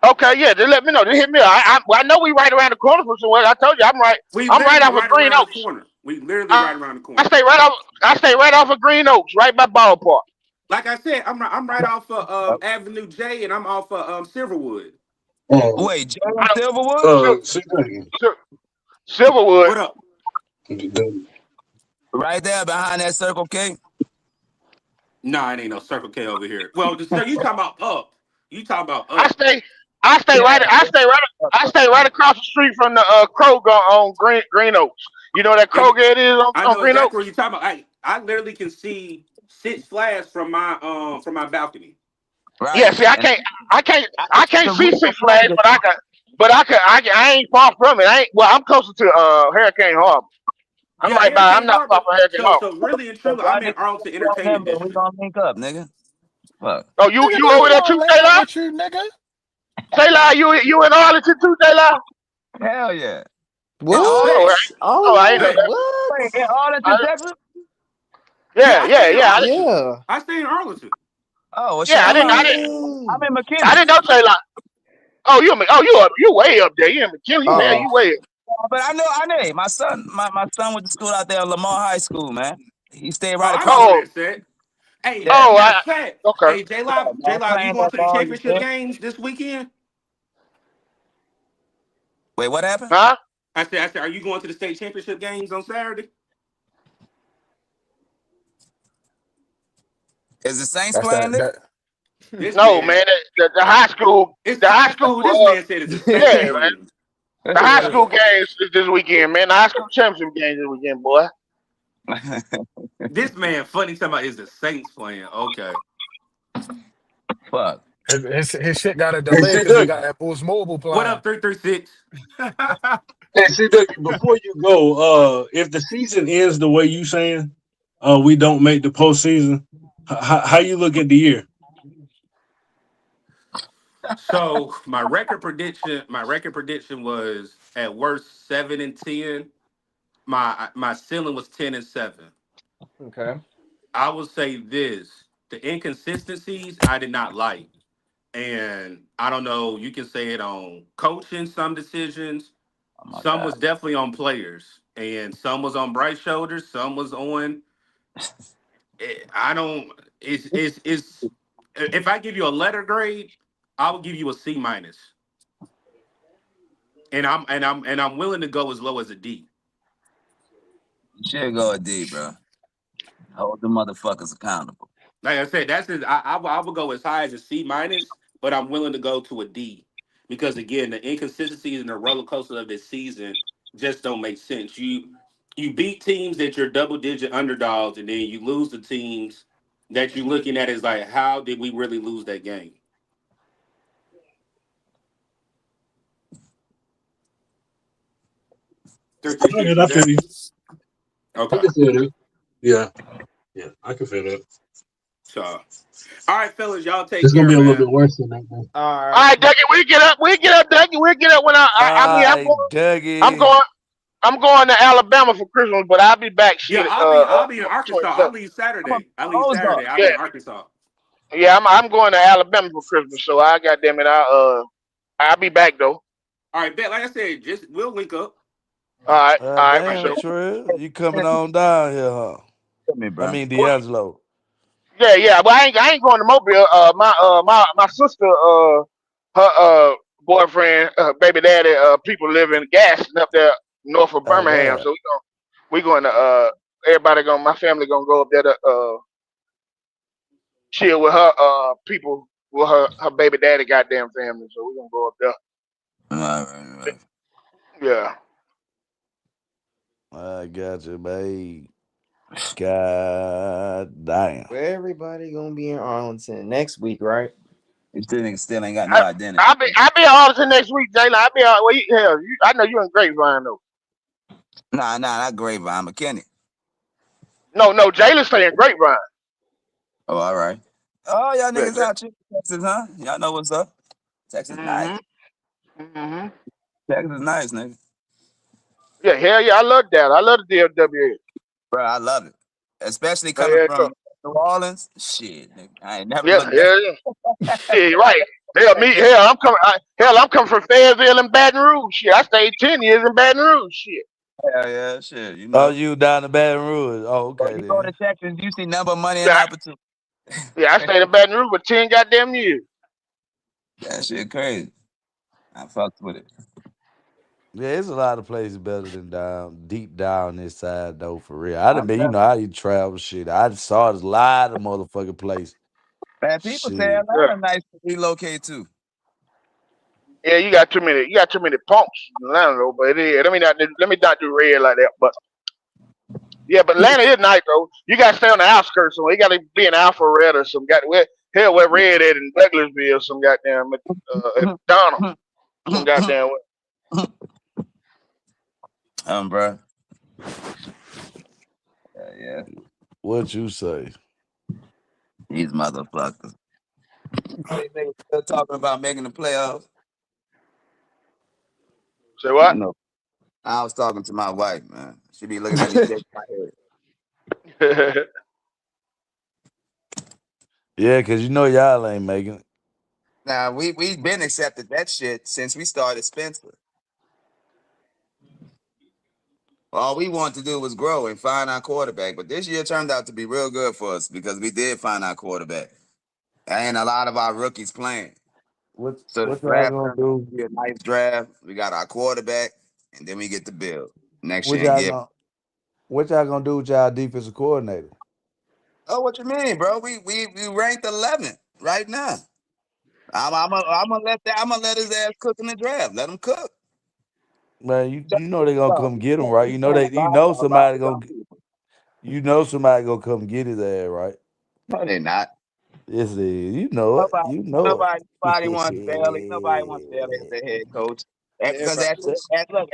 Okay, yeah, just let me know. Just hit me up. I know we right around the corner from somewhere. I told you I'm right. We I'm right literally off of right Green around the Oaks. corner. We literally I, right around the I corner. stay right off. I stay right off of Green Oaks, right by ballpark. Like I said, I'm right off of Avenue J, and I'm off of Silverwood. Wait, Jay I don't. Silverwood? see, Dougie, Silverwood. What up? Right there behind that Circle K? Nah, it ain't no Circle K over here. Well, you talking about up? You talking about I up? stay. I stay Yeah. right. I stay right across the street from the Kroger on Green Oaks. You know that And Kroger it is I on know Green exactly what Oaks. you're talking about. I literally can see Six Flags from my balcony. Yeah. Right. See, And I I used can't to root see for Six Flags, Vegas. I ain't far from it. I ain't. Well, I'm closer to Hurricane Harbor. I'm Yeah, right by. I'm Hurricane not far Harbor. from Hurricane So Harbor. so really and So truly, y'all I'm in niggas Arlington on Entertainment member, we District. gonna link up, nigga. Fuck. Oh, Nigga, you do over we there want too, to link up Taylor? with you, nigga? Taylor, you in Arlington too, Taylor? Hell yeah. In Bet, Oh, Arlington? What? oh, I ain't know Arlington? bet. that. What? Wait, in Arlington, I, Texas? Yeah, I stay in yeah. Arlington. Yeah. I stay in Arlington. Oh, well, shit, Yeah, I'm in I McKinney. didn't know Taylor. You way up there. You in McKinley. Uh, You way up. But I know. My son went to school out there at Lamar High School, man. He stayed Oh, right I across know the where Oh, that's at. Hey, yeah. matter of fact, okay. hey J Man, Live, you playing going that to the ball, you championship good? games this weekend? Wait, what happened? Huh? I said, are you going to the state championship games on Saturday? Is the Saints that's playing, that. nigga? That. This No, man, man. The high school. it's The high high school. school. This man said it's a state Yeah, man. game. The high school games is this weekend, man. The high school championship games this weekend, boy. This man funny talking about is the Saints playing. Okay. Fuck. His shit got a Hey, delay see, because he Dougie. got that Boost Mobile What plan. up, 336? Hey, see, Dougie, before you go, if the season ends the way you saying, we don't make the postseason, how you look at the year? So my record prediction was at worst 7-10. My ceiling was 10-7. Okay. I will say this: the inconsistencies I did not like, and I don't know. You can say it on coaching some decisions. Oh my Some God. was definitely on players, and some was on Bryce's shoulders. Some was on. I don't. It's. If I give you a letter grade, I will give you a C minus, and I'm willing to go as low as a D. You should go a D, bro. Hold the motherfuckers accountable. Like I said, I would go as high as a C minus, but I'm willing to go to a D because again, the inconsistencies and the roller coaster of this season just don't make sense. You beat teams that you're double digit underdogs, and then you lose the teams that you're looking at as like, how did we really lose that game? Three three six, I you feel there? you. I Okay. can feel it. Yeah, I can feel that. So, all right, fellas, y'all take It's gonna care, be a little man. bit worse than that, man. All All right. right, Dougie, we get up. Dougie. We get up when I mean, Alright, I'm Dougie. going. I'm going to Alabama for Christmas, but I'll be back. Yeah, Shit. I'll be in Arkansas. 27. I leave Saturday. Ozark. I'll be Yeah, in Arkansas. yeah. I'm going to Alabama for Christmas, so I goddamn it. I'll be back though. All right, bet. Like I said, just we'll link up. All right, for All right, sure. Damn, Trill. You coming on down here, huh? Tell me, I bro. mean Well, D'Angelo. Yeah. But I ain't going to Mobile. My sister, her boyfriend, baby daddy, people live in Gaston up there north of Oh, Birmingham. word. So we going to everybody going. My family gonna go up there to chill with her people with her baby daddy goddamn family. So we gonna go up there. Right. Yeah. I got you, babe. God damn. Well, everybody gonna be in Arlington next week, right? You still ain't got no I, identity. I'll be in Arlington next week, Jayla. I'll be out. Well, I know you in Grapevine though. Nah, not Grapevine, McKinney. No, Jayla stay in Grapevine. Oh, all right. Oh, y'all Yeah. niggas out here in Texas, huh? Y'all know what's up. Texas nice. Mhm. Texas nice, nigga. Yeah, hell yeah, I love that. I love the DFW. Bro, I love it. Especially Yeah, coming yeah, from New Orleans. Shit, nigga. I ain't never yeah, looked at yeah. Shit, right. I'm coming from Fayetteville and Baton Rouge. Shit, I stayed 10 years in Baton Rouge. Shit. Hell yeah, shit, you Oh, know. you down in Baton Rouge. Oh, So okay you go to then. Texas, you see number money and Yeah, opportunity. I stayed in Baton Rouge for 10 goddamn years. That shit crazy. I fucked with it. Yeah, it's a lot of places better than deep down this side though, for real. I done I'm been, telling how you travel shit. I saw a lot of motherfucking places. you. Man, people say Shit. Yeah. Atlanta nice to relocate to. Yeah, you got too many punks in Atlanta though, but it is. Let me not do red like that. But yeah, but Atlanta is nice though. You gotta stay on the outskirts somewhere. You gotta be in Alpharetta or some where red at in Douglasville, some goddamn at McDonald. Some goddamn Bro. Yeah. What you say? These motherfuckers. These niggas still talking about making the playoffs. say You what? know, I was talking to my wife, man. She be looking at me shaking my head. Yeah, cause you know y'all ain't making it. Now we've been accepted that shit since we started Spencer. All we wanted to do was grow and find our quarterback. But this year turned out to be real good for us because we did find our quarterback. And a lot of our rookies playing. What So the what y'all draft gonna turned out do? to be a nice draft. We got our quarterback, and then we get the build. Next What year and y'all get. gonna what y'all gonna do with y'all defensive coordinator? Oh, what you mean, bro? We ranked 11th right now. I'm gonna let his ass cook in the draft. Let him cook. Man, you know they gonna come get him, right? A lot of young people. Somebody gonna come get his ass, right? No, they're not. Yes, it is. You know it. Nobody, You know nobody wants Bailey. Nobody wants Bailey as it. their head coach. Because Everybody.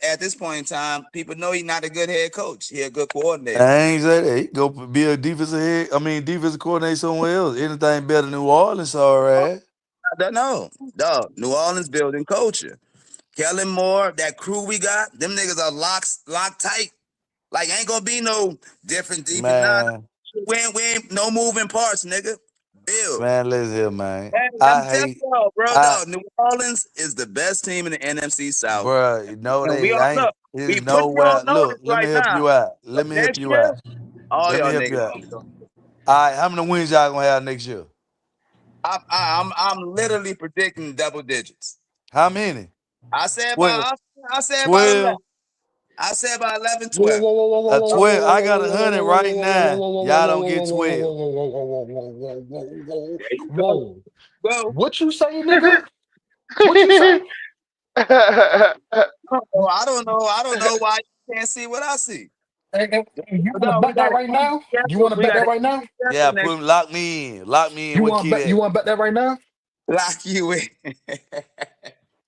at this point in time, people know he's not a good head coach. He's a good coordinator. I ain't say that. He go be a defensive coordinator somewhere else. Anything better than New Orleans, all right. I don't know. Dog, New Orleans building culture. Kellen Moore, that crew we got, them niggas are locked tight. Like ain't gonna be no different defense. Nah, Man, we ain't no moving parts, nigga. Build. listen here, man. Hey, I'm I telling hate y'all, bro, I dog. New Orleans is the best team in the NFC South. bruh, no, And we they all ain't. look, There's we put you nowhere. on Look, notice let me right help now. you out. But Let me help next you year, out. all Let me y'all help you niggas out. gonna go. All right, how many wins y'all gonna have next year? I'm literally predicting double digits. How many? I said 12. about I said about 11. 12. I said about 11, Whoa, 12. whoa, whoa, whoa, whoa, A whoa, 12. whoa, I whoa, got whoa, 100 whoa, right whoa, now. whoa, Y'all whoa, don't whoa, get whoa, 12. whoa, whoa, whoa, whoa, whoa, whoa, There you go. whoa. Go. What you say, nigga? What you say? I don't know why you can't see what I see. And you But want to no, we bet got that an right easy now? You schedule. want to We bet got that an right now? easy schedule Yeah, next. lock me in. Lock me in You with want to key bet? You that. want to bet that right now? Lock you in.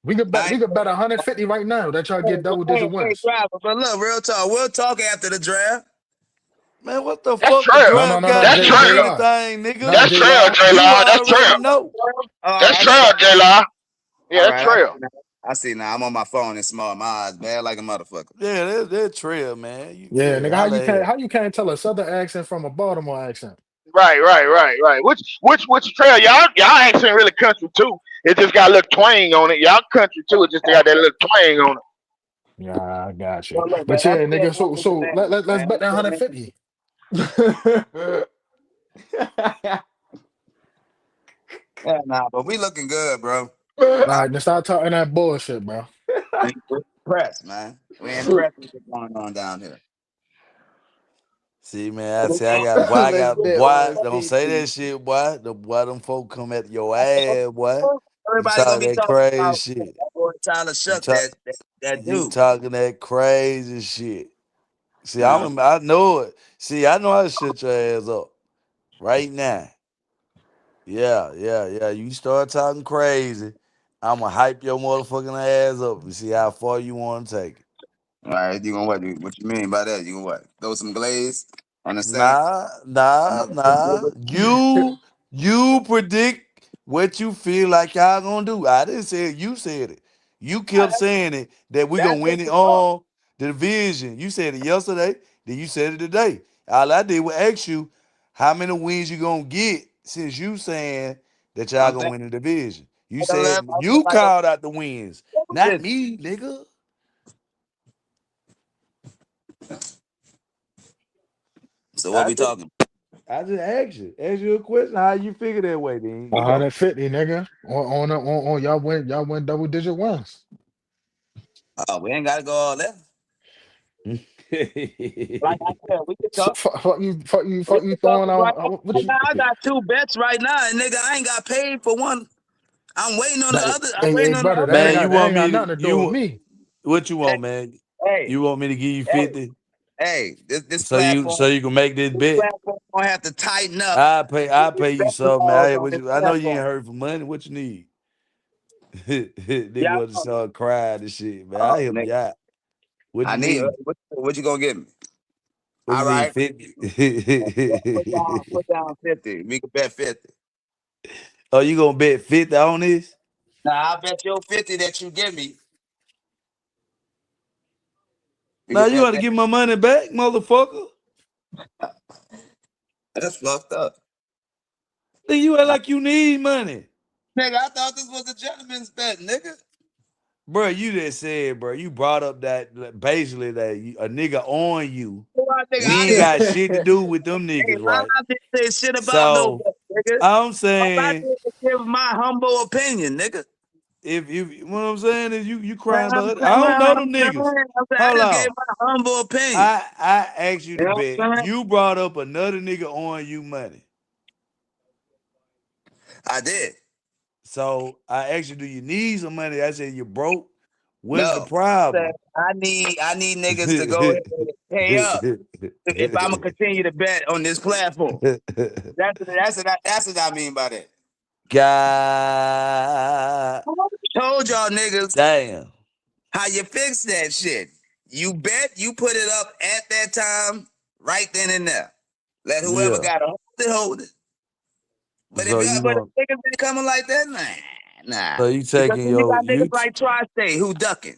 We could bet. I We could bet 150 right now that y'all get double hey, digit hey, wins. driver. But look, real talk. We'll talk after the draft. Man, what the That's fuck the trail. No, no, draft no, got no. to That's J do with trail. J Law. anything, nigga? Nah, That's J trail, Law. J You Law. That's already trail. know. That's I see. trail, J Law. Yeah, All that's right, I trail. see now. I see now. I'm on my phone and small. My eyes bad like a motherfucker. Yeah, that's trail, man. Yeah, nigga. How Holla you can't? ahead. How you can't tell a Southern accent from a Baltimore accent? Right. Which trail? Y'all accent really country too. It just got a little twang on it. Y'all country too. It just got that little twang on it. Yeah, I got you. Well, look, man, But that's yeah, still nigga. So Memphis so Bananas, let's man. bet that That's still Memphis. 150. Yeah, nah, but we looking good, bro. All right, now stop talking that bullshit, bro. We're impressed, man. We impressed with what's going on down here. See, man, I Let's got, bet boy, on don't say that seafood. shit, boy. The boy, them folk come at your ass, boy. You Everybody gonna talk be that talking crazy about shit. that boy Tyler You Shuck, talk, that you dude. talking that crazy shit. See, Nah, I know it. See, I know how to shut your ass up right now. Yeah. You start talking crazy, I'ma hype your motherfucking ass up and see how far you want to take it. all right, you gonna what? What you mean by that? You gonna what? Throw some glaze on the Saints? Nah. You predict what you feel like y'all gonna do. I didn't say it, you said it. You kept saying it that we That's gonna what win it you thought. on the division. You said it yesterday, then you said it today. All I did was ask you how many wins you gonna get since you saying that y'all I'm gonna saying win the division. You like 11, said I feel you like called out the wins, not 11. me, nigga. So what I we just talking? I just asked you a question. How you figure that way? Then you go. 150, nigga. On y'all win double digit wins. Oh, we ain't gotta go all that. Like I said, we can So, talk. We fuck you can talk throwing right out now. what you I got 2 bets right now, and nigga, I ain't got paid for one. I'm waiting on the that, other. I'm hey waiting on the brother, other that bet. that ain't got nothing to do with me. What you Hey, want, man? hey, You want me to give you hey, 50 hey, this so platform, you can make this bet? gonna have to tighten up I pay you betting something, laws man. on this I know you ain't platform. hurt for money. What you need? Nigga Yeah, want to start crying and shit, man. oh, I help nigga, you out. What I you need. need? What you gonna give me? What All you need? right, 50? put down 50. We can bet 50. Oh, you gonna bet 50 on this? Now I bet your 50 that you give me. We Now can you bet gotta that. give my money back, motherfucker. That's fucked up. Then you act like you need money. Nigga, I thought this was a gentleman's bet, nigga. Bro, you just said, bro, you brought up that basically that a nigga on you. Nigga, We I ain't didn't got shit to do with them hey, niggas, I right? didn't say shit about no So bet, nigga. I'm All I saying, did was give my humble opinion, nigga. if what I'm saying is you Man, crying about it. I don't know them niggas. I Hold just gave on. my humble opinion. I asked you You to know bet. what I'm saying? You brought up another nigga on you money. I did. So I asked you, do you need some money? I said you broke. What's the No. I said problem? I need niggas to go ahead and pay up if I'm gonna continue to bet on this platform. That's what I mean by that. God Told y'all niggas damn. how you fix that shit. You bet, you put it up at that time, right then and there. Let whoever Yeah. got to hold it. But if So you but if want niggas been coming like that, nah. so you Because taking then you your got niggas like Tri-State who ducking.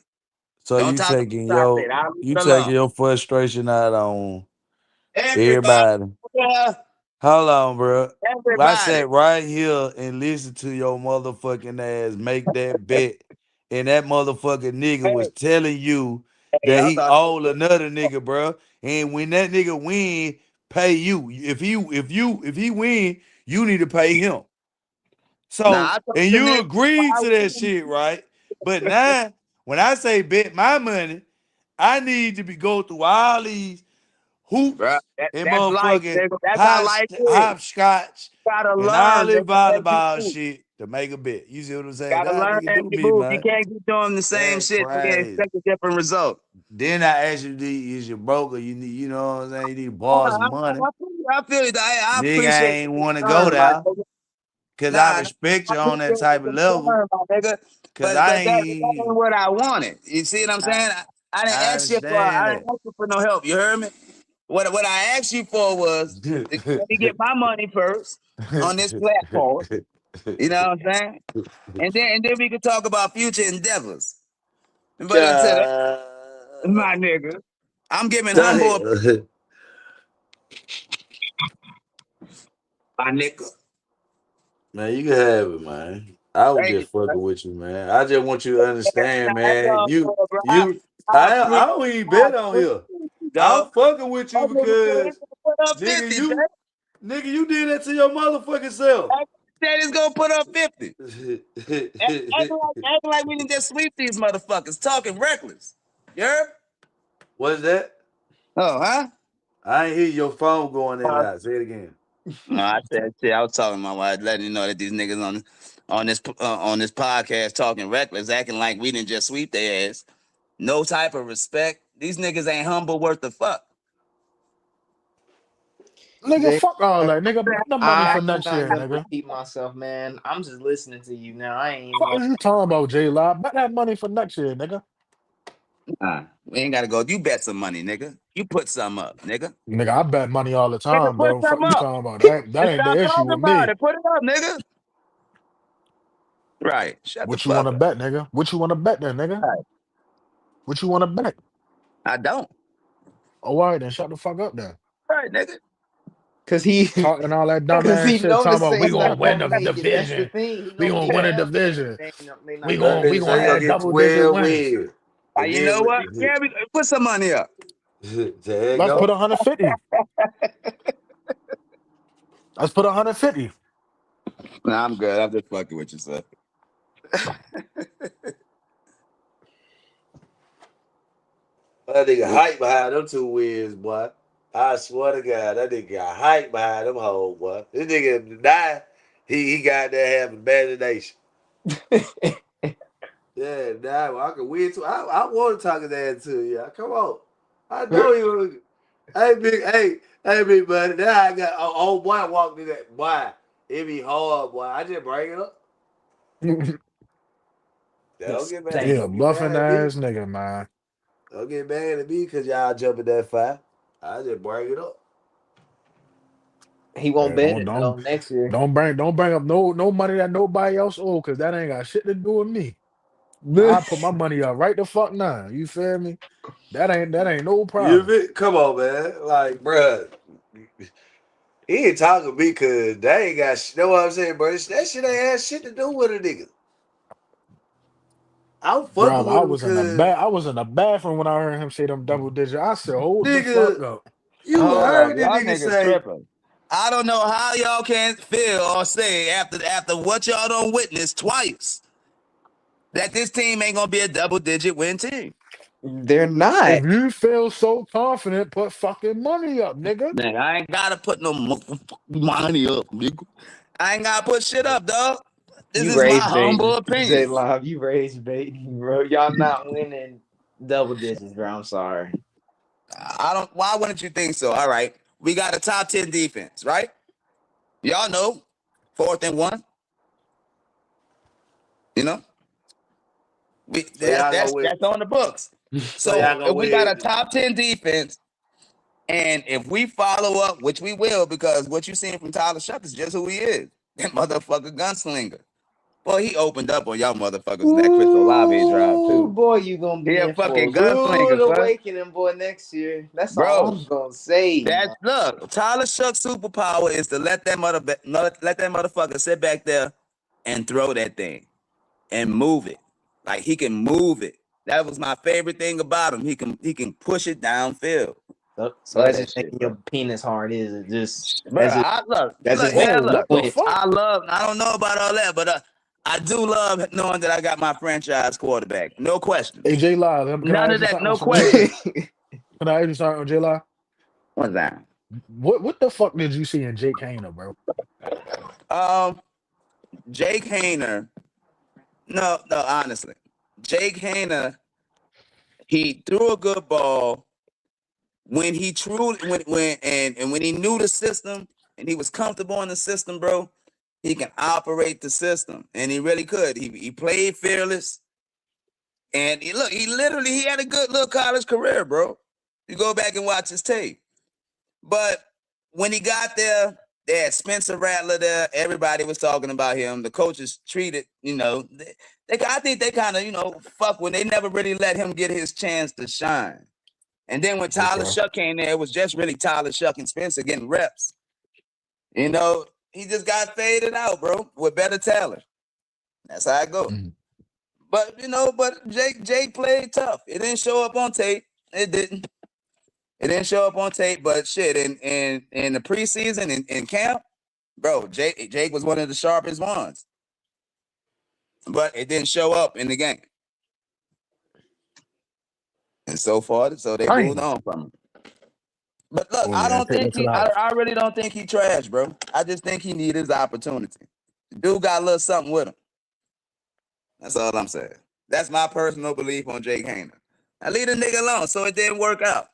so Don't you talk about taking Tri-State. I'll leave you it alone. taking your frustration out on Everybody, everybody. yeah, Hold on, bro. I everybody. sat right here and listened to your motherfucking ass make that bet, and that motherfucking nigga Hey, was telling you hey, that I he thought owed another nigga, bro. And when that nigga win, pay you. If he win, you need to pay him. nah, So I told and the you nigga agreed I to that win. shit, right? But now when I say bet my money, I need to be go through all these Bro, hoops and that's life, motherfucking nigga. That's how life is. hopscotch Gotta and all learn, this nigga, as you volleyball move. shit to make a bet. You see what I'm saying? Gotta That learn nigga as do you me, move. You man. can't keep doing the same That shit, nigga, and crazy. expect a different result. Then I asked you, is you broke or you need, you know what I'm saying? You need to I, borrow some money. I feel you. I Nigga appreciate ain't the want to go concern, my there nigga. because I Nah, respect I you on that appreciate type the of level. concern, my nigga. Cause But I that ain't, ain't what I wanted. You see what I'm I, saying? I didn't I ask you for understand no help. You heard me? What I asked you for was let me get that. my money first on this platform. You know what I'm saying? And then we could talk about future endeavors. But until that, God my nigga, I'm giving humble damn. my nigga. Man, you can have it, man. I was Thank you, just bro. fucking with you, man. I just want you to Nah, understand, that's man. all good, bro. You, I I appreciate don't even bet on here. you, I'm dog. fucking with you That nigga said he because, put up nigga, 50, Jay. Nigga, you did that to your motherfucking self. That is gonna put up 50. Acting like we didn't just sweep these motherfuckers. Talking reckless. You heard? What's that? Oh, huh? I ain't hear your phone going in and out. Say it again. No, I said shit. I was talking to my wife, letting you know that these niggas on this podcast talking reckless, acting like we didn't just sweep their ass. No type of respect. These niggas ain't humble worth the fuck. Nigga, Jay, fuck all that. Nigga, bet the money I for am next not year, gonna nigga. repeat myself, man. I'm just listening to you now. I ain't even Fuck gonna. is you talking about, J Live? Bet that money for next year, nigga. Nah, we ain't gotta go. You bet some money, nigga. You put some up, nigga. Nigga, I bet money all the Nigga, time, put bro. some Fuck you up. talking about that? That And ain't stop the issue talking with about me. it. Put it up, nigga. Right. Shut the What you want fuck to up. bet, nigga? What you want to bet then, nigga? Right. What you want to bet? I don't. Oh, all right, then shut the fuck up then. Right, nigga. Cause he, Talking all that cause dumbass he shit, know the talking about we Saints gonna not win gonna the make it. That's the division. thing. He We gonna gonna get win a there. division. They We not gonna That gonna make we nigga gonna say he gonna have get double digit 12 wins. wins. And You know then what? Yeah, we put some money up. there you Let's put go. 150. Let's put 150. Nah, I'm good. I'm just fucking with you, sir. That nigga hype behind them 2 wins, boy. I swear to God, that nigga got hype behind them hoes, boy. This nigga died. He got that have imagination. Yeah, nah, I can win too. I want to talk his ass to you. Come on. I know you. Hey, big buddy. Now I got old boy walked in that boy. It be hard, boy. I just bring it up. Don't get mad. Yeah, Don't get mad bluffing at me. ass nigga, man. Don't get mad at me because y'all jumping that fire. I just bring it up. He won't Yeah, bet it though next year. don't bring up no money that nobody else owe, cause that ain't got shit to do with me. I put my money up right the fuck now. You feel me? That ain't no problem. Come on, man. Like, bruh. He ain't talking to me because they ain't got shit. Know what I'm saying, bro? That shit ain't had shit to do with a nigga. I'm fucking Bro, with him because, I was in the bathroom when I heard him say them double digit. I said, hold the fuck nigga, up. you Hold up. heard that Y'all nigga niggas say, tripping. I don't know how y'all can feel or say after what y'all done witnessed twice that this team ain't gonna be a double-digit win team. They're not. If you feel so confident, put fucking money up, nigga. Man, I ain't gotta put no money up, nigga. I ain't gotta put shit up, dog. This You is my raised humble bait, J opinion. Live. You raised bait, bro. Y'all not winning double digits, bro. I'm sorry. Why wouldn't you think so? All right. We got a top 10 defense, right? Y'all know 4th and 1. You know? so y'all gonna win. That's on the books. So y'all So gonna if we got win. a top 10 defense, and if we follow up, which we will, because what you seen from Tyler Shuck is just who he is. That motherfucker gunslinger. Boy, he opened up on y'all motherfuckers in that Chris Olave drive, Ooh, too. boy, you gonna He be a in for a fucking rude gunslinger, son. awakening, boy, next year. That's all Bro, I'm gonna say, man. look, Tyler Shuck's superpower is to let that motherfucker sit back there and throw that thing and move it. Like he can move it. That was my favorite thing about him. He can push it downfield. So Love that's that just shit, making bro. your penis hard, is it? Just Bro, that's just making Whoa, you what the quit. fuck? I don't know about all that, but I do love knowing that I got my franchise quarterback. No question. Hey, J Live, can I None ask of you that, something no real quick? question. Can I ask you something, J Live? What's that? What the fuck did you see in Jake Hayner, bro? Jake Hayner. No, honestly. Jake Hayner, he threw a good ball when he truly when he knew the system and he was comfortable in the system, bro. He can operate the system, and he really could. He played fearless, and he had a good little college career, bro. You go back and watch his tape. But when he got there, they had Spencer Rattler there. Everybody was talking about him. The coaches treated, I think they kind of, fuck when they never really let him get his chance to shine. And then when Tyler Okay. Shuck came there, it was just really Tyler Shuck and Spencer getting reps. He just got faded out, bro, with better talent. That's how I go. Mhm. But Jake played tough. It didn't show up on tape. It didn't. It didn't show up on tape, but shit, in the preseason in camp, bro, Jake was one of the sharpest ones. But it didn't show up in the game. And so they moved Dang. on from him. But look, Oh I yeah, don't take think that to the house. I really don't think he trash, bro. I just think he need his opportunity. Dude got a little something with him. That's all I'm saying. That's my personal belief on Jake Hayner. I leave the nigga alone, so it didn't work out.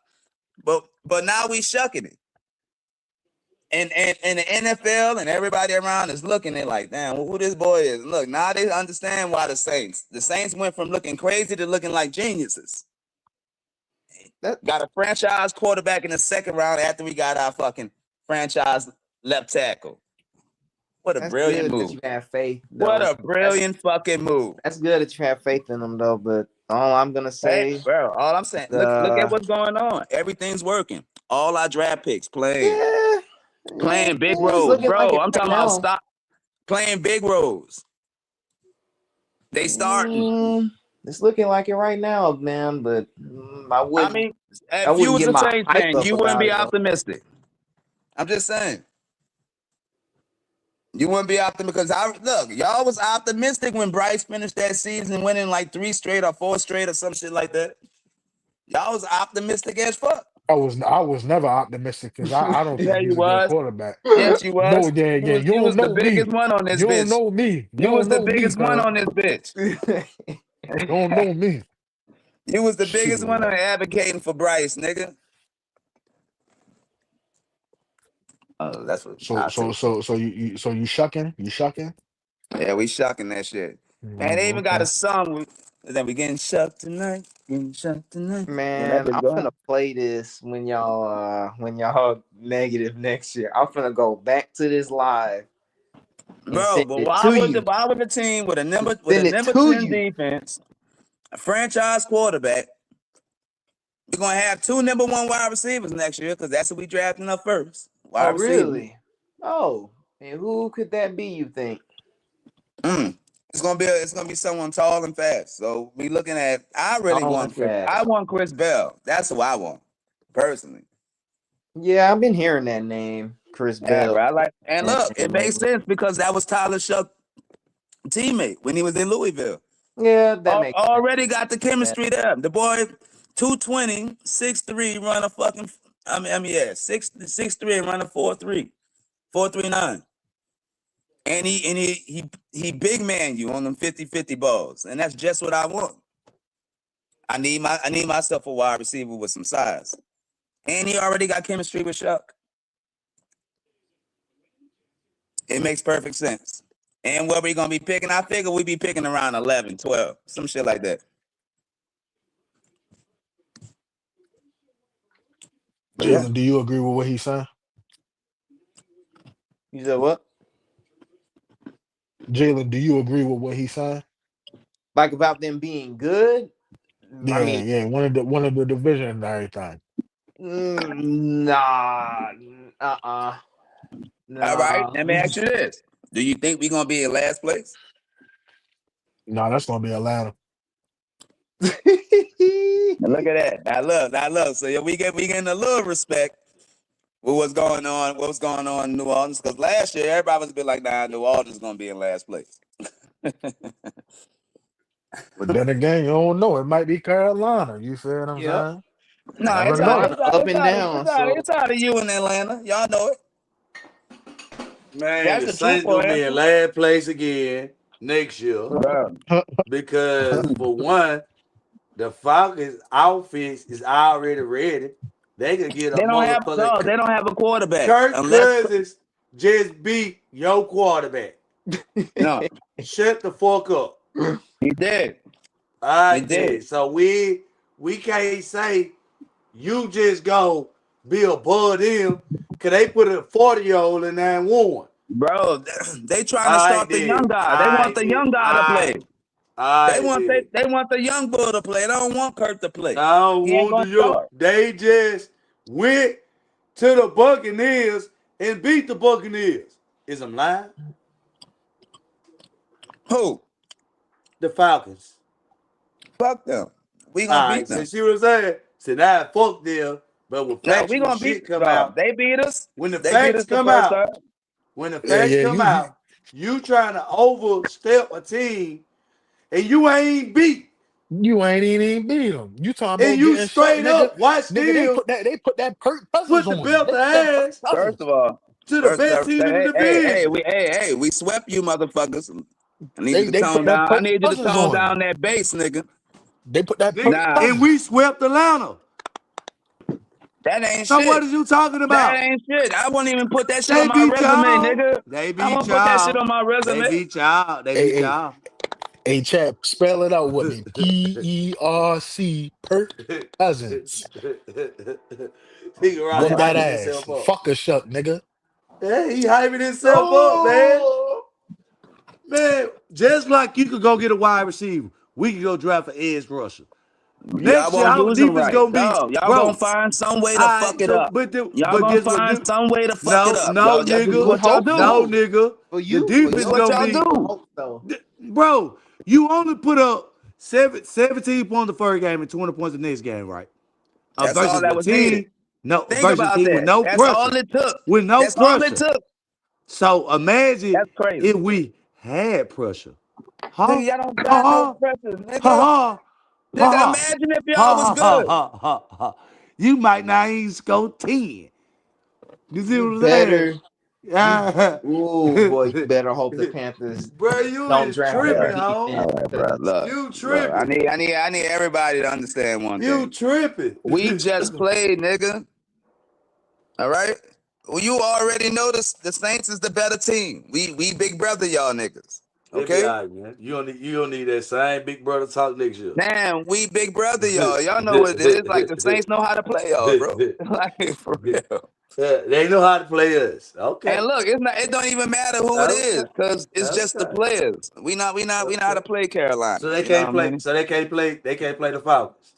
But now we shucking it. And the NFL and everybody around is looking at like, damn, who this boy is. Look, now they understand why the Saints went from looking crazy to looking like geniuses. Got a franchise quarterback in the second round after we got our fucking franchise left tackle. What a That's brilliant good that move. you have faith. Though. What a brilliant fucking move. That's good that you have faith in them, though. But all I'm gonna say, Hey, bro, all I'm saying, look at what's going on. Everything's working. All our draft picks playing big it's roles, looking bro. like it I'm right talking about now. stop playing big roles. They starting. It's looking like it right now, man. But I wouldn't. I mean, I if you wouldn't was get a my Saints hype fan, up you wouldn't about be it though. optimistic. I'm just saying. You wouldn't be optimistic because y'all was optimistic when Bryce finished that season winning like 3 straight or 4 straight or some shit like that. Y'all was optimistic as fuck. I was never optimistic because I don't Yeah, think you he's a good was. quarterback. Yes, you No, was. yeah, yeah. You You don't was the know me. biggest one on this You don't bitch. know me. You You was don't the know me, biggest one cuz. on this bitch. You don't know me. You was the biggest Shit. one on advocating for Bryce, nigga. Oh, that's what So I so see. so so you shucking? You shucking? Yeah, we shocking that shit. Man, they even got a Okay. song. Then we getting shocked tonight. Getting shocked tonight. When that Man, bitch I'm go gonna on. play this when y'all negative next year. I'm gonna go back to this live and Bro, send but it why to would you. the team with a number Send it 10 defense, a franchise quarterback, we're gonna have 2 number 1 wide receivers next year because that's what we drafting up first. Wide Oh, receiver. really? Oh, and who could that be? You think? It's gonna be someone tall and fast. So we looking at. I Tall and fast. want Chris Bell. That's who I want personally. Yeah, I've been hearing that name, Chris Yeah, Bell. bro. I like. And look, it makes And sense because that was Tyler Shuck's teammate when he was in Louisville. yeah, that makes Already got the sense. chemistry there. The boy, 220, 6'3", run a fucking. Yeah, 6'3" and run a 4.3, 4.39. And he big man you on them 50-50 balls. And that's just what I want. I need myself a wide receiver with some size. And he already got chemistry with Shuck. It makes perfect sense. And what we gonna be picking? I figure we be picking around 11, 12, some shit like that. But yeah. Jalen, do you agree with what he's saying? You said what? Jalen, do you agree with what he's saying? Like about them being good? I Yeah, mean, yeah. One of the division and everything. nah, All right. nah. Let me ask you this: do you think we gonna be in last place? No, that's gonna be Atlanta. Look at that. Now look. So yeah, we getting a little respect with what's going on in New Orleans. Because last year everybody was a bit like, nah, New Orleans is gonna be in last place. But then again, you don't know. It might be Carolina. You feel what I'm Yep. saying? No, Never it's out know. Up and down. So it's out of you in Atlanta. Y'all know it. Man, That's the the truth, Saints gonna be in answer. last place again next year Bro. because for one, the Falcons' offense is already ready. They could get a They don't have a quarterback Kirk unless Cousins just beat your quarterback. no, Shut the fuck up. he did. All right, He did. then. So we can't say you just go be above them because they put a 40-year-old in there and won. Bro, they trying to start the young guy. They want the young guy to play. They want the young bull to play. They don't want Kirk to play. I don't He ain't want gonna the young. start. They just went to the Buccaneers and beat the Buccaneers. Is I'm lying? Who? The Falcons. Fuck them. We gonna beat them. So see what I'm saying? So now fuck them. But when No, we factual gonna shit beat. come out, They beat us. when the They beat facts us the come first out, time. when the Yeah, facts yeah, come out, you trying to overstep a team and you ain't beat. you ain't even beat them. You talking And about you getting shut, straight nigga. up, watch Nigga, still, they put that Kirk Cousins put the on you. belt They of put that Kirk ass First Cousins. of all, to the best team in the division. we swept you, motherfuckers. I need you to They put tone that down. I Kirk need you to Cousins tone on you. down that bass, nigga. They put that Kirk Nigga, Nah, and Cousins. we swept Atlanta. that ain't So what shit. is you talking That about? ain't shit. I won't even put that shit They on my beat resume, y'all. nigga. They I beat won't put that shit y'all. on my They resume. beat y'all. They beat Hey, y'all. hey, chap, spell it out with me. Perc, Kirk Cousins. Nigga right Whoop there that hyping ass. himself up. Fuck a shuck, nigga. Yeah, he hyping himself up, man. Oh, Man, just like you could go get a wide receiver, we could go draft an edge rusher. Y'all Next year, won't our use them defense right. gonna be, No, y'all gonna bro. find some way All to fuck right, it so up. Y'all but gonna guess what? find some way to fuck it up. No, This is nigga, what y'all do. no, nigga. For The you, for This is defense your what gonna y'all sake, be, I do. hope so. bro. You only put up 17 points the first game and 20 points the next game, right? That's all Versus that a was needed. team, no, Think versus a about team with that. no That's pressure, all it took. with no That's all it pressure. took. So imagine That's crazy. if we had pressure, huh? Nigga, y'all don't got no Ha pressure, ha nigga. ha Nigga, ha imagine if y'all was ha ha ha good. ha ha ha. You might not even score 10. You see You what I'm saying? better, you, Yeah. oh boy, you better hope the Panthers Bro, you don't is All draft that tripping, right, ho. all defense right, bro. because Look, You look. I tripping. need everybody to understand one You thing. tripping. We just played, nigga. All right. Well, you already know the Saints is the better team. We big brother y'all niggas. They'll be Okay. all right, man. You don't need that same big brother talk next year. Damn, we big brother y'all. Y'all know what it is. Like the Saints know how to play y'all, bro. Like for real. Yeah, they know how to play us. Okay. And look, it's not. It don't even matter who it is, Okay. cause it's just the Okay. players. We know how to Okay. play Carolina. So they You know can't what I play. mean? So they can't play. They can't play the Falcons.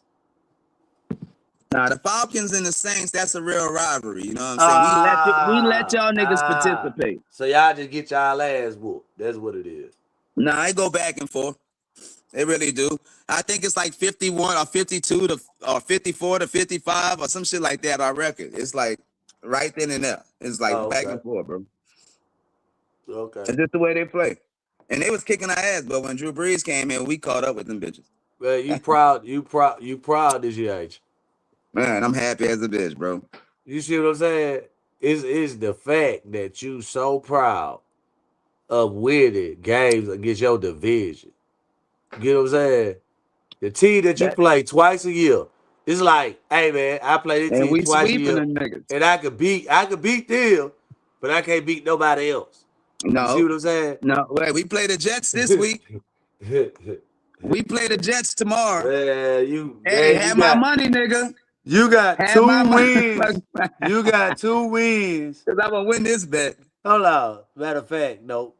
Nah, the Falcons and the Saints, that's a real rivalry. You know what I'm saying? We let Ah, y'all niggas participate. So y'all just get y'all ass whooped. That's what it is. Nah, I go back and forth. They really do. I think it's like 51 or 52 to or 54 to 55 or some shit like that. Our record. It's like right then and there. It's like Oh, back okay. and forth, bro. Okay. It's just the way they play. And they was kicking our ass, but when Drew Brees came in, we caught up with them bitches. Well, you proud this year, ain't Man, I'm happy as a bitch, bro. you? You see what I'm saying? It's the fact that you so proud of winning games against your division. You get what I'm saying? The team that you That play twice a year. It's like, hey man, I play this and team we twice a sweeping year, them niggas. and I could beat them, but I can't beat nobody else. You see No, what I'm saying? no. Wait, we play the Jets this week. We play the Jets tomorrow. Hey, have my money, nigga. You got Have my 2 money. wins. You got 2 wins. Cause I'm gonna win this bet. Hold on. Matter of fact, no.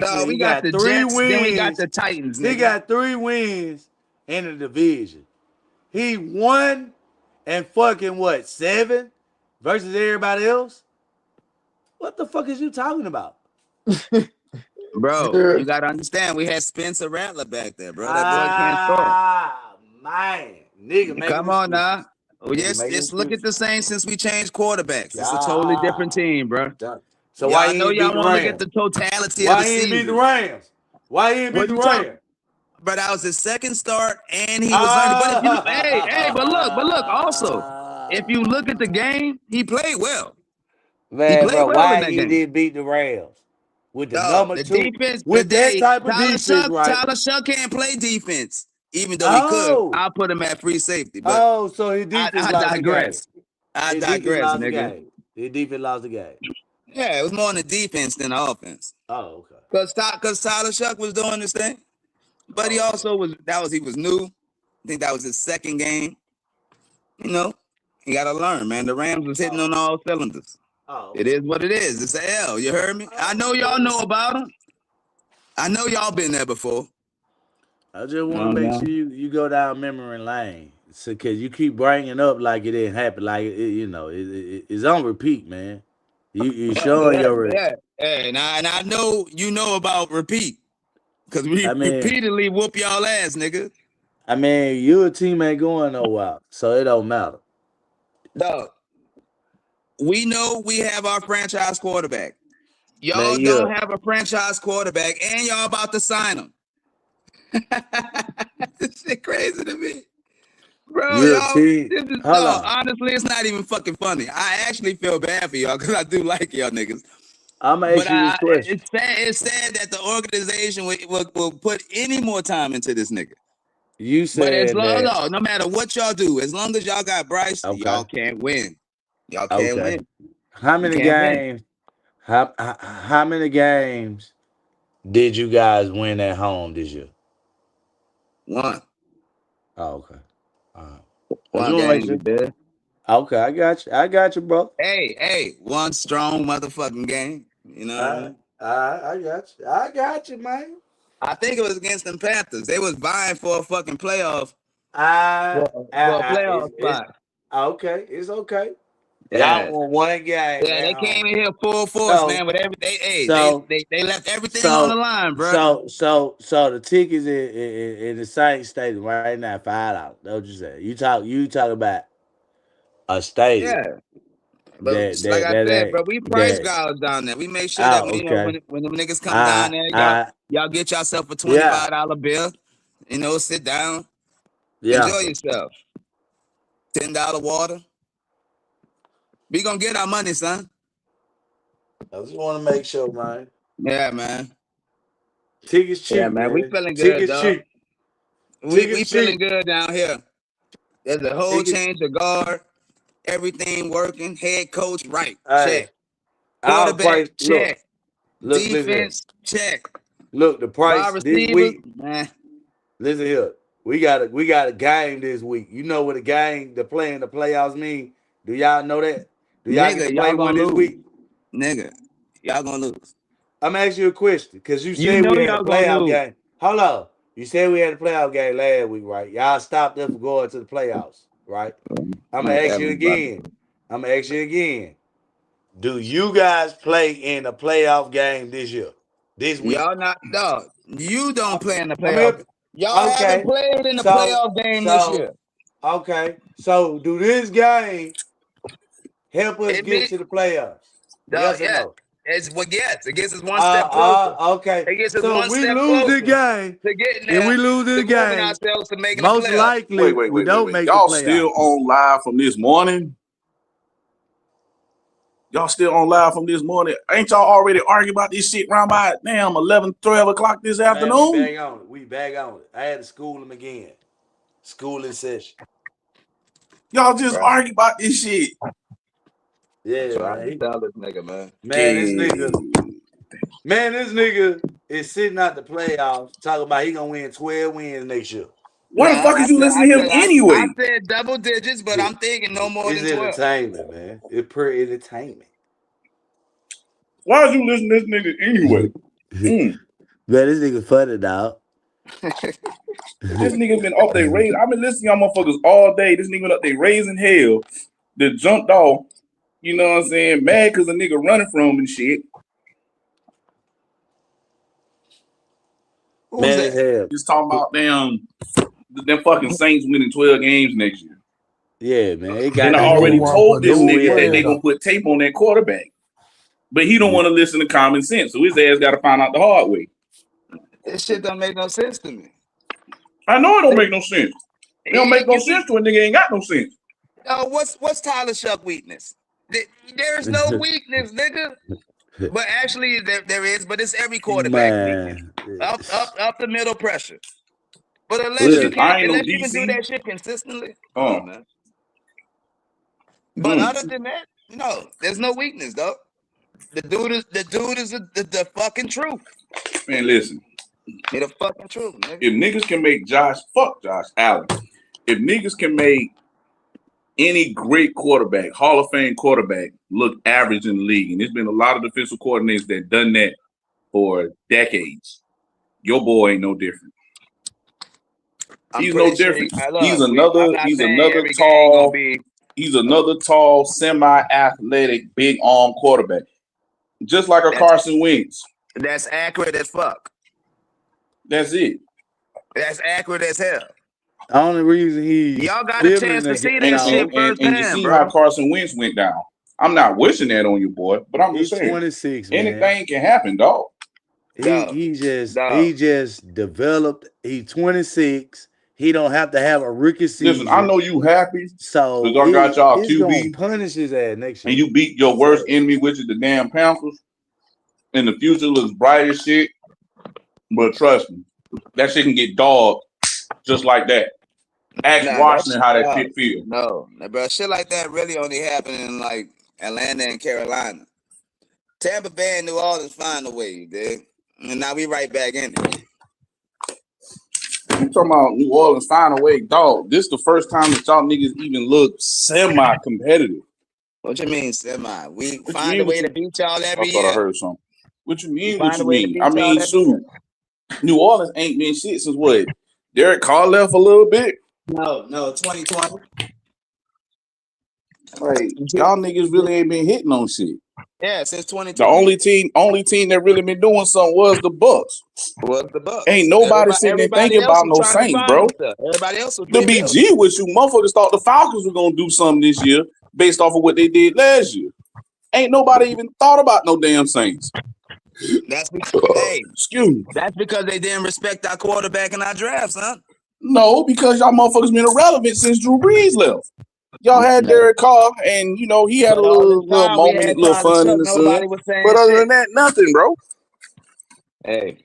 No, Actually, we he got got the 3 Jets, then we got wins. the Titans, He nigga. got 3 wins in the division. He won and fucking what, 7 versus everybody else? What the fuck is you talking about? Bro, you gotta understand, we had Spencer Rattler back there, bro. That boy can't score. Man. Nigga making Come on excuses. now. Well, Nigga yes, making just look at excuses. the Saints since we changed quarterbacks. It's a totally different Yeah. team, bro. So Yeah, why I he know ain't beat y'all the want to look at Rams? the totality of Why the he ain't beat the season. Rams? Why he ain't beat What the you talking? Rams? But that was his second start, and he was learning. But if you, but look. Also, if you look at the game, he played well. He Man, played bro, well in why that he game. didn't beat the Rams? With the Dog, number the 2, defense with that today, type of defense, right? Tyler Shuck can't play defense, even though he could. Oh, I'll put him at free safety, but so his defense I lost the game. digress. I His defense digress, lost the nigga. game. His defense lost the game. Yeah, it was more on the defense than the offense. Oh, okay. Cause Tyler Shuck was doing this thing, but he also was he was new. I think that was his second game. You know, he got to learn, man. The Rams was hitting on all cylinders. Oh, It is what it is. It's a L. You heard me? I know y'all know about him. I know y'all been there before. I just want to make sure you go down memory lane. So, cause you keep bringing up like it didn't happen, like it's on repeat, man. You showing your. Yeah. And I know you know about repeat. Cause we I mean, repeatedly whoop y'all ass, nigga. your team ain't going nowhere, so it don't matter. Dog, we know we have our franchise quarterback. Y'all Man, yeah. don't have a franchise quarterback, and y'all about to sign him. This shit crazy to me. Bro, You're a y'all, team. this is, Hold dog, on. honestly, it's not even fucking funny. I actually feel bad for y'all because I do like y'all niggas. I'm gonna ask But you this question. it's sad that the organization will put any more time into this nigga. You But as saying long that? no matter what y'all do, as long as y'all got Bryce, Okay. y'all can't win. Y'all can't Okay. win. How You many can't win. games? How many games did you guys win at home this year? One. Oh, okay. All right. I just One want to make game, you sure. did. Okay, I got you. I got you, bro. Hey, one strong motherfucking game. You know what I mean? I got you. I got you, man. I think it was against them Panthers. They was vying for a fucking playoff. For For a playoff spot. okay. It's okay. Yeah. Y'all won one game Yeah, at they came home. in here full force, man. But they left everything on the line, bro. So the tickets in the Saints Stadium right now $5. That's what you say. You talk about a stadium Yeah. But like I said, bro, we price that. gouge down there. We make sure that Oh, okay. when them niggas come down there, y'all get yourself a Yeah, $25 bill. Sit down, yeah. enjoy yourself. $10 water. We gonna get our money, son. I just want to make sure, man. Yeah, man. Tickets Yeah, cheap, man. We man. feeling good, Tickets dog. cheap. We Tickets feeling cheap. good down here. There's a whole Tickets. change of guard. Everything working. Head coach, right. Hey, Check. our Quarterback, price. check. Listen here. Defense, check. Look, the Wide price this receivers, week. man. Listen here. We got a game this week. You know what a game the playing the playoffs mean? Do y'all know that? Do y'all get Nigga, to y'all play one gonna this lose. week? Nigga, y'all gonna lose. I'm asking you a question because you You said know we had a y'all gonna playoff lose. game. Hold on. You said we had a playoff game last week, right? Y'all stopped us from going to the playoffs, right? I'm gonna Like ask you Evans, brother. again. Do you guys play in a playoff game this week? Y'all not dog. You don't play in the I mean, playoff. Y'all haven't okay. played in the So, playoff game this so, year. okay. So, do this game help us It get be to the playoffs? dog, Yes or yeah. no? It gets us one step closer. Okay. It gets us So, if one we step lose the closer game, to getting if there, we lose to this moving game, ourselves to making the most playoff. likely we don't make the Y'all playoffs. still on live from this morning? Y'all still on live from this morning? Ain't y'all already arguing about this shit around by damn 11, 12 o'clock this Man, we afternoon? back on it. We back on it. I had to school them again. Schooling session. Y'all just Right. argue about this shit. Yeah, Trying to man. tell this nigga, man. This nigga is sitting out the playoffs talking about he gonna win 12 wins next year. Why the fuck is you listening to him I anyway? said double digits, but I'm thinking no more It's than 12. entertainment, man. It's pure entertainment. Why is you listening to this nigga anyway? Man, this nigga funny, dog. This nigga been up there raising. I've been listening to y'all motherfuckers all day. This nigga been up there raising hell. That jumped off. You know what I'm saying? Mad because a nigga running from him and shit. Who's It's that? hell. Just talking about them fucking Saints winning 12 games next year. Yeah, man. It And got I to already do told this do nigga that with they gonna put tape on that quarterback. But he don't want to listen to common sense. So his ass got to find out the hard way. This shit don't make no sense to me. I know it don't make no sense. It don't make no sense to a nigga ain't got no sense. What's Tyler Shuck weakness? There's no weakness, nigga. But actually, there is. But it's every quarterback weakness. Man. Up the middle pressure. But unless you Listen, I ain't no can do DC. that shit consistently, come on, man. But other than that, no, there's no weakness, though. The dude is the fucking truth. Man, listen. He the fucking truth, nigga. If niggas can make Josh Allen, if niggas can make any great quarterback, Hall of Fame quarterback, look average in the league, and there's been a lot of defensive coordinators that done that for decades. Your boy ain't no different. He's no different. He's another tall, semi-athletic, big arm quarterback. Just like a Carson Wentz. That's accurate as fuck. That's it. That's accurate as hell. The only reason he's Y'all got a feeling chance to the see and this shit And you firsthand, see how bro. Carson Wentz went down. I'm not wishing that on you, boy, but I'm just he's saying 26, man. anything can happen, dog. Dog, He dog. just developed. He's 26. He don't have to have a rookie Listen, I season, know you happy so because y'all got y'all it's gonna QB punish his ass next and year. you beat your worst enemy, which is the damn Panthers, and the future looks bright as shit. But trust me, that shit can get dogged just like that. Ask Nah, Washington how that dog. shit feel. No, bro. Shit like that really only happen in like Atlanta and Carolina. Tampa Bay and New Orleans find a way, dude. And now we right back in it. You talking about New Orleans find a way, dog. This the first time that y'all niggas even look semi-competitive. What you mean, semi? We What you find mean? a way to beat y'all I every thought I year. heard something. What you mean? We What find you a way to mean? I beat mean, y'all every year. shoot. New Orleans ain't been shit since what? Derek Carr left a little bit. No, 2020. Like y'all niggas really ain't been hitting on shit. Yeah, since 2020. The only team that really been doing something was the Bucks. Was the Bucks. Ain't nobody sitting there Everybody thinking else about was no trying to Saints, find bro. themselves. Everybody else was The rebuilt. BG with you motherfuckers thought the Falcons were gonna do something this year based off of what they did last year. Ain't nobody even thought about no damn Saints. That's hey, excuse me. That's because they didn't respect our quarterback in our drafts, huh? No, because y'all motherfuckers been irrelevant since Drew Brees left. Y'all had Derek Carr, and you know he had But a all this little time we moment, had little Tyler fun in Shuck, the sun. nobody was saying But other shit. than that, nothing, bro. Hey,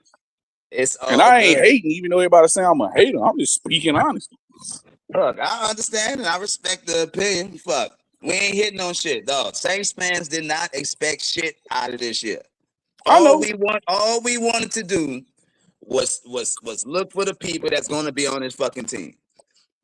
it's all And I ain't good. hating, even though everybody say I'm a hater. I'm just speaking honestly. Look, I understand and I respect the opinion. Fuck, we ain't hitting on shit, dog. Saints fans did not expect shit out of this year. I know. All we wanted to do was look for the people that's going to be on this fucking team.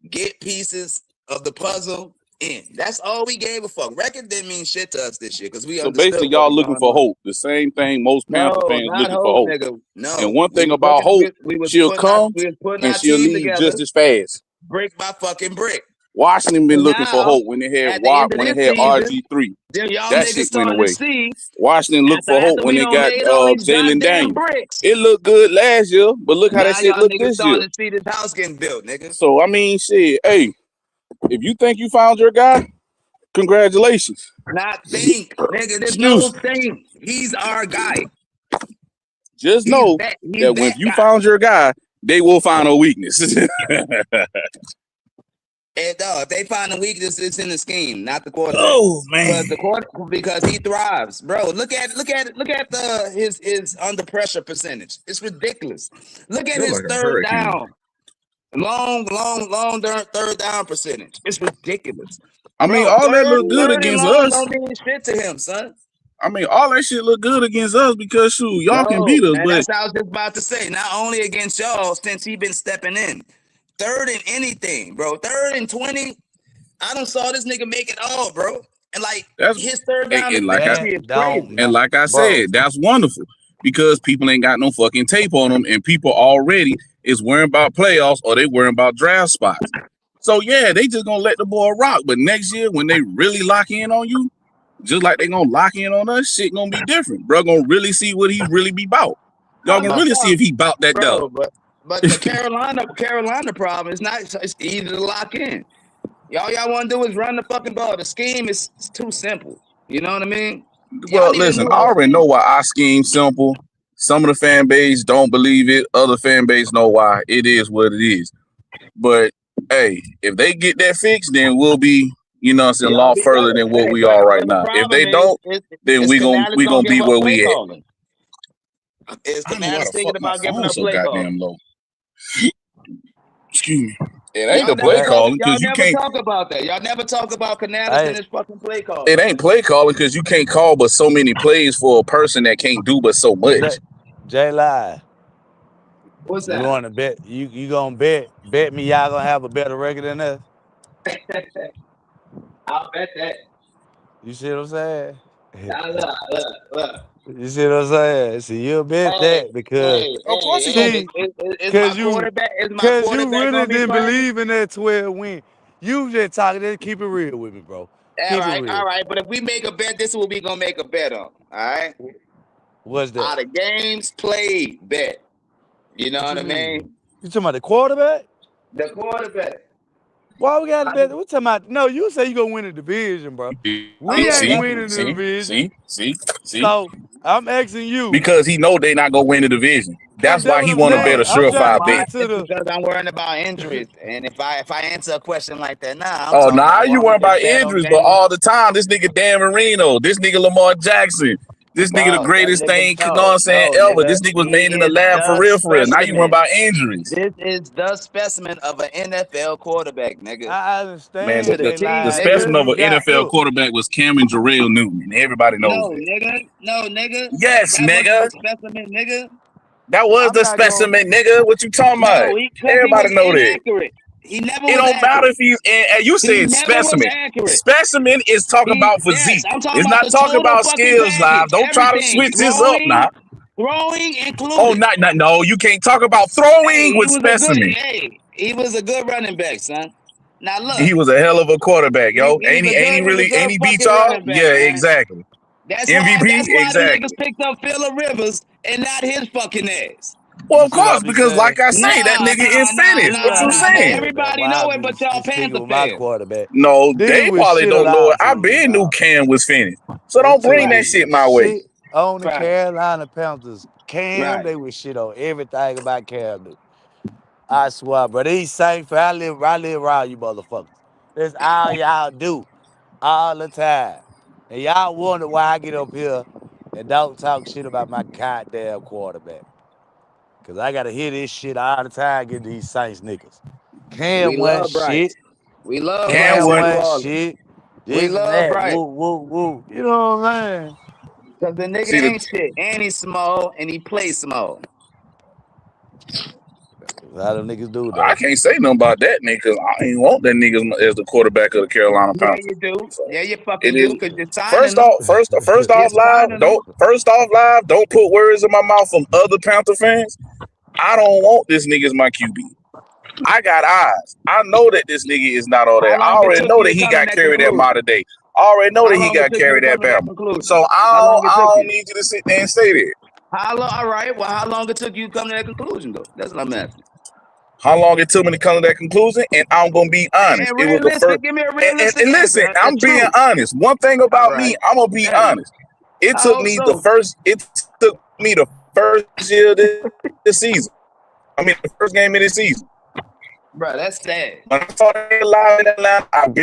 Get pieces of the puzzle in. That's all we gave a fuck. Record didn't mean shit to us this year because we So understood basically, what y'all was looking going for on. hope. The same thing most Panther No, fans not looking for hope, hope. nigga. No. And one thing was about hope, we was she'll putting come our and she'll team leave together, just as fast. brick by fucking brick. Washington been So looking for now, hope when they had at the end of when this they had season, RG3. then y'all That niggas shit went starting to away. see Washington looked for hope after when we they done got made all these Jalen goddamn Daniels. bricks. It looked good last year, but look how that Now shit y'all looked niggas this year. starting to see this house getting built, nigga. So I mean, shit. Hey, if you think you found your guy, congratulations. Not think, nigga. There's no think. He's our guy. Just know that when you found your guy, they will find a weakness. And if they find a weakness, it's in the scheme, not the quarterback. Oh man, because he thrives, bro. Look at his under pressure percentage. It's ridiculous. Look at Feel his like a third hurricane. down, long third down percentage. It's ridiculous. I mean, Bro, all that third look good and against long us. don't mean shit to him, son. I mean, all that shit look good against us because shoot, y'all can beat us, And but that's what I was just about to say. Not only against y'all, since he been stepping in. Third and anything, bro. Third and 20. I done saw this nigga make it all, bro. And like that's his third down and like efficiency is crazy. and like I said, that's wonderful because people ain't got no fucking tape on them, and people already is worrying about playoffs or they worrying about draft spots. So yeah, they just gonna let the boy rock. But next year, when they really lock in on you, just like they gonna lock in on us, shit gonna be different. Bro, gonna really see what he really be about. Y'all gonna really see if he bout that dub. But the Carolina problem is not. It's easy to lock in. Y'all want to do is run the fucking ball. The scheme is too simple. You know what I mean? Well, listen, I already know why our scheme's simple. Some of the fan base don't believe it. Other fan base know why. It is what it is. But hey, if they get that fixed, then we'll be, you know, a lot further than what we are right now. If they don't, then we gonna be where we at. Is I don't know why Canales the thinking fuck my about giving phone's up so play goddamn calling? low. Excuse me. It ain't the play calling because you can't. Talk about that. Y'all never talk about Canales and his fucking play calling. It ain't play calling because you can't call but so many plays for a person that can't do but so much. J Live. What's You that? want to bet? You gonna bet me? Y'all gonna have a better record than us? I'll bet that. You see what I'm saying? Look. You see what I'm saying? See, you'll bet that because of course it's my quarterback. Is my because you quarterback really gonna be didn't playing? believe in that 12 win. You just talking. Just keep it real with me, bro. Keep it real. All right. But if we make a bet, this is what we gonna make a bet on. All right. What's that? Out of games played bet. You know what I mean? You talking about the quarterback? The quarterback. Why we got to bet? What talking about? No, you say you gonna win the division, bro. We Yeah, ain't See, winning the see, division. see. So I'm asking you. Because he know they not gonna win the division. That's That's why what he I'm want to bet saying. a I'm trying to surefire why? bet. get to It's the. because I'm worrying about injuries. And if I answer a question like that now, I'm Oh, talking now about, well, you I'm worry gonna about just bet on injuries, but games. all the time, this nigga Dan Marino, this nigga Lamar Jackson, this nigga the No, that greatest nigga, thing, you know what I'm saying, no, ever. nigga. This nigga was He made in the is lab for the real, for real. Now you worry specimen. about injuries. This is the specimen of an NFL quarterback, nigga. I Man, To understand the they T, lied, the but nigga. specimen of he an got NFL look. quarterback was Cam and Jarrell Newton, and everybody knows No, that. nigga. No, nigga. Yes, That wasn't nigga. the specimen, nigga. That was I'm the not going. specimen, nigga. What you talking about? No, because he was Everybody know that. inaccurate. He never It was don't matter accurate. if you and you He said never was specimen. accurate. Specimen is talking about Yes, physique. I'm talking It's about not the talking total about fucking skills, live. package. Don't try to Everything. switch this up now. Throwing Oh, included. no, you can't talk about Hey, throwing with specimen. he was a good running back, son. Now look, He was a hell of a quarterback, yo. he was a good, good Ain't he beat fucking y'all? running back, Yeah, man. exactly. That's MVP? why them niggas Exactly. picked up Phillip Rivers and not his fucking ass. Well, You of see what I course, be because saying? like I say, that nigga is finished. This is What what I you be saying? saying, man. Everybody Why I know it, be but y'all sticking Panther with my fans. quarterback. No, Niggas they with probably shit don't know it. I allowances, been knew dog. Cam was finished. So They don't two bring that niggas shit with my way. shit on the Right, Carolina Panthers. Cam, right. they with shit on everything about Cam. Dude. I swear, bro. These same for I live around you motherfuckers. That's all y'all do all the time. And y'all wonder why I get up here and don't talk shit about my goddamn quarterback. Cause I gotta hear this shit all the time getting these Saints niggas. Cam We wasn't love shit. Bryce. We love Cam Bryce Cam in won. New wasn't Orleans. shit. We This and love that. Bryce. Woo, woo, woo. You know what I'm saying? Because the nigga See the ain't shit. And he's small and he plays small. A lot of niggas do I though. can't say nothing about that nigga because I ain't want that nigga as the quarterback of the Carolina Yeah, Panthers. you do. So Yeah, you it fucking do, is. because you're signing them. First You're off, live. signing them. Don't put words in my mouth from other Panther fans. I don't want this nigga as my QB. I got eyes. I know that this nigga is not all How that. I long it already took know you that to he come to got that carried at conclusion? Mater Day. I already know How that he long it got took you to carried at come to that Bama. conclusion? So How long it I took don't you? need you to sit there and say that. How long? All right. Well, how long it took you to come to that conclusion, though? That's what I'm asking. How long it took me to come to that conclusion, and I'm gonna be honest. And It was the first. realistic. Give me a And, realistic listen, answer. The I'm being truth. honest. One thing All about me, right. I'm gonna be Hey, honest. It I took hope me the so. first. It took me the first year of this season. I mean, the first game of this season. Bro, that's sad. When I saw that live in Atlanta, I've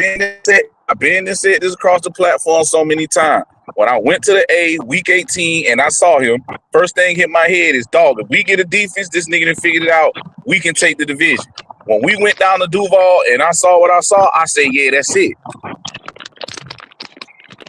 been and said this across the platform so many times. When I went to the A week 18 and I saw him, first thing hit my head is, dog, if we get a defense, this nigga done figured it out, we can take the division. When we went down to Duval and I saw what I saw, I said, yeah, that's it.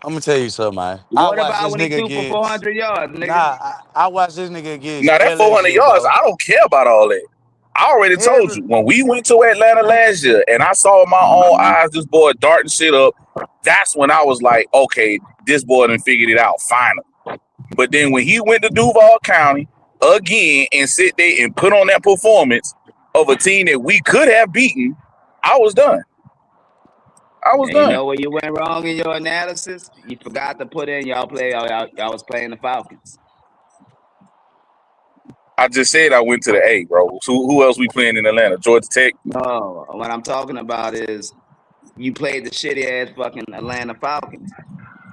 I'm gonna tell you something, man. I What watched about this when he nigga threw for against. 400 yards, nigga? Nah, I watched this nigga against Now that 400 LSU, yards, bro. I don't care about all that. I already told Every you, when we went to Atlanta last year and I saw with my own eyes this boy darting shit up, that's when I was like, okay, this boy done figured it out, finally. But then when he went to Duval County again and sit there and put on that performance of a team that we could have beaten, I was done. I was And you done. know where you went wrong in your analysis? You forgot to put in y'all was playing the Falcons. I just said I went to the A, bro. So who else we playing in Atlanta? Georgia Tech? No, what I'm talking about is you played the shitty ass fucking Atlanta Falcons.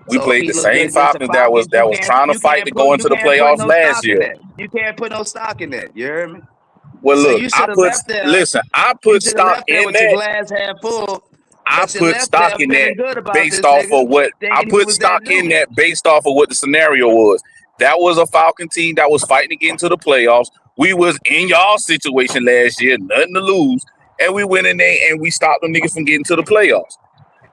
We So if played he the looked same good against the Falcons that Falcons, was trying to fight to go into the put playoffs no last stock in year. that. You can't put no stock in that. You hear me? Well, So look, you should have left there. I You put should have stock left there in with your that. glass half full. I But you put left there stock in that feeling good about based this off nigga, of what I thinking he put was that stock in dude. that based off of what the scenario was. That was a Falcon team that was fighting to get into the playoffs. We was in y'all situation last year, nothing to lose, and we went in there and we stopped them niggas from getting to the playoffs.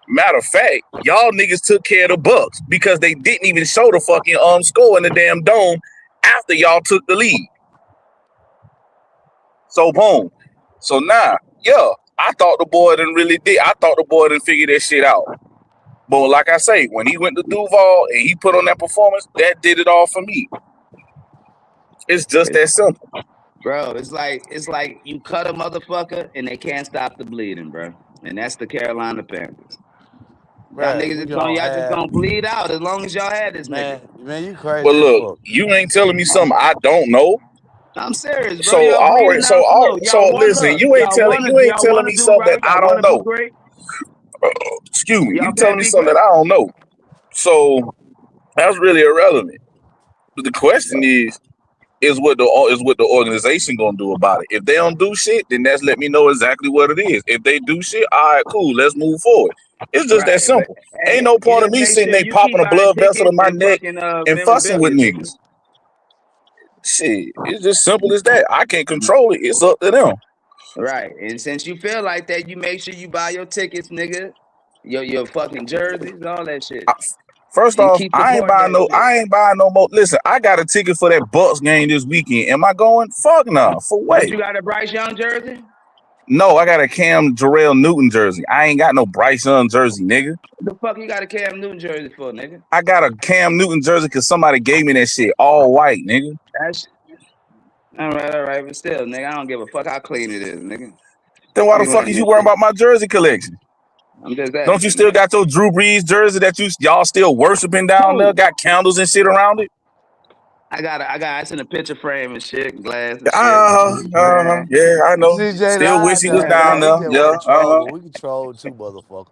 Matter of fact, y'all niggas took care of the Bucks because they didn't even show the fucking score in the damn dome after y'all took the lead. So boom. So now, yeah, I thought the boy didn't really did. I thought the boy didn't figure that shit out. But like I say, when he went to Duval and he put on that performance, that did it all for me. It's just that simple. Bro, it's like you cut a motherfucker and they can't stop the bleeding, bro. And that's the Carolina Panthers. Y'all bruh, niggas we y'all just gonna gonna bleed out as long as y'all had this nigga. man, you crazy Well, as look, fuck. you ain't telling me something I don't know. I'm serious, bro. So Y'all already, breathing so out all, smoke. so Y'all want listen, look. Y'all want you to. ain't Y'all telling want to me do something that right. I Y'all don't want to be know. great. Excuse me, Y'all you telling can't me be something great. that I don't know. So that's really irrelevant. But the question is what the organization gonna do about it? If they don't do shit, then that's let me know exactly what it is. If they do shit, all right, cool, let's move forward. It's just that Right, but simple. Ain't hey, no you point of just me make sitting sure there you popping keep a buying blood vessel in tickets my and neck fucking and fussing with memorabilia, nigga. niggas. Shit, it's just simple as that. I can't control it. It's up to them. Right, and since you feel like that, you make sure you buy your tickets, nigga. Your fucking jerseys, all that shit, First and off, keep supporting that shit. I ain't buying no more. Listen, I got a ticket for that Bucks game this weekend. Am I going? Fuck no. For Don't what? you got a Bryce Young jersey? No, I got a Cam Jarrell Newton jersey. I ain't got no Bryce Young jersey, nigga. What the fuck you got a Cam Newton jersey for, nigga? I got a Cam Newton jersey because somebody gave me that shit all white, nigga. That's all right, but still, nigga, I don't give a fuck how clean it is, nigga. Then why the You fuck wearing is you that worrying shit. about my jersey collection? I'm just Don't you asking, still man. got your Drew Brees jersey that y'all still worshiping down there? Who? Got candles and shit around it? It's in a picture frame and shit, glass and shit. Yeah, I know. CJ Still wish lied he though, was man. down He there. just Yeah, want to troll, but we can troll too, motherfucker.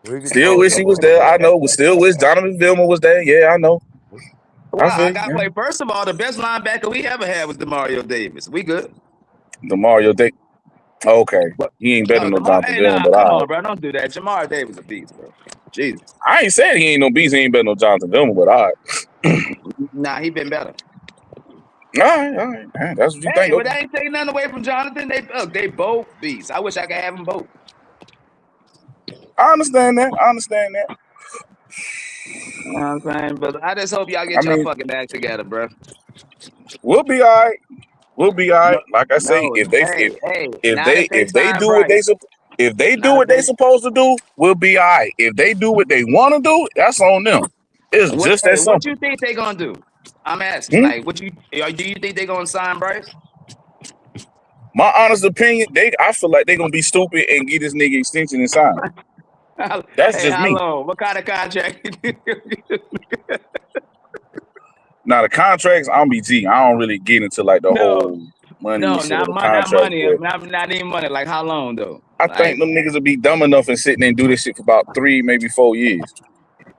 We can Still troll wish that he was there. I motherfucker. know. We still wish Donovan Vilma was there. Yeah, I know. I Wow, I feel got to you. play. First of all, the best linebacker we ever had was Demario Davis. We good. The Mario Day. Okay. But He ain't better than no Demar, Jonathan hey, Vilma, nah, but come all right. on, bro. Don't do that. Jamar Davis a beast, bro. Jesus. I ain't saying he ain't no beast. He ain't better than no Jonathan Vilma, but all right. Nah, he been better. All right. That's what you Hey, think. but Okay. I ain't taking nothing away from Jonathan. They both beasts. I wish I could have them both. I understand that. You know what I'm saying? But I just hope y'all I get your mean, fucking act together, bro. we'll be all right. We'll be all right. No, Like I say, no. Hey. Now that they if they signed do what Bryce, if they do now what that they they supposed to do, we'll be all right. If they do what they want to do, that's on them. It's just that what simple. you think they gonna do? I'm asking, Hmm? like, do you think they gonna sign Bryce? My honest opinion, I feel like they're gonna be stupid and get this nigga extension and sign him. That's Hey, just how me. long? What kind of contract? Now the contracts, I'm BG. I don't really get into like the No, whole money no, and shit of not the not contract, money, but not even money. Like how long though? I think Like them niggas will be dumb enough and sit there and do this shit for about 3, maybe 4 years.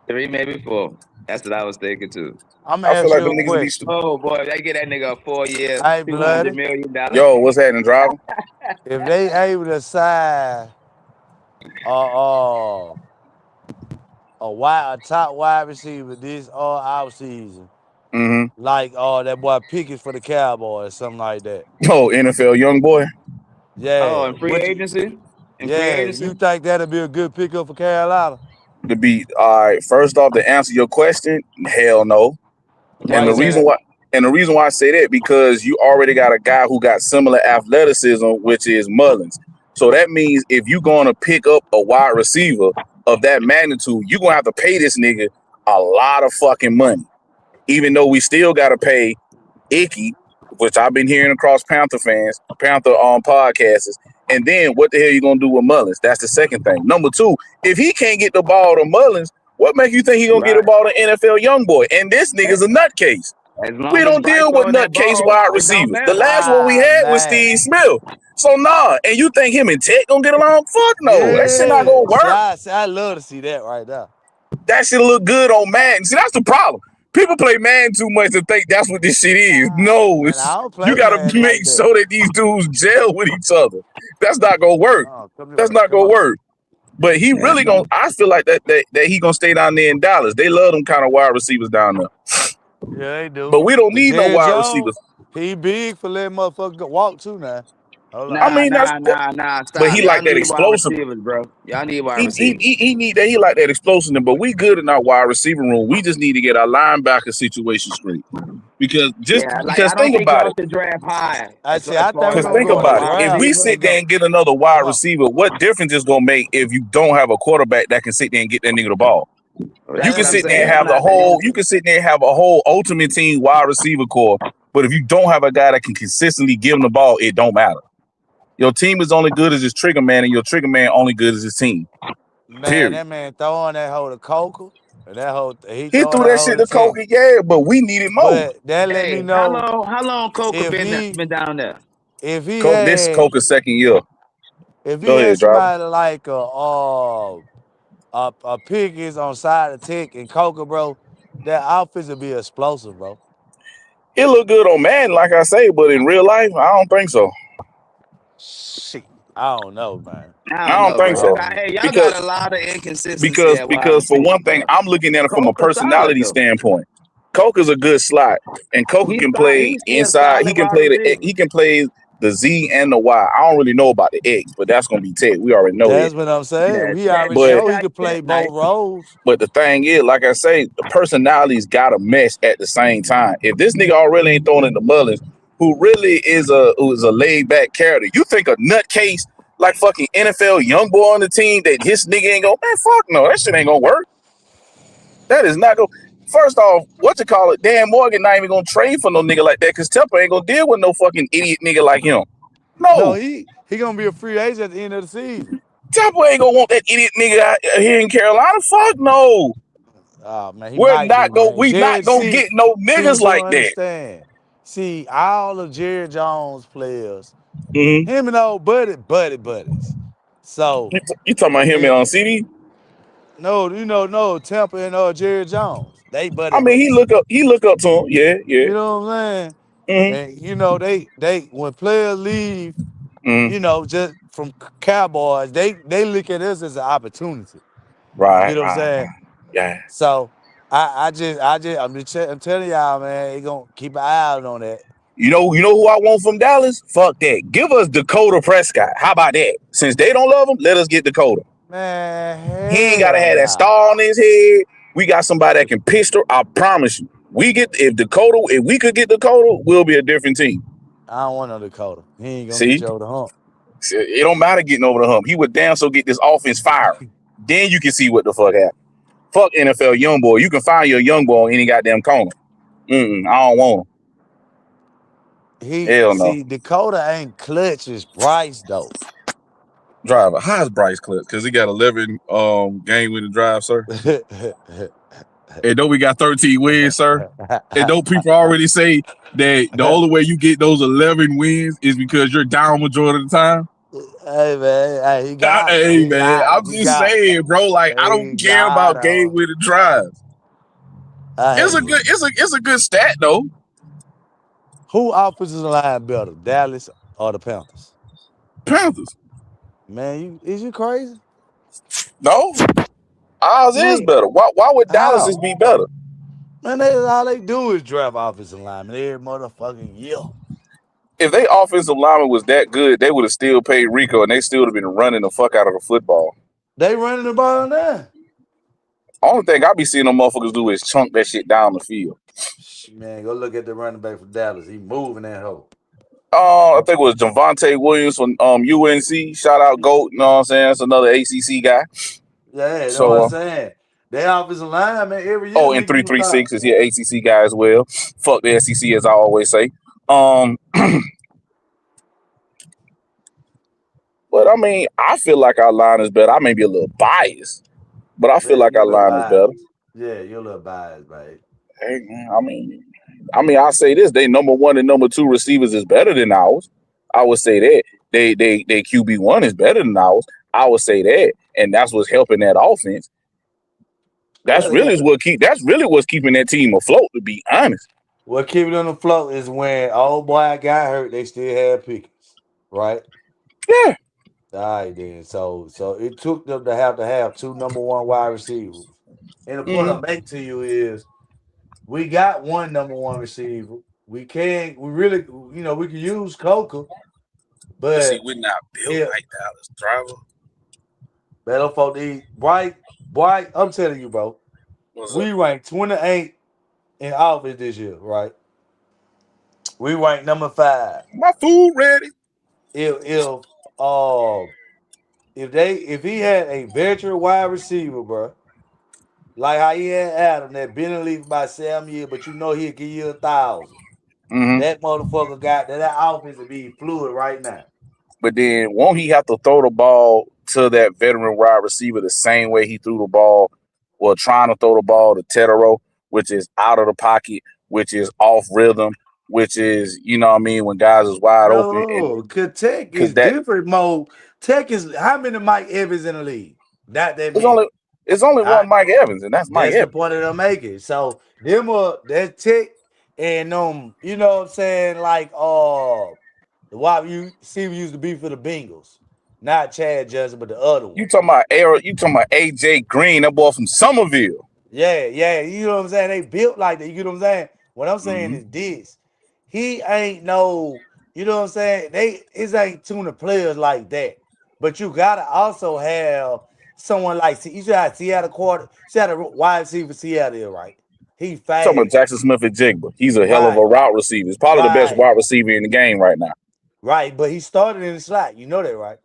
3, maybe 4. That's what I was thinking too. I'm I gonna feel ask like you them a niggas will be stupid. question. Oh boy, they get that nigga a 4-year, Hey, $200 bloody. million. Yo, what's happening, driver? If they able to sign uh a top wide receiver this our season, Mm-hmm. like that boy Pickett for the Cowboys, something like that. Oh, NFL young boy. Oh, Yeah. and free agency, You think that'll be a good pickup for Carolina? To be all right, first off, to answer your question, hell no. Why And you the say reason that? why I say that because you already got a guy who got similar athleticism, which is Mullins. So that means if you're gonna pick up a wide receiver of that magnitude, you're gonna have to pay this nigga a lot of fucking money. Even though we still gotta pay Icky, which I've been hearing across Panther podcasts. And then what the hell you gonna do with Mullins? That's the second thing. Number two, if he can't get the ball to Mullins, what makes you think he gonna get the Right. ball to NFL young boy? And this nigga's a nutcase. As We long as don't Bryce deal with throwing that nutcase ball, wide it don't receivers. The matter. last one we Ah had was man. Steve Smith. So nah, and you think him and Tech gonna get along? Fuck no. That shit not gonna Yeah. work. I love to see that right there. That shit look good on Madden. See, that's the problem. People play Madden too much and think that's what this shit is. No, Man, I don't you play gotta man like make that. sure that these dudes gel with each other. That's not gonna work. Oh, come That's here. not Come gonna on. work. But he Yeah, really man. gonna. I feel like that he gonna stay down there in Dallas. They love them kind of wide receivers down there. Yeah, they do. But we don't But need no Jerry wide Jones, receivers. he big for letting motherfucker walk too now. Hold I on. Nah, mean, nah, nah, nah. but Stop. he Y'all like that need wide explosive. receivers, bro. Y'all need wide He receivers. need that. He like that explosiveness. But we good in our wide receiver room. We just need to get our linebacker situation straight. Because Yeah, like I don't think think about y'all it. should draft high I as see. I far think as we're Because like gonna think go in going the about it. wide If we draft receiver. sit and there go. and get another Come wide on. receiver, what difference is gonna make if you don't have a quarterback that can sit there and get that nigga the ball? You That's can what Yeah. I'm sit there saying. and That's have not the you answer. can sit there and have a whole ultimate team wide receiver core, but if you don't have a guy that can consistently give him the ball, it don't matter. Your team is only good as his trigger man, and your trigger man only good as his team. Man, Period. that man throwing that hoe to Coker. That whole he He throwing threw that that whole shit to intent. Coker, yeah, but we needed more. But that let me Hey, know how long Coker if been down there? if he This had Coker's second year. if he Go had ahead, driver. somebody like a Pickens on side of Tech and Coker, bro, that offense would be explosive, bro. It look good on Madden, like I say, but in real life, I don't think so. Shit, I don't know, man. I I don't don't know, think bro. so. Y'all Because got a lot of inconsistency at wide because for receiver, one thing, bro. I'm looking at it from a Coker solid personality though. standpoint. Coker's a good slot, and Coker can play He's still inside. He solid can wide play receiver. he can play the Z and the Y. I don't really know about the X, but that's gonna be Tech. We already know that. That's what I'm saying. Yeah, We already But know he could play nice. both roles. but the thing is, like I say, the personalities gotta mesh at the same time. If this nigga already ain't throwing in the Mullins, who really is a laid back character, you think a nutcase like fucking NFL young boy on the team that his nigga ain't gonna, man, fuck no, that shit ain't gonna work. That is not going. First off, what you call it? Dan Morgan not even gonna trade for no nigga like that because Temple ain't gonna deal with no fucking idiot nigga like him. No, No, he gonna be a free agent at the end of the season. Temple ain't gonna want that idiot nigga out here in Carolina. Fuck no. Oh man, he We're might not do, go. man. We not Jared, gonna see, get no see niggas what you don't like that. understand. See, all of Jerry Jones players, Mm-hmm. him and old buddies. So You talking about him it, on CD? no, no, Tampa and Jerry Jones, they I mean, buddies. he look up to him. Yeah, yeah. You know what I'm saying? Mm-hmm. And they when players leave, Mm-hmm. just from Cowboys, they look at us as an opportunity. You get Right, what I'm right, saying? right. Yeah. So I'm telling y'all, man, they gonna keep an eye out on that. You know who I want from Dallas? Fuck that. Give us Dakota Prescott. How about that? Since they don't love him, let us get Dakota. Man, He ain't gotta hell have that nah. star on his head. We got somebody that can pistol. I promise you. If we could get Dakota, we'll be a different team. I don't want no Dakota. He ain't gonna get See? you over the hump. It don't matter getting over the hump. He would damn so get this offense firing. Then you can see what the fuck happened. Fuck NFL young boy. You can find your young boy on any goddamn corner. I don't want him. Hell no. Dakota ain't clutch as Bryce though. Driver, how's Bryce Clip? Because he got 11 game winning drive, sir. And don't we got 13 wins, sir? And don't people already say that the only way you get those 11 wins is because you're down majority of the time? Hey man, hey, he got it. Hey He man, got it. I'm He just got saying, bro. Like I it. He don't care got about game it. winning drives. I It's hate a you. good stat though. Who offensive line better, Dallas or the Panthers? Panthers. Man, is you crazy? No, ours is Man, better. Why would Dallas how? be better? Man, all they do is draft offensive linemen every motherfucking year. If they offensive lineman was that good, they would have still paid Rico and they still would have been running the fuck out of the football. They running the ball now. Only thing I be seeing them motherfuckers do is chunk that shit down the field. Man, go look at the running back for Dallas. He moving that hoe. I think it was Javonte Williams from UNC. Shout out GOAT, you know what I'm saying? That's another ACC guy. Yeah, that's what So, I'm saying. They offensive line, man, every year and leaking in the top. 336 is your ACC guy as well. Fuck the SEC, as I always say. But I mean, I feel like our line is better. I may be a little biased, but I feel Man, like you a our little line is better. biased. Yeah, you're a little biased, babe. Hey, man, I say this: they number 1 and number 2 receivers is better than ours. I would say that they QB1 is better than ours. I would say that, and that's what's helping that offense. Yeah, they got That's really what's keeping that team afloat. To be honest, what keep it on the float is when old boy got hurt, they still had Pickens, right? Yeah. All right, then. So it took them to have two number one wide receivers. And the point I make to you is we got one number one receiver. We really, we can use Coker, See, but we're not built if like Dallas, driver. better for the Bright, I'm telling you, bro. What's up? We ranked 28 in offense this year, right? We ranked number 5. My food ready. If he had a veteran wide receiver, bro, like how he had Adam that been in the league for about 7 years, but he'll give you 1,000. That motherfucker got that offense to be fluid right now. But then won't he have to throw the ball to that veteran wide receiver the same way he threw the ball or trying to throw the ball to Tetero, which is out of the pocket, which is off rhythm, which is, you know what I mean, when guys is wide open. No, cause Tech Because is that different mode. Tech is how many Mike Evans in the league? Not that it's many. only one Mike Evans, and that's Mike That's the Evans. point that I'm making. So them that Tech and you know what I'm saying, like the wide you see we used to be for the Bengals. Not Chad Johnson, but the other one. You talking about AJ Green, that boy from Somerville. Yeah, you know what I'm saying? They built like that. You know what I'm saying? What I'm saying Mm-hmm. is this. He ain't no, you know what I'm saying? It ain't tuna players like that. But you gotta also have someone like you should have Seattle wide receiver Seattle, right? He Talking about fast. Jackson Smith and Jigba. He's a hell of a Right, route receiver. He's probably the best right, wide receiver in the game right now. right. But he started in the slot. You know that, right?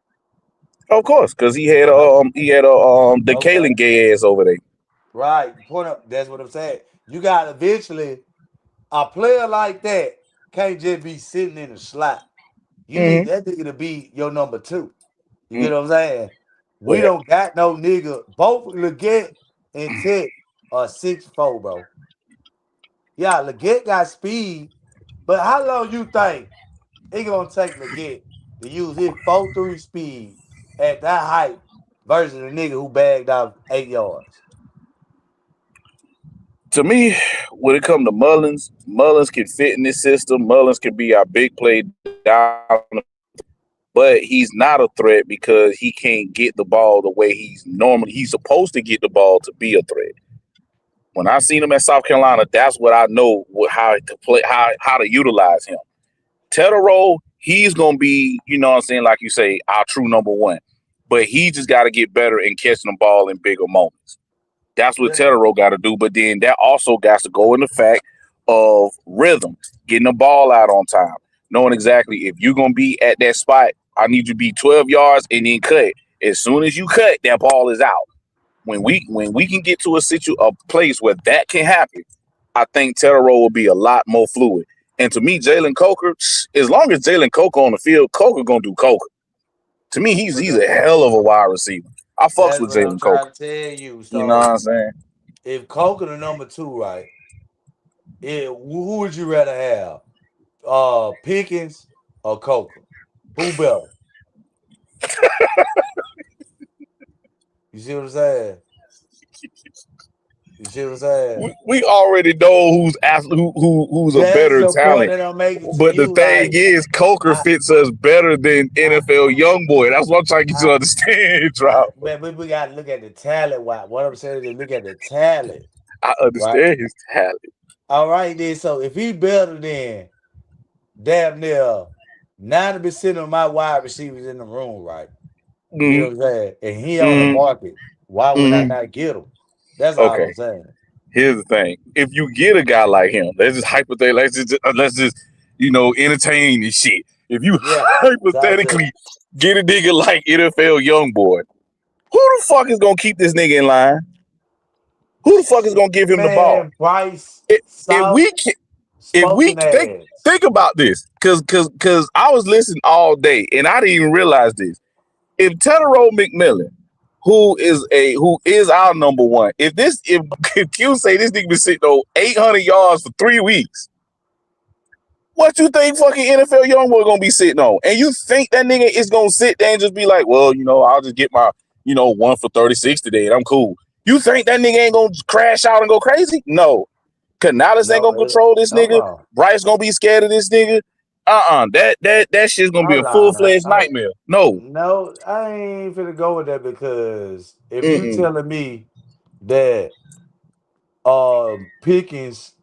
Of course, because he had the Okay. Kalen gay ass over there. Right. Point up. That's what I'm saying. You got eventually a player like that can't just be sitting in the slot. You need Mm-hmm. that nigga to be your number 2. You Mm-hmm. get what I'm saying? We Yeah. don't got no nigga. Both Leggett and Tech are 6'4", bro. Yeah, Leggett got speed, but how long you think it gonna take Leggett to use his 4.3 speed at that height versus a nigga who bagged out 8 yards? To me, when it comes to Mullins can fit in this system. Mullins can be our big play down, but he's not a threat because he can't get the ball the way he's supposed to get the ball to be a threat. When I seen him at South Carolina, that's what I know how to play, how to utilize him. Tetero, he's gonna be, you know what I'm saying, like you say, our true number 1. But he just got to get better in catching the ball in bigger moments. That's what Yeah. Tetero got to do. But then that also got to go in the fact of rhythm, getting the ball out on time, knowing exactly if you're gonna be at that spot, I need you to be 12 yards and then cut. As soon as you cut, that ball is out. When we can get to a place where that can happen, I think Tetero will be a lot more fluid. And to me, Jalen Coker, as long as Jalen Coker on the field, Coker gonna do Coker. To me, he's a hell of a wide receiver. I fucks That's with what I'm Jalen trying Coker. to tell you. You know what So I'm saying? if Coker the number 2, right? Who would you rather have? Pickens or Coker? Who better? You see what I'm saying? You see what I'm saying? We already know who's a That's better the point talent. that I'm making to But the you. thing Like, is, Coker I, fits us better than NFL young boy. That's what I'm trying to get you to understand, Drop. man, we got to look at the talent. What I'm saying is look at the talent, I right? understand his talent. All right, then. So if he better than damn near 90% of my wide receivers in the room, right? You know Mm-hmm. what I'm saying? And he on the Mm-hmm. market, why would I Mm-hmm. not get him? That's all Okay. I'm saying. Here's the thing: if you get a guy like him, let's just hypothetically, let's just entertain this shit. If you Yeah. Talk to me. hypothetically get a nigga like NFL young boy, who the fuck is gonna keep this nigga in line? Who the fuck is gonna give him the ball? Man, Bryce, If we soft can, if we spoken ass. think about this, because I was listening all day and I didn't even realize this. If Tetero McMillan, who is our number 1, if Q say this nigga been sitting on 800 yards for 3 weeks, what you think fucking NFL youngboy gonna be sitting on? And you think that nigga is gonna sit there and just be like, well, I'll just get my 1 for 36 today and I'm cool. You think that nigga ain't gonna crash out and go crazy? No. Canales ain't gonna No, control this hold nigga. on. Bryce gonna be scared of this nigga. That shit's gonna be a Hold on. full-fledged nightmare. No. No, I ain't finna go with that because if you Mm-mm. telling me that Pickens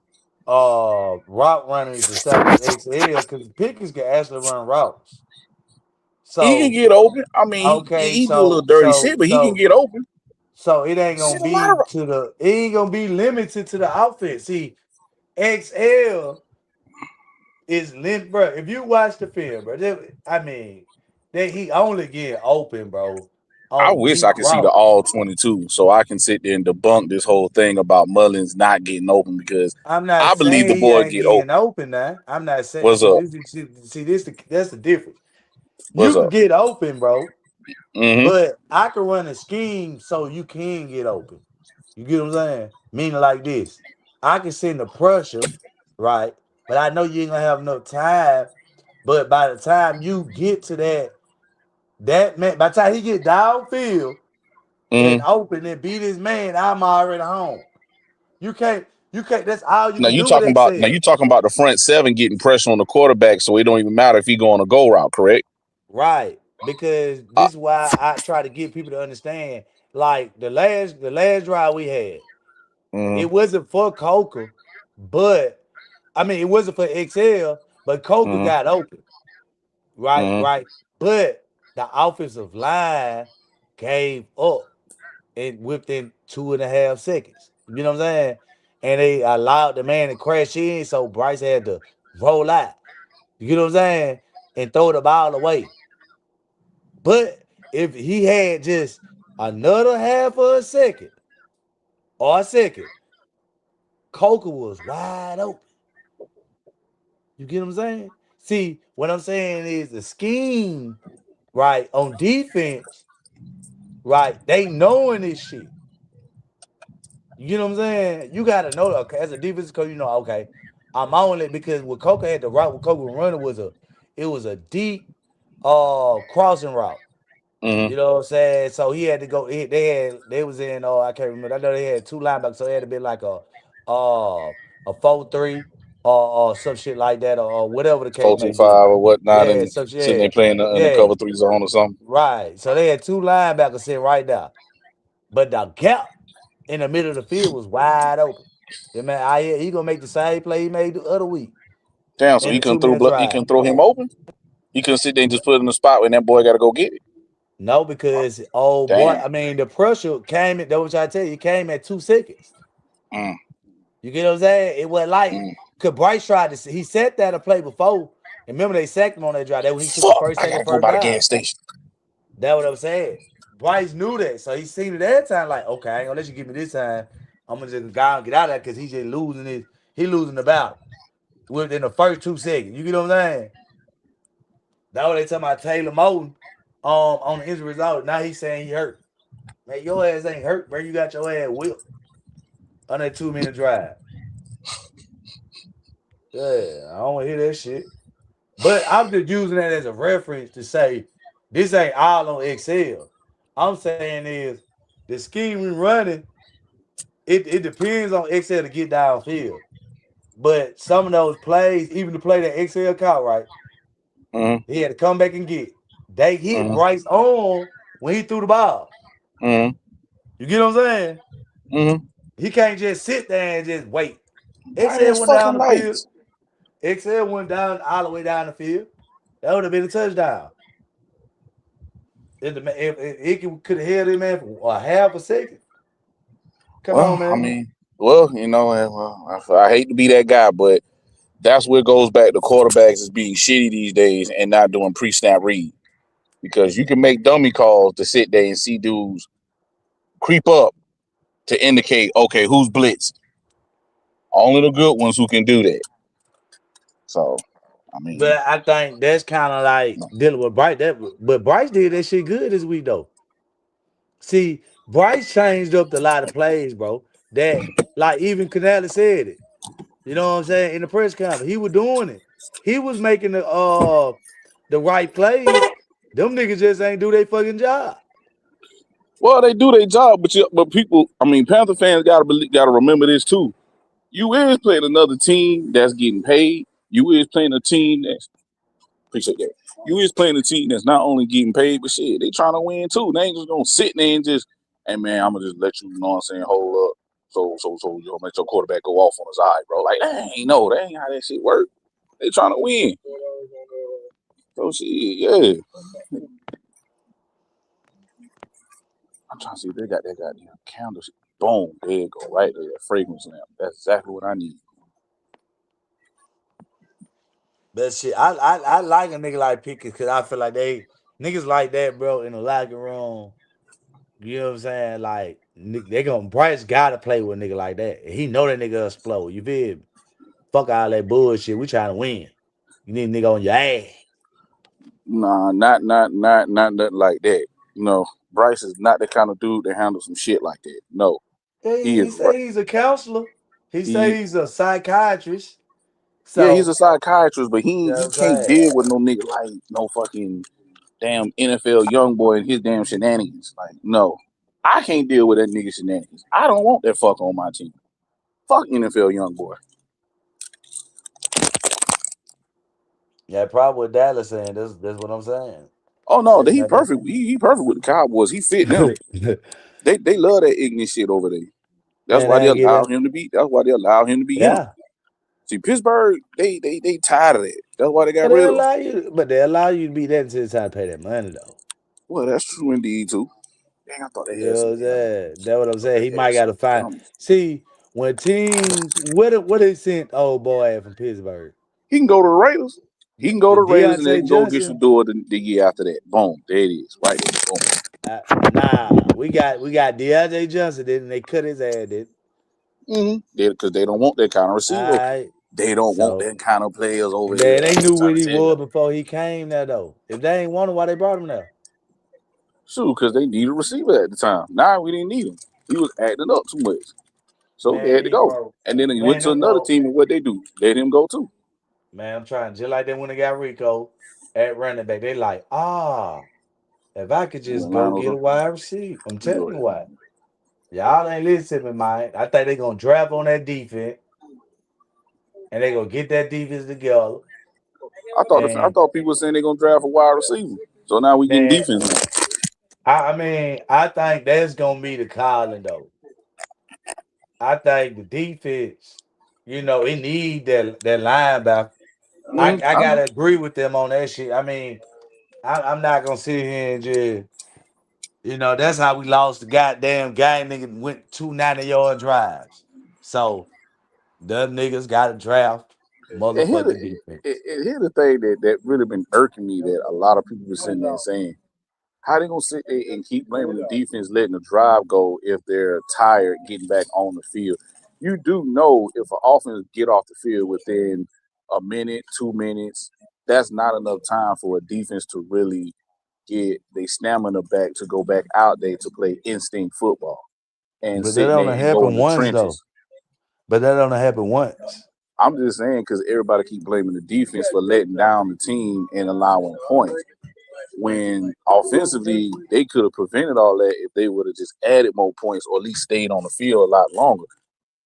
route runner is the same as XL, because Pickens can actually run routes. He can So get open. I mean, okay, he do a little dirty shit, but he can get open. so it ain't Shit, gonna a lot be of it ain't gonna be limited to the outfit. See, XL is lit, bro. If you watch the film, bro, that he only get open, bro, I on wish deep I could see the routes. all 22 so I can sit there and debunk this whole thing about Mullins not getting open because I'm not I believe the saying he boy ain't get getting open. open now. I'm not saying What's up? that's the difference. You What's could up? get open, bro, Mm-hmm. but I could run a scheme so you can get open. You get what I'm saying? Meaning like this. I can send the pressure, right? But I know you ain't gonna have enough time. But by the time you get to that man, by the time he get downfield and open and beat his man, I'm already home. You can't, that's all you Now can you do with talking about Excel. the front seven getting pressure on the quarterback, so it don't even matter if he go on a go route, correct? Right. Because Uh, this is why I try to get people to understand. Like the last drive we had, mm-hmm, it wasn't for Coca, but I mean it wasn't for XL, but Coca mm-hmm, got open. Right, mm-hmm. right. But the offensive line gave up within 2.5 seconds. You know what I'm saying? And they allowed the man to crash in, so Bryce had to roll out. You know what I'm saying? And throw the ball away. But if he had just another half of a second or a second, Coca was wide open. You get what I'm saying? See, what I'm saying is the scheme, right, on defense, right, they knowing this shit. You get what I'm saying? You gotta know, okay, as a defensive coach, you know, okay, I'm on it because what Coca had the route, what Coca was running was a deep crossing route. Mm-hmm. You know what I'm saying? So he had to go. They was in. I can't remember. I know they had two linebackers, so it had to be like a 4-3 or some shit like that or whatever the case may 4-2-5 be. or whatnot, Yeah, and so sitting there yeah, playing in the yeah, cover three zone or something. right. So they had two linebackers sitting right there, but the gap in the middle of the field was wide open. The man, he gonna make the same play he made the other week Damn, so in he the couldn't 2 minute he drive. couldn't throw him open. He couldn't sit there and just put it in the spot when that boy got to go get it. No, because oh boy, Damn. I mean the pressure came. That was what I tell you. It came at 2 seconds. Mm, You get what I'm saying? It was like, mm. cause Bryce tried to. He said that a play before. And remember they sacked him on that drive. That when he took the Fuck! first, I second, gotta go first by the down. gas station. That's what I'm saying. Bryce knew that, so he seen it that time. Like, okay, I ain't gonna let you get me this time. I'm gonna just go and get out of that because he's just losing it. He losing the battle within the first 2 seconds. You get what I'm saying? That's what they talking about Taylor Moton on the injury result. Now he's saying he hurt. Man, your ass ain't hurt, bro. You got your ass whipped on that 2 minute drive. Yeah, I don't want to hear that shit. But I'm just using that as a reference to say this ain't all on Excel. I'm saying is the scheme we running, it depends on Excel to get downfield. But some of those plays, even the play that Excel caught, right? Mm-hmm, He had to come back and get. They hit mm-hmm, Bryce on when he threw the ball. mm-hmm, You get what I'm saying? mm-hmm. He can't just sit there and just wait. Bright Excel ass went down fucking the field. lights. Excel went down all the way down the field. That would have been a touchdown. If it could have held him man for a half a second. Come on, Well, I man. mean, well, you know, I hate to be that guy, but that's where it goes back to quarterbacks is being shitty these days and not doing pre-snap read because you can make dummy calls to sit there and see dudes creep up to indicate, okay, who's blitz. Only the good ones who can do that. So, I mean, But I think that's kind of like dealing with Bryce. But Bryce did that shit good this week though. See, Bryce changed up a lot of plays, bro. That like even Canale said it. You know what I'm saying? In the press conference, he was doing it. He was making the right plays. Them niggas just ain't do their fucking job. well, they do their job, but people, I mean, Panther fans gotta remember this too. You is playing another team that's getting paid. You is playing a team that's appreciate that. You is playing a team that's not only getting paid, but shit, they trying to win too. They ain't just gonna sit there and just, hey man, I'm gonna just let you know what I'm saying, hold up. So you know, make your quarterback go off on his eye, bro. Like that ain't how that shit work. They trying to win. So shit, yeah. I'm trying to see if they got that goddamn candle. Boom, there you go, right there, fragrance lamp. That's exactly what I need. But shit, I like a nigga like Pickett because I feel like niggas like that, bro, in the locker room. You know what I'm saying? Like they gonna Bryce gotta play with a nigga like that. He know that nigga explode. You feel me? Fuck all that bullshit. We trying to win. You need a nigga on your ass. Nah, not nothing like that. You know, Bryce is not the kind of dude that handles some shit like that. No. He, He is he say he's a counselor. He he say he's a psychiatrist. yeah, he's a So psychiatrist, but you know he what I'm can't saying? deal with no nigga like no fucking damn NFL young boy and his damn shenanigans. Like, no. I can't deal with that nigga shenanigans. I don't want that fucker on my team. Fuck NFL young boy. Yeah, probably what Dallas saying. That's what I'm saying. Oh no, They he not gonna perfect. He perfect with the Cowboys. He fit them. They love that ignorant shit over there. That's man, why I they ain't allow getting him to be. That's why they allow him to be him. yeah. See, Pittsburgh, they tired of it. That's why they But got they rid of him. allow you but they allow you to be that until it's time to pay that money though. Well, that's true indeed too. Dang, I thought they You had know some what I'm damn. saying? That's what I'm I thought saying. He they had might some gotta find dummies. see when teams what they sent old boy at from Pittsburgh. He can go to the Raiders. He can go The to the Raiders and they Deontay can go get Johnson. Shador the year after that. Boom, there it is, right there. Boom. Nah, we got DeAndre Johnson, didn't they cut his ass, did Because they don't want that kind of all receiver. right. They don't want So that kind of players over here. man, they I'm knew trying what to he tell you. was before he came there though. If they ain't want him, why they brought him there? Shoot, because they needed a receiver at the time. Now we didn't need him. He was acting up too much. So he Man, had to he go. broke. And then he went Man, to them another folk. team and what they do? Let him go too. Man, I'm trying just like that when they got Rico at running back. They like, if I could You just know, go Lionel's get a up. wide receiver. I'm You telling go you ahead. what. Y'all ain't listening to me, man. I think they gonna draft on that defense and they gonna get that defense together. I And thought people were saying they're gonna draft a wide receiver. So now we getting man, defense now. I mean, I think that's gonna be the calling though. I think the defense, it need that linebacker. I I know. gotta agree with them on that shit. I mean, I'm not gonna sit here and just, that's how we lost the goddamn game. Nigga went 290-yard drives. So them niggas got to draft And motherfucking defense. here's the thing that really been irking me that a lot of people were sitting there saying, how they gonna sit there and keep blaming the defense letting the drive go if they're tired getting back on the field? You do know if an offense get off the field within a minute, 2 minutes, that's not enough time for a defense to really get their stamina back to go back out there to play instinct football and But that sit there only and go in happen the once though. trenches. But that only happen once. I'm just saying because everybody keep blaming the defense for letting down the team and allowing points. When offensively they could have prevented all that if they would have just added more points or at least stayed on the field a lot longer.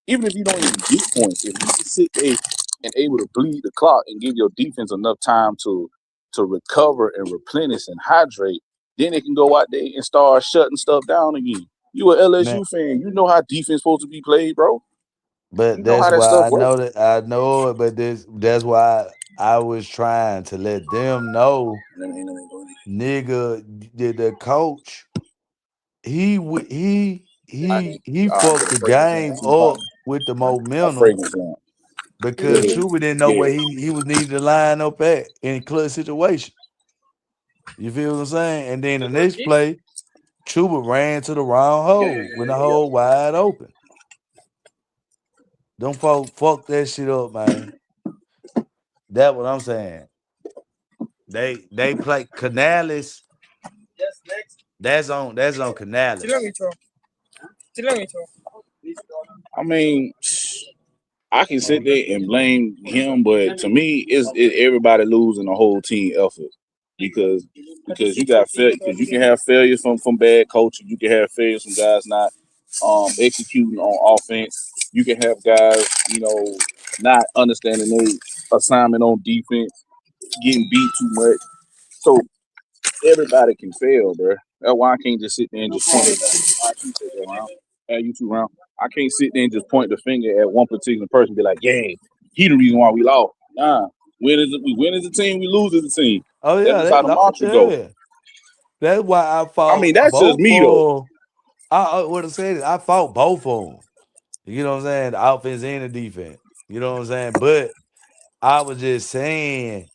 Even if you don't even get points, if you just sit there and able to bleed the clock and give your defense enough time to recover and replenish and hydrate, then they can go out there and start shutting stuff down again. You an Man, LSU fan, you know how defense supposed to be played, bro. but You know that's how that why stuff I works. know that I know it, but that's why I was trying to let them know, nigga, the coach, I he get fucked a the fragrance lamp game too, partner. up with the A momentum fragrance lamp. Go because ahead. Chuba didn't know Yeah. where he was needed to line up at in clutch situation. You feel what I'm saying? And then the next play, Chuba ran to the wrong hole when the hole wide open. Don't fuck that shit up, man. That's what I'm saying. They play Canales. That's on Canales. I mean, I can sit there and blame him, but to me, everybody losing the whole team effort because because you can have failures from bad coaching, you can have failures from guys not executing on offense. You can have guys not understanding their assignment on defense, getting beat too much. So everybody can fail, bro. That's why I can't just sit there and just point. I keep that around. You two round. I can't sit there and just point the finger at one particular person and be like, yeah, he the reason why we lost. Nah. We win as a team, we lose as a team. Oh That's yeah, just how the mantra go. yeah. That's why I I mean, fought that's just both me though. of them. I would have said it. I fought both of them. You know what I'm saying? The offense and the defense. You know what I'm saying? But I was just saying,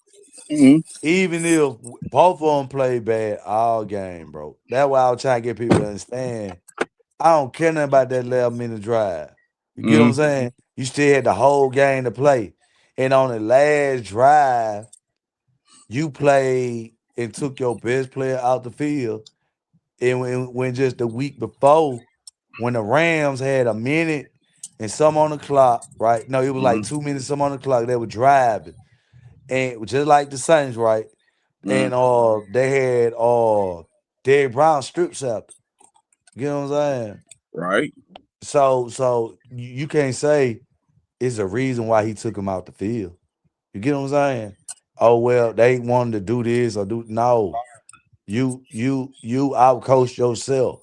Mm-hmm. even if both of them played bad all game, bro. That's why I was trying to get people to understand. I don't care nothing about that 11-minute drive. You get what I'm Mm-hmm. saying? You still had the whole game to play. And on the last drive, you played and took your best player out the field. And when just the week before, when the Rams had a minute and some on the clock, right? No, it was like 2 minutes some on the clock. They were driving, and just like the Saints, right? And they had Derrick Brown strip sack. You know what I'm saying? Right. So you can't say it's a reason why he took him out the field. You get what I'm saying? Oh well, they wanted to do this or do no. You outcoached yourself.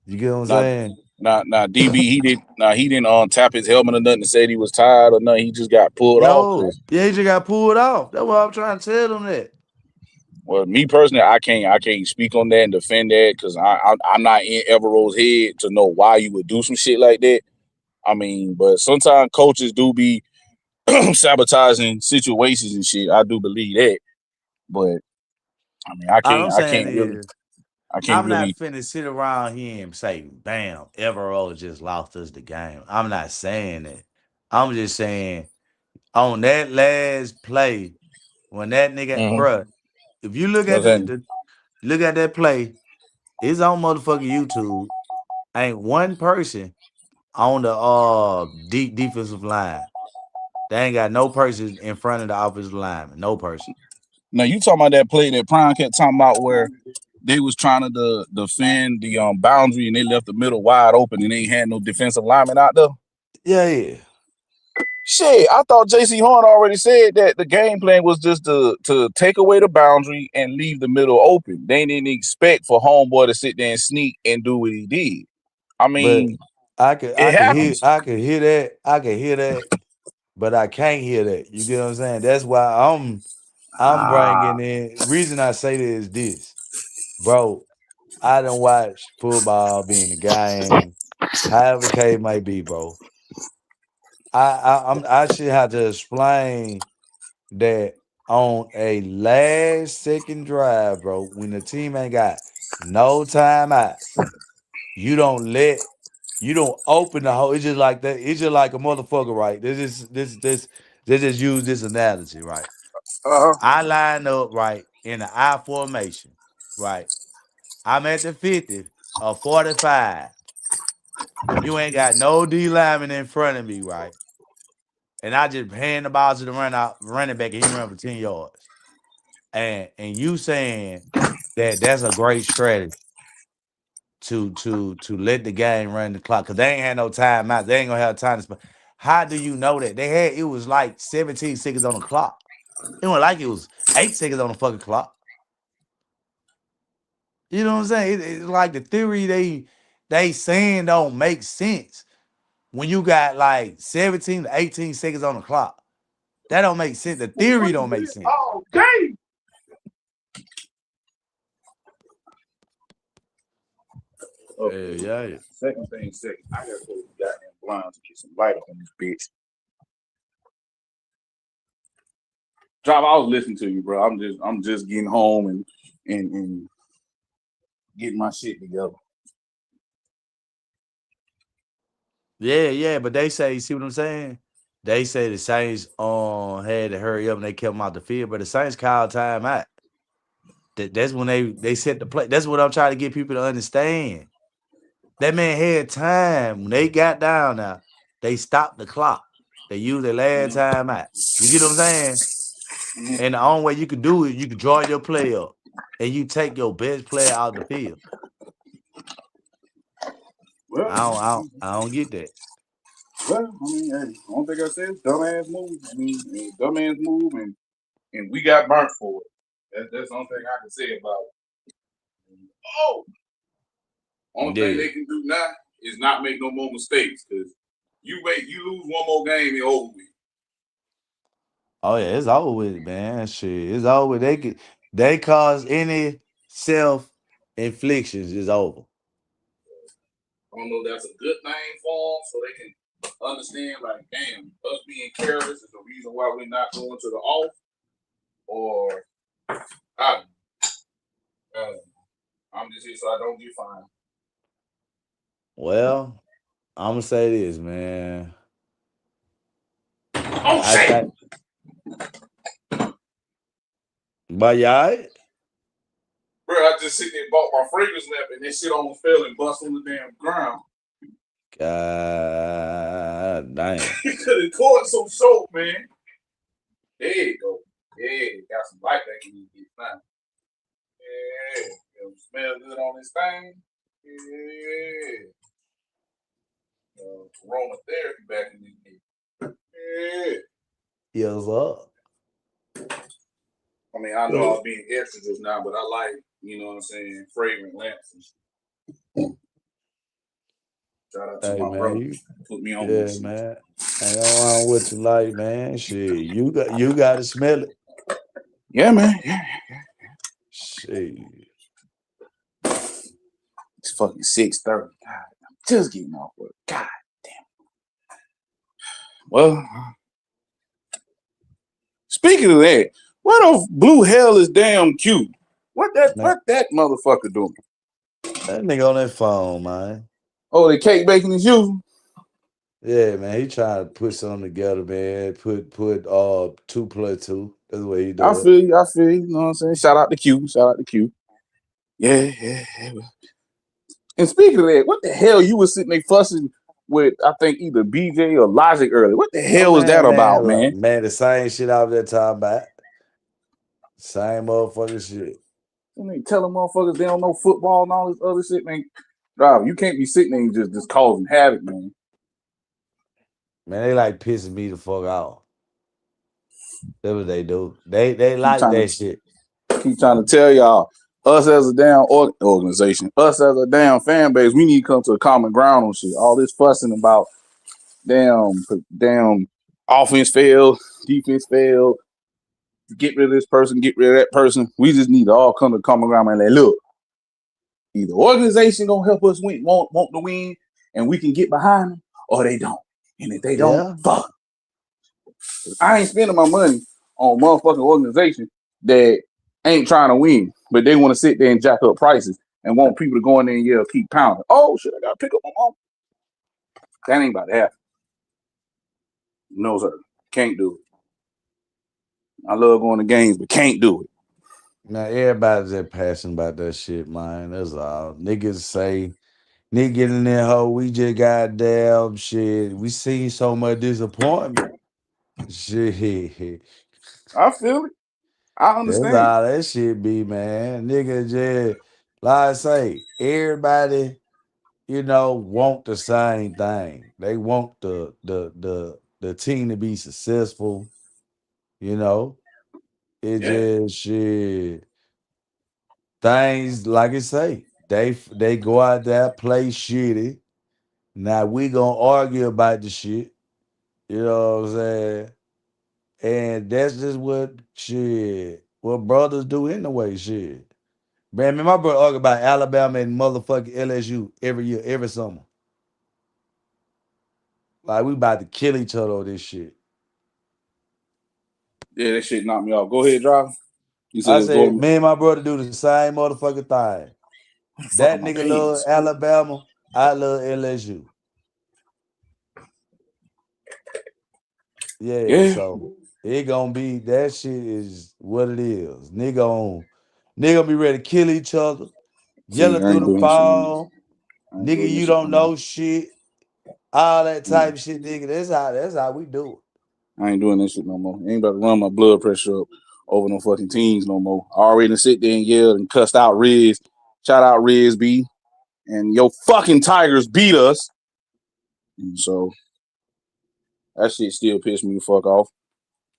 You get what I'm Now, saying? DB, he didn't tap his helmet or nothing and said he was tired or nothing. He just got pulled off. No, yeah, he just got pulled off. That's what I'm trying to tell them that. Well, me personally, I can't speak on that and defend that because I'm not in Evero's head to know why you would do some shit like that. I mean, but sometimes coaches do be sabotaging situations and shit. I do believe that, but I mean, All I'm I saying can't is, I'm not really. finna sit around here and say, "Bam, Evero just lost us the game." I'm not saying that. I'm just saying on that last play when that nigga, bruh, if you look at look at that play, it's on motherfucking YouTube. Ain't one person on the deep defensive line. They ain't got no person in front of the offensive lineman. No person. Now you talking about that play that Prime kept talking about where they was trying to defend the boundary and they left the middle wide open and they ain't had no defensive lineman out there. Yeah. Shit, I thought JC Horn already said that the game plan was just to take away the boundary and leave the middle open. They didn't expect for homeboy to sit there and sneak and do what he did. I But mean, I it can hear happens. that, but I can't hear that. You get what I'm saying? That's why I'm bringing in. Reason I say this is this, bro. I done watch football being a game, however the case might be, bro. I should have to explain that on a last second drive, bro, when the team ain't got no timeouts, you don't open the hole. It's just like that. It's just like a motherfucker, right? They just use this analogy, right? I line up right in the I formation, right? I'm at the 50 or 45. You ain't got no D lineman in front of me, right? And I just hand the ball to the running back, and he run for 10 yards. And you saying that that's a great strategy to let the game run the clock because they ain't had no time out. They ain't gonna have time to spend. How do you know that? It was like 17 seconds on the clock. It wasn't like it was 8 seconds on the fucking clock. You know what I'm saying? It's like the theory they saying don't make sense when you got like 17 to 18 seconds on the clock. That don't make sense. The theory don't make sense. Oh, dang. Okay. Yeah. Second. I gotta go to the goddamn blinds to get some light on this bitch. Job, I was listening to you, bro. I'm just getting home and getting my shit together. Yeah, but they say, you see what I'm saying? They say the Saints had to hurry up and they kept them out the field, but the Saints called time out. That's when they set the play. That's what I'm trying to get people to understand. That man had time. When they got down now, they stopped the clock. They used their last time out. You get what I'm saying? And the only way you could do it, you could draw your play up and you take your best player out the field. Well, I don't get that. Well, I mean, hey, I don't think I said dumbass move. I mean, dumbass move, and we got burnt for it. That's the only thing I can say about it. Oh, only thing they can do now is not make no more mistakes because you lose one more game, it's over with. Oh yeah, it's over with, man. Shit, it's over. They cause any self inflictions is over. I don't know if that's a good thing for them so they can understand, like, damn, us being careless is the reason why we're not going to the off, or I'm just here so I don't get fined. Well, I'm gonna say this, man. Oh shit! But yeah, Bro, I just sit there and bought my fragrance lamp and that shit almost fell and bust on the damn ground. God damn. Because the cord's so short, man. There you go. Yeah, got some light back in you. Fine. Yeah. You smell good on this thing. Yeah. Aromatherapy back in this bitch. Yeah. Yes, up. I mean, I know I'm being extra just now, but I like, you know what I'm saying, fragrant lamps and shit. Shout out to Hey my brother. man, Put me on yeah, this shit. man. Ain't no wrong with you like, man. Shit. You got to smell it. Yeah, man. Yeah. Shit. It's fucking 6:30. God, I'm just getting off work. God damn. Well, speaking of that, what the blue hell is damn Q? What that motherfucker doing? That nigga on that phone, man. Oh, the cake baking is you? Yeah, man. He trying to put something together, man. Put 2+2. That's what he I doing. feel you. You know what I'm saying? Shout out to Q. Yeah. And speaking of that, what the hell you was sitting there fussing with, I think, either BJ or Logic earlier. What the hell was that about, man? Man, the same shit I was there talking about. Same motherfucking shit. And they telling motherfuckers they don't know football and all this other shit, man. Drive, you can't be sitting there and just causing havoc, man. Man, they like pissing me the fuck off. That's what they do. They like that shit. Keep trying to tell y'all, us as a damn organization, us as a damn fan base, we need to come to a common ground on shit. All this fussing about damn offense failed, defense failed, get rid of this person, get rid of that person. We just need to all come to a common ground and like, look, either organization gonna help us win, want to win, and we can get behind them, or they don't. And if they don't, fuck. I ain't spending my money on motherfucking organization that ain't trying to win, but they want to sit there and jack up prices and want people to go in there and yell, keep pounding. Oh shit, I gotta pick up my mom. That ain't about to happen. No, sir. Can't do it. I love going to games, but can't do it. Now everybody's just passionate about that shit, man. That's all. Niggas say, nigga get in there, hoe, we just goddamn shit. We seen so much disappointment. Shit. I feel it. I That's understand. all that shit be, man. Nigga just, like I say, everybody, want the same thing. They want the team to be successful, It just shit. Things like I say, they go out there, play shitty. Now we gonna argue about the shit. You know what I'm saying? And that's just what brothers do anyway, shit. Man, my brother argue about Alabama and motherfucking LSU every year, every summer. Like we about to kill each other on this shit. Yeah, that shit knocked me off. Go ahead, drive. You I said said, me and my brother do the same motherfucking thing. That nigga love Alabama, I love LSU. Yeah, so it gonna be that shit is what it is. Nigga be ready to kill each other, yelling through the phone. Nigga, you don't know shit. All that type of shit, nigga. That's how we do it. I ain't doing that shit no more. I ain't about to run my blood pressure up over no fucking teams no more. I already sit there and yelled and cussed out Riz. Shout out Riz B. And your fucking Tigers beat us. And so that shit still pissed me the fuck off.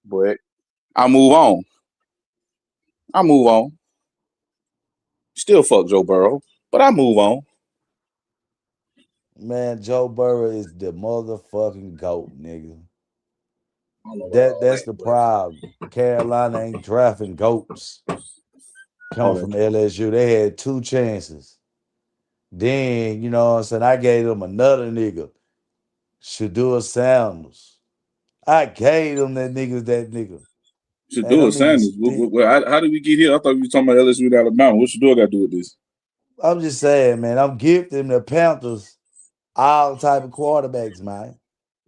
But I move on. Still fuck Joe Burrow, but I move on. Man, Joe Burrow is the motherfucking GOAT, nigga. That's the problem. Carolina ain't drafting GOATs. Coming from LSU. They had 2 chances. Then, you know what I'm saying? I gave them another nigga. Shadua Sanders. I gave them that nigga. Shadua Sanders. How did we get here? I thought we were talking about LSU and Alabama. What Shadua got to do with this? I'm just saying, man. I'm gifting the Panthers all type of quarterbacks, man.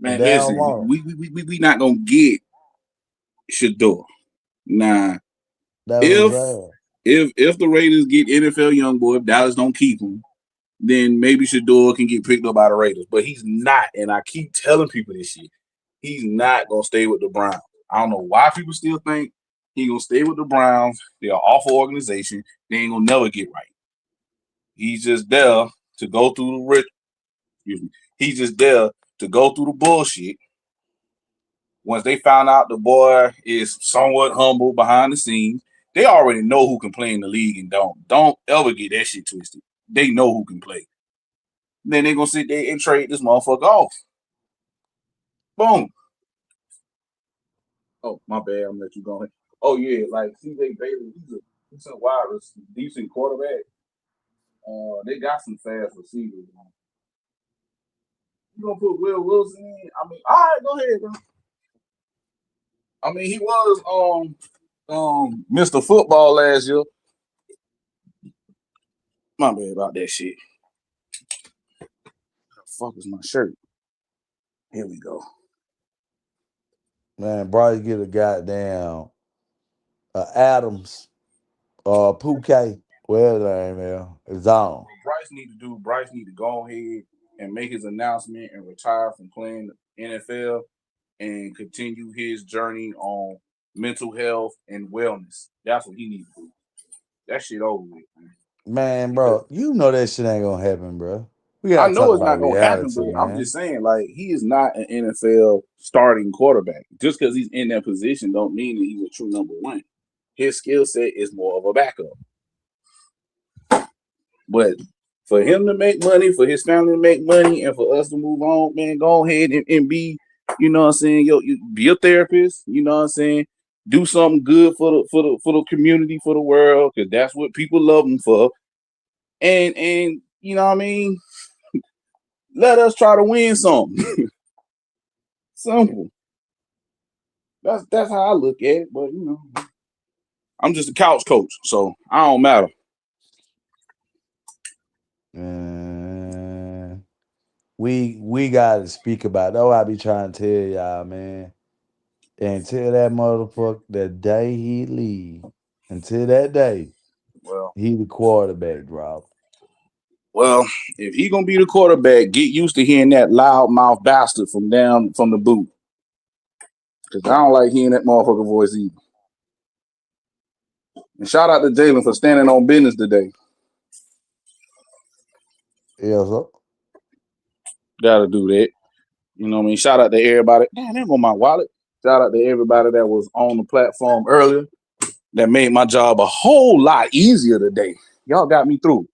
Man, listen, we not gonna get Shadua. Nah, That was If the Raiders get NFL young boy, if Dallas don't keep him, then maybe Shador can get picked up by the Raiders. But he's not, and I keep telling people this shit. He's not gonna stay with the Browns. I don't know why people still think he's gonna stay with the Browns. They're an awful organization. They ain't gonna never get right. He's just there to go through the He's just there to go through the bullshit. Once they found out the boy is somewhat humble behind the scenes, they already know who can play in the league and don't. Don't ever get that shit twisted. They know who can play. Then they're gonna sit there and trade this motherfucker off. Boom. Oh, my bad. I'm gonna let you go ahead. Oh yeah, like CJ Bailey, he's a decent wide receiver, decent quarterback. They got some fast receivers. You gonna put Will Wilson in? I mean, all right, go ahead, bro. I mean, he was Mr. Football last year. My bad about that shit. Where the fuck is my shirt? Here we go. Man, Bryce get a goddamn Adams or Pouquet, whatever that name is on. Bryce need to go ahead and make his announcement and retire from playing NFL and continue his journey on mental health and wellness. That's what he needs to do. That shit over with, man. Man, bro, you know that shit ain't gonna happen, bro. We I gotta know talk it's about not gonna happen, reality, but I'm man. just saying, like, he is not an NFL starting quarterback. Just because he's in that position don't mean that he's a true number one. His skill set is more of a backup. But for him to make money, for his family to make money, and for us to move on, man, go ahead and be, you know what I'm saying, you be a therapist, you know what I'm saying, do something good for the community, for the world, because that's what people love him for. And you know what I mean, let us try to win something. Simple. That's how I look at it. But you know, I'm just a couch coach, so I don't matter. We gotta speak about. That's what I be trying to tell y'all, man. Until that motherfucker, the day he leave, until that day, Well, he the quarterback drop. Well, if he gonna be the quarterback, get used to hearing that loud mouth bastard from the booth. Cause I don't like hearing that motherfucker voice either. And shout out to Jalen for standing on business today. Yeah, sir. Gotta do that. You know what I mean? Shout out to everybody. Damn, there go my wallet. Shout out to everybody that was on the platform earlier. That made my job a whole lot easier today. Y'all got me through.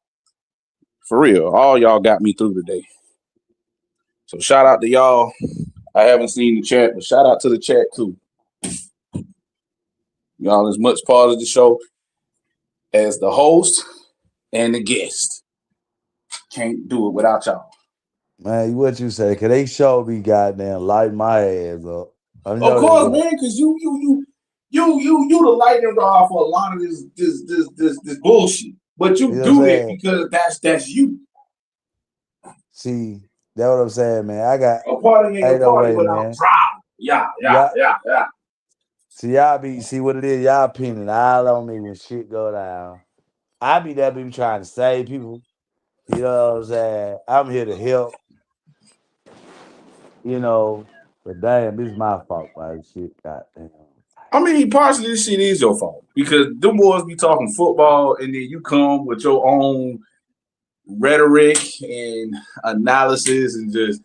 For real. All y'all got me through today. So shout out to y'all. I haven't seen the chat, but shout out to the chat too. Y'all as much part of the show as the host and the guest. Can't do it without y'all. Man, what you say? Cause they sure be goddamn light my ass up. Of course, man, because you the lightning rod for a lot of this bullshit. But you do that because that's you. See, that's what I'm saying, man. I got a party ain't a party without man. drama. Yeah. See, y'all see what it is. Y'all pinning all on me when shit go down. I be there, be trying to save people. You know what I'm saying? I'm here to help. You know, but damn, this is my fault why this shit goddamn. I mean, partially this shit is your fault because them boys be talking football and then you come with your own rhetoric and analysis and just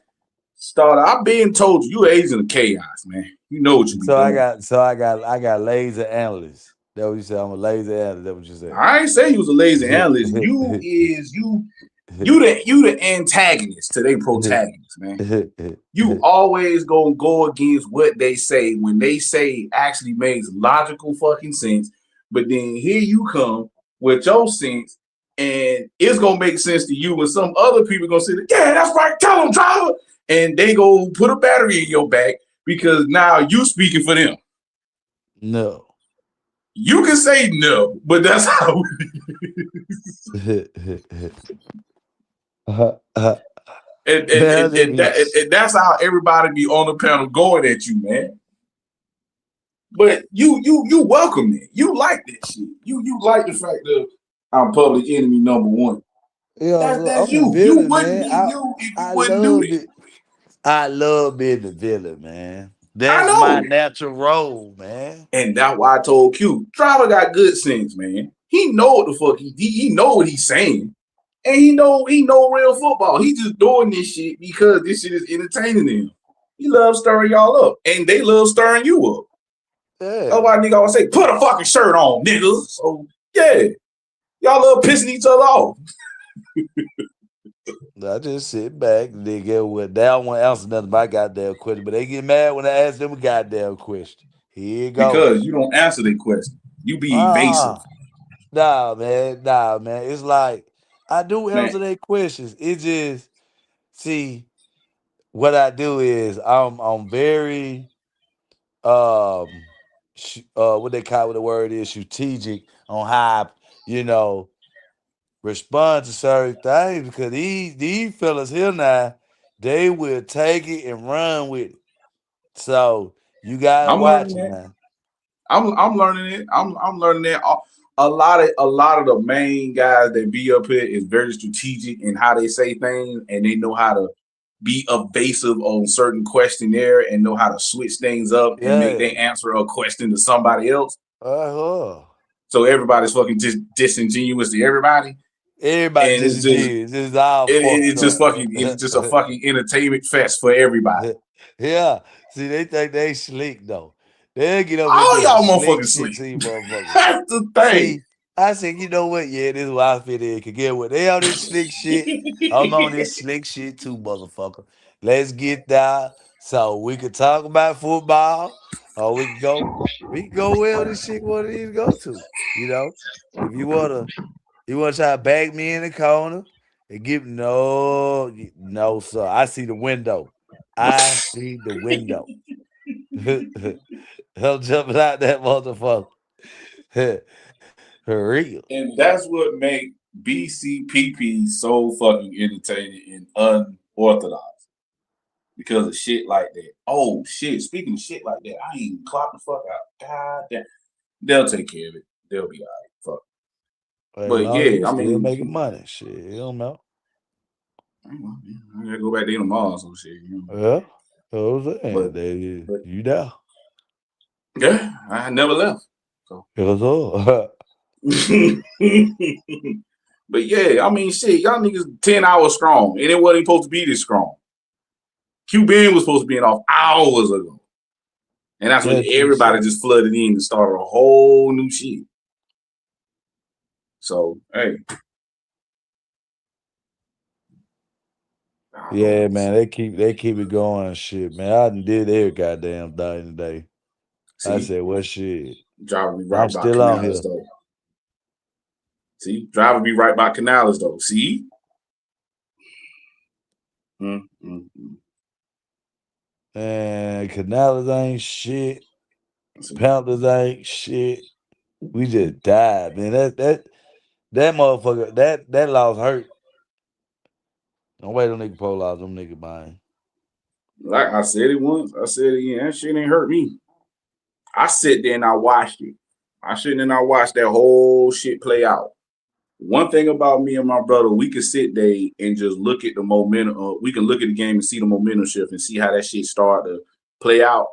start. I've been told you agent of chaos, man. You know what you be doing. I got laser analysts. That what you said? I'm a laser analyst. That what you said? I ain't say you was a lazy analyst. You the antagonist to their protagonist, man. You always gonna go against what they say when they say actually makes logical fucking sense. But then here you come with your sense, and it's gonna make sense to you, and some other people gonna say, "Yeah, that's right. Tell them, driver," and they go put a battery in your back because now you speaking for them. No. You can say no, but that's how it is. And that's how everybody be on the panel going at you, man. But you welcome it. You like that shit. You like the fact that I'm public enemy number one. Yeah, That's I'm the you. You villain, wouldn't man. be you if you I wouldn't do love that. it. I love being the villain, man. I That's my know. natural role, man. And that's why I told Q. Driver got good sense, man. He know what the fuck he know what he's saying. And he know real football. He just doing this shit because this shit is entertaining him. He loves stirring y'all up. And they love stirring you up. Yeah. That's why nigga always say, put a fucking shirt on, niggas. So yeah. Y'all love pissing each other off. I just sit back and they get what they don't want to answer nothing my goddamn question, but they get mad when I ask them a goddamn question. Here you go. Because you don't answer their question. You be evasive. Nah, man. It's like I do answer Man, their questions. It just see what I do is I'm very what they call what the word is strategic on how I, you know, respond to certain things because these fellas here now, they will take it and run with it. So you gotta I'm watch learning it, that. man. I'm learning it. I'm learning that. A lot of the main guys that be up here is very strategic in how they say things, and they know how to be evasive on certain questionnaire and know how to switch things up and make Yeah. they answer a question to somebody else. Uh-huh. So everybody's fucking just disingenuous to everybody, Everybody and disingenuous. This is all fucked it's just a up. fucking entertainment fest for everybody. Yeah. See, they think they slick though. They'll get up and All do some y'all slick motherfuckers shit sleep. to you motherfuckers. That's the thing. See, I said, you know what? Yeah, this is why I fit in. Cause get what? They on this slick shit. I'm on this slick shit too, motherfucker. Let's get there so we can talk about football or we can go where this shit what it need to go to. You know? If you wanna try to bag me in the corner and give no, sir. I see the window. I see the window. I'm jumping out that motherfucker. For real. And that's what make BCPP so fucking entertaining and unorthodox because of shit like that. Oh shit! Speaking of shit like that, I ain't clock the fuck out. God damn, they'll take care of it. They'll be alright. Fuck. As But long as we yeah, I still mean, making money. Shit, you don't know. I gotta go back there tomorrow. Some shit. Yeah. That's what I'm saying. But They, but you there. yeah, I never left. So. That's all. But yeah, I mean, shit, y'all niggas 10 hours strong, and it wasn't supposed to be this strong. QB was supposed to be off hours ago. And that's when Yeah, true everybody shit. just flooded in and started a whole new shit. So, hey. Yeah, man, they keep it going and shit, man. I done did every goddamn thing today. I See, said, what shit? driving me I'm right by still on Canales, here. though. See, driving me right by Canales, though. See? And Canales ain't shit. Panthers ain't shit. We just died, man. That motherfucker, that loss hurt. Don't wait on nigga pro loss, them nigga buying. Like I said it once, I said it again. That shit ain't hurt me. I sit there and I watched it. I sit there and I watched that whole shit play out. One thing about me and my brother, we can sit there and just look at the momentum. We can look at the game and see the momentum shift and see how that shit start to play out.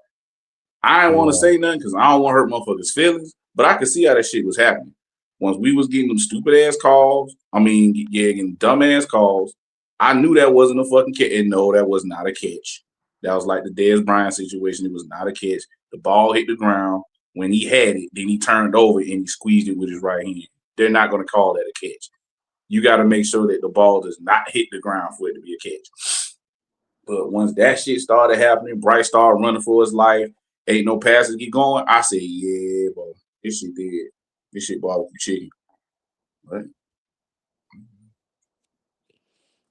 I didn't want to Yeah. say nothing because I don't want to hurt motherfuckers' feelings, but I could see how that shit was happening. Once we was getting them stupid ass calls, getting dumb ass calls, I knew that wasn't a fucking catch. And no, that was not a catch. That was like the Dez Bryant situation. It was not a catch. The ball hit the ground. When he had it, then he turned over and he squeezed it with his right hand. They're not going to call that a catch. You got to make sure that the ball does not hit the ground for it to be a catch. But once that shit started happening, Bryce started running for his life, ain't no passes get going, I said, yeah, bro, this shit did. This shit barbecue chicken. Right?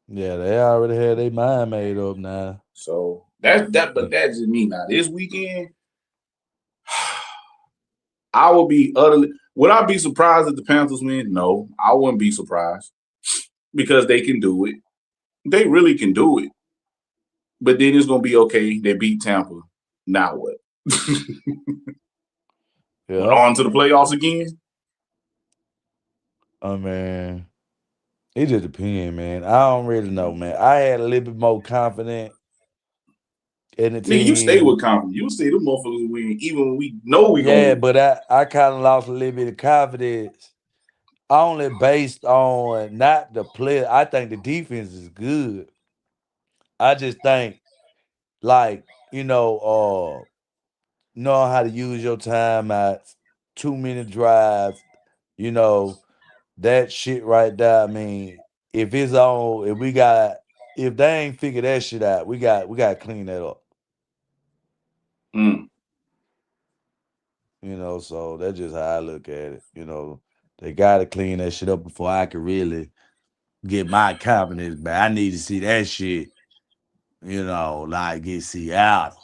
Yeah, they already had their mind made up now. So but that's just me now. This weekend, I will be would I be surprised if the Panthers win? No, I wouldn't be surprised because they can do it. They really can do it. But then it's gonna be okay. They beat Tampa. Now what? Yeah. On to the playoffs again. I mean, it just depends, man. I don't really know, man. I had a little bit more confidence in the Nigga, you stay team. with confidence. You say them motherfuckers win even when we know we gonna Yeah, win. but I kind of lost a little bit of confidence only based on not the player. I think the defense is good. I just think, like, know how to use your timeouts, 2 minute drives, you know, that shit right there. I mean, if it's on, if they ain't figured that shit out, we got to clean that up. Mm. So that's just how I look at it. They got to clean that shit up before I can really get my confidence back. I need to see that shit, like get Seattle.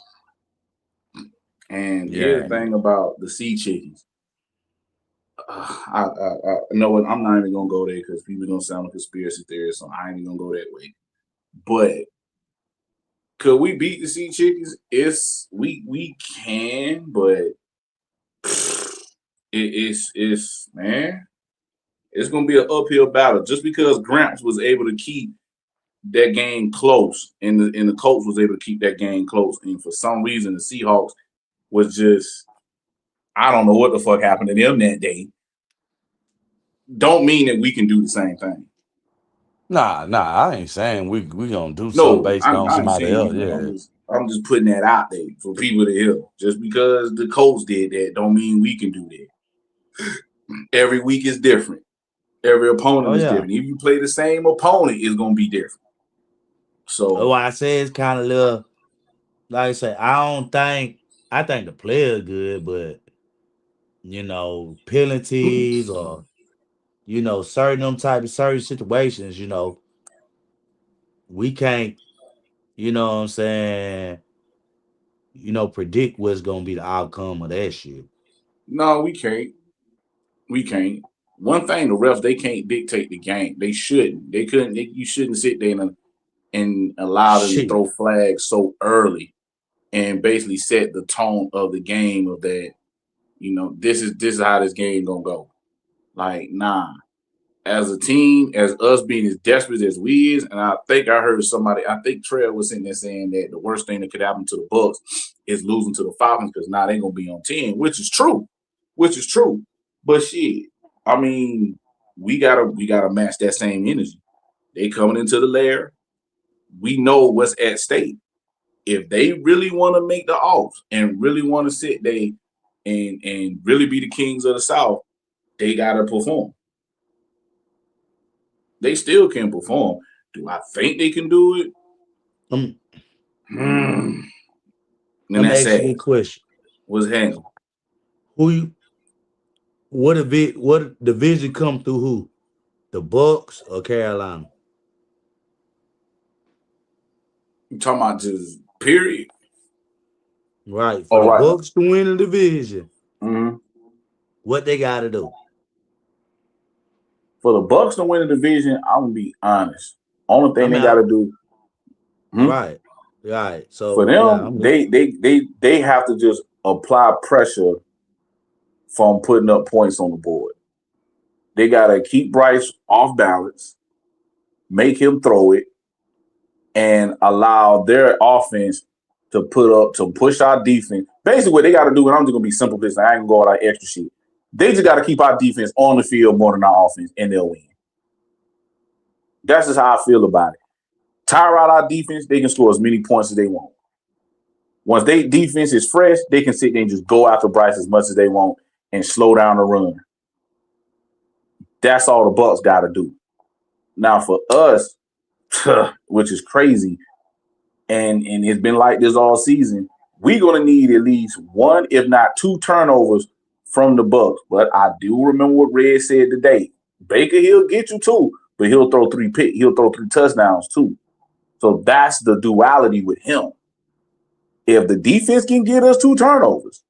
And here's Yeah. the thing about the sea chickens. I know what, I'm not even gonna go there because people don't sound like conspiracy theorists, so I ain't even gonna go that way. But could we beat the sea chickens? We can, but it's man, it's gonna be an uphill battle. Just because Gramps was able to keep that game close, and the coach was able to keep that game close, and for some reason the Seahawks was just, I don't know what the fuck happened to them that day. Don't mean that we can do the same thing. Nah, I ain't saying we gonna do something No, based on I ain't somebody saying else. you, man. Yeah. I'm just putting that out there for people to hear. Just because the Colts did that, don't mean we can do that. Every week is different. Every opponent Oh is yeah. different. If you play the same opponent, it's gonna be different. So I say it's kind of little, like I say, I think the player's good, but penalties or certain situations, we can't, you know what I'm saying, predict what's gonna be the outcome of that shit. no, we can't. We can't. One thing, the refs, they can't dictate the game. They shouldn't. They couldn't. You shouldn't sit there and allow them to Shit. throw flags so early and basically set the tone of the game of that. This is how this game gonna go. Like, nah. As a team, as us being as desperate as we is, and I think I heard somebody, I think Trey was sitting there saying that the worst thing that could happen to the Bucks is losing to the Falcons because now they're gonna be on 10, which is true. But shit, I mean, we gotta match that same energy. They coming into the lair. We know what's at stake. If they really want to make the offs and really want to sit there and really be the kings of the South, they gotta perform. They still can perform. Do I think they can do it? And Let me that's ask you sad. this question: What's happening? What division come through who? The Bucks or Carolina? You talking about just period? Right. For All the right. Bucks to win the division, Mm-hmm. what they got to do? For the Bucks to win the division, I'm gonna be honest. Only thing they mean, got to do. right. For So yeah, them, they have to just apply pressure from putting up points on the board. They gotta keep Bryce off balance, make him throw it, and allow their offense to push our defense. Basically, what they got to do, and I'm just gonna be simple business. I ain't gonna go all that extra shit. They just got to keep our defense on the field more than our offense, and they'll win. That's just how I feel about it. Tire out our defense, they can score as many points as they want. Once their defense is fresh, they can sit there and just go after Bryce as much as they want and slow down the run. That's all the Bucks got to do. Now for us, which is crazy, and it's been like this all season, we're gonna need at least one, if not two, turnovers from the Bucks. But I do remember what Red said today. Baker, he'll get you two, but he'll throw three touchdowns too. So that's the duality with him. If the defense can get us two turnovers,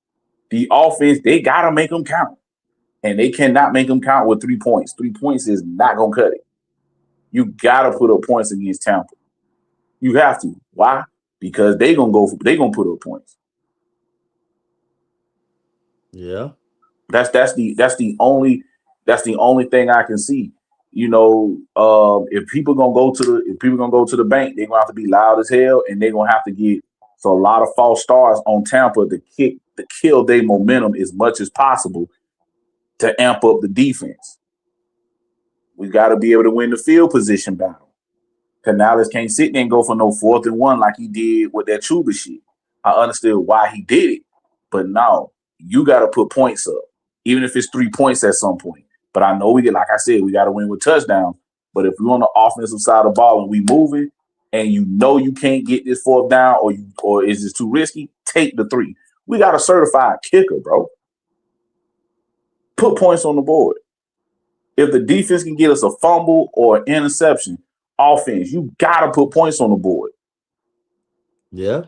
the offense, they gotta make them count. And they cannot make them count with 3 points. 3 points is not gonna cut it. You gotta put up points against Tampa. You have to. Why? Because they gonna put up points. Yeah. That's the only thing I can see. If people gonna go to the bank, they're gonna have to be loud as hell, and they're gonna have to get a lot of false starts on Tampa to kill their momentum as much as possible to amp up the defense. We got to be able to win the field position battle. Canales can't sit there and go for no 4th and 1 like he did with that Chuba shit. I understood why he did it, but no, you got to put points up, even if it's 3 points at some point. But I know like I said, we got to win with touchdowns. But if we're on the offensive side of the ball and we moving, and you can't get this 4th down, or is this too risky, take the 3. We got a certified kicker, bro. Put points on the board. If the defense can get us a fumble or an interception, offense, you got to put points on the board. Yeah.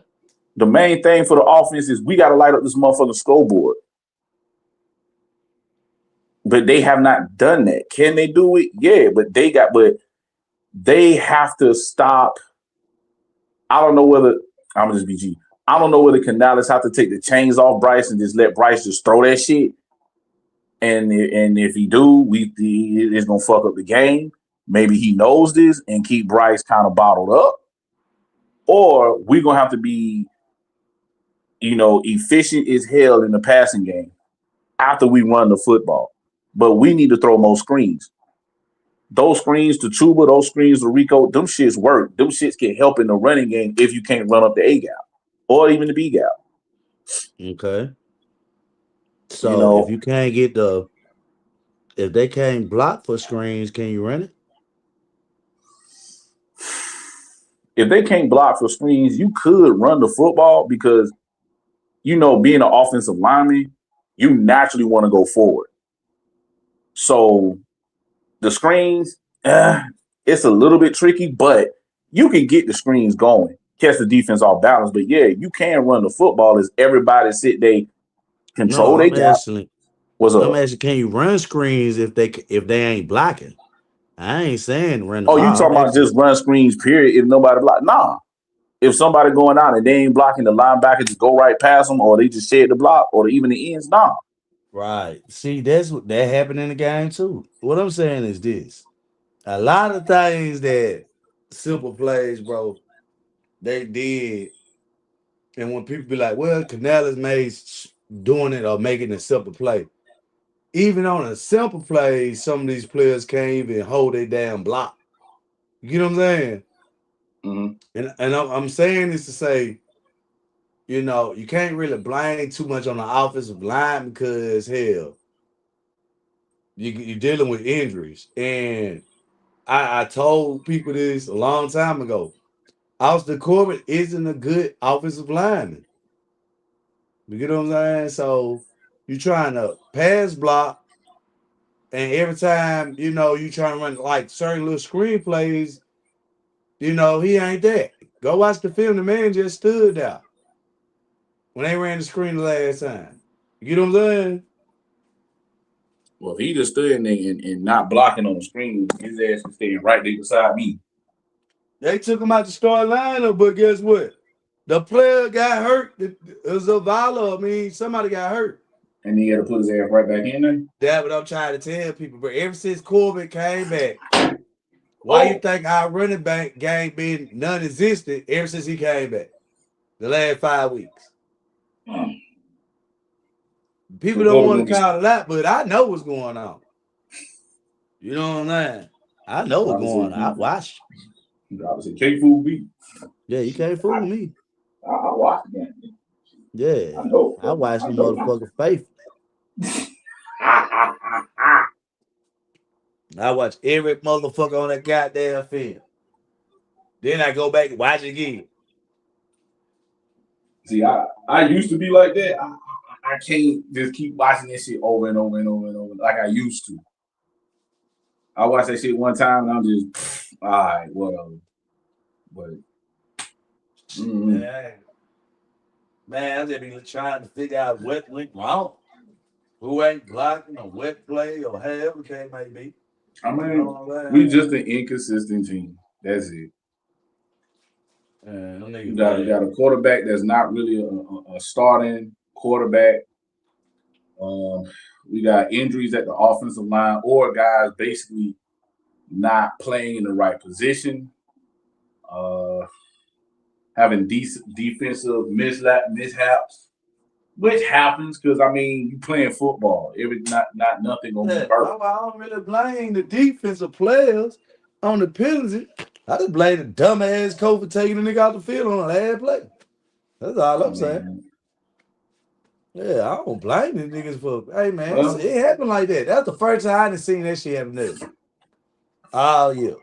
The main thing for the offense is we got to light up this motherfucking scoreboard. But they have not done that. Can they do it? Yeah, but they have to stop. I don't know whether I'm just BG. I don't know whether Canales have to take the chains off Bryce and just let Bryce just throw that shit. And if he do, it's gonna fuck up the game. Maybe he knows this and keep Bryce kind of bottled up, or we're gonna have to be, efficient as hell in the passing game after we run the football. But we need to throw more screens. Those screens to Chuba, those screens to Rico, them shits work. Them shits can help in the running game if you can't run up the A gap or even the B gap. Okay. So if you can't get if they can't block for screens, can you run it? If they can't block for screens, you could run the football because, being an offensive lineman, you naturally want to go forward. So the screens, it's a little bit tricky, but you can get the screens going, catch the defense off balance. But yeah, you can run the football as everybody sit there, control their gap. What's up? I'm asking, can you run screens if they ain't blocking? I ain't saying run the Oh, ball. you talking about just run screens, period, if nobody block? Nah. If somebody going out and they ain't blocking, the linebacker just go right past them, or they just shed the block, or even the ends, nah. Right. See, that's what that happened in the game too. What I'm saying is this. A lot of things that simple plays, bro, they did. And when people be like, well, Canales made doing it or making a simple play. Even on a simple play, some of these players can't even hold their damn block. You know what I'm saying? Mm-hmm. And I'm saying this to say, you can't really blame too much on the offensive line because, hell, you're dealing with injuries. And I told people this a long time ago. Austin Corbett isn't a good offensive lineman. You get what I'm saying? So you're trying to pass block, and every time, you trying to run like certain little screen plays, he ain't that. Go watch the film. The man just stood there when they ran the screen the last time. You know what I'm saying? Well, he just stood in there and not blocking on the screen. His ass was staying right there beside me. They took him out the start lineup, but guess what? The player got hurt. It was Zavala. I mean, somebody got hurt. And he had to put his ass right back in there? That's what I'm trying to tell people. But ever since Corbett came back, why you think our running back game been non-existent ever since he came back? The last 5 weeks. People don't want to call it out, but I know what's going on. You know what I'm saying? I know what's going on. I watched. You obviously can't fool me. Yeah, you can't fool me. I watched the game. Yeah, I watched the motherfucker faithfully. I watch every motherfucker on that goddamn film. Then I go back and watch it again. See, I used to be like that. I can't just keep watching that shit over and over and over and over like I used to. I watched that shit one time and I'm just, all right, whatever. But, Man, I just be trying to figure out what went wrong. Who ain't blocking or what play or however it may be. I mean, we just an inconsistent team. That's it. You got a quarterback that's not really a starting quarterback. We got injuries at the offensive line or guys basically not playing in the right position. Having decent defensive mishaps, which happens because I mean you playing football. Not nothing gonna be perfect. I don't really blame the defensive players on the penalty. I just blame the dumbass coach for taking the nigga out the field on the last play. That's all I'm saying. Yeah, I don't blame the niggas for. Hey man, it happened like that. That's the first time I done seen that shit happen there. Oh yeah,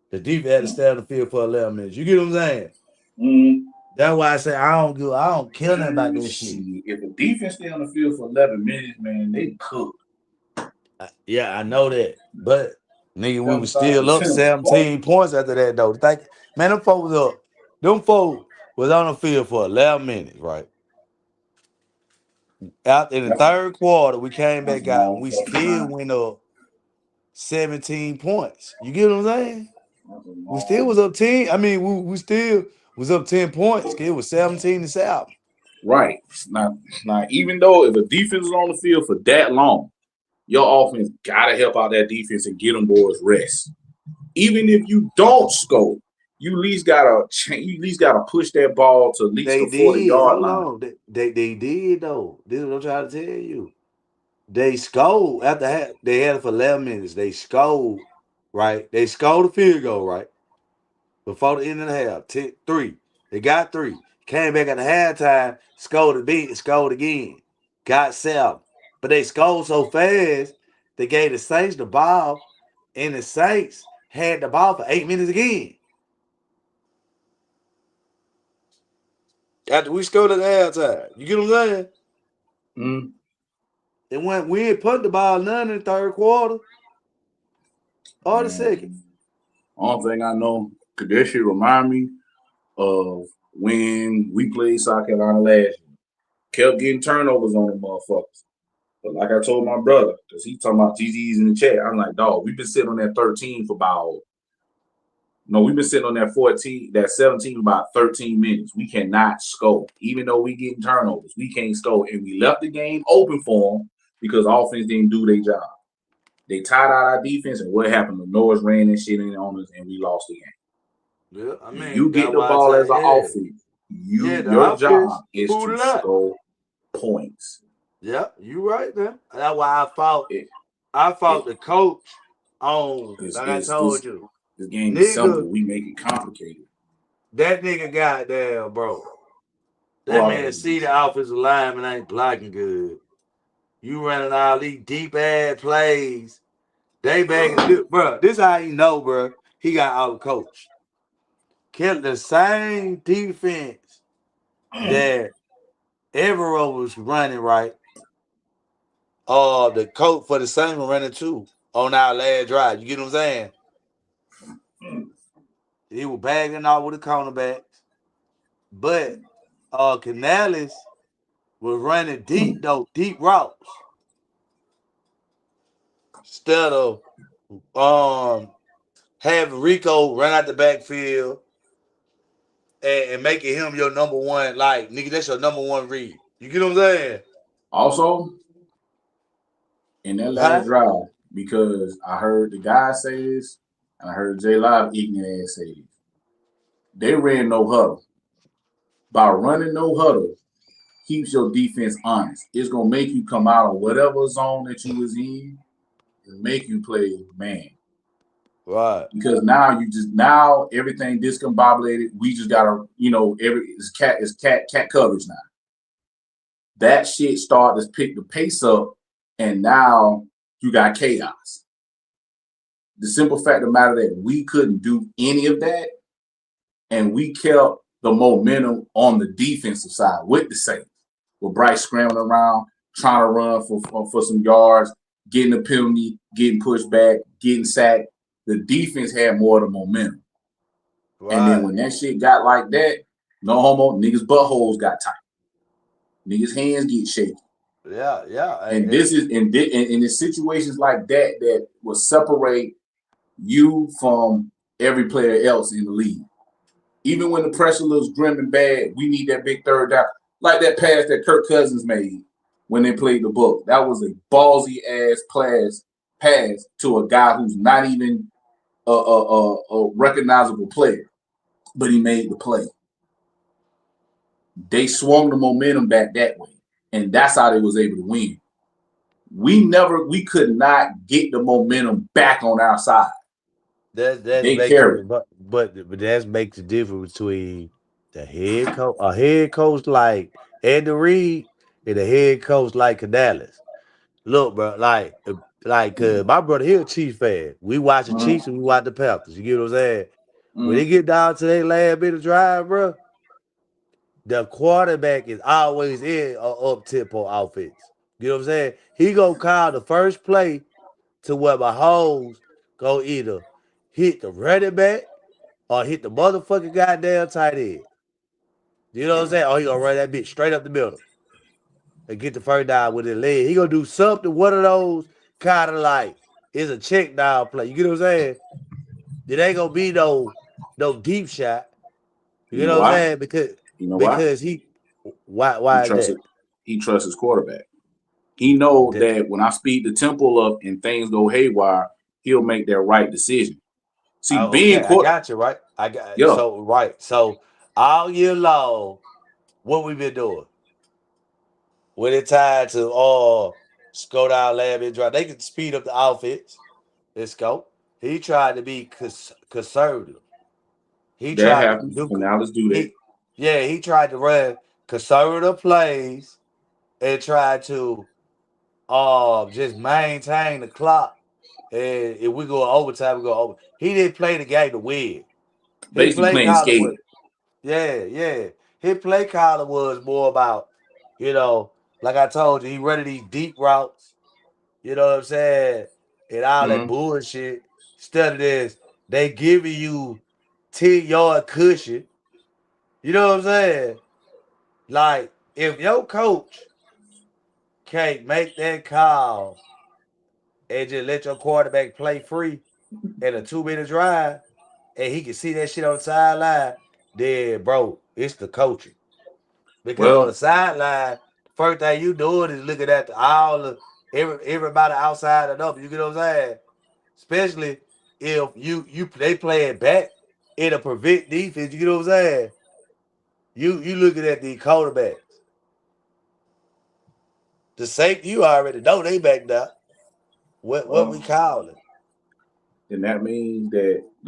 the defense had to stay on the field for 11 minutes. You get what I'm saying? Mm-hmm. That's why I say I don't care nothing about this shit. If the defense stay on the field for 11 minutes, man, they cook. Yeah, I know that, but nigga, we was still up 17 points after that though. Man, them folks was on the field for 11 minutes, right? Out in the third quarter, we came back out and we still went up 17 points. You get what I'm saying? We still was up 10. I mean, we still was up 10 points. It was 17-7. Right. It's not even though if a defense is on the field for that long, your offense gotta help out that defense and get them boys rest. Even if you don't score, you at least gotta push that ball to at least the 40-yard line. They did though. This is what I'm trying to tell you. They scored after they had it for 11 minutes. They scored, right? They scored a field goal, right? Before the end of the half, 3. They got 3. Came back at the halftime, scored again, got 7. But they scored so fast, they gave the Saints the ball, and the Saints had the ball for 8 minutes again. After we scored at the halftime. You get what I'm saying? Mm-hmm. We ain't put the ball none in the third quarter or the second. Only thing I know, because that shit remind me of when we played South Carolina last year. Kept getting turnovers on them motherfuckers. But like I told my brother, because he talking about GGs in the chat, I'm like, dog, we've been sitting on that 13 for about, no, we've been sitting on that 14, that 17 for about 13 minutes. We cannot score. Even though we getting turnovers, we can't score. And we left the game open for them because offense didn't do their job. They tied out our defense, and what happened? The Norris ran that shit in on us, and we lost the game. Yeah, I mean, you get the ball as an offense. Your job is to score points. Yeah, you right there. That's why I fought the coach on. Like I told you, this game is simple. We make it complicated. That nigga goddamn, bro. That man see the offensive lineman ain't blocking good. You running all these deep ass plays. They back, bro. This how you know, bro. He got out coach. Kept the same defense that Evero was running, right? The coach for the Saints was running too on our last drive. You get what I'm saying? He was bagging off with the cornerbacks, but Canales was running deep routes instead of having Rico run out the backfield and making him your number one. Like, nigga, that's your number one read. You get what I'm saying? Also, in that last drive, because I heard the guy say this, and I heard J Live eating their ass say this. They ran no huddle. By running no huddle, keeps your defense honest. It's gonna make you come out of whatever zone that you was in and make you play man. Right. Because now everything discombobulated. We just gotta, it's cat coverage now. That shit started to pick the pace up, and now you got chaos. The simple fact of the matter that we couldn't do any of that, and we kept the momentum on the defensive side with the Saints. With Bryce scrambling around, trying to run for some yards, getting a penalty, getting pushed back, getting sacked. The defense had more of the momentum. Right. And then when that shit got like that, no homo, niggas' buttholes got tight. Niggas' hands get shaky. Yeah. And this is in situations like that will separate you from every player else in the league. Even when the pressure looks grim and bad, we need that big third down. Like that pass that Kirk Cousins made when they played the Bucks. That was a ballsy ass pass to a guy who's not even a recognizable player, but he made the play. They swung the momentum back that way, and that's how they was able to win. We could not get the momentum back on our side. That's They makes carried. but that makes the difference between the head coach, a head coach like Andy Reid, and a head coach like Canales. Look, bro, my brother, he a Chiefs fan. We watch the Chiefs and we watch the Panthers. You get what I'm saying? When they get down to their last bit of drive, bro, the quarterback is always in an up-tempo offense. You know what I'm saying? He gonna call the first play to where Mahomes go either hit the running back or hit the motherfucking goddamn tight end. You know what I'm saying? Or he gonna run that bitch straight up the middle and get the first down with his leg. He gonna do something, one of those kind of like, it's a check down play. You get what I'm saying? It ain't gonna be no deep shot. You You know know what I'm why? saying? You know why? Because why is that? He trusts his quarterback. He knows that when I speed the tempo up and things go haywire, he'll make that right decision. See, Okay, I got you, right? Yeah. So all year long, what we been doing? When it tied to go down lab and drive, they can speed up the offense. Let's go. He tried to be conservative. He That tried to happens, do and now let's do that. he tried to run conservative plays and tried to just maintain the clock. And if we go overtime, we go over. He didn't play the game to win. His Basically play playing caller was, skate. yeah. His play caller was more about, like I told you, he running these deep routes. You know what I'm saying? And all that bullshit. Instead of this, they giving you 10-yard cushion. You know what I'm saying? Like, if your coach can't make that call and just let your quarterback play free in a 2-minute drive, and he can see that shit on the sideline, then, bro, it's the coaching. Because on the Well, sideline, first thing you doing is looking at everybody outside and up. You get what I'm saying? Especially if they playing back in a prevent defense. You get what I'm saying? You looking at the quarterbacks. The safety, you already know they back there. What we call it? then that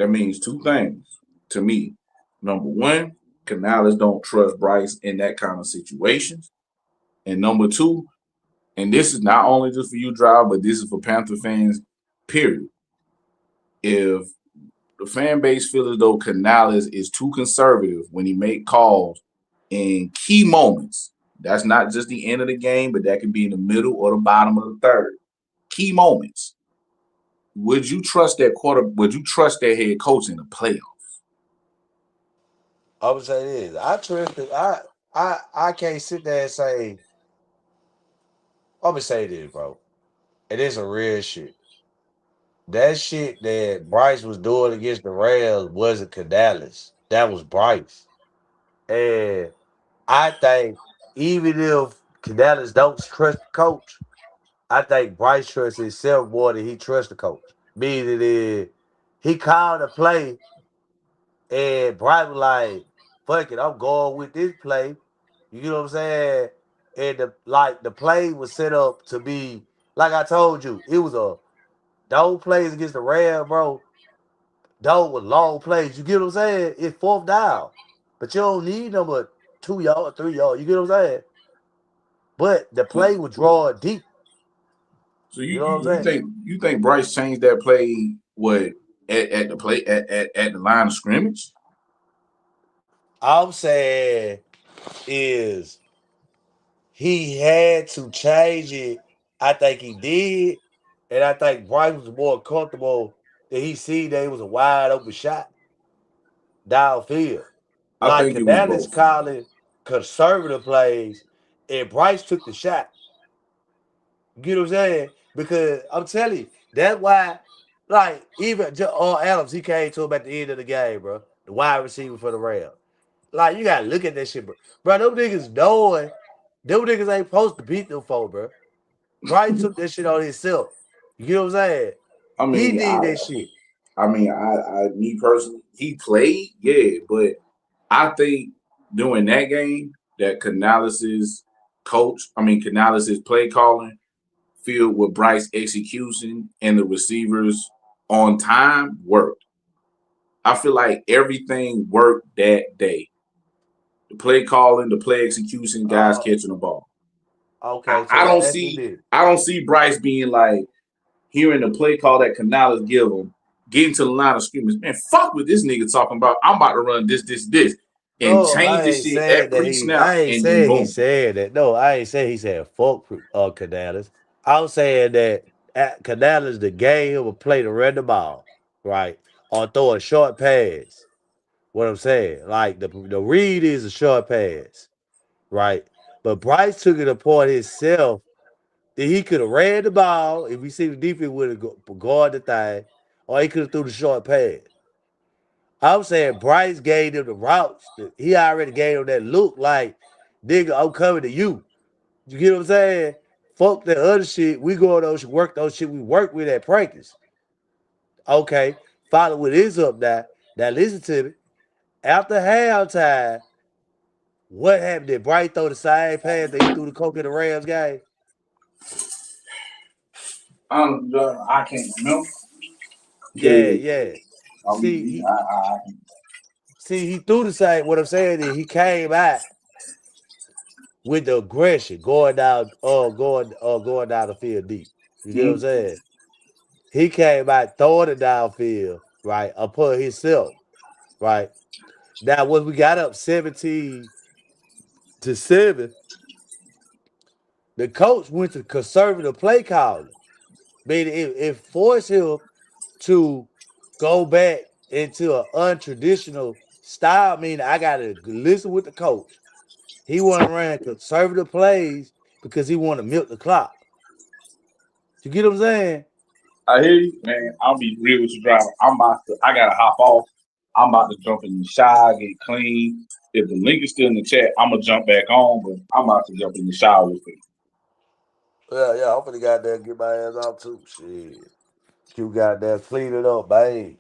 means two things to me. Number one, Canales don't trust Bryce in that kind of situations. And number two, and this is not only just for you, Drive, but this is for Panther fans, period. If the fan base feels as though Canales is too conservative when he make calls in key moments, that's not just the end of the game, but that can be in the middle or the bottom of the third. Key moments. Would you trust that Would you trust that head coach in the playoffs? I would say this. I trust it. I can't sit there and say, I'm gonna say this, bro. It is a real shit. That shit that Bryce was doing against the Rams wasn't Canales. That was Bryce. And I think even if Canales don't trust the coach, I think Bryce trusts himself more than he trusts the coach. Meaning that he called a play and Bryce was like, fuck it, I'm going with this play. You know what I'm saying? And the play was set up to be, like I told you, it was those plays against the Rams, bro. Those were long plays. You get what I'm saying? It's fourth down. But you don't need number 2 yard, 3 yard. You get what I'm saying? But the play was drawing deep. So You know what I'm saying? you think Bryce changed that play at the play at the line of scrimmage? I'm saying is he had to change it. I think he did. And I think Bryce was more comfortable that he seen that it was a wide open shot downfield. I Like think it was Canales both. calling conservative plays, and Bryce took the shot. You get what I'm saying? Because I'm telling you, that's why, like, even Adams, he came to him at the end of the game, bro. The wide receiver for the Rams. Like, you gotta look at that shit, bro. Bro, them niggas knowing Them niggas ain't supposed to beat them folk, bro. Bryce took that shit on himself. You know what I'm saying? I He mean, did that shit. me personally, he played, yeah, but I think during that game, that Canales' play calling, filled with Bryce execution and the receivers on time worked. I feel like everything worked that day. The play calling, the play execution, guys catching the ball. Okay, so I let don't me ask you see this. I don't see Bryce being like hearing the play call that Canales give him, getting to the line of scrimmage. Man, fuck what this nigga talking about. I'm about to run this, and No, I change this ain't shit saying at that pre-snap, I ain't and then saying he boom. said that. No, I ain't saying he said fuck Canales. I'm saying that at Canales the game he will play to run the ball, right? Or throw a short pass. What I'm saying, like the read is a short pass, right? But Bryce took it upon himself that he could have ran the ball if we see the defense would have guarded the thing, or he could have threw the short pass. I'm saying Bryce gave him the routes. He already gave him that look like, nigga, I'm coming to you. You get what I'm saying? Fuck that other shit. We go on those work those shit we work with at practice. Okay, follow what is up now. Now listen to me. After halftime, what happened? Did Bryce throw the same pass that he threw the coke in the Rams game? I can't remember. Yeah. I mean, See, he threw the same. What I'm saying is he came out with the aggression going down the field deep. You get what I'm saying? He came out throwing it downfield, right? Upon himself, right? Now when we got up 17-7, the coach went to conservative play calling. Meaning it forced him to go back into an untraditional style. Meaning I gotta listen with the coach. He want to run conservative plays because he want to milk the clock. You get what I'm saying? I hear you, man. I'll be real with you, driver. I gotta hop off. I'm about to jump in the shower, get clean. If the link is still in the chat, I'm gonna jump back on, but I'm about to jump in the shower with it. Yeah, I'm finna goddamn get my ass out too. Shit. You goddamn clean it up, babe.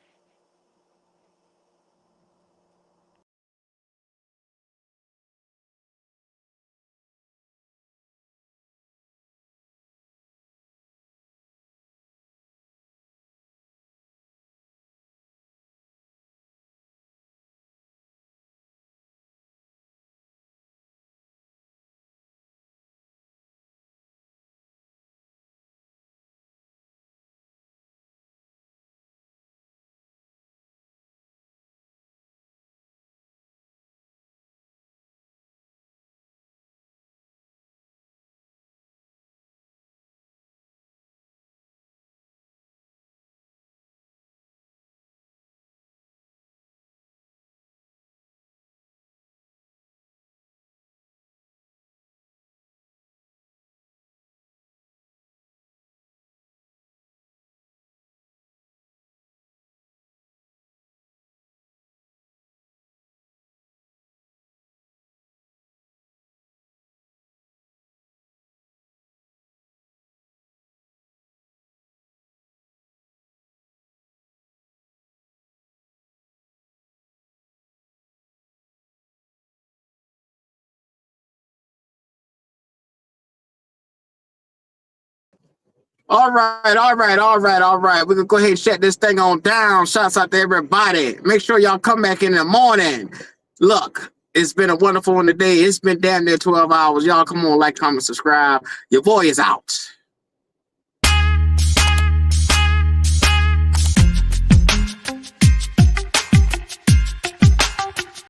All right. We're gonna go ahead and shut this thing on down. Shouts out to everybody. Make sure y'all come back in the morning. Look, it's been a wonderful one today. It's been damn near 12 hours. Y'all come on, like, comment, subscribe. Your boy is out.